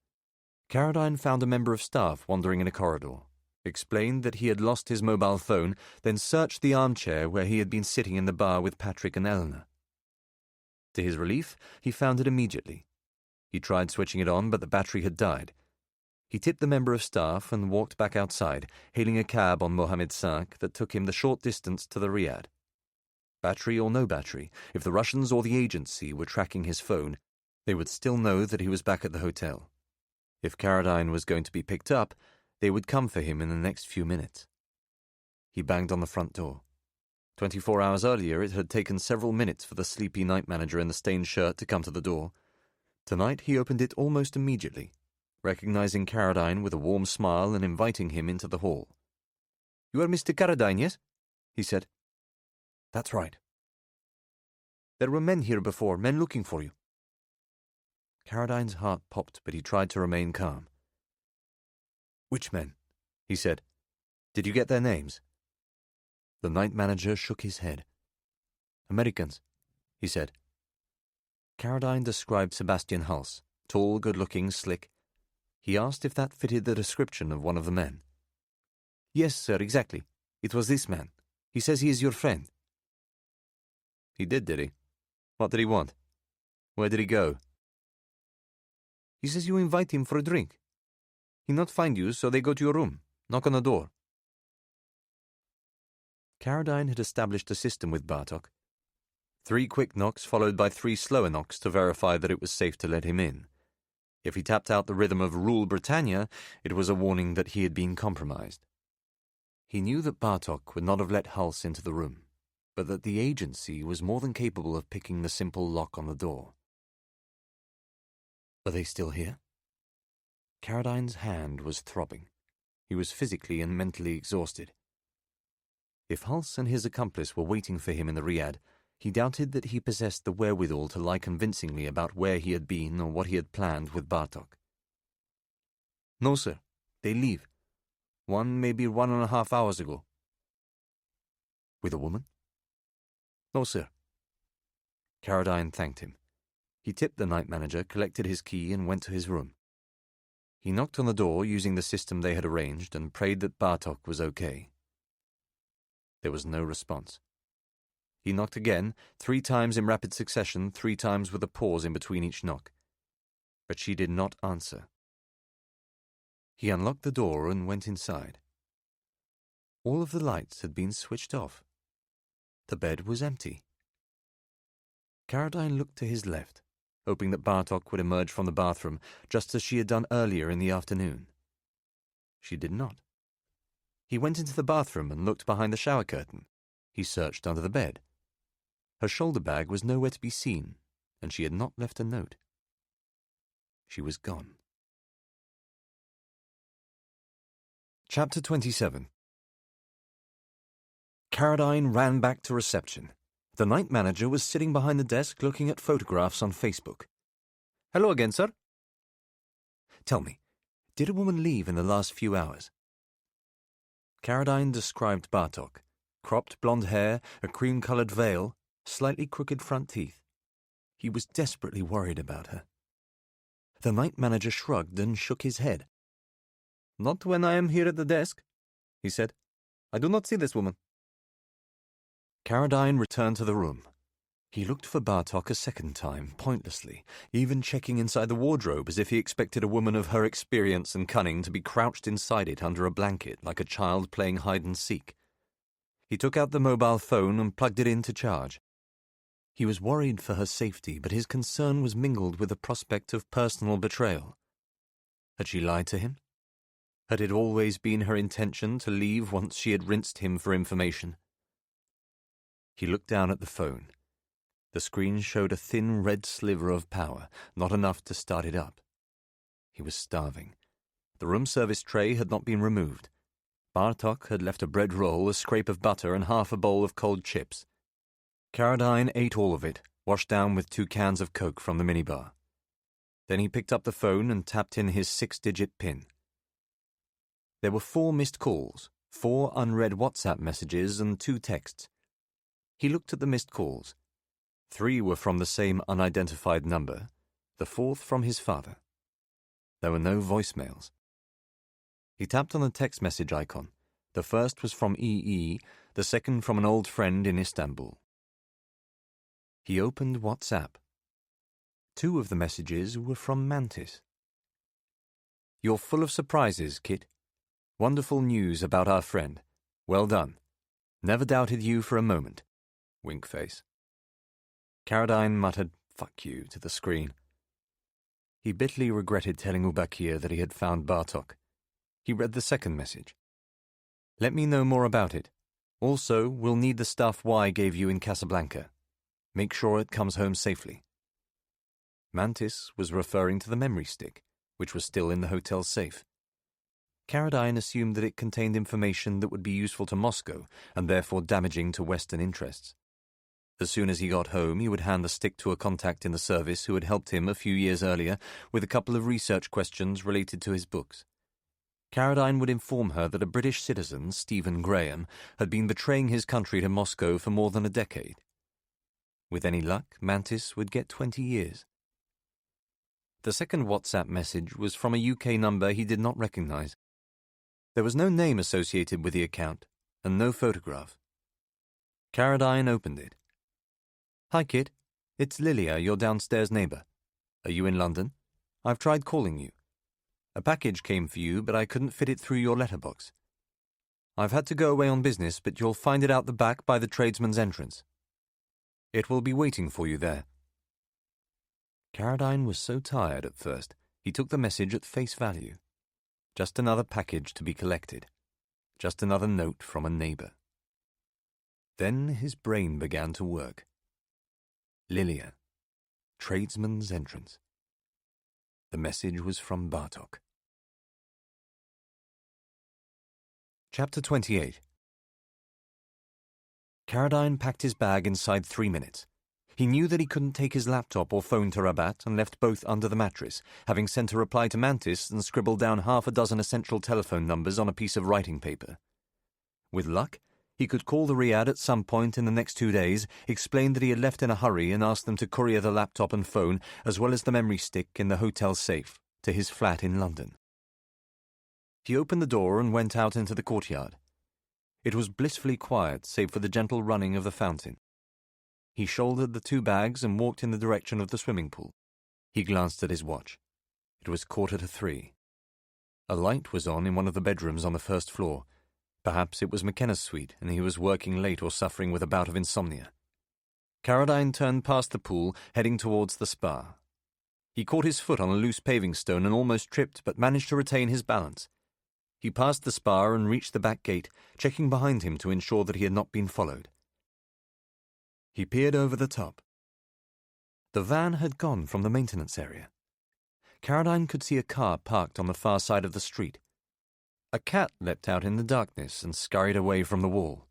Caradine found a member of staff wandering in a corridor, explained that he had lost his mobile phone, then searched the armchair where he had been sitting in the bar with Patrick and Eleanor. To his relief, he found it immediately. He tried switching it on, but the battery had died. He tipped the member of staff and walked back outside, hailing a cab on Mohammed V that took him the short distance to the Riad. Battery or no battery, if the Russians or the agency were tracking his phone, they would still know that he was back at the hotel. If Caradine was going to be picked up, they would come for him in the next few minutes. He banged on the front door. 24 hours earlier, it had taken several minutes for the sleepy night manager in the stained shirt to come to the door. Tonight, he opened it almost immediately, recognizing Caradine with a warm smile and inviting him into the hall. "You are Mr. Caradine, yes?" he said. "That's right." "There were men here before, men looking for you." Caradine's heart popped, but he tried to remain calm. "Which men?" he said. "Did you get their names?" The night manager shook his head. "Americans," he said. Caradine described Sebastian Hulse, tall, good-looking, slick. He asked if that fitted the description of one of the men. "Yes, sir, exactly. It was this man. He says he is your friend." "He did he? What did he want? Where did he go?" "He says you invite him for a drink. He not find you, so they go to your room, knock on the door." Caradine had established a system with Bartok. 3 quick knocks followed by 3 slower knocks to verify that it was safe to let him in. If he tapped out the rhythm of Rule Britannia, it was a warning that he had been compromised. He knew that Bartok would not have let Hulse into the room, but that the agency was more than capable of picking the simple lock on the door. Are they still here? Caradine's hand was throbbing. He was physically and mentally exhausted. If Hulse and his accomplice were waiting for him in the Riad, he doubted that he possessed the wherewithal to lie convincingly about where he had been or what he had planned with Bartok. "No, sir. They leave. Maybe 1.5 hours ago." "With a woman?" "No, sir." Caradine thanked him. He tipped the night manager, collected his key, and went to his room. He knocked on the door using the system they had arranged and prayed that Bartok was okay. There was no response. He knocked again, 3 times in rapid succession, 3 times with a pause in between each knock. But she did not answer. He unlocked the door and went inside. All of the lights had been switched off. The bed was empty. Caradine looked to his left, hoping that Bartok would emerge from the bathroom, just as she had done earlier in the afternoon. She did not. He went into the bathroom and looked behind the shower curtain. He searched under the bed. Her shoulder bag was nowhere to be seen, and she had not left a note. She was gone. Chapter 27. Caradine ran back to reception. The night manager was sitting behind the desk looking at photographs on Facebook. "Hello again, sir," Tell me, did a woman leave in the last few hours?" Caradine described Bartok. Cropped blonde hair, a cream-colored veil, slightly crooked front teeth. He was desperately worried about her. The night manager shrugged and shook his head. "Not when I am here at the desk," he said. "I do not see this woman." Caradine returned to the room. He looked for Bartok a second time, pointlessly, even checking inside the wardrobe as if he expected a woman of her experience and cunning to be crouched inside it under a blanket like a child playing hide-and-seek. He took out the mobile phone and plugged it in to charge. He was worried for her safety, but his concern was mingled with the prospect of personal betrayal. Had she lied to him? Had it always been her intention to leave once she had rinsed him for information? He looked down at the phone. The screen showed a thin red sliver of power, not enough to start it up. He was starving. The room service tray had not been removed. Bartok had left a bread roll, a scrape of butter, and half a bowl of cold chips. Caradine ate all of it, washed down with 2 cans of Coke from the minibar. Then he picked up the phone and tapped in his 6-digit PIN. There were 4 missed calls, 4 unread WhatsApp messages, and 2 texts. He looked at the missed calls. 3 were from the same unidentified number, the 4th from his father. There were no voicemails. He tapped on the text message icon. The first was from EE, the second from an old friend in Istanbul. He opened WhatsApp. 2 of the messages were from Mantis. "You're full of surprises, Kit. Wonderful news about our friend. Well done. Never doubted you for a moment." Wink face. Caradine muttered, "Fuck you," to the screen. He bitterly regretted telling Ubakir that he had found Bartok. He read the second message. "Let me know more about it. Also, we'll need the stuff Y gave you in Casablanca. Make sure it comes home safely." Mantis was referring to the memory stick, which was still in the hotel safe. Caradine assumed that it contained information that would be useful to Moscow and therefore damaging to Western interests. As soon as he got home, he would hand the stick to a contact in the service who had helped him a few years earlier with a couple of research questions related to his books. Caradine would inform her that a British citizen, Stephen Graham, had been betraying his country to Moscow for more than a decade. With any luck, Mantis would get 20 years. The second WhatsApp message was from a UK number he did not recognize. There was no name associated with the account, and no photograph. Caradine opened it. "Hi, Kit. It's Lilia, your downstairs neighbor. Are you in London? I've tried calling you. A package came for you, but I couldn't fit it through your letterbox. I've had to go away on business, but you'll find it out the back by the tradesman's entrance. It will be waiting for you there." Caradine was so tired at first, he took the message at face value. Just another package to be collected. Just another note from a neighbor. Then his brain began to work. Lilia. Tradesman's entrance. The message was from Bartok. Chapter 28. Caradine packed his bag inside 3 minutes. He knew that he couldn't take his laptop or phone to Rabat and left both under the mattress, having sent a reply to Mantis and scribbled down 6 essential telephone numbers on a piece of writing paper. With luck, he could call the Riyadh at some point in the next 2 days, explain that he had left in a hurry and ask them to courier the laptop and phone, as well as the memory stick in the hotel safe, to his flat in London. He opened the door and went out into the courtyard. It was blissfully quiet, save for the gentle running of the fountain. He shouldered the 2 bags and walked in the direction of the swimming pool. He glanced at his watch. It was 3:15. A light was on in one of the bedrooms on the first floor. Perhaps it was McKenna's suite, and he was working late or suffering with a bout of insomnia. Caradine turned past the pool, heading towards the spa. He caught his foot on a loose paving stone and almost tripped, but managed to retain his balance. He passed the spa and reached the back gate, checking behind him to ensure that he had not been followed. He peered over the top. The van had gone from the maintenance area. Caradine could see a car parked on the far side of the street. A cat leapt out in the darkness and scurried away from the wall.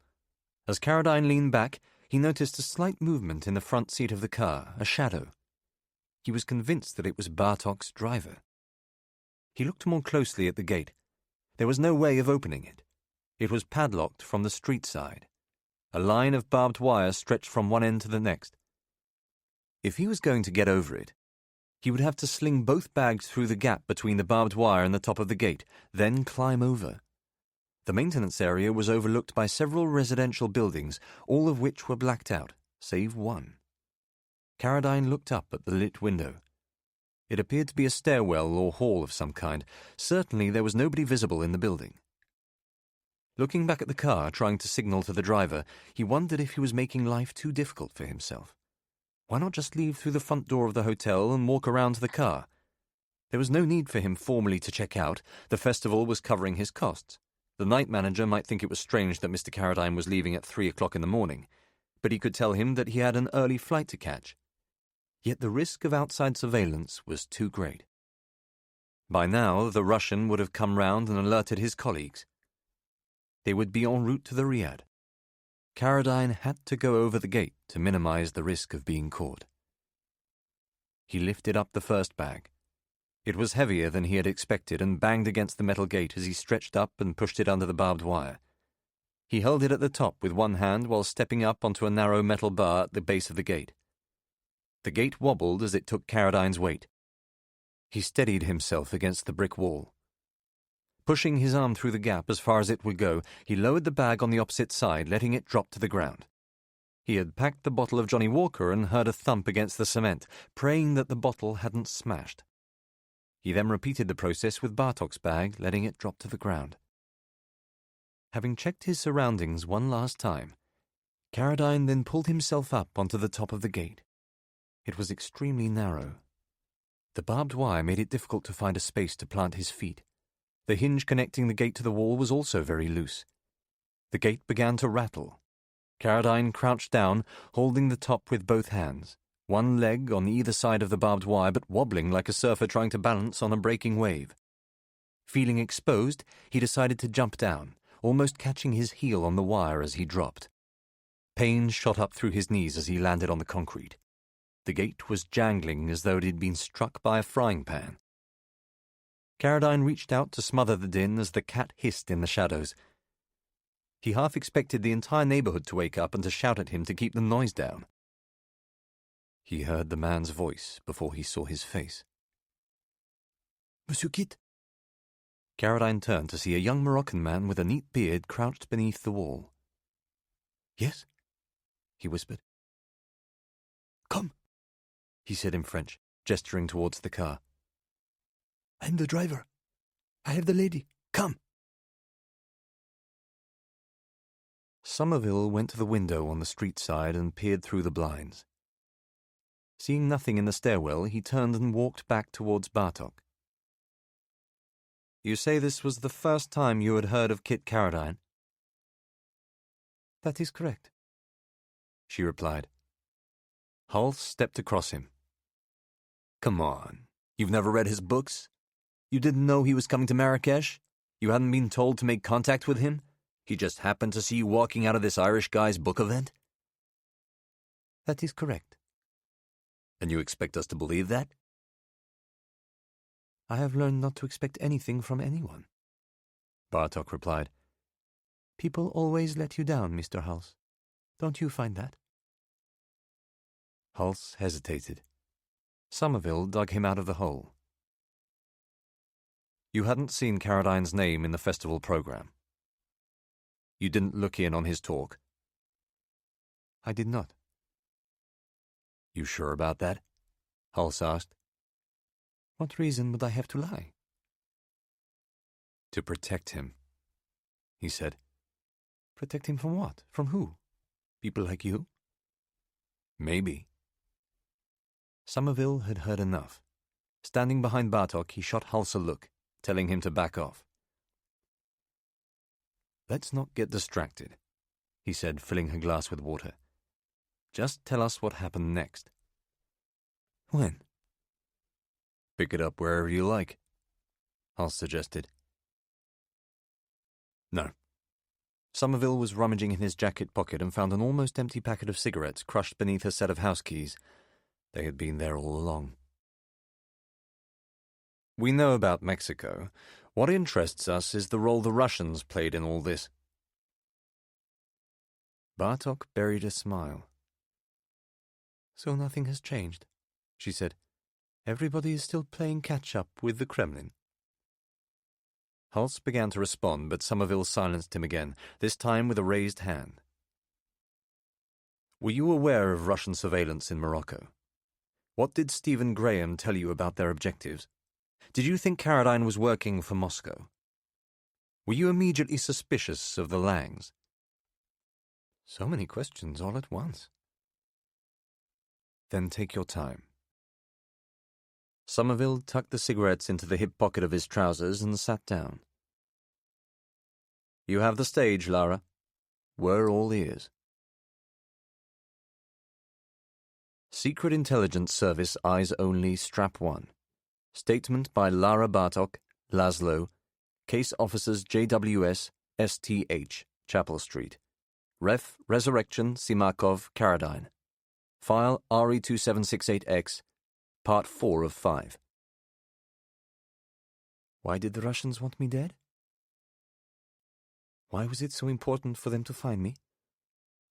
As Caradine leaned back, he noticed a slight movement in the front seat of the car, a shadow. He was convinced that it was Bartok's driver. He looked more closely at the gate. There was no way of opening it. It was padlocked from the street side. A line of barbed wire stretched from one end to the next. If he was going to get over it, he would have to sling both bags through the gap between the barbed wire and the top of the gate, then climb over. The maintenance area was overlooked by several residential buildings, all of which were blacked out, save one. Carradine looked up at the lit window. It appeared to be a stairwell or hall of some kind. Certainly there was nobody visible in the building. Looking back at the car, trying to signal to the driver, he wondered if he was making life too difficult for himself. Why not just leave through the front door of the hotel and walk around to the car? There was no need for him formally to check out. The festival was covering his costs. The night manager might think it was strange that Mr. Carradine was leaving at 3 o'clock in the morning, but he could tell him that he had an early flight to catch. Yet the risk of outside surveillance was too great. By now, the Russian would have come round and alerted his colleagues. They would be en route to the Riad. Carradine had to go over the gate to minimize the risk of being caught. He lifted up the first bag. It was heavier than he had expected and banged against the metal gate as he stretched up and pushed it under the barbed wire. He held it at the top with one hand while stepping up onto a narrow metal bar at the base of the gate. The gate wobbled as it took Carradine's weight. He steadied himself against the brick wall. Pushing his arm through the gap as far as it would go, he lowered the bag on the opposite side, letting it drop to the ground. He had packed the bottle of Johnny Walker and heard a thump against the cement, praying that the bottle hadn't smashed. He then repeated the process with Bartok's bag, letting it drop to the ground. Having checked his surroundings one last time, Carradine then pulled himself up onto the top of the gate. It was extremely narrow. The barbed wire made it difficult to find a space to plant his feet. The hinge connecting the gate to the wall was also very loose. The gate began to rattle. Carradine crouched down, holding the top with both hands, one leg on either side of the barbed wire but wobbling like a surfer trying to balance on a breaking wave. Feeling exposed, he decided to jump down, almost catching his heel on the wire as he dropped. Pain shot up through his knees as he landed on the concrete. The gate was jangling as though it had been struck by a frying pan. Carradine reached out to smother the din as the cat hissed in the shadows. He half expected the entire neighborhood to wake up and to shout at him to keep the noise down. He heard the man's voice before he saw his face. "Monsieur Kit?" Carradine turned to see a young Moroccan man with a neat beard crouched beneath the wall. "Yes?" he whispered. "Come," he said in French, gesturing towards the car. "I'm the driver. I have the lady. Come." Somerville went to the window on the street side and peered through the blinds. Seeing nothing in the stairwell, he turned and walked back towards Bartok. "You say this was the first time you had heard of Kit Carradine?" "That is correct," she replied. Hulse stepped across him. "Come on. You've never read his books? You didn't know he was coming to Marrakesh? You hadn't been told to make contact with him? He just happened to see you walking out of this Irish guy's book event?" "That is correct." "And you expect us to believe that?" "I have learned not to expect anything from anyone," Bartok replied. "People always let you down, Mr. Hulse. Don't you find that?" Hulse hesitated. Somerville dug him out of the hole. "You hadn't seen Carradine's name in the festival program. You didn't look in on his talk?" "I did not." "You sure about that?" Hulse asked. "What reason would I have to lie?" "To protect him," he said. "Protect him from what? From who? People like you?" "Maybe." Somerville had heard enough. Standing behind Bartok, he shot Hulse a look, telling him to back off. "Let's not get distracted," he said, filling her glass with water. "Just tell us what happened next." "When?" "Pick it up wherever you like," Hulse suggested. "No." Somerville was rummaging in his jacket pocket and found an almost empty packet of cigarettes crushed beneath a set of house keys. They had been there all along. We know about Mexico. What interests us is the role the Russians played in all this. Bartok buried a smile. So nothing has changed, she said. Everybody is still playing catch-up with the Kremlin. Hulse began to respond, but Somerville silenced him again, this time with a raised hand. Were you aware of Russian surveillance in Morocco? What did Stephen Graham tell you about their objectives? Did you think Caradine was working for Moscow? Were you immediately suspicious of the Langs? So many questions all at once. Then take your time. Somerville tucked the cigarettes into the hip pocket of his trousers and sat down. You have the stage, Lara. We're all ears. Secret Intelligence Service Eyes Only Strap 1. Statement by Lara Bartok, Laszlo, Case Officers JWS, STH, Chapel Street. Ref. Resurrection, Simakov, Caradine. File RE2768X, Part 4 of 5. Why did the Russians want me dead? Why was it so important for them to find me?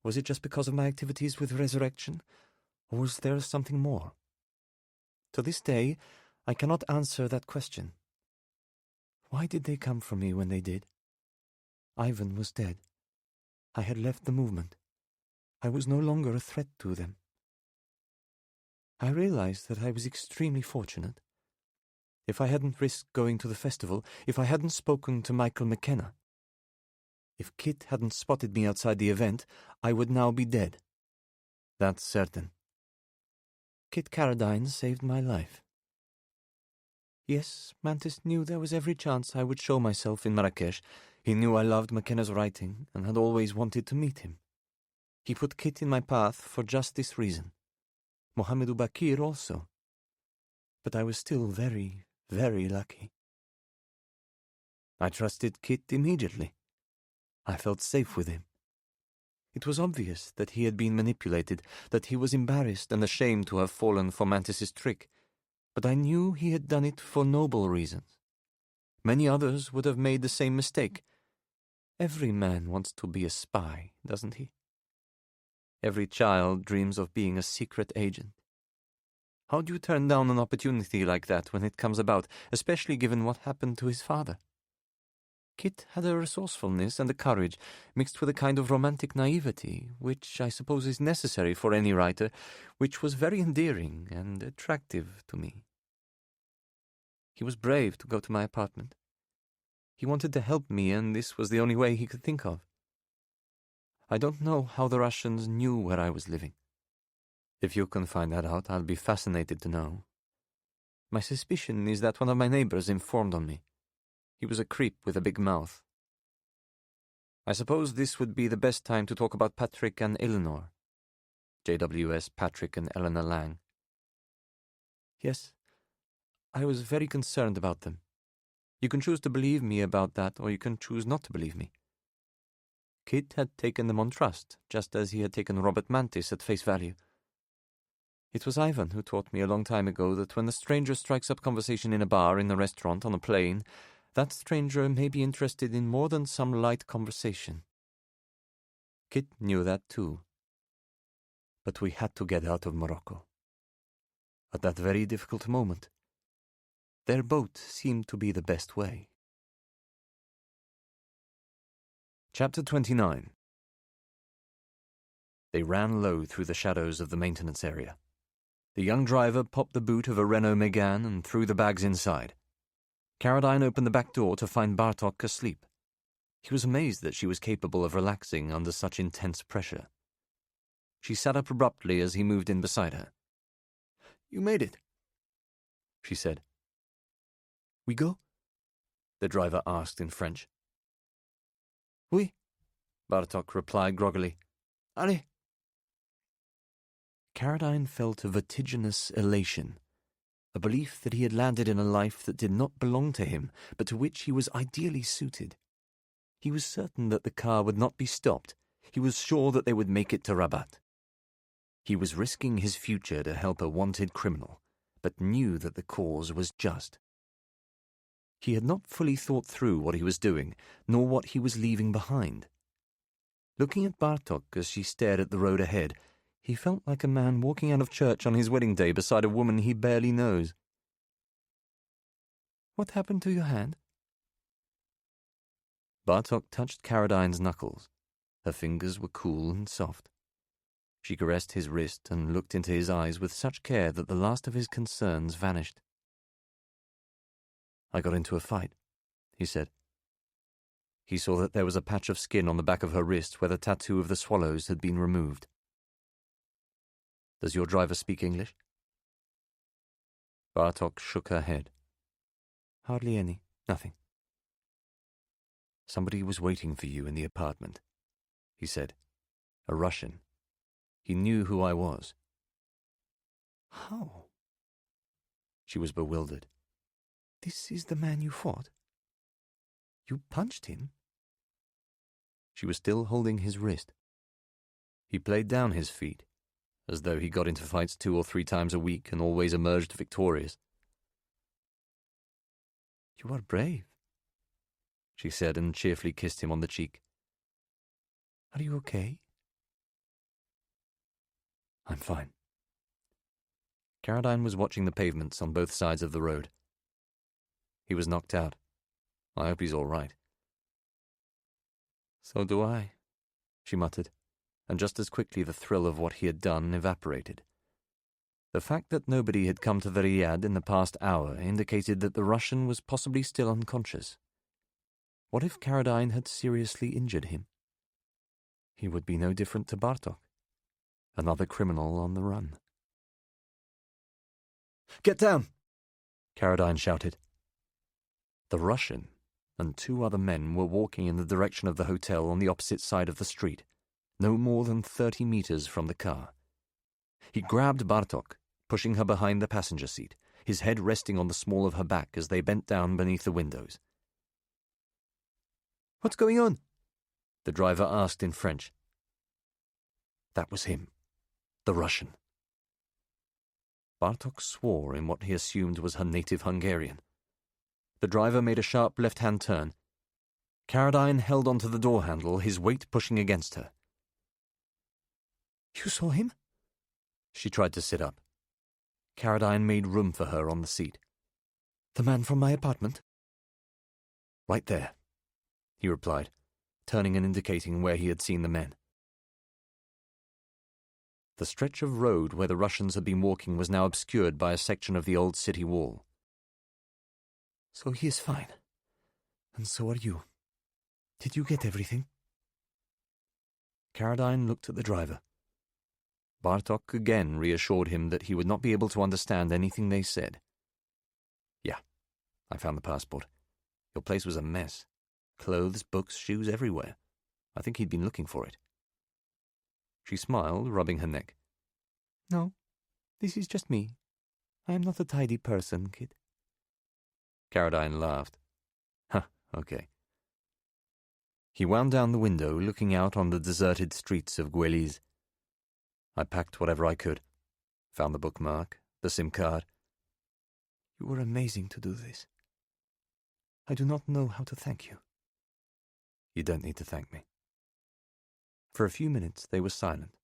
Was it just because of my activities with Resurrection, or was there something more? To this day, I cannot answer that question. Why did they come for me when they did? Ivan was dead. I had left the movement. I was no longer a threat to them. I realized that I was extremely fortunate. If I hadn't risked going to the festival, if I hadn't spoken to Michael McKenna, if Kit hadn't spotted me outside the event, I would now be dead. That's certain. Kit Caradine saved my life. Yes, Mantis knew there was every chance I would show myself in Marrakesh. He knew I loved McKenna's writing and had always wanted to meet him. He put Kit in my path for just this reason. Mohamedou Bakir also. But I was still very, very lucky. I trusted Kit immediately. I felt safe with him. It was obvious that he had been manipulated, that he was embarrassed and ashamed to have fallen for Mantis's trick, but I knew he had done it for noble reasons. Many others would have made the same mistake. Every man wants to be a spy, doesn't he? Every child dreams of being a secret agent. How do you turn down an opportunity like that when it comes about, especially given what happened to his father? Kit had a resourcefulness and a courage mixed with a kind of romantic naivety, which I suppose is necessary for any writer, which was very endearing and attractive to me. He was brave to go to my apartment. He wanted to help me, and this was the only way he could think of. I don't know how the Russians knew where I was living. If you can find that out, I'll be fascinated to know. My suspicion is that one of my neighbors informed on me. He was a creep with a big mouth. I suppose this would be the best time to talk about Patrick and Eleanor. JWS Patrick and Eleanor Lang. Yes, I was very concerned about them. You can choose to believe me about that, or you can choose not to believe me. Kit had taken them on trust, just as he had taken Robert Mantis at face value. It was Ivan who taught me a long time ago that when a stranger strikes up conversation in a bar, in a restaurant, on a plane, that stranger may be interested in more than some light conversation. Kit knew that too. But we had to get out of Morocco. At that very difficult moment, their boat seemed to be the best way. Chapter 29. They ran low through the shadows of the maintenance area. The young driver popped the boot of a Renault Megane and threw the bags inside. Caradine opened the back door to find Bartok asleep. He was amazed that she was capable of relaxing under such intense pressure. She sat up abruptly as he moved in beside her. "You made it," she said. "We go?" the driver asked in French. "Oui," Bartok replied groggily. "Allez." Caradine felt a vertiginous elation, a belief that he had landed in a life that did not belong to him, but to which he was ideally suited. He was certain that the car would not be stopped. He was sure that they would make it to Rabat. He was risking his future to help a wanted criminal, but knew that the cause was just. He had not fully thought through what he was doing, nor what he was leaving behind. Looking at Bartok as she stared at the road ahead, he felt like a man walking out of church on his wedding day beside a woman he barely knows. "What happened to your hand?" Bartok touched Caradine's knuckles. Her fingers were cool and soft. She caressed his wrist and looked into his eyes with such care that the last of his concerns vanished. "I got into a fight," he said. He saw that there was a patch of skin on the back of her wrist where the tattoo of the swallows had been removed. "Does your driver speak English?" Bartok shook her head. "Hardly any. Nothing." "Somebody was waiting for you in the apartment," he said. "A Russian. He knew who I was." "How?" She was bewildered. "This is the man you fought? You punched him?" She was still holding his wrist. He played down his feet, as though he got into fights 2 or 3 times a week and always emerged victorious. "You are brave," she said, and cheerfully kissed him on the cheek. "Are you okay?" "I'm fine." Caradine was watching the pavements on both sides of the road. "He was knocked out. I hope he's all right." "So do I," she muttered, and just as quickly the thrill of what he had done evaporated. The fact that nobody had come to the Riad in the past hour indicated that the Russian was possibly still unconscious. What if Caradine had seriously injured him? He would be no different to Bartok, another criminal on the run. "Get down!" Caradine shouted. The Russian and 2 other men were walking in the direction of the hotel on the opposite side of the street, no more than 30 meters from the car. He grabbed Bartok, pushing her behind the passenger seat, his head resting on the small of her back as they bent down beneath the windows. "What's going on?" the driver asked in French. That was him, the Russian. Bartok swore in what he assumed was her native Hungarian. The driver made a sharp left-hand turn. Caradine held onto the door handle, his weight pushing against her. "You saw him?" She tried to sit up. Caradine made room for her on the seat. "The man from my apartment?" "Right there," he replied, turning and indicating where he had seen the men. The stretch of road where the Russians had been walking was now obscured by a section of the old city wall. "So he is fine. And so are you. Did you get everything?" Caradine looked at the driver. Bartok again reassured him that he would not be able to understand anything they said. "Yeah, I found the passport. Your place was a mess. Clothes, books, shoes everywhere. I think he'd been looking for it." She smiled, rubbing her neck. "No, this is just me. I am not a tidy person, kid." Caradine laughed. "Huh, okay." He wound down the window, looking out on the deserted streets of Guéliz. "I packed whatever I could. Found the bookmark, the SIM card." "You were amazing to do this. I do not know how to thank you." "You don't need to thank me." For a few minutes they were silent,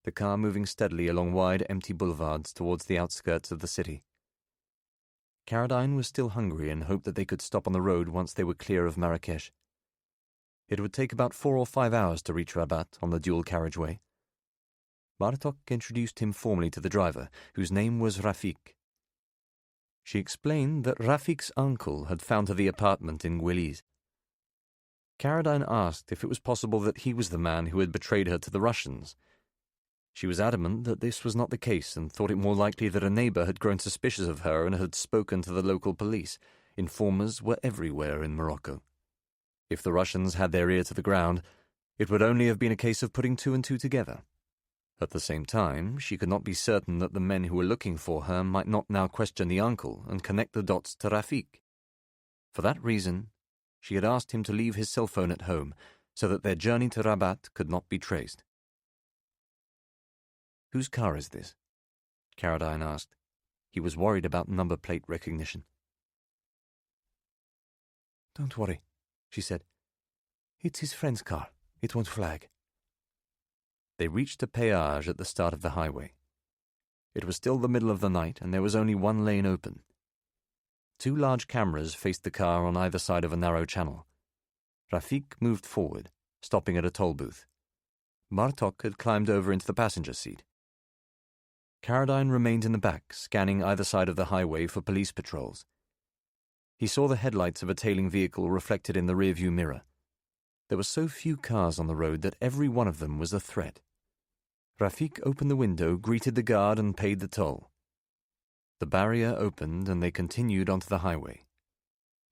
the car moving steadily along wide, empty boulevards towards the outskirts of the city. Caradine was still hungry and hoped that they could stop on the road once they were clear of Marrakesh. It would take about 4 or 5 hours to reach Rabat on the dual carriageway. Bartok introduced him formally to the driver, whose name was Rafik. She explained that Rafik's uncle had found her the apartment in Guéliz. Caradine asked if it was possible that he was the man who had betrayed her to the Russians. She was adamant that this was not the case and thought it more likely that a neighbor had grown suspicious of her and had spoken to the local police. Informers were everywhere in Morocco. If the Russians had their ear to the ground, it would only have been a case of putting 2 and 2 together. At the same time, she could not be certain that the men who were looking for her might not now question the uncle and connect the dots to Rafik. For that reason, she had asked him to leave his cell phone at home so that their journey to Rabat could not be traced. "Whose car is this?" Caradine asked. He was worried about number plate recognition. "Don't worry," she said. "It's his friend's car. It won't flag." They reached a péage at the start of the highway. It was still the middle of the night, and there was only one lane open. 2 large cameras faced the car on either side of a narrow channel. Rafik moved forward, stopping at a toll booth. Bartok had climbed over into the passenger seat. Caradine remained in the back, scanning either side of the highway for police patrols. He saw the headlights of a tailing vehicle reflected in the rearview mirror. There were so few cars on the road that every one of them was a threat. Rafik opened the window, greeted the guard, and paid the toll. The barrier opened, and they continued onto the highway.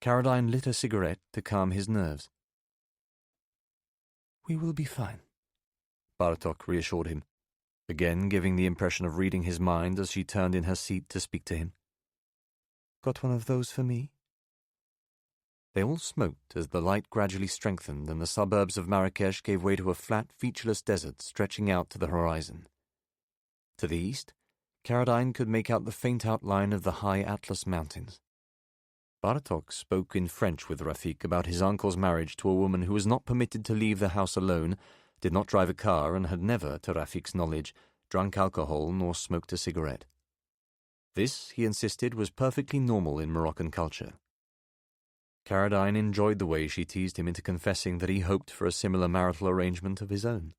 Caradine lit a cigarette to calm his nerves. "We will be fine," Bartok reassured him, again giving the impression of reading his mind as she turned in her seat to speak to him. "Got one of those for me?" They all smoked as the light gradually strengthened and the suburbs of Marrakesh gave way to a flat, featureless desert stretching out to the horizon. To the east, Caradine could make out the faint outline of the high Atlas Mountains. Bartok spoke in French with Rafik about his uncle's marriage to a woman who was not permitted to leave the house alone, did not drive a car, and had never, to Rafik's knowledge, drunk alcohol nor smoked a cigarette. This, he insisted, was perfectly normal in Moroccan culture. Caradine enjoyed the way she teased him into confessing that he hoped for a similar marital arrangement of his own.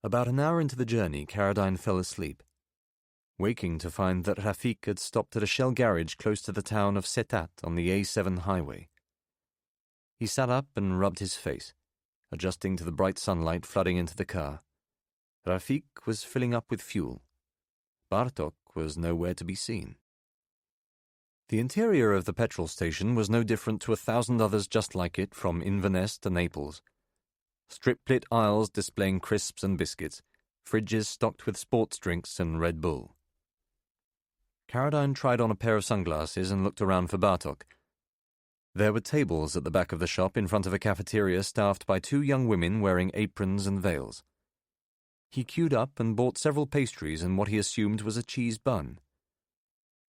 About an hour into the journey, Caradine fell asleep, waking to find that Rafik had stopped at a Shell garage close to the town of Setat on the A7 highway. He sat up and rubbed his face, adjusting to the bright sunlight flooding into the car. Rafik was filling up with fuel. Bartok was nowhere to be seen. The interior of the petrol station was no different to 1,000 others just like it from Inverness to Naples. Strip-lit aisles displaying crisps and biscuits, fridges stocked with sports drinks and Red Bull. Caradine tried on a pair of sunglasses and looked around for Bartok. There were tables at the back of the shop in front of a cafeteria staffed by 2 young women wearing aprons and veils. He queued up and bought several pastries and what he assumed was a cheese bun.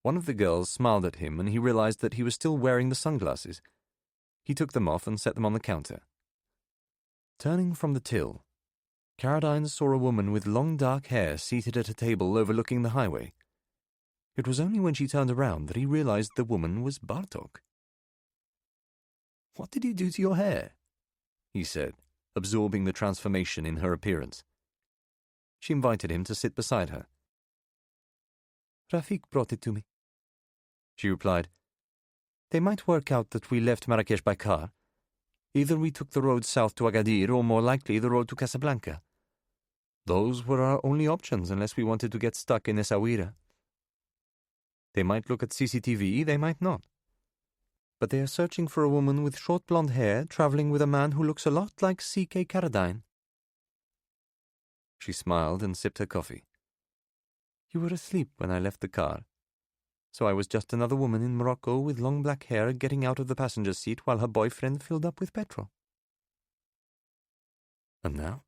One of the girls smiled at him and he realized that he was still wearing the sunglasses. He took them off and set them on the counter. Turning from the till, Caradine saw a woman with long dark hair seated at a table overlooking the highway. It was only when she turned around that he realized the woman was Bartok. "What did you do to your hair?" he said, absorbing the transformation in her appearance. She invited him to sit beside her. "Rafik brought it to me," she replied. "They might work out that we left Marrakesh by car. Either we took the road south to Agadir or more likely the road to Casablanca. Those were our only options unless we wanted to get stuck in Essaouira. They might look at CCTV, they might not. But they are searching for a woman with short blonde hair traveling with a man who looks a lot like C.K. Caradine." She smiled and sipped her coffee. "You were asleep when I left the car. So I was just another woman in Morocco with long black hair getting out of the passenger seat while her boyfriend filled up with petrol." "And now?"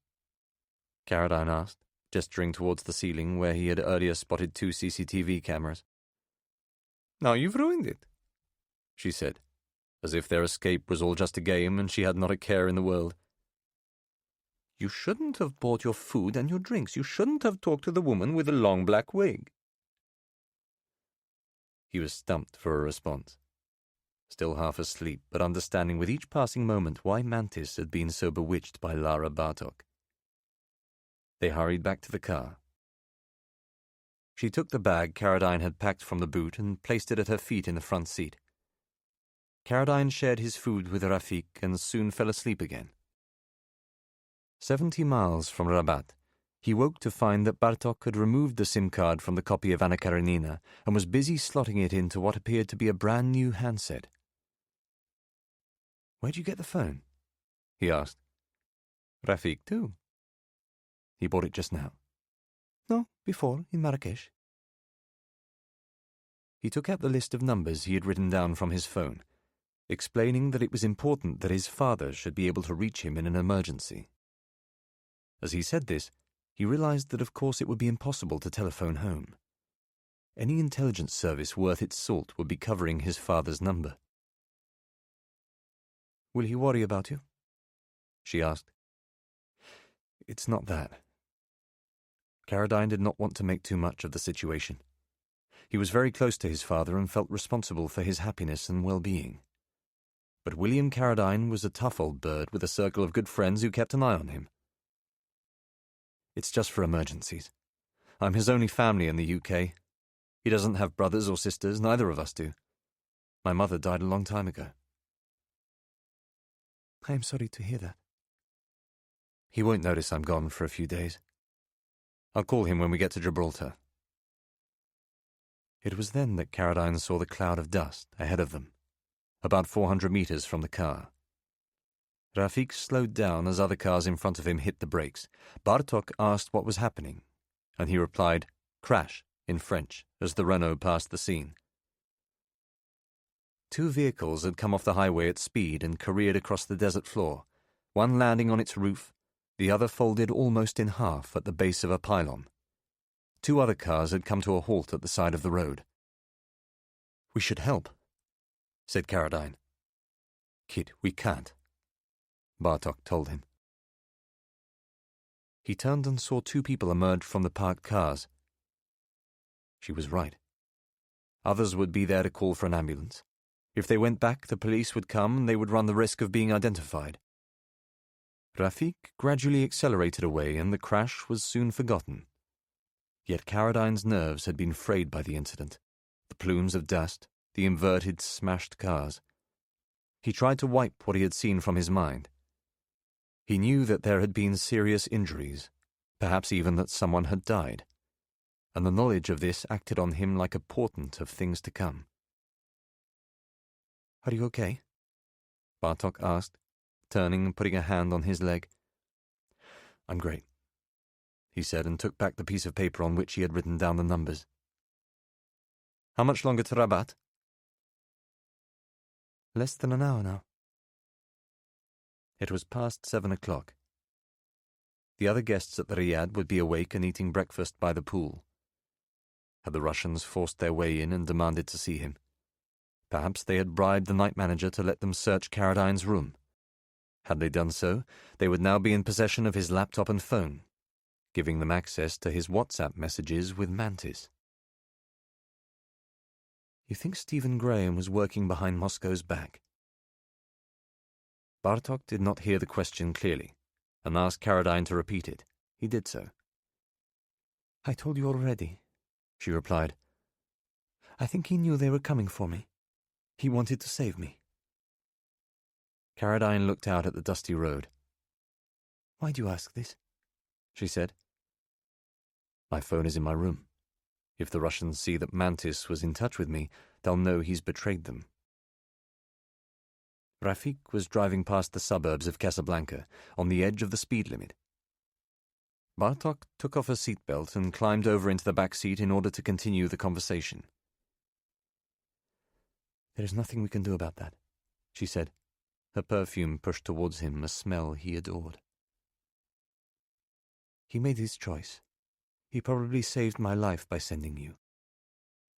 Caradine asked, gesturing towards the ceiling where he had earlier spotted 2 CCTV cameras. "Now you've ruined it," she said, as if their escape was all just a game and she had not a care in the world. "You shouldn't have bought your food and your drinks. You shouldn't have talked to the woman with the long black wig." He was stumped for a response, still half asleep, but understanding with each passing moment why Mantis had been so bewitched by Lara Bartok. They hurried back to the car. She took the bag Caradine had packed from the boot and placed it at her feet in the front seat. Caradine shared his food with Rafik and soon fell asleep again. 70 miles from Rabat, he woke to find that Bartok had removed the SIM card from the copy of Anna Karenina and was busy slotting it into what appeared to be a brand new handset. "Where'd you get the phone?" he asked. "Rafik too." "He bought it just now?" "No, before, in Marrakesh." He took out the list of numbers he had written down from his phone, explaining that it was important that his father should be able to reach him in an emergency. As he said this, he realized that of course it would be impossible to telephone home. Any intelligence service worth its salt would be covering his father's number. Will he worry about you? She asked. It's not that. Caradine did not want to make too much of the situation. He was very close to his father and felt responsible for his happiness and well-being. But William Caradine was a tough old bird with a circle of good friends who kept an eye on him. It's just for emergencies. I'm his only family in the UK. He doesn't have brothers or sisters, neither of us do. My mother died a long time ago. I am sorry to hear that. He won't notice I'm gone for a few days. I'll call him when we get to Gibraltar. It was then that Caradine saw the cloud of dust ahead of them, about 400 meters from the car. Rafik slowed down as other cars in front of him hit the brakes. Bartok asked what was happening, and he replied, "Crash," in French, as the Renault passed the scene. Two vehicles had come off the highway at speed and careered across the desert floor, one landing on its roof, the other folded almost in half at the base of a pylon. Two other cars had come to a halt at the side of the road. "We should help," said Caradine. "Kid, we can't," Bartok told him. He turned and saw two people emerge from the parked cars. She was right. Others would be there to call for an ambulance. If they went back, the police would come and they would run the risk of being identified. Rafik gradually accelerated away and the crash was soon forgotten. Yet Caradine's nerves had been frayed by the incident, the plumes of dust, the inverted, smashed cars. He tried to wipe what he had seen from his mind. He knew that there had been serious injuries, perhaps even that someone had died, and the knowledge of this acted on him like a portent of things to come. "Are you okay?" Bartok asked, turning and putting a hand on his leg. "I'm great," he said, and took back the piece of paper on which he had written down the numbers. "How much longer to Rabat?" "Less than an hour now." It was past 7 o'clock. The other guests at the Riad would be awake and eating breakfast by the pool. Had the Russians forced their way in and demanded to see him? Perhaps they had bribed the night manager to let them search Caradine's room. Had they done so, they would now be in possession of his laptop and phone, giving them access to his WhatsApp messages with Mantis. "You think Stephen Graham was working behind Moscow's back?" Bartok did not hear the question clearly, and asked Caradine to repeat it. He did so. "I told you already," she replied. "I think he knew they were coming for me. He wanted to save me." Caradine looked out at the dusty road. "Why do you ask this?" she said. "My phone is in my room. If the Russians see that Mantis was in touch with me, they'll know he's betrayed them." Rafik was driving past the suburbs of Casablanca, on the edge of the speed limit. Bartok took off her seatbelt and climbed over into the back seat in order to continue the conversation. "There is nothing we can do about that," she said, her perfume pushed towards him, a smell he adored. "He made his choice. He probably saved my life by sending you.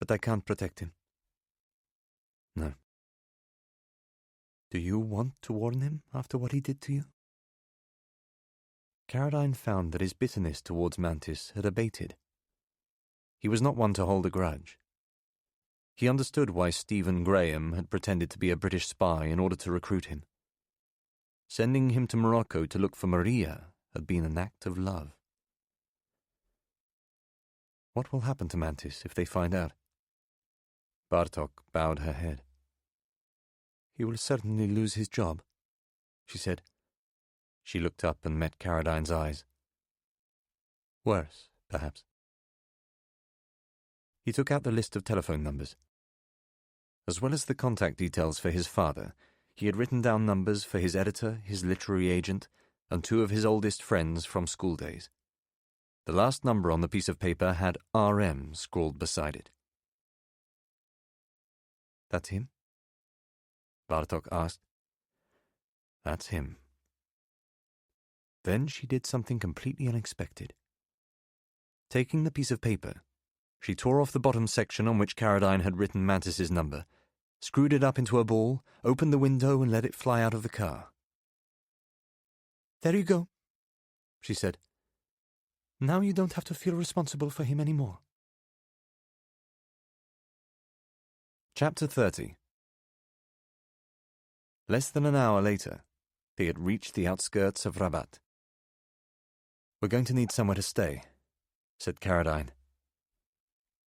But I can't protect him." "No." "Do you want to warn him after what he did to you?" Caradine found that his bitterness towards Mantis had abated. He was not one to hold a grudge. He understood why Stephen Graham had pretended to be a British spy in order to recruit him. Sending him to Morocco to look for Maria had been an act of love. "What will happen to Mantis if they find out?" Bartok bowed her head. "He will certainly lose his job," she said. She looked up and met Caradine's eyes. "Worse, perhaps." He took out the list of telephone numbers. As well as the contact details for his father, he had written down numbers for his editor, his literary agent, and two of his oldest friends from school days. The last number on the piece of paper had RM scrawled beside it. "That's him?" Bartok asked. "That's him." Then she did something completely unexpected. Taking the piece of paper, she tore off the bottom section on which Caradine had written Mantis's number, screwed it up into a ball, opened the window and let it fly out of the car. "There you go," she said. "Now you don't have to feel responsible for him anymore." Chapter 30. Less than an hour later, they had reached the outskirts of Rabat. "We're going to need somewhere to stay," said Caradine.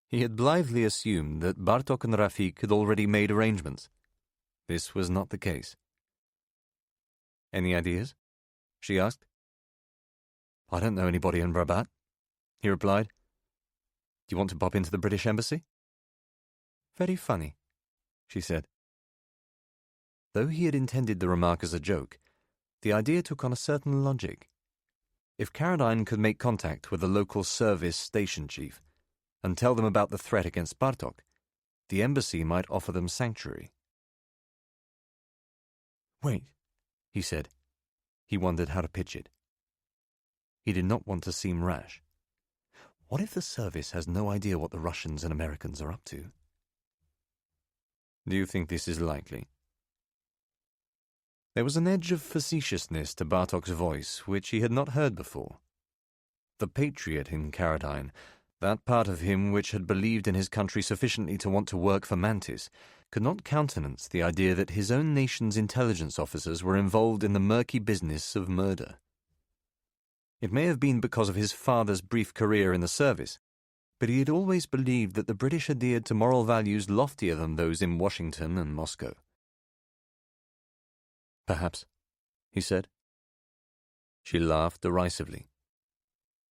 He had blithely assumed that Bartok and Rafik had already made arrangements. This was not the case. "Any ideas?" she asked. "I don't know anybody in Rabat," he replied. "Do you want to pop into the British Embassy?" "Very funny," she said. Though he had intended the remark as a joke, the idea took on a certain logic. If Caradine could make contact with the local service station chief and tell them about the threat against Bartok, the embassy might offer them sanctuary. "Wait," he said. He wondered how to pitch it. He did not want to seem rash. What if the service has no idea what the Russians and Americans are up to? "Do you think this is likely?" There was an edge of facetiousness to Bartok's voice which he had not heard before. The patriot in Caradine, that part of him which had believed in his country sufficiently to want to work for Mantis, could not countenance the idea that his own nation's intelligence officers were involved in the murky business of murder. It may have been because of his father's brief career in the service, but he had always believed that the British adhered to moral values loftier than those in Washington and Moscow. "Perhaps," he said. She laughed derisively.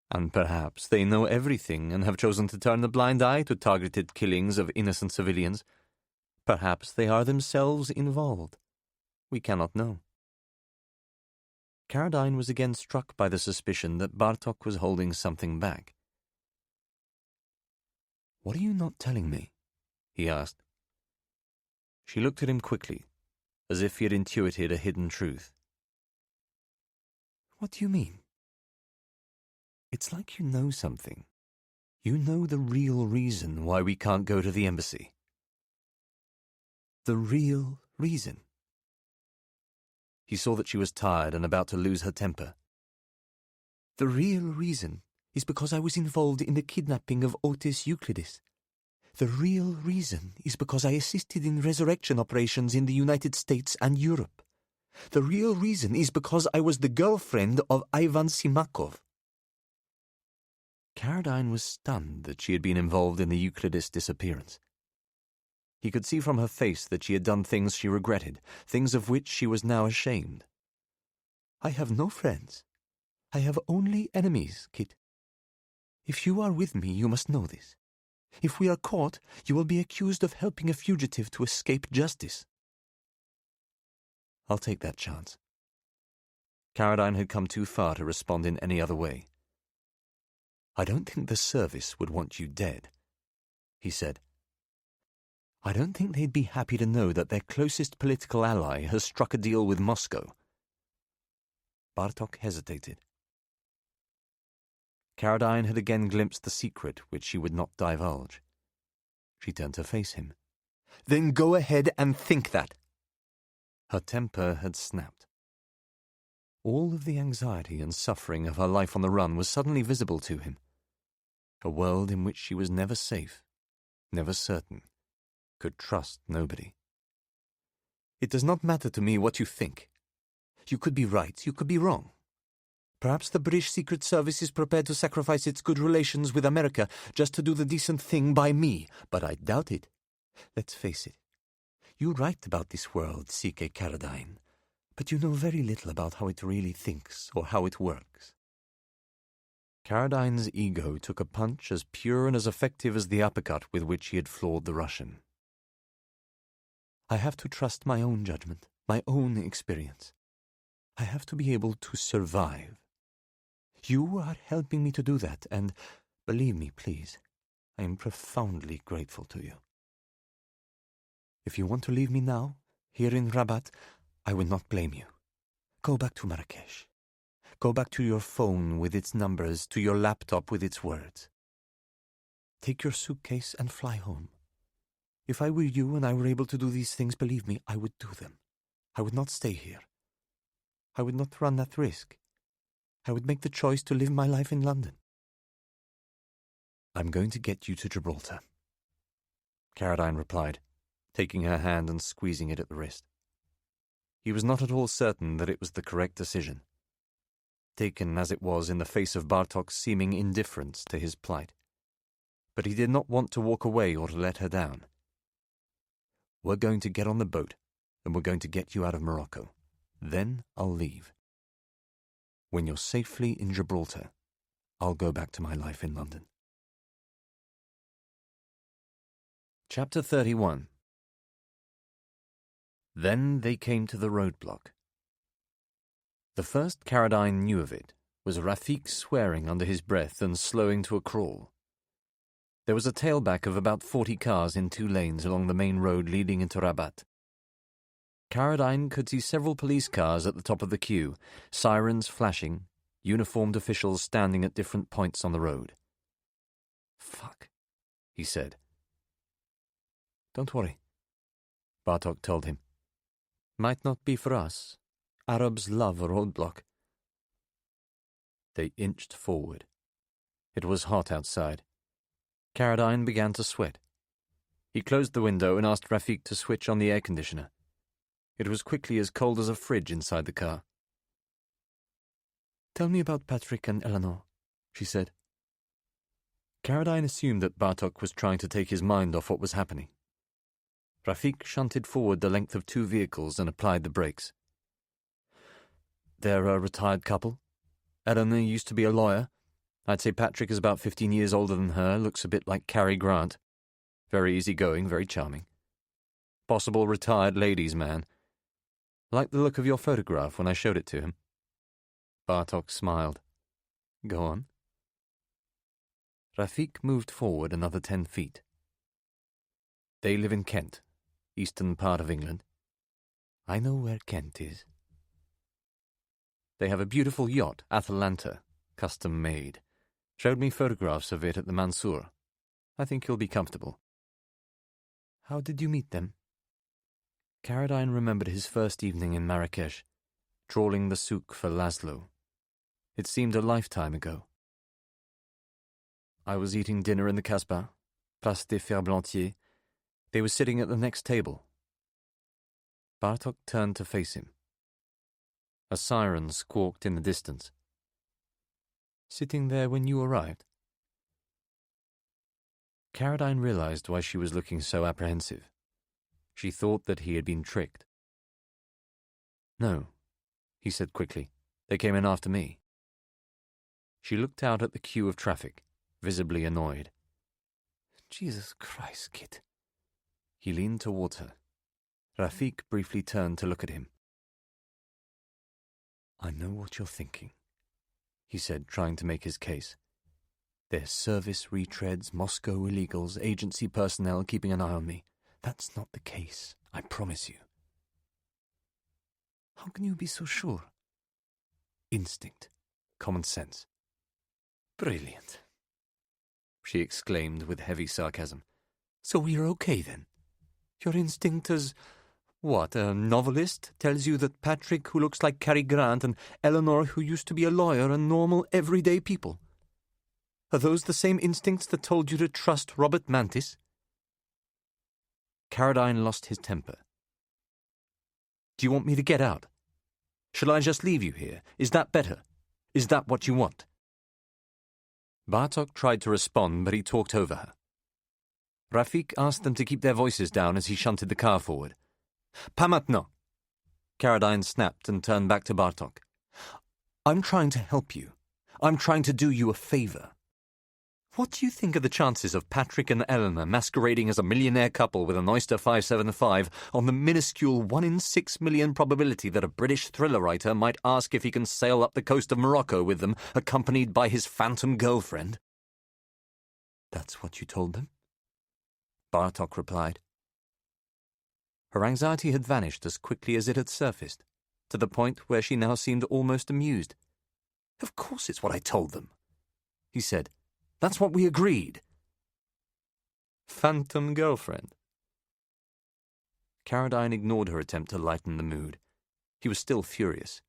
"And perhaps they know everything and have chosen to turn a blind eye to targeted killings of innocent civilians. Perhaps they are themselves involved. We cannot know." Caradine was again struck by the suspicion that Bartok was holding something back. "What are you not telling me?" he asked. She looked at him quickly, as if he had intuited a hidden truth. "What do you mean?" "It's like you know something. You know the real reason why we can't go to the embassy." "The real reason?" He saw that she was tired and about to lose her temper. "The real reason is because I was involved in the kidnapping of Otis Euclidis. The real reason is because I assisted in resurrection operations in the United States and Europe. The real reason is because I was the girlfriend of Ivan Simakov." Caradine was stunned that she had been involved in the Euclidis disappearance. He could see from her face that she had done things she regretted, things of which she was now ashamed. "I have no friends. I have only enemies, Kit. If you are with me, you must know this. If we are caught, you will be accused of helping a fugitive to escape justice." "I'll take that chance." Caradine had come too far to respond in any other way. "I don't think the service would want you dead," he said. "I don't think they'd be happy to know that their closest political ally has struck a deal with Moscow." Bartok hesitated. Caradine had again glimpsed the secret which she would not divulge. She turned to face him. "Then go ahead and think that." Her temper had snapped. All of the anxiety and suffering of her life on the run was suddenly visible to him. A world in which she was never safe, never certain, could trust nobody. "It does not matter to me what you think. You could be right, you could be wrong. Perhaps the British Secret Service is prepared to sacrifice its good relations with America just to do the decent thing by me, but I doubt it. Let's face it. You write about this world, C.K. Caradine, but you know very little about how it really thinks or how it works." Caradine's ego took a punch as pure and as effective as the uppercut with which he had floored the Russian. "I have to trust my own judgment, my own experience. I have to be able to survive. You are helping me to do that, and, believe me, please, I am profoundly grateful to you. If you want to leave me now, here in Rabat, I will not blame you. Go back to Marrakesh. Go back to your phone with its numbers, to your laptop with its words. Take your suitcase and fly home. If I were you and I were able to do these things, believe me, I would do them. I would not stay here. I would not run that risk. I would make the choice to live my life in London. I'm going to get you to Gibraltar, Caroline replied, taking her hand and squeezing it at the wrist. He was not at all certain that it was the correct decision, taken as it was in the face of Bartok's seeming indifference to his plight. But he did not want to walk away or to let her down. We're going to get on the boat, and we're going to get you out of Morocco. Then I'll leave. When you're safely in Gibraltar, I'll go back to my life in London. Chapter 31. Then they came to the roadblock. The first Caroline knew of it was Rafik swearing under his breath and slowing to a crawl. There was a tailback of about 40 cars in 2 lanes along the main road leading into Rabat. Caroline could see several police cars at the top of the queue, sirens flashing, uniformed officials standing at different points on the road. "Fuck," he said. "Don't worry," Bartok told him. "Might not be for us. Arabs love a roadblock." They inched forward. It was hot outside. Caroline began to sweat. He closed the window and asked Rafik to switch on the air conditioner. It was quickly as cold as a fridge inside the car. "Tell me about Patrick and Eleanor," she said. Caroline assumed that Bartok was trying to take his mind off what was happening. Rafik shunted forward the length of 2 vehicles and applied the brakes. "They're a retired couple. Eleanor used to be a lawyer. I'd say Patrick is about 15 years older than her, looks a bit like Cary Grant. Very easygoing, very charming. Possible retired ladies' man. Liked the look of your photograph when I showed it to him." Bartok smiled. "Go on." Rafik moved forward another 10 feet. "They live in Kent, eastern part of England." "I know where Kent is." "They have a beautiful yacht, Atalanta, custom made. Showed me photographs of it at the Mansour. I think you'll be comfortable." "How did you meet them?" Caroline remembered his first evening in Marrakesh, trawling the souk for Laszlo. It seemed a lifetime ago. "I was eating dinner in the Casbah, Place des Ferblantiers. They were sitting at the next table." Bartok turned to face him. A siren squawked in the distance. "Sitting there when you arrived?" Caroline realized why she was looking so apprehensive. She thought that he had been tricked. "No," he said quickly. "They came in after me." She looked out at the queue of traffic, visibly annoyed. "Jesus Christ, kid." He leaned towards her. Rafik briefly turned to look at him. "I know what you're thinking," he said, trying to make his case. "They're service retreads, Moscow illegals, agency personnel keeping an eye on me. That's not the case, I promise you." "How can you be so sure?" "Instinct. Common sense." "Brilliant," she exclaimed with heavy sarcasm. "So we're okay then? Your instinct as, what, a novelist, tells you that Patrick, who looks like Cary Grant, and Eleanor, who used to be a lawyer, are normal, everyday people. Are those the same instincts that told you to trust Robert Mantis?" Caroline lost his temper. "Do you want me to get out? Shall I just leave you here? Is that better? Is that what you want?" Bartok tried to respond, but he talked over her. Rafik asked them to keep their voices down as he shunted the car forward. "Pas maintenant." Caroline snapped and turned back to Bartok. "I'm trying to help you. I'm trying to do you a favor. What do you think are the chances of Patrick and Eleanor masquerading as a millionaire couple with an Oyster 575 on the minuscule 1 in 6 million probability that a British thriller writer might ask if he can sail up the coast of Morocco with them, accompanied by his phantom girlfriend?" "That's what you told them?" Bartok replied. Her anxiety had vanished as quickly as it had surfaced, to the point where she now seemed almost amused. "Of course it's what I told them," he said. "That's what we agreed." "Phantom girlfriend," Caradine ignored her attempt to lighten the mood. He was still furious.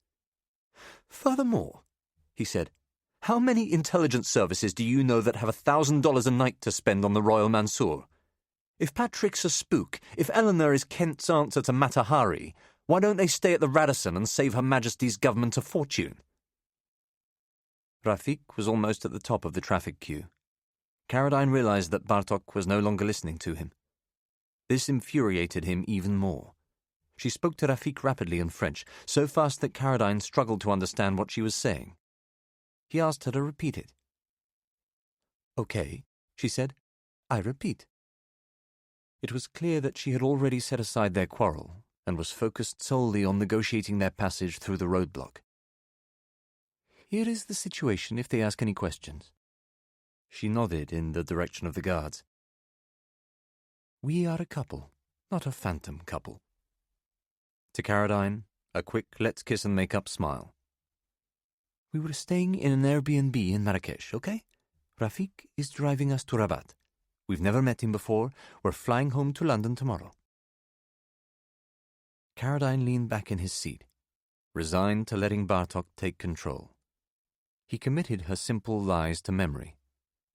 "Furthermore," he said, "how many intelligence services do you know that have $1,000 a night to spend on the Royal Mansour? If Patrick's a spook, if Eleanor is Kent's answer to Matahari, why don't they stay at the Radisson and save Her Majesty's government a fortune?" Rafik was almost at the top of the traffic queue. Caradine realized that Bartok was no longer listening to him. This infuriated him even more. She spoke to Rafik rapidly in French, so fast that Caradine struggled to understand what she was saying. He asked her to repeat it. "Okay," she said. "I repeat." It was clear that she had already set aside their quarrel and was focused solely on negotiating their passage through the roadblock. "Here is the situation if they ask any questions." She nodded in the direction of the guards. "We are a couple, not a phantom couple." To Caradine, a quick let's kiss and make up smile. "We were staying in an Airbnb in Marrakesh, okay? Rafik is driving us to Rabat. We've never met him before. We're flying home to London tomorrow." Caradine leaned back in his seat, resigned to letting Bartok take control. He committed her simple lies to memory,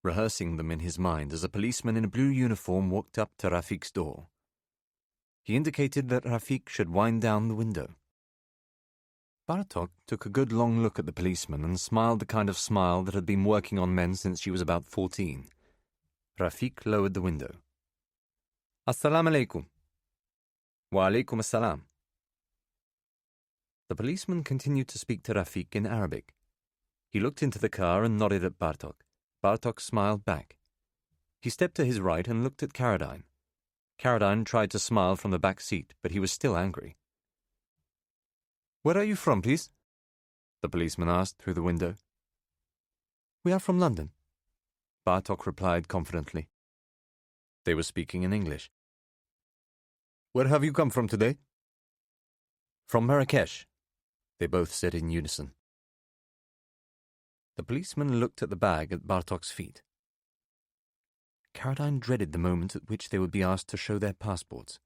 rehearsing them in his mind as a policeman in a blue uniform walked up to Rafik's door. He indicated that Rafik should wind down the window. Bartok took a good long look at the policeman and smiled the kind of smile that had been working on men since she was about 14. Rafik lowered the window. "Assalamu alaikum." "Wa alaikum assalam." The policeman continued to speak to Rafik in Arabic. He looked into the car and nodded at Bartok. Bartok smiled back. He stepped to his right and looked at Caradine. Caradine tried to smile from the back seat, but he was still angry. "Where are you from, please?" the policeman asked through the window. "We are from London," Bartok replied confidently. They were speaking in English. "Where have you come from today?" "From Marrakesh," they both said in unison. The policeman looked at the bag at Bartok's feet. Caradine dreaded the moment at which they would be asked to show their passports.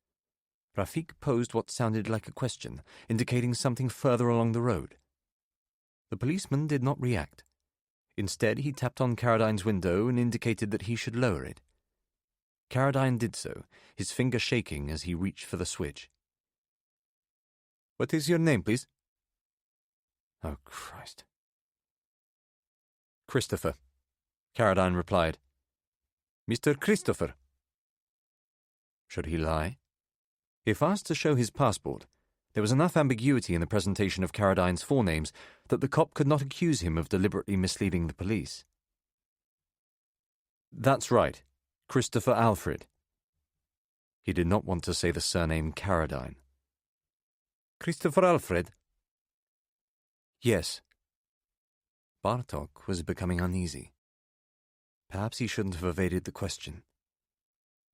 Rafik posed what sounded like a question, indicating something further along the road. The policeman did not react. Instead, he tapped on Caradine's window and indicated that he should lower it. Caradine did so, his finger shaking as he reached for the switch. "What is your name, please?" "Oh, Christ." "Christopher," Caradine replied. "Mr. Christopher." Should he lie? If asked to show his passport, there was enough ambiguity in the presentation of Caradine's forenames that the cop could not accuse him of deliberately misleading the police. "That's right, Christopher Alfred." He did not want to say the surname Caradine. "Christopher Alfred?" "Yes." Bartok was becoming uneasy. Perhaps he shouldn't have evaded the question.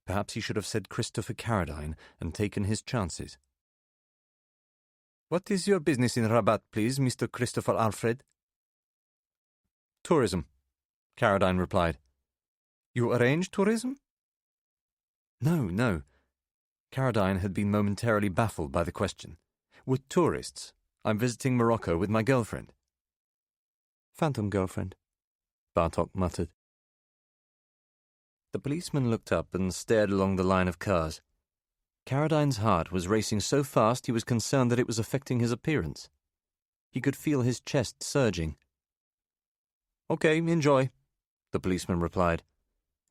Perhaps he should have said Christopher Caradine and taken his chances. "What is your business in Rabat, please, Mr. Christopher Alfred?" "Tourism," Caradine replied. "You arrange tourism?" No. Caradine had been momentarily baffled by the question. "We're tourists. I'm visiting Morocco with my girlfriend." "Phantom girlfriend," Bartok muttered. The policeman looked up and stared along the line of cars. Caradine's heart was racing so fast he was concerned that it was affecting his appearance. He could feel his chest surging. "Okay, enjoy," the policeman replied.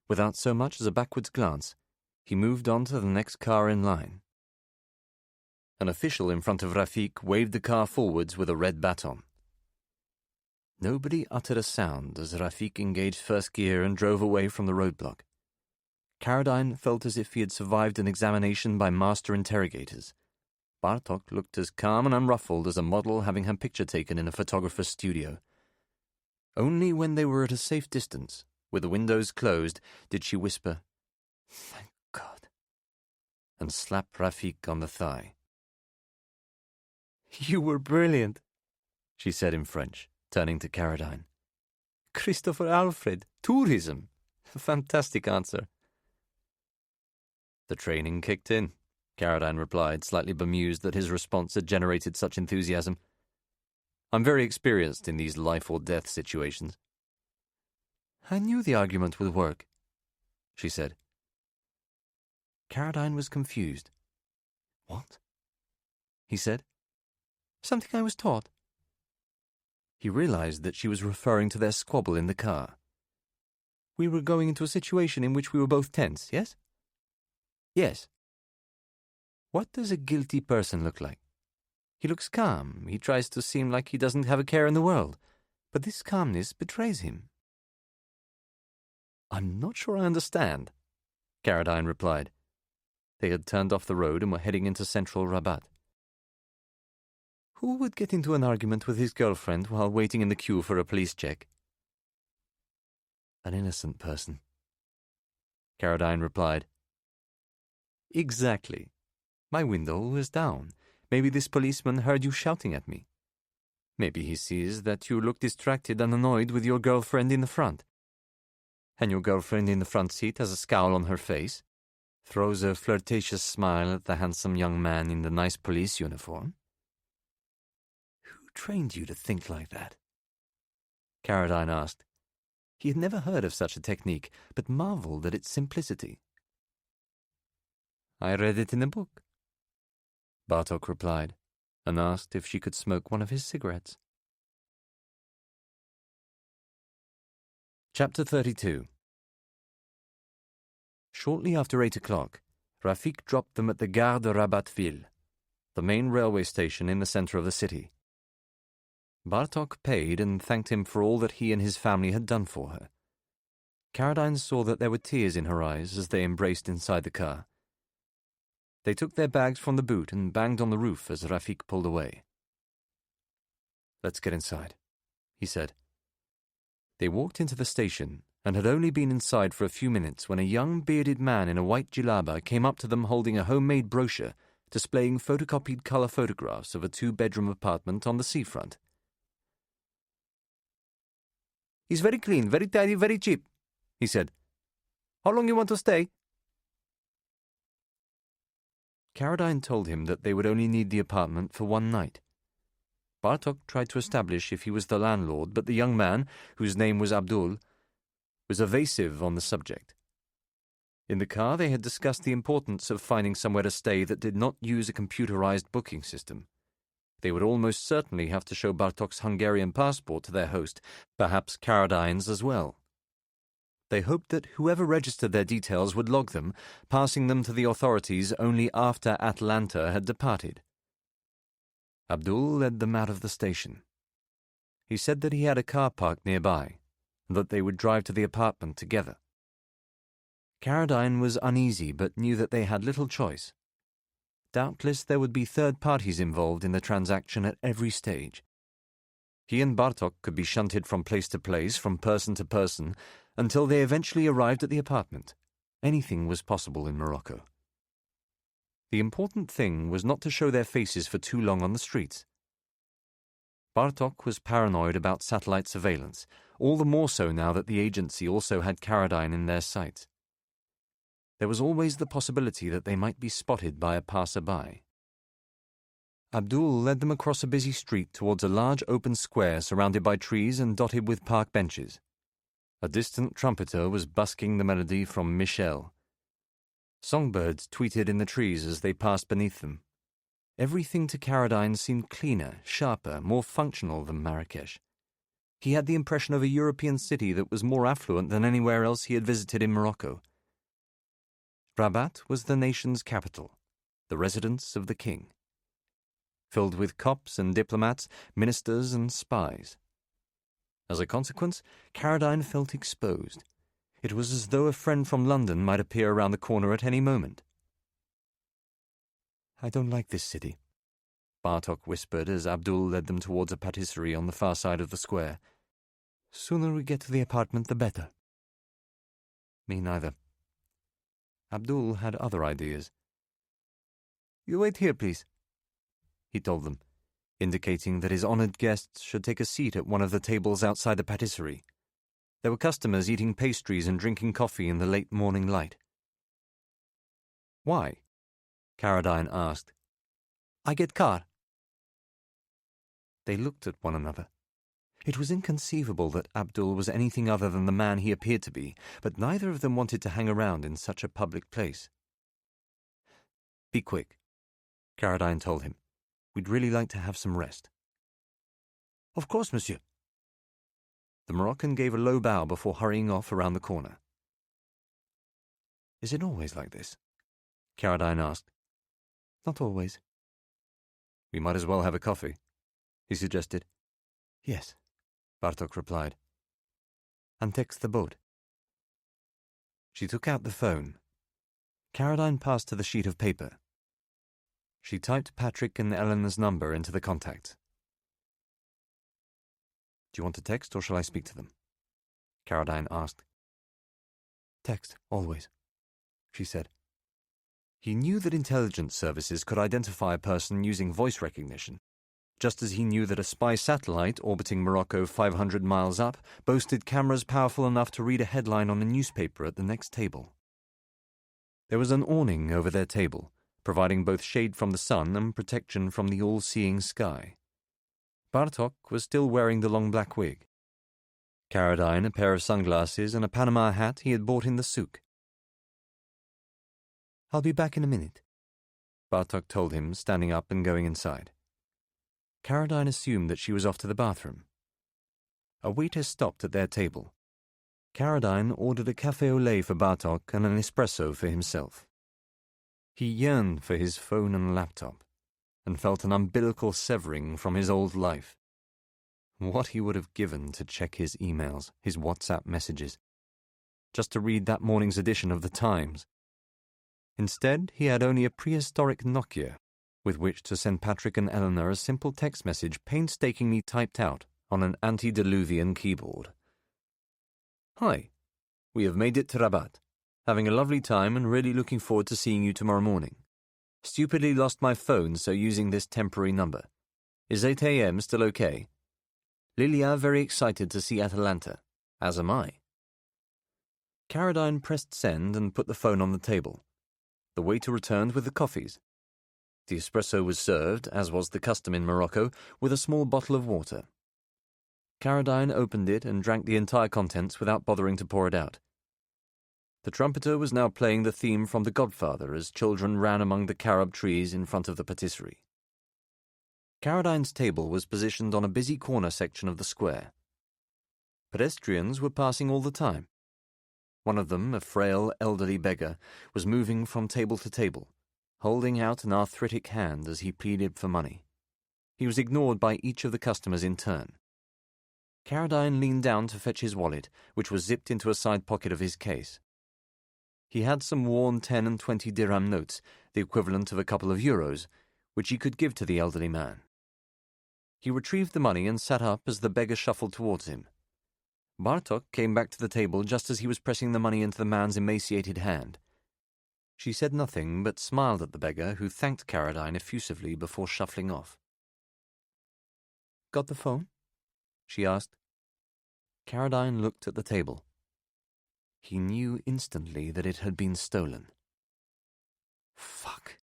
Without so much as a backwards glance, he moved on to the next car in line. An official in front of Rafik waved the car forwards with a red baton. Nobody uttered a sound as Rafik engaged first gear and drove away from the roadblock. Caradine felt as if he had survived an examination by master interrogators. Bartok looked as calm and unruffled as a model having her picture taken in a photographer's studio. Only when they were at a safe distance, with the windows closed, did she whisper, "Thank God," and slap Rafik on the thigh. "You were brilliant," she said in French, turning to Caradine. "Christopher Alfred, tourism. Fantastic answer." The training kicked in. Caradine replied, slightly bemused that his response had generated such enthusiasm. I'm very experienced in these life-or-death situations. I knew the argument would work, she said. Caradine was confused. What? He said. Something I was taught. He realized that she was referring to their squabble in the car. We were going into a situation in which we were both tense, yes? Yes. What does a guilty person look like? He looks calm. He tries to seem like he doesn't have a care in the world. But this calmness betrays him. I'm not sure I understand, Caradine replied. They had turned off the road and were heading into central Rabat. Who would get into an argument with his girlfriend while waiting in the queue for a police check? An innocent person, Caradine replied. Exactly. My window was down. Maybe this policeman heard you shouting at me. Maybe he sees that you look distracted and annoyed with your girlfriend in the front. And your girlfriend in the front seat has a scowl on her face, throws a flirtatious smile at the handsome young man in the nice police uniform. Who trained you to think like that? Caradine asked. He had never heard of such a technique, but marveled at its simplicity. I read it in a book, Bartok replied, and asked if she could smoke one of his cigarettes. Chapter 32. Shortly after 8 o'clock, Rafik dropped them at the Gare de Rabatville, the main railway station in the center of the city. Bartok paid and thanked him for all that he and his family had done for her. Caradine saw that there were tears in her eyes as they embraced inside the car. They took their bags from the boot and banged on the roof as Rafik pulled away. Let's get inside, he said. They walked into the station and had only been inside for a few minutes when a young bearded man in a white djellaba came up to them holding a homemade brochure displaying photocopied color photographs of a 2-bedroom apartment on the seafront. He's very clean, very tidy, very cheap, he said. How long you want to stay? Caradine told him that they would only need the apartment for one night. Bartok tried to establish if he was the landlord, but the young man, whose name was Abdul, was evasive on the subject. In the car they had discussed the importance of finding somewhere to stay that did not use a computerized booking system. They would almost certainly have to show Bartok's Hungarian passport to their host, perhaps Caradine's as well. They hoped that whoever registered their details would log them, passing them to the authorities only after Atlanta had departed. Abdul led them out of the station. He said that he had a car parked nearby, and that they would drive to the apartment together. Caradine was uneasy but knew that they had little choice. Doubtless there would be third parties involved in the transaction at every stage. He and Bartok could be shunted from place to place, from person to person, until they eventually arrived at the apartment. Anything was possible in Morocco. The important thing was not to show their faces for too long on the streets. Bartok was paranoid about satellite surveillance, all the more so now that the agency also had Caradine in their sights. There was always the possibility that they might be spotted by a passer-by. Abdul led them across a busy street towards a large open square surrounded by trees and dotted with park benches. A distant trumpeter was busking the melody from Michel. Songbirds tweeted in the trees as they passed beneath them. Everything to Caradine seemed cleaner, sharper, more functional than Marrakesh. He had the impression of a European city that was more affluent than anywhere else he had visited in Morocco. Rabat was the nation's capital, the residence of the king, filled with cops and diplomats, ministers and spies. As a consequence, Caradine felt exposed. It was as though a friend from London might appear around the corner at any moment. I don't like this city, Bartok whispered as Abdul led them towards a patisserie on the far side of the square. Sooner we get to the apartment, the better. Me neither. Abdul had other ideas. You wait here, please, he told them, indicating that his honored guests should take a seat at one of the tables outside the patisserie. There were customers eating pastries and drinking coffee in the late morning light. Why? Caradine asked. I get car. They looked at one another. It was inconceivable that Abdul was anything other than the man he appeared to be, but neither of them wanted to hang around in such a public place. Be quick, Caradine told him. We'd really like to have some rest. Of course, monsieur. The Moroccan gave a low bow before hurrying off around the corner. Is it always like this? Caradine asked. Not always. We might as well have a coffee, he suggested. Yes, Bartok replied. And text the boat. She took out the phone. Caradine passed to the sheet of paper. She typed Patrick and Eleanor's number into the contacts. Do you want to text or shall I speak to them? Caradine asked. Text, always, she said. He knew that intelligence services could identify a person using voice recognition, just as he knew that a spy satellite orbiting Morocco 500 miles up boasted cameras powerful enough to read a headline on a newspaper at the next table. There was an awning over their table, providing both shade from the sun and protection from the all-seeing sky. Bartok was still wearing the long black wig. Caradine a pair of sunglasses and a Panama hat he had bought in the souk. I'll be back in a minute, Bartok told him, standing up and going inside. Caradine assumed that she was off to the bathroom. A waiter stopped at their table. Caradine ordered a café au lait for Bartok and an espresso for himself. He yearned for his phone and laptop, and felt an umbilical severing from his old life. What he would have given to check his emails, his WhatsApp messages, just to read that morning's edition of The Times. Instead, he had only a prehistoric Nokia with which to send Patrick and Eleanor a simple text message painstakingly typed out on an antediluvian keyboard. Hi, we have made it to Rabat. Having a lovely time and really looking forward to seeing you tomorrow morning. Stupidly lost my phone, so using this temporary number. Is 8 a.m. still okay? Lilia very excited to see Atalanta, as am I. Caradine pressed send and put the phone on the table. The waiter returned with the coffees. The espresso was served, as was the custom in Morocco, with a small bottle of water. Caradine opened it and drank the entire contents without bothering to pour it out. The trumpeter was now playing the theme from The Godfather as children ran among the carob trees in front of the patisserie. Caradine's table was positioned on a busy corner section of the square. Pedestrians were passing all the time. One of them, a frail, elderly beggar, was moving from table to table, holding out an arthritic hand as he pleaded for money. He was ignored by each of the customers in turn. Caradine leaned down to fetch his wallet, which was zipped into a side pocket of his case. He had some worn 10 and 20 dirham notes, the equivalent of a couple of euros, which he could give to the elderly man. He retrieved the money and sat up as the beggar shuffled towards him. Bartok came back to the table just as he was pressing the money into the man's emaciated hand. She said nothing, but smiled at the beggar, who thanked Caradine effusively before shuffling off. "Got the phone?" she asked. Caradine looked at the table. He knew instantly that it had been stolen. Fuck.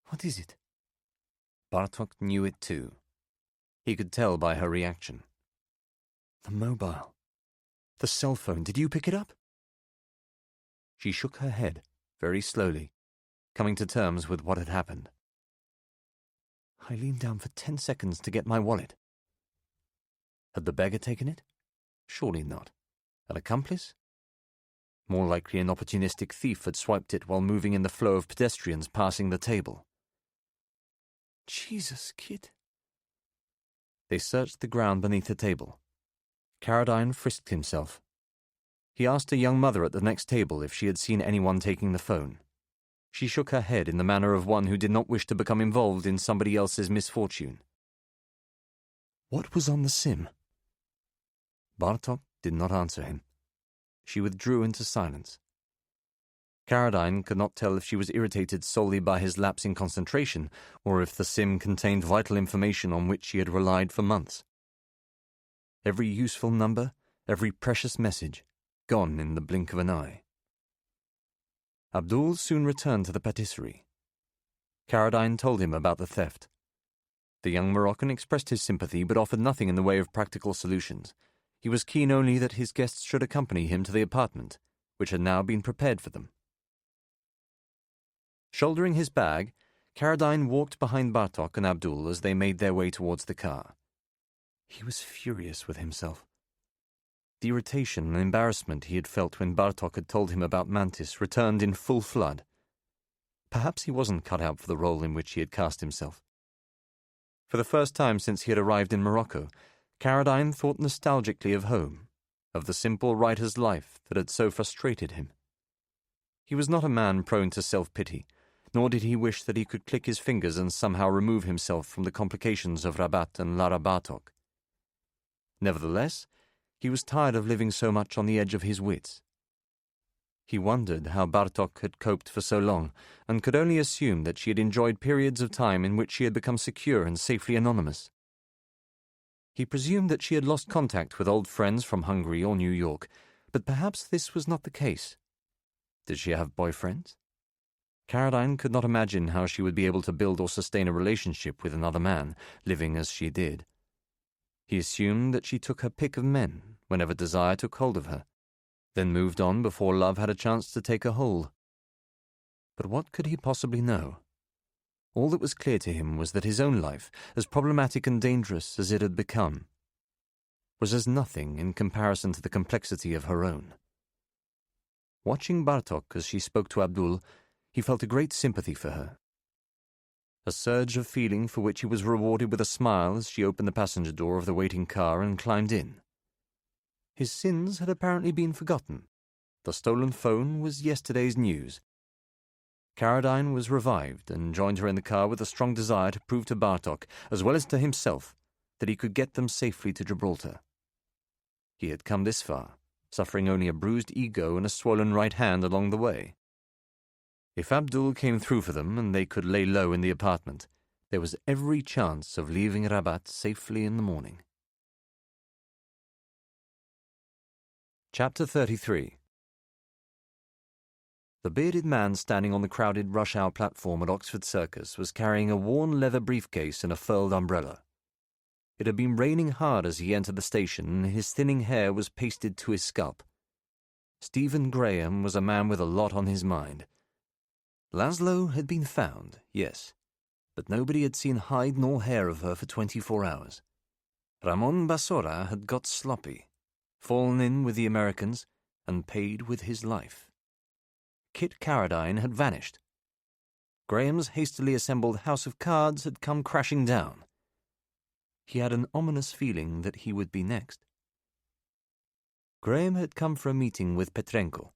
What is it? Bartok knew it too. He could tell by her reaction. The mobile. The cell phone. Did you pick it up? She shook her head, very slowly, coming to terms with what had happened. I leaned down for 10 seconds to get my wallet. Had the beggar taken it? Surely not. An accomplice? More likely an opportunistic thief had swiped it while moving in the flow of pedestrians passing the table. Jesus, kid. They searched the ground beneath the table. Caradine frisked himself. He asked a young mother at the next table if she had seen anyone taking the phone. She shook her head in the manner of one who did not wish to become involved in somebody else's misfortune. What was on the SIM? Bartok did not answer him. She withdrew into silence. Caradine could not tell if she was irritated solely by his lapse in concentration or if the SIM contained vital information on which she had relied for months. Every useful number, every precious message, gone in the blink of an eye. Abdul soon returned to the patisserie. Caradine told him about the theft. The young Moroccan expressed his sympathy but offered nothing in the way of practical solutions. He was keen only that his guests should accompany him to the apartment, which had now been prepared for them. Shouldering his bag, Caradine walked behind Bartok and Abdul as they made their way towards the car. He was furious with himself. The irritation and embarrassment he had felt when Bartok had told him about Mantis returned in full flood. Perhaps he wasn't cut out for the role in which he had cast himself. For the first time since he had arrived in Morocco, Caradine thought nostalgically of home, of the simple writer's life that had so frustrated him. He was not a man prone to self-pity, nor did he wish that he could click his fingers and somehow remove himself from the complications of Rabat and Lara Bartok. Nevertheless, he was tired of living so much on the edge of his wits. He wondered how Bartok had coped for so long, and could only assume that she had enjoyed periods of time in which she had become secure and safely anonymous. He presumed that she had lost contact with old friends from Hungary or New York, but perhaps this was not the case. Did she have boyfriends? Caradine could not imagine how she would be able to build or sustain a relationship with another man, living as she did. He assumed that she took her pick of men whenever desire took hold of her, then moved on before love had a chance to take a hold. But what could he possibly know? All that was clear to him was that his own life, as problematic and dangerous as it had become, was as nothing in comparison to the complexity of her own. Watching Bartok as she spoke to Abdul, he felt a great sympathy for her. A surge of feeling for which he was rewarded with a smile as she opened the passenger door of the waiting car and climbed in. His sins had apparently been forgotten. The stolen phone was yesterday's news. Caradine was revived and joined her in the car with a strong desire to prove to Bartok, as well as to himself, that he could get them safely to Gibraltar. He had come this far, suffering only a bruised ego and a swollen right hand along the way. If Abdul came through for them and they could lay low in the apartment, there was every chance of leaving Rabat safely in the morning. Chapter 33. The bearded man standing on the crowded rush-hour platform at Oxford Circus was carrying a worn leather briefcase and a furled umbrella. It had been raining hard as he entered the station, and his thinning hair was pasted to his scalp. Stephen Graham was a man with a lot on his mind. Laszlo had been found, yes, but nobody had seen hide nor hair of her for 24 hours. Ramon Basora had got sloppy, fallen in with the Americans, and paid with his life. Kit Caradine had vanished. Graham's hastily assembled house of cards had come crashing down. He had an ominous feeling that he would be next. Graham had come for a meeting with Petrenko.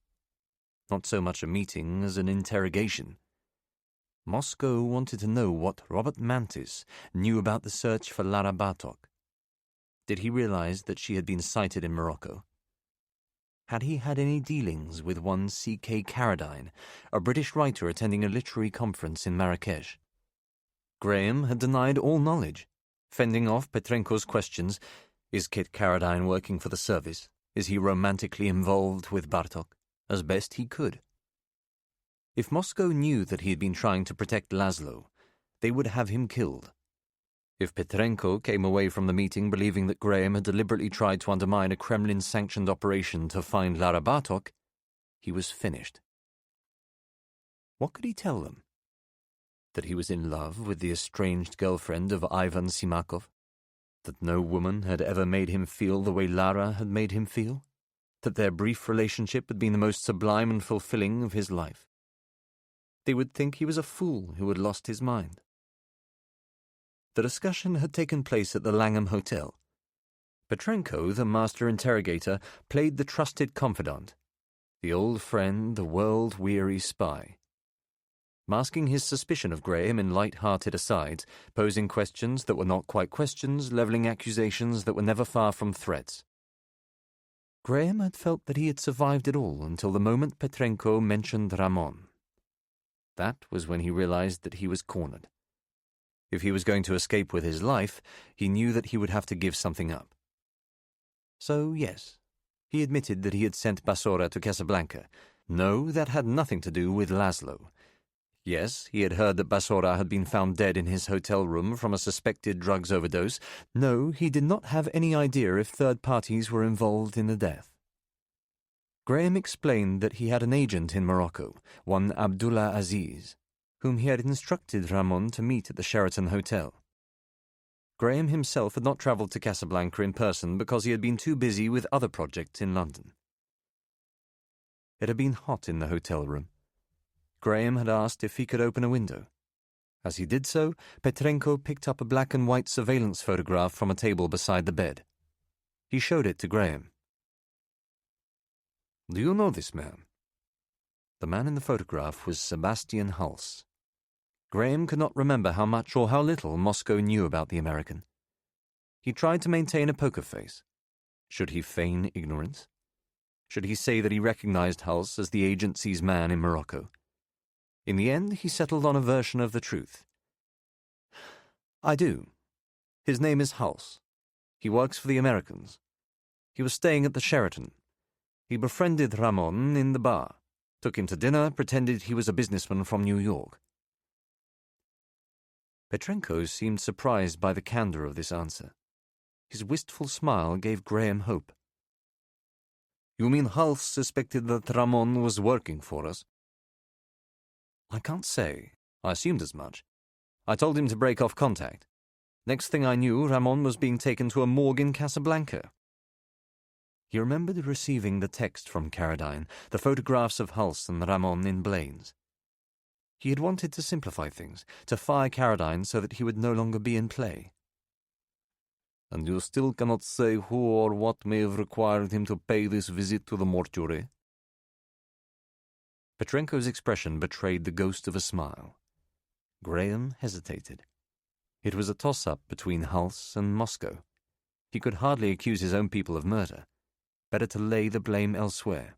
Not so much a meeting as an interrogation. Moscow wanted to know what Robert Mantis knew about the search for Lara Bartok. Did he realize that she had been sighted in Morocco? Had he had any dealings with one C.K. Caradine, a British writer attending a literary conference in Marrakech? Graham had denied all knowledge, fending off Petrenko's questions. Is Kit Caradine working for the service? Is he romantically involved with Bartok? As best he could. If Moscow knew that he had been trying to protect Laszlo, they would have him killed. If Petrenko came away from the meeting believing that Graham had deliberately tried to undermine a Kremlin-sanctioned operation to find Lara Bartok, he was finished. What could he tell them? That he was in love with the estranged girlfriend of Ivan Simakov? That no woman had ever made him feel the way Lara had made him feel? That their brief relationship had been the most sublime and fulfilling of his life? They would think he was a fool who had lost his mind. The discussion had taken place at the Langham Hotel. Petrenko, the master interrogator, played the trusted confidant, the old friend, the world-weary spy. Masking his suspicion of Graham in light-hearted asides, posing questions that were not quite questions, levelling accusations that were never far from threats. Graham had felt that he had survived it all until the moment Petrenko mentioned Ramon. That was when he realized that he was cornered. If he was going to escape with his life, he knew that he would have to give something up. So, yes, he admitted that he had sent Basora to Casablanca, No, that had nothing to do with Laszlo. Yes, he had heard that Basora had been found dead in his hotel room from a suspected drugs overdose. No, he did not have any idea if third parties were involved in the death. Graham explained that he had an agent in Morocco, one Abdullah Aziz, whom he had instructed Ramon to meet at the Sheraton Hotel. Graham himself had not travelled to Casablanca in person because he had been too busy with other projects in London. It had been hot in the hotel room. Graham had asked if he could open a window. As he did so, Petrenko picked up a black and white surveillance photograph from a table beside the bed. He showed it to Graham. "Do you know this man?" The man in the photograph was Sebastian Hulse. Graham could not remember how much or how little Moscow knew about the American. He tried to maintain a poker face. Should he feign ignorance? Should he say that he recognized Hulse as the agency's man in Morocco? In the end, he settled on a version of the truth. "I do. His name is Hulse. He works for the Americans. He was staying at the Sheraton. He befriended Ramon in the bar, took him to dinner, pretended he was a businessman from New York." Petrenko seemed surprised by the candor of this answer. His wistful smile gave Graham hope. "You mean Hulse suspected that Ramon was working for us?" "I can't say. I assumed as much. I told him to break off contact. Next thing I knew, Ramon was being taken to a morgue in Casablanca." He remembered receiving the text from Carradine, the photographs of Hulse and Ramon in Blaine's. He had wanted to simplify things, to fire Carradine so that he would no longer be in play. "And you still cannot say who or what may have required him to pay this visit to the mortuary?" Petrenko's expression betrayed the ghost of a smile. Graham hesitated. It was a toss-up between Hulse and Moscow. He could hardly accuse his own people of murder. Better to lay the blame elsewhere.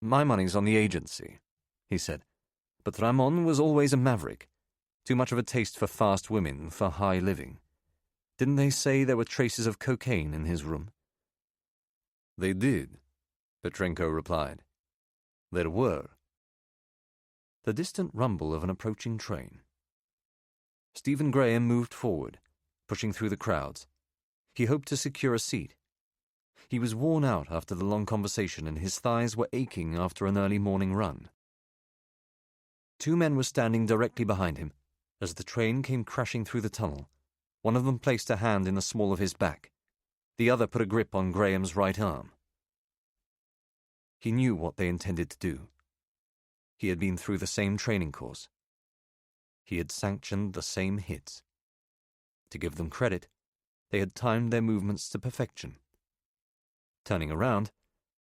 "My money's on the agency," he said. "But Ramon was always a maverick. Too much of a taste for fast women, for high living. Didn't they say there were traces of cocaine in his room?" "They did," Petrenko replied. "There were." The distant rumble of an approaching train. Stephen Graham moved forward, pushing through the crowds. He hoped to secure a seat. He was worn out after the long conversation and his thighs were aching after an early morning run. Two men were standing directly behind him. As the train came crashing through the tunnel, one of them placed a hand in the small of his back. The other put a grip on Graham's right arm. He knew what they intended to do. He had been through the same training course. He had sanctioned the same hits. To give them credit, they had timed their movements to perfection. Turning around,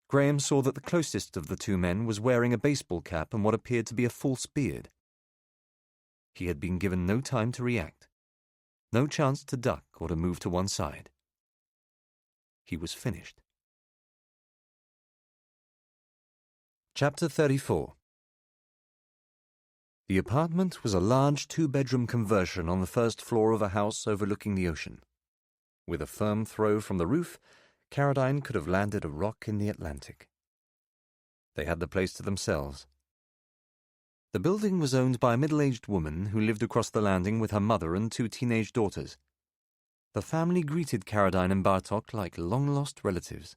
Graham saw that the closest of the two men was wearing a baseball cap and what appeared to be a false beard. He had been given no time to react, no chance to duck or to move to one side. He was finished. Chapter 34. The apartment was a large two-bedroom conversion on the first floor of a house overlooking the ocean. With a firm throw from the roof, Carradine could have landed a rock in the Atlantic. They had the place to themselves. The building was owned by a middle-aged woman who lived across the landing with her mother and two teenage daughters. The family greeted Carradine and Bartok like long-lost relatives,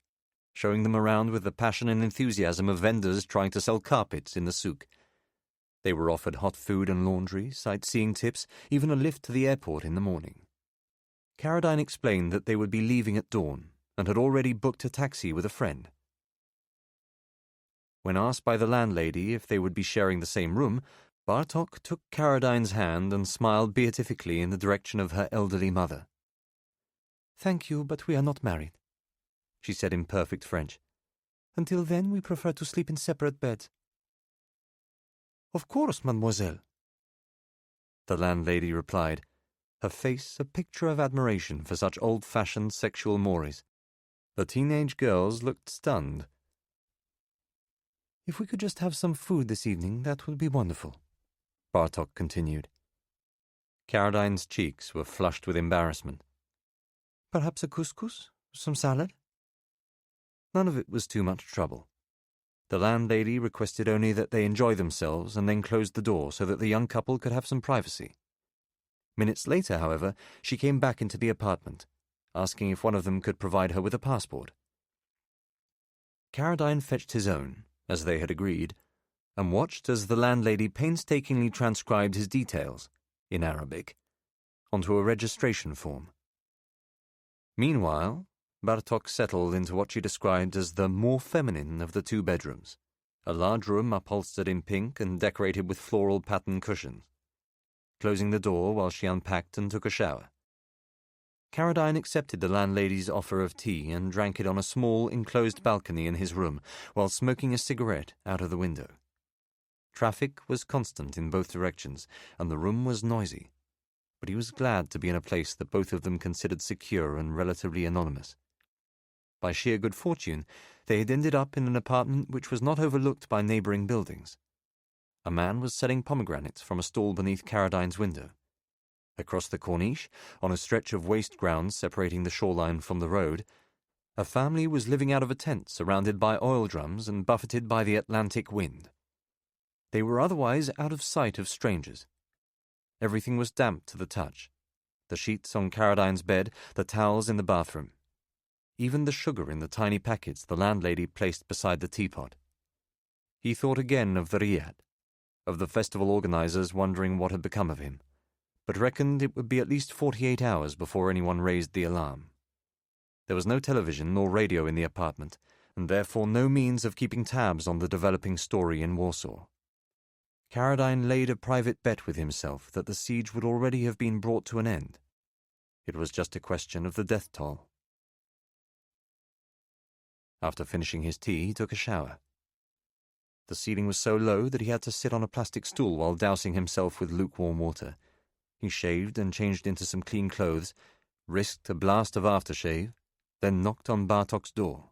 showing them around with the passion and enthusiasm of vendors trying to sell carpets in the souk. They were offered hot food and laundry, sightseeing tips, even a lift to the airport in the morning. Carradine explained that they would be leaving at dawn and had already booked a taxi with a friend. When asked by the landlady if they would be sharing the same room, Bartok took Carradine's hand and smiled beatifically in the direction of her elderly mother. "Thank you, but we are not married," she said in perfect French. "Until then, we prefer to sleep in separate beds." "Of course, mademoiselle," the landlady replied, her face a picture of admiration for such old-fashioned sexual mores. The teenage girls looked stunned. "If we could just have some food this evening, that would be wonderful," Bartok continued. Carradine's cheeks were flushed with embarrassment. "Perhaps a couscous? Some salad?" None of it was too much trouble. The landlady requested only that they enjoy themselves and then closed the door so that the young couple could have some privacy. Minutes later, however, she came back into the apartment, asking if one of them could provide her with a passport. Caradine fetched his own, as they had agreed, and watched as the landlady painstakingly transcribed his details, in Arabic, onto a registration form. Meanwhile, Bartok settled into what she described as the more feminine of the two bedrooms, a large room upholstered in pink and decorated with floral pattern cushions, closing the door while she unpacked and took a shower. Caradine accepted the landlady's offer of tea and drank it on a small, enclosed balcony in his room while smoking a cigarette out of the window. Traffic was constant in both directions, and the room was noisy, but he was glad to be in a place that both of them considered secure and relatively anonymous. By sheer good fortune, they had ended up in an apartment which was not overlooked by neighbouring buildings. A man was selling pomegranates from a stall beneath Caradine's window. Across the corniche, on a stretch of waste ground separating the shoreline from the road, a family was living out of a tent surrounded by oil drums and buffeted by the Atlantic wind. They were otherwise out of sight of strangers. Everything was damp to the touch. The sheets on Caradine's bed, the towels in the bathroom. Even the sugar in the tiny packets the landlady placed beside the teapot. He thought again of the riad, of the festival organizers wondering what had become of him, but reckoned it would be at least 48 hours before anyone raised the alarm. There was no television nor radio in the apartment, and therefore no means of keeping tabs on the developing story in Warsaw. Caradine laid a private bet with himself that the siege would already have been brought to an end. It was just a question of the death toll. After finishing his tea, he took a shower. The ceiling was so low that he had to sit on a plastic stool while dousing himself with lukewarm water. He shaved and changed into some clean clothes, risked a blast of aftershave, then knocked on Bartok's door.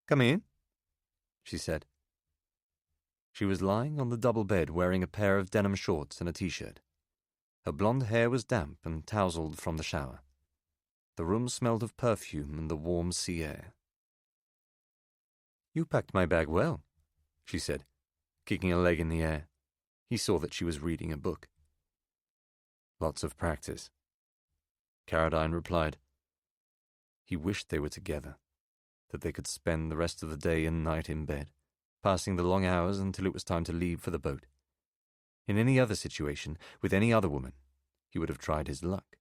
"Come in," she said. She was lying on the double bed wearing a pair of denim shorts and a t-shirt. Her blonde hair was damp and tousled from the shower. The room smelled of perfume and the warm sea air. "You packed my bag well," she said, kicking a leg in the air. He saw that she was reading a book. "Lots of practice," Caradine replied. He wished they were together, that they could spend the rest of the day and night in bed, passing the long hours until it was time to leave for the boat. In any other situation, with any other woman, he would have tried his luck.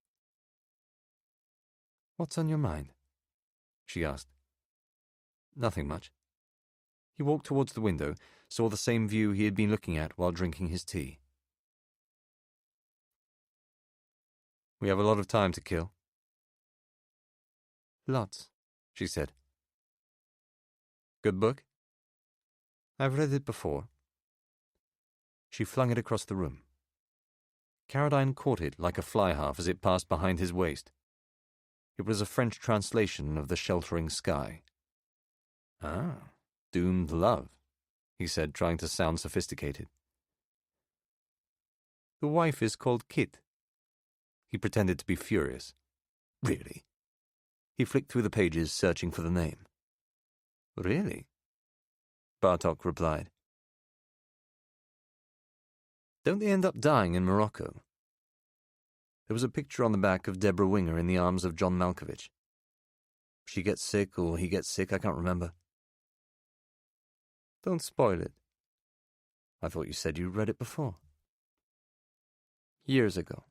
"What's on your mind?" she asked. "Nothing much." He walked towards the window, saw the same view he had been looking at while drinking his tea. "We have a lot of time to kill." "Lots," she said. "Good book?" "I've read it before." She flung it across the room. Caradine caught it like a fly-half as it passed behind his waist. It was a French translation of The Sheltering Sky. "Ah, Doomed Love," he said, trying to sound sophisticated. "The wife is called Kit." He pretended to be furious. "Really?" He flicked through the pages, searching for the name. "Really?" Bartok replied. "Don't they end up dying in Morocco?" There was a picture on the back of Deborah Winger in the arms of John Malkovich. She gets sick or he gets sick, I can't remember. "Don't spoil it." "I thought you said you read it before." "Years ago."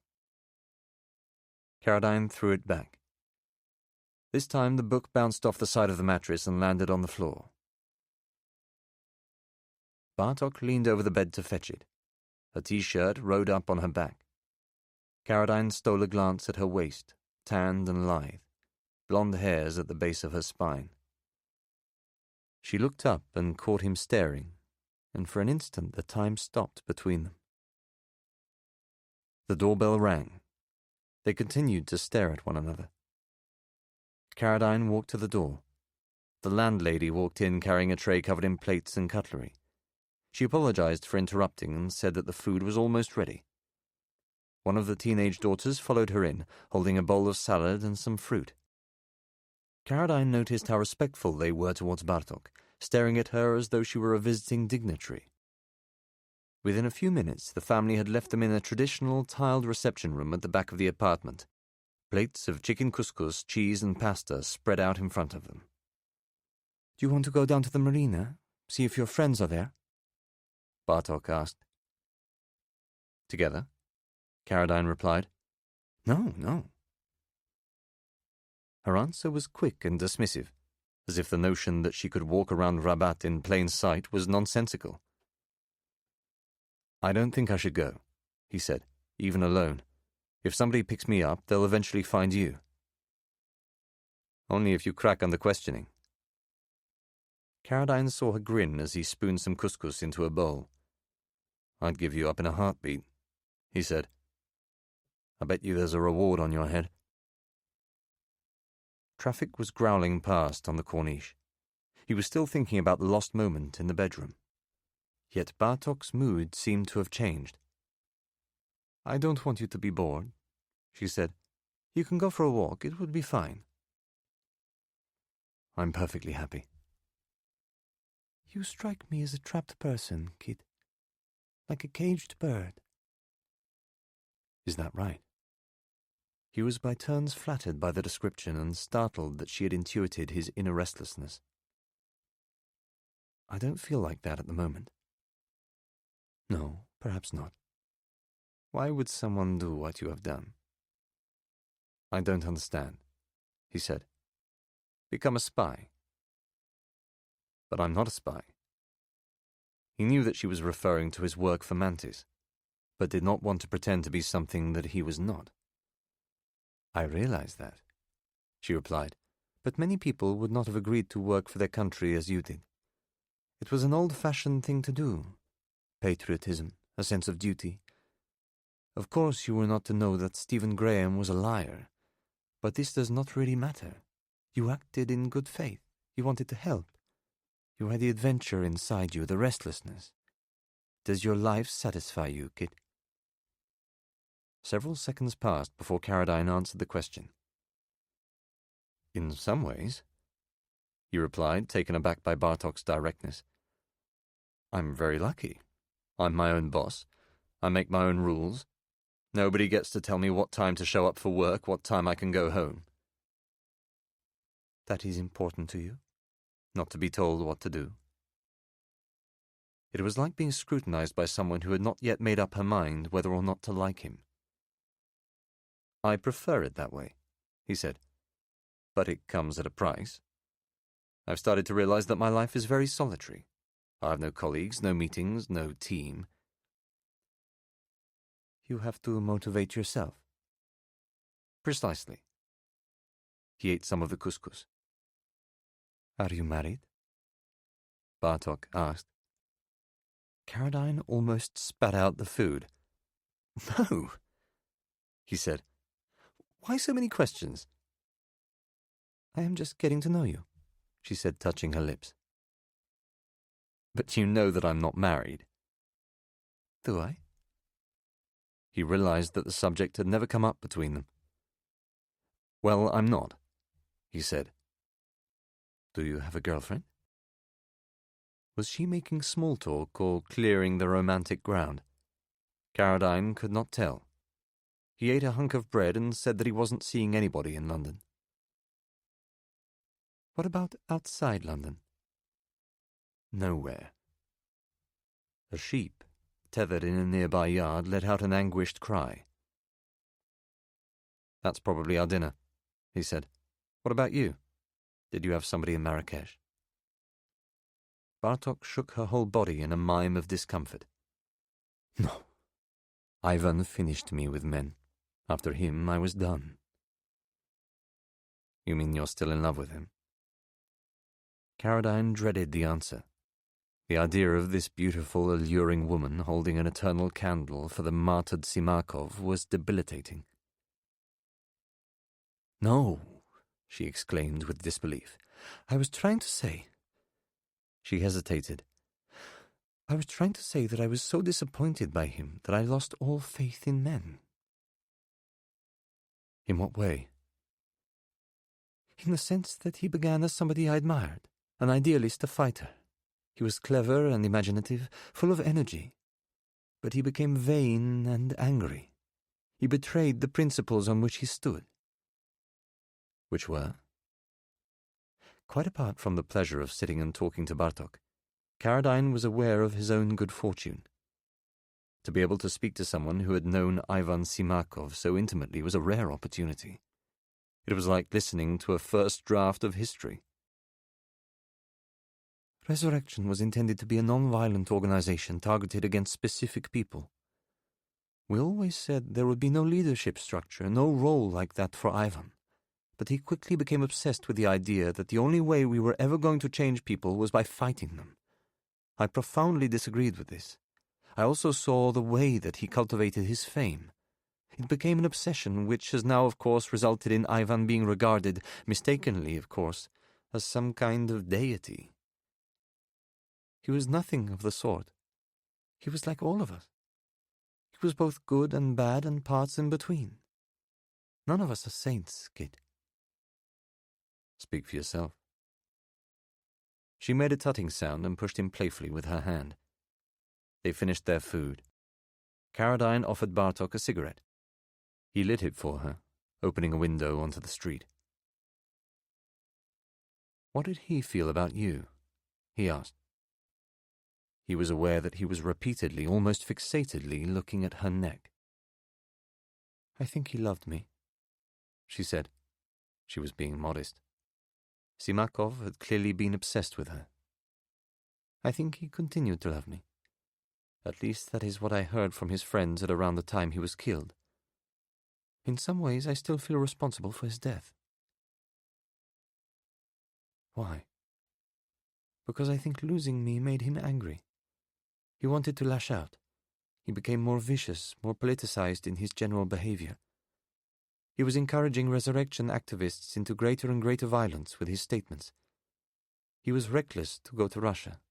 Caradine threw it back. This time the book bounced off the side of the mattress and landed on the floor. Bartok leaned over the bed to fetch it. Her t-shirt rode up on her back. Caradine stole a glance at her waist, tanned and lithe, blonde hairs at the base of her spine. She looked up and caught him staring, and for an instant the time stopped between them. The doorbell rang. They continued to stare at one another. Caradine walked to the door. The landlady walked in carrying a tray covered in plates and cutlery. She apologized for interrupting and said that the food was almost ready. One of the teenage daughters followed her in, holding a bowl of salad and some fruit. Caradine noticed how respectful they were towards Bartok, staring at her as though she were a visiting dignitary. Within a few minutes, the family had left them in a traditional tiled reception room at the back of the apartment. Plates of chicken couscous, cheese, and pasta spread out in front of them. "Do you want to go down to the marina? See if your friends are there?" Bartok asked. "Together?" Caradine replied. No. Her answer was quick and dismissive, as if the notion that she could walk around Rabat in plain sight was nonsensical. "I don't think I should go," he said, "even alone. If somebody picks me up, they'll eventually find you." "Only if you crack under questioning." Caradine saw her grin as he spooned some couscous into a bowl. "I'd give you up in a heartbeat," he said. "I bet you there's a reward on your head." Traffic was growling past on the Corniche. He was still thinking about the lost moment in the bedroom. Yet Bartok's mood seemed to have changed. "I don't want you to be bored," she said. "You can go for a walk. It would be fine." "I'm perfectly happy." "You strike me as a trapped person, Kit. Like a caged bird." "Is that right?" He was by turns flattered by the description and startled that she had intuited his inner restlessness. "I don't feel like that at the moment." "No, perhaps not. Why would someone do what you have done?" "I don't understand," he said. "Become a spy?" "But I'm not a spy." He knew that she was referring to his work for Mantis, but did not want to pretend to be something that he was not. "I realize that," she replied, "but many people would not have agreed to work for their country as you did. It was an old-fashioned thing to do. Patriotism, a sense of duty. Of course you were not to know that Stephen Graham was a liar, but this does not really matter. You acted in good faith. You wanted to help. You had the adventure inside you, the restlessness. Does your life satisfy you, Kit?" Several seconds passed before Caradine answered the question. "In some ways," he replied, taken aback by Bartok's directness. "I'm very lucky. I'm my own boss. I make my own rules. Nobody gets to tell me what time to show up for work, what time I can go home." "That is important to you? Not to be told what to do?" It was like being scrutinized by someone who had not yet made up her mind whether or not to like him. "I prefer it that way," he said. "But it comes at a price. I've started to realize that my life is very solitary. I have no colleagues, no meetings, no team." "You have to motivate yourself." "Precisely." He ate some of the couscous. "Are you married?" Bartok asked. Caradine almost spat out the food. "No," he said. "Why so many questions?" "I am just getting to know you," she said, touching her lips. "But you know that I'm not married." "Do I?" He realized that the subject had never come up between them. "Well, I'm not," he said. "Do you have a girlfriend?" Was she making small talk or clearing the romantic ground? Caradine could not tell. He ate a hunk of bread and said that he wasn't seeing anybody in London. "What about outside London?" "Nowhere." A sheep, tethered in a nearby yard, let out an anguished cry. "That's probably our dinner," he said. "What about you? Did you have somebody in Marrakesh?" Bartok shook her whole body in a mime of discomfort. "No. Ivan finished me with men. After him, I was done." "You mean you're still in love with him?" Caradine dreaded the answer. The idea of this beautiful, alluring woman holding an eternal candle for the martyred Simakov was debilitating. "No," she exclaimed with disbelief. "I was trying to say—" She hesitated. "I was trying to say that I was so disappointed by him that I lost all faith in men." "In what way?" "In the sense that he began as somebody I admired, An idealist, a fighter. He was clever and imaginative, full of energy. But he became vain and angry. He betrayed the principles on which he stood. Which were? Quite apart from the pleasure of sitting and talking to Bartok, Karadine was aware of his own good fortune. To be able to speak to someone who had known Ivan Simakov so intimately was a rare opportunity. It was like listening to a first draft of history. Resurrection was intended to be a non-violent organization targeted against specific people. We always said there would be no leadership structure, no role like that for Ivan. But he quickly became obsessed with the idea that the only way we were ever going to change people was by fighting them. I profoundly disagreed with this. I also saw the way that he cultivated his fame. It became an obsession which has now, of course, resulted in Ivan being regarded, mistakenly, of course, as some kind of deity. He was nothing of the sort. He was like all of us. He was both good and bad and parts in between. None of us are saints, kid. Speak for yourself. She made a tutting sound and pushed him playfully with her hand. They finished their food. Karadine offered Bartok a cigarette. He lit it for her, opening a window onto the street. "What did he feel about you?" he asked. He was aware that he was repeatedly, almost fixatedly, looking at her neck. "I think he loved me," she said. She was being modest. Simakov had clearly been obsessed with her. "I think he continued to love me. At least that is what I heard from his friends at around the time he was killed. In some ways, I still feel responsible for his death." "Why?" "Because I think losing me made him angry. He wanted to lash out. He became more vicious, more politicized in his general behavior. He was encouraging resurrection activists into greater and greater violence with his statements. He was reckless to go to Russia."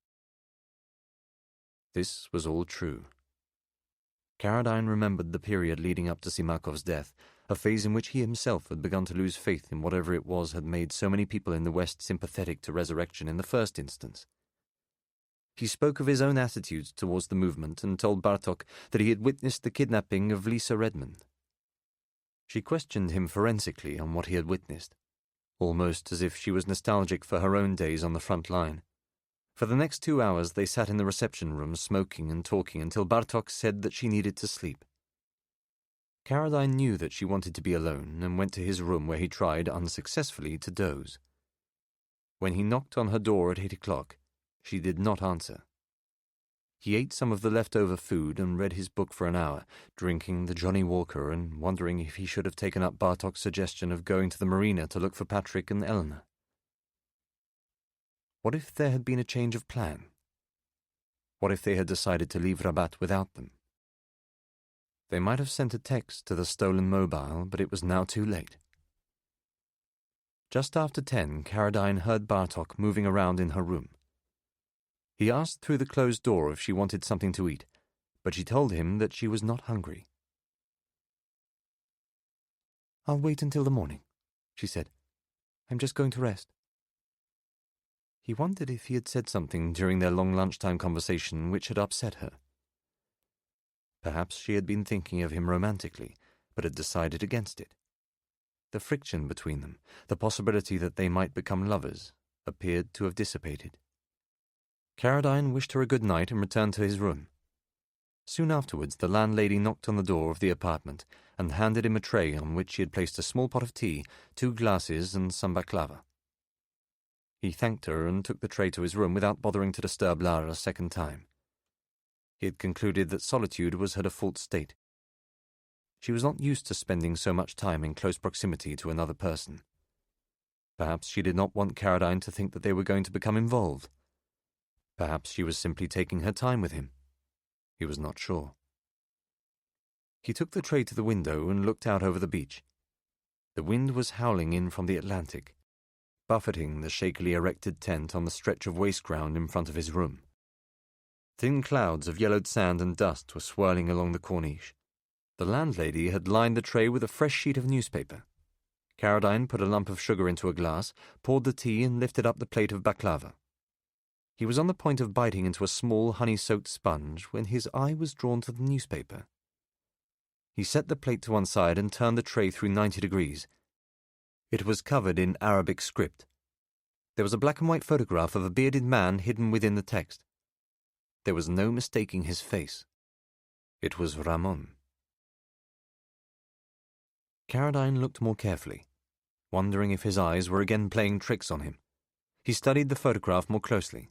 This was all true. Karadine remembered the period leading up to Simakov's death, a phase in which he himself had begun to lose faith in whatever it was had made so many people in the West sympathetic to resurrection in the first instance. He spoke of his own attitudes towards the movement and told Bartok that he had witnessed the kidnapping of Lisa Redmond. She questioned him forensically on what he had witnessed, almost as if she was nostalgic for her own days on the front line. For the next 2 hours they sat in the reception room smoking and talking until Bartok said that she needed to sleep. Karadine knew that she wanted to be alone and went to his room where he tried, unsuccessfully, to doze. When he knocked on her door at 8 o'clock, she did not answer. He ate some of the leftover food and read his book for an hour, drinking the Johnny Walker and wondering if he should have taken up Bartok's suggestion of going to the marina to look for Patrick and Eleanor. What if there had been a change of plan? What if they had decided to leave Rabat without them? They might have sent a text to the stolen mobile, but it was now too late. Just after 10, Karadine heard Bartok moving around in her room. He asked through the closed door if she wanted something to eat, but she told him that she was not hungry. "I'll wait until the morning," she said. "I'm just going to rest." He wondered if he had said something during their long lunchtime conversation which had upset her. Perhaps she had been thinking of him romantically, but had decided against it. The friction between them, the possibility that they might become lovers, appeared to have dissipated. Karadine wished her a good night and returned to his room. Soon afterwards, the landlady knocked on the door of the apartment and handed him a tray on which she had placed a small pot of tea, 2 glasses, and some baklava. He thanked her and took the tray to his room without bothering to disturb Lara a second time. He had concluded that solitude was her default state. She was not used to spending so much time in close proximity to another person. Perhaps she did not want Karadine to think that they were going to become involved. Perhaps she was simply taking her time with him. He was not sure. He took the tray to the window and looked out over the beach. The wind was howling in from the Atlantic, buffeting the shakily erected tent on the stretch of waste ground in front of his room. Thin clouds of yellowed sand and dust were swirling along the corniche. The landlady had lined the tray with a fresh sheet of newspaper. Karadine put a lump of sugar into a glass, poured the tea and lifted up the plate of baklava. He was on the point of biting into a small honey-soaked sponge when his eye was drawn to the newspaper. He set the plate to one side and turned the tray through 90 degrees. It was covered in Arabic script. There was a black and white photograph of a bearded man hidden within the text. There was no mistaking his face. It was Ramon. Caradine looked more carefully, wondering if his eyes were again playing tricks on him. He studied the photograph more closely.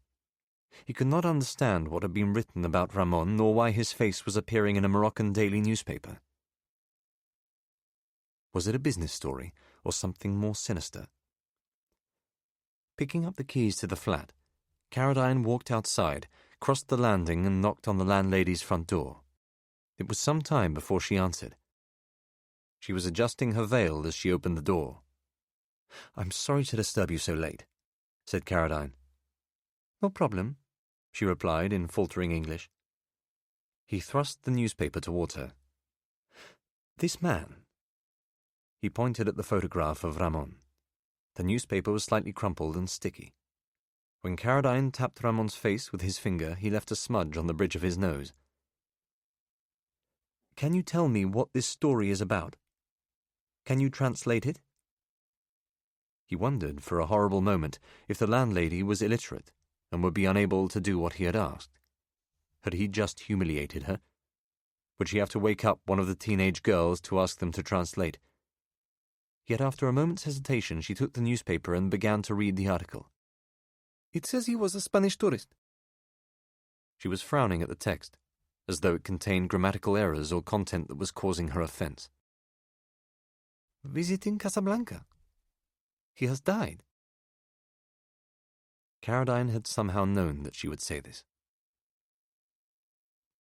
He could not understand what had been written about Ramon, nor why his face was appearing in a Moroccan daily newspaper. Was it a business story, or something more sinister? Picking up the keys to the flat, Caradine walked outside, crossed the landing and knocked on the landlady's front door. It was some time before she answered. She was adjusting her veil as she opened the door. "I'm sorry to disturb you so late," said Caradine. "No problem," she replied in faltering English. He thrust the newspaper towards her. "This man." He pointed at the photograph of Ramon. The newspaper was slightly crumpled and sticky. When Caradine tapped Ramon's face with his finger, he left a smudge on the bridge of his nose. "Can you tell me what this story is about? Can you translate it?" He wondered for a horrible moment if the landlady was illiterate and would be unable to do what he had asked. Had he just humiliated her? Would she have to wake up one of the teenage girls to ask them to translate? Yet after a moment's hesitation, she took the newspaper and began to read the article. "It says he was a Spanish tourist." She was frowning at the text, as though it contained grammatical errors or content that was causing her offense. "Visiting Casablanca. He has died." Caradine had somehow known that she would say this.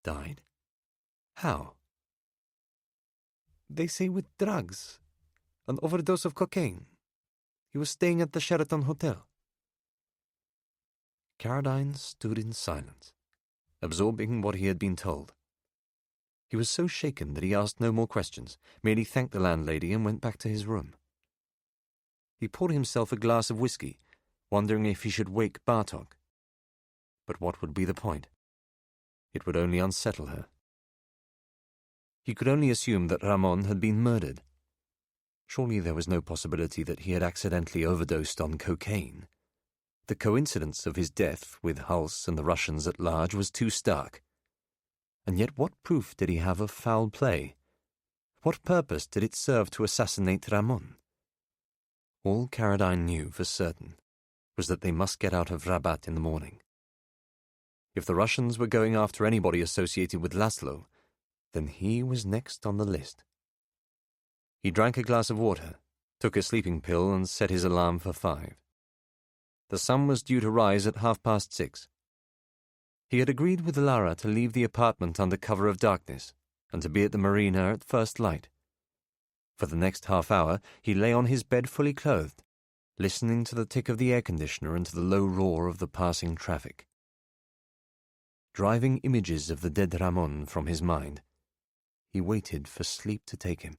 Died? How? "They say with drugs. An overdose of cocaine. He was staying at the Sheraton Hotel." Caradine stood in silence, absorbing what he had been told. He was so shaken that he asked no more questions, merely thanked the landlady and went back to his room. He poured himself a glass of whiskey, wondering if he should wake Bartok. But what would be the point? It would only unsettle her. He could only assume that Ramon had been murdered. Surely there was no possibility that he had accidentally overdosed on cocaine. The coincidence of his death with Hulse and the Russians at large was too stark. And yet what proof did he have of foul play? What purpose did it serve to assassinate Ramon? All Caradine knew for certain was that they must get out of Rabat in the morning. If the Russians were going after anybody associated with Laszlo, then he was next on the list. He drank a glass of water, took a sleeping pill, and set his alarm for 5. The sun was due to rise at 6:30. He had agreed with Lara to leave the apartment under cover of darkness and to be at the marina at first light. For the next half hour he lay on his bed fully clothed, listening to the tick of the air conditioner and to the low roar of the passing traffic. Driving images of the dead Ramon from his mind, he waited for sleep to take him.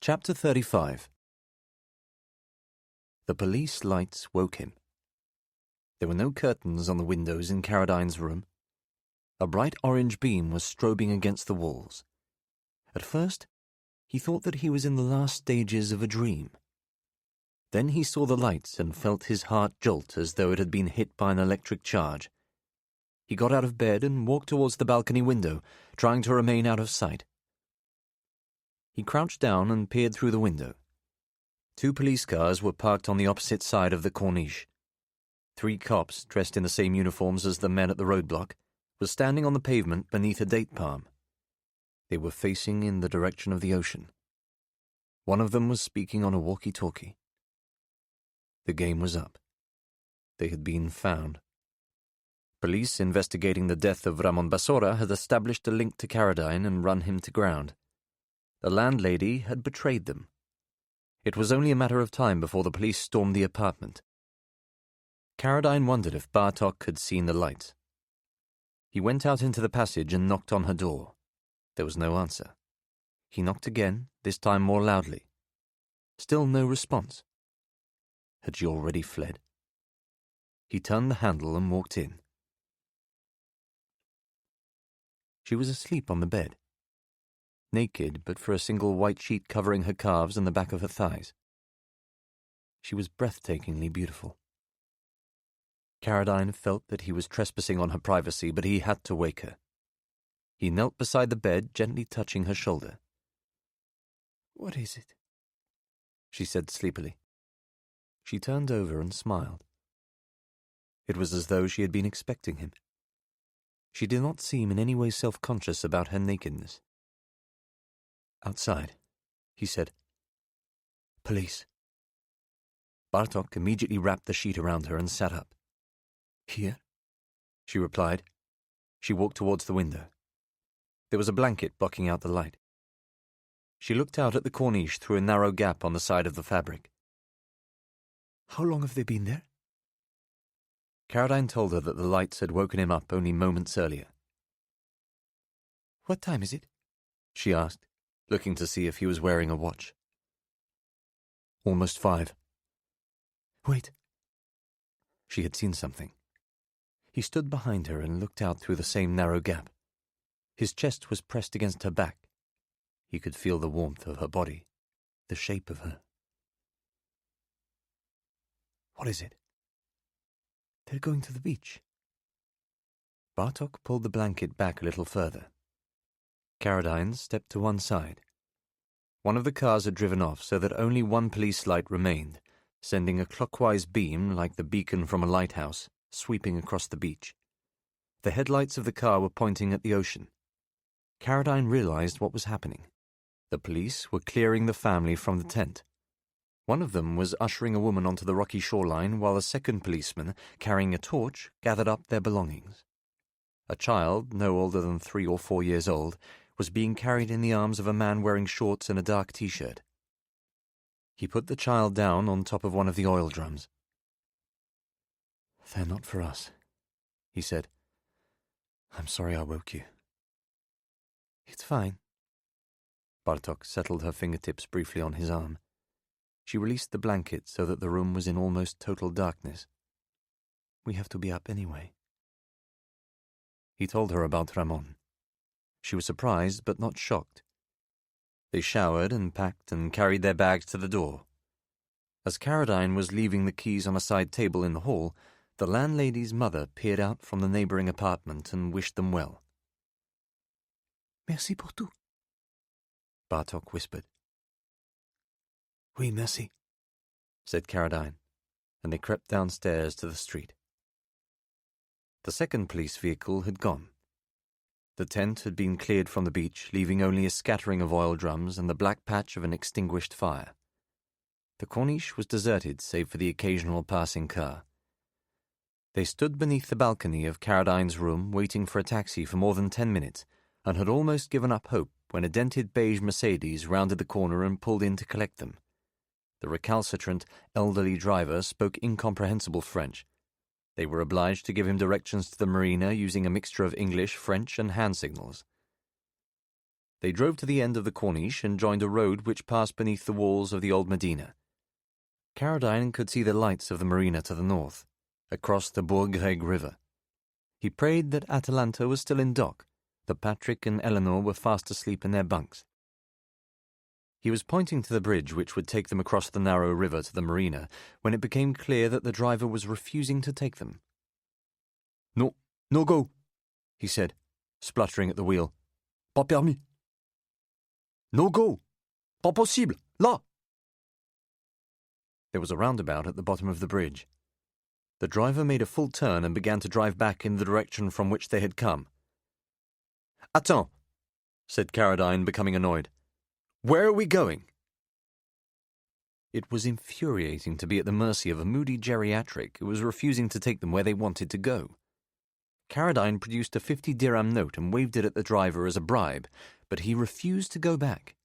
Chapter 35. The police lights woke him. There were no curtains on the windows in Caradine's room. A bright orange beam was strobing against the walls. At first, he thought that he was in the last stages of a dream. Then he saw the lights and felt his heart jolt as though it had been hit by an electric charge. He got out of bed and walked towards the balcony window, trying to remain out of sight. He crouched down and peered through the window. 2 police cars were parked on the opposite side of the corniche. 3 cops, dressed in the same uniforms as the men at the roadblock, were standing on the pavement beneath a date palm. They were facing in the direction of the ocean. One of them was speaking on a walkie-talkie. The game was up. They had been found. Police investigating the death of Ramon Basora had established a link to Caradine and run him to ground. The landlady had betrayed them. It was only a matter of time before the police stormed the apartment. Caradine wondered if Bartok had seen the lights. He went out into the passage and knocked on her door. There was no answer. He knocked again, this time more loudly. Still no response. Had she already fled? He turned the handle and walked in. She was asleep on the bed, naked but for a single white sheet covering her calves and the back of her thighs. She was breathtakingly beautiful. Caradine felt that he was trespassing on her privacy, but he had to wake her. He knelt beside the bed, gently touching her shoulder. "What is it?" she said sleepily. She turned over and smiled. It was as though she had been expecting him. She did not seem in any way self-conscious about her nakedness. "Outside," he said. "Police." Bartok immediately wrapped the sheet around her and sat up. "Here?" she replied. She walked towards the window. There was a blanket blocking out the light. She looked out at the corniche through a narrow gap on the side of the fabric. "How long have they been there?" Caradine told her that the lights had woken him up only moments earlier. "What time is it?" she asked, looking to see if he was wearing a watch. "Almost 5. "Wait." She had seen something. He stood behind her and looked out through the same narrow gap. His chest was pressed against her back. He could feel the warmth of her body, the shape of her. "What is it?" "They're going to the beach." Bartok pulled the blanket back a little further. Caradine stepped to one side. One of the cars had driven off so that only one police light remained, sending a clockwise beam like the beacon from a lighthouse, sweeping across the beach. The headlights of the car were pointing at the ocean. Caradine realized what was happening. The police were clearing the family from the tent. One of them was ushering a woman onto the rocky shoreline, while a second policeman, carrying a torch, gathered up their belongings. A child, no older than 3 or 4 years old, was being carried in the arms of a man wearing shorts and a dark T-shirt. He put the child down on top of one of the oil drums. "They're not for us," he said. "I'm sorry I woke you." "It's fine." Bartok settled her fingertips briefly on his arm. She released the blanket so that the room was in almost total darkness. "We have to be up anyway." He told her about Ramon. She was surprised but not shocked. They showered and packed and carried their bags to the door. As Caradine was leaving the keys on a side table in the hall, the landlady's mother peered out from the neighboring apartment and wished them well. "Merci pour tout," Bartok whispered. "Oui, merci," said Caradine, and they crept downstairs to the street. The second police vehicle had gone. The tent had been cleared from the beach, leaving only a scattering of oil drums and the black patch of an extinguished fire. The corniche was deserted save for the occasional passing car. They stood beneath the balcony of Caradine's room waiting for a taxi for more than 10 minutes and had almost given up hope when a dented beige Mercedes rounded the corner and pulled in to collect them. The recalcitrant, elderly driver spoke incomprehensible French. They were obliged to give him directions to the marina using a mixture of English, French, and hand signals. They drove to the end of the corniche and joined a road which passed beneath the walls of the old Medina. Caradine could see the lights of the marina to the north, across the Bourgreg River. He prayed that Atalanta was still in dock, that Patrick and Eleanor were fast asleep in their bunks. He was pointing to the bridge which would take them across the narrow river to the marina when it became clear that the driver was refusing to take them. "No, no go," he said, spluttering at the wheel. "Pas permis." "No go. Pas possible. Là." There was a roundabout at the bottom of the bridge. The driver made a full turn and began to drive back in the direction from which they had come. "Attends," said Caradine, becoming annoyed. "Where are we going?" It was infuriating to be at the mercy of a moody geriatric who was refusing to take them where they wanted to go. Caradine produced a 50-dirham note and waved it at the driver as a bribe, but he refused to go back.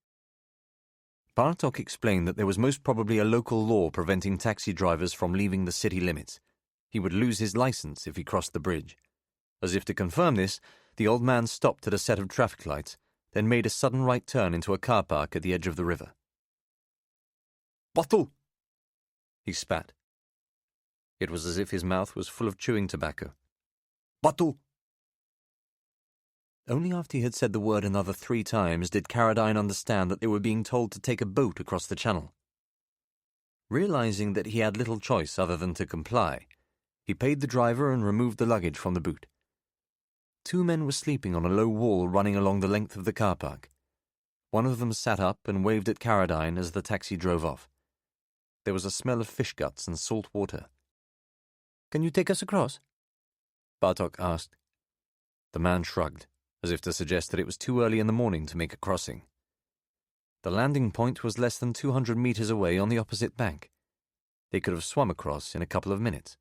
Bartok explained that there was most probably a local law preventing taxi drivers from leaving the city limits. He would lose his license if he crossed the bridge. As if to confirm this, the old man stopped at a set of traffic lights, then made a sudden right turn into a car park at the edge of the river. "Bateau!" he spat, It was as if his mouth was full of chewing tobacco. Batu! Only after he had said the word another 3 times did Caradine understand that they were being told to take a boat across the channel. Realizing that he had little choice other than to comply, he paid the driver and removed the luggage from the boot. 2 men were sleeping on a low wall running along the length of the car park. One of them sat up and waved at Caradine as the taxi drove off. There was a smell of fish guts and salt water. "Can you take us across?" Bartok asked. The man shrugged, as if to suggest that it was too early in the morning to make a crossing. The landing point was less than 200 meters away on the opposite bank. They could have swum across in a couple of minutes.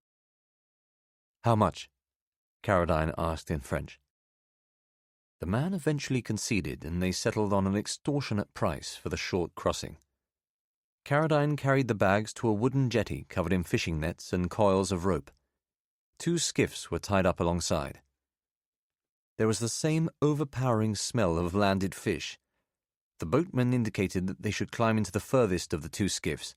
"How much?" Caradine asked in French. The man eventually conceded, and they settled on an extortionate price for the short crossing. Caradine carried the bags to a wooden jetty covered in fishing nets and coils of rope. 2 skiffs were tied up alongside. There was the same overpowering smell of landed fish. The boatman indicated that they should climb into the furthest of the 2 skiffs.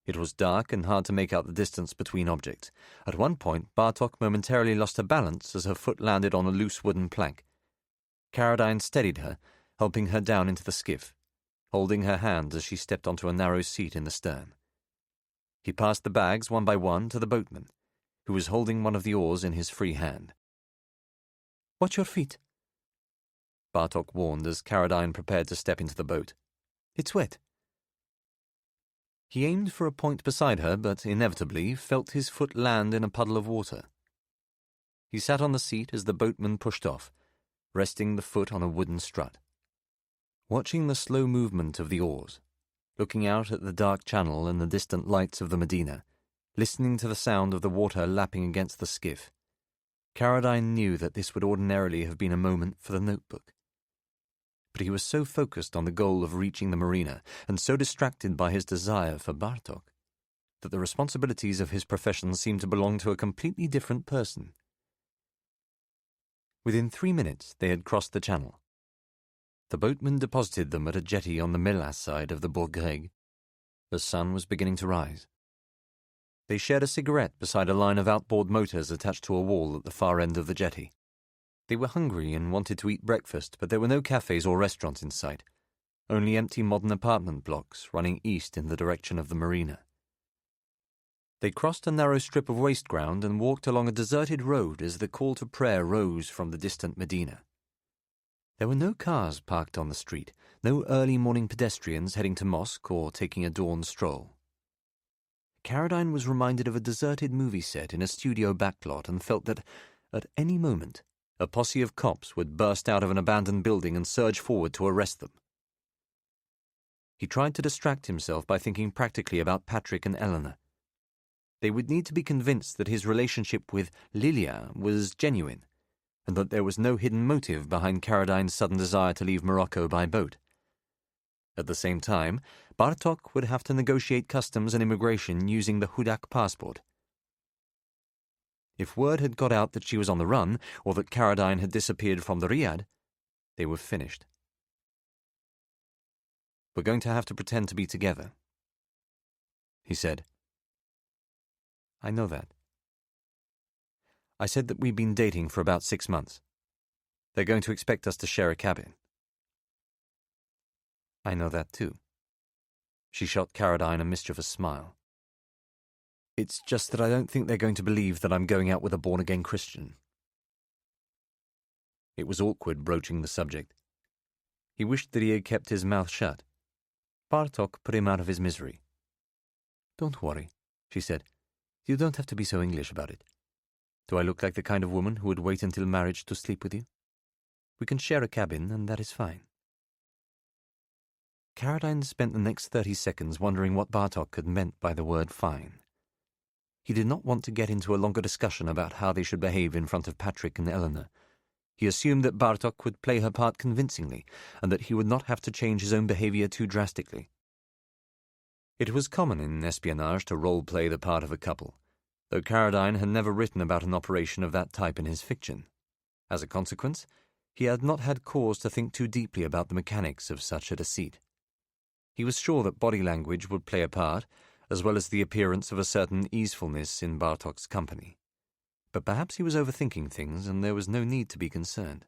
It was dark and hard to make out the distance between objects. At one point, Bartok momentarily lost her balance as her foot landed on a loose wooden plank. Caradine steadied her, helping her down into the skiff, holding her hand as she stepped onto a narrow seat in the stern. He passed the bags one by one to the boatman, who was holding one of the oars in his free hand. "Watch your feet," Bartok warned as Caradine prepared to step into the boat. "It's wet." He aimed for a point beside her, but inevitably felt his foot land in a puddle of water. He sat on the seat as the boatman pushed off, resting the foot on a wooden strut. Watching the slow movement of the oars, looking out at the dark channel and the distant lights of the Medina, listening to the sound of the water lapping against the skiff, Caradine knew that this would ordinarily have been a moment for the notebook. But he was so focused on the goal of reaching the marina and so distracted by his desire for Bartok that the responsibilities of his profession seemed to belong to a completely different person. Within 3 minutes they had crossed the channel. The boatman deposited them at a jetty on the Melas side of the Bourg-Greg. The sun was beginning to rise. They shared a cigarette beside a line of outboard motors attached to a wall at the far end of the jetty. They were hungry and wanted to eat breakfast, but there were no cafes or restaurants in sight, only empty modern apartment blocks running east in the direction of the marina. They crossed a narrow strip of waste ground and walked along a deserted road as the call to prayer rose from the distant Medina. There were no cars parked on the street, no early morning pedestrians heading to mosque or taking a dawn stroll. Caradine was reminded of a deserted movie set in a studio backlot and felt that, at any moment, a posse of cops would burst out of an abandoned building and surge forward to arrest them. He tried to distract himself by thinking practically about Patrick and Eleanor. They would need to be convinced that his relationship with Lilia was genuine, and that there was no hidden motive behind Caradine's sudden desire to leave Morocco by boat. At the same time, Bartok would have to negotiate customs and immigration using the Hudak passport. If word had got out that she was on the run, or that Caradine had disappeared from the Riyadh, they were finished. "We're going to have to pretend to be together," he said. "I know that. I said that we'd been dating for about 6 months. They're going to expect us to share a cabin." "I know that too." She shot Caradine a mischievous smile. "It's just that I don't think they're going to believe that I'm going out with a born-again Christian." It was awkward broaching the subject. He wished that he had kept his mouth shut. Bartok put him out of his misery. "Don't worry," she said. "You don't have to be so English about it. Do I look like the kind of woman who would wait until marriage to sleep with you? We can share a cabin, and that is fine." Caradine spent the next 30 seconds wondering what Bartok had meant by the word fine. He did not want to get into a longer discussion about how they should behave in front of Patrick and Eleanor. He assumed that Bartok would play her part convincingly, and that he would not have to change his own behavior too drastically. It was common in espionage to role-play the part of a couple, though Caradine had never written about an operation of that type in his fiction. As a consequence, he had not had cause to think too deeply about the mechanics of such a deceit. He was sure that body language would play a part, as well as the appearance of a certain easefulness in Bartok's company. But perhaps he was overthinking things, and there was no need to be concerned.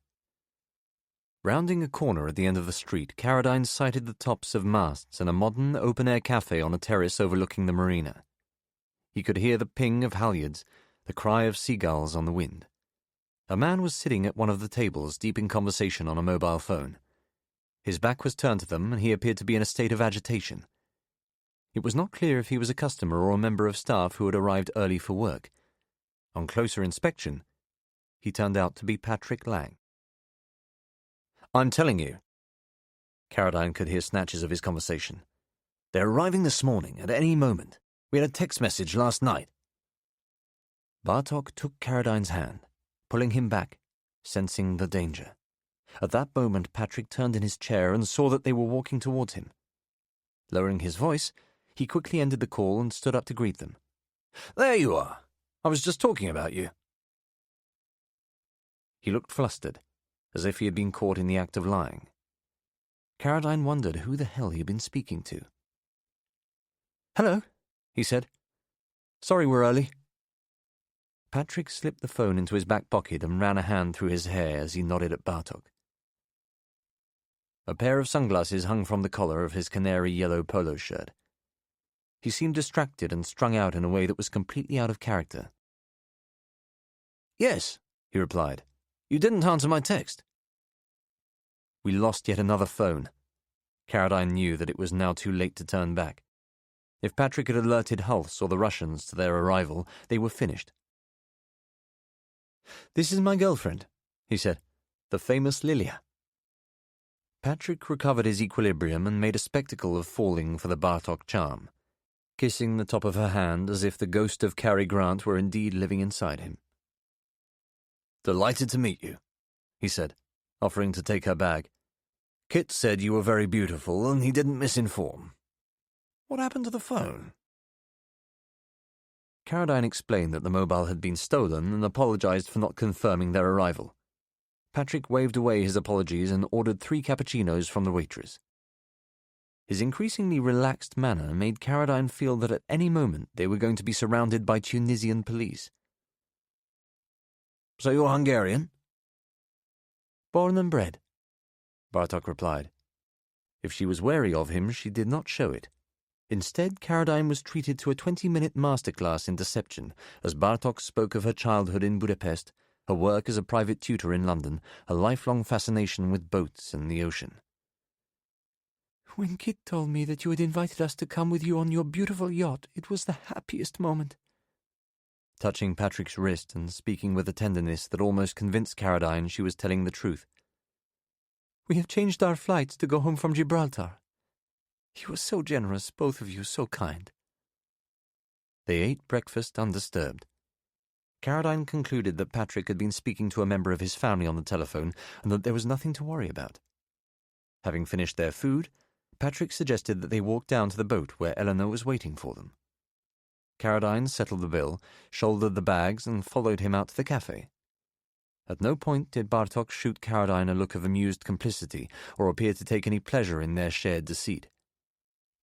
Rounding a corner at the end of the street, Carradine sighted the tops of masts and a modern open-air cafe on a terrace overlooking the marina. He could hear the ping of halyards, the cry of seagulls on the wind. A man was sitting at one of the tables, deep in conversation on a mobile phone. His back was turned to them, and he appeared to be in a state of agitation. It was not clear if he was a customer or a member of staff who had arrived early for work. On closer inspection, he turned out to be Patrick Lang. "I'm telling you." Carradine could hear snatches of his conversation. "They're arriving this morning, at any moment. We had a text message last night." Bartok took Carradine's hand, pulling him back, sensing the danger. At that moment, Patrick turned in his chair and saw that they were walking towards him. Lowering his voice, he quickly ended the call and stood up to greet them. "There you are. I was just talking about you." He looked flustered, as if he had been caught in the act of lying. Carradine wondered who the hell he had been speaking to. "Hello," he said. "Sorry we're early." Patrick slipped the phone into his back pocket and ran a hand through his hair as he nodded at Bartok. A pair of sunglasses hung from the collar of his canary-yellow polo shirt. He seemed distracted and strung out in a way that was completely out of character. "Yes," he replied. "You didn't answer my text." We lost yet another phone. Carradine knew that it was now too late to turn back. If Patrick had alerted Hulse or the Russians to their arrival, they were finished. "This is my girlfriend," he said, "the famous Lilia." Patrick recovered his equilibrium and made a spectacle of falling for the Bartok charm, kissing the top of her hand as if the ghost of Cary Grant were indeed living inside him. "Delighted to meet you," he said, offering to take her bag. "Kit said you were very beautiful, and he didn't misinform. What happened to the phone?" Carradine explained that the mobile had been stolen and apologized for not confirming their arrival. Patrick waved away his apologies and ordered 3 cappuccinos from the waitress. His increasingly relaxed manner made Carradine feel that at any moment they were going to be surrounded by Tunisian police. "So you're Hungarian?" "Born and bred," Bartok replied. If she was wary of him, she did not show it. Instead, Carradine was treated to a 20-minute masterclass in deception as Bartok spoke of her childhood in Budapest, her work as a private tutor in London, her lifelong fascination with boats and the ocean. "When Kit told me that you had invited us to come with you on your beautiful yacht, it was the happiest moment." Touching Patrick's wrist and speaking with a tenderness that almost convinced Carradine she was telling the truth. "We have changed our flights to go home from Gibraltar. You were so generous, both of you, so kind." They ate breakfast undisturbed. Carradine concluded that Patrick had been speaking to a member of his family on the telephone and that there was nothing to worry about. Having finished their food, Patrick suggested that they walk down to the boat where Eleanor was waiting for them. Carradine settled the bill, shouldered the bags, and followed him out to the cafe. At no point did Bartok shoot Carradine a look of amused complicity or appear to take any pleasure in their shared deceit.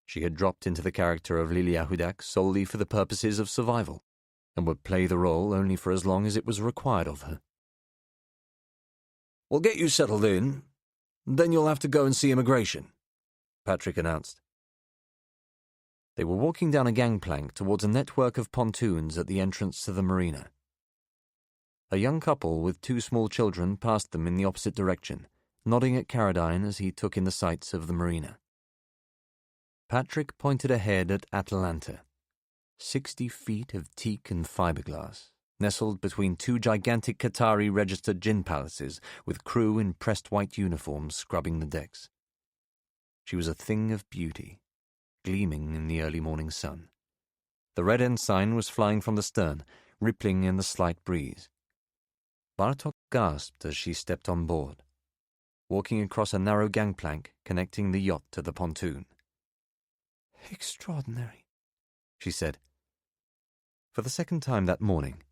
She had dropped into the character of Lilia Hudak solely for the purposes of survival, and would play the role only for as long as it was required of her. "We'll get you settled in, then you'll have to go and see immigration," Patrick announced. They were walking down a gangplank towards a network of pontoons at the entrance to the marina. A young couple with 2 small children passed them in the opposite direction, nodding at Carradine as he took in the sights of the marina. Patrick pointed ahead at Atalanta, 60 feet of teak and fiberglass, nestled between 2 gigantic Qatari-registered gin palaces with crew in pressed white uniforms scrubbing the decks. She was a thing of beauty, gleaming in the early morning sun. The red ensign was flying from the stern, rippling in the slight breeze. Bartok gasped as she stepped on board, walking across a narrow gangplank connecting the yacht to the pontoon. "Extraordinary," she said. For the second time that morning,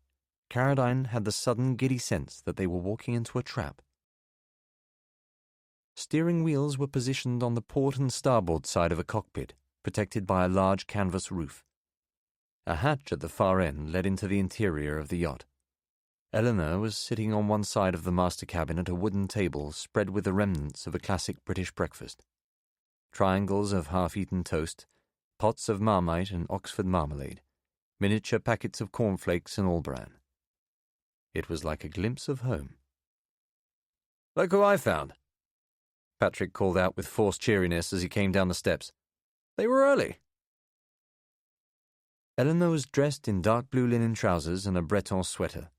Carradine had the sudden giddy sense that they were walking into a trap. Steering wheels were positioned on the port and starboard side of a cockpit, protected by a large canvas roof. A hatch at the far end led into the interior of the yacht. Eleanor was sitting on one side of the master cabin at a wooden table spread with the remnants of a classic British breakfast. Triangles of half-eaten toast, pots of Marmite and Oxford marmalade, miniature packets of cornflakes and all-bran. It was like a glimpse of home. "Look who I found," Patrick called out with forced cheeriness as he came down the steps. "They were early." Eleanor was dressed in dark blue linen trousers and a Breton sweater.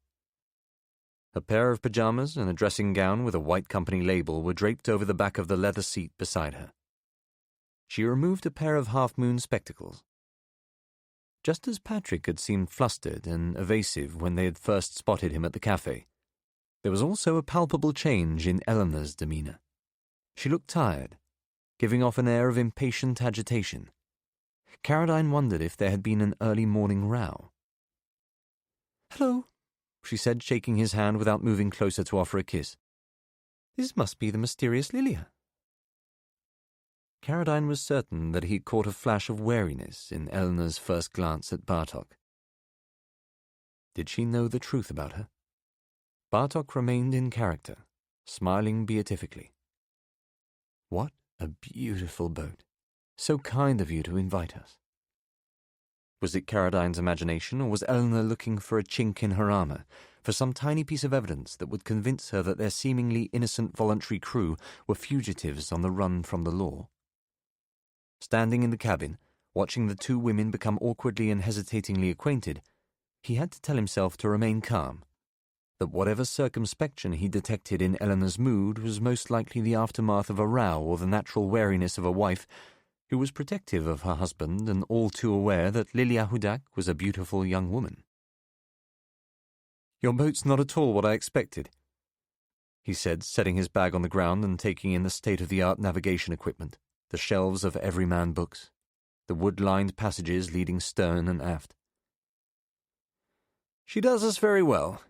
A pair of pajamas and a dressing gown with a white company label were draped over the back of the leather seat beside her. She removed a pair of half-moon spectacles. Just as Patrick had seemed flustered and evasive when they had first spotted him at the cafe, there was also a palpable change in Eleanor's demeanour. She looked tired, giving off an air of impatient agitation. Caroline wondered if there had been an early morning row. "Hello," she said, shaking his hand without moving closer to offer a kiss. "This must be the mysterious Lilia." Caroline was certain that he caught a flash of wariness in Eleanor's first glance at Bartok. Did she know the truth about her? Bartok remained in character, smiling beatifically. "What a beautiful boat. So kind of you to invite us." Was it Caroline's imagination, or was Eleanor looking for a chink in her armour, for some tiny piece of evidence that would convince her that their seemingly innocent voluntary crew were fugitives on the run from the law? Standing in the cabin, watching the two women become awkwardly and hesitatingly acquainted, he had to tell himself to remain calm, that whatever circumspection he detected in Eleanor's mood was most likely the aftermath of a row or the natural wariness of a wife who was protective of her husband and all too aware that Lilia Hudak was a beautiful young woman. "Your boat's not at all what I expected," he said, setting his bag on the ground and taking in the state-of-the-art navigation equipment, the shelves of everyman books, the wood-lined passages leading stern and aft. "She does us very well,"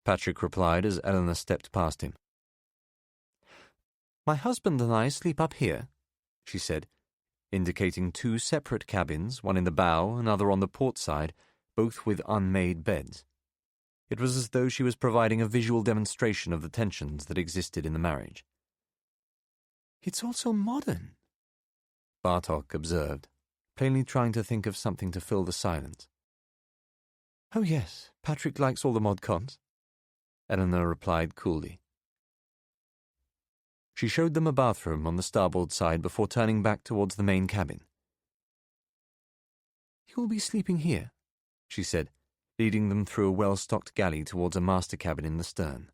Patrick replied as Eleanor stepped past him. "My husband and I sleep up here," she said, indicating two separate cabins, one in the bow, another on the port side, both with unmade beds. It was as though she was providing a visual demonstration of the tensions that existed in the marriage. "It's all so modern," Bartok observed, plainly trying to think of something to fill the silence. "Oh yes, Patrick likes all the mod cons," Eleanor replied coolly. She showed them a bathroom on the starboard side before turning back towards the main cabin. "You'll be sleeping here," she said, leading them through a well-stocked galley towards a master cabin in the stern.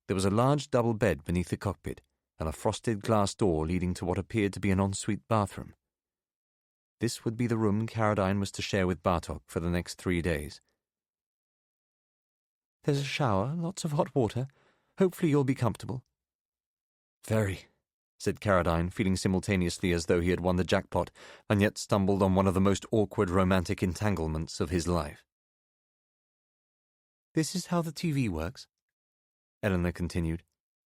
There was a large double bed beneath the cockpit, and a frosted glass door leading to what appeared to be an ensuite bathroom. This would be the room Caroline was to share with Bartok for the next 3 days. "There's a shower, lots of hot water. Hopefully you'll be comfortable." "Very," said Caroline, feeling simultaneously as though he had won the jackpot and yet stumbled on one of the most awkward romantic entanglements of his life. "This is how the TV works," Eleanor continued,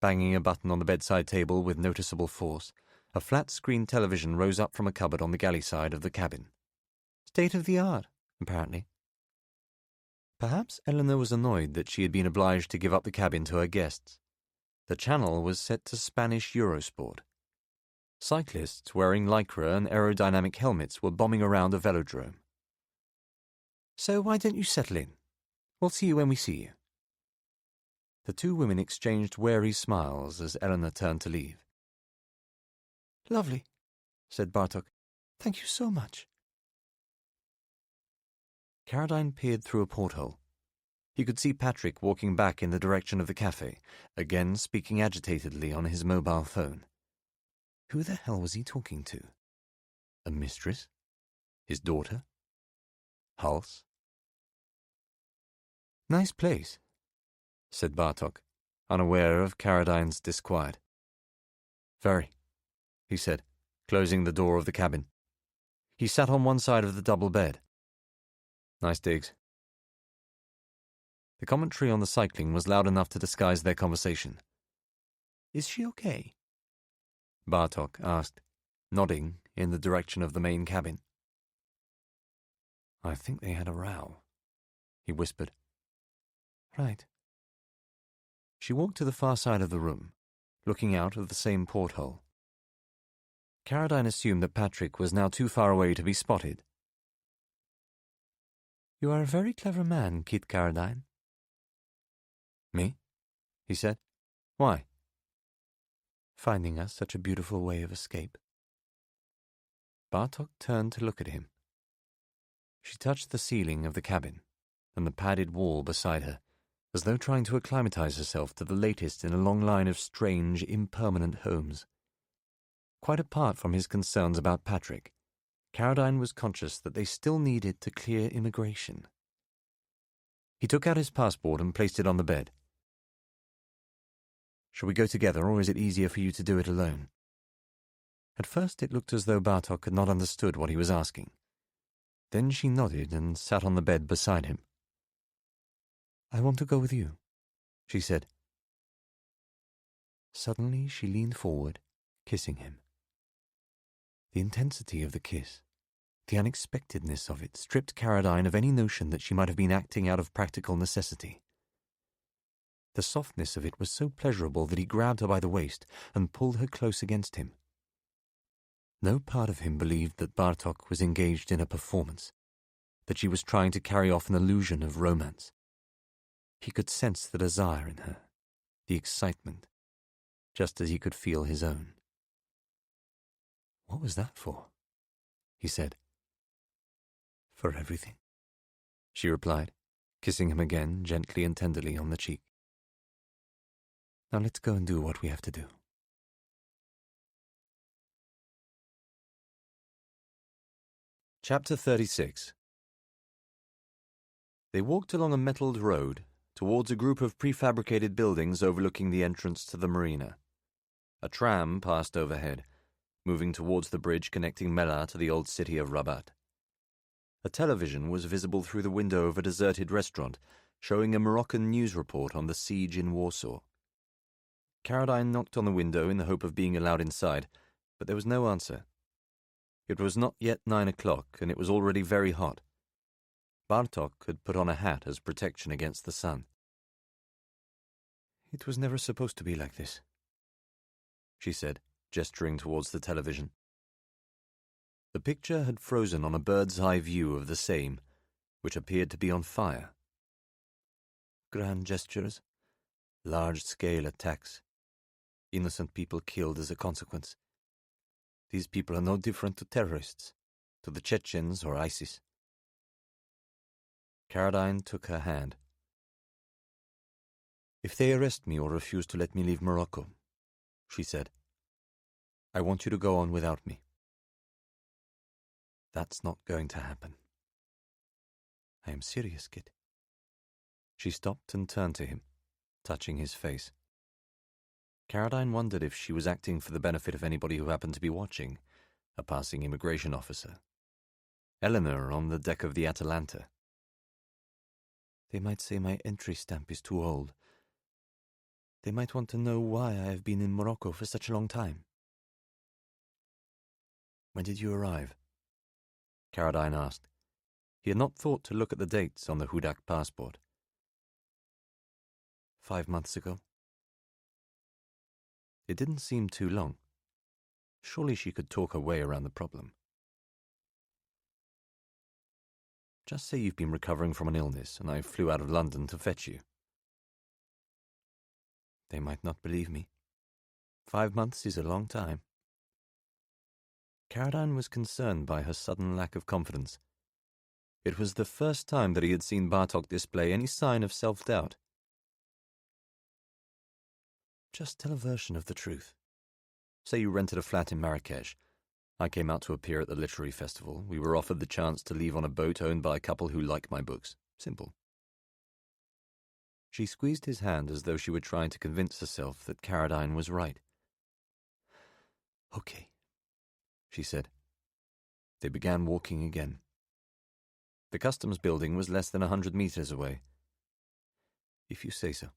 banging a button on the bedside table with noticeable force. A flat-screen television rose up from a cupboard on the galley side of the cabin. State-of-the-art, apparently. Perhaps Eleanor was annoyed that she had been obliged to give up the cabin to her guests. The channel was set to Spanish Eurosport. Cyclists wearing lycra and aerodynamic helmets were bombing around a velodrome. "So why don't you settle in? We'll see you when we see you." The two women exchanged wary smiles as Eleanor turned to leave. "Lovely," said Bartok. "Thank you so much." Caroline peered through a porthole. He could see Patrick walking back in the direction of the cafe, again speaking agitatedly on his mobile phone. Who the hell was he talking to? A mistress? His daughter? Hals? "Nice place," said Bartok, unaware of Caroline's disquiet. "Very," he said, closing the door of the cabin. He sat on one side of the double bed. "Nice digs." The commentary on the cycling was loud enough to disguise their conversation. "Is she okay?" Bartok asked, nodding in the direction of the main cabin. I think they had a row, he whispered. Right. She walked to the far side of the room, looking out of the same porthole. Caradine assumed that Patrick was now too far away to be spotted. You are a very clever man, Kit Caradine. Me? He said. Why? Finding us such a beautiful way of escape. Bartok turned to look at him. She touched the ceiling of the cabin and the padded wall beside her, as though trying to acclimatize herself to the latest in a long line of strange, impermanent homes. Quite apart from his concerns about Patrick, Caradine was conscious that they still needed to clear immigration. He took out his passport and placed it on the bed. Shall we go together, or is it easier for you to do it alone? At first it looked as though Bartok had not understood what he was asking. Then she nodded and sat on the bed beside him. I want to go with you, she said. Suddenly she leaned forward, kissing him. The intensity of the kiss, the unexpectedness of it, stripped Caradine of any notion that she might have been acting out of practical necessity. The softness of it was so pleasurable that he grabbed her by the waist and pulled her close against him. No part of him believed that Bartok was engaged in a performance, that she was trying to carry off an illusion of romance. He could sense the desire in her, the excitement, just as he could feel his own. What was that for? He said. For everything, she replied, kissing him again, gently and tenderly on the cheek. Now let's go and do what we have to do. Chapter 36. They walked along a metalled road towards a group of prefabricated buildings overlooking the entrance to the marina. A tram passed overhead, moving towards the bridge connecting Mela to the old city of Rabat. A television was visible through the window of a deserted restaurant, showing a Moroccan news report on the siege in Warsaw. Caradine knocked on the window in the hope of being allowed inside, but there was no answer. It was not yet 9 o'clock, and it was already very hot. Bartok had put on a hat as protection against the sun. It was never supposed to be like this, she said, gesturing towards the television. The picture had frozen on a bird's-eye view of the Seine, which appeared to be on fire. Grand gestures, large-scale attacks, innocent people killed as a consequence. These people are no different to terrorists, to the Chechens or ISIS. Caradine took her hand. If they arrest me or refuse to let me leave Morocco, she said, I want you to go on without me. That's not going to happen. I am serious, Kit. She stopped and turned to him, touching his face. Caradine wondered if she was acting for the benefit of anybody who happened to be watching, a passing immigration officer. Eleanor on the deck of the Atalanta. They might say my entry stamp is too old. They might want to know why I have been in Morocco for such a long time. When did you arrive? Caradine asked. He had not thought to look at the dates on the Hudak passport. 5 months ago. It didn't seem too long. Surely she could talk her way around the problem. Just say you've been recovering from an illness and I flew out of London to fetch you. They might not believe me. 5 months is a long time. Caradine was concerned by her sudden lack of confidence. It was the first time that he had seen Bartok display any sign of self-doubt. Just tell a version of the truth. Say you rented a flat in Marrakesh. I came out to appear at the literary festival. We were offered the chance to leave on a boat owned by a couple who like my books. Simple. She squeezed his hand as though she were trying to convince herself that Caradine was right. Okay, she said. They began walking again. The customs building was less than 100 meters away. If you say so.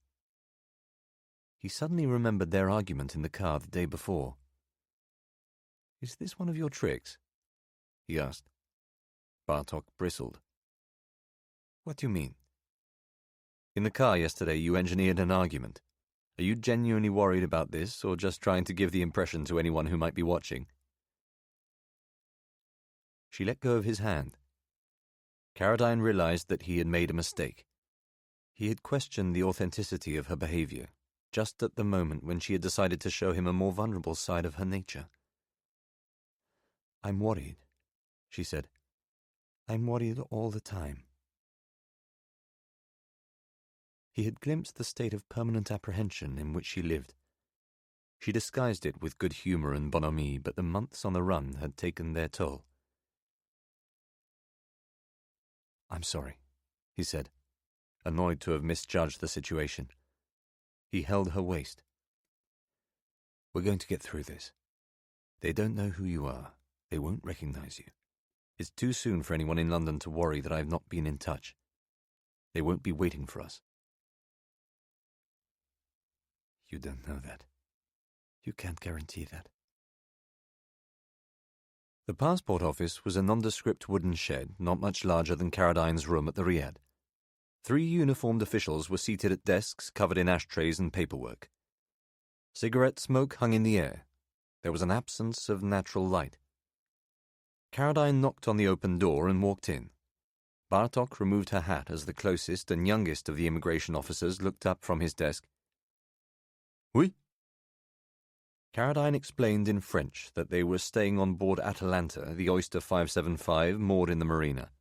He suddenly remembered their argument in the car the day before. Is this one of your tricks? He asked. Bartok bristled. What do you mean? In the car yesterday, you engineered an argument. Are you genuinely worried about this, or just trying to give the impression to anyone who might be watching? She let go of his hand. Caradine realized that he had made a mistake. He had questioned the authenticity of her behavior, just at the moment when she had decided to show him a more vulnerable side of her nature. "I'm worried," she said. "I'm worried all the time." He had glimpsed the state of permanent apprehension in which she lived. She disguised it with good humor and bonhomie, but the months on the run had taken their toll. "I'm sorry," he said, annoyed to have misjudged the situation. He held her waist. "We're going to get through this. They don't know who you are. They won't recognize you. It's too soon for anyone in London to worry that I've not been in touch. They won't be waiting for us." "You don't know that. You can't guarantee that." The passport office was a nondescript wooden shed not much larger than Caradine's room at the Riad. 3 uniformed officials were seated at desks covered in ashtrays and paperwork. Cigarette smoke hung in the air. There was an absence of natural light. Caradine knocked on the open door and walked in. Bartok removed her hat as the closest and youngest of the immigration officers looked up from his desk. "Oui?" Caradine explained in French that they were staying on board Atalanta, the Oyster 575, moored in the marina.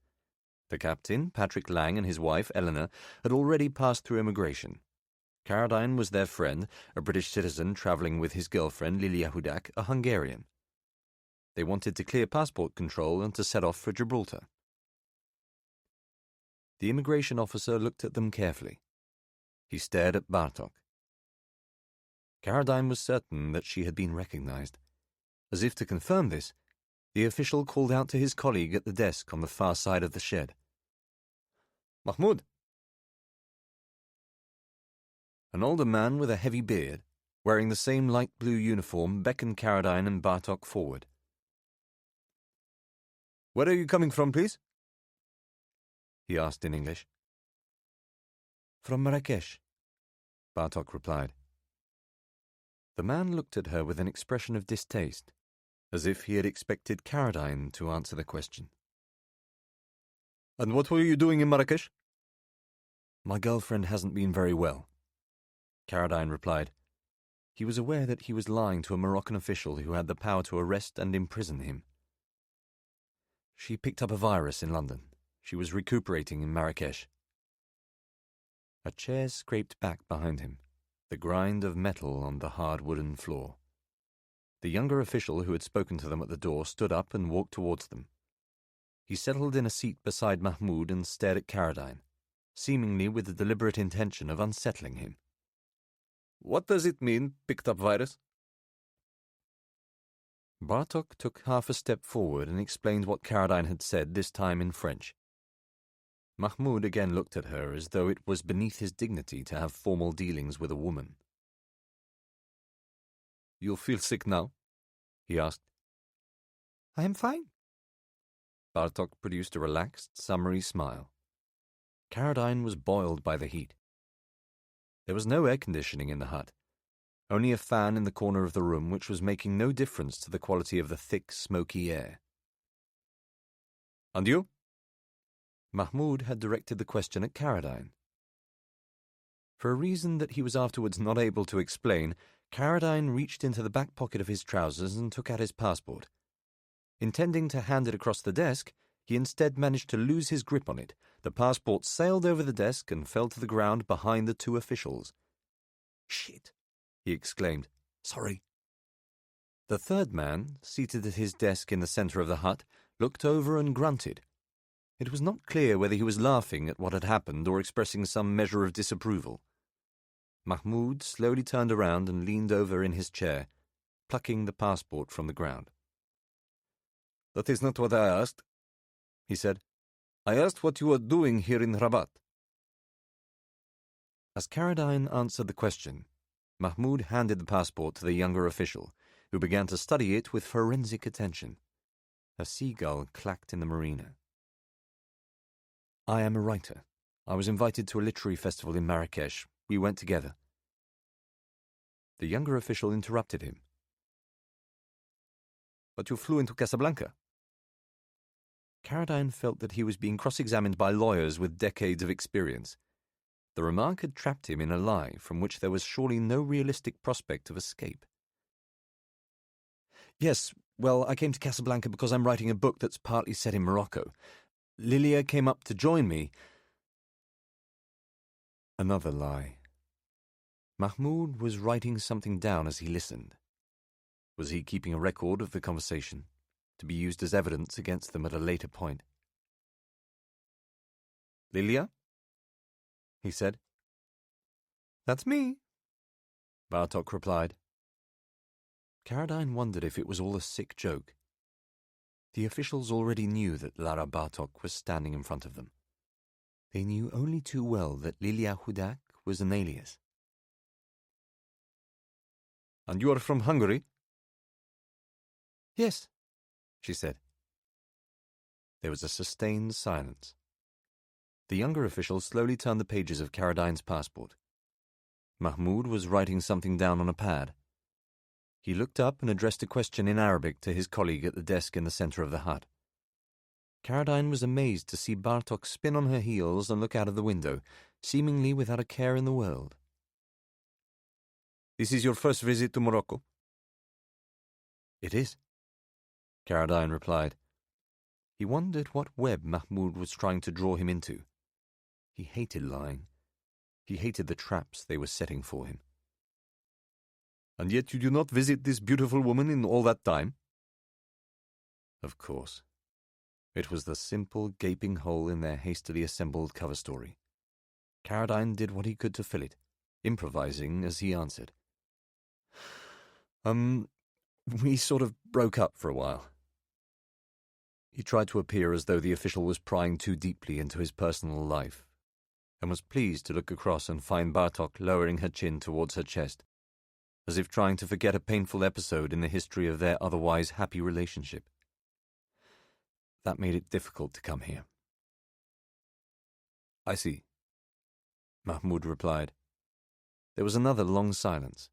The captain, Patrick Lang, and his wife, Eleanor, had already passed through immigration. Caradine was their friend, a British citizen travelling with his girlfriend, Lilia Hudak, a Hungarian. They wanted to clear passport control and to set off for Gibraltar. The immigration officer looked at them carefully. He stared at Bartok. Caradine was certain that she had been recognized. As if to confirm this, the official called out to his colleague at the desk on the far side of the shed. "Mahmoud!" An older man with a heavy beard, wearing the same light blue uniform, beckoned Caradine and Bartok forward. "Where are you coming from, please?" he asked in English. "From Marrakesh," Bartok replied. The man looked at her with an expression of distaste, as if he had expected Caradine to answer the question. "And what were you doing in Marrakesh?" "My girlfriend hasn't been very well," Caradine replied. He was aware that he was lying to a Moroccan official who had the power to arrest and imprison him. "She picked up a virus in London. She was recuperating in Marrakesh." A chair scraped back behind him, the grind of metal on the hard wooden floor. The younger official who had spoken to them at the door stood up and walked towards them. He settled in a seat beside Mahmoud and stared at Caradine, seemingly with the deliberate intention of unsettling him. "What does it mean, picked up virus?" Bartok took half a step forward and explained what Caradine had said, this time in French. Mahmoud again looked at her as though it was beneath his dignity to have formal dealings with a woman. "You feel sick now?" he asked. "I am fine." Bartok produced a relaxed, summery smile. Caradine was boiled by the heat. There was no air conditioning in the hut, only a fan in the corner of the room which was making no difference to the quality of the thick, smoky air. "And you?" Mahmoud had directed the question at Caradine. For a reason that he was afterwards not able to explain, Caradine reached into the back pocket of his trousers and took out his passport. Intending to hand it across the desk, he instead managed to lose his grip on it. The passport sailed over the desk and fell to the ground behind the 2 officials. "Shit!" he exclaimed. "Sorry." The third man, seated at his desk in the center of the hut, looked over and grunted. It was not clear whether he was laughing at what had happened or expressing some measure of disapproval. Mahmoud slowly turned around and leaned over in his chair, plucking the passport from the ground. "That is not what I asked," he said. "I asked what you were doing here in Rabat." As Caradine answered the question, Mahmoud handed the passport to the younger official, who began to study it with forensic attention. A seagull clacked in the marina. "I am a writer," I was invited to a literary festival in Marrakesh. We went together. The younger official interrupted him. But you flew into Casablanca. Carradine felt that he was being cross-examined by lawyers with decades of experience. The remark had trapped him in a lie from which there was surely no realistic prospect of escape. Yes, well, I came to Casablanca because I'm writing a book that's partly set in Morocco. Lilia came up to join me. Another lie. Mahmoud was writing something down as he listened. Was he keeping a record of the conversation, to be used as evidence against them at a later point? Lilia? He said. That's me, Bartok replied. Carradine wondered if it was all a sick joke. The officials already knew that Lara Bartok was standing in front of them. They knew only too well that Lilia Hudak was an alias. And you are from Hungary? Yes, she said. There was a sustained silence. The younger official slowly turned the pages of Carradine's passport. Mahmoud was writing something down on a pad. He looked up and addressed a question in Arabic to his colleague at the desk in the center of the hut. Carradine was amazed to see Bartok spin on her heels and look out of the window, seemingly without a care in the world. This is your first visit to Morocco? It is, Carradine replied. He wondered what web Mahmoud was trying to draw him into. He hated lying. He hated the traps they were setting for him. And yet you do not visit this beautiful woman in all that time? Of course. It was the simple, gaping hole in their hastily assembled cover story. Carradine did what he could to fill it, improvising as he answered. We sort of broke up for a while. He tried to appear as though the official was prying too deeply into his personal life, and was pleased to look across and find Bartok lowering her chin towards her chest, as if trying to forget a painful episode in the history of their otherwise happy relationship. That made it difficult to come here. I see, Mahmoud replied. There was another long silence.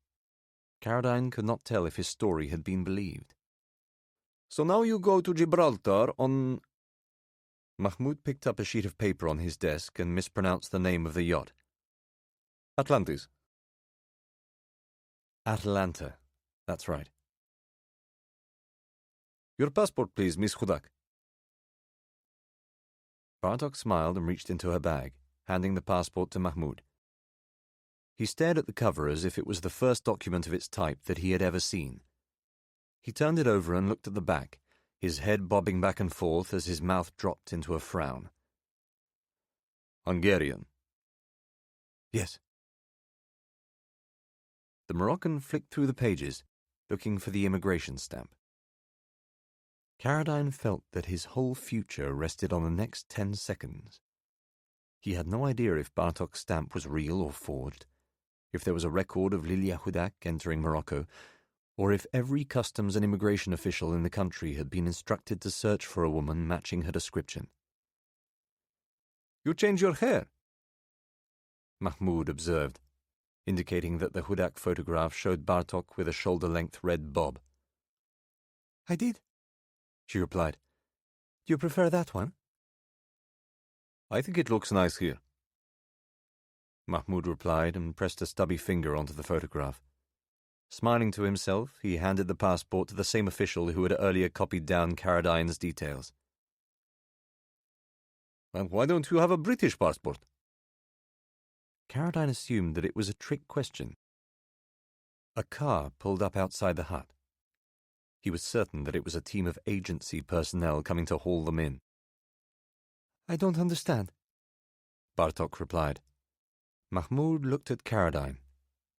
Carradine could not tell if his story had been believed. So now you go to Gibraltar on... Mahmoud picked up a sheet of paper on his desk and mispronounced the name of the yacht. Atlantis. Atalanta. That's right. Your passport, please, Miss Hudak. Bartok smiled and reached into her bag, handing the passport to Mahmoud. He stared at the cover as if it was the first document of its type that he had ever seen. He turned it over and looked at the back, his head bobbing back and forth as his mouth dropped into a frown. Hungarian. Yes. The Moroccan flicked through the pages, looking for the immigration stamp. Carradine felt that his whole future rested on the next 10 seconds. He had no idea if Bartok's stamp was real or forged, if there was a record of Lilia Hudak entering Morocco, or if every customs and immigration official in the country had been instructed to search for a woman matching her description. You change your hair, Mahmoud observed, indicating that the Hudak photograph showed Bartok with a shoulder-length red bob. I did, she replied. Do you prefer that one? I think it looks nice here, Mahmoud replied and pressed a stubby finger onto the photograph. Smiling to himself, he handed the passport to the same official who had earlier copied down Carradine's details. And why don't you have a British passport? Carradine assumed that it was a trick question. A car pulled up outside the hut. He was certain that it was a team of agency personnel coming to haul them in. I don't understand, Bartok replied. Mahmoud looked at Carradine.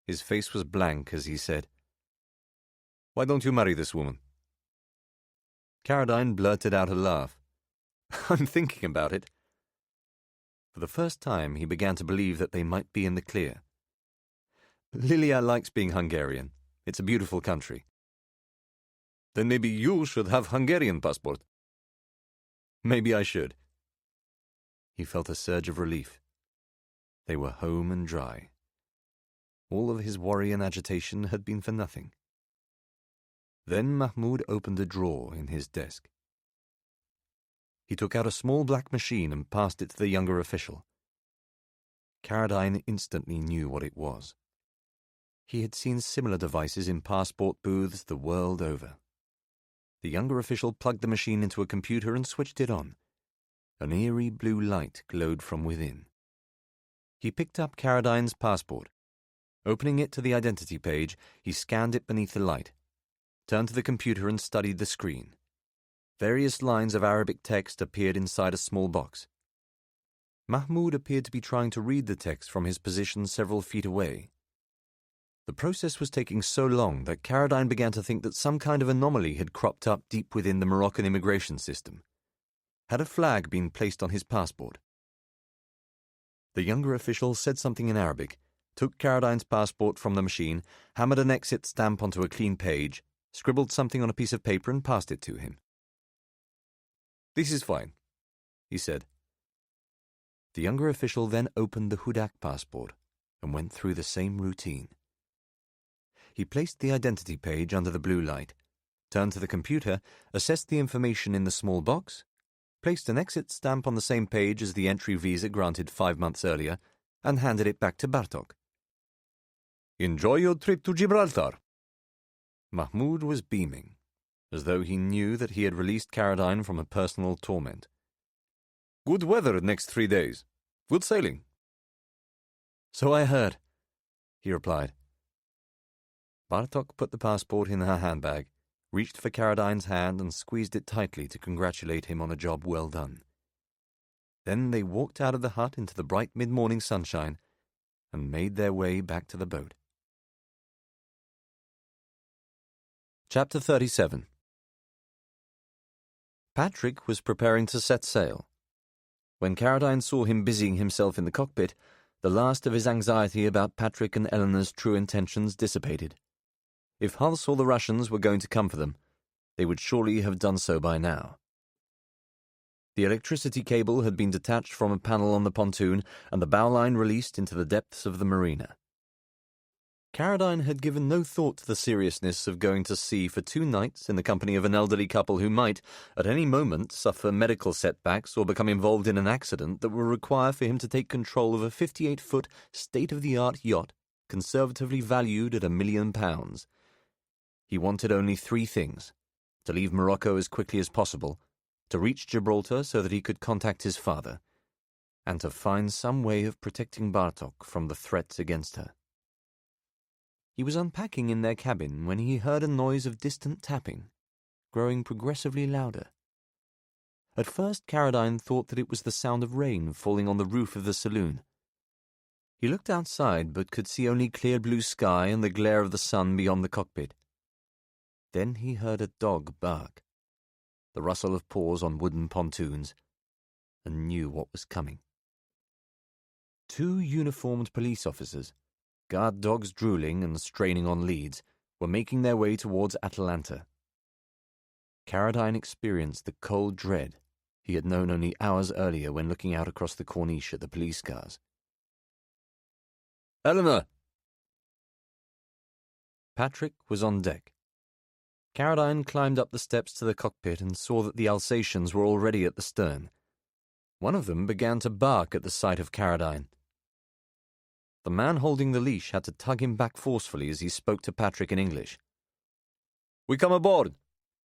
His face was blank as he said, Why don't you marry this woman? Carradine blurted out a laugh. I'm thinking about it. For the first time, he began to believe that they might be in the clear. Lilia likes being Hungarian. It's a beautiful country. Then maybe you should have Hungarian passport. Maybe I should. He felt a surge of relief. They were home and dry. All of his worry and agitation had been for nothing. Then Mahmoud opened a drawer in his desk. He took out a small black machine and passed it to the younger official. Caradine instantly knew what it was. He had seen similar devices in passport booths the world over. The younger official plugged the machine into a computer and switched it on. An eerie blue light glowed from within. He picked up Caradine's passport. Opening it to the identity page, he scanned it beneath the light, turned to the computer and studied the screen. Various lines of Arabic text appeared inside a small box. Mahmoud appeared to be trying to read the text from his position several feet away. The process was taking so long that Caradine began to think that some kind of anomaly had cropped up deep within the Moroccan immigration system. Had a flag been placed on his passport? The younger official said something in Arabic, took Caradine's passport from the machine, hammered an exit stamp onto a clean page, scribbled something on a piece of paper and passed it to him. "This is fine," he said. The younger official then opened the Hudak passport and went through the same routine. He placed the identity page under the blue light, turned to the computer, assessed the information in the small box, placed an exit stamp on the same page as the entry visa granted 5 months earlier, and handed it back to Bartok. "Enjoy your trip to Gibraltar." Mahmoud was beaming, as though he knew that he had released Caradine from a personal torment. "Good weather next 3 days. Good sailing." "So I heard," he replied. Bartok put the passport in her handbag, reached for Caradine's hand and squeezed it tightly to congratulate him on a job well done. Then they walked out of the hut into the bright mid-morning sunshine and made their way back to the boat. Chapter 37. Patrick was preparing to set sail. When Caradine saw him busying himself in the cockpit, the last of his anxiety about Patrick and Eleanor's true intentions dissipated. If Huls or the Russians were going to come for them, they would surely have done so by now. The electricity cable had been detached from a panel on the pontoon and the bowline released into the depths of the marina. Caradine had given no thought to the seriousness of going to sea for 2 nights in the company of an elderly couple who might, at any moment, suffer medical setbacks or become involved in an accident that would require for him to take control of a 58-foot state-of-the-art yacht conservatively valued at £1 million. He wanted only 3 things: to leave Morocco as quickly as possible, to reach Gibraltar so that he could contact his father, and to find some way of protecting Bartok from the threats against her. He was unpacking in their cabin when he heard a noise of distant tapping, growing progressively louder. At first Caradine thought that it was the sound of rain falling on the roof of the saloon. He looked outside but could see only clear blue sky and the glare of the sun beyond the cockpit. Then he heard a dog bark, the rustle of paws on wooden pontoons, and knew what was coming. 2 uniformed police officers, guard dogs drooling and straining on leads, were making their way towards Atalanta. Caradine experienced the cold dread he had known only hours earlier when looking out across the Corniche at the police cars. "Eleanor!" Patrick was on deck. Caradine climbed up the steps to the cockpit and saw that the Alsatians were already at the stern. One of them began to bark at the sight of Caradine. The man holding the leash had to tug him back forcefully as he spoke to Patrick in English. "We come aboard,"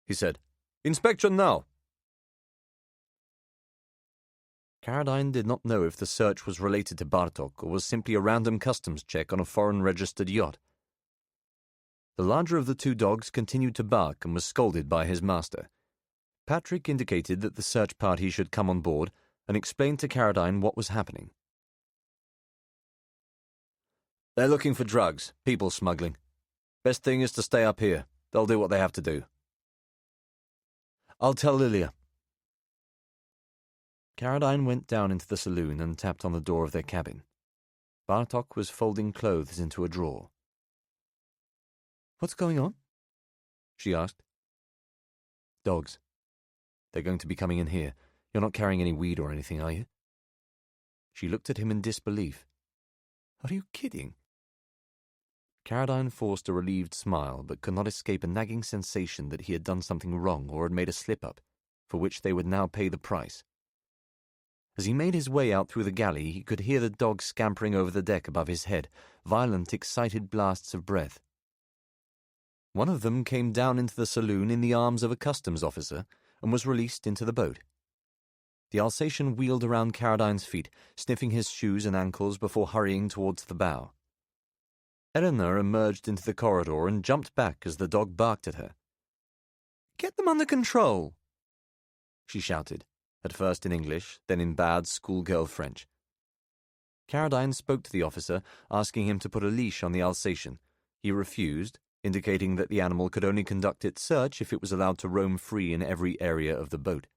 he said. "Inspection now." Caradine did not know if the search was related to Bartok or was simply a random customs check on a foreign-registered yacht. The larger of the 2 dogs continued to bark and was scolded by his master. Patrick indicated that the search party should come on board and explained to Caradine what was happening. "They're looking for drugs, people smuggling. Best thing is to stay up here. They'll do what they have to do." "I'll tell Lilia." Caradine went down into the saloon and tapped on the door of their cabin. Bartok was folding clothes into a drawer. "What's going on?" she asked. "Dogs. They're going to be coming in here. You're not carrying any weed or anything, are you?" She looked at him in disbelief. Are you kidding? Caradine forced a relieved smile, but could not escape a nagging sensation that he had done something wrong or had made a slip-up, for which they would now pay the price. As he made his way out through the galley, he could hear the dog scampering over the deck above his head, violent, excited blasts of breath. One of them came down into the saloon in the arms of a customs officer and was released into the boat. The Alsatian wheeled around Caradine's feet, sniffing his shoes and ankles before hurrying towards the bow. Eleanor emerged into the corridor and jumped back as the dog barked at her. "Get them under control!" she shouted, at first in English, then in bad schoolgirl French. Caradine spoke to the officer, asking him to put a leash on the Alsatian. He refused, indicating that the animal could only conduct its search if it was allowed to roam free in every area of the boat.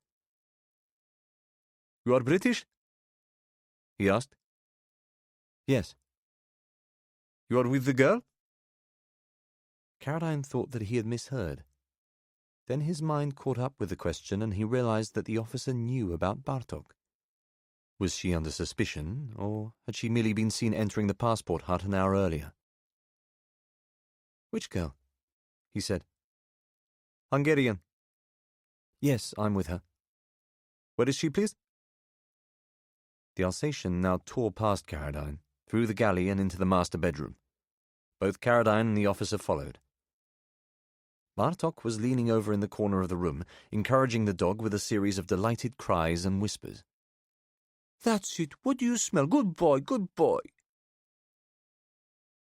"You are British?" he asked. "Yes." "You are with the girl?" Caradine thought that he had misheard. Then his mind caught up with the question and he realized that the officer knew about Bartok. Was she under suspicion, or had she merely been seen entering the passport hut an hour earlier? "Which girl?" he said. "Hungarian." "Yes, I'm with her." "Where is she, please?" The Alsatian now tore past Caradine, through the galley and into the master bedroom. Both Caradine and the officer followed. Bartok was leaning over in the corner of the room, encouraging the dog with a series of delighted cries and whispers. "That's it. What do you smell? Good boy, good boy."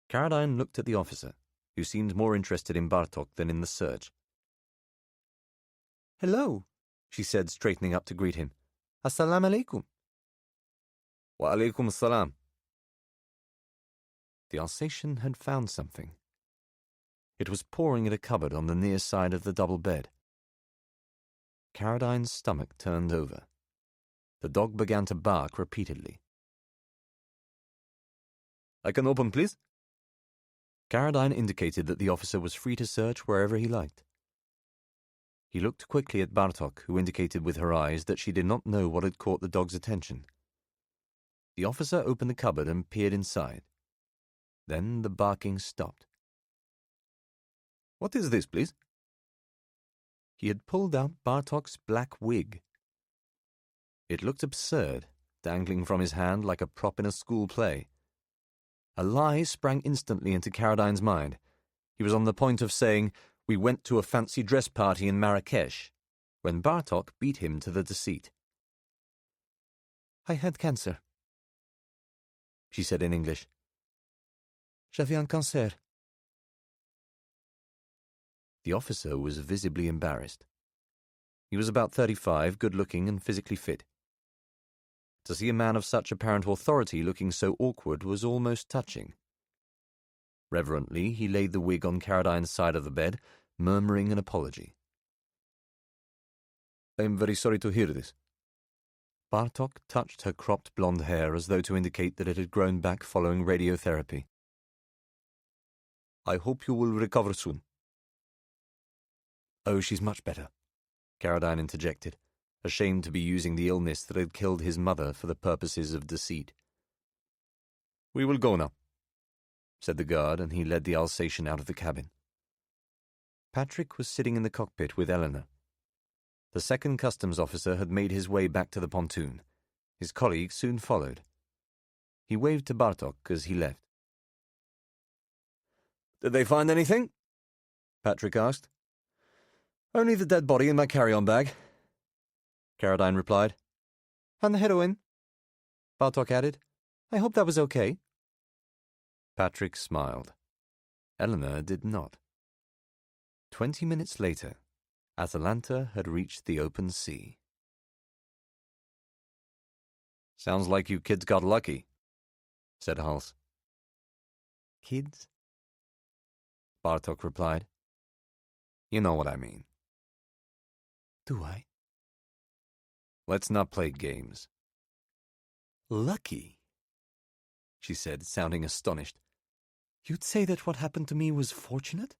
Caradine looked at the officer, who seemed more interested in Bartok than in the search. "Hello," she said, straightening up to greet him. "Assalamu alaikum." "Wa alaikum salam." The Alsatian had found something. It was pouring at a cupboard on the near side of the double bed. Caradine's stomach turned over. The dog began to bark repeatedly. "I can open, please?" Caradine indicated that the officer was free to search wherever he liked. He looked quickly at Bartok, who indicated with her eyes that she did not know what had caught the dog's attention. The officer opened the cupboard and peered inside. Then the barking stopped. "What is this, please?" He had pulled out Bartok's black wig. It looked absurd, dangling from his hand like a prop in a school play. A lie sprang instantly into Caradine's mind. He was on the point of saying, "We went to a fancy dress party in Marrakesh," when Bartok beat him to the deceit. "I had cancer," she said in English. "J'avais un cancer." The officer was visibly embarrassed. He was about 35, good-looking and physically fit. To see a man of such apparent authority looking so awkward was almost touching. Reverently, he laid the wig on Caradine's side of the bed, murmuring an apology. "I am very sorry to hear this." Bartok touched her cropped blonde hair as though to indicate that it had grown back following radiotherapy. "I hope you will recover soon." "Oh, she's much better," Caradine interjected, ashamed to be using the illness that had killed his mother for the purposes of deceit. "We will go now," said the guard, and he led the Alsatian out of the cabin. Patrick was sitting in the cockpit with Eleanor. The second customs officer had made his way back to the pontoon. His colleague soon followed. He waved to Bartok as he left. "Did they find anything?" Patrick asked. "Only the dead body in my carry-on bag," Caradine replied. "And the heroin," Bartok added. "I hope that was okay." Patrick smiled. Eleanor did not. 20 minutes later, Atalanta had reached the open sea. "Sounds like you kids got lucky," said Hals. "Kids?" Bartok replied. "You know what I mean." "Do I?" "Let's not play games." "Lucky?" she said, sounding astonished. "You'd say that what happened to me was fortunate?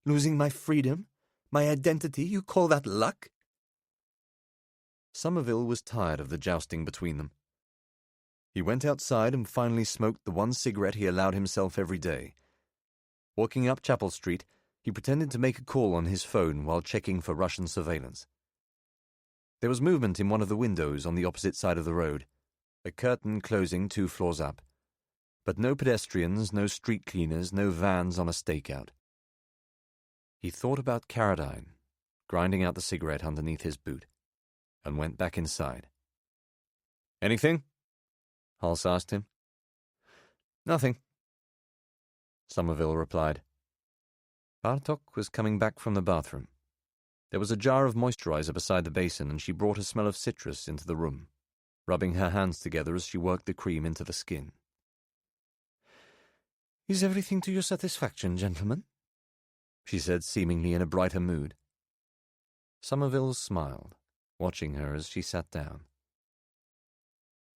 Losing my freedom, my identity, you call that luck?" Somerville was tired of the jousting between them. He went outside and finally smoked the one cigarette he allowed himself every day. Walking up Chapel Street, he pretended to make a call on his phone while checking for Russian surveillance. There was movement in one of the windows on the opposite side of the road, a curtain closing 2 floors up. But no pedestrians, no street cleaners, no vans on a stakeout. He thought about Caradine, grinding out the cigarette underneath his boot, and went back inside. "Anything?" Hulse asked him. "Nothing," Somerville replied. Bartok was coming back from the bathroom. There was a jar of moisturizer beside the basin, and she brought a smell of citrus into the room, rubbing her hands together as she worked the cream into the skin. "Is everything to your satisfaction, gentlemen?" she said, seemingly in a brighter mood. Somerville smiled, watching her as she sat down.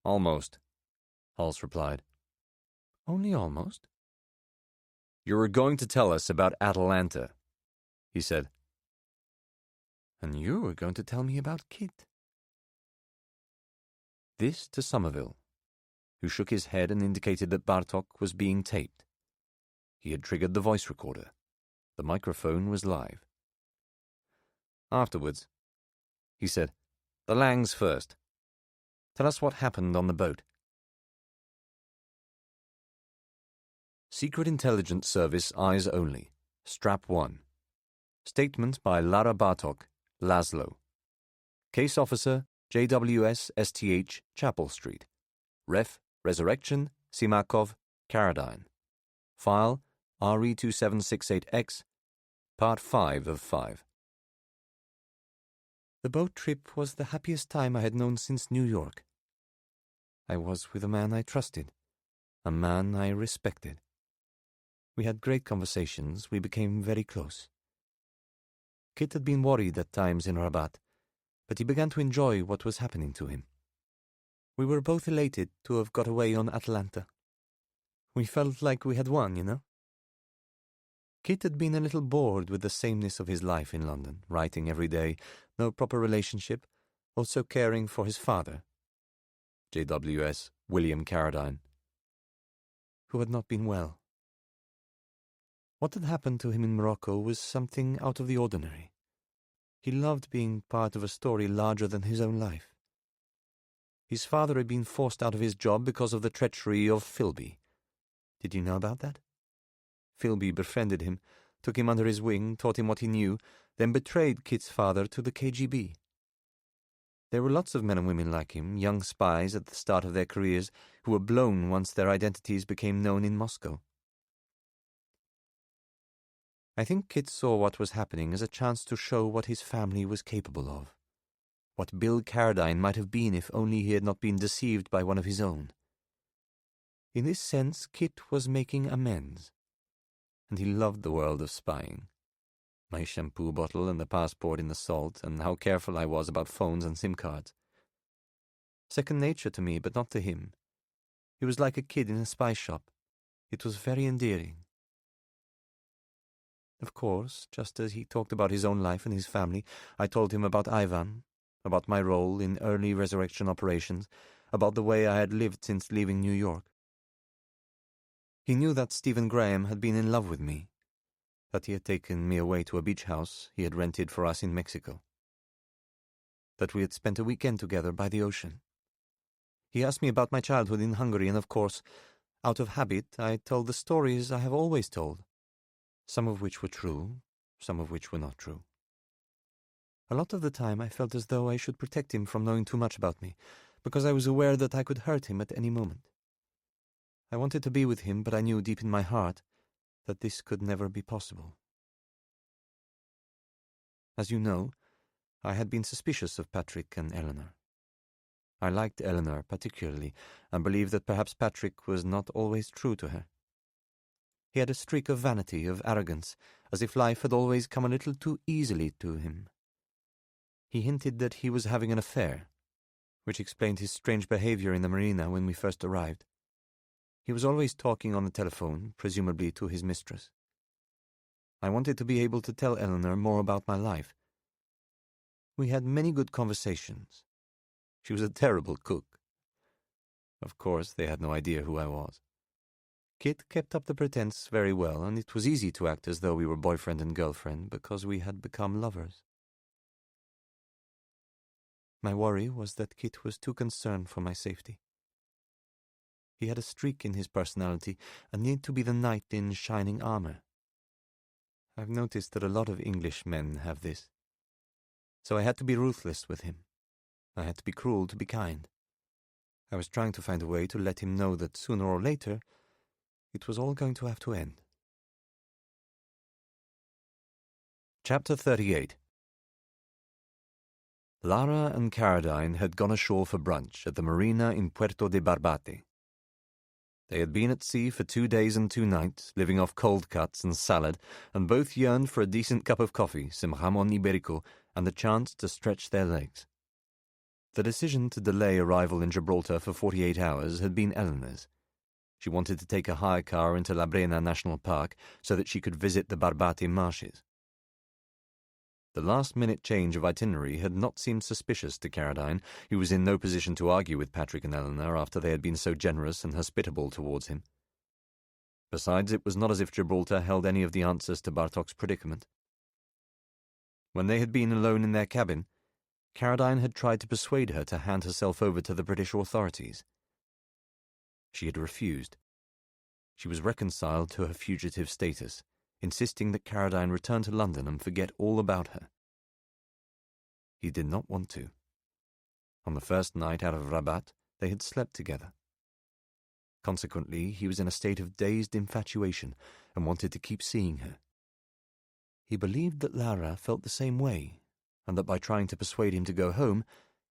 "Almost," Hulse replied. "Only almost?" "You were going to tell us about Atalanta," he said. "And you were going to tell me about Kit." This to Somerville, who shook his head and indicated that Bartok was being taped. He had triggered the voice recorder. The microphone was live. "Afterwards," he said. "The Langs first. Tell us what happened on the boat." Secret Intelligence Service Eyes Only. Strap 1. Statement by Lara Bartok, Laszlo. Case Officer, JWS STH, Chapel Street. Ref, Resurrection, Simakov, Caradine. File, RE2768X, Part 5 of 5. The boat trip was the happiest time I had known since New York. I was with a man I trusted, a man I respected. We had great conversations, we became very close. Kit had been worried at times in Rabat, but he began to enjoy what was happening to him. We were both elated to have got away on Atalanta. We felt like we had won, you know? Kit had been a little bored with the sameness of his life in London, writing every day, no proper relationship, also caring for his father, JWS William Caradine, who had not been well. What had happened to him in Morocco was something out of the ordinary. He loved being part of a story larger than his own life. His father had been forced out of his job because of the treachery of Philby. Did you know about that? Philby befriended him, took him under his wing, taught him what he knew, then betrayed Kit's father to the KGB. There were lots of men and women like him, young spies at the start of their careers, who were blown once their identities became known in Moscow. I think Kit saw what was happening as a chance to show what his family was capable of, what Bill Caradine might have been if only he had not been deceived by one of his own. In this sense, Kit was making amends, and he loved the world of spying. My shampoo bottle and the passport in the salt, and how careful I was about phones and SIM cards. Second nature to me, but not to him. He was like a kid in a spy shop. It was very endearing. Of course, just as he talked about his own life and his family, I told him about Ivan, about my role in early resurrection operations, about the way I had lived since leaving New York. He knew that Stephen Graham had been in love with me, that he had taken me away to a beach house he had rented for us in Mexico, that we had spent a weekend together by the ocean. He asked me about my childhood in Hungary, and of course, out of habit, I told the stories I have always told, some of which were true, some of which were not true. A lot of the time I felt as though I should protect him from knowing too much about me, because I was aware that I could hurt him at any moment. I wanted to be with him, but I knew deep in my heart that this could never be possible. As you know, I had been suspicious of Patrick and Eleanor. I liked Eleanor particularly, and believed that perhaps Patrick was not always true to her. He had a streak of vanity, of arrogance, as if life had always come a little too easily to him. He hinted that he was having an affair, which explained his strange behavior in the marina when we first arrived. He was always talking on the telephone, presumably to his mistress. I wanted to be able to tell Eleanor more about my life. We had many good conversations. She was a terrible cook. Of course, they had no idea who I was. Kit kept up the pretense very well, and it was easy to act as though we were boyfriend and girlfriend because we had become lovers. My worry was that Kit was too concerned for my safety. He had a streak in his personality, a need to be the knight in shining armor. I've noticed that a lot of English men have this. So I had to be ruthless with him. I had to be cruel to be kind. I was trying to find a way to let him know that sooner or later it was all going to have to end. Chapter 38. Lara and Caradine had gone ashore for brunch at the marina in Puerto de Barbate. They had been at sea for 2 days and 2 nights, living off cold cuts and salad, and both yearned for a decent cup of coffee, some jamon iberico, and the chance to stretch their legs. The decision to delay arrival in Gibraltar for 48 hours had been Eleanor's. She wanted to take a hire car into La Brena National Park so that she could visit the Barbate marshes. The last-minute change of itinerary had not seemed suspicious to Caradine, who was in no position to argue with Patrick and Eleanor after they had been so generous and hospitable towards him. Besides, it was not as if Gibraltar held any of the answers to Bartok's predicament. When they had been alone in their cabin, Caradine had tried to persuade her to hand herself over to the British authorities. She had refused. She was reconciled to her fugitive status, insisting that Caradine return to London and forget all about her. He did not want to. On the first night out of Rabat, they had slept together. Consequently, he was in a state of dazed infatuation and wanted to keep seeing her. He believed that Lara felt the same way, and that by trying to persuade him to go home,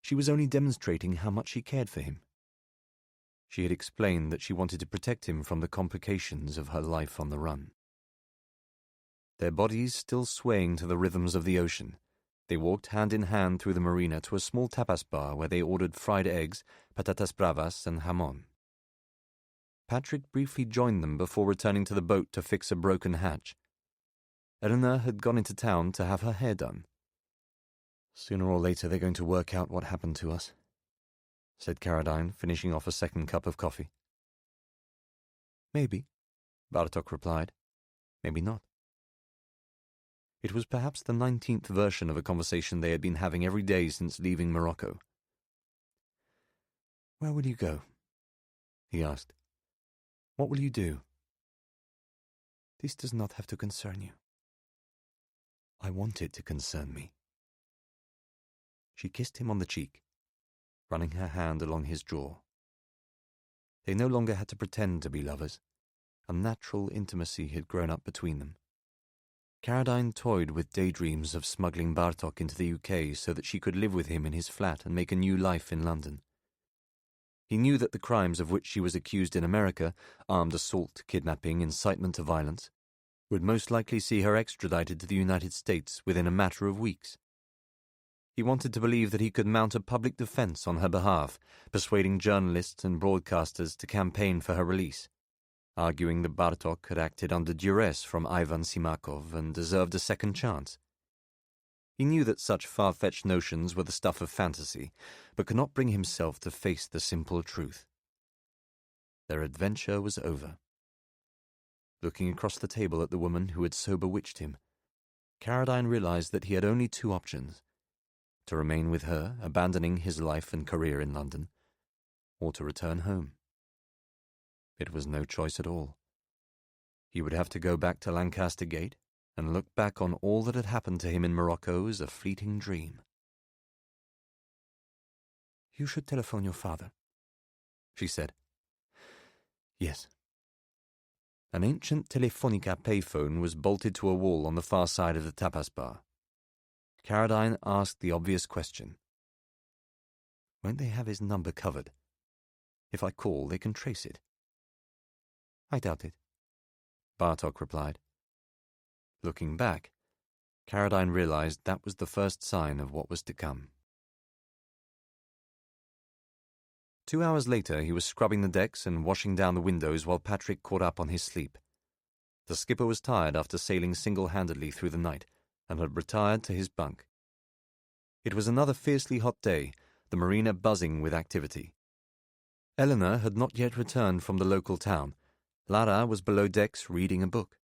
she was only demonstrating how much she cared for him. She had explained that she wanted to protect him from the complications of her life on the run. Their bodies still swaying to the rhythms of the ocean, they walked hand in hand through the marina to a small tapas bar where they ordered fried eggs, patatas bravas, and jamon. Patrick briefly joined them before returning to the boat to fix a broken hatch. Eleanor had gone into town to have her hair done. "Sooner or later they're going to work out what happened to us," said Caradine, finishing off a second cup of coffee. "Maybe," Bartok replied. "Maybe not." It was perhaps the 19th version of a conversation they had been having every day since leaving Morocco. "Where will you go?" he asked. "What will you do?" "This does not have to concern you." "I want it to concern me." She kissed him on the cheek, running her hand along his jaw. They no longer had to pretend to be lovers. A natural intimacy had grown up between them. Caradine toyed with daydreams of smuggling Bartok into the UK so that she could live with him in his flat and make a new life in London. He knew that the crimes of which she was accused in America, armed assault, kidnapping, incitement to violence, would most likely see her extradited to the United States within a matter of weeks. He wanted to believe that he could mount a public defense on her behalf, persuading journalists and broadcasters to campaign for her release, arguing that Bartok had acted under duress from Ivan Simakov and deserved a second chance. He knew that such far-fetched notions were the stuff of fantasy, but could not bring himself to face the simple truth. Their adventure was over. Looking across the table at the woman who had so bewitched him, Caradine realized that he had only 2 options: to remain with her, abandoning his life and career in London, or to return home. It was no choice at all. He would have to go back to Lancaster Gate and look back on all that had happened to him in Morocco as a fleeting dream. "You should telephone your father," she said. "Yes." An ancient Telefonica payphone was bolted to a wall on the far side of the tapas bar. Caradine asked the obvious question. "Won't they have his number covered? If I call, they can trace it." "I doubt it," Bartok replied. Looking back, Caradine realized that was the first sign of what was to come. 2 hours later, he was scrubbing the decks and washing down the windows while Patrick caught up on his sleep. The skipper was tired after sailing single-handedly through the night and had retired to his bunk. It was another fiercely hot day, the marina buzzing with activity. Eleanor had not yet returned from the local town. Lara was below decks reading a book.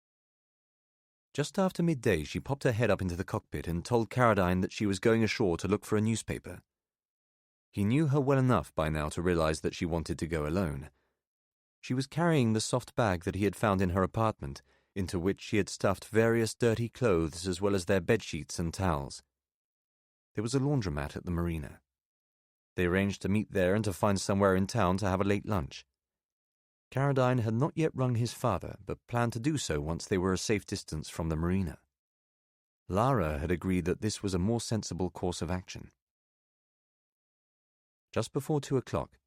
Just after midday, she popped her head up into the cockpit and told Caradine that she was going ashore to look for a newspaper. He knew her well enough by now to realize that she wanted to go alone. She was carrying the soft bag that he had found in her apartment, into which she had stuffed various dirty clothes as well as their bedsheets and towels. There was a laundromat at the marina. They arranged to meet there and to find somewhere in town to have a late lunch. Caradine had not yet rung his father, but planned to do so once they were a safe distance from the marina. Lara had agreed that this was a more sensible course of action. Just before 2 o'clock,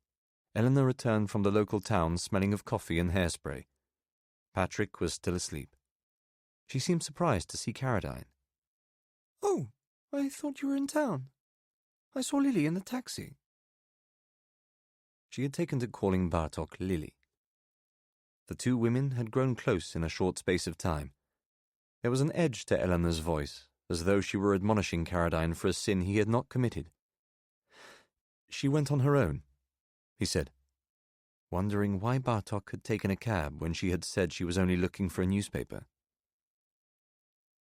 Eleanor returned from the local town smelling of coffee and hairspray. Patrick was still asleep. She seemed surprised to see Caradine. "Oh, I thought you were in town. I saw Lily in the taxi." She had taken to calling Bartok Lily. The two women had grown close in a short space of time. There was an edge to Eleanor's voice, as though she were admonishing Caradine for a sin he had not committed. "She went on her own," he said, wondering why Bartok had taken a cab when she had said she was only looking for a newspaper.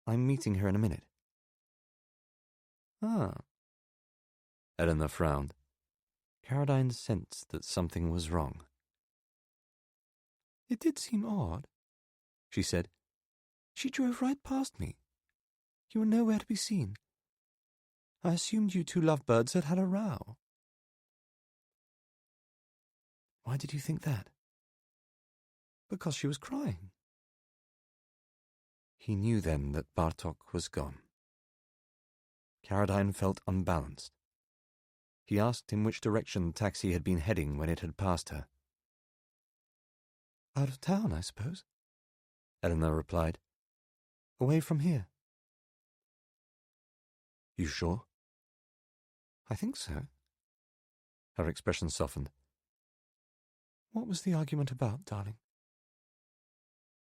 "I'm meeting her in a minute." "Ah." Eleanor frowned. Caradine sensed that something was wrong. "It did seem odd," she said. "She drove right past me. You were nowhere to be seen. I assumed you two lovebirds had had a row." "Why did you think that?" "Because she was crying." He knew then that Bartok was gone. Caradine felt unbalanced. He asked in which direction the taxi had been heading when it had passed her. "Out of town, I suppose," Eleanor replied. "Away from here." "You sure?" "I think so." Her expression softened. "What was the argument about, darling?"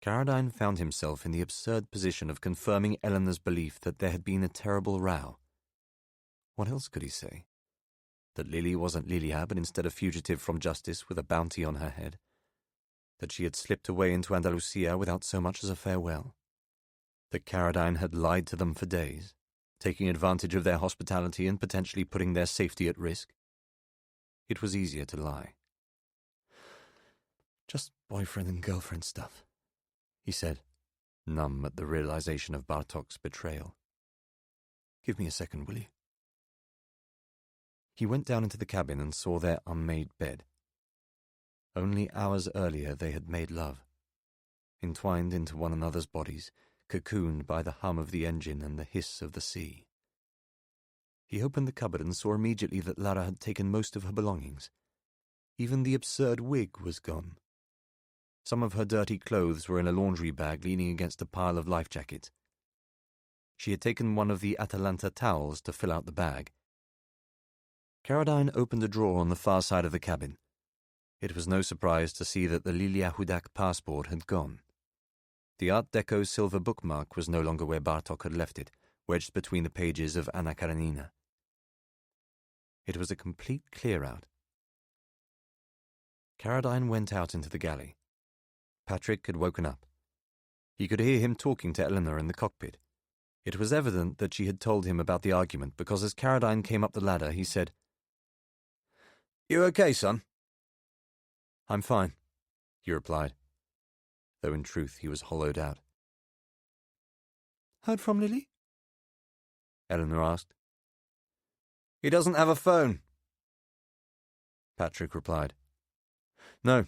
Caradine found himself in the absurd position of confirming Eleanor's belief that there had been a terrible row. What else could he say? That Lily wasn't Lilia, but instead a fugitive from justice with a bounty on her head? That she had slipped away into Andalusia without so much as a farewell? That Caradine had lied to them for days, taking advantage of their hospitality and potentially putting their safety at risk? It was easier to lie. "Just boyfriend and girlfriend stuff," he said, numb at the realization of Bartok's betrayal. "Give me a second, will you?" He went down into the cabin and saw their unmade bed. Only hours earlier they had made love, entwined into one another's bodies, cocooned by the hum of the engine and the hiss of the sea. He opened the cupboard and saw immediately that Lara had taken most of her belongings. Even the absurd wig was gone. Some of her dirty clothes were in a laundry bag leaning against a pile of life jackets. She had taken one of the Atalanta towels to fill out the bag. Caradine opened a drawer on the far side of the cabin. It was no surprise to see that the Lilia Hudak passport had gone. The Art Deco silver bookmark was no longer where Bartok had left it, wedged between the pages of Anna Karenina. It was a complete clear-out. Caradine went out into the galley. Patrick had woken up. He could hear him talking to Eleanor in the cockpit. It was evident that she had told him about the argument, because as Caradine came up the ladder, he said, "You okay, son?" "I'm fine," he replied, though in truth he was hollowed out. "Heard from Lily?" Eleanor asked. "He doesn't have a phone," Patrick replied. "No,"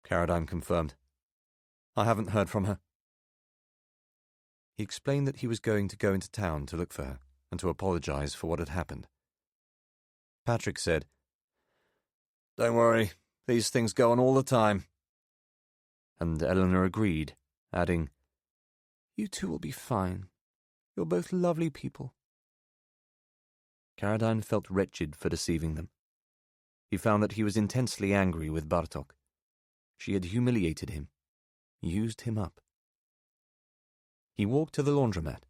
Caradine confirmed. "I haven't heard from her." He explained that he was going to go into town to look for her and to apologize for what had happened. Patrick said, "Don't worry, these things go on all the time." And Eleanor agreed, adding, "You two will be fine. You're both lovely people." Caradine felt wretched for deceiving them. He found that he was intensely angry with Bartok. She had humiliated him, used him up. He walked to the laundromat.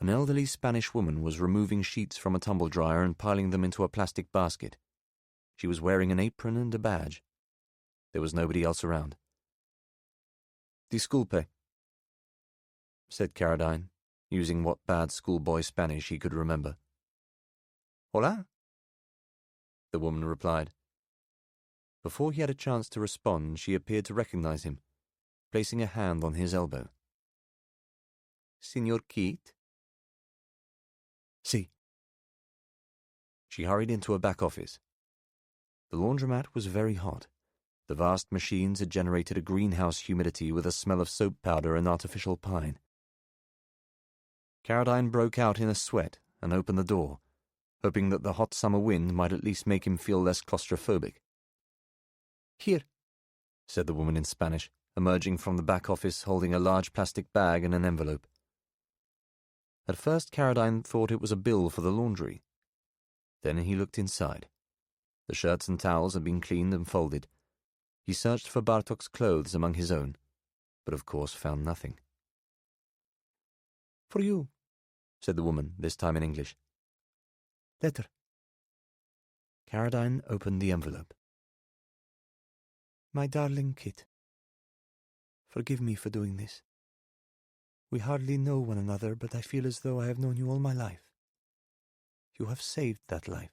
An elderly Spanish woman was removing sheets from a tumble dryer and piling them into a plastic basket. She was wearing an apron and a badge. There was nobody else around. "Disculpe," said Caradine, using what bad schoolboy Spanish he could remember. "Hola?" the woman replied. Before he had a chance to respond, she appeared to recognize him, placing a hand on his elbow. "Signor Keat?" "Si." She hurried into a back office. The laundromat was very hot. The vast machines had generated a greenhouse humidity with a smell of soap powder and artificial pine. Caradine broke out in a sweat and opened the door, hoping that the hot summer wind might at least make him feel less claustrophobic. "Here," said the woman in Spanish, emerging from the back office holding a large plastic bag and an envelope. At first Caradine thought it was a bill for the laundry. Then he looked inside. The shirts and towels had been cleaned and folded. He searched for Bartok's clothes among his own, but of course found nothing. "For you," said the woman, this time in English. "Letter." Caradine opened the envelope. "My darling Kit, forgive me for doing this. We hardly know one another, but I feel as though I have known you all my life. You have saved that life.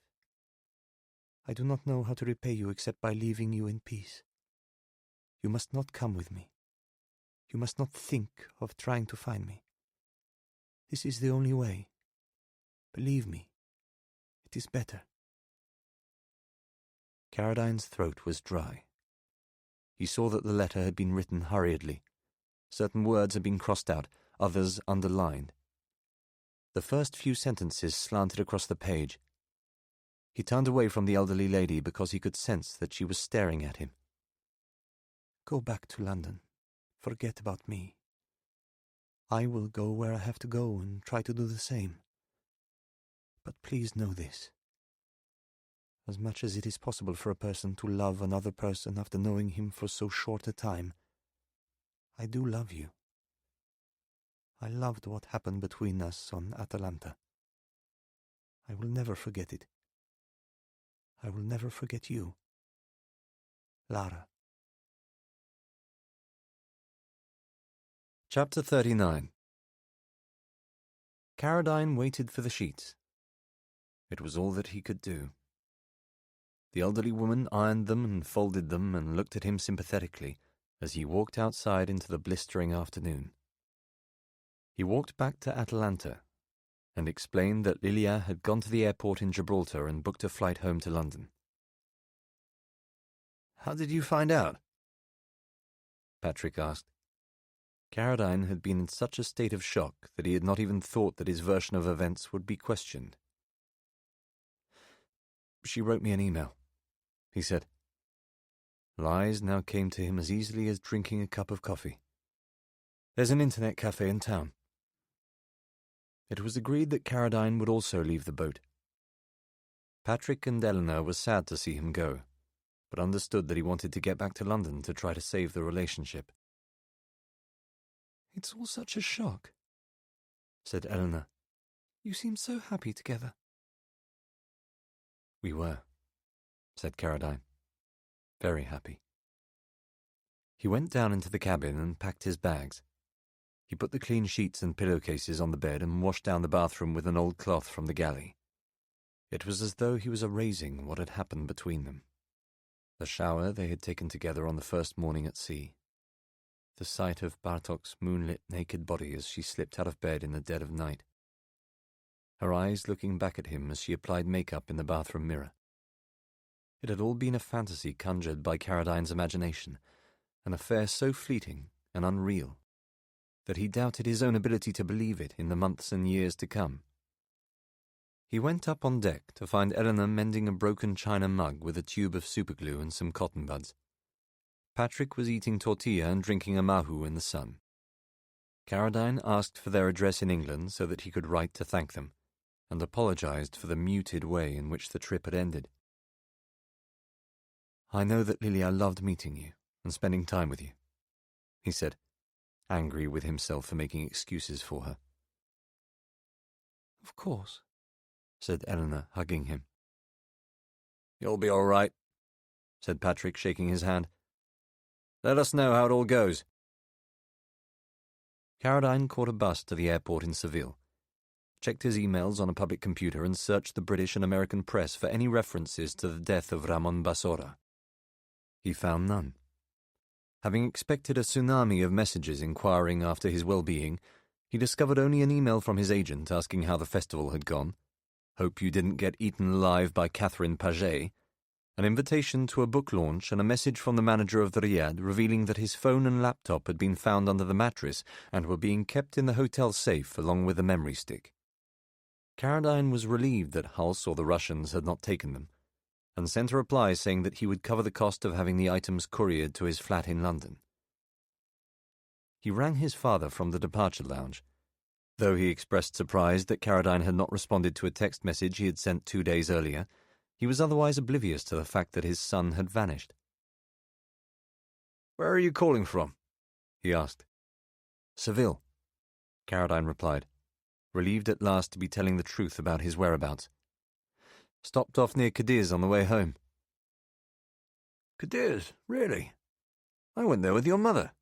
I do not know how to repay you except by leaving you in peace. You must not come with me. You must not think of trying to find me. This is the only way. Believe me, it is better." Caradine's throat was dry. He saw that the letter had been written hurriedly. Certain words had been crossed out, others underlined. The first few sentences slanted across the page. He turned away from the elderly lady because he could sense that she was staring at him. "Go back to London. Forget about me. I will go where I have to go and try to do the same. But please know this. As much as it is possible for a person to love another person after knowing him for so short a time, I do love you. I loved what happened between us on Atalanta. I will never forget it. I will never forget you. Lara." Chapter 39. Caradine waited for the sheets. It was all that he could do. The elderly woman ironed them and folded them and looked at him sympathetically as he walked outside into the blistering afternoon. He walked back to Atalanta and explained that Lilia had gone to the airport in Gibraltar and booked a flight home to London. "How did you find out?" Patrick asked. Caradine had been in such a state of shock that he had not even thought that his version of events would be questioned. "She wrote me an email," he said. Lies now came to him as easily as drinking a cup of coffee. "There's an internet cafe in town." It was agreed that Caradine would also leave the boat. Patrick and Eleanor were sad to see him go, but understood that he wanted to get back to London to try to save the relationship. "It's all such a shock," said Eleanor. "You seem so happy together." "We were," said Caradine. "Very happy." He went down into the cabin and packed his bags. He put the clean sheets and pillowcases on the bed and washed down the bathroom with an old cloth from the galley. It was as though he was erasing what had happened between them. The shower they had taken together on the first morning at sea. The sight of Bartok's moonlit naked body as she slipped out of bed in the dead of night. Her eyes looking back at him as she applied makeup in the bathroom mirror. It had all been a fantasy conjured by Caradine's imagination, an affair so fleeting and unreal that he doubted his own ability to believe it in the months and years to come. He went up on deck to find Eleanor mending a broken china mug with a tube of superglue and some cotton buds. Patrick was eating tortilla and drinking a mahu in the sun. Caradine asked for their address in England so that he could write to thank them, and apologized for the muted way in which the trip had ended. "I know that Lilia loved meeting you and spending time with you," he said, angry with himself for making excuses for her. "Of course," said Eleanor, hugging him. You'll be all right, said Patrick, shaking his hand. Let us know how it all goes. Caradine caught a bus to the airport in Seville, checked his emails on a public computer and searched the British and American press for any references to the death of Ramon Basora. He found none. Having expected a tsunami of messages inquiring after his well-being, he discovered only an email from his agent asking how the festival had gone, hope you didn't get eaten alive by Catherine Paget, an invitation to a book launch and a message from the manager of the Riad revealing that his phone and laptop had been found under the mattress and were being kept in the hotel safe along with the memory stick. Caradine was relieved that Hals or the Russians had not taken them, and sent a reply saying that he would cover the cost of having the items couriered to his flat in London. He rang his father from the departure lounge, though he expressed surprise that Caradine had not responded to a text message he had sent 2 days earlier. He was otherwise oblivious to the fact that his son had vanished. "Where are you calling from?" he asked. "Seville," Caradine replied, relieved at last to be telling the truth about his whereabouts. "Stopped off near Cadiz on the way home." "Cadiz, really? I went there with your mother."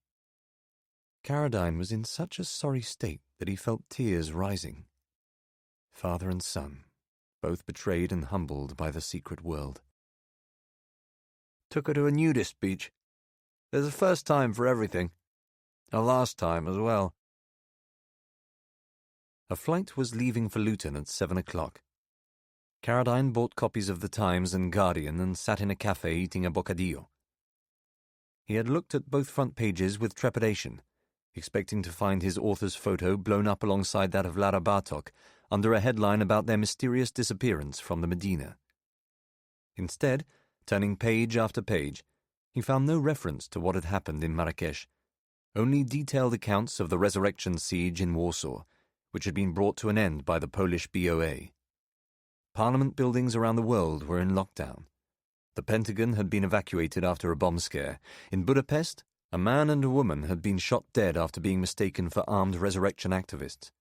Caradine was in such a sorry state that he felt tears rising. Father and son, both betrayed and humbled by the secret world. "Took her to a nudist beach. There's a first time for everything. A last time as well." A flight was leaving for Luton at 7 o'clock. Caradine bought copies of The Times and Guardian and sat in a cafe eating a bocadillo. He had looked at both front pages with trepidation, expecting to find his author's photo blown up alongside that of Lara Bartok under a headline about their mysterious disappearance from the Medina. Instead, turning page after page, he found no reference to what had happened in Marrakesh, only detailed accounts of the resurrection siege in Warsaw, which had been brought to an end by the Polish BOA. Parliament buildings around the world were in lockdown. The Pentagon had been evacuated after a bomb scare. In Budapest, a man and a woman had been shot dead after being mistaken for armed resurrection activists.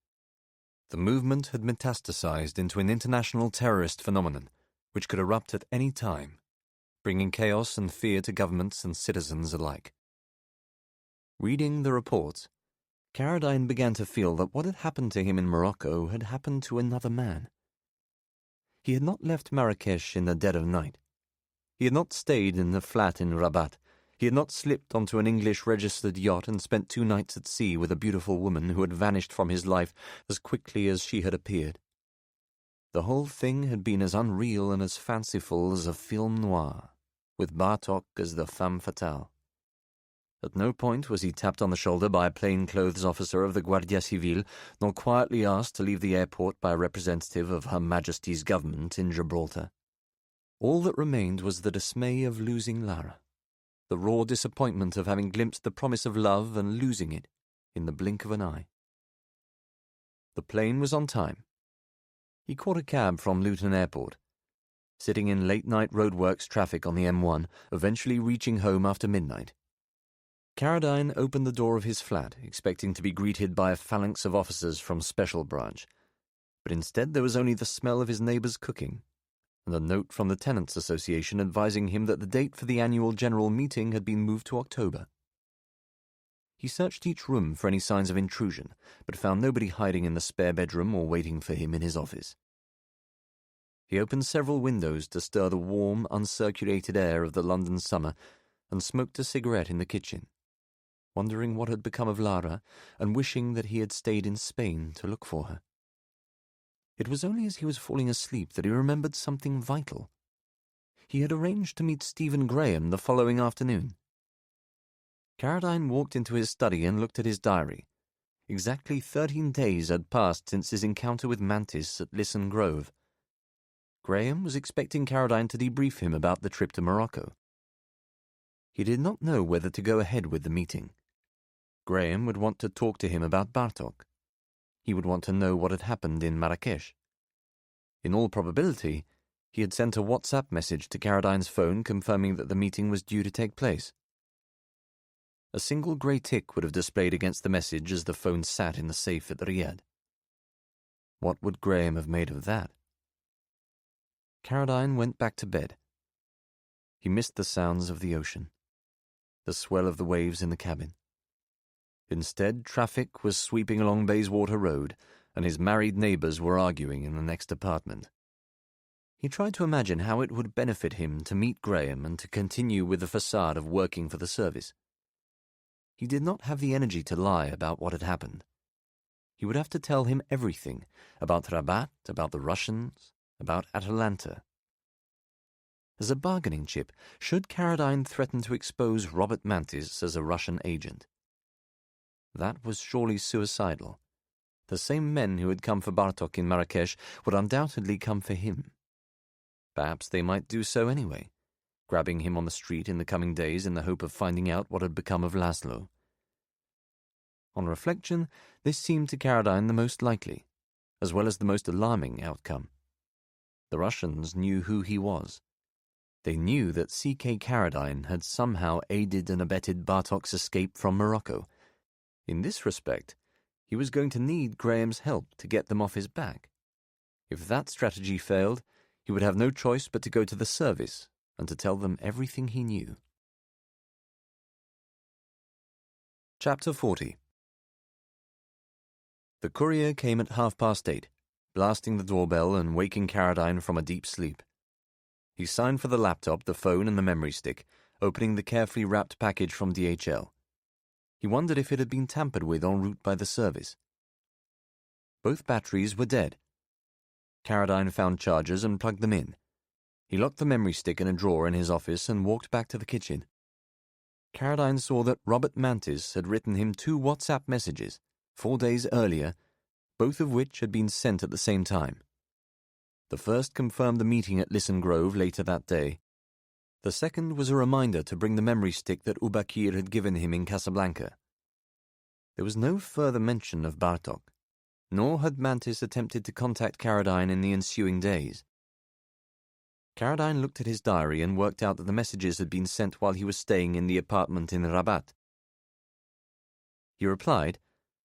The movement had metastasized into an international terrorist phenomenon, which could erupt at any time, bringing chaos and fear to governments and citizens alike. Reading the reports, Caradine began to feel that what had happened to him in Morocco had happened to another man. He had not left Marrakesh in the dead of night. He had not stayed in the flat in Rabat. He had not slipped onto an English-registered yacht and spent 2 nights at sea with a beautiful woman who had vanished from his life as quickly as she had appeared. The whole thing had been as unreal and as fanciful as a film noir, with Bartok as the femme fatale. At no point was he tapped on the shoulder by a plainclothes officer of the Guardia Civil, nor quietly asked to leave the airport by a representative of Her Majesty's government in Gibraltar. All that remained was the dismay of losing Lara, the raw disappointment of having glimpsed the promise of love and losing it in the blink of an eye. The plane was on time. He caught a cab from Luton Airport, sitting in late-night roadworks traffic on the M1, eventually reaching home after midnight. Caradine opened the door of his flat, expecting to be greeted by a phalanx of officers from Special Branch, but instead there was only the smell of his neighbour's cooking, and a note from the Tenants' Association advising him that the date for the annual general meeting had been moved to October. He searched each room for any signs of intrusion, but found nobody hiding in the spare bedroom or waiting for him in his office. He opened several windows to stir the warm, uncirculated air of the London summer and smoked a cigarette in the kitchen, wondering what had become of Lara and wishing that he had stayed in Spain to look for her. It was only as he was falling asleep that he remembered something vital. He had arranged to meet Stephen Graham the following afternoon. Caradine walked into his study and looked at his diary. Exactly 13 days had passed since his encounter with Mantis at Lisson Grove. Graham was expecting Caradine to debrief him about the trip to Morocco. He did not know whether to go ahead with the meeting. Graham would want to talk to him about Bartok. He would want to know what had happened in Marrakesh. In all probability, he had sent a WhatsApp message to Caradine's phone confirming that the meeting was due to take place. A single grey tick would have displayed against the message as the phone sat in the safe at the Riad. What would Graham have made of that? Caradine went back to bed, He missed the sounds of the ocean, the swell of the waves in the cabin. Instead, traffic was sweeping along Bayswater Road, and his married neighbours were arguing in the next apartment. He tried to imagine how it would benefit him to meet Graham and to continue with the facade of working for the service. He did not have the energy to lie about what had happened. He would have to tell him everything, about Rabat, about the Russians, about Atalanta. As a bargaining chip, should Carradine threaten to expose Robert Mantis as a Russian agent? That was surely suicidal. The same men who had come for Bartok in Marrakesh would undoubtedly come for him. Perhaps they might do so anyway, grabbing him on the street in the coming days in the hope of finding out what had become of Laszlo. On reflection, this seemed to Carradine the most likely, as well as the most alarming outcome. The Russians knew who he was. They knew that C.K. Carradine had somehow aided and abetted Bartok's escape from Morocco. In this respect, he was going to need Graham's help to get them off his back. If that strategy failed, he would have no choice but to go to the service and to tell them everything he knew. Chapter 40. The courier came at 8:30, blasting the doorbell and waking Carradine from a deep sleep. He signed for the laptop, the phone, and the memory stick, opening the carefully wrapped package from DHL. He wondered if it had been tampered with en route by the service. Both batteries were dead. Carradine found chargers and plugged them in. He locked the memory stick in a drawer in his office and walked back to the kitchen. Carradine saw that Robert Mantis had written him 2 WhatsApp messages, 4 days earlier, both of which had been sent at the same time. The first confirmed the meeting at Lisson Grove later that day. The second was a reminder to bring the memory stick that Ubakir had given him in Casablanca. There was no further mention of Bartok, nor had Mantis attempted to contact Carradine in the ensuing days. Carradine looked at his diary and worked out that the messages had been sent while he was staying in the apartment in Rabat. He replied,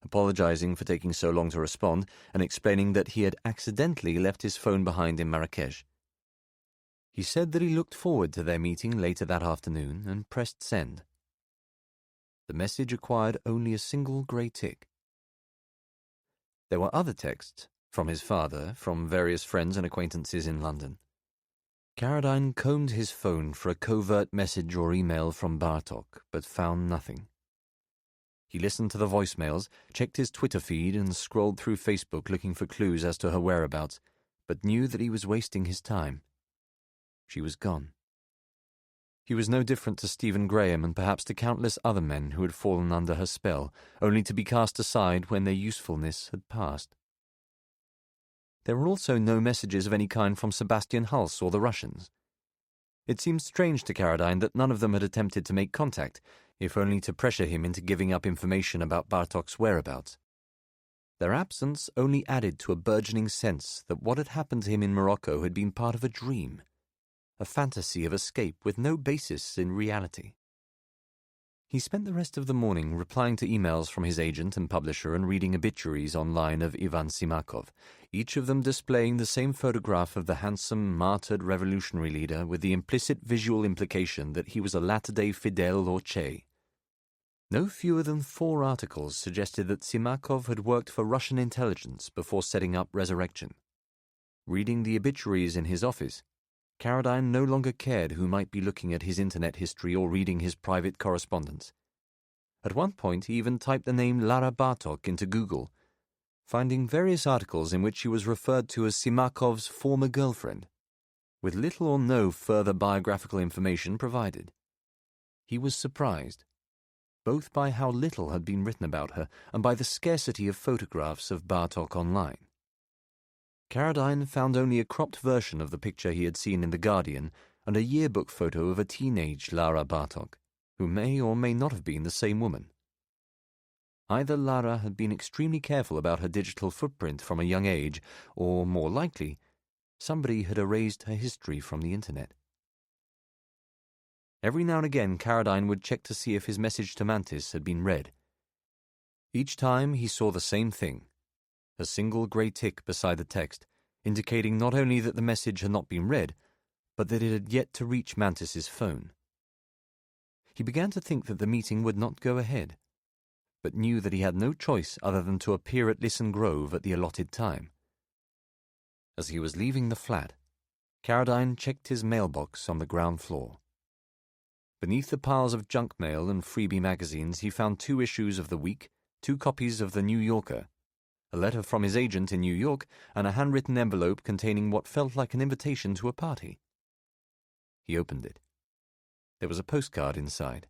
apologizing for taking so long to respond and explaining that he had accidentally left his phone behind in Marrakesh. He said that he looked forward to their meeting later that afternoon and pressed send. The message acquired only a single grey tick. There were other texts, from his father, from various friends and acquaintances in London. Carradine combed his phone for a covert message or email from Bartok, but found nothing. He listened to the voicemails, checked his Twitter feed, and scrolled through Facebook looking for clues as to her whereabouts, but knew that he was wasting his time. She was gone. He was no different to Stephen Graham and perhaps to countless other men who had fallen under her spell, only to be cast aside when their usefulness had passed. There were also no messages of any kind from Sebastian Hulse or the Russians. It seemed strange to Carradine that none of them had attempted to make contact, if only to pressure him into giving up information about Bartok's whereabouts. Their absence only added to a burgeoning sense that what had happened to him in Morocco had been part of a dream, a fantasy of escape with no basis in reality. He spent the rest of the morning replying to emails from his agent and publisher and reading obituaries online of Ivan Simakov, each of them displaying the same photograph of the handsome, martyred revolutionary leader with the implicit visual implication that he was a latter-day Fidel or Che. No fewer than 4 articles suggested that Simakov had worked for Russian intelligence before setting up Resurrection. Reading the obituaries in his office, Carradine no longer cared who might be looking at his internet history or reading his private correspondence. At one point, he even typed the name Lara Bartok into Google, finding various articles in which she was referred to as Simakov's former girlfriend, with little or no further biographical information provided. He was surprised, both by how little had been written about her and by the scarcity of photographs of Bartok online. Carradine found only a cropped version of the picture he had seen in The Guardian and a yearbook photo of a teenage Lara Bartok, who may or may not have been the same woman. Either Lara had been extremely careful about her digital footprint from a young age, or, more likely, somebody had erased her history from the internet. Every now and again Carradine would check to see if his message to Mantis had been read. Each time he saw the same thing, a single grey tick beside the text, indicating not only that the message had not been read, but that it had yet to reach Mantis's phone. He began to think that the meeting would not go ahead, but knew that he had no choice other than to appear at Lisson Grove at the allotted time. As he was leaving the flat, Carradine checked his mailbox on the ground floor. Beneath the piles of junk mail and freebie magazines, he found 2 issues of The Week, 2 copies of The New Yorker, a letter from his agent in New York, and a handwritten envelope containing what felt like an invitation to a party. He opened it. There was a postcard inside.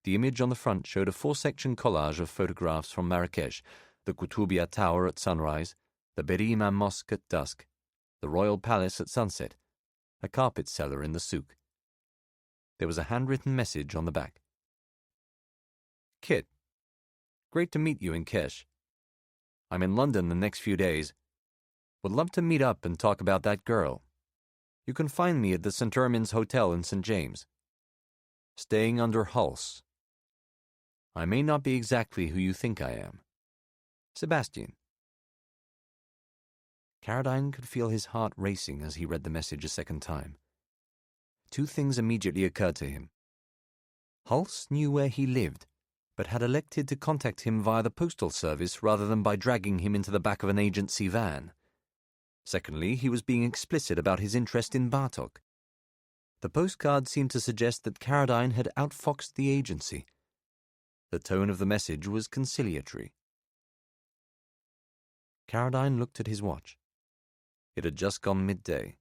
The image on the front showed a 4-section collage of photographs from Marrakech, the Koutoubia Tower at sunrise, the Berima Mosque at dusk, the Royal Palace at sunset, a carpet seller in the souk. There was a handwritten message on the back. Kit, great to meet you in Kesh. I'm in London the next few days. Would love to meet up and talk about that girl. You can find me at the St. Ermin's Hotel in St. James. Staying under Hulse. I may not be exactly who you think I am. Sebastian. Carradine could feel his heart racing as he read the message a second time. 2 things immediately occurred to him. Hulse knew where he lived, but had elected to contact him via the postal service rather than by dragging him into the back of an agency van. Secondly, he was being explicit about his interest in Bartok. The postcard seemed to suggest that Carradine had outfoxed the agency. The tone of the message was conciliatory. Carradine looked at his watch. It had just gone midday.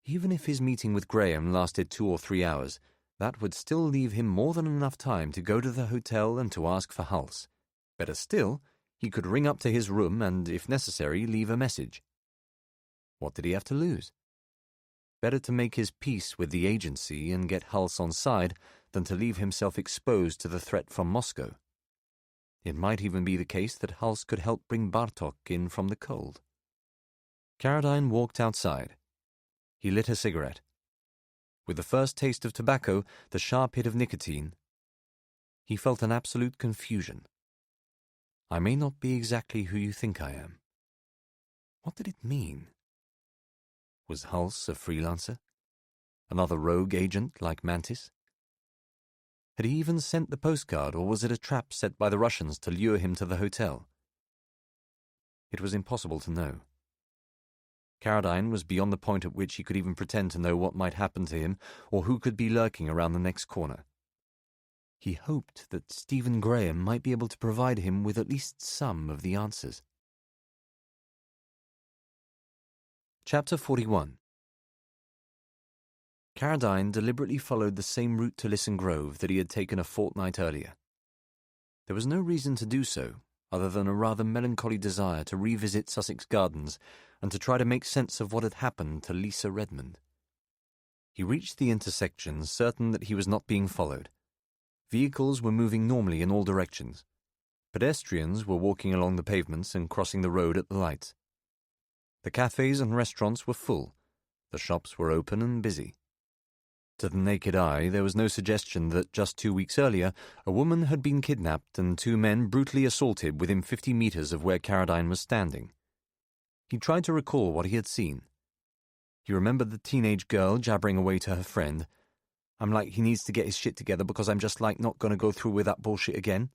Even if his meeting with Graham lasted 2 or 3 hours, that would still leave him more than enough time to go to the hotel and to ask for Hulse. Better still, he could ring up to his room and, if necessary, leave a message. What did he have to lose? Better to make his peace with the agency and get Hulse on side than to leave himself exposed to the threat from Moscow. It might even be the case that Hulse could help bring Bartok in from the cold. Carradine walked outside. He lit a cigarette. With the first taste of tobacco, the sharp hit of nicotine, he felt an absolute confusion. I may not be exactly who you think I am. What did it mean? Was Hulse a freelancer? Another rogue agent like Mantis? Had he even sent the postcard, or was it a trap set by the Russians to lure him to the hotel? It was impossible to know. Carradine was beyond the point at which he could even pretend to know what might happen to him or who could be lurking around the next corner. He hoped that Stephen Graham might be able to provide him with at least some of the answers. Chapter 41. Carradine deliberately followed the same route to Lisson Grove that he had taken a fortnight earlier. There was no reason to do so, other than a rather melancholy desire to revisit Sussex Gardens and to try to make sense of what had happened to Lisa Redmond. He reached the intersection, certain that he was not being followed. Vehicles were moving normally in all directions. Pedestrians were walking along the pavements and crossing the road at the lights. The cafes and restaurants were full. The shops were open and busy. To the naked eye, there was no suggestion that just 2 weeks earlier, a woman had been kidnapped and 2 men brutally assaulted within 50 meters of where Carradine was standing. He tried to recall what he had seen. He remembered the teenage girl jabbering away to her friend. I'm like, he needs to get his shit together because I'm just like not going to go through with that bullshit again.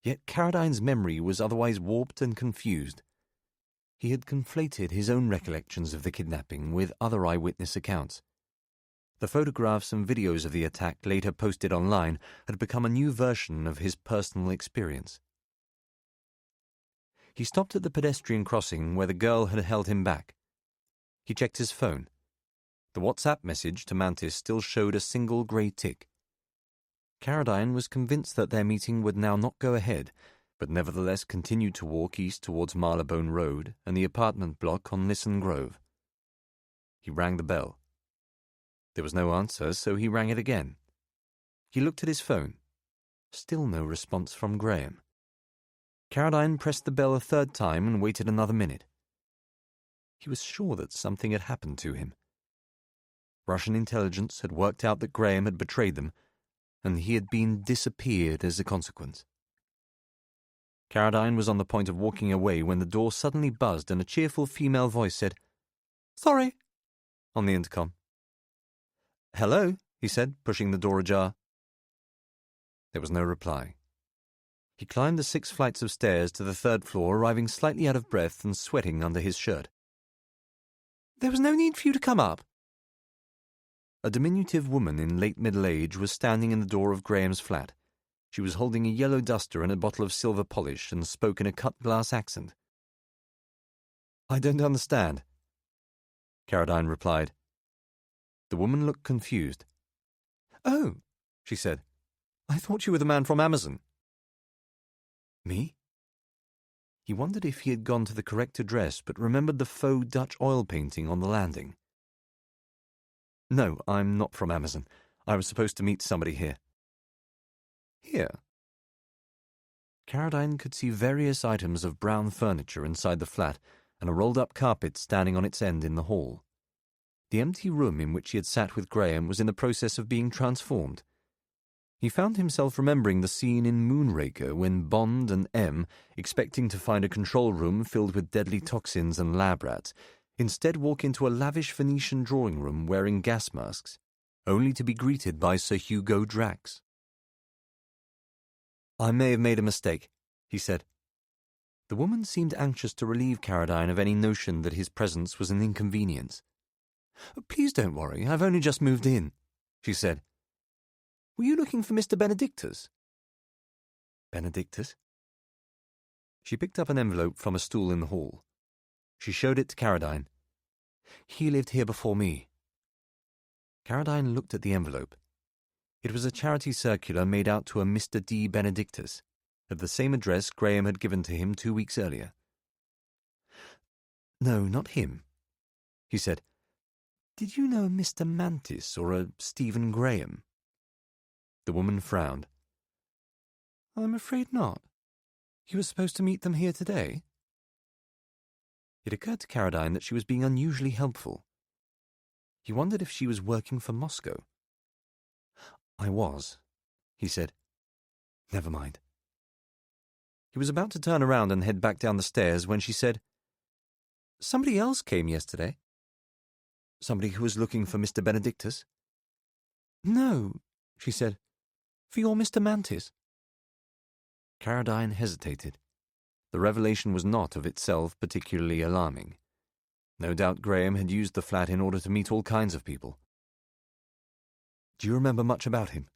Yet Carradine's memory was otherwise warped and confused. He had conflated his own recollections of the kidnapping with other eyewitness accounts. The photographs and videos of the attack later posted online had become a new version of his personal experience. He stopped at the pedestrian crossing where the girl had held him back. He checked his phone. The WhatsApp message to Mantis still showed a single grey tick. Carradine was convinced that their meeting would now not go ahead, but nevertheless continued to walk east towards Marylebone Road and the apartment block on Lisson Grove. He rang the bell. There was no answer, so he rang it again. He looked at his phone. Still no response from Graham. Carradine pressed the bell a 3rd time and waited another minute. He was sure that something had happened to him. Russian intelligence had worked out that Graham had betrayed them, and he had been disappeared as a consequence. Carradine was on the point of walking away when the door suddenly buzzed and a cheerful female voice said, "Sorry." on the intercom. "Hello," he said, pushing the door ajar. There was no reply. He climbed the 6 flights of stairs to the 3rd floor, arriving slightly out of breath and sweating under his shirt. "There was no need for you to come up." A diminutive woman in late middle age was standing in the door of Graham's flat. She was holding a yellow duster and a bottle of silver polish and spoke in a cut-glass accent. "I don't understand," Carradine replied. The woman looked confused. "Oh," she said. "I thought you were the man from Amazon." "Me?" He wondered if he had gone to the correct address, but remembered the faux Dutch oil painting on the landing. "No, I'm not from Amazon. I was supposed to meet somebody here." "Here?" Carradine could see various items of brown furniture inside the flat and a rolled-up carpet standing on its end in the hall. The empty room in which he had sat with Graham was in the process of being transformed. He found himself remembering the scene in Moonraker when Bond and M, expecting to find a control room filled with deadly toxins and lab rats, instead walk into a lavish Venetian drawing room wearing gas masks, only to be greeted by Sir Hugo Drax. "I may have made a mistake," he said. The woman seemed anxious to relieve Carradine of any notion that his presence was an inconvenience. "Please don't worry, I've only just moved in," she said. "Were you looking for Mr. Benedictus?" "Benedictus?" She picked up an envelope from a stool in the hall. She showed it to Carradine. "He lived here before me." Carradine looked at the envelope. It was a charity circular made out to a Mr. D. Benedictus, at the same address Graham had given to him 2 weeks earlier. "No, not him," he said. "Did you know a Mr. Mantis or a Stephen Graham?" The woman frowned. "I'm afraid not. You were supposed to meet them here today?" It occurred to Carradine that she was being unusually helpful. He wondered if she was working for Moscow. "I was," he said. "Never mind." He was about to turn around and head back down the stairs when she said, "Somebody else came yesterday." "Somebody who was looking for Mr. Benedictus?" "No," she said. "For your Mr. Mantis." Carradine hesitated. The revelation was not of itself particularly alarming. No doubt Graham had used the flat in order to meet all kinds of people. "Do you remember much about him?"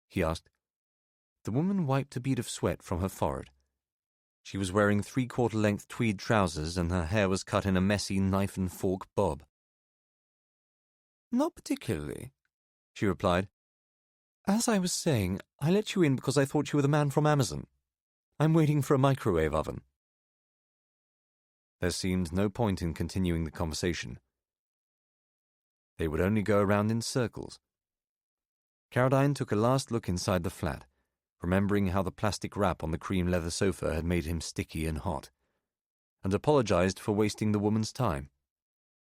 he asked. The woman wiped a bead of sweat from her forehead. She was wearing 3/4-length tweed trousers and her hair was cut in a messy knife-and-fork bob. "Not particularly," she replied. "As I was saying, I let you in because I thought you were the man from Amazon. I'm waiting for a microwave oven." There seemed no point in continuing the conversation. They would only go around in circles. Carradine took a last look inside the flat, remembering how the plastic wrap on the cream leather sofa had made him sticky and hot, and apologized for wasting the woman's time.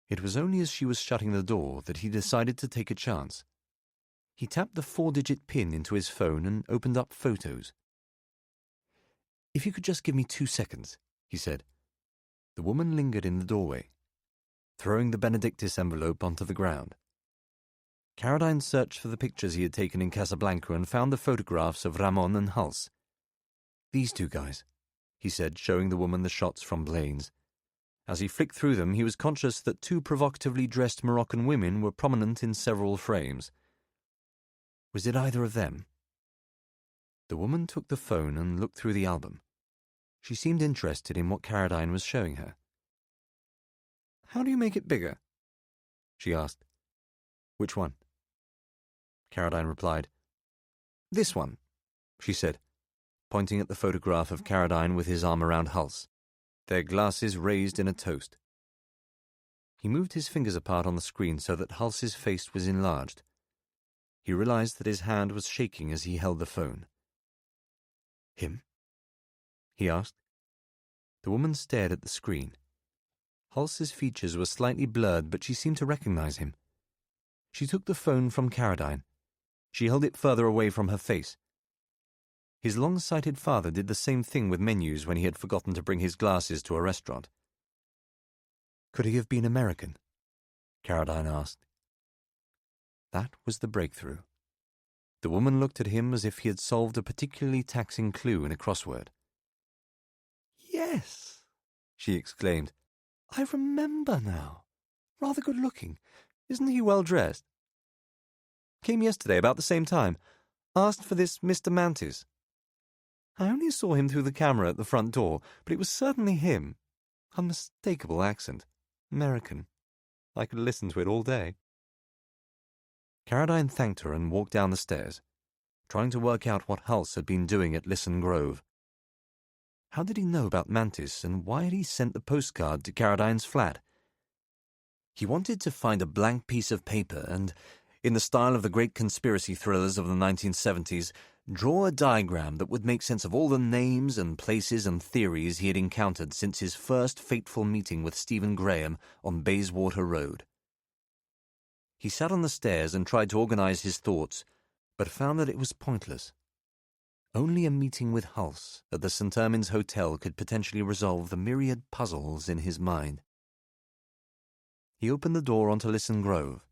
It was only as she was shutting the door that he decided to take a chance. He tapped the 4-digit pin into his phone and opened up Photos. "If you could just give me 2 seconds," he said. The woman lingered in the doorway, throwing the Benedictus envelope onto the ground. Carradine searched for the pictures he had taken in Casablanca and found the photographs of Ramon and Hulse. "These 2 guys," he said, showing the woman the shots from Blaine's. As he flicked through them, he was conscious that 2 provocatively dressed Moroccan women were prominent in several frames. Was it either of them? The woman took the phone and looked through the album. She seemed interested in what Carradine was showing her. "How do you make it bigger?" she asked. "Which one?" Carradine replied. "This one," she said, pointing at the photograph of Carradine with his arm around Hulse, their glasses raised in a toast. He moved his fingers apart on the screen so that Hulse's face was enlarged. He realized that his hand was shaking as he held the phone. "Him?" he asked. The woman stared at the screen. Hulse's features were slightly blurred, but she seemed to recognize him. She took the phone from Carradine. She held it further away from her face. His long-sighted father did the same thing with menus when he had forgotten to bring his glasses to a restaurant. "Could he have been American?" Caradine asked. That was the breakthrough. The woman looked at him as if he had solved a particularly taxing clue in a crossword. Yes, she exclaimed. I remember now. Rather good looking. Isn't he well dressed? Came yesterday about the same time. Asked for this Mr. Mantis. I only saw him through the camera at the front door, but it was certainly him. Unmistakable accent. American. I could listen to it all day. Caradine thanked her and walked down the stairs, trying to work out what Hulse had been doing at Lisson Grove. How did he know about Mantis, and why had he sent the postcard to Caradine's flat? He wanted to find a blank piece of paper and, in the style of the great conspiracy thrillers of the 1970s, draw a diagram that would make sense of all the names and places and theories he had encountered since his first fateful meeting with Stephen Graham on Bayswater Road. He sat on the stairs and tried to organize his thoughts, but found that it was pointless. Only a meeting with Hulse at the St. Ermin's Hotel could potentially resolve the myriad puzzles in his mind. He opened the door onto Lisson Grove.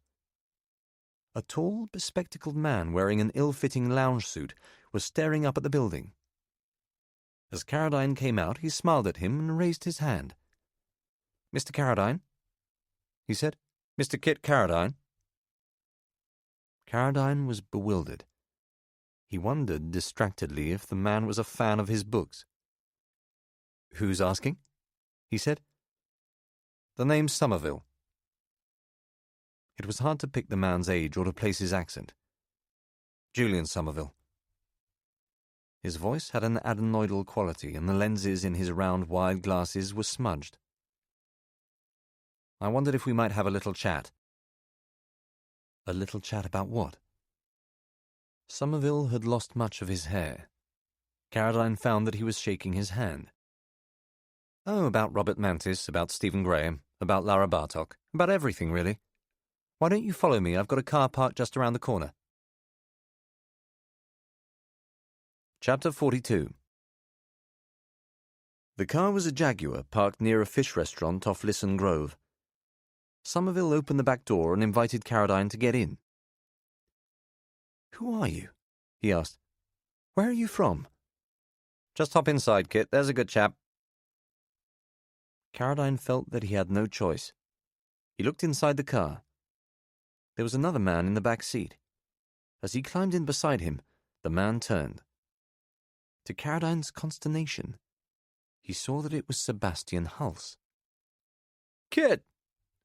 A tall, bespectacled man wearing an ill-fitting lounge suit was staring up at the building. As Caradine came out, he smiled at him and raised his hand. "Mr. Caradine?" he said. "Mr. Kit Caradine?" Caradine was bewildered. He wondered distractedly if the man was a fan of his books. "Who's asking?" he said. "The name's Somerville." It was hard to pick the man's age or to place his accent. "Julian Somerville." His voice had an adenoidal quality, and the lenses in his round, wide glasses were smudged. "I wondered if we might have a little chat." A little chat about what? Somerville had lost much of his hair. Caradine found that he was shaking his hand. "Oh, about Robert Mantis, about Stephen Graham, about Lara Bartok, about everything, really. Why don't you follow me? I've got a car parked just around the corner." Chapter 42. The car was a Jaguar parked near a fish restaurant off Lisson Grove. Somerville opened the back door and invited Caradine to get in. "Who are you?" he asked. "Where are you from?" "Just hop inside, Kit. There's a good chap." Caradine felt that he had no choice. He looked inside the car. There was another man in the back seat. As he climbed in beside him, the man turned. To Caradine's consternation, he saw that it was Sebastian Hulse. "Kit,"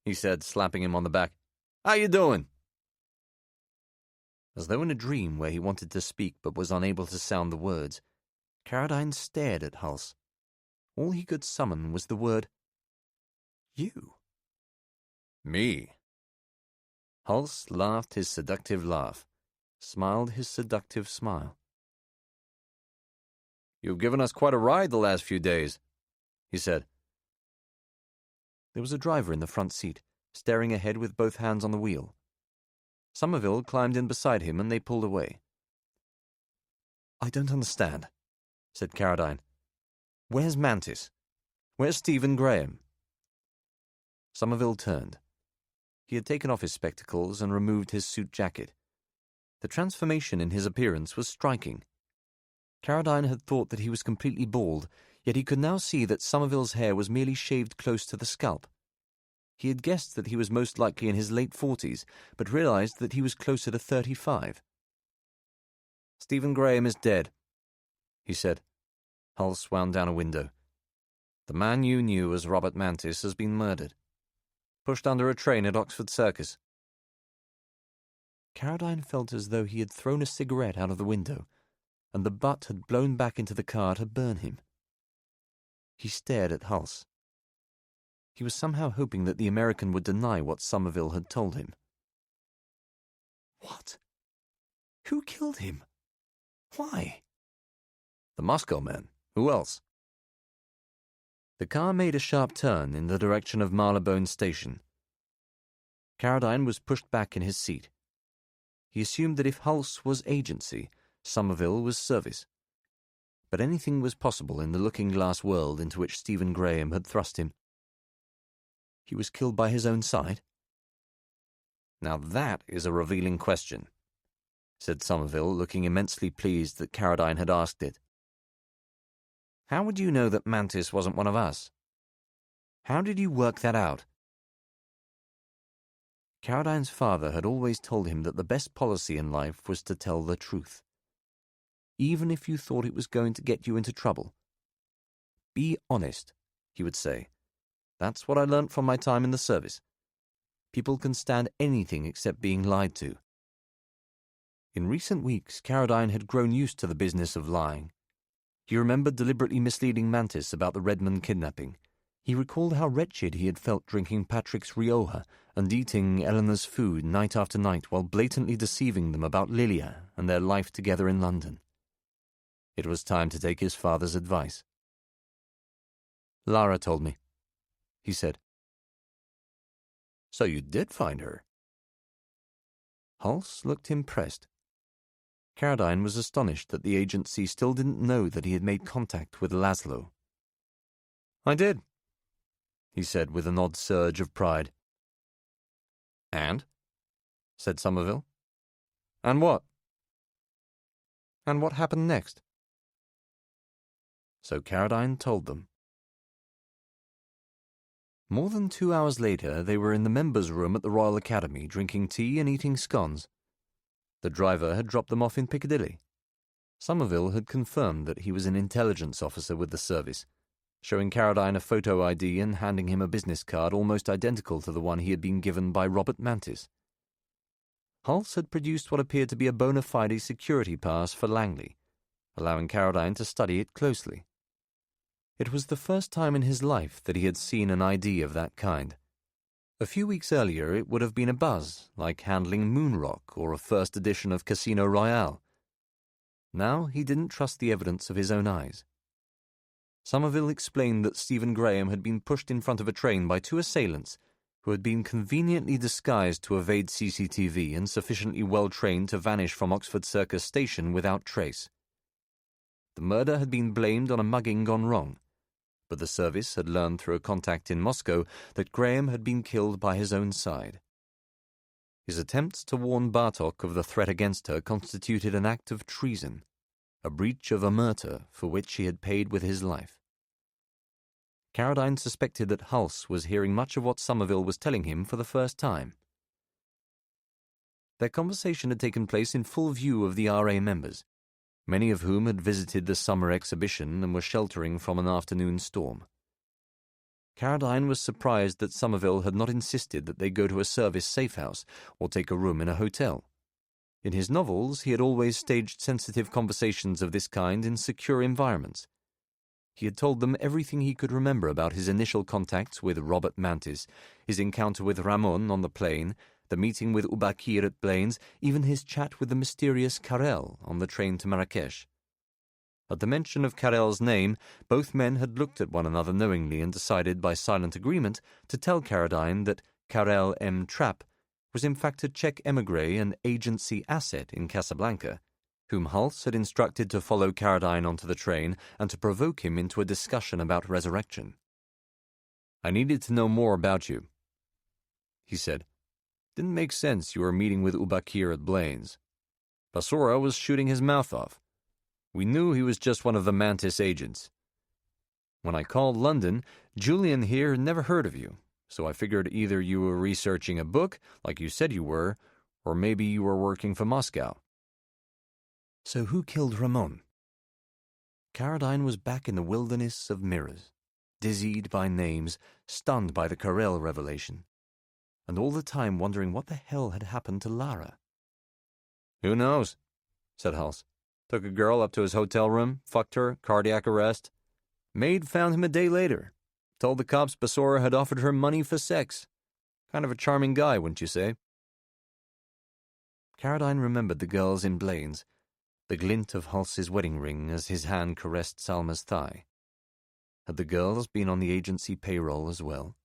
he said, slapping him on the back. "How you doing?" As though in a dream where he wanted to speak but was unable to sound the words, Caradine stared at Hulse. All he could summon was the word, "You." Me? Hulse laughed his seductive laugh, smiled his seductive smile. "You've given us quite a ride the last few days," he said. There was a driver in the front seat, staring ahead with both hands on the wheel. Somerville climbed in beside him and they pulled away. "I don't understand," said Caradine. "Where's Mantis? Where's Stephen Graham?" Somerville turned. He had taken off his spectacles and removed his suit jacket. The transformation in his appearance was striking. Caradine had thought that he was completely bald, yet he could now see that Somerville's hair was merely shaved close to the scalp. He had guessed that he was most likely in his late 40s, but realized that he was closer to 35. "Stephen Graham is dead," he said. Hulse wound down a window. "The man you knew as Robert Mantis has been murdered. Pushed under a train at Oxford Circus." Caradine felt as though he had thrown a cigarette out of the window, and the butt had blown back into the car to burn him. He stared at Hulse. He was somehow hoping that the American would deny what Somerville had told him. "What? Who killed him? Why?" "The Moscow man. Who else?" The car made a sharp turn in the direction of Marylebone Station. Caradine was pushed back in his seat. He assumed that if Hulse was agency, Somerville was service. But anything was possible in the looking-glass world into which Stephen Graham had thrust him. He was killed by his own side? Now that is a revealing question, said Somerville, looking immensely pleased that Caradine had asked it. How would you know that Mantis wasn't one of us? How did you work that out? Caradine's father had always told him that the best policy in life was to tell the truth, even if you thought it was going to get you into trouble. Be honest, he would say. That's what I learnt from my time in the service. People can stand anything except being lied to. In recent weeks, Caradine had grown used to the business of lying. He remembered deliberately misleading Mantis about the Redmond kidnapping. He recalled how wretched he had felt drinking Patrick's Rioja and eating Eleanor's food night after night while blatantly deceiving them about Lilia and their life together in London. It was time to take his father's advice. Lara told me, he said. So you did find her? Hulse looked impressed. Caradine was astonished that the agency still didn't know that he had made contact with Laszlo. I did, he said with an odd surge of pride. And? Said Somerville. And what? And what happened next? So Caradine told them. More than 2 hours later, they were in the members' room at the Royal Academy, drinking tea and eating scones. The driver had dropped them off in Piccadilly. Somerville had confirmed that he was an intelligence officer with the service, showing Caradine a photo ID and handing him a business card almost identical to the one he had been given by Robert Mantis. Hulse had produced what appeared to be a bona fide security pass for Langley, allowing Caradine to study it closely. It was the first time in his life that he had seen an ID of that kind. A few weeks earlier it would have been a buzz, like handling Moonrock or a first edition of Casino Royale. Now he didn't trust the evidence of his own eyes. Somerville explained that Stephen Graham had been pushed in front of a train by 2 assailants who had been conveniently disguised to evade CCTV and sufficiently well-trained to vanish from Oxford Circus station without trace. The murder had been blamed on a mugging gone wrong, but the service had learned through a contact in Moscow that Graham had been killed by his own side. His attempts to warn Bartok of the threat against her constituted an act of treason, a breach of omerta for which he had paid with his life. Caradine suspected that Hulse was hearing much of what Somerville was telling him for the first time. Their conversation had taken place in full view of the RA members, many of whom had visited the summer exhibition and were sheltering from an afternoon storm. Caradine was surprised that Somerville had not insisted that they go to a service safe house or take a room in a hotel. In his novels, he had always staged sensitive conversations of this kind in secure environments. He had told them everything he could remember about his initial contacts with Robert Mantis, his encounter with Ramon on the plane, the meeting with Ubakir at Blaines, even his chat with the mysterious Carrel on the train to Marrakesh. At the mention of Carrel's name, both men had looked at one another knowingly and decided by silent agreement to tell Caradine that Carrel M. Trapp was in fact a Czech émigré and agency asset in Casablanca, whom Hulse had instructed to follow Caradine onto the train and to provoke him into a discussion about resurrection. I needed to know more about you, he said. Didn't make sense you were meeting with Ubakir at Blaines. Basora was shooting his mouth off. We knew he was just one of the Mantis agents. When I called London, Julian here had never heard of you, so I figured either you were researching a book, like you said you were, or maybe you were working for Moscow. So who killed Ramon? Caradine was back in the wilderness of mirrors, dizzied by names, stunned by the Carrel revelation, and all the time wondering what the hell had happened to Lara. Who knows, said Hulse. Took a girl up to his hotel room, fucked her, cardiac arrest. Maid found him a day later. Told the cops Basora had offered her money for sex. Kind of a charming guy, wouldn't you say? Caradine remembered the girls in Blaines, the glint of Hulse's wedding ring as his hand caressed Salma's thigh. Had the girls been on the agency payroll as well?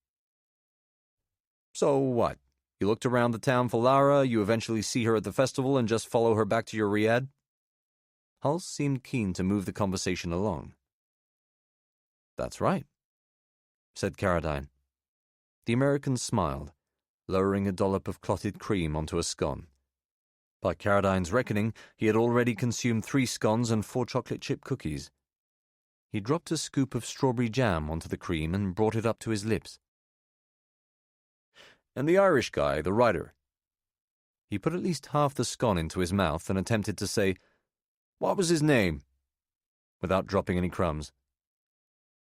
So what? You looked around the town for Lara, you eventually see her at the festival and just follow her back to your riad? Hulse seemed keen to move the conversation along. That's right, said Caradine. The American smiled, lowering a dollop of clotted cream onto a scone. By Carradine's reckoning, he had already consumed 3 scones and 4 chocolate chip cookies. He dropped a scoop of strawberry jam onto the cream and brought it up to his lips. "And the Irish guy, the writer?" He put at least half the scone into his mouth and attempted to say, "What was his name?" without dropping any crumbs.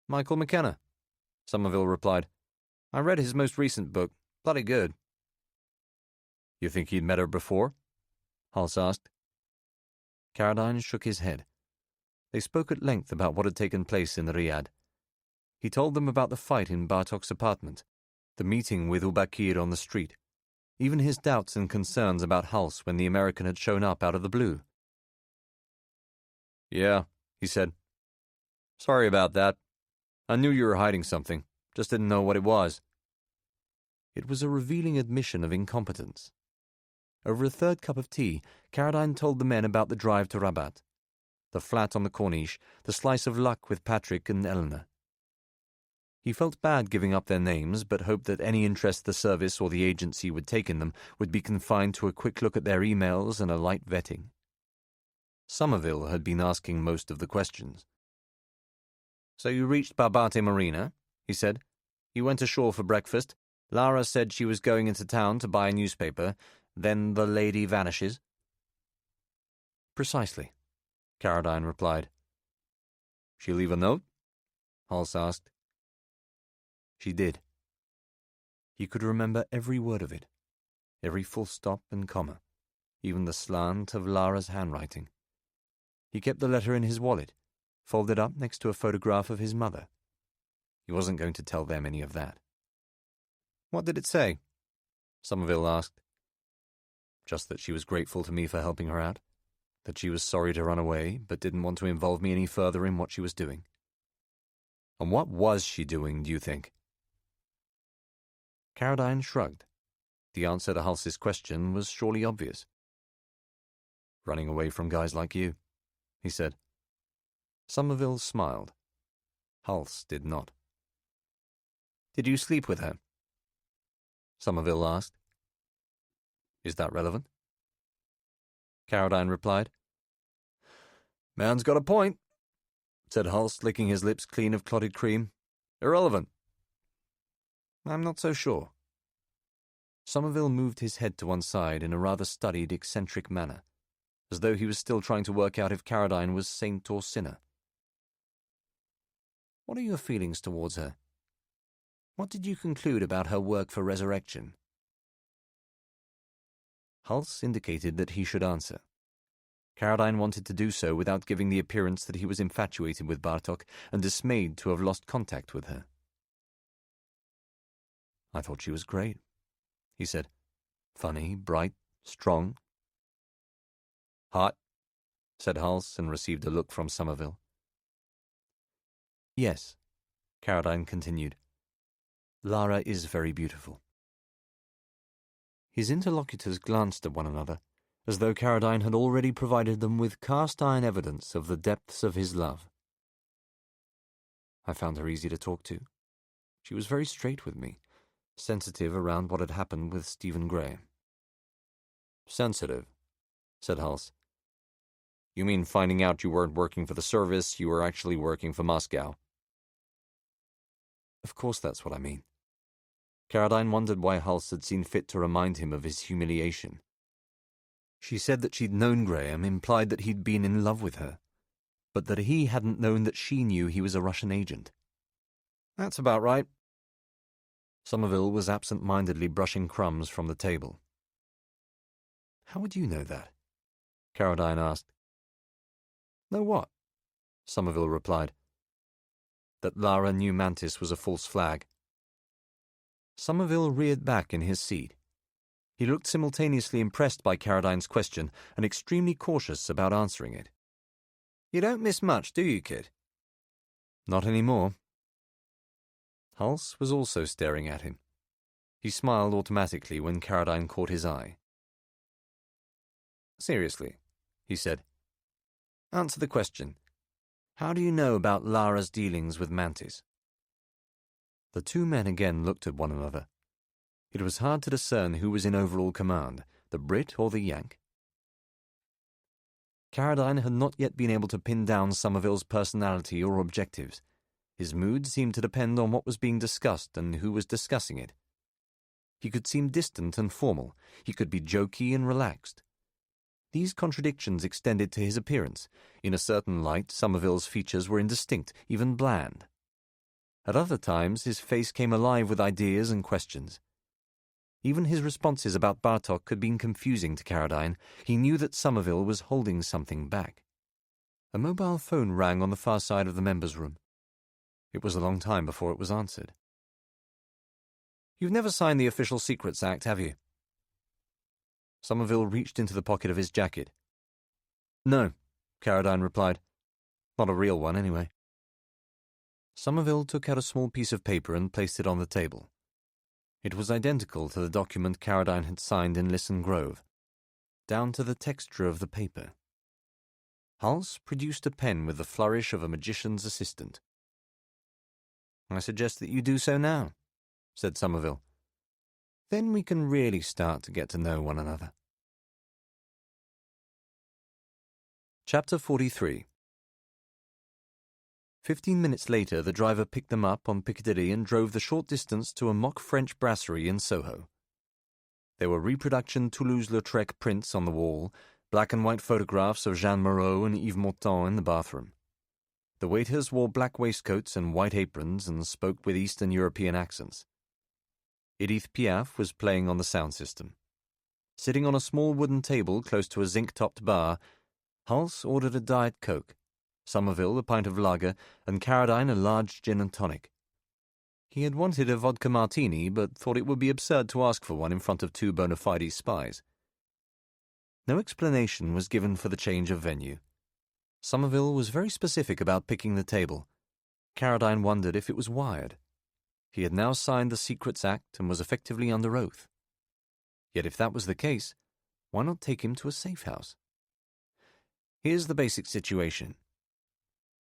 "Michael McKenna," Somerville replied. "I read his most recent book. Bloody good." "You think he'd met her before?" Hulse asked. Carradine shook his head. They spoke at length about what had taken place in the Riad. He told them about the fight in Bartok's apartment, the meeting with Ubakir on the street, even his doubts and concerns about Hulse when the American had shown up out of the blue. "Yeah," he said. "Sorry about that. I knew you were hiding something, just didn't know what it was." It was a revealing admission of incompetence. Over a third cup of tea, Carradine told the men about the drive to Rabat, the flat on the Corniche, the slice of luck with Patrick and Eleanor. He felt bad giving up their names, but hoped that any interest the service or the agency would take in them would be confined to a quick look at their emails and a light vetting. Somerville had been asking most of the questions. "So you reached Barbate Marina," he said. "You went ashore for breakfast. Lara said she was going into town to buy a newspaper. Then the lady vanishes." "Precisely," Carradine replied. "She leave a note?" Hulse asked. She did. He could remember every word of it, every full stop and comma, even the slant of Lara's handwriting. He kept the letter in his wallet, folded up next to a photograph of his mother. He wasn't going to tell them any of that. "What did it say?" Somerville asked. "Just that she was grateful to me for helping her out, that she was sorry to run away, but didn't want to involve me any further in what she was doing." "And what was she doing, do you think?" Carradine shrugged. The answer to Hulse's question was surely obvious. "Running away from guys like you," he said. Somerville smiled. Hulse did not. "Did you sleep with her?" Somerville asked. "Is that relevant?" Carradine replied. "Man's got a point," said Hulse, licking his lips clean of clotted cream. "Irrelevant." "I'm not so sure." Somerville moved his head to one side in a rather studied, eccentric manner, as though he was still trying to work out if Carradine was saint or sinner. "What are your feelings towards her? What did you conclude about her work for resurrection?" Hulse indicated that he should answer. Carradine wanted to do so without giving the appearance that he was infatuated with Bartok and dismayed to have lost contact with her. "I thought she was great," he said. "Funny, bright, strong." "Hot," said Hulse, and received a look from Somerville. "Yes," Carradine continued. "Lara is very beautiful." His interlocutors glanced at one another, as though Carradine had already provided them with cast-iron evidence of the depths of his love. "I found her easy to talk to. She was very straight with me, sensitive around what had happened with Stephen Gray." "Sensitive," said Hulse. "You mean finding out you weren't working for the service, you were actually working for Moscow?" "Of course that's what I mean." Carradine wondered why Hulse had seen fit to remind him of his humiliation. She said that she'd known Graham implied that he'd been in love with her, but that he hadn't known that she knew he was a Russian agent. "That's about right." Somerville was absent-mindedly brushing crumbs from the table. "How would you know that?" Carradine asked. "Know what?" Somerville replied. "That Lara knew Mantis was a false flag." Somerville reared back in his seat. He looked simultaneously impressed by Carradine's question and extremely cautious about answering it. "You don't miss much, do you, kid?" "Not any more." Hulse was also staring at him. He smiled automatically when Carradine caught his eye. "Seriously," he said. "Answer the question. How do you know about Lara's dealings with Mantis?" The two men again looked at one another. It was hard to discern who was in overall command, the Brit or the Yank. Carradine had not yet been able to pin down Somerville's personality or objectives. His mood seemed to depend on what was being discussed and who was discussing it. He could seem distant and formal. He could be jokey and relaxed. These contradictions extended to his appearance. In a certain light, Somerville's features were indistinct, even bland. At other times, his face came alive with ideas and questions. Even his responses about Bartok had been confusing to Carradine. He knew that Somerville was holding something back. A mobile phone rang on the far side of the members' room. It was a long time before it was answered. "You've never signed the Official Secrets Act, have you?" Somerville reached into the pocket of his jacket. "No," Carradine replied. "Not a real one, anyway." Somerville took out a small piece of paper and placed it on the table. It was identical to the document Carradine had signed in Lisson Grove, down to the texture of the paper. Hals produced a pen with the flourish of a magician's assistant. "I suggest that you do so now," said Somerville. "Then we can really start to get to know one another." Chapter 43. 15 minutes later, the driver picked them up on Piccadilly and drove the short distance to a mock French brasserie in Soho. There were reproduction Toulouse-Lautrec prints on the wall, black and white photographs of Jeanne Moreau and Yves Montand in the bathroom. The waiters wore black waistcoats and white aprons and spoke with Eastern European accents. Edith Piaf was playing on the sound system. Sitting on a small wooden table close to a zinc-topped bar, Hals ordered a Diet Coke, Somerville a pint of lager, and Carradine a large gin and tonic. He had wanted a vodka martini, but thought it would be absurd to ask for one in front of two bona fide spies. No explanation was given for the change of venue. Somerville was very specific about picking the table. Carradine wondered if it was wired. He had now signed the Secrets Act and was effectively under oath. Yet if that was the case, why not take him to a safe house? Here's the basic situation.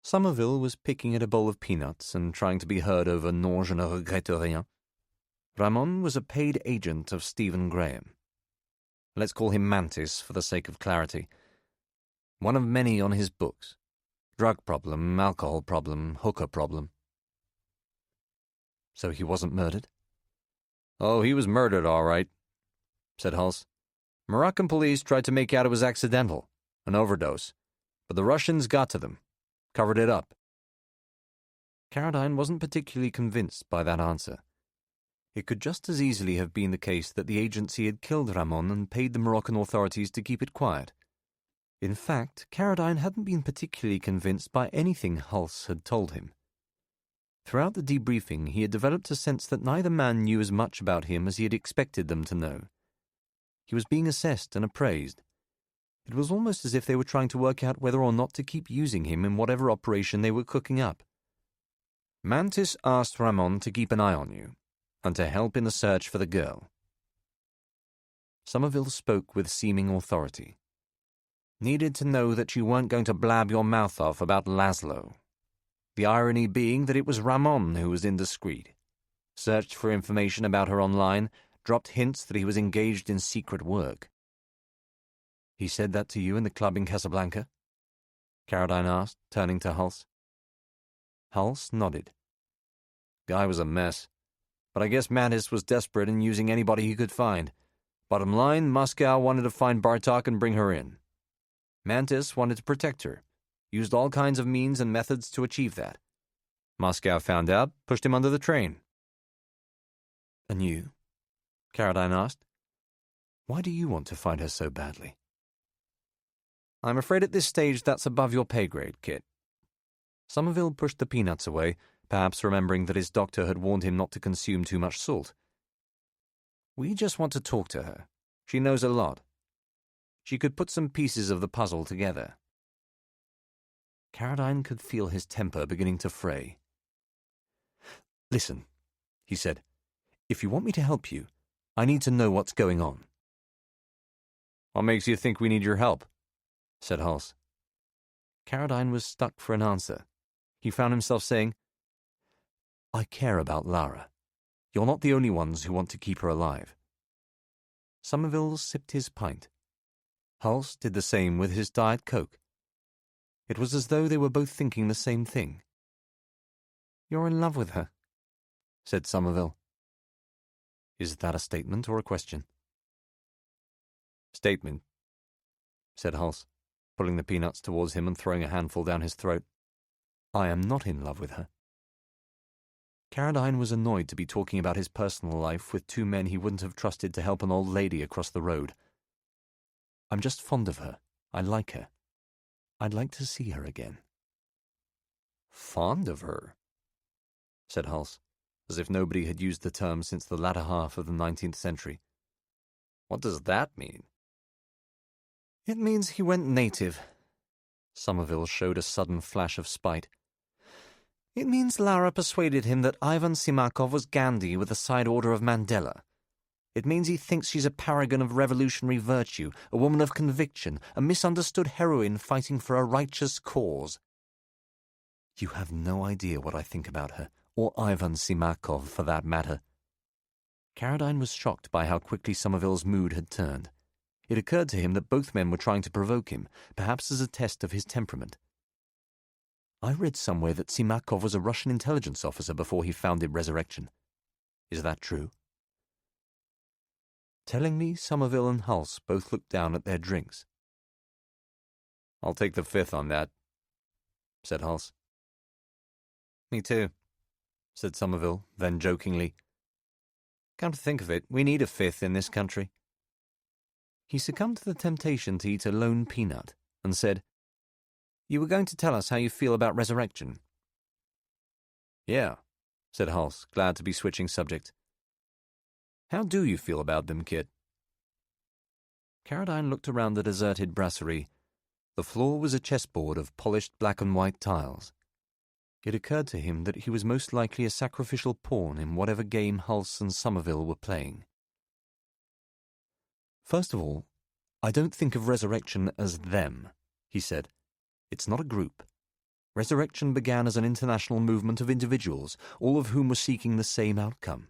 Somerville was picking at a bowl of peanuts and trying to be heard over Non je ne regrette rien. Ramon was a paid agent of Stephen Graham. Let's call him Mantis for the sake of clarity. One of many on his books. Drug problem, alcohol problem, hooker problem. So he wasn't murdered? "Oh, he was murdered, all right," said Hals. "Moroccan police tried to make out it was accidental, an overdose, but the Russians got to them. Covered it up." Carradine wasn't particularly convinced by that answer. It could just as easily have been the case that the agency had killed Ramon and paid the Moroccan authorities to keep it quiet. In fact, Carradine hadn't been particularly convinced by anything Hals had told him. Throughout the debriefing, he had developed a sense that neither man knew as much about him as he had expected them to know. He was being assessed and appraised. It was almost as if they were trying to work out whether or not to keep using him in whatever operation they were cooking up. "Mantis asked Ramon to keep an eye on you, and to help in the search for the girl." Somerville spoke with seeming authority. "Needed to know that you weren't going to blab your mouth off about Laszlo. The irony being that it was Ramon who was indiscreet. Searched for information about her online, dropped hints that he was engaged in secret work." "He said that to you in the club in Casablanca?" Carradine asked, turning to Hals. Hals nodded. "Guy was a mess. But I guess Mantis was desperate and using anybody he could find. Bottom line, Moscow wanted to find Bartok and bring her in. Mantis wanted to protect her. Used all kinds of means and methods to achieve that. Moscow found out, pushed him under the train." "And you?" Carradine asked. "Why do you want to find her so badly?" "I'm afraid at this stage that's above your pay grade, Kit." Somerville pushed the peanuts away, perhaps remembering that his doctor had warned him not to consume too much salt. "We just want to talk to her. She knows a lot. She could put some pieces of the puzzle together." Carradine could feel his temper beginning to fray. "Listen," he said. "If you want me to help you, I need to know what's going on." "What makes you think we need your help?" said Hals. Carradine was stuck for an answer. He found himself saying, "I care about Lara. You're not the only ones who want to keep her alive." Somerville sipped his pint. Hulse did the same with his Diet Coke. It was as though they were both thinking the same thing. "You're in love with her," said Somerville. "Is that a statement or a question?" "Statement," said Hulse, pulling the peanuts towards him and throwing a handful down his throat. "I am not in love with her." Caradine was annoyed to be talking about his personal life with two men he wouldn't have trusted to help an old lady across the road. "I'm just fond of her. I like her. I'd like to see her again." "Fond of her?" said Hulse, as if nobody had used the term since the latter half of the 19th century. "What does that mean?" "It means he went native." Somerville showed a sudden flash of spite. "It means Lara persuaded him that Ivan Simakov was Gandhi with a side order of Mandela. It means he thinks she's a paragon of revolutionary virtue, a woman of conviction, a misunderstood heroine fighting for a righteous cause." "You have no idea what I think about her, or Ivan Simakov, for that matter." Caradine was shocked by how quickly Somerville's mood had turned. It occurred to him that both men were trying to provoke him, perhaps as a test of his temperament. "I read somewhere that Simakov was a Russian intelligence officer before he founded Resurrection. Is that true?" Tellingly, Somerville and Hulse both looked down at their drinks. "I'll take the fifth on that," said Hulse. "Me too," said Somerville, then jokingly, "Come to think of it, we need a fifth in this country." He succumbed to the temptation to eat a lone peanut and said, "You were going to tell us how you feel about Resurrection." "Yeah," said Hulse, glad to be switching subject. "How do you feel about them, Kit?" Caradine looked around the deserted brasserie. The floor was a chessboard of polished black and white tiles. It occurred to him that he was most likely a sacrificial pawn in whatever game Hulse and Somerville were playing. "First of all, I don't think of Resurrection as them," he said. "It's not a group. Resurrection began as an international movement of individuals, all of whom were seeking the same outcome."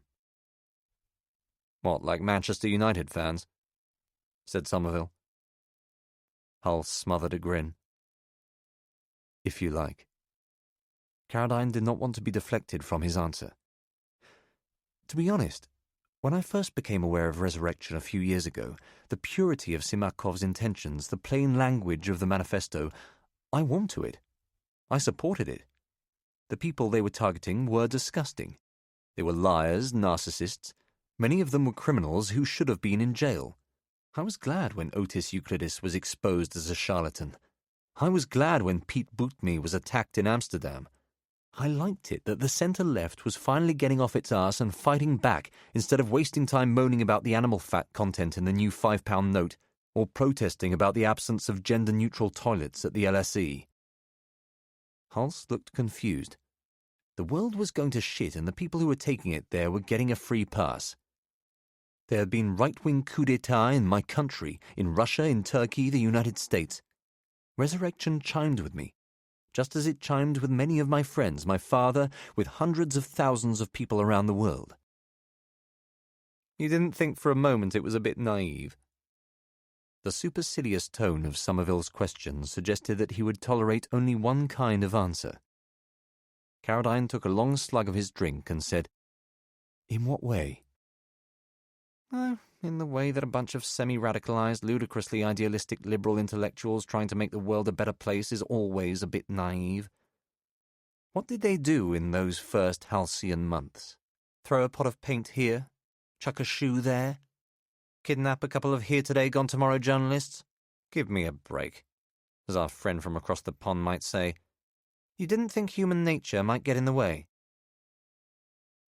"What, like Manchester United fans?" said Somerville. Hulse smothered a grin. "If you like." Caradine did not want to be deflected from his answer. "To be honest, when I first became aware of Resurrection a few years ago, the purity of Simakov's intentions, the plain language of the manifesto, I warmed to it. I supported it. The people they were targeting were disgusting. They were liars, narcissists. Many of them were criminals who should have been in jail. I was glad when Otis Euclidis was exposed as a charlatan. I was glad when Pete Boutmy was attacked in Amsterdam. I liked it that the centre-left was finally getting off its arse and fighting back instead of wasting time moaning about the animal fat content in the new £5 note or protesting about the absence of gender-neutral toilets at the LSE. Hulse looked confused. The world was going to shit and the people who were taking it there were getting a free pass. There had been right-wing coup d'etat in my country, in Russia, in Turkey, the United States. Resurrection chimed with me, just as it chimed with many of my friends, my father, with hundreds of thousands of people around the world. You didn't think for a moment it was a bit naive? The supercilious tone of Somerville's question suggested that he would tolerate only one kind of answer. Caradine took a long slug of his drink and said, "In what way?" In the way that a bunch of semi-radicalized, ludicrously idealistic liberal intellectuals trying to make the world a better place is always a bit naive. What did they do in those first halcyon months? Throw a pot of paint here? Chuck a shoe there? Kidnap a couple of here-today, gone-tomorrow journalists? Give me a break. As our friend from across the pond might say, you didn't think human nature might get in the way?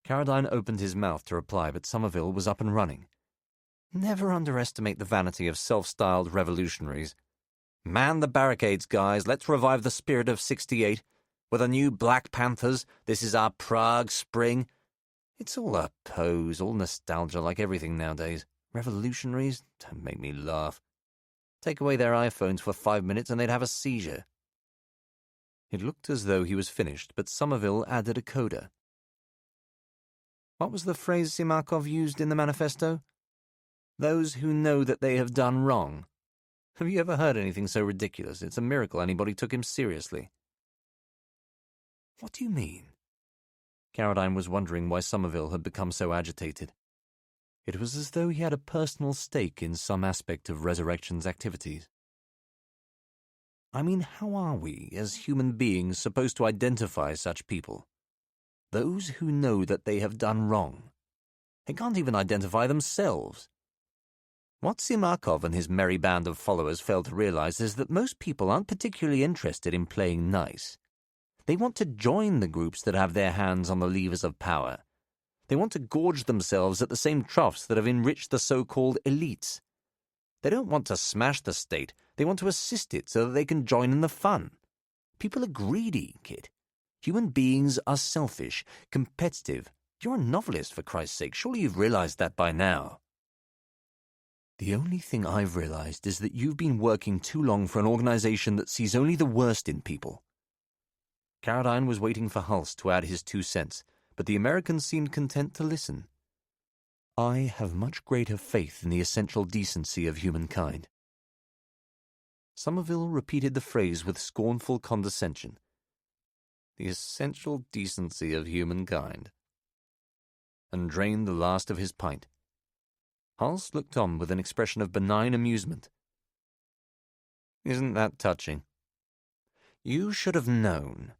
Caradine opened his mouth to reply, but Somerville was up and running. Never underestimate the vanity of self-styled revolutionaries. Man the barricades, guys. Let's revive the spirit of '68. With a new Black Panthers, this is our Prague Spring. It's all a pose, all nostalgia like everything nowadays. Revolutionaries? Don't make me laugh. Take away their iPhones for 5 minutes and they'd have a seizure. It looked as though he was finished, but Somerville added a coda. What was the phrase Simakov used in the manifesto? Those who know that they have done wrong. Have you ever heard anything so ridiculous? It's a miracle anybody took him seriously. What do you mean? Caroline was wondering why Somerville had become so agitated. It was as though he had a personal stake in some aspect of Resurrection's activities. I mean, how are we, as human beings, supposed to identify such people? Those who know that they have done wrong. They can't even identify themselves. What Simakov and his merry band of followers fail to realize is that most people aren't particularly interested in playing nice. They want to join the groups that have their hands on the levers of power. They want to gorge themselves at the same troughs that have enriched the so-called elites. They don't want to smash the state. They want to assist it so that they can join in the fun. People are greedy, kid. Human beings are selfish, competitive. You're a novelist, for Christ's sake. Surely you've realized that by now. The only thing I've realized is that you've been working too long for an organization that sees only the worst in people. Caroline was waiting for Hulse to add his 2 cents, but the American seemed content to listen. I have much greater faith in the essential decency of humankind. Somerville repeated the phrase with scornful condescension. The essential decency of humankind. And drained the last of his pint. Hulse looked on with an expression of benign amusement. Isn't that touching? You should have known,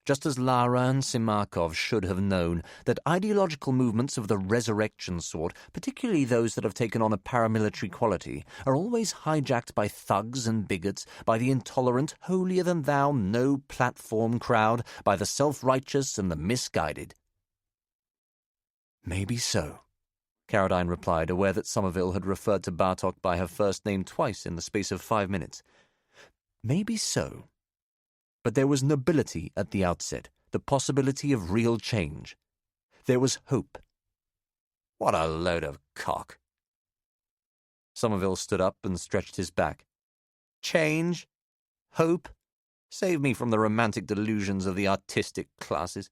just as Lara and Simakov should have known, that ideological movements of the resurrection sort, particularly those that have taken on a paramilitary quality, are always hijacked by thugs and bigots, by the intolerant, holier-than-thou, no-platform crowd, by the self-righteous and the misguided. Maybe so, Caroline replied, aware that Somerville had referred to Bartok by her first name twice in the space of 5 minutes. Maybe so. But there was nobility at the outset, the possibility of real change. There was hope. What a load of cock. Somerville stood up and stretched his back. Change? Hope? Save me from the romantic delusions of the artistic classes.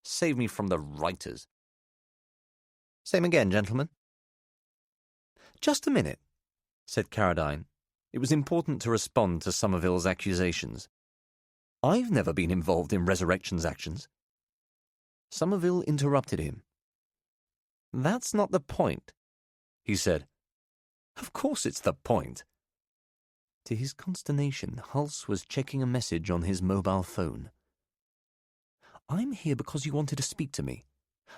Save me from the writers. Same again, gentlemen. Just a minute, said Caroline. It was important to respond to Somerville's accusations. I've never been involved in Resurrection's actions. Somerville interrupted him. That's not the point, he said. Of course it's the point. To his consternation, Hulse was checking a message on his mobile phone. I'm here because you wanted to speak to me.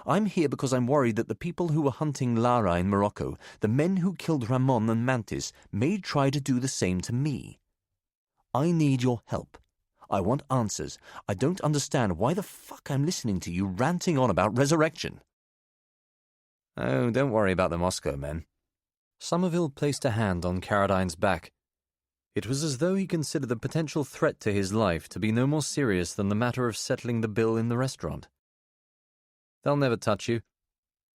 I'm here because I'm worried that the people who were hunting Lara in Morocco, the men who killed Ramon and Mantis, may try to do the same to me. I need your help. I want answers. I don't understand why the fuck I'm listening to you ranting on about Resurrection. Oh, don't worry about the Moscow men. Somerville placed a hand on Caradine's back. It was as though he considered the potential threat to his life to be no more serious than the matter of settling the bill in the restaurant. They'll never touch you.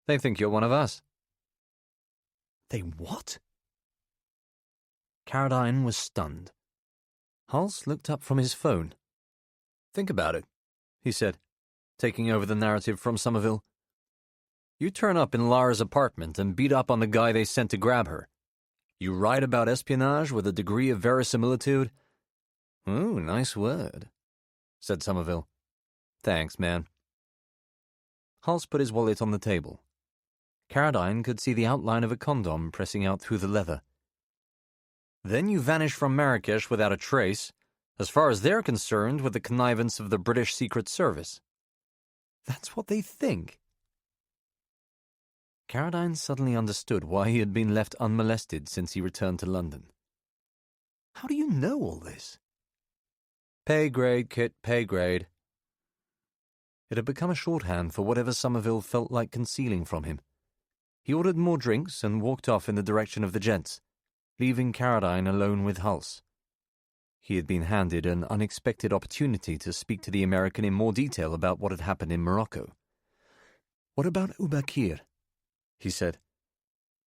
They think you're one of us. They what? Caradine was stunned. Hulse looked up from his phone. Think about it, he said, taking over the narrative from Somerville. You turn up in Lara's apartment and beat up on the guy they sent to grab her. You write about espionage with a degree of verisimilitude. Ooh, nice word, said Somerville. Thanks, man. Hulse put his wallet on the table. Caradine could see the outline of a condom pressing out through the leather. Then you vanish from Marrakesh without a trace, as far as they're concerned, with the connivance of the British Secret Service. That's what they think. Caradine suddenly understood why he had been left unmolested since he returned to London. How do you know all this? Pay grade, Kit, pay grade. It had become a shorthand for whatever Somerville felt like concealing from him. He ordered more drinks and walked off in the direction of the gents, leaving Caradine alone with Hulse. He had been handed an unexpected opportunity to speak to the American in more detail about what had happened in Morocco. What about Ubakir? He said.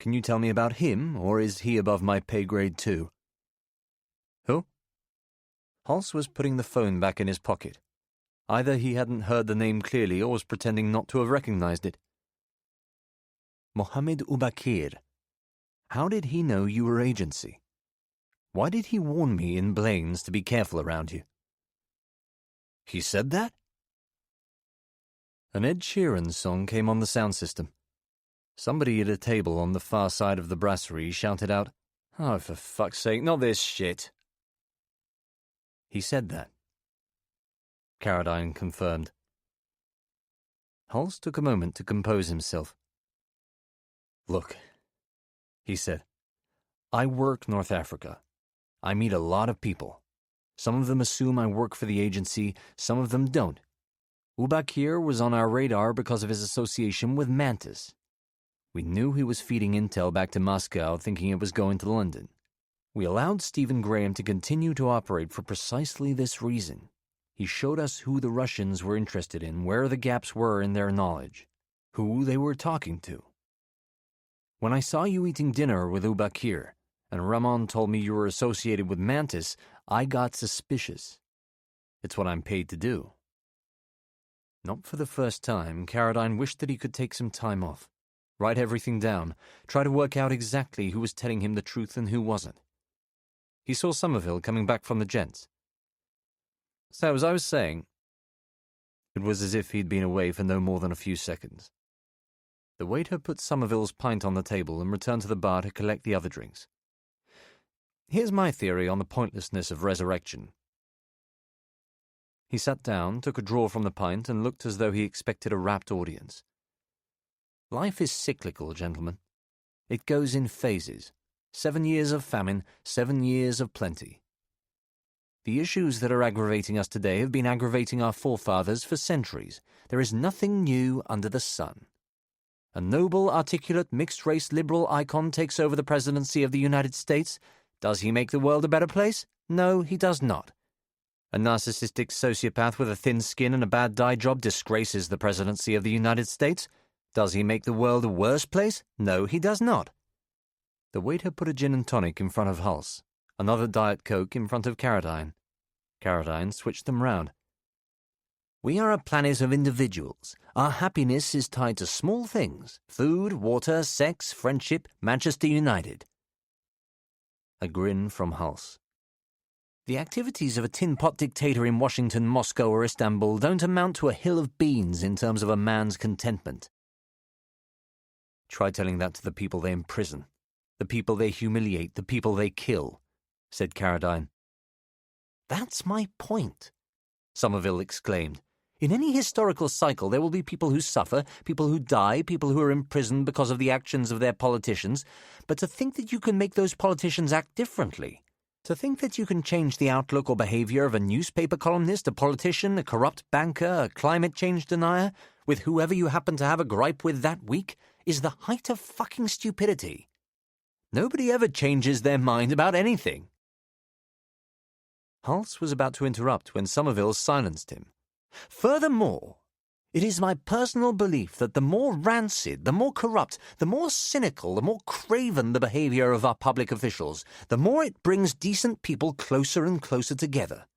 Can you tell me about him, or is he above my pay grade too? Who? Hulse was putting the phone back in his pocket. Either he hadn't heard the name clearly or was pretending not to have recognized it. Mohammed Ubakir. How did he know you were agency? Why did he warn me in Blaines to be careful around you? He said that? An Ed Sheeran song came on the sound system. Somebody at a table on the far side of the brasserie shouted out, "Oh, for fuck's sake, not this shit." He said that. Carradine confirmed. Hulse took a moment to compose himself. "Look," he said, "I work North Africa. I meet a lot of people. Some of them assume I work for the agency, some of them don't. Ubakir was on our radar because of his association with Mantis. We knew he was feeding intel back to Moscow, thinking it was going to London. We allowed Stephen Graham to continue to operate for precisely this reason. He showed us who the Russians were interested in, where the gaps were in their knowledge, who they were talking to. When I saw you eating dinner with Ubakir, and Ramon told me you were associated with Mantis, I got suspicious. It's what I'm paid to do." Not for the first time, Carradine wished that he could take some time off, write everything down, try to work out exactly who was telling him the truth and who wasn't. He saw Somerville coming back from the gents. "So, as I was saying," it was as if he'd been away for no more than a few seconds. The waiter put Somerville's pint on the table and returned to the bar to collect the other drinks. "Here's my theory on the pointlessness of resurrection." He sat down, took a draw from the pint, and looked as though he expected a rapt audience. "Life is cyclical, gentlemen. It goes in phases. 7 years of famine, 7 years of plenty. The issues that are aggravating us today have been aggravating our forefathers for centuries. There is nothing new under the sun. A noble, articulate, mixed-race liberal icon takes over the presidency of the United States. Does he make the world a better place? No, he does not. A narcissistic sociopath with a thin skin and a bad dye job disgraces the presidency of the United States. Does he make the world a worse place? No, he does not." The waiter put a gin and tonic in front of Hulse, another Diet Coke in front of Carradine. Carradine switched them round. "We are a planet of individuals. Our happiness is tied to small things: food, water, sex, friendship, Manchester United." A grin from Hulse. "The activities of a tin-pot dictator in Washington, Moscow, or Istanbul don't amount to a hill of beans in terms of a man's contentment." "Try telling that to the people they imprison, the people they humiliate, the people they kill," said Carradine. "That's my point," Somerville exclaimed. "In any historical cycle there will be people who suffer, people who die, people who are imprisoned because of the actions of their politicians. But to think that you can make those politicians act differently, to think that you can change the outlook or behavior of a newspaper columnist, a politician, a corrupt banker, a climate change denier, with whoever you happen to have a gripe with that week, is the height of fucking stupidity. Nobody ever changes their mind about anything." Hulse was about to interrupt when Somerville silenced him. "Furthermore, it is my personal belief that the more rancid, the more corrupt, the more cynical, the more craven the behavior of our public officials, the more it brings decent people closer and closer together.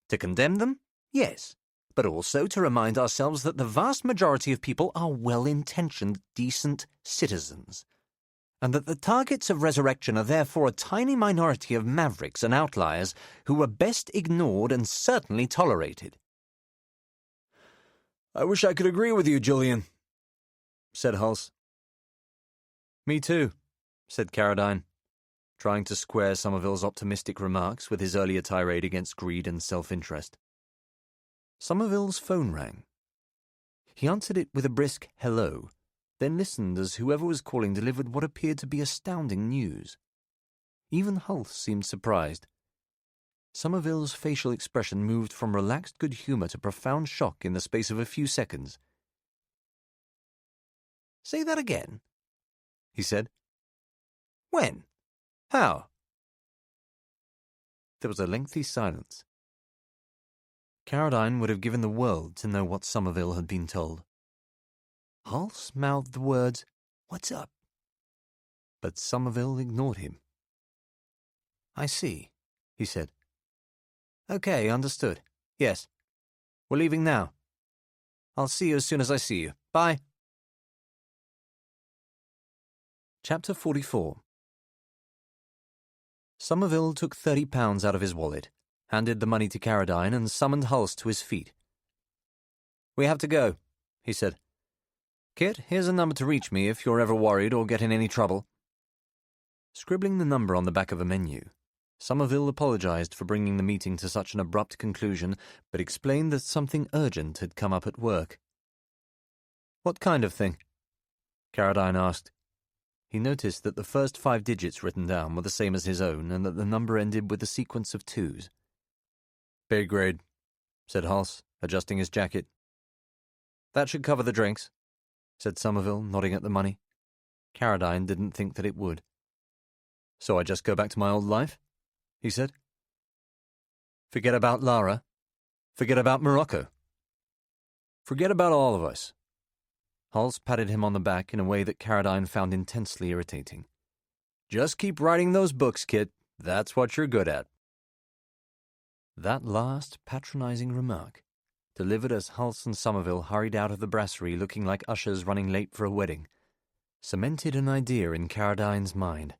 To condemn them? Yes, but also to remind ourselves that the vast majority of people are well-intentioned, decent citizens, and that the targets of resurrection are therefore a tiny minority of mavericks and outliers who are best ignored and certainly tolerated." "I wish I could agree with you, Julian," said Hulse. "Me too," said Carradine, trying to square Somerville's optimistic remarks with his earlier tirade against greed and self-interest. Somerville's phone rang. He answered it with a brisk hello, then listened as whoever was calling delivered what appeared to be astounding news. Even Hulse seemed surprised. Somerville's facial expression moved from relaxed good humour to profound shock in the space of a few seconds. "Say that again," he said. "When? How?" There was a lengthy silence. Carradine would have given the world to know what Somerville had been told. Hulse mouthed the words, "What's up?" But Somerville ignored him. "I see," he said. "Okay, understood. Yes. We're leaving now. I'll see you as soon as I see you. Bye." Chapter 44. Somerville took £30 out of his wallet, handed the money to Caradine, and summoned Hulse to his feet. "We have to go," he said. "Kit, here's a number to reach me if you're ever worried or get in any trouble." Scribbling the number on the back of a menu, Somerville apologized for bringing the meeting to such an abrupt conclusion, but explained that something urgent had come up at work. "What kind of thing?" Caradine asked. He noticed that the first 5 digits written down were the same as his own, and that the number ended with a sequence of 2s. "Pay grade," said Hulse, adjusting his jacket. "That should cover the drinks," said Somerville, nodding at the money. Caradine didn't think that it would. "So I just go back to my old life?" he said. "Forget about Lara? Forget about Morocco? Forget about all of us?" Hulse patted him on the back in a way that Caradine found intensely irritating. "Just keep writing those books, Kit. That's what you're good at." That last patronizing remark, delivered as Hulse and Somerville hurried out of the brasserie looking like ushers running late for a wedding, cemented an idea in Caradine's mind.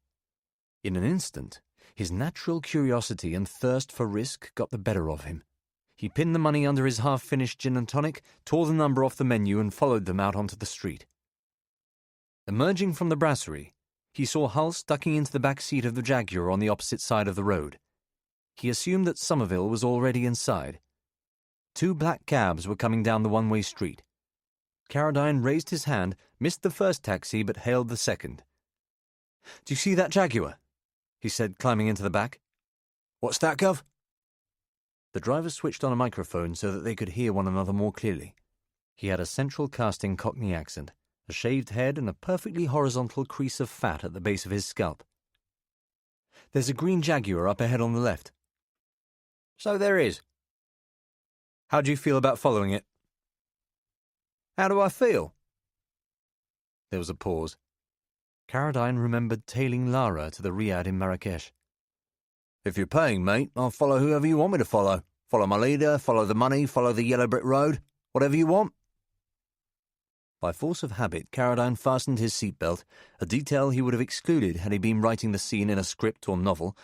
In an instant, his natural curiosity and thirst for risk got the better of him. He pinned the money under his half-finished gin and tonic, tore the number off the menu, and followed them out onto the street. Emerging from the brasserie, he saw Hulse ducking into the back seat of the Jaguar on the opposite side of the road. He assumed that Somerville was already inside. 2 black cabs were coming down the one-way street. Caradine raised his hand, missed the first taxi, but hailed the second. "Do you see that Jaguar?" he said, climbing into the back. "What's that, Gov?" The driver switched on a microphone so that they could hear one another more clearly. He had a central casting Cockney accent, a shaved head, and a perfectly horizontal crease of fat at the base of his scalp. "There's a green Jaguar up ahead on the left." "So there is. How do you feel about following it?" "How do I feel?" There was a pause. Caradine remembered tailing Lara to the Riad in Marrakesh. "If you're paying, mate, I'll follow whoever you want me to follow. Follow my leader, follow the money, follow the yellow brick road, whatever you want." By force of habit, Caradine fastened his seatbelt, a detail he would have excluded had he been writing the scene in a script or novel.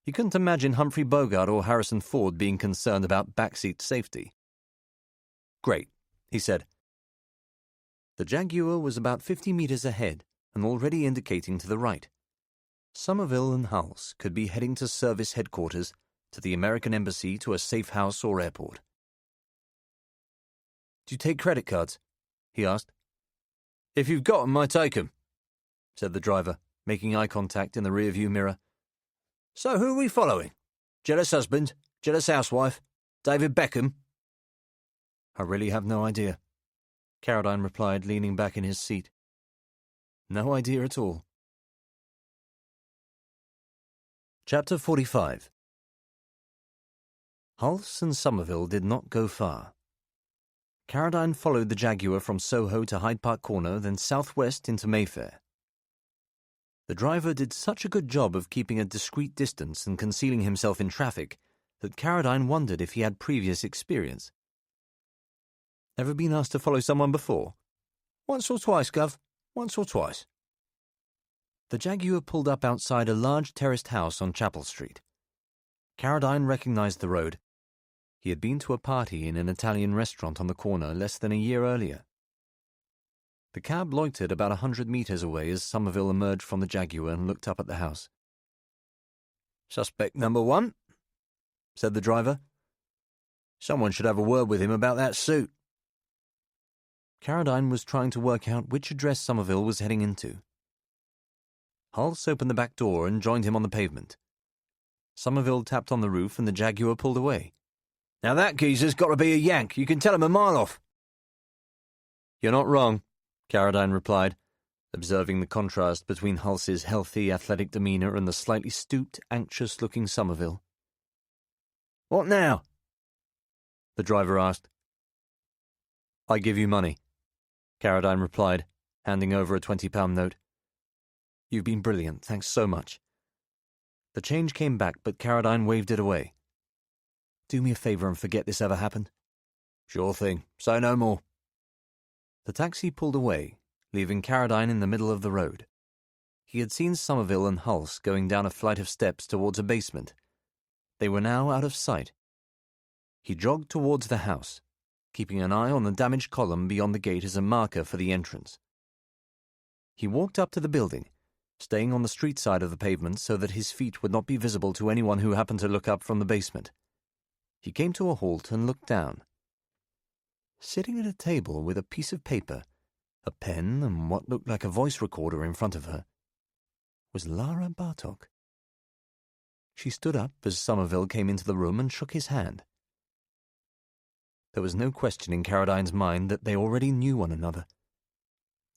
He couldn't imagine Humphrey Bogart or Harrison Ford being concerned about backseat safety. "Great," he said. The Jaguar was about 50 meters ahead and already indicating to the right. Somerville and Hulse could be heading to service headquarters, to the American embassy, to a safe house or airport. "Do you take credit cards?" he asked. "If you've got 'em, I take 'em," said the driver, making eye contact in the rearview mirror. "So who are we following? Jealous husband? Jealous housewife? David Beckham?" "I really have no idea," Caradine replied, leaning back in his seat. "No idea at all." Chapter 45. Hulse and Somerville did not go far. Caradine followed the Jaguar from Soho to Hyde Park Corner, then southwest into Mayfair. The driver did such a good job of keeping a discreet distance and concealing himself in traffic that Caradine wondered if he had previous experience. "Ever been asked to follow someone before?" "Once or twice, Gov. Once or twice." The Jaguar pulled up outside a large terraced house on Chapel Street. Caradine recognized the road. He had been to a party in an Italian restaurant on the corner less than a year earlier. The cab loitered about 100 meters away as Somerville emerged from the Jaguar and looked up at the house. "Suspect number 1, said the driver. "Someone should have a word with him about that suit." Caradine was trying to work out which address Somerville was heading into. Hulse opened the back door and joined him on the pavement. Somerville tapped on the roof and the Jaguar pulled away. "Now that geezer's got to be a Yank. You can tell him a mile off." "You're not wrong," Caradine replied, observing the contrast between Hulse's healthy, athletic demeanor and the slightly stooped, anxious-looking Somerville. "What now?" the driver asked. "I give you money," Caradine replied, handing over a £20 note. "You've been brilliant, thanks so much." The change came back, but Caradine waved it away. "Do me a favour and forget this ever happened." "Sure thing. Say no more." The taxi pulled away, leaving Caradine in the middle of the road. He had seen Somerville and Hulse going down a flight of steps towards a basement. They were now out of sight. He jogged towards the house, keeping an eye on the damaged column beyond the gate as a marker for the entrance. He walked up to the building, staying on the street side of the pavement so that his feet would not be visible to anyone who happened to look up from the basement. He came to a halt and looked down. Sitting at a table with a piece of paper, a pen, and what looked like a voice recorder in front of her, was Lara Bartok. She stood up as Somerville came into the room and shook his hand. There was no question in Caradine's mind that they already knew one another.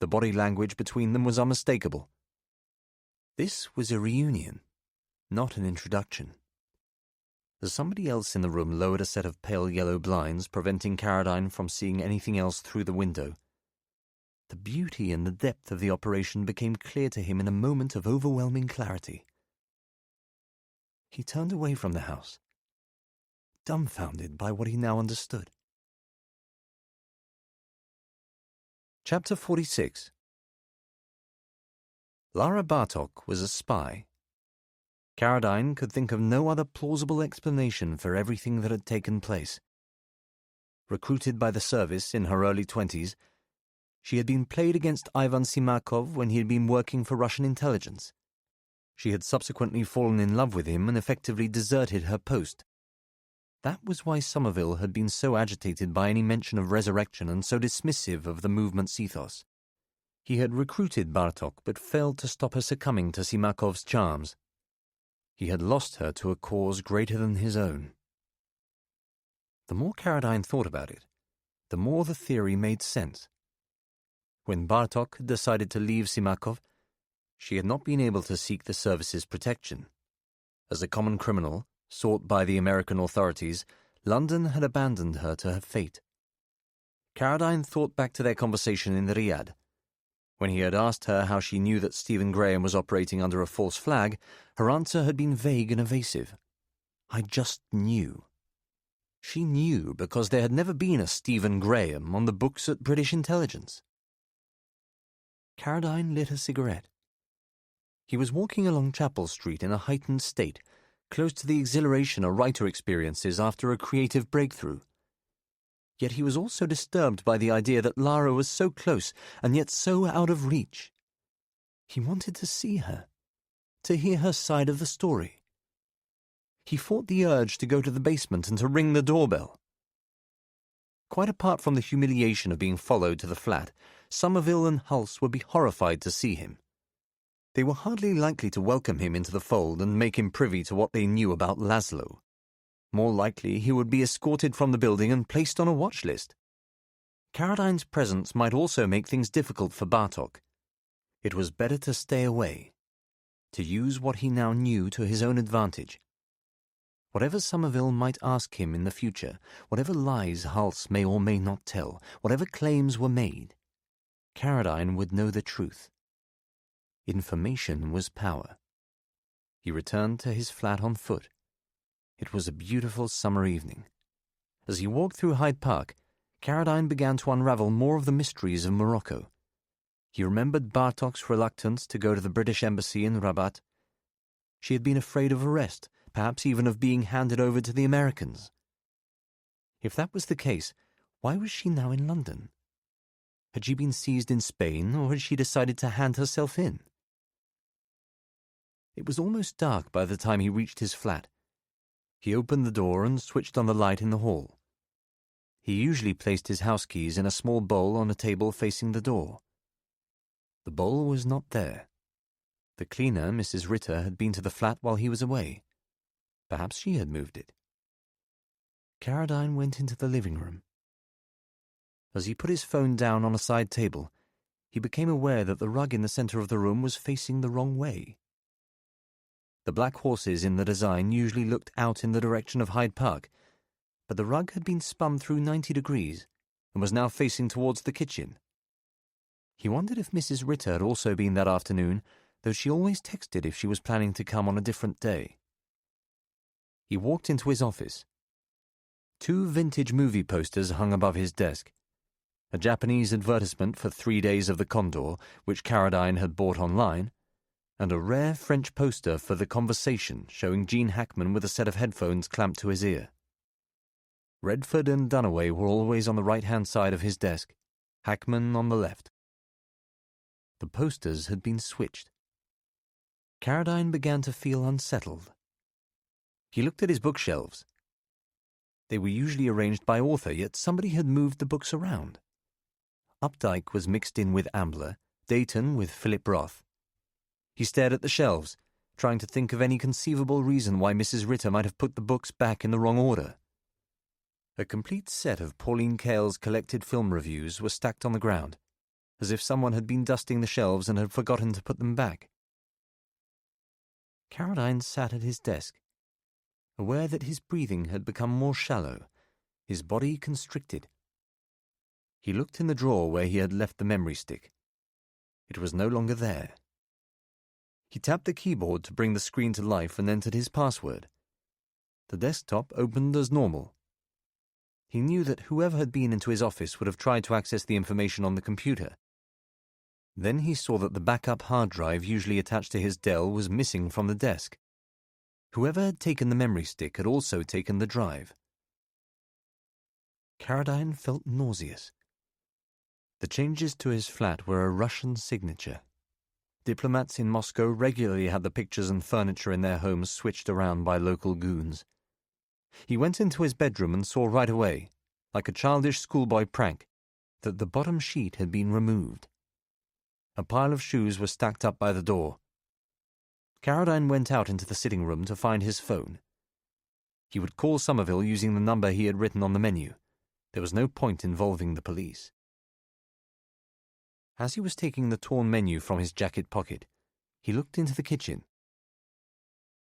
The body language between them was unmistakable. This was a reunion, not an introduction. As somebody else in the room lowered a set of pale yellow blinds, preventing Caradine from seeing anything else through the window, the beauty and the depth of the operation became clear to him in a moment of overwhelming clarity. He turned away from the house, dumbfounded by what he now understood. Chapter 46. Lara Bartok was a spy. Caradine could think of no other plausible explanation for everything that had taken place. Recruited by the service in her early 20s, she had been played against Ivan Simakov when he had been working for Russian intelligence. She had subsequently fallen in love with him and effectively deserted her post. That was why Somerville had been so agitated by any mention of resurrection and so dismissive of the movement's ethos. He had recruited Bartok but failed to stop her succumbing to Simakov's charms. He had lost her to a cause greater than his own. The more Caradine thought about it, the more the theory made sense. When Bartok had decided to leave Simakov, she had not been able to seek the service's protection. As a common criminal, sought by the American authorities, London had abandoned her to her fate. Caradine thought back to their conversation in Riyadh. When he had asked her how she knew that Stephen Graham was operating under a false flag, her answer had been vague and evasive. I just knew. She knew because there had never been a Stephen Graham on the books at British intelligence. Caradine lit a cigarette. He was walking along Chapel Street in a heightened state, close to the exhilaration a writer experiences after a creative breakthrough. Yet he was also disturbed by the idea that Lara was so close and yet so out of reach. He wanted to see her, to hear her side of the story. He fought the urge to go to the basement and to ring the doorbell. Quite apart from the humiliation of being followed to the flat, Somerville and Hulse would be horrified to see him. They were hardly likely to welcome him into the fold and make him privy to what they knew about Laszlo. More likely he would be escorted from the building and placed on a watch list. Caradine's presence might also make things difficult for Bartok. It was better to stay away, to use what he now knew to his own advantage. Whatever Somerville might ask him in the future, whatever lies Hulse may or may not tell, whatever claims were made, Caradine would know the truth. Information was power. He returned to his flat on foot. It was a beautiful summer evening. As he walked through Hyde Park, Caradine began to unravel more of the mysteries of Morocco. He remembered Bartok's reluctance to go to the British embassy in Rabat. She had been afraid of arrest, perhaps even of being handed over to the Americans. If that was the case, why was she now in London? Had she been seized in Spain, or had she decided to hand herself in? It was almost dark by the time he reached his flat. He opened the door and switched on the light in the hall. He usually placed his house keys in a small bowl on a table facing the door. The bowl was not there. The cleaner, Mrs. Ritter, had been to the flat while he was away. Perhaps she had moved it. Caradine went into the living room. As he put his phone down on a side table, he became aware that the rug in the center of the room was facing the wrong way. The black horses in the design usually looked out in the direction of Hyde Park, but the rug had been spun through 90 degrees and was now facing towards the kitchen. He wondered if Mrs. Ritter had also been that afternoon, though she always texted if she was planning to come on a different day. He walked into his office. 2 vintage movie posters hung above his desk. A Japanese advertisement for 3 Days of the Condor, which Caradine had bought online, and a rare French poster for The Conversation showing Gene Hackman with a set of headphones clamped to his ear. Redford and Dunaway were always on the right-hand side of his desk, Hackman on the left. The posters had been switched. Carradine began to feel unsettled. He looked at his bookshelves. They were usually arranged by author, yet somebody had moved the books around. Updike was mixed in with Ambler, Dayton with Philip Roth. He stared at the shelves, trying to think of any conceivable reason why Mrs. Ritter might have put the books back in the wrong order. A complete set of Pauline Kael's collected film reviews were stacked on the ground, as if someone had been dusting the shelves and had forgotten to put them back. Carradine sat at his desk, aware that his breathing had become more shallow, his body constricted. He looked in the drawer where he had left the memory stick. It was no longer there. He tapped the keyboard to bring the screen to life and entered his password. The desktop opened as normal. He knew that whoever had been into his office would have tried to access the information on the computer. Then he saw that the backup hard drive usually attached to his Dell was missing from the desk. Whoever had taken the memory stick had also taken the drive. Carradine felt nauseous. The changes to his flat were a Russian signature. Diplomats in Moscow regularly had the pictures and furniture in their homes switched around by local goons. He went into his bedroom and saw right away, like a childish schoolboy prank, that the bottom sheet had been removed. A pile of shoes was stacked up by the door. Carradine went out into the sitting room to find his phone. He would call Somerville using the number he had written on the menu. There was no point involving the police. As he was taking the torn menu from his jacket pocket, he looked into the kitchen.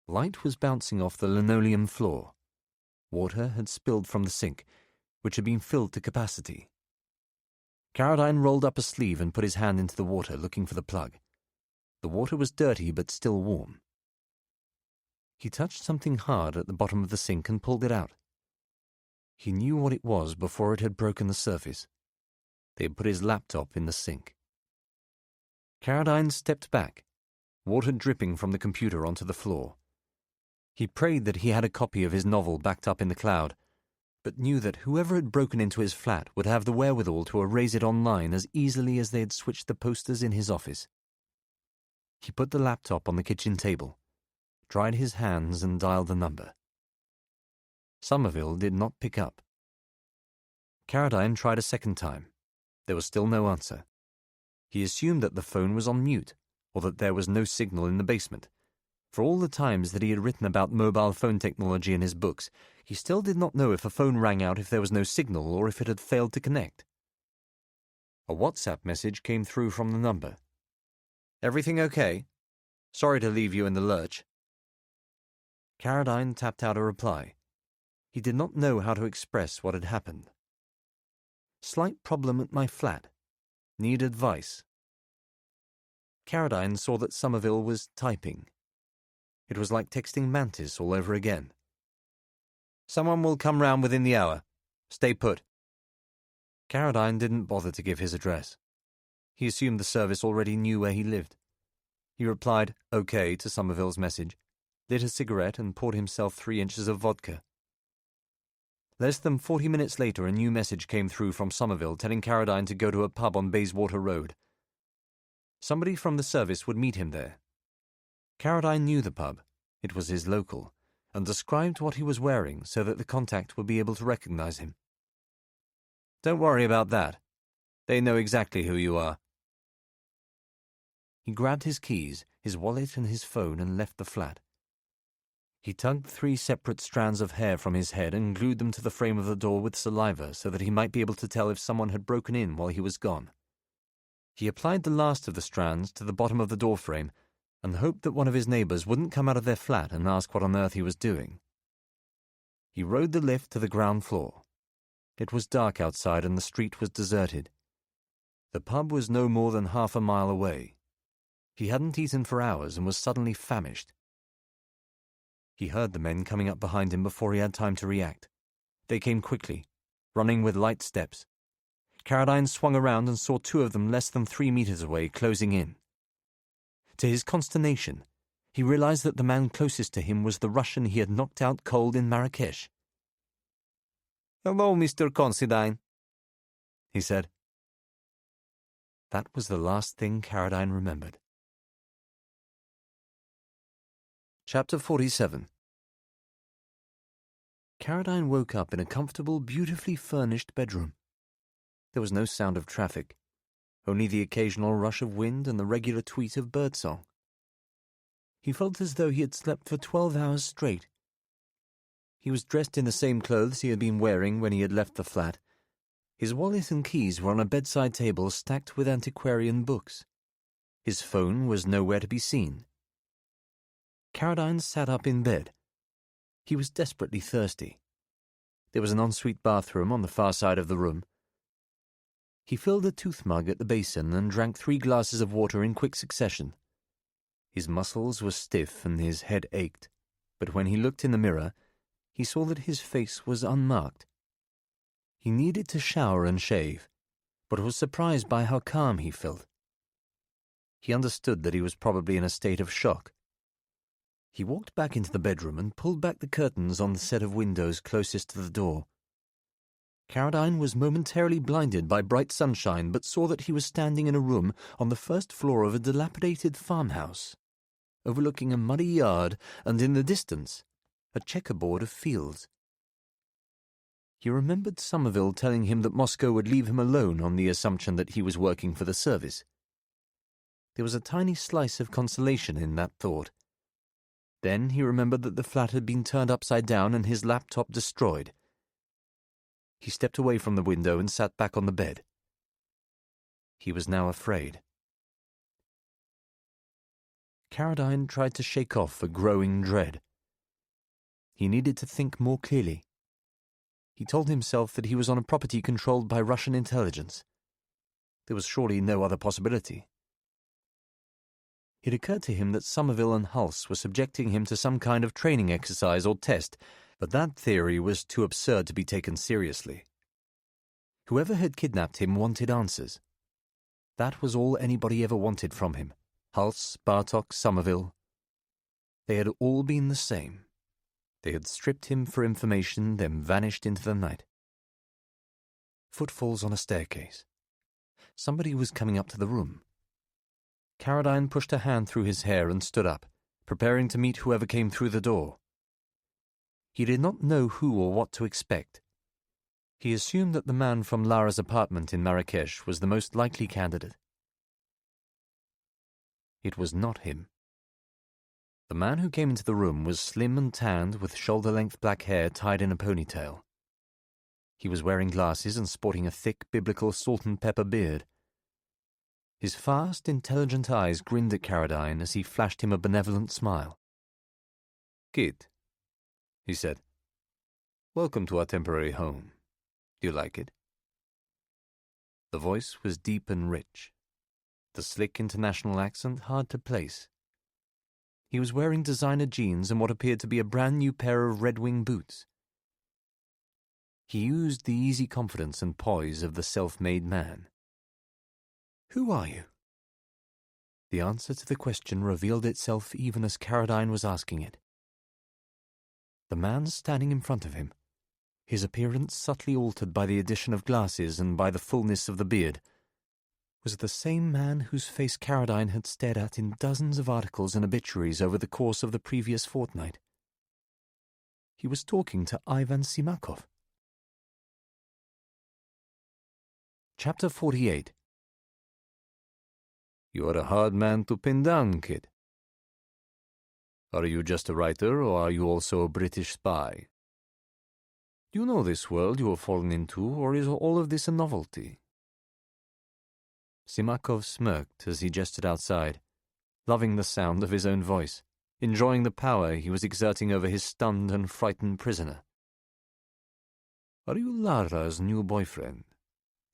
Light was bouncing off the linoleum floor. Water had spilled from the sink, which had been filled to capacity. Carradine rolled up a sleeve and put his hand into the water, looking for the plug. The water was dirty but still warm. He touched something hard at the bottom of the sink and pulled it out. He knew what it was before it had broken the surface. They had put his laptop in the sink. Carradine stepped back, water dripping from the computer onto the floor. He prayed that he had a copy of his novel backed up in the cloud, but knew that whoever had broken into his flat would have the wherewithal to erase it online as easily as they had switched the posters in his office. He put the laptop on the kitchen table, dried his hands and dialed the number. Somerville did not pick up. Carradine tried a second time. There was still no answer. He assumed that the phone was on mute, or that there was no signal in the basement. For all the times that he had written about mobile phone technology in his books, he still did not know if a phone rang out if there was no signal or if it had failed to connect. A WhatsApp message came through from the number. "Everything okay? Sorry to leave you in the lurch." Carradine tapped out a reply. He did not know how to express what had happened. "Slight problem at my flat. Need advice." Carradine saw that Somerville was typing. It was like texting Mantis all over again. "Someone will come round within the hour. Stay put." Carradine didn't bother to give his address. He assumed the service already knew where he lived. He replied "OK" to Somerville's message, lit a cigarette and poured himself 3 inches of vodka. Less than 40 minutes later, a new message came through from Somerville telling Carradine to go to a pub on Bayswater Road. Somebody from the service would meet him there. Carradine knew the pub. It was his local, and described what he was wearing so that the contact would be able to recognize him. "Don't worry about that. They know exactly who you are." He grabbed his keys, his wallet and his phone and left the flat. He tugged 3 separate strands of hair from his head and glued them to the frame of the door with saliva so that he might be able to tell if someone had broken in while he was gone. He applied the last of the strands to the bottom of the door frame and hoped that one of his neighbors wouldn't come out of their flat and ask what on earth he was doing. He rode the lift to the ground floor. It was dark outside and the street was deserted. The pub was no more than half a mile away. He hadn't eaten for hours and was suddenly famished. He heard the men coming up behind him before he had time to react. They came quickly, running with light steps. Carradine swung around and saw 2 of them less than 3 meters away, closing in. To his consternation, he realized that the man closest to him was the Russian he had knocked out cold in Marrakesh. "Hello, Mr. Considine," he said. That was the last thing Carradine remembered. Chapter 47. Carradine woke up in a comfortable, beautifully furnished bedroom. There was no sound of traffic, only the occasional rush of wind and the regular tweet of birdsong. He felt as though he had slept for 12 hours straight. He was dressed in the same clothes he had been wearing when he had left the flat. His wallet and keys were on a bedside table stacked with antiquarian books. His phone was nowhere to be seen. Carradine sat up in bed. He was desperately thirsty. There was an ensuite bathroom on the far side of the room. He filled a tooth mug at the basin and drank 3 glasses of water in quick succession. His muscles were stiff and his head ached, but when he looked in the mirror, he saw that his face was unmarked. He needed to shower and shave, but was surprised by how calm he felt. He understood that he was probably in a state of shock. He walked back into the bedroom and pulled back the curtains on the set of windows closest to the door. Carradine was momentarily blinded by bright sunshine, but saw that he was standing in a room on the first floor of a dilapidated farmhouse, overlooking a muddy yard and, in the distance, a checkerboard of fields. He remembered Somerville telling him that Moscow would leave him alone on the assumption that he was working for the service. There was a tiny slice of consolation in that thought. Then he remembered that the flat had been turned upside down and his laptop destroyed. He stepped away from the window and sat back on the bed. He was now afraid. Carradine tried to shake off a growing dread. He needed to think more clearly. He told himself that he was on a property controlled by Russian intelligence. There was surely no other possibility. It occurred to him that Somerville and Hulse were subjecting him to some kind of training exercise or test, but that theory was too absurd to be taken seriously. Whoever had kidnapped him wanted answers. That was all anybody ever wanted from him. Hulse, Bartok, Somerville. They had all been the same. They had stripped him for information, then vanished into the night. Footfalls on a staircase. Somebody was coming up to the room. Carradine pushed a hand through his hair and stood up, preparing to meet whoever came through the door. He did not know who or what to expect. He assumed that the man from Lara's apartment in Marrakesh was the most likely candidate. It was not him. The man who came into the room was slim and tanned, with shoulder-length black hair tied in a ponytail. He was wearing glasses and sporting a thick biblical salt-and-pepper beard. His fast, intelligent eyes grinned at Carradine as he flashed him a benevolent smile. "Kid," he said, "welcome to our temporary home. Do you like it?" The voice was deep and rich. The slick international accent hard to place. He was wearing designer jeans and what appeared to be a brand new pair of Red Wing boots. He used the easy confidence and poise of the self-made man. "Who are you?" The answer to the question revealed itself even as Carradine was asking it. The man standing in front of him, his appearance subtly altered by the addition of glasses and by the fullness of the beard, was the same man whose face Carradine had stared at in dozens of articles and obituaries over the course of the previous fortnight. He was talking to Ivan Simakov. Chapter 48. "You are a hard man to pin down, kid. Are you just a writer, or are you also a British spy? Do you know this world you have fallen into, or is all of this a novelty?" Simakov smirked as he gestured outside, loving the sound of his own voice, enjoying the power he was exerting over his stunned and frightened prisoner. "Are you Lara's new boyfriend,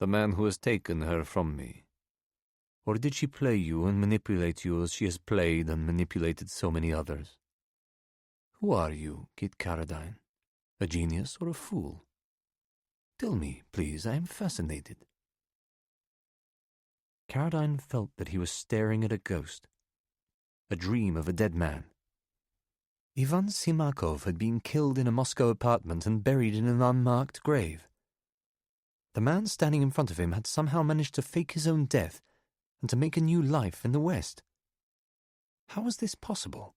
the man who has taken her from me? Or did she play you and manipulate you as she has played and manipulated so many others? Who are you, Kid Carradine? A genius or a fool? Tell me, please, I am fascinated." Carradine felt that he was staring at a ghost. a dream of a dead man. Ivan Simakov had been killed in a Moscow apartment and buried in an unmarked grave. The man standing in front of him had somehow managed to fake his own death and to make a new life in the West. How was this possible?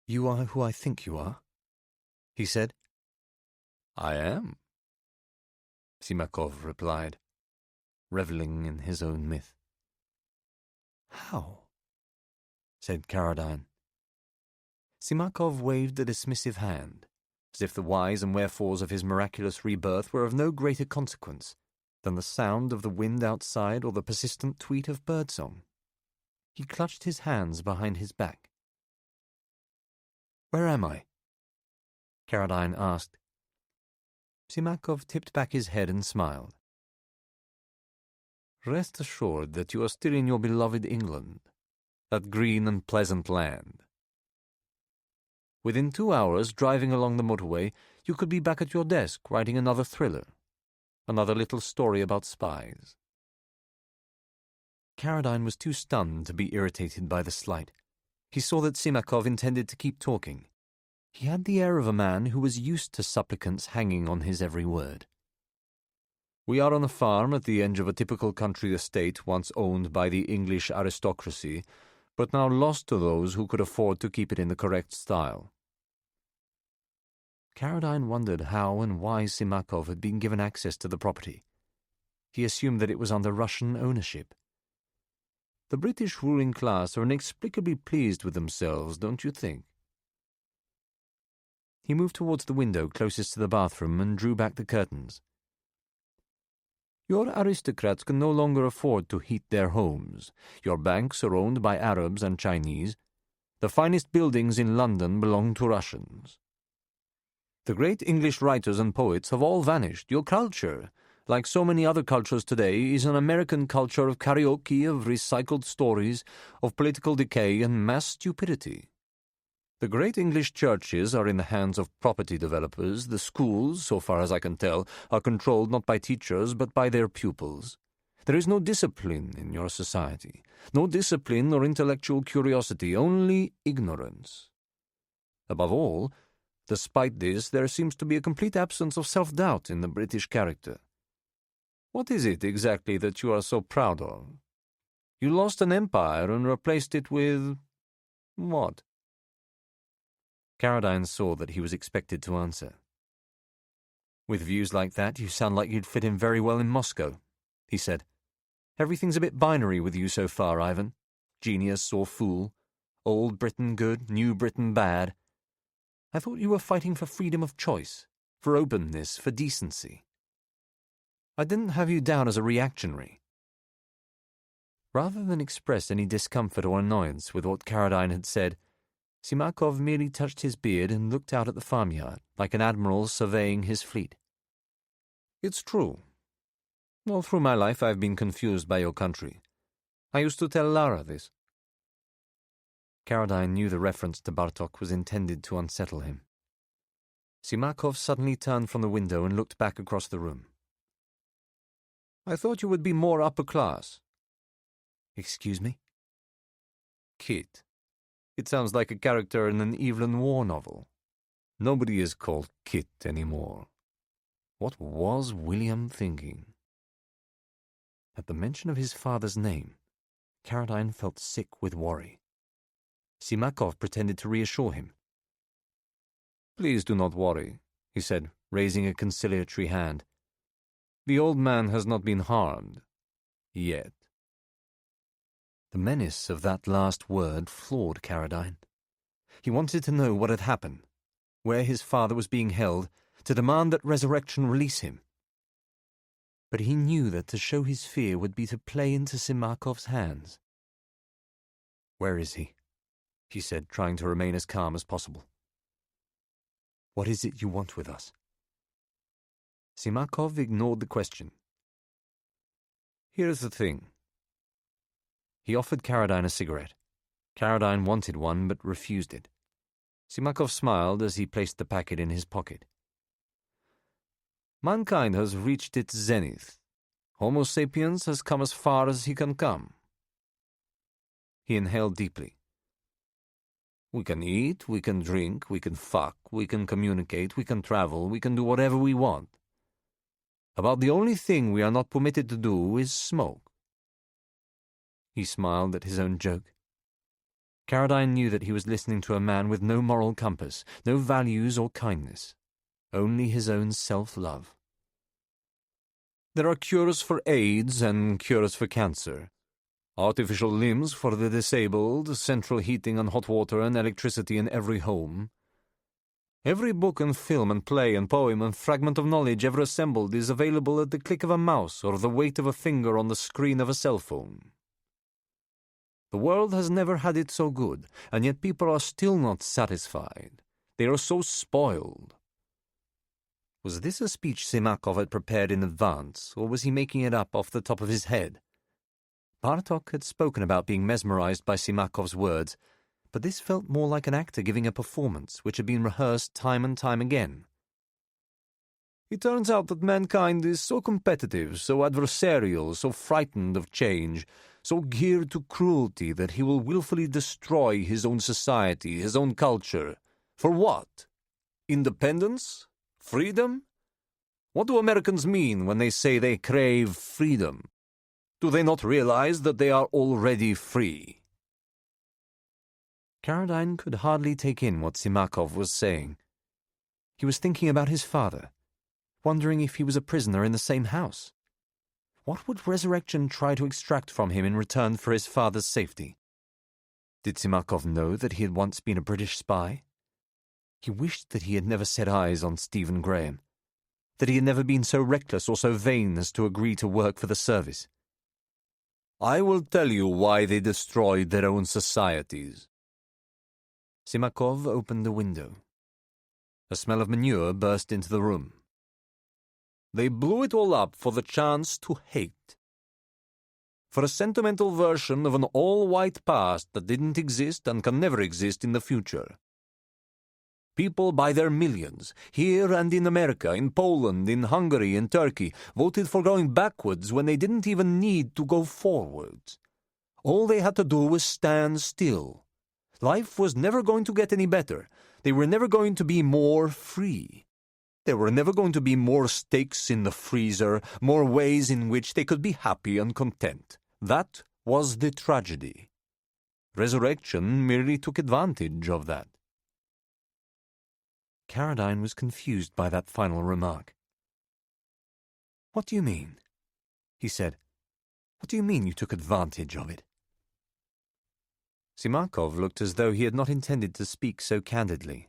"You are who I think you are," he said. "I am," Simakov replied, reveling in his own myth. "How?" said Karadine. Simakov waved a dismissive hand, as if the whys and wherefores of his miraculous rebirth were of no greater consequence than the sound of the wind outside or the persistent tweet of birdsong. He clutched his hands behind his back. "Where am I?" Karadine asked. Simakov tipped back his head and smiled. "Rest assured that you are still in your beloved England, that green and pleasant land. Within 2 hours, driving along the motorway, you could be back at your desk writing another thriller, another little story about spies." Karadine was too stunned to be irritated by the slight. He saw that Simakov intended to keep talking. He had the air of a man who was used to supplicants hanging on his every word. "We are on a farm at the edge of a typical country estate once owned by the English aristocracy, but now lost to those who could afford to keep it in the correct style." Karadine wondered how and why Simakov had been given access to the property. He assumed that it was under Russian ownership. The British ruling class are inexplicably pleased with themselves, don't you think? He moved towards the window closest to the bathroom and drew back the curtains. "Your aristocrats can no longer afford to heat their homes. Your banks are owned by Arabs and Chinese. The finest buildings in London belong to Russians. The great English writers and poets have all vanished. Your culture, like so many other cultures today, is an American culture of karaoke, of recycled stories, of political decay and mass stupidity. The great English churches are in the hands of property developers. The schools, so far as I can tell, are controlled not by teachers but by their pupils. There is no discipline in your society, no discipline or intellectual curiosity, only ignorance. Above all, despite this, there seems to be a complete absence of self-doubt in the British character. What is it exactly that you are so proud of? You lost an empire and replaced it with... what?" Karadine saw that he was expected to answer. "With views like that, you sound like you'd fit in very well in Moscow," he said. "Everything's a bit binary with you so far, Ivan. Genius or fool. Old Britain good, New Britain bad. I thought you were fighting for freedom of choice, for openness, for decency. I didn't have you down as a reactionary." Rather than express any discomfort or annoyance with what Karadine had said, Simakov merely touched his beard and looked out at the farmyard, like an admiral surveying his fleet. "It's true. All through my life I've been confused by your country. I used to tell Lara this." Karadine knew the reference to Bartok was intended to unsettle him. Simakov suddenly turned from the window and looked back across the room. "I thought you would be more upper class." "Excuse me?" "Kit. It sounds like a character in an Evelyn Waugh novel. Nobody is called Kit anymore. What was William thinking?" At the mention of his father's name, Karadine felt sick with worry. Simakov pretended to reassure him. "Please do not worry," he said, raising a conciliatory hand. "The old man has not been harmed. Yet." The menace of that last word floored Karadine. He wanted to know what had happened, where his father was being held, to demand that resurrection release him. But he knew that to show his fear would be to play into Simakov's hands. "Where is he?" he said, trying to remain as calm as possible. "What is it you want with us?" Simakov ignored the question. "Here's the thing." He offered Karadine a cigarette. Karadine wanted one, but refused it. Simakov smiled as he placed the packet in his pocket. "Mankind has reached its zenith. Homo sapiens has come as far as he can come." He inhaled deeply. We can eat, we can drink, we can fuck, we can communicate, we can travel, we can do whatever we want. About the only thing we are not permitted to do is smoke. He smiled at his own joke. Caradine knew that he was listening to a man with no moral compass, no values or kindness, only his own self-love. There are cures for AIDS and cures for cancer. Artificial limbs for the disabled, central heating and hot water and electricity in every home. Every book and film and play and poem and fragment of knowledge ever assembled is available at the click of a mouse or the weight of a finger on the screen of a cell phone. The world has never had it so good, and yet people are still not satisfied. They are so spoiled. Was this a speech Simakov had prepared in advance, or was he making it up off the top of his head? Bartok had spoken about being mesmerized by Simakov's words, but this felt more like an actor giving a performance which had been rehearsed time and time again. It turns out that mankind is so competitive, so adversarial, so frightened of change, so geared to cruelty that he will willfully destroy his own society, his own culture. For what? Independence? Freedom? What do Americans mean when they say they crave freedom? Do they not realize that they are already free? Caradine could hardly take in what Simakov was saying. He was thinking about his father, wondering if he was a prisoner in the same house. What would Resurrection try to extract from him in return for his father's safety? Did Simakov know that he had once been a British spy? He wished that he had never set eyes on Stephen Graham, that he had never been so reckless or so vain as to agree to work for the service. I will tell you why they destroyed their own societies. Simakov opened the window. A smell of manure burst into the room. They blew it all up for the chance to hate. For a sentimental version of an all-white past that didn't exist and can never exist in the future. People by their millions, here and in America, in Poland, in Hungary, in Turkey, voted for going backwards when they didn't even need to go forwards. All they had to do was stand still. Life was never going to get any better. They were never going to be more free. There were never going to be more steaks in the freezer, more ways in which they could be happy and content. That was the tragedy. Resurrection merely took advantage of that. Caradine was confused by that final remark. "What do you mean?" he said. "What do you mean you took advantage of it?" Simakov looked as though he had not intended to speak so candidly.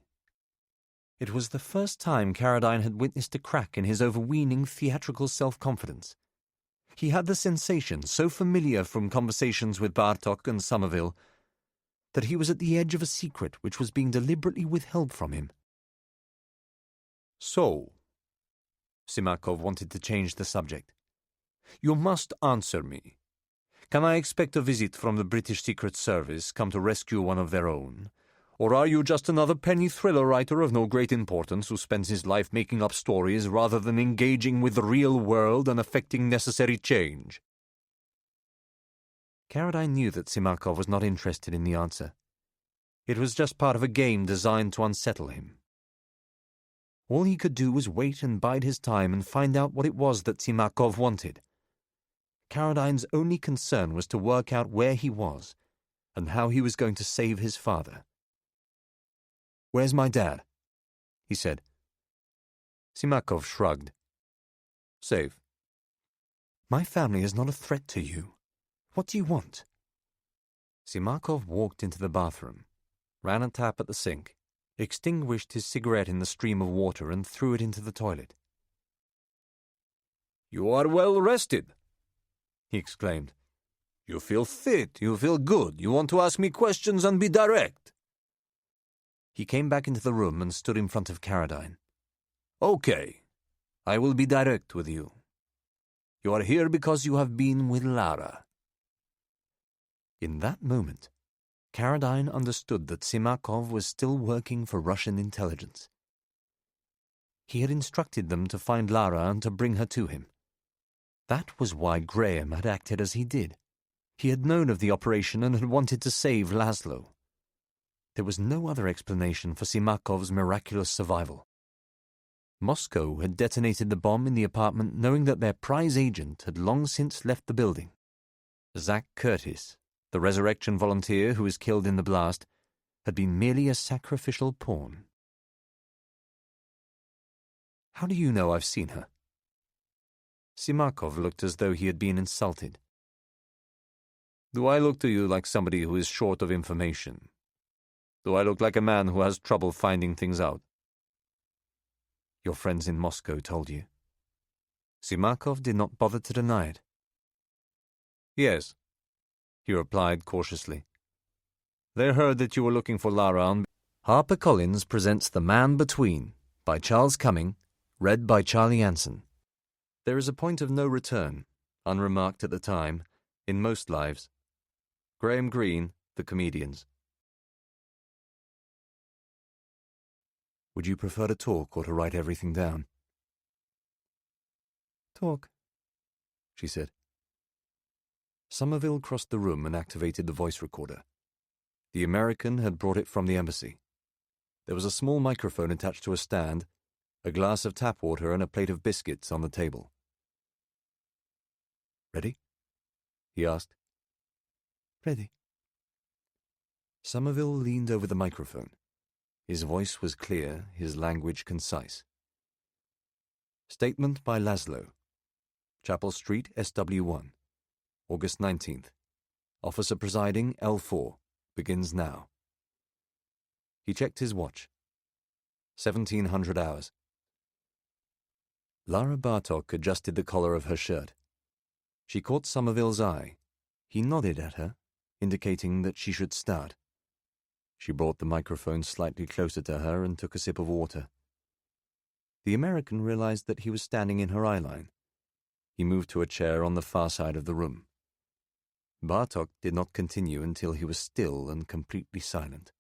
It was the first time Caradine had witnessed a crack in his overweening theatrical self-confidence. He had the sensation, so familiar from conversations with Bartok and Somerville, that he was at the edge of a secret which was being deliberately withheld from him. "So," Simakov wanted to change the subject, "you must answer me. Can I expect a visit from the British Secret Service come to rescue one of their own? Or are you just another penny thriller writer of no great importance who spends his life making up stories rather than engaging with the real world and effecting necessary change?" Caradine knew that Simakov was not interested in the answer. It was just part of a game designed to unsettle him. All he could do was wait and bide his time and find out what it was that Simakov wanted. Caradine's only concern was to work out where he was and how he was going to save his father. "Where's my dad?" he said. Simakov shrugged. "Safe." "My family is not a threat to you. What do you want?" Simakov walked into the bathroom, ran a tap at the sink, extinguished his cigarette in the stream of water and threw it into the toilet. "You are well rested," he exclaimed. "You feel fit, you feel good, you want to ask me questions and be direct." He came back into the room and stood in front of Caradine. "Okay, I will be direct with you. You are here because you have been with Lara." In that moment, Caradine understood that Simakov was still working for Russian intelligence. He had instructed them to find Lara and to bring her to him. That was why Graham had acted as he did. He had known of the operation and had wanted to save Laszlo. There was no other explanation for Simakov's miraculous survival. Moscow had detonated the bomb in the apartment knowing that their prize agent had long since left the building. Zach Curtis, the resurrection volunteer who was killed in the blast, had been merely a sacrificial pawn. "How do you know I've seen her?" Simakov looked as though he had been insulted. "Do I look to you like somebody who is short of information? Do I look like a man who has trouble finding things out?" "Your friends in Moscow told you." Simakov did not bother to deny it. "Yes," he replied cautiously. "They heard that you were looking for Lara on..." HarperCollins presents The Man Between by Charles Cumming, read by Charlie Anson. There is a point of no return, unremarked at the time, in most lives. Graham Greene, The Comedians. Would you prefer to talk or to write everything down? Talk, she said. Somerville crossed the room and activated the voice recorder. The American had brought it from the embassy. There was a small microphone attached to a stand, a glass of tap water and a plate of biscuits on the table. "Ready?" he asked. "Ready." Somerville leaned over the microphone. His voice was clear, his language concise. Statement by Laszlo. Chapel Street, SW1. August 19th. Officer presiding, L4. Begins now. He checked his watch. 1700 hours. Lara Bartok adjusted the collar of her shirt. She caught Somerville's eye. He nodded at her, indicating that she should start. She brought the microphone slightly closer to her and took a sip of water. The American realized that he was standing in her eye line. He moved to a chair on the far side of the room. Bartok did not continue until he was still and completely silent.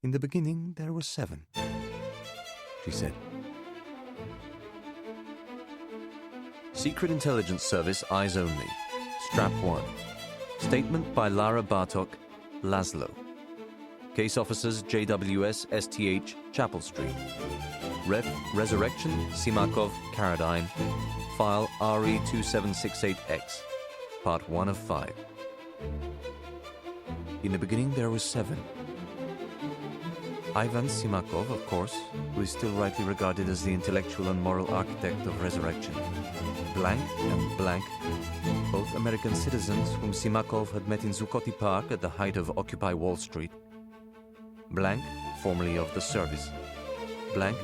In the beginning there were 7, she said. Secret Intelligence Service, Eyes Only. Strap 1. Statement by Lara Bartok, Laszlo. Case Officers, JWS, STH, Chapel Street. Ref, Resurrection, Simakov, Caradine. File RE2768X. Part 1 of 5. In the beginning there was 7. Ivan Simakov, of course, who is still rightly regarded as the intellectual and moral architect of resurrection. Blank and Blank, both American citizens whom Simakov had met in Zuccotti Park at the height of Occupy Wall Street. Blank, formerly of the service. Blank,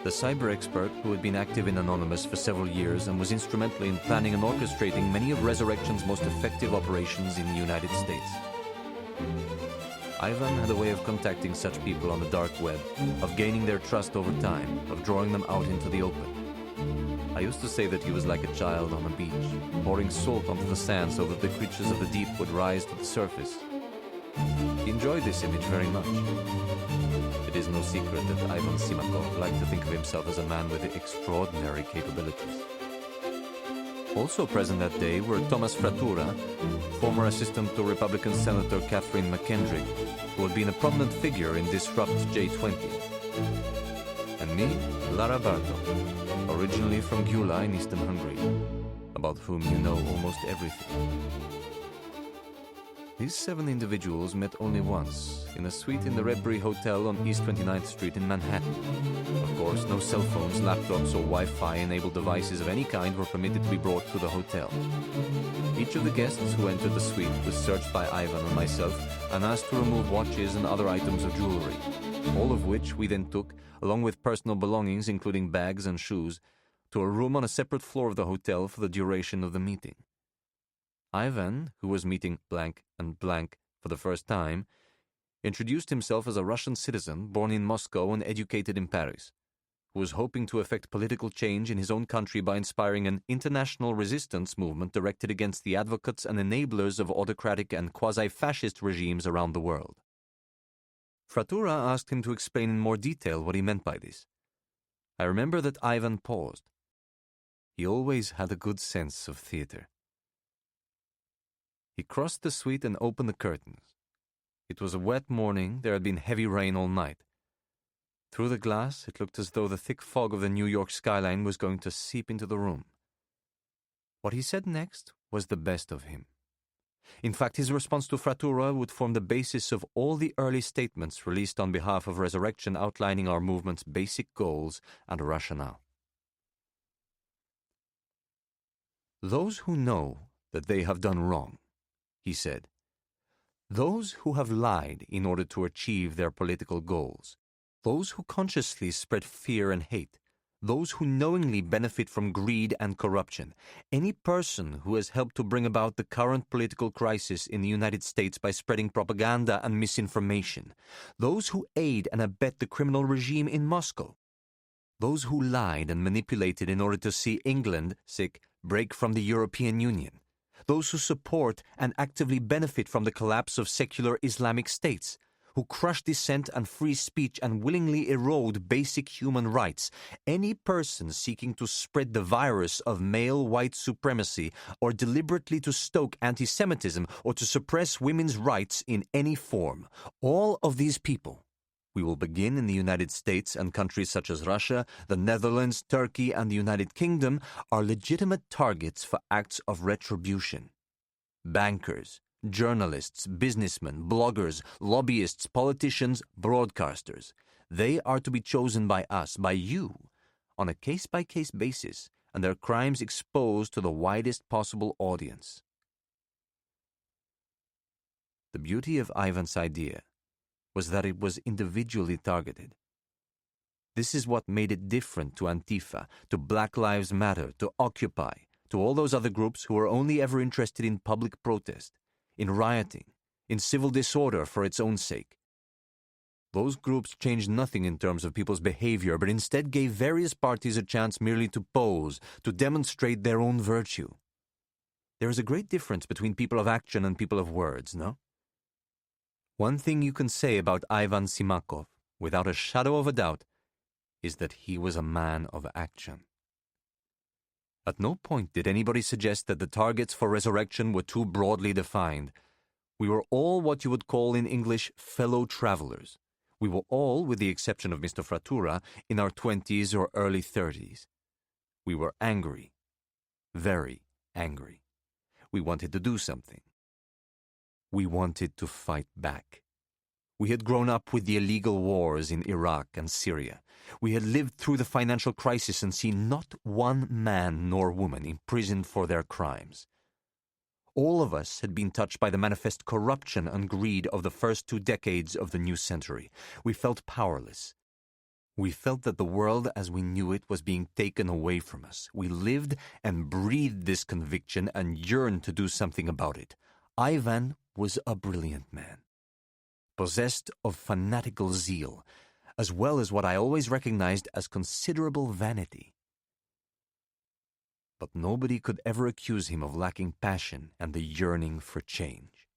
the cyber expert who had been active in Anonymous for several years and was instrumental in planning and orchestrating many of Resurrection's most effective operations in the United States. Ivan had a way of contacting such people on the dark web, of gaining their trust over time, of drawing them out into the open. I used to say that he was like a child on a beach, pouring salt onto the sand so that the creatures of the deep would rise to the surface. He enjoyed this image very much. It is no secret that Ivan Simakov liked to think of himself as a man with extraordinary capabilities. Also present that day were Thomas Frattura, former assistant to Republican Senator Catherine McKendrick, who had been a prominent figure in Disrupt J20, and me, Lara Bartok, originally from Gyula in eastern Hungary, about whom you know almost everything. These 7 individuals met only once, in a suite in the Redbury Hotel on East 29th Street in Manhattan. Of course, no cell phones, laptops, or Wi-Fi-enabled devices of any kind were permitted to be brought to the hotel. Each of the guests who entered the suite was searched by Ivan and myself and asked to remove watches and other items of jewelry, all of which we then took, along with personal belongings including bags and shoes, to a room on a separate floor of the hotel for the duration of the meeting. Ivan, who was meeting Blank and Blank for the first time, introduced himself as a Russian citizen born in Moscow and educated in Paris, who was hoping to effect political change in his own country by inspiring an international resistance movement directed against the advocates and enablers of autocratic and quasi-fascist regimes around the world. Frattura asked him to explain in more detail what he meant by this. I remember that Ivan paused. He always had a good sense of theater. He crossed the suite and opened the curtains. It was a wet morning. There had been heavy rain all night. Through the glass, it looked as though the thick fog of the New York skyline was going to seep into the room. What he said next was the best of him. In fact, his response to Frattura would form the basis of all the early statements released on behalf of Resurrection outlining our movement's basic goals and rationale. Those who know that they have done wrong, he said, those who have lied in order to achieve their political goals, those who consciously spread fear and hate, those who knowingly benefit from greed and corruption, any person who has helped to bring about the current political crisis in the United States by spreading propaganda and misinformation, those who aid and abet the criminal regime in Moscow, those who lied and manipulated in order to see England, break from the European Union, those who support and actively benefit from the collapse of secular Islamic states, who crush dissent and free speech and willingly erode basic human rights, any person seeking to spread the virus of male white supremacy or deliberately to stoke anti-Semitism or to suppress women's rights in any form, all of these people, we will begin in the United States and countries such as Russia, the Netherlands, Turkey, and the United Kingdom, are legitimate targets for acts of retribution. Bankers, journalists, businessmen, bloggers, lobbyists, politicians, broadcasters, they are to be chosen by us, by you, on a case-by-case basis, and their crimes exposed to the widest possible audience. The beauty of Ivan's idea was that it was individually targeted. This is what made it different to Antifa, to Black Lives Matter, to Occupy, to all those other groups who were only ever interested in public protest, in rioting, in civil disorder for its own sake. Those groups changed nothing in terms of people's behavior, but instead gave various parties a chance merely to pose, to demonstrate their own virtue. There is a great difference between people of action and people of words, no? One thing you can say about Ivan Simakov, without a shadow of a doubt, is that he was a man of action. At no point did anybody suggest that the targets for Resurrection were too broadly defined. We were all what you would call in English fellow travelers. We were all, with the exception of Mr. Frattura, in our 20s or early 30s. We were angry, very angry. We wanted to do something. We wanted to fight back. We had grown up with the illegal wars in Iraq and Syria. We had lived through the financial crisis and seen not one man nor woman imprisoned for their crimes. All of us had been touched by the manifest corruption and greed of the first 2 decades of the new century. We felt powerless. We felt that the world as we knew it was being taken away from us. We lived and breathed this conviction and yearned to do something about it. Ivan was a brilliant man, possessed of fanatical zeal, as well as what I always recognized as considerable vanity. But nobody could ever accuse him of lacking passion and the yearning for change.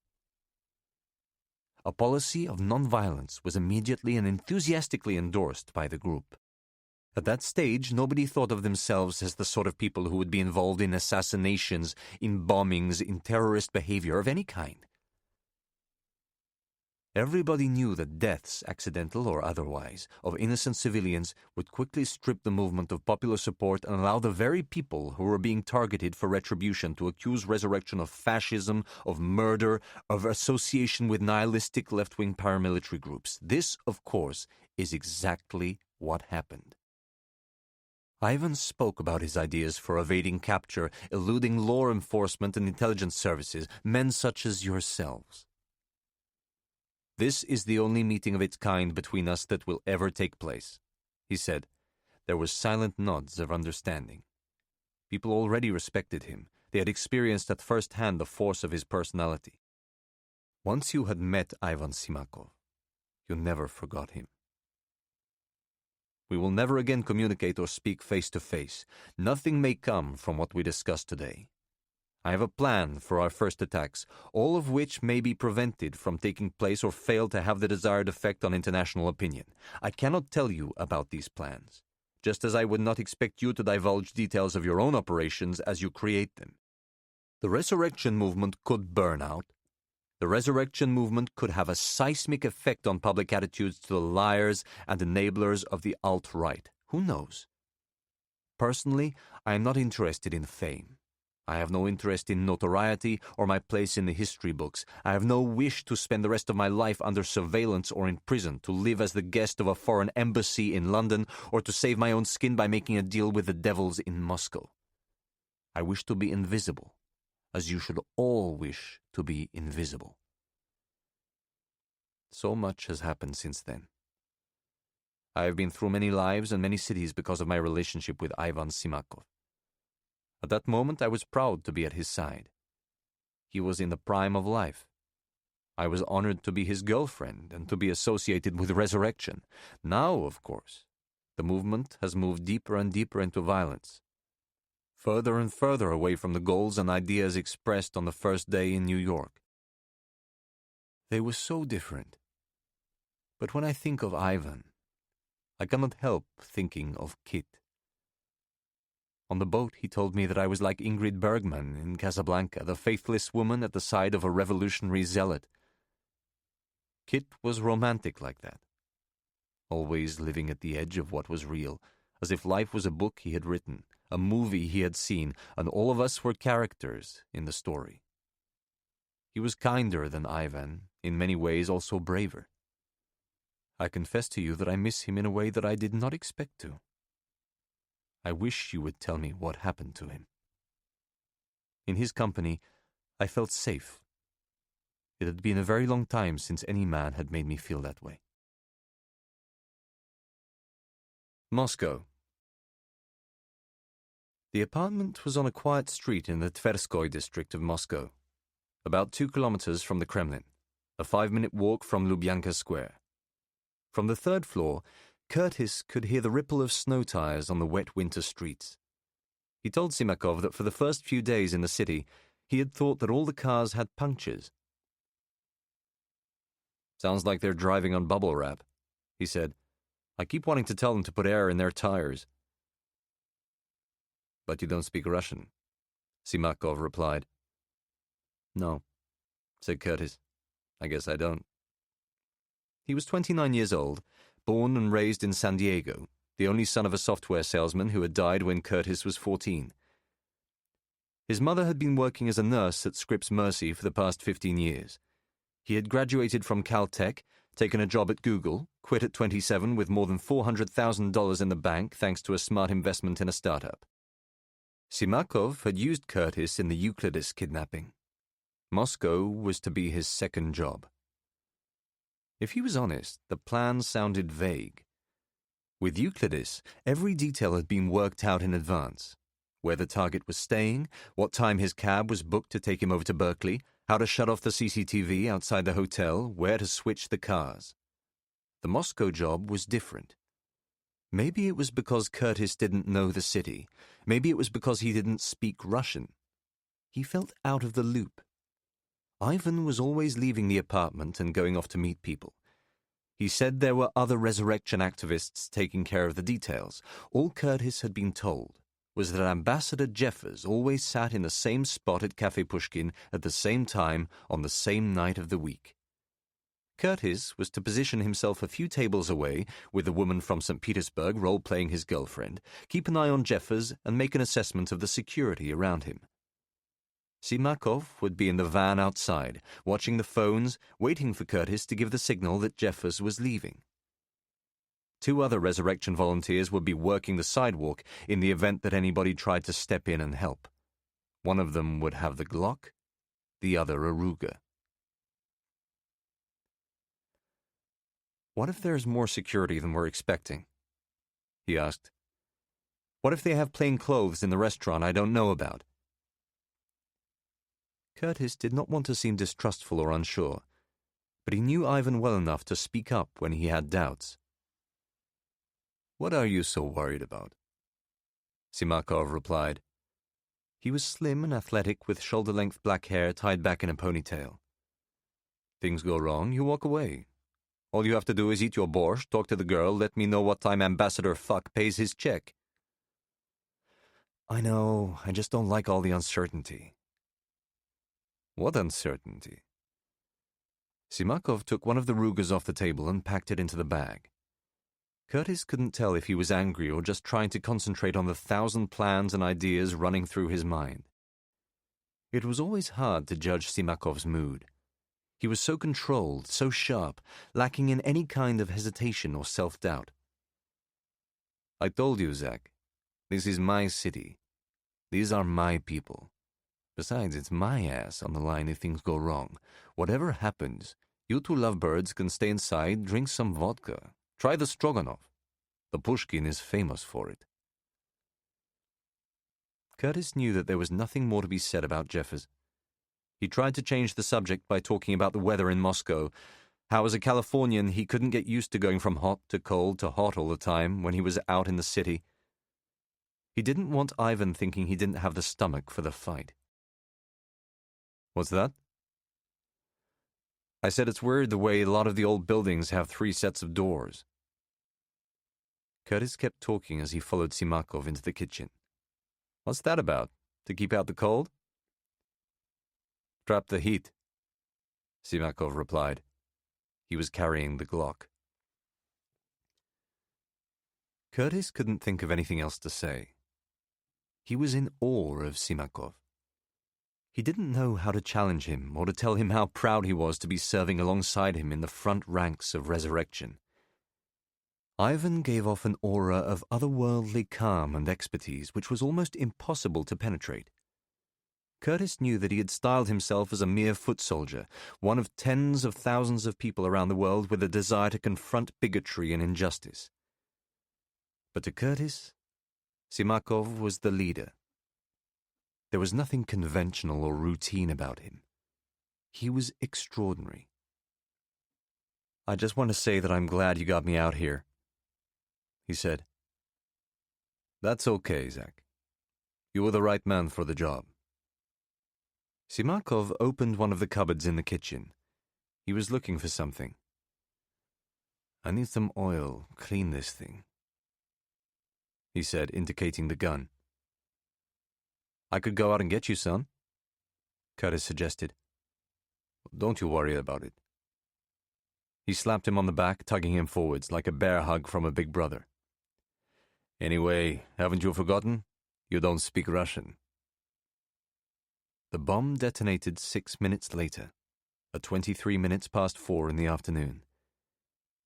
A policy of nonviolence was immediately and enthusiastically endorsed by the group. At that stage, nobody thought of themselves as the sort of people who would be involved in assassinations, in bombings, in terrorist behavior of any kind. Everybody knew that deaths, accidental or otherwise, of innocent civilians would quickly strip the movement of popular support and allow the very people who were being targeted for retribution to accuse resurrection of fascism, of murder, of association with nihilistic left-wing paramilitary groups. This, of course, is exactly what happened. Ivan spoke about his ideas for evading capture, eluding law enforcement and intelligence services, men such as yourselves. This is the only meeting of its kind between us that will ever take place, he said. There were silent nods of understanding. People already respected him. They had experienced at first hand the force of his personality. Once you had met Ivan Simakov, you never forgot him. We will never again communicate or speak face to face. Nothing may come from what we discussed today. I have a plan for our first attacks, all of which may be prevented from taking place or fail to have the desired effect on international opinion. I cannot tell you about these plans, just as I would not expect you to divulge details of your own operations as you create them. The resurrection movement could burn out. The resurrection movement could have a seismic effect on public attitudes to the liars and enablers of the alt-right. Who knows? Personally, I am not interested in fame. I have no interest in notoriety or my place in the history books. I have no wish to spend the rest of my life under surveillance or in prison, to live as the guest of a foreign embassy in London, or to save my own skin by making a deal with the devils in Moscow. I wish to be invisible, as you should all wish to be invisible. So much has happened since then. I have been through many lives and many cities because of my relationship with Ivan Simakov. At that moment, I was proud to be at his side. He was in the prime of life. I was honored to be his girlfriend and to be associated with resurrection. Now, of course, the movement has moved deeper and deeper into violence, further and further away from the goals and ideas expressed on the first day in New York. They were so different. But when I think of Ivan, I cannot help thinking of Kit. On the boat, he told me that I was like Ingrid Bergman in Casablanca, the faithless woman at the side of a revolutionary zealot. Kit was romantic like that, always living at the edge of what was real, as if life was a book he had written, a movie he had seen, and all of us were characters in the story. He was kinder than Ivan, in many ways also braver. I confess to you that I miss him in a way that I did not expect to. I wish you would tell me what happened to him. In his company, I felt safe. It had been a very long time since any man had made me feel that way. Moscow. The apartment was on a quiet street in the Tverskoy district of Moscow, about 2 kilometers from the Kremlin, a 5-minute walk from Lubyanka Square. From the 3rd floor, Curtis could hear the ripple of snow tires on the wet winter streets. He told Simakov that for the first few days in the city, he had thought that all the cars had punctures. "Sounds like they're driving on bubble wrap," he said. "I keep wanting to tell them to put air in their tires." "But you don't speak Russian," Simakov replied. "No," said Curtis. "I guess I don't." He was 29 years old, born and raised in San Diego, the only son of a software salesman who had died when Curtis was 14. His mother had been working as a nurse at Scripps Mercy for the past 15 years. He had graduated from Caltech, taken a job at Google, quit at 27 with more than $400,000 in the bank thanks to a smart investment in a startup. Simakov had used Curtis in the Euclidis kidnapping. Moscow was to be his second job. If he was honest, the plan sounded vague. With Euclidis, every detail had been worked out in advance. Where the target was staying, what time his cab was booked to take him over to Berkeley, how to shut off the CCTV outside the hotel, where to switch the cars. The Moscow job was different. Maybe it was because Curtis didn't know the city. Maybe it was because he didn't speak Russian. He felt out of the loop. Ivan was always leaving the apartment and going off to meet people. He said there were other resurrection activists taking care of the details. All Curtis had been told was that Ambassador Jeffers always sat in the same spot at Café Pushkin at the same time on the same night of the week. Curtis was to position himself a few tables away with the woman from St. Petersburg role-playing his girlfriend, keep an eye on Jeffers, and make an assessment of the security around him. Simakov would be in the van outside, watching the phones, waiting for Curtis to give the signal that Jeffers was leaving. 2 other resurrection volunteers would be working the sidewalk in the event that anybody tried to step in and help. One of them would have the Glock, the other a Ruger. "What if there's more security than we're expecting?" he asked. "What if they have plain clothes in the restaurant I don't know about?" Curtis did not want to seem distrustful or unsure, but he knew Ivan well enough to speak up when he had doubts. "What are you so worried about?" Simakov replied. He was slim and athletic with shoulder-length black hair tied back in a ponytail. "Things go wrong, you walk away. All you have to do is eat your borscht, talk to the girl, let me know what time Ambassador Fuck pays his check." "I know, I just don't like all the uncertainty." "What uncertainty?" Simakov took one of the Rugers off the table and packed it into the bag. Curtis couldn't tell if he was angry or just trying to concentrate on the 1,000 plans and ideas running through his mind. It was always hard to judge Simakov's mood. He was so controlled, so sharp, lacking in any kind of hesitation or self-doubt. "I told you, Zach. This is my city. These are my people. Besides, it's my ass on the line if things go wrong. Whatever happens, you 2 lovebirds can stay inside, drink some vodka. Try the stroganoff. The Pushkin is famous for it." Curtis knew that there was nothing more to be said about Jeffers. He tried to change the subject by talking about the weather in Moscow, how as a Californian he couldn't get used to going from hot to cold to hot all the time when he was out in the city. He didn't want Ivan thinking he didn't have the stomach for the fight. "What's that?" "I said it's weird the way a lot of the old buildings have 3 sets of doors." Curtis kept talking as he followed Simakov into the kitchen. "What's that about? To keep out the cold?" "Trap the heat," Simakov replied. He was carrying the Glock. Curtis couldn't think of anything else to say. He was in awe of Simakov. He didn't know how to challenge him or to tell him how proud he was to be serving alongside him in the front ranks of resurrection. Ivan gave off an aura of otherworldly calm and expertise which was almost impossible to penetrate. Curtis knew that he had styled himself as a mere foot soldier, one of tens of thousands of people around the world with a desire to confront bigotry and injustice. But to Curtis, Simakov was the leader. There was nothing conventional or routine about him. He was extraordinary. "I just want to say that I'm glad you got me out here," he said. "That's okay, Zach. You were the right man for the job." Simakov opened one of the cupboards in the kitchen. He was looking for something. "I need some oil. Clean this thing," he said, indicating the gun. "I could go out and get you some," Curtis suggested. "Don't you worry about it." He slapped him on the back, tugging him forwards like a bear hug from a big brother. "Anyway, haven't you forgotten? You don't speak Russian." The bomb detonated 6 minutes later, at 23 minutes past 4 in the afternoon.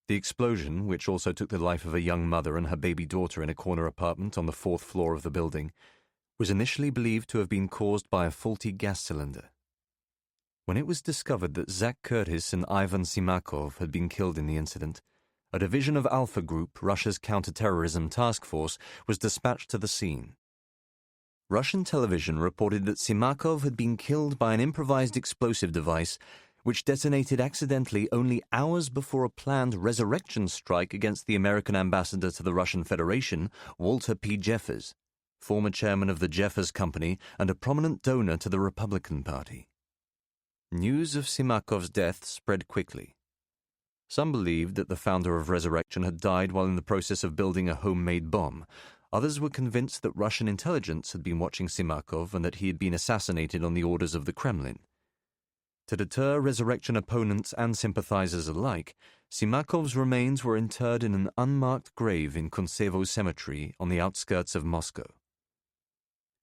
The explosion, which also took the life of a young mother and her baby daughter in a corner apartment on the 4th floor of the building, was initially believed to have been caused by a faulty gas cylinder. When it was discovered that Zach Curtis and Ivan Simakov had been killed in the incident, a division of Alpha Group, Russia's counterterrorism task force, was dispatched to the scene. Russian television reported that Simakov had been killed by an improvised explosive device which detonated accidentally only hours before a planned resurrection strike against the American ambassador to the Russian Federation, Walter P. Jeffers, former chairman of the Jeffers Company and a prominent donor to the Republican Party. News of Simakov's death spread quickly. Some believed that the founder of Resurrection had died while in the process of building a homemade bomb. Others were convinced that Russian intelligence had been watching Simakov and that he had been assassinated on the orders of the Kremlin. To deter Resurrection opponents and sympathizers alike, Simakov's remains were interred in an unmarked grave in Kuntsevo Cemetery on the outskirts of Moscow.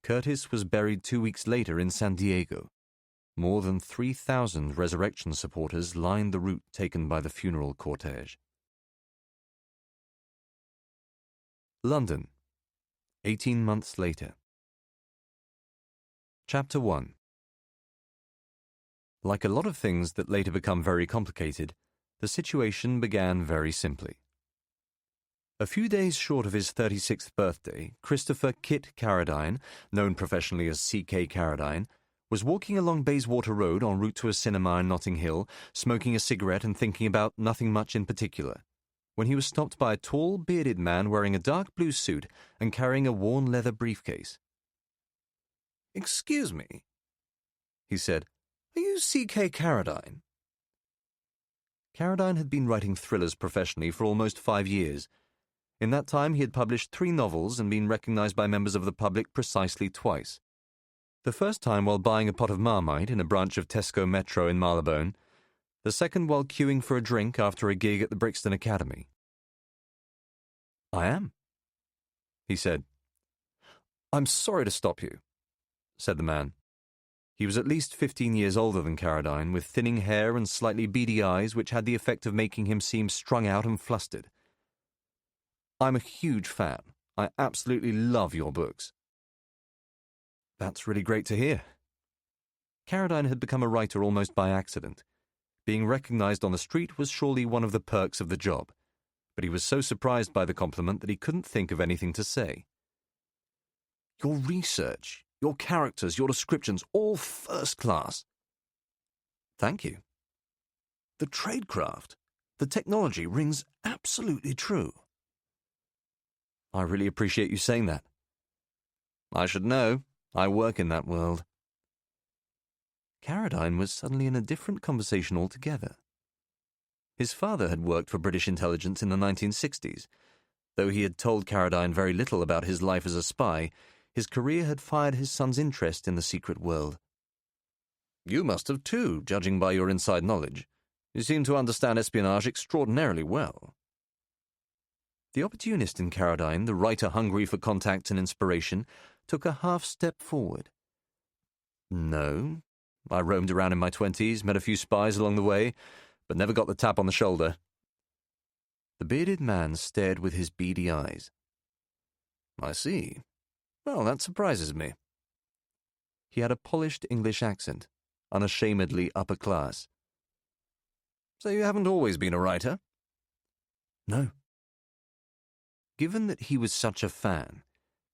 Curtis was buried 2 weeks later in San Diego. More than 3,000 Resurrection supporters lined the route taken by the funeral cortege. London, 18 months later. Chapter 1. Like a lot of things that later become very complicated, the situation began very simply. A few days short of his 36th birthday, Christopher Kit Carradine, known professionally as C.K. Carradine, was walking along Bayswater Road en route to a cinema in Notting Hill, smoking a cigarette and thinking about nothing much in particular, when he was stopped by a tall, bearded man wearing a dark blue suit and carrying a worn leather briefcase. "Excuse me," he said. "Are you C.K. Carradine?" Carradine had been writing thrillers professionally for almost 5 years. In that time he had published 3 novels and been recognized by members of the public precisely twice. The first time while buying a pot of Marmite in a branch of Tesco Metro in Marylebone, the second while queuing for a drink after a gig at the Brixton Academy. "I am," he said. "I'm sorry to stop you," said the man. He was at least 15 years older than Carradine, with thinning hair and slightly beady eyes which had the effect of making him seem strung out and flustered. "I'm a huge fan. I absolutely love your books." "That's really great to hear." Carradine had become a writer almost by accident. Being recognized on the street was surely one of the perks of the job, but he was so surprised by the compliment that he couldn't think of anything to say. "Your research, your characters, your descriptions, all first class." "Thank you." "The tradecraft, the technology rings absolutely true." "I really appreciate you saying that." "I should know. I work in that world." Carradine was suddenly in a different conversation altogether. His father had worked for British intelligence in the 1960s. Though he had told Carradine very little about his life as a spy, his career had fired his son's interest in the secret world. "You must have too, judging by your inside knowledge. You seem to understand espionage extraordinarily well." The opportunist in Carradine, the writer hungry for contact and inspiration, took a half step forward. "No, I roamed around in my 20s, met a few spies along the way, but never got the tap on the shoulder." The bearded man stared with his beady eyes. "I see. Well, that surprises me." He had a polished English accent, unashamedly upper class. "So you haven't always been a writer?" "No." Given that he was such a fan,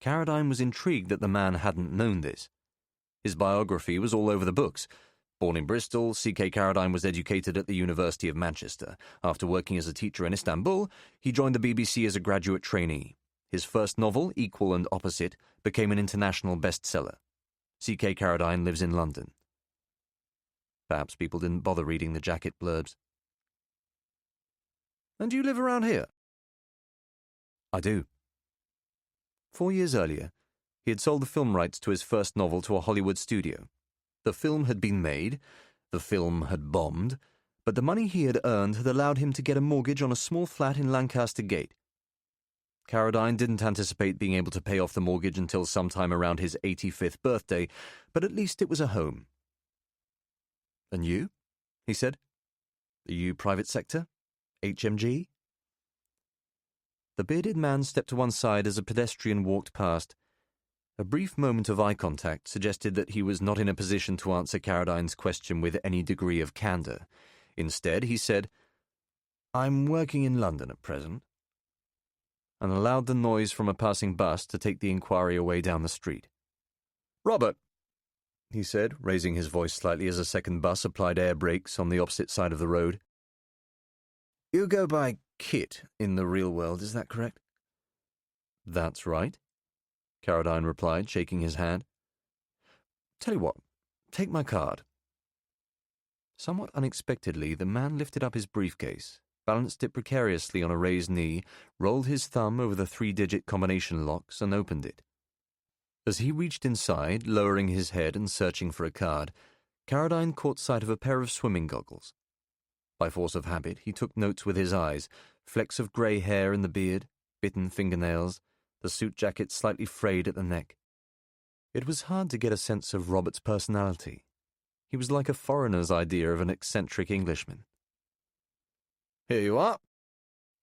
Carradine was intrigued that the man hadn't known this. His biography was all over the books. Born in Bristol, C.K. Carradine was educated at the University of Manchester. After working as a teacher in Istanbul, he joined the BBC as a graduate trainee. His first novel, Equal and Opposite, became an international bestseller. C.K. Carradine lives in London. Perhaps people didn't bother reading the jacket blurbs. "And you live around here?" "I do." 4 years earlier, he had sold the film rights to his first novel to a Hollywood studio. The film had been made, the film had bombed, but the money he had earned had allowed him to get a mortgage on a small flat in Lancaster Gate. Carradine didn't anticipate being able to pay off the mortgage until sometime around his 85th birthday, but at least it was a home. "And you?" he said. "Are you private sector? HMG? The bearded man stepped to one side as a pedestrian walked past. A brief moment of eye contact suggested that he was not in a position to answer Carradine's question with any degree of candour. Instead, he said, "I'm working in London at present," and allowed the noise from a passing bus to take the inquiry away down the street. "Robert," he said, raising his voice slightly as a second bus applied air brakes on the opposite side of the road. "You go by Kit in the real world, is that correct?" "That's right," Carradine replied, shaking his hand. "Tell you what, take my card." Somewhat unexpectedly, the man lifted up his briefcase, balanced it precariously on a raised knee, rolled his thumb over the 3-digit combination locks, and opened it. As he reached inside, lowering his head and searching for a card, Carradine caught sight of a pair of swimming goggles. By force of habit, he took notes with his eyes, flecks of grey hair in the beard, bitten fingernails, the suit jacket slightly frayed at the neck. It was hard to get a sense of Robert's personality. He was like a foreigner's idea of an eccentric Englishman. "Here you are,"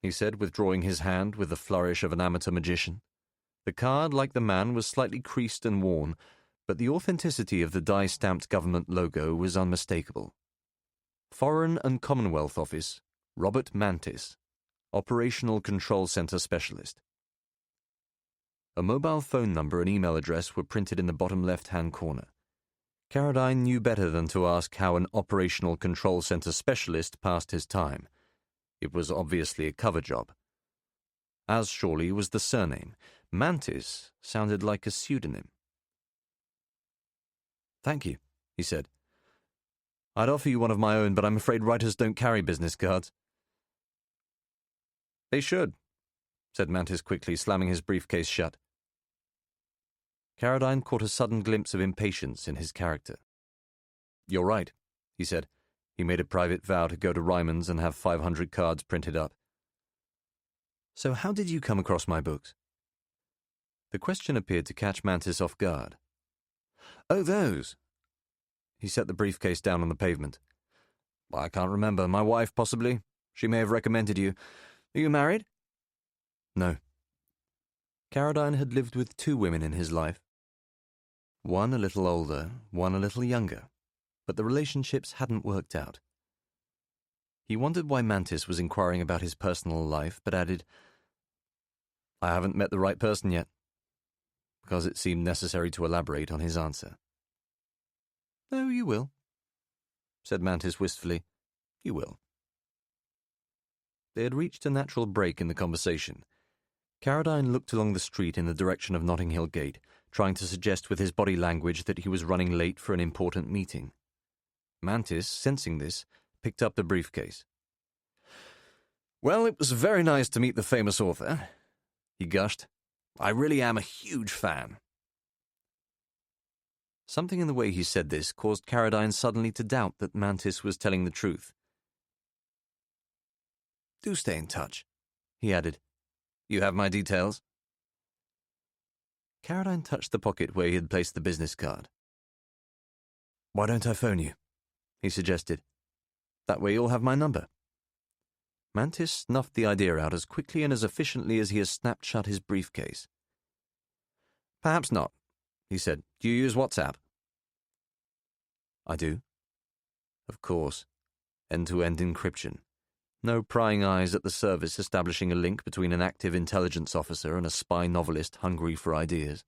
he said, withdrawing his hand with the flourish of an amateur magician. The card, like the man, was slightly creased and worn, but the authenticity of the die-stamped government logo was unmistakable. Foreign and Commonwealth Office, Robert Mantis, Operational Control Center Specialist. A mobile phone number and email address were printed in the bottom left-hand corner. Carradine knew better than to ask how an Operational Control Center Specialist passed his time. It was obviously a cover job. As surely was the surname. Mantis sounded like a pseudonym. "Thank you," he said. "I'd offer you one of my own, but I'm afraid writers don't carry business cards." "They should," said Mantis quickly, slamming his briefcase shut. Carradine caught a sudden glimpse of impatience in his character. "You're right," he said. He made a private vow to go to Ryman's and have 500 cards printed up. "So how did you come across my books?" The question appeared to catch Mantis off guard. "Oh, those." He set the briefcase down on the pavement. "I can't remember. My wife, possibly. She may have recommended you. Are you married?" "No." Carradine had lived with 2 women in his life. One a little older, one a little younger, but the relationships hadn't worked out. He wondered why Mantis was inquiring about his personal life, but added, "I haven't met the right person yet," because it seemed necessary to elaborate on his answer. "Oh, you will," said Mantis wistfully. "You will." They had reached a natural break in the conversation. Carradine looked along the street in the direction of Notting Hill Gate, trying to suggest with his body language that he was running late for an important meeting. Mantis, sensing this, picked up the briefcase. "Well, it was very nice to meet the famous author," he gushed. "I really am a huge fan." Something in the way he said this caused Carradine suddenly to doubt that Mantis was telling the truth. "Do stay in touch," he added. "You have my details?" Carradine touched the pocket where he had placed the business card. "Why don't I phone you?" he suggested. "That way you'll have my number." Mantis snuffed the idea out as quickly and as efficiently as he had snapped shut his briefcase. "Perhaps not," he said. "Do you use WhatsApp?" "I do." Of course. End-to-end encryption. No prying eyes at the service establishing a link between an active intelligence officer and a spy novelist hungry for ideas.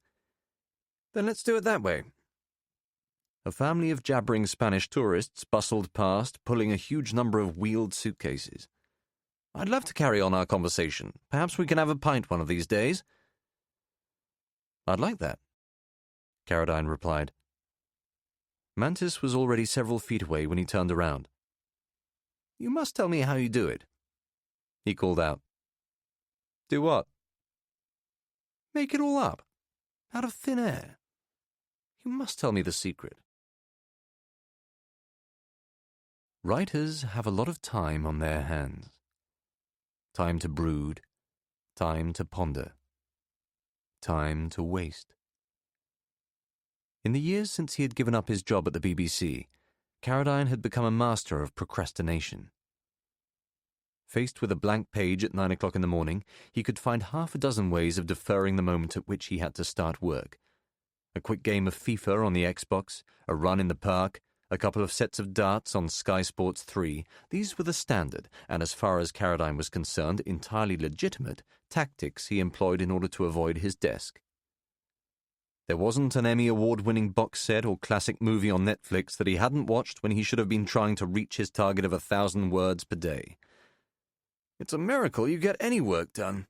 "Then let's do it that way." A family of jabbering Spanish tourists bustled past, pulling a huge number of wheeled suitcases. "I'd love to carry on our conversation. Perhaps we can have a pint one of these days." "I'd like that," Carradine replied. Mantis was already several feet away when he turned around. "You must tell me how you do it," he called out. "Do what?" "Make it all up. Out of thin air. You must tell me the secret." Writers have a lot of time on their hands. Time to brood, time to ponder, time to waste. In the years since he had given up his job at the BBC, Carradine had become a master of procrastination. Faced with a blank page at 9 o'clock in the morning, he could find half a dozen ways of deferring the moment at which he had to start work. A quick game of FIFA on the Xbox, a run in the park, a couple of sets of darts on Sky Sports 3, these were the standard, and as far as Carradine was concerned, entirely legitimate, tactics he employed in order to avoid his desk. There wasn't an Emmy Award-winning box set or classic movie on Netflix that he hadn't watched when he should have been trying to reach his target of 1,000 words per day. "It's a miracle you get any work done,"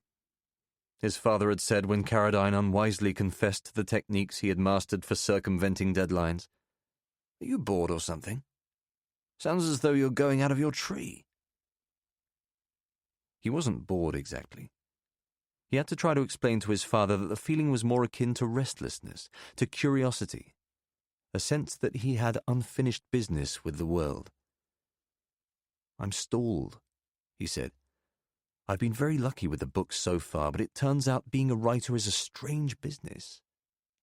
his father had said when Carradine unwisely confessed to the techniques he had mastered for circumventing deadlines. "Are you bored or something? Sounds as though you're going out of your tree." He wasn't bored exactly. He had to try to explain to his father that the feeling was more akin to restlessness, to curiosity, a sense that he had unfinished business with the world. "I'm stalled," he said. "I've been very lucky with the books so far, but it turns out being a writer is a strange business.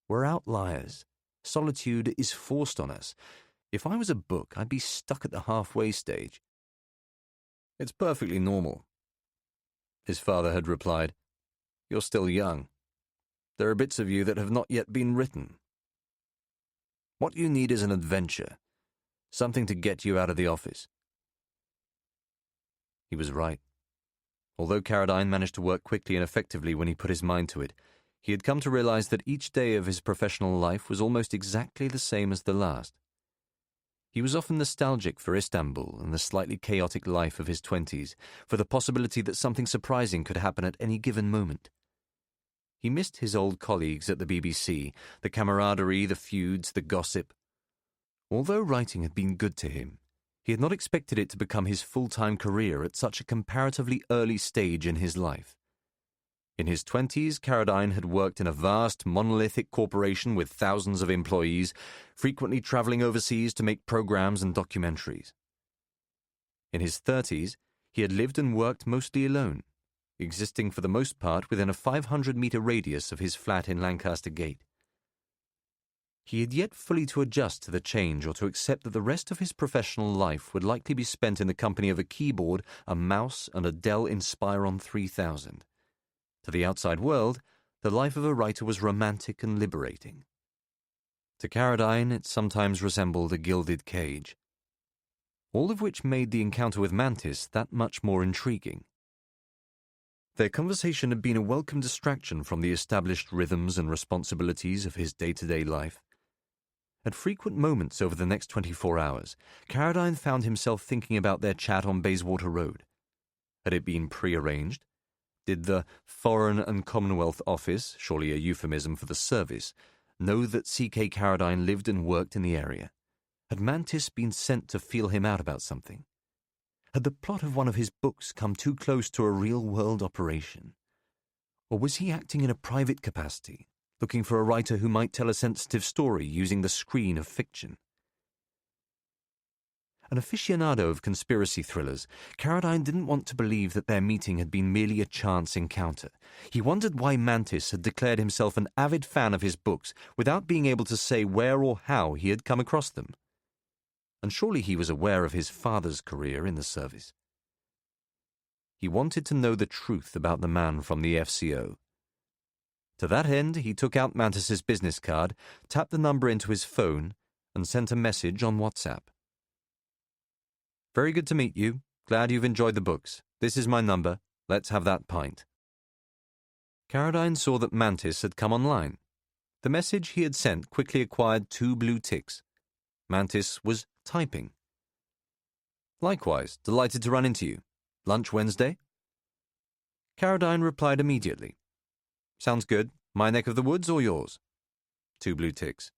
We're outliers. Solitude is forced on us. If I was a book, I'd be stuck at the halfway stage." "It's perfectly normal," his father had replied. "You're still young. There are bits of you that have not yet been written. What you need is an adventure, something to get you out of the office." He was right. Although Carradine managed to work quickly and effectively when he put his mind to it, he had come to realize that each day of his professional life was almost exactly the same as the last. He was often nostalgic for Istanbul and the slightly chaotic life of his 20s, for the possibility that something surprising could happen at any given moment. He missed his old colleagues at the BBC, the camaraderie, the feuds, the gossip. Although writing had been good to him, he had not expected it to become his full-time career at such a comparatively early stage in his life. In his 20s, Carradine had worked in a vast, monolithic corporation with thousands of employees, frequently traveling overseas to make programs and documentaries. In his 30s, he had lived and worked mostly alone, existing for the most part within a 500-meter radius of his flat in Lancaster Gate. He had yet fully to adjust to the change or to accept that the rest of his professional life would likely be spent in the company of a keyboard, a mouse, and a Dell Inspiron 3000. To the outside world, the life of a writer was romantic and liberating. To Carradine, it sometimes resembled a gilded cage. All of which made the encounter with Mantis that much more intriguing. Their conversation had been a welcome distraction from the established rhythms and responsibilities of his day-to-day life. At frequent moments over the next 24 hours, Carradine found himself thinking about their chat on Bayswater Road. Had it been prearranged? Did the Foreign and Commonwealth Office, surely a euphemism for the service, know that C.K. Carradine lived and worked in the area? Had Mantis been sent to feel him out about something? Had the plot of one of his books come too close to a real-world operation? Or was he acting in a private capacity, looking for a writer who might tell a sensitive story using the screen of fiction? An aficionado of conspiracy thrillers, Carradine didn't want to believe that their meeting had been merely a chance encounter. He wondered why Mantis had declared himself an avid fan of his books without being able to say where or how he had come across them. And surely he was aware of his father's career in the service. He wanted to know the truth about the man from the FCO. To that end, he took out Mantis's business card, tapped the number into his phone, and sent a message on WhatsApp. "Very good to meet you. Glad you've enjoyed the books. This is my number. Let's have that pint." Carradine saw that Mantis had come online. The message he had sent quickly acquired 2 blue ticks. Mantis was typing. "Likewise, delighted to run into you. Lunch Wednesday?" Carradine replied immediately. "Sounds good. My neck of the woods or yours?" 2 blue ticks.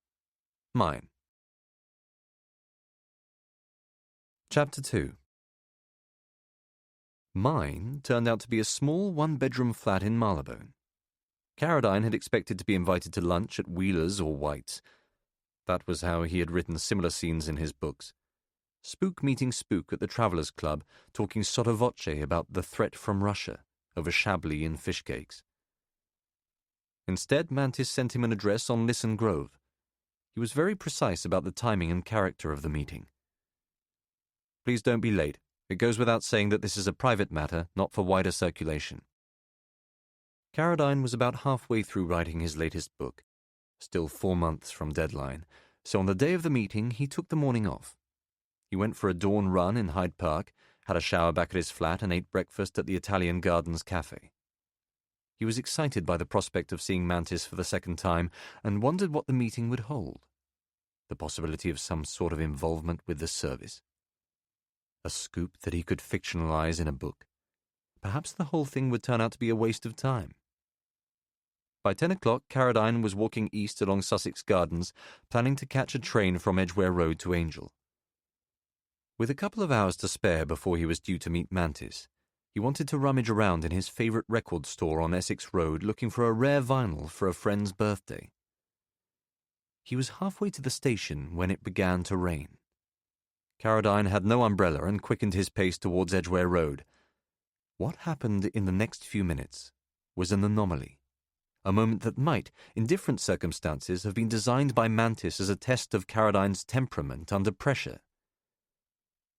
"Mine." Chapter 2. Mine turned out to be a small one-bedroom flat in Marylebone. Carradine had expected to be invited to lunch at Wheeler's or White's. That was how he had written similar scenes in his books. Spook meeting spook at the Travellers' Club, talking sotto voce about the threat from Russia over Chablis and fish cakes. Instead, Mantis sent him an address on Lisson Grove. He was very precise about the timing and character of the meeting. "Please don't be late. It goes without saying that this is a private matter, not for wider circulation. Carradine was about halfway through writing his latest book, still 4 months from deadline, so on the day of the meeting he took the morning off. He went for a dawn run in Hyde Park, had a shower back at his flat, and ate breakfast at the Italian Gardens Cafe. He was excited by the prospect of seeing Mantis for the second time and wondered what the meeting would hold. The possibility of some sort of involvement with the service. A scoop that he could fictionalize in a book. Perhaps the whole thing would turn out to be a waste of time. By 10 o'clock, Carradine was walking east along Sussex Gardens, planning to catch a train from Edgware Road to Angel. With a couple of hours to spare before he was due to meet Mantis, he wanted to rummage around in his favourite record store on Essex Road looking for a rare vinyl for a friend's birthday. He was halfway to the station when it began to rain. Carradine had no umbrella and quickened his pace towards Edgware Road. What happened in the next few minutes was an anomaly, a moment that might, in different circumstances, have been designed by Mantis as a test of Carradine's temperament under pressure.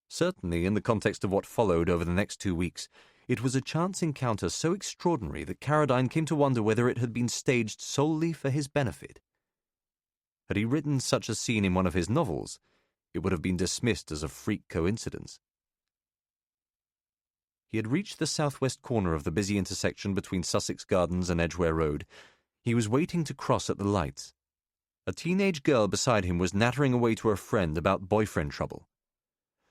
Certainly, in the context of what followed over the next 2 weeks, it was a chance encounter so extraordinary that Carradine came to wonder whether it had been staged solely for his benefit. Had he written such a scene in one of his novels, it would have been dismissed as a freak coincidence. He had reached the southwest corner of the busy intersection between Sussex Gardens and Edgware Road. He was waiting to cross at the lights. A teenage girl beside him was nattering away to her friend about boyfriend trouble.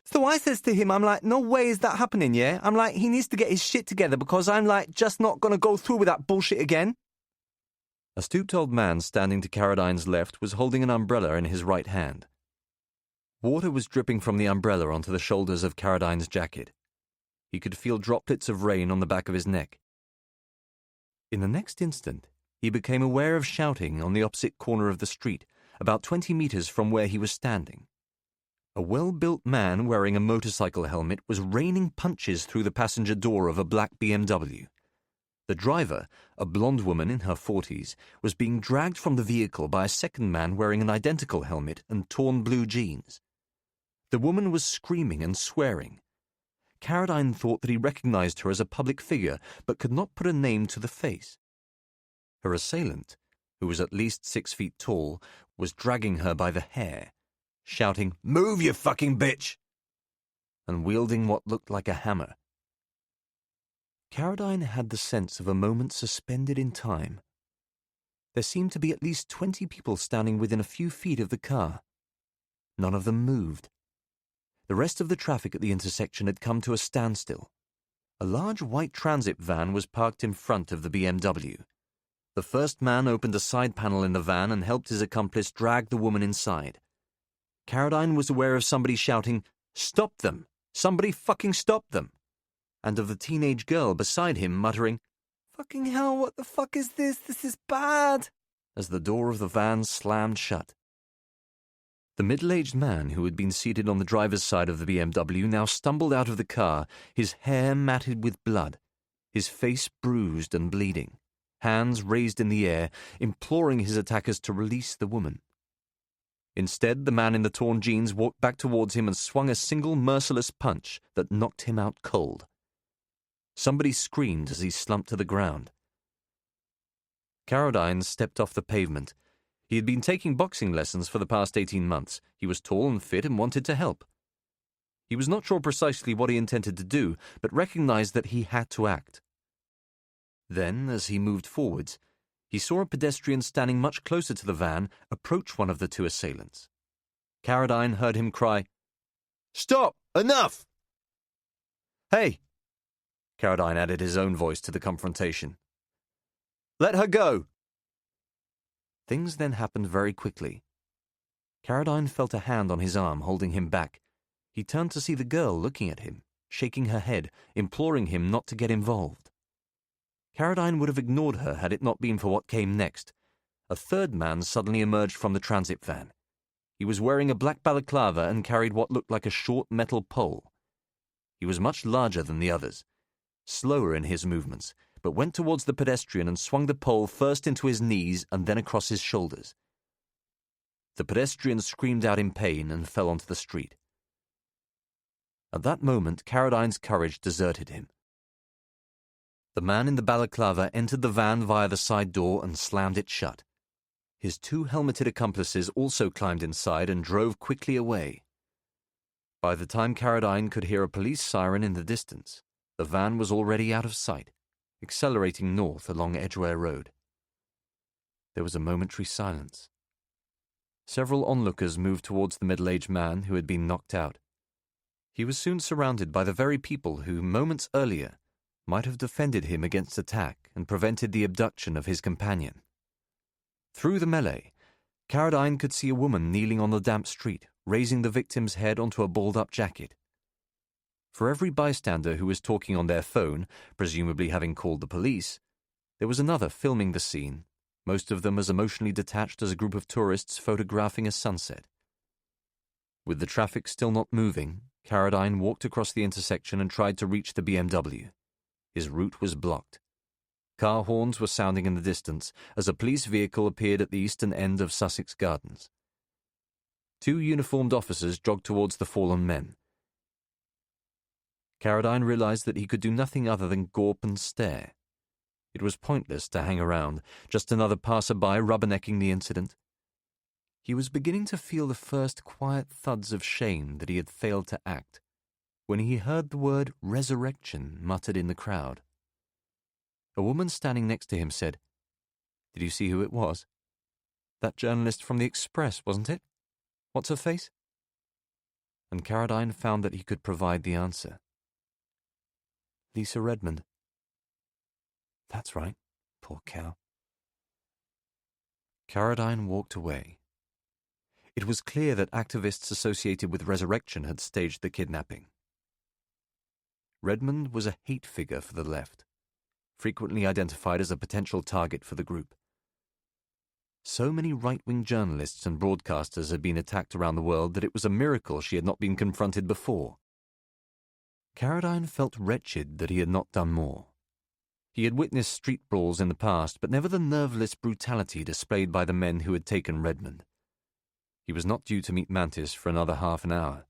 So I says to him, I'm like, no way is that happening, yeah? I'm like, he needs to get his shit together because I'm like, just not going to go through with that bullshit again. A stooped old man standing to Carradine's left was holding an umbrella in his right hand. Water was dripping from the umbrella onto the shoulders of Carradine's jacket. He could feel droplets of rain on the back of his neck. In the next instant, he became aware of shouting on the opposite corner of the street, about 20 meters from where he was standing. A well-built man wearing a motorcycle helmet was raining punches through the passenger door of a black BMW. The driver, a blonde woman in her 40s, was being dragged from the vehicle by a second man wearing an identical helmet and torn blue jeans. The woman was screaming and swearing. Carradine thought that he recognized her as a public figure, but could not put a name to the face. Her assailant, who was at least 6 feet tall, was dragging her by the hair, shouting, "Move, you fucking bitch!" and wielding what looked like a hammer. Carradine had the sense of a moment suspended in time. There seemed to be at least 20 people standing within a few feet of the car. None of them moved. The rest of the traffic at the intersection had come to a standstill. A large white transit van was parked in front of the BMW. The first man opened a side panel in the van and helped his accomplice drag the woman inside. Carradine was aware of somebody shouting, "Stop them! Somebody fucking stop them!" and of the teenage girl beside him muttering, Fucking hell, what the fuck is this? This is bad. As the door of the van slammed shut. The middle-aged man who had been seated on the driver's side of the BMW now stumbled out of the car, his hair matted with blood, his face bruised and bleeding, hands raised in the air, imploring his attackers to release the woman. Instead, the man in the torn jeans walked back towards him and swung a single merciless punch that knocked him out cold. Somebody screamed as he slumped to the ground. Carradine stepped off the pavement. He had been taking boxing lessons for the past 18 months. He was tall and fit and wanted to help. He was not sure precisely what he intended to do, but recognized that he had to act. Then, as he moved forwards, he saw a pedestrian standing much closer to the van approach one of the two assailants. Carradine heard him cry, "Stop! Enough!" "Hey!" Carradine added his own voice to the confrontation. "Let her go!" Things then happened very quickly. Carradine felt a hand on his arm holding him back. He turned to see the girl looking at him, shaking her head, imploring him not to get involved. Carradine would have ignored her had it not been for what came next. A third man suddenly emerged from the transit van. He was wearing a black balaclava and carried what looked like a short metal pole. He was much larger than the others, slower in his movements, but went towards the pedestrian and swung the pole first into his knees and then across his shoulders. The pedestrian screamed out in pain and fell onto the street. At that moment, Carradine's courage deserted him. The man in the balaclava entered the van via the side door and slammed it shut. His two helmeted accomplices also climbed inside and drove quickly away. By the time Carradine could hear a police siren in the distance, the van was already out of sight, accelerating north along Edgware Road. There was a momentary silence. Several onlookers moved towards the middle-aged man who had been knocked out. He was soon surrounded by the very people who, moments earlier, might have defended him against attack and prevented the abduction of his companion. Through the melee, Carradine could see a woman kneeling on the damp street, raising the victim's head onto a balled-up jacket. For every bystander who was talking on their phone, presumably having called the police, there was another filming the scene, most of them as emotionally detached as a group of tourists photographing a sunset. With the traffic still not moving, Carradine walked across the intersection and tried to reach the BMW. His route was blocked. Car horns were sounding in the distance as a police vehicle appeared at the eastern end of Sussex Gardens. Two uniformed officers jogged towards the fallen men. Carradine realized that he could do nothing other than gawp and stare. It was pointless to hang around, just another passerby rubbernecking the incident. He was beginning to feel the first quiet thuds of shame that he had failed to act, when he heard the word resurrection muttered in the crowd. A woman standing next to him said, "Did you see who it was? That journalist from the Express, wasn't it? What's her face?" And Carradine found that he could provide the answer. "Lisa Redmond." "That's right, poor cow." Carradine walked away. It was clear that activists associated with Resurrection had staged the kidnapping. Redmond was a hate figure for the left, frequently identified as a potential target for the group. So many right-wing journalists and broadcasters had been attacked around the world that it was a miracle she had not been confronted before. Carradine felt wretched that he had not done more. He had witnessed street brawls in the past, but never the nerveless brutality displayed by the men who had taken Redmond. He was not due to meet Mantis for another half an hour.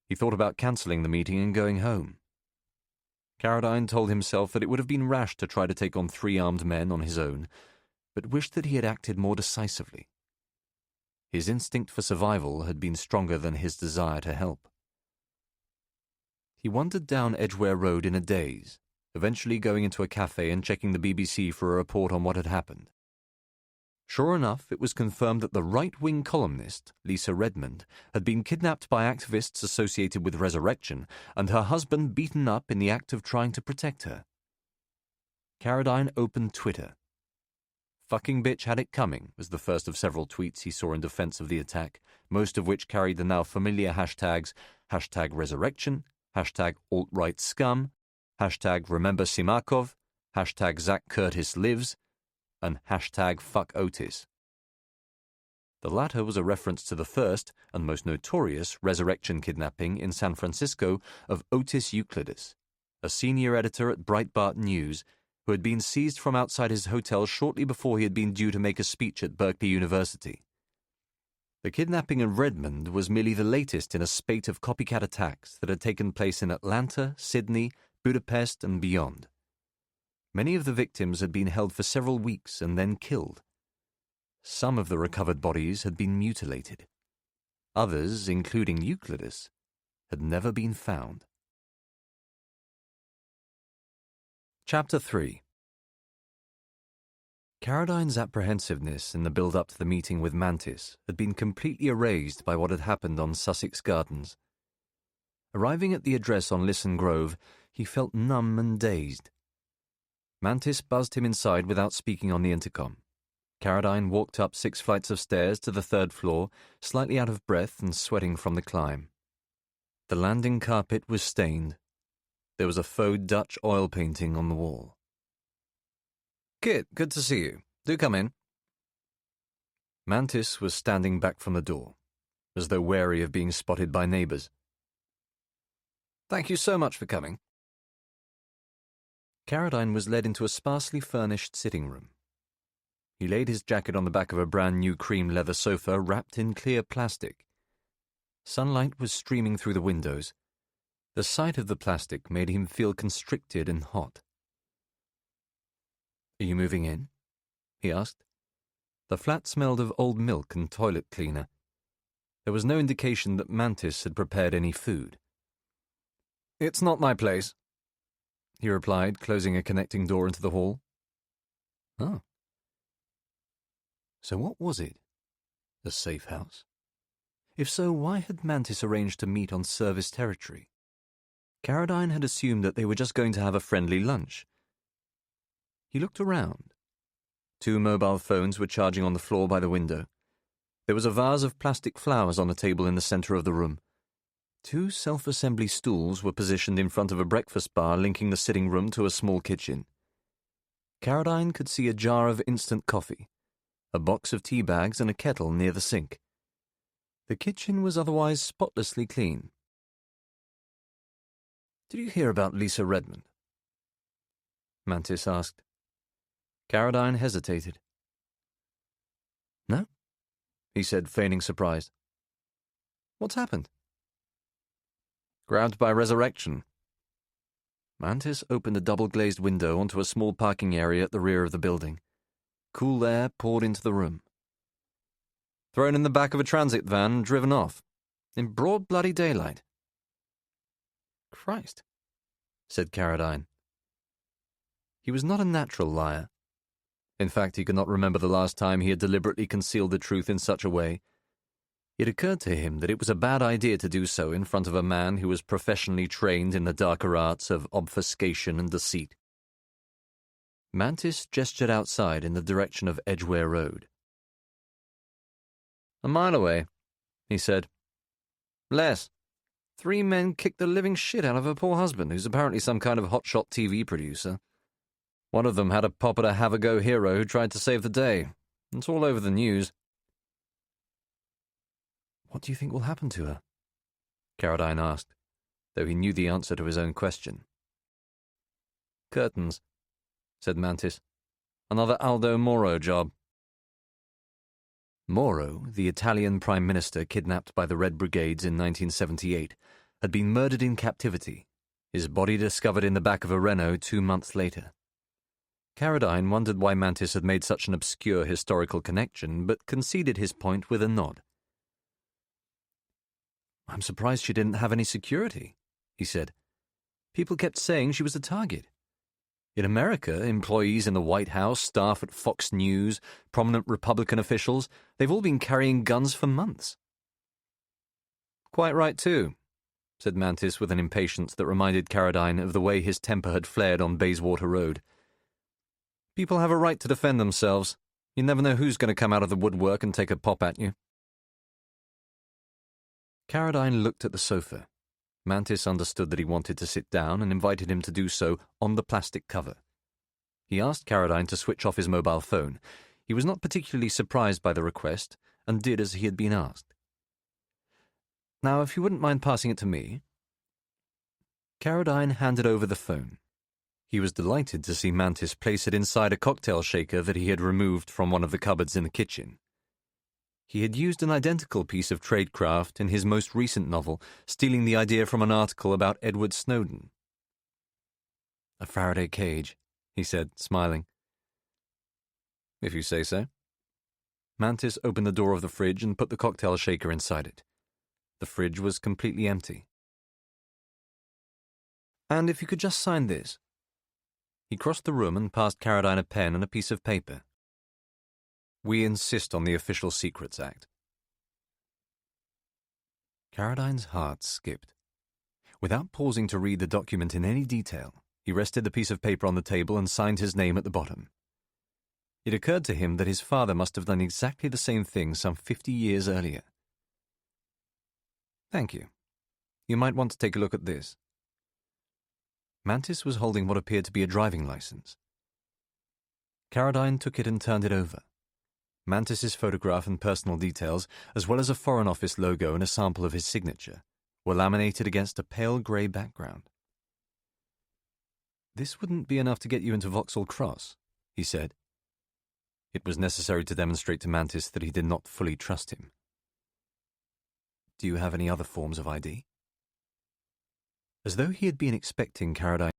He thought about cancelling the meeting and going home. Carradine told himself that it would have been rash to try to take on 3 armed men on his own, but wished that he had acted more decisively. His instinct for survival had been stronger than his desire to help. He wandered down Edgware Road in a daze, eventually going into a cafe and checking the BBC for a report on what had happened. Sure enough, it was confirmed that the right-wing columnist, Lisa Redmond, had been kidnapped by activists associated with Resurrection and her husband beaten up in the act of trying to protect her. Carradine opened Twitter. "Fucking bitch had it coming" was the first of several tweets he saw in defense of the attack, most of which carried the now familiar hashtags #Resurrection, #alt-right scum, #remember-Simakov, #Zach Curtis lives, and #FuckOtis. The latter was a reference to the first and most notorious Resurrection kidnapping in San Francisco of Otis Euclidus, a senior editor at Breitbart News who had been seized from outside his hotel shortly before he had been due to make a speech at Berkeley University. The kidnapping of Redmond was merely the latest in a spate of copycat attacks that had taken place in Atlanta, Sydney, Budapest, and beyond. Many of the victims had been held for several weeks and then killed. Some of the recovered bodies had been mutilated. Others, including Euclidus, had never been found. Chapter 3. Carradine's apprehensiveness in the build-up to the meeting with Mantis had been completely erased by what had happened on Sussex Gardens. Arriving at the address on Lisson Grove, he felt numb and dazed. Mantis buzzed him inside without speaking on the intercom. Carradine walked up 6 flights of stairs to the 3rd floor, slightly out of breath and sweating from the climb. The landing carpet was stained. There was a faux Dutch oil painting on the wall. "Kit, good to see you. Do come in." Mantis was standing back from the door, as though wary of being spotted by neighbours. "Thank you so much for coming." Carradine was led into a sparsely furnished sitting room. He laid his jacket on the back of a brand-new cream leather sofa wrapped in clear plastic. Sunlight was streaming through the windows. The sight of the plastic made him feel constricted and hot. "Are you moving in?" he asked. The flat smelled of old milk and toilet cleaner. There was no indication that Mantis had prepared any food. "It's not my place," he replied, closing a connecting door into the hall. Oh. So what was it? A safe house? If so, why had Mantis arranged to meet on service territory? Caradine had assumed that they were just going to have a friendly lunch. He looked around. 2 mobile phones were charging on the floor by the window. There was a vase of plastic flowers on a table in the center of the room. 2 self-assembly stools were positioned in front of a breakfast bar linking the sitting room to a small kitchen. Caradine could see a jar of instant coffee, a box of tea bags and a kettle near the sink. The kitchen was otherwise spotlessly clean. "Did you hear about Lisa Redmond?" Mantis asked. Caradine hesitated. "No?" he said, feigning surprise. "What's happened?" "Grabbed by resurrection." Mantis opened a double-glazed window onto a small parking area at the rear of the building. Cool air poured into the room. "Thrown in the back of a transit van and driven off. In broad bloody daylight." "Christ," said Caradine. He was not a natural liar. In fact, he could not remember the last time he had deliberately concealed the truth in such a way. It occurred to him that it was a bad idea to do so in front of a man who was professionally trained in the darker arts of obfuscation and deceit. Mantis gestured outside in the direction of Edgware Road. "A mile away," he said. "Less. 3 men kicked the living shit out of her poor husband, who's apparently some kind of hotshot TV producer. One of them had a pop at a have-a-go hero who tried to save the day. It's all over the news." "What do you think will happen to her?" Caradine asked, though he knew the answer to his own question. "Curtains," said Mantis. "Another Aldo Moro job." Moro, the Italian Prime Minister kidnapped by the Red Brigades in 1978, had been murdered in captivity, his body discovered in the back of a Renault 2 months later. Caradine wondered why Mantis had made such an obscure historical connection, but conceded his point with a nod. "I'm surprised she didn't have any security," he said. "People kept saying she was a target. In America, employees in the White House, staff at Fox News, prominent Republican officials, they've all been carrying guns for months." "Quite right, too," said Mantis with an impatience that reminded Caradine of the way his temper had flared on Bayswater Road. "People have a right to defend themselves. You never know who's going to come out of the woodwork and take a pop at you." Caradine looked at the sofa. Mantis understood that he wanted to sit down and invited him to do so on the plastic cover. He asked Caradine to switch off his mobile phone. He was not particularly surprised by the request and did as he had been asked. "Now, if you wouldn't mind passing it to me." Caradine handed over the phone. He was delighted to see Mantis place it inside a cocktail shaker that he had removed from one of the cupboards in the kitchen. He had used an identical piece of tradecraft in his most recent novel, stealing the idea from an article about Edward Snowden. "A Faraday cage," he said, smiling. "If you say so." Mantis opened the door of the fridge and put the cocktail shaker inside it. The fridge was completely empty. "And if you could just sign this." He crossed the room and passed Caradine a pen and a piece of paper. "We insist on the Official Secrets Act." Caradine's heart skipped. Without pausing to read the document in any detail, he rested the piece of paper on the table and signed his name at the bottom. It occurred to him that his father must have done exactly the same thing some 50 years earlier. "Thank you. You might want to take a look at this." Mantis was holding what appeared to be a driving license. Caradine took it and turned it over. Mantis's photograph and personal details, as well as a Foreign Office logo and a sample of his signature, were laminated against a pale grey background. "This wouldn't be enough to get you into Vauxhall Cross," he said. It was necessary to demonstrate to Mantis that he did not fully trust him. "Do you have any other forms of ID?" As though he had been expecting Caroline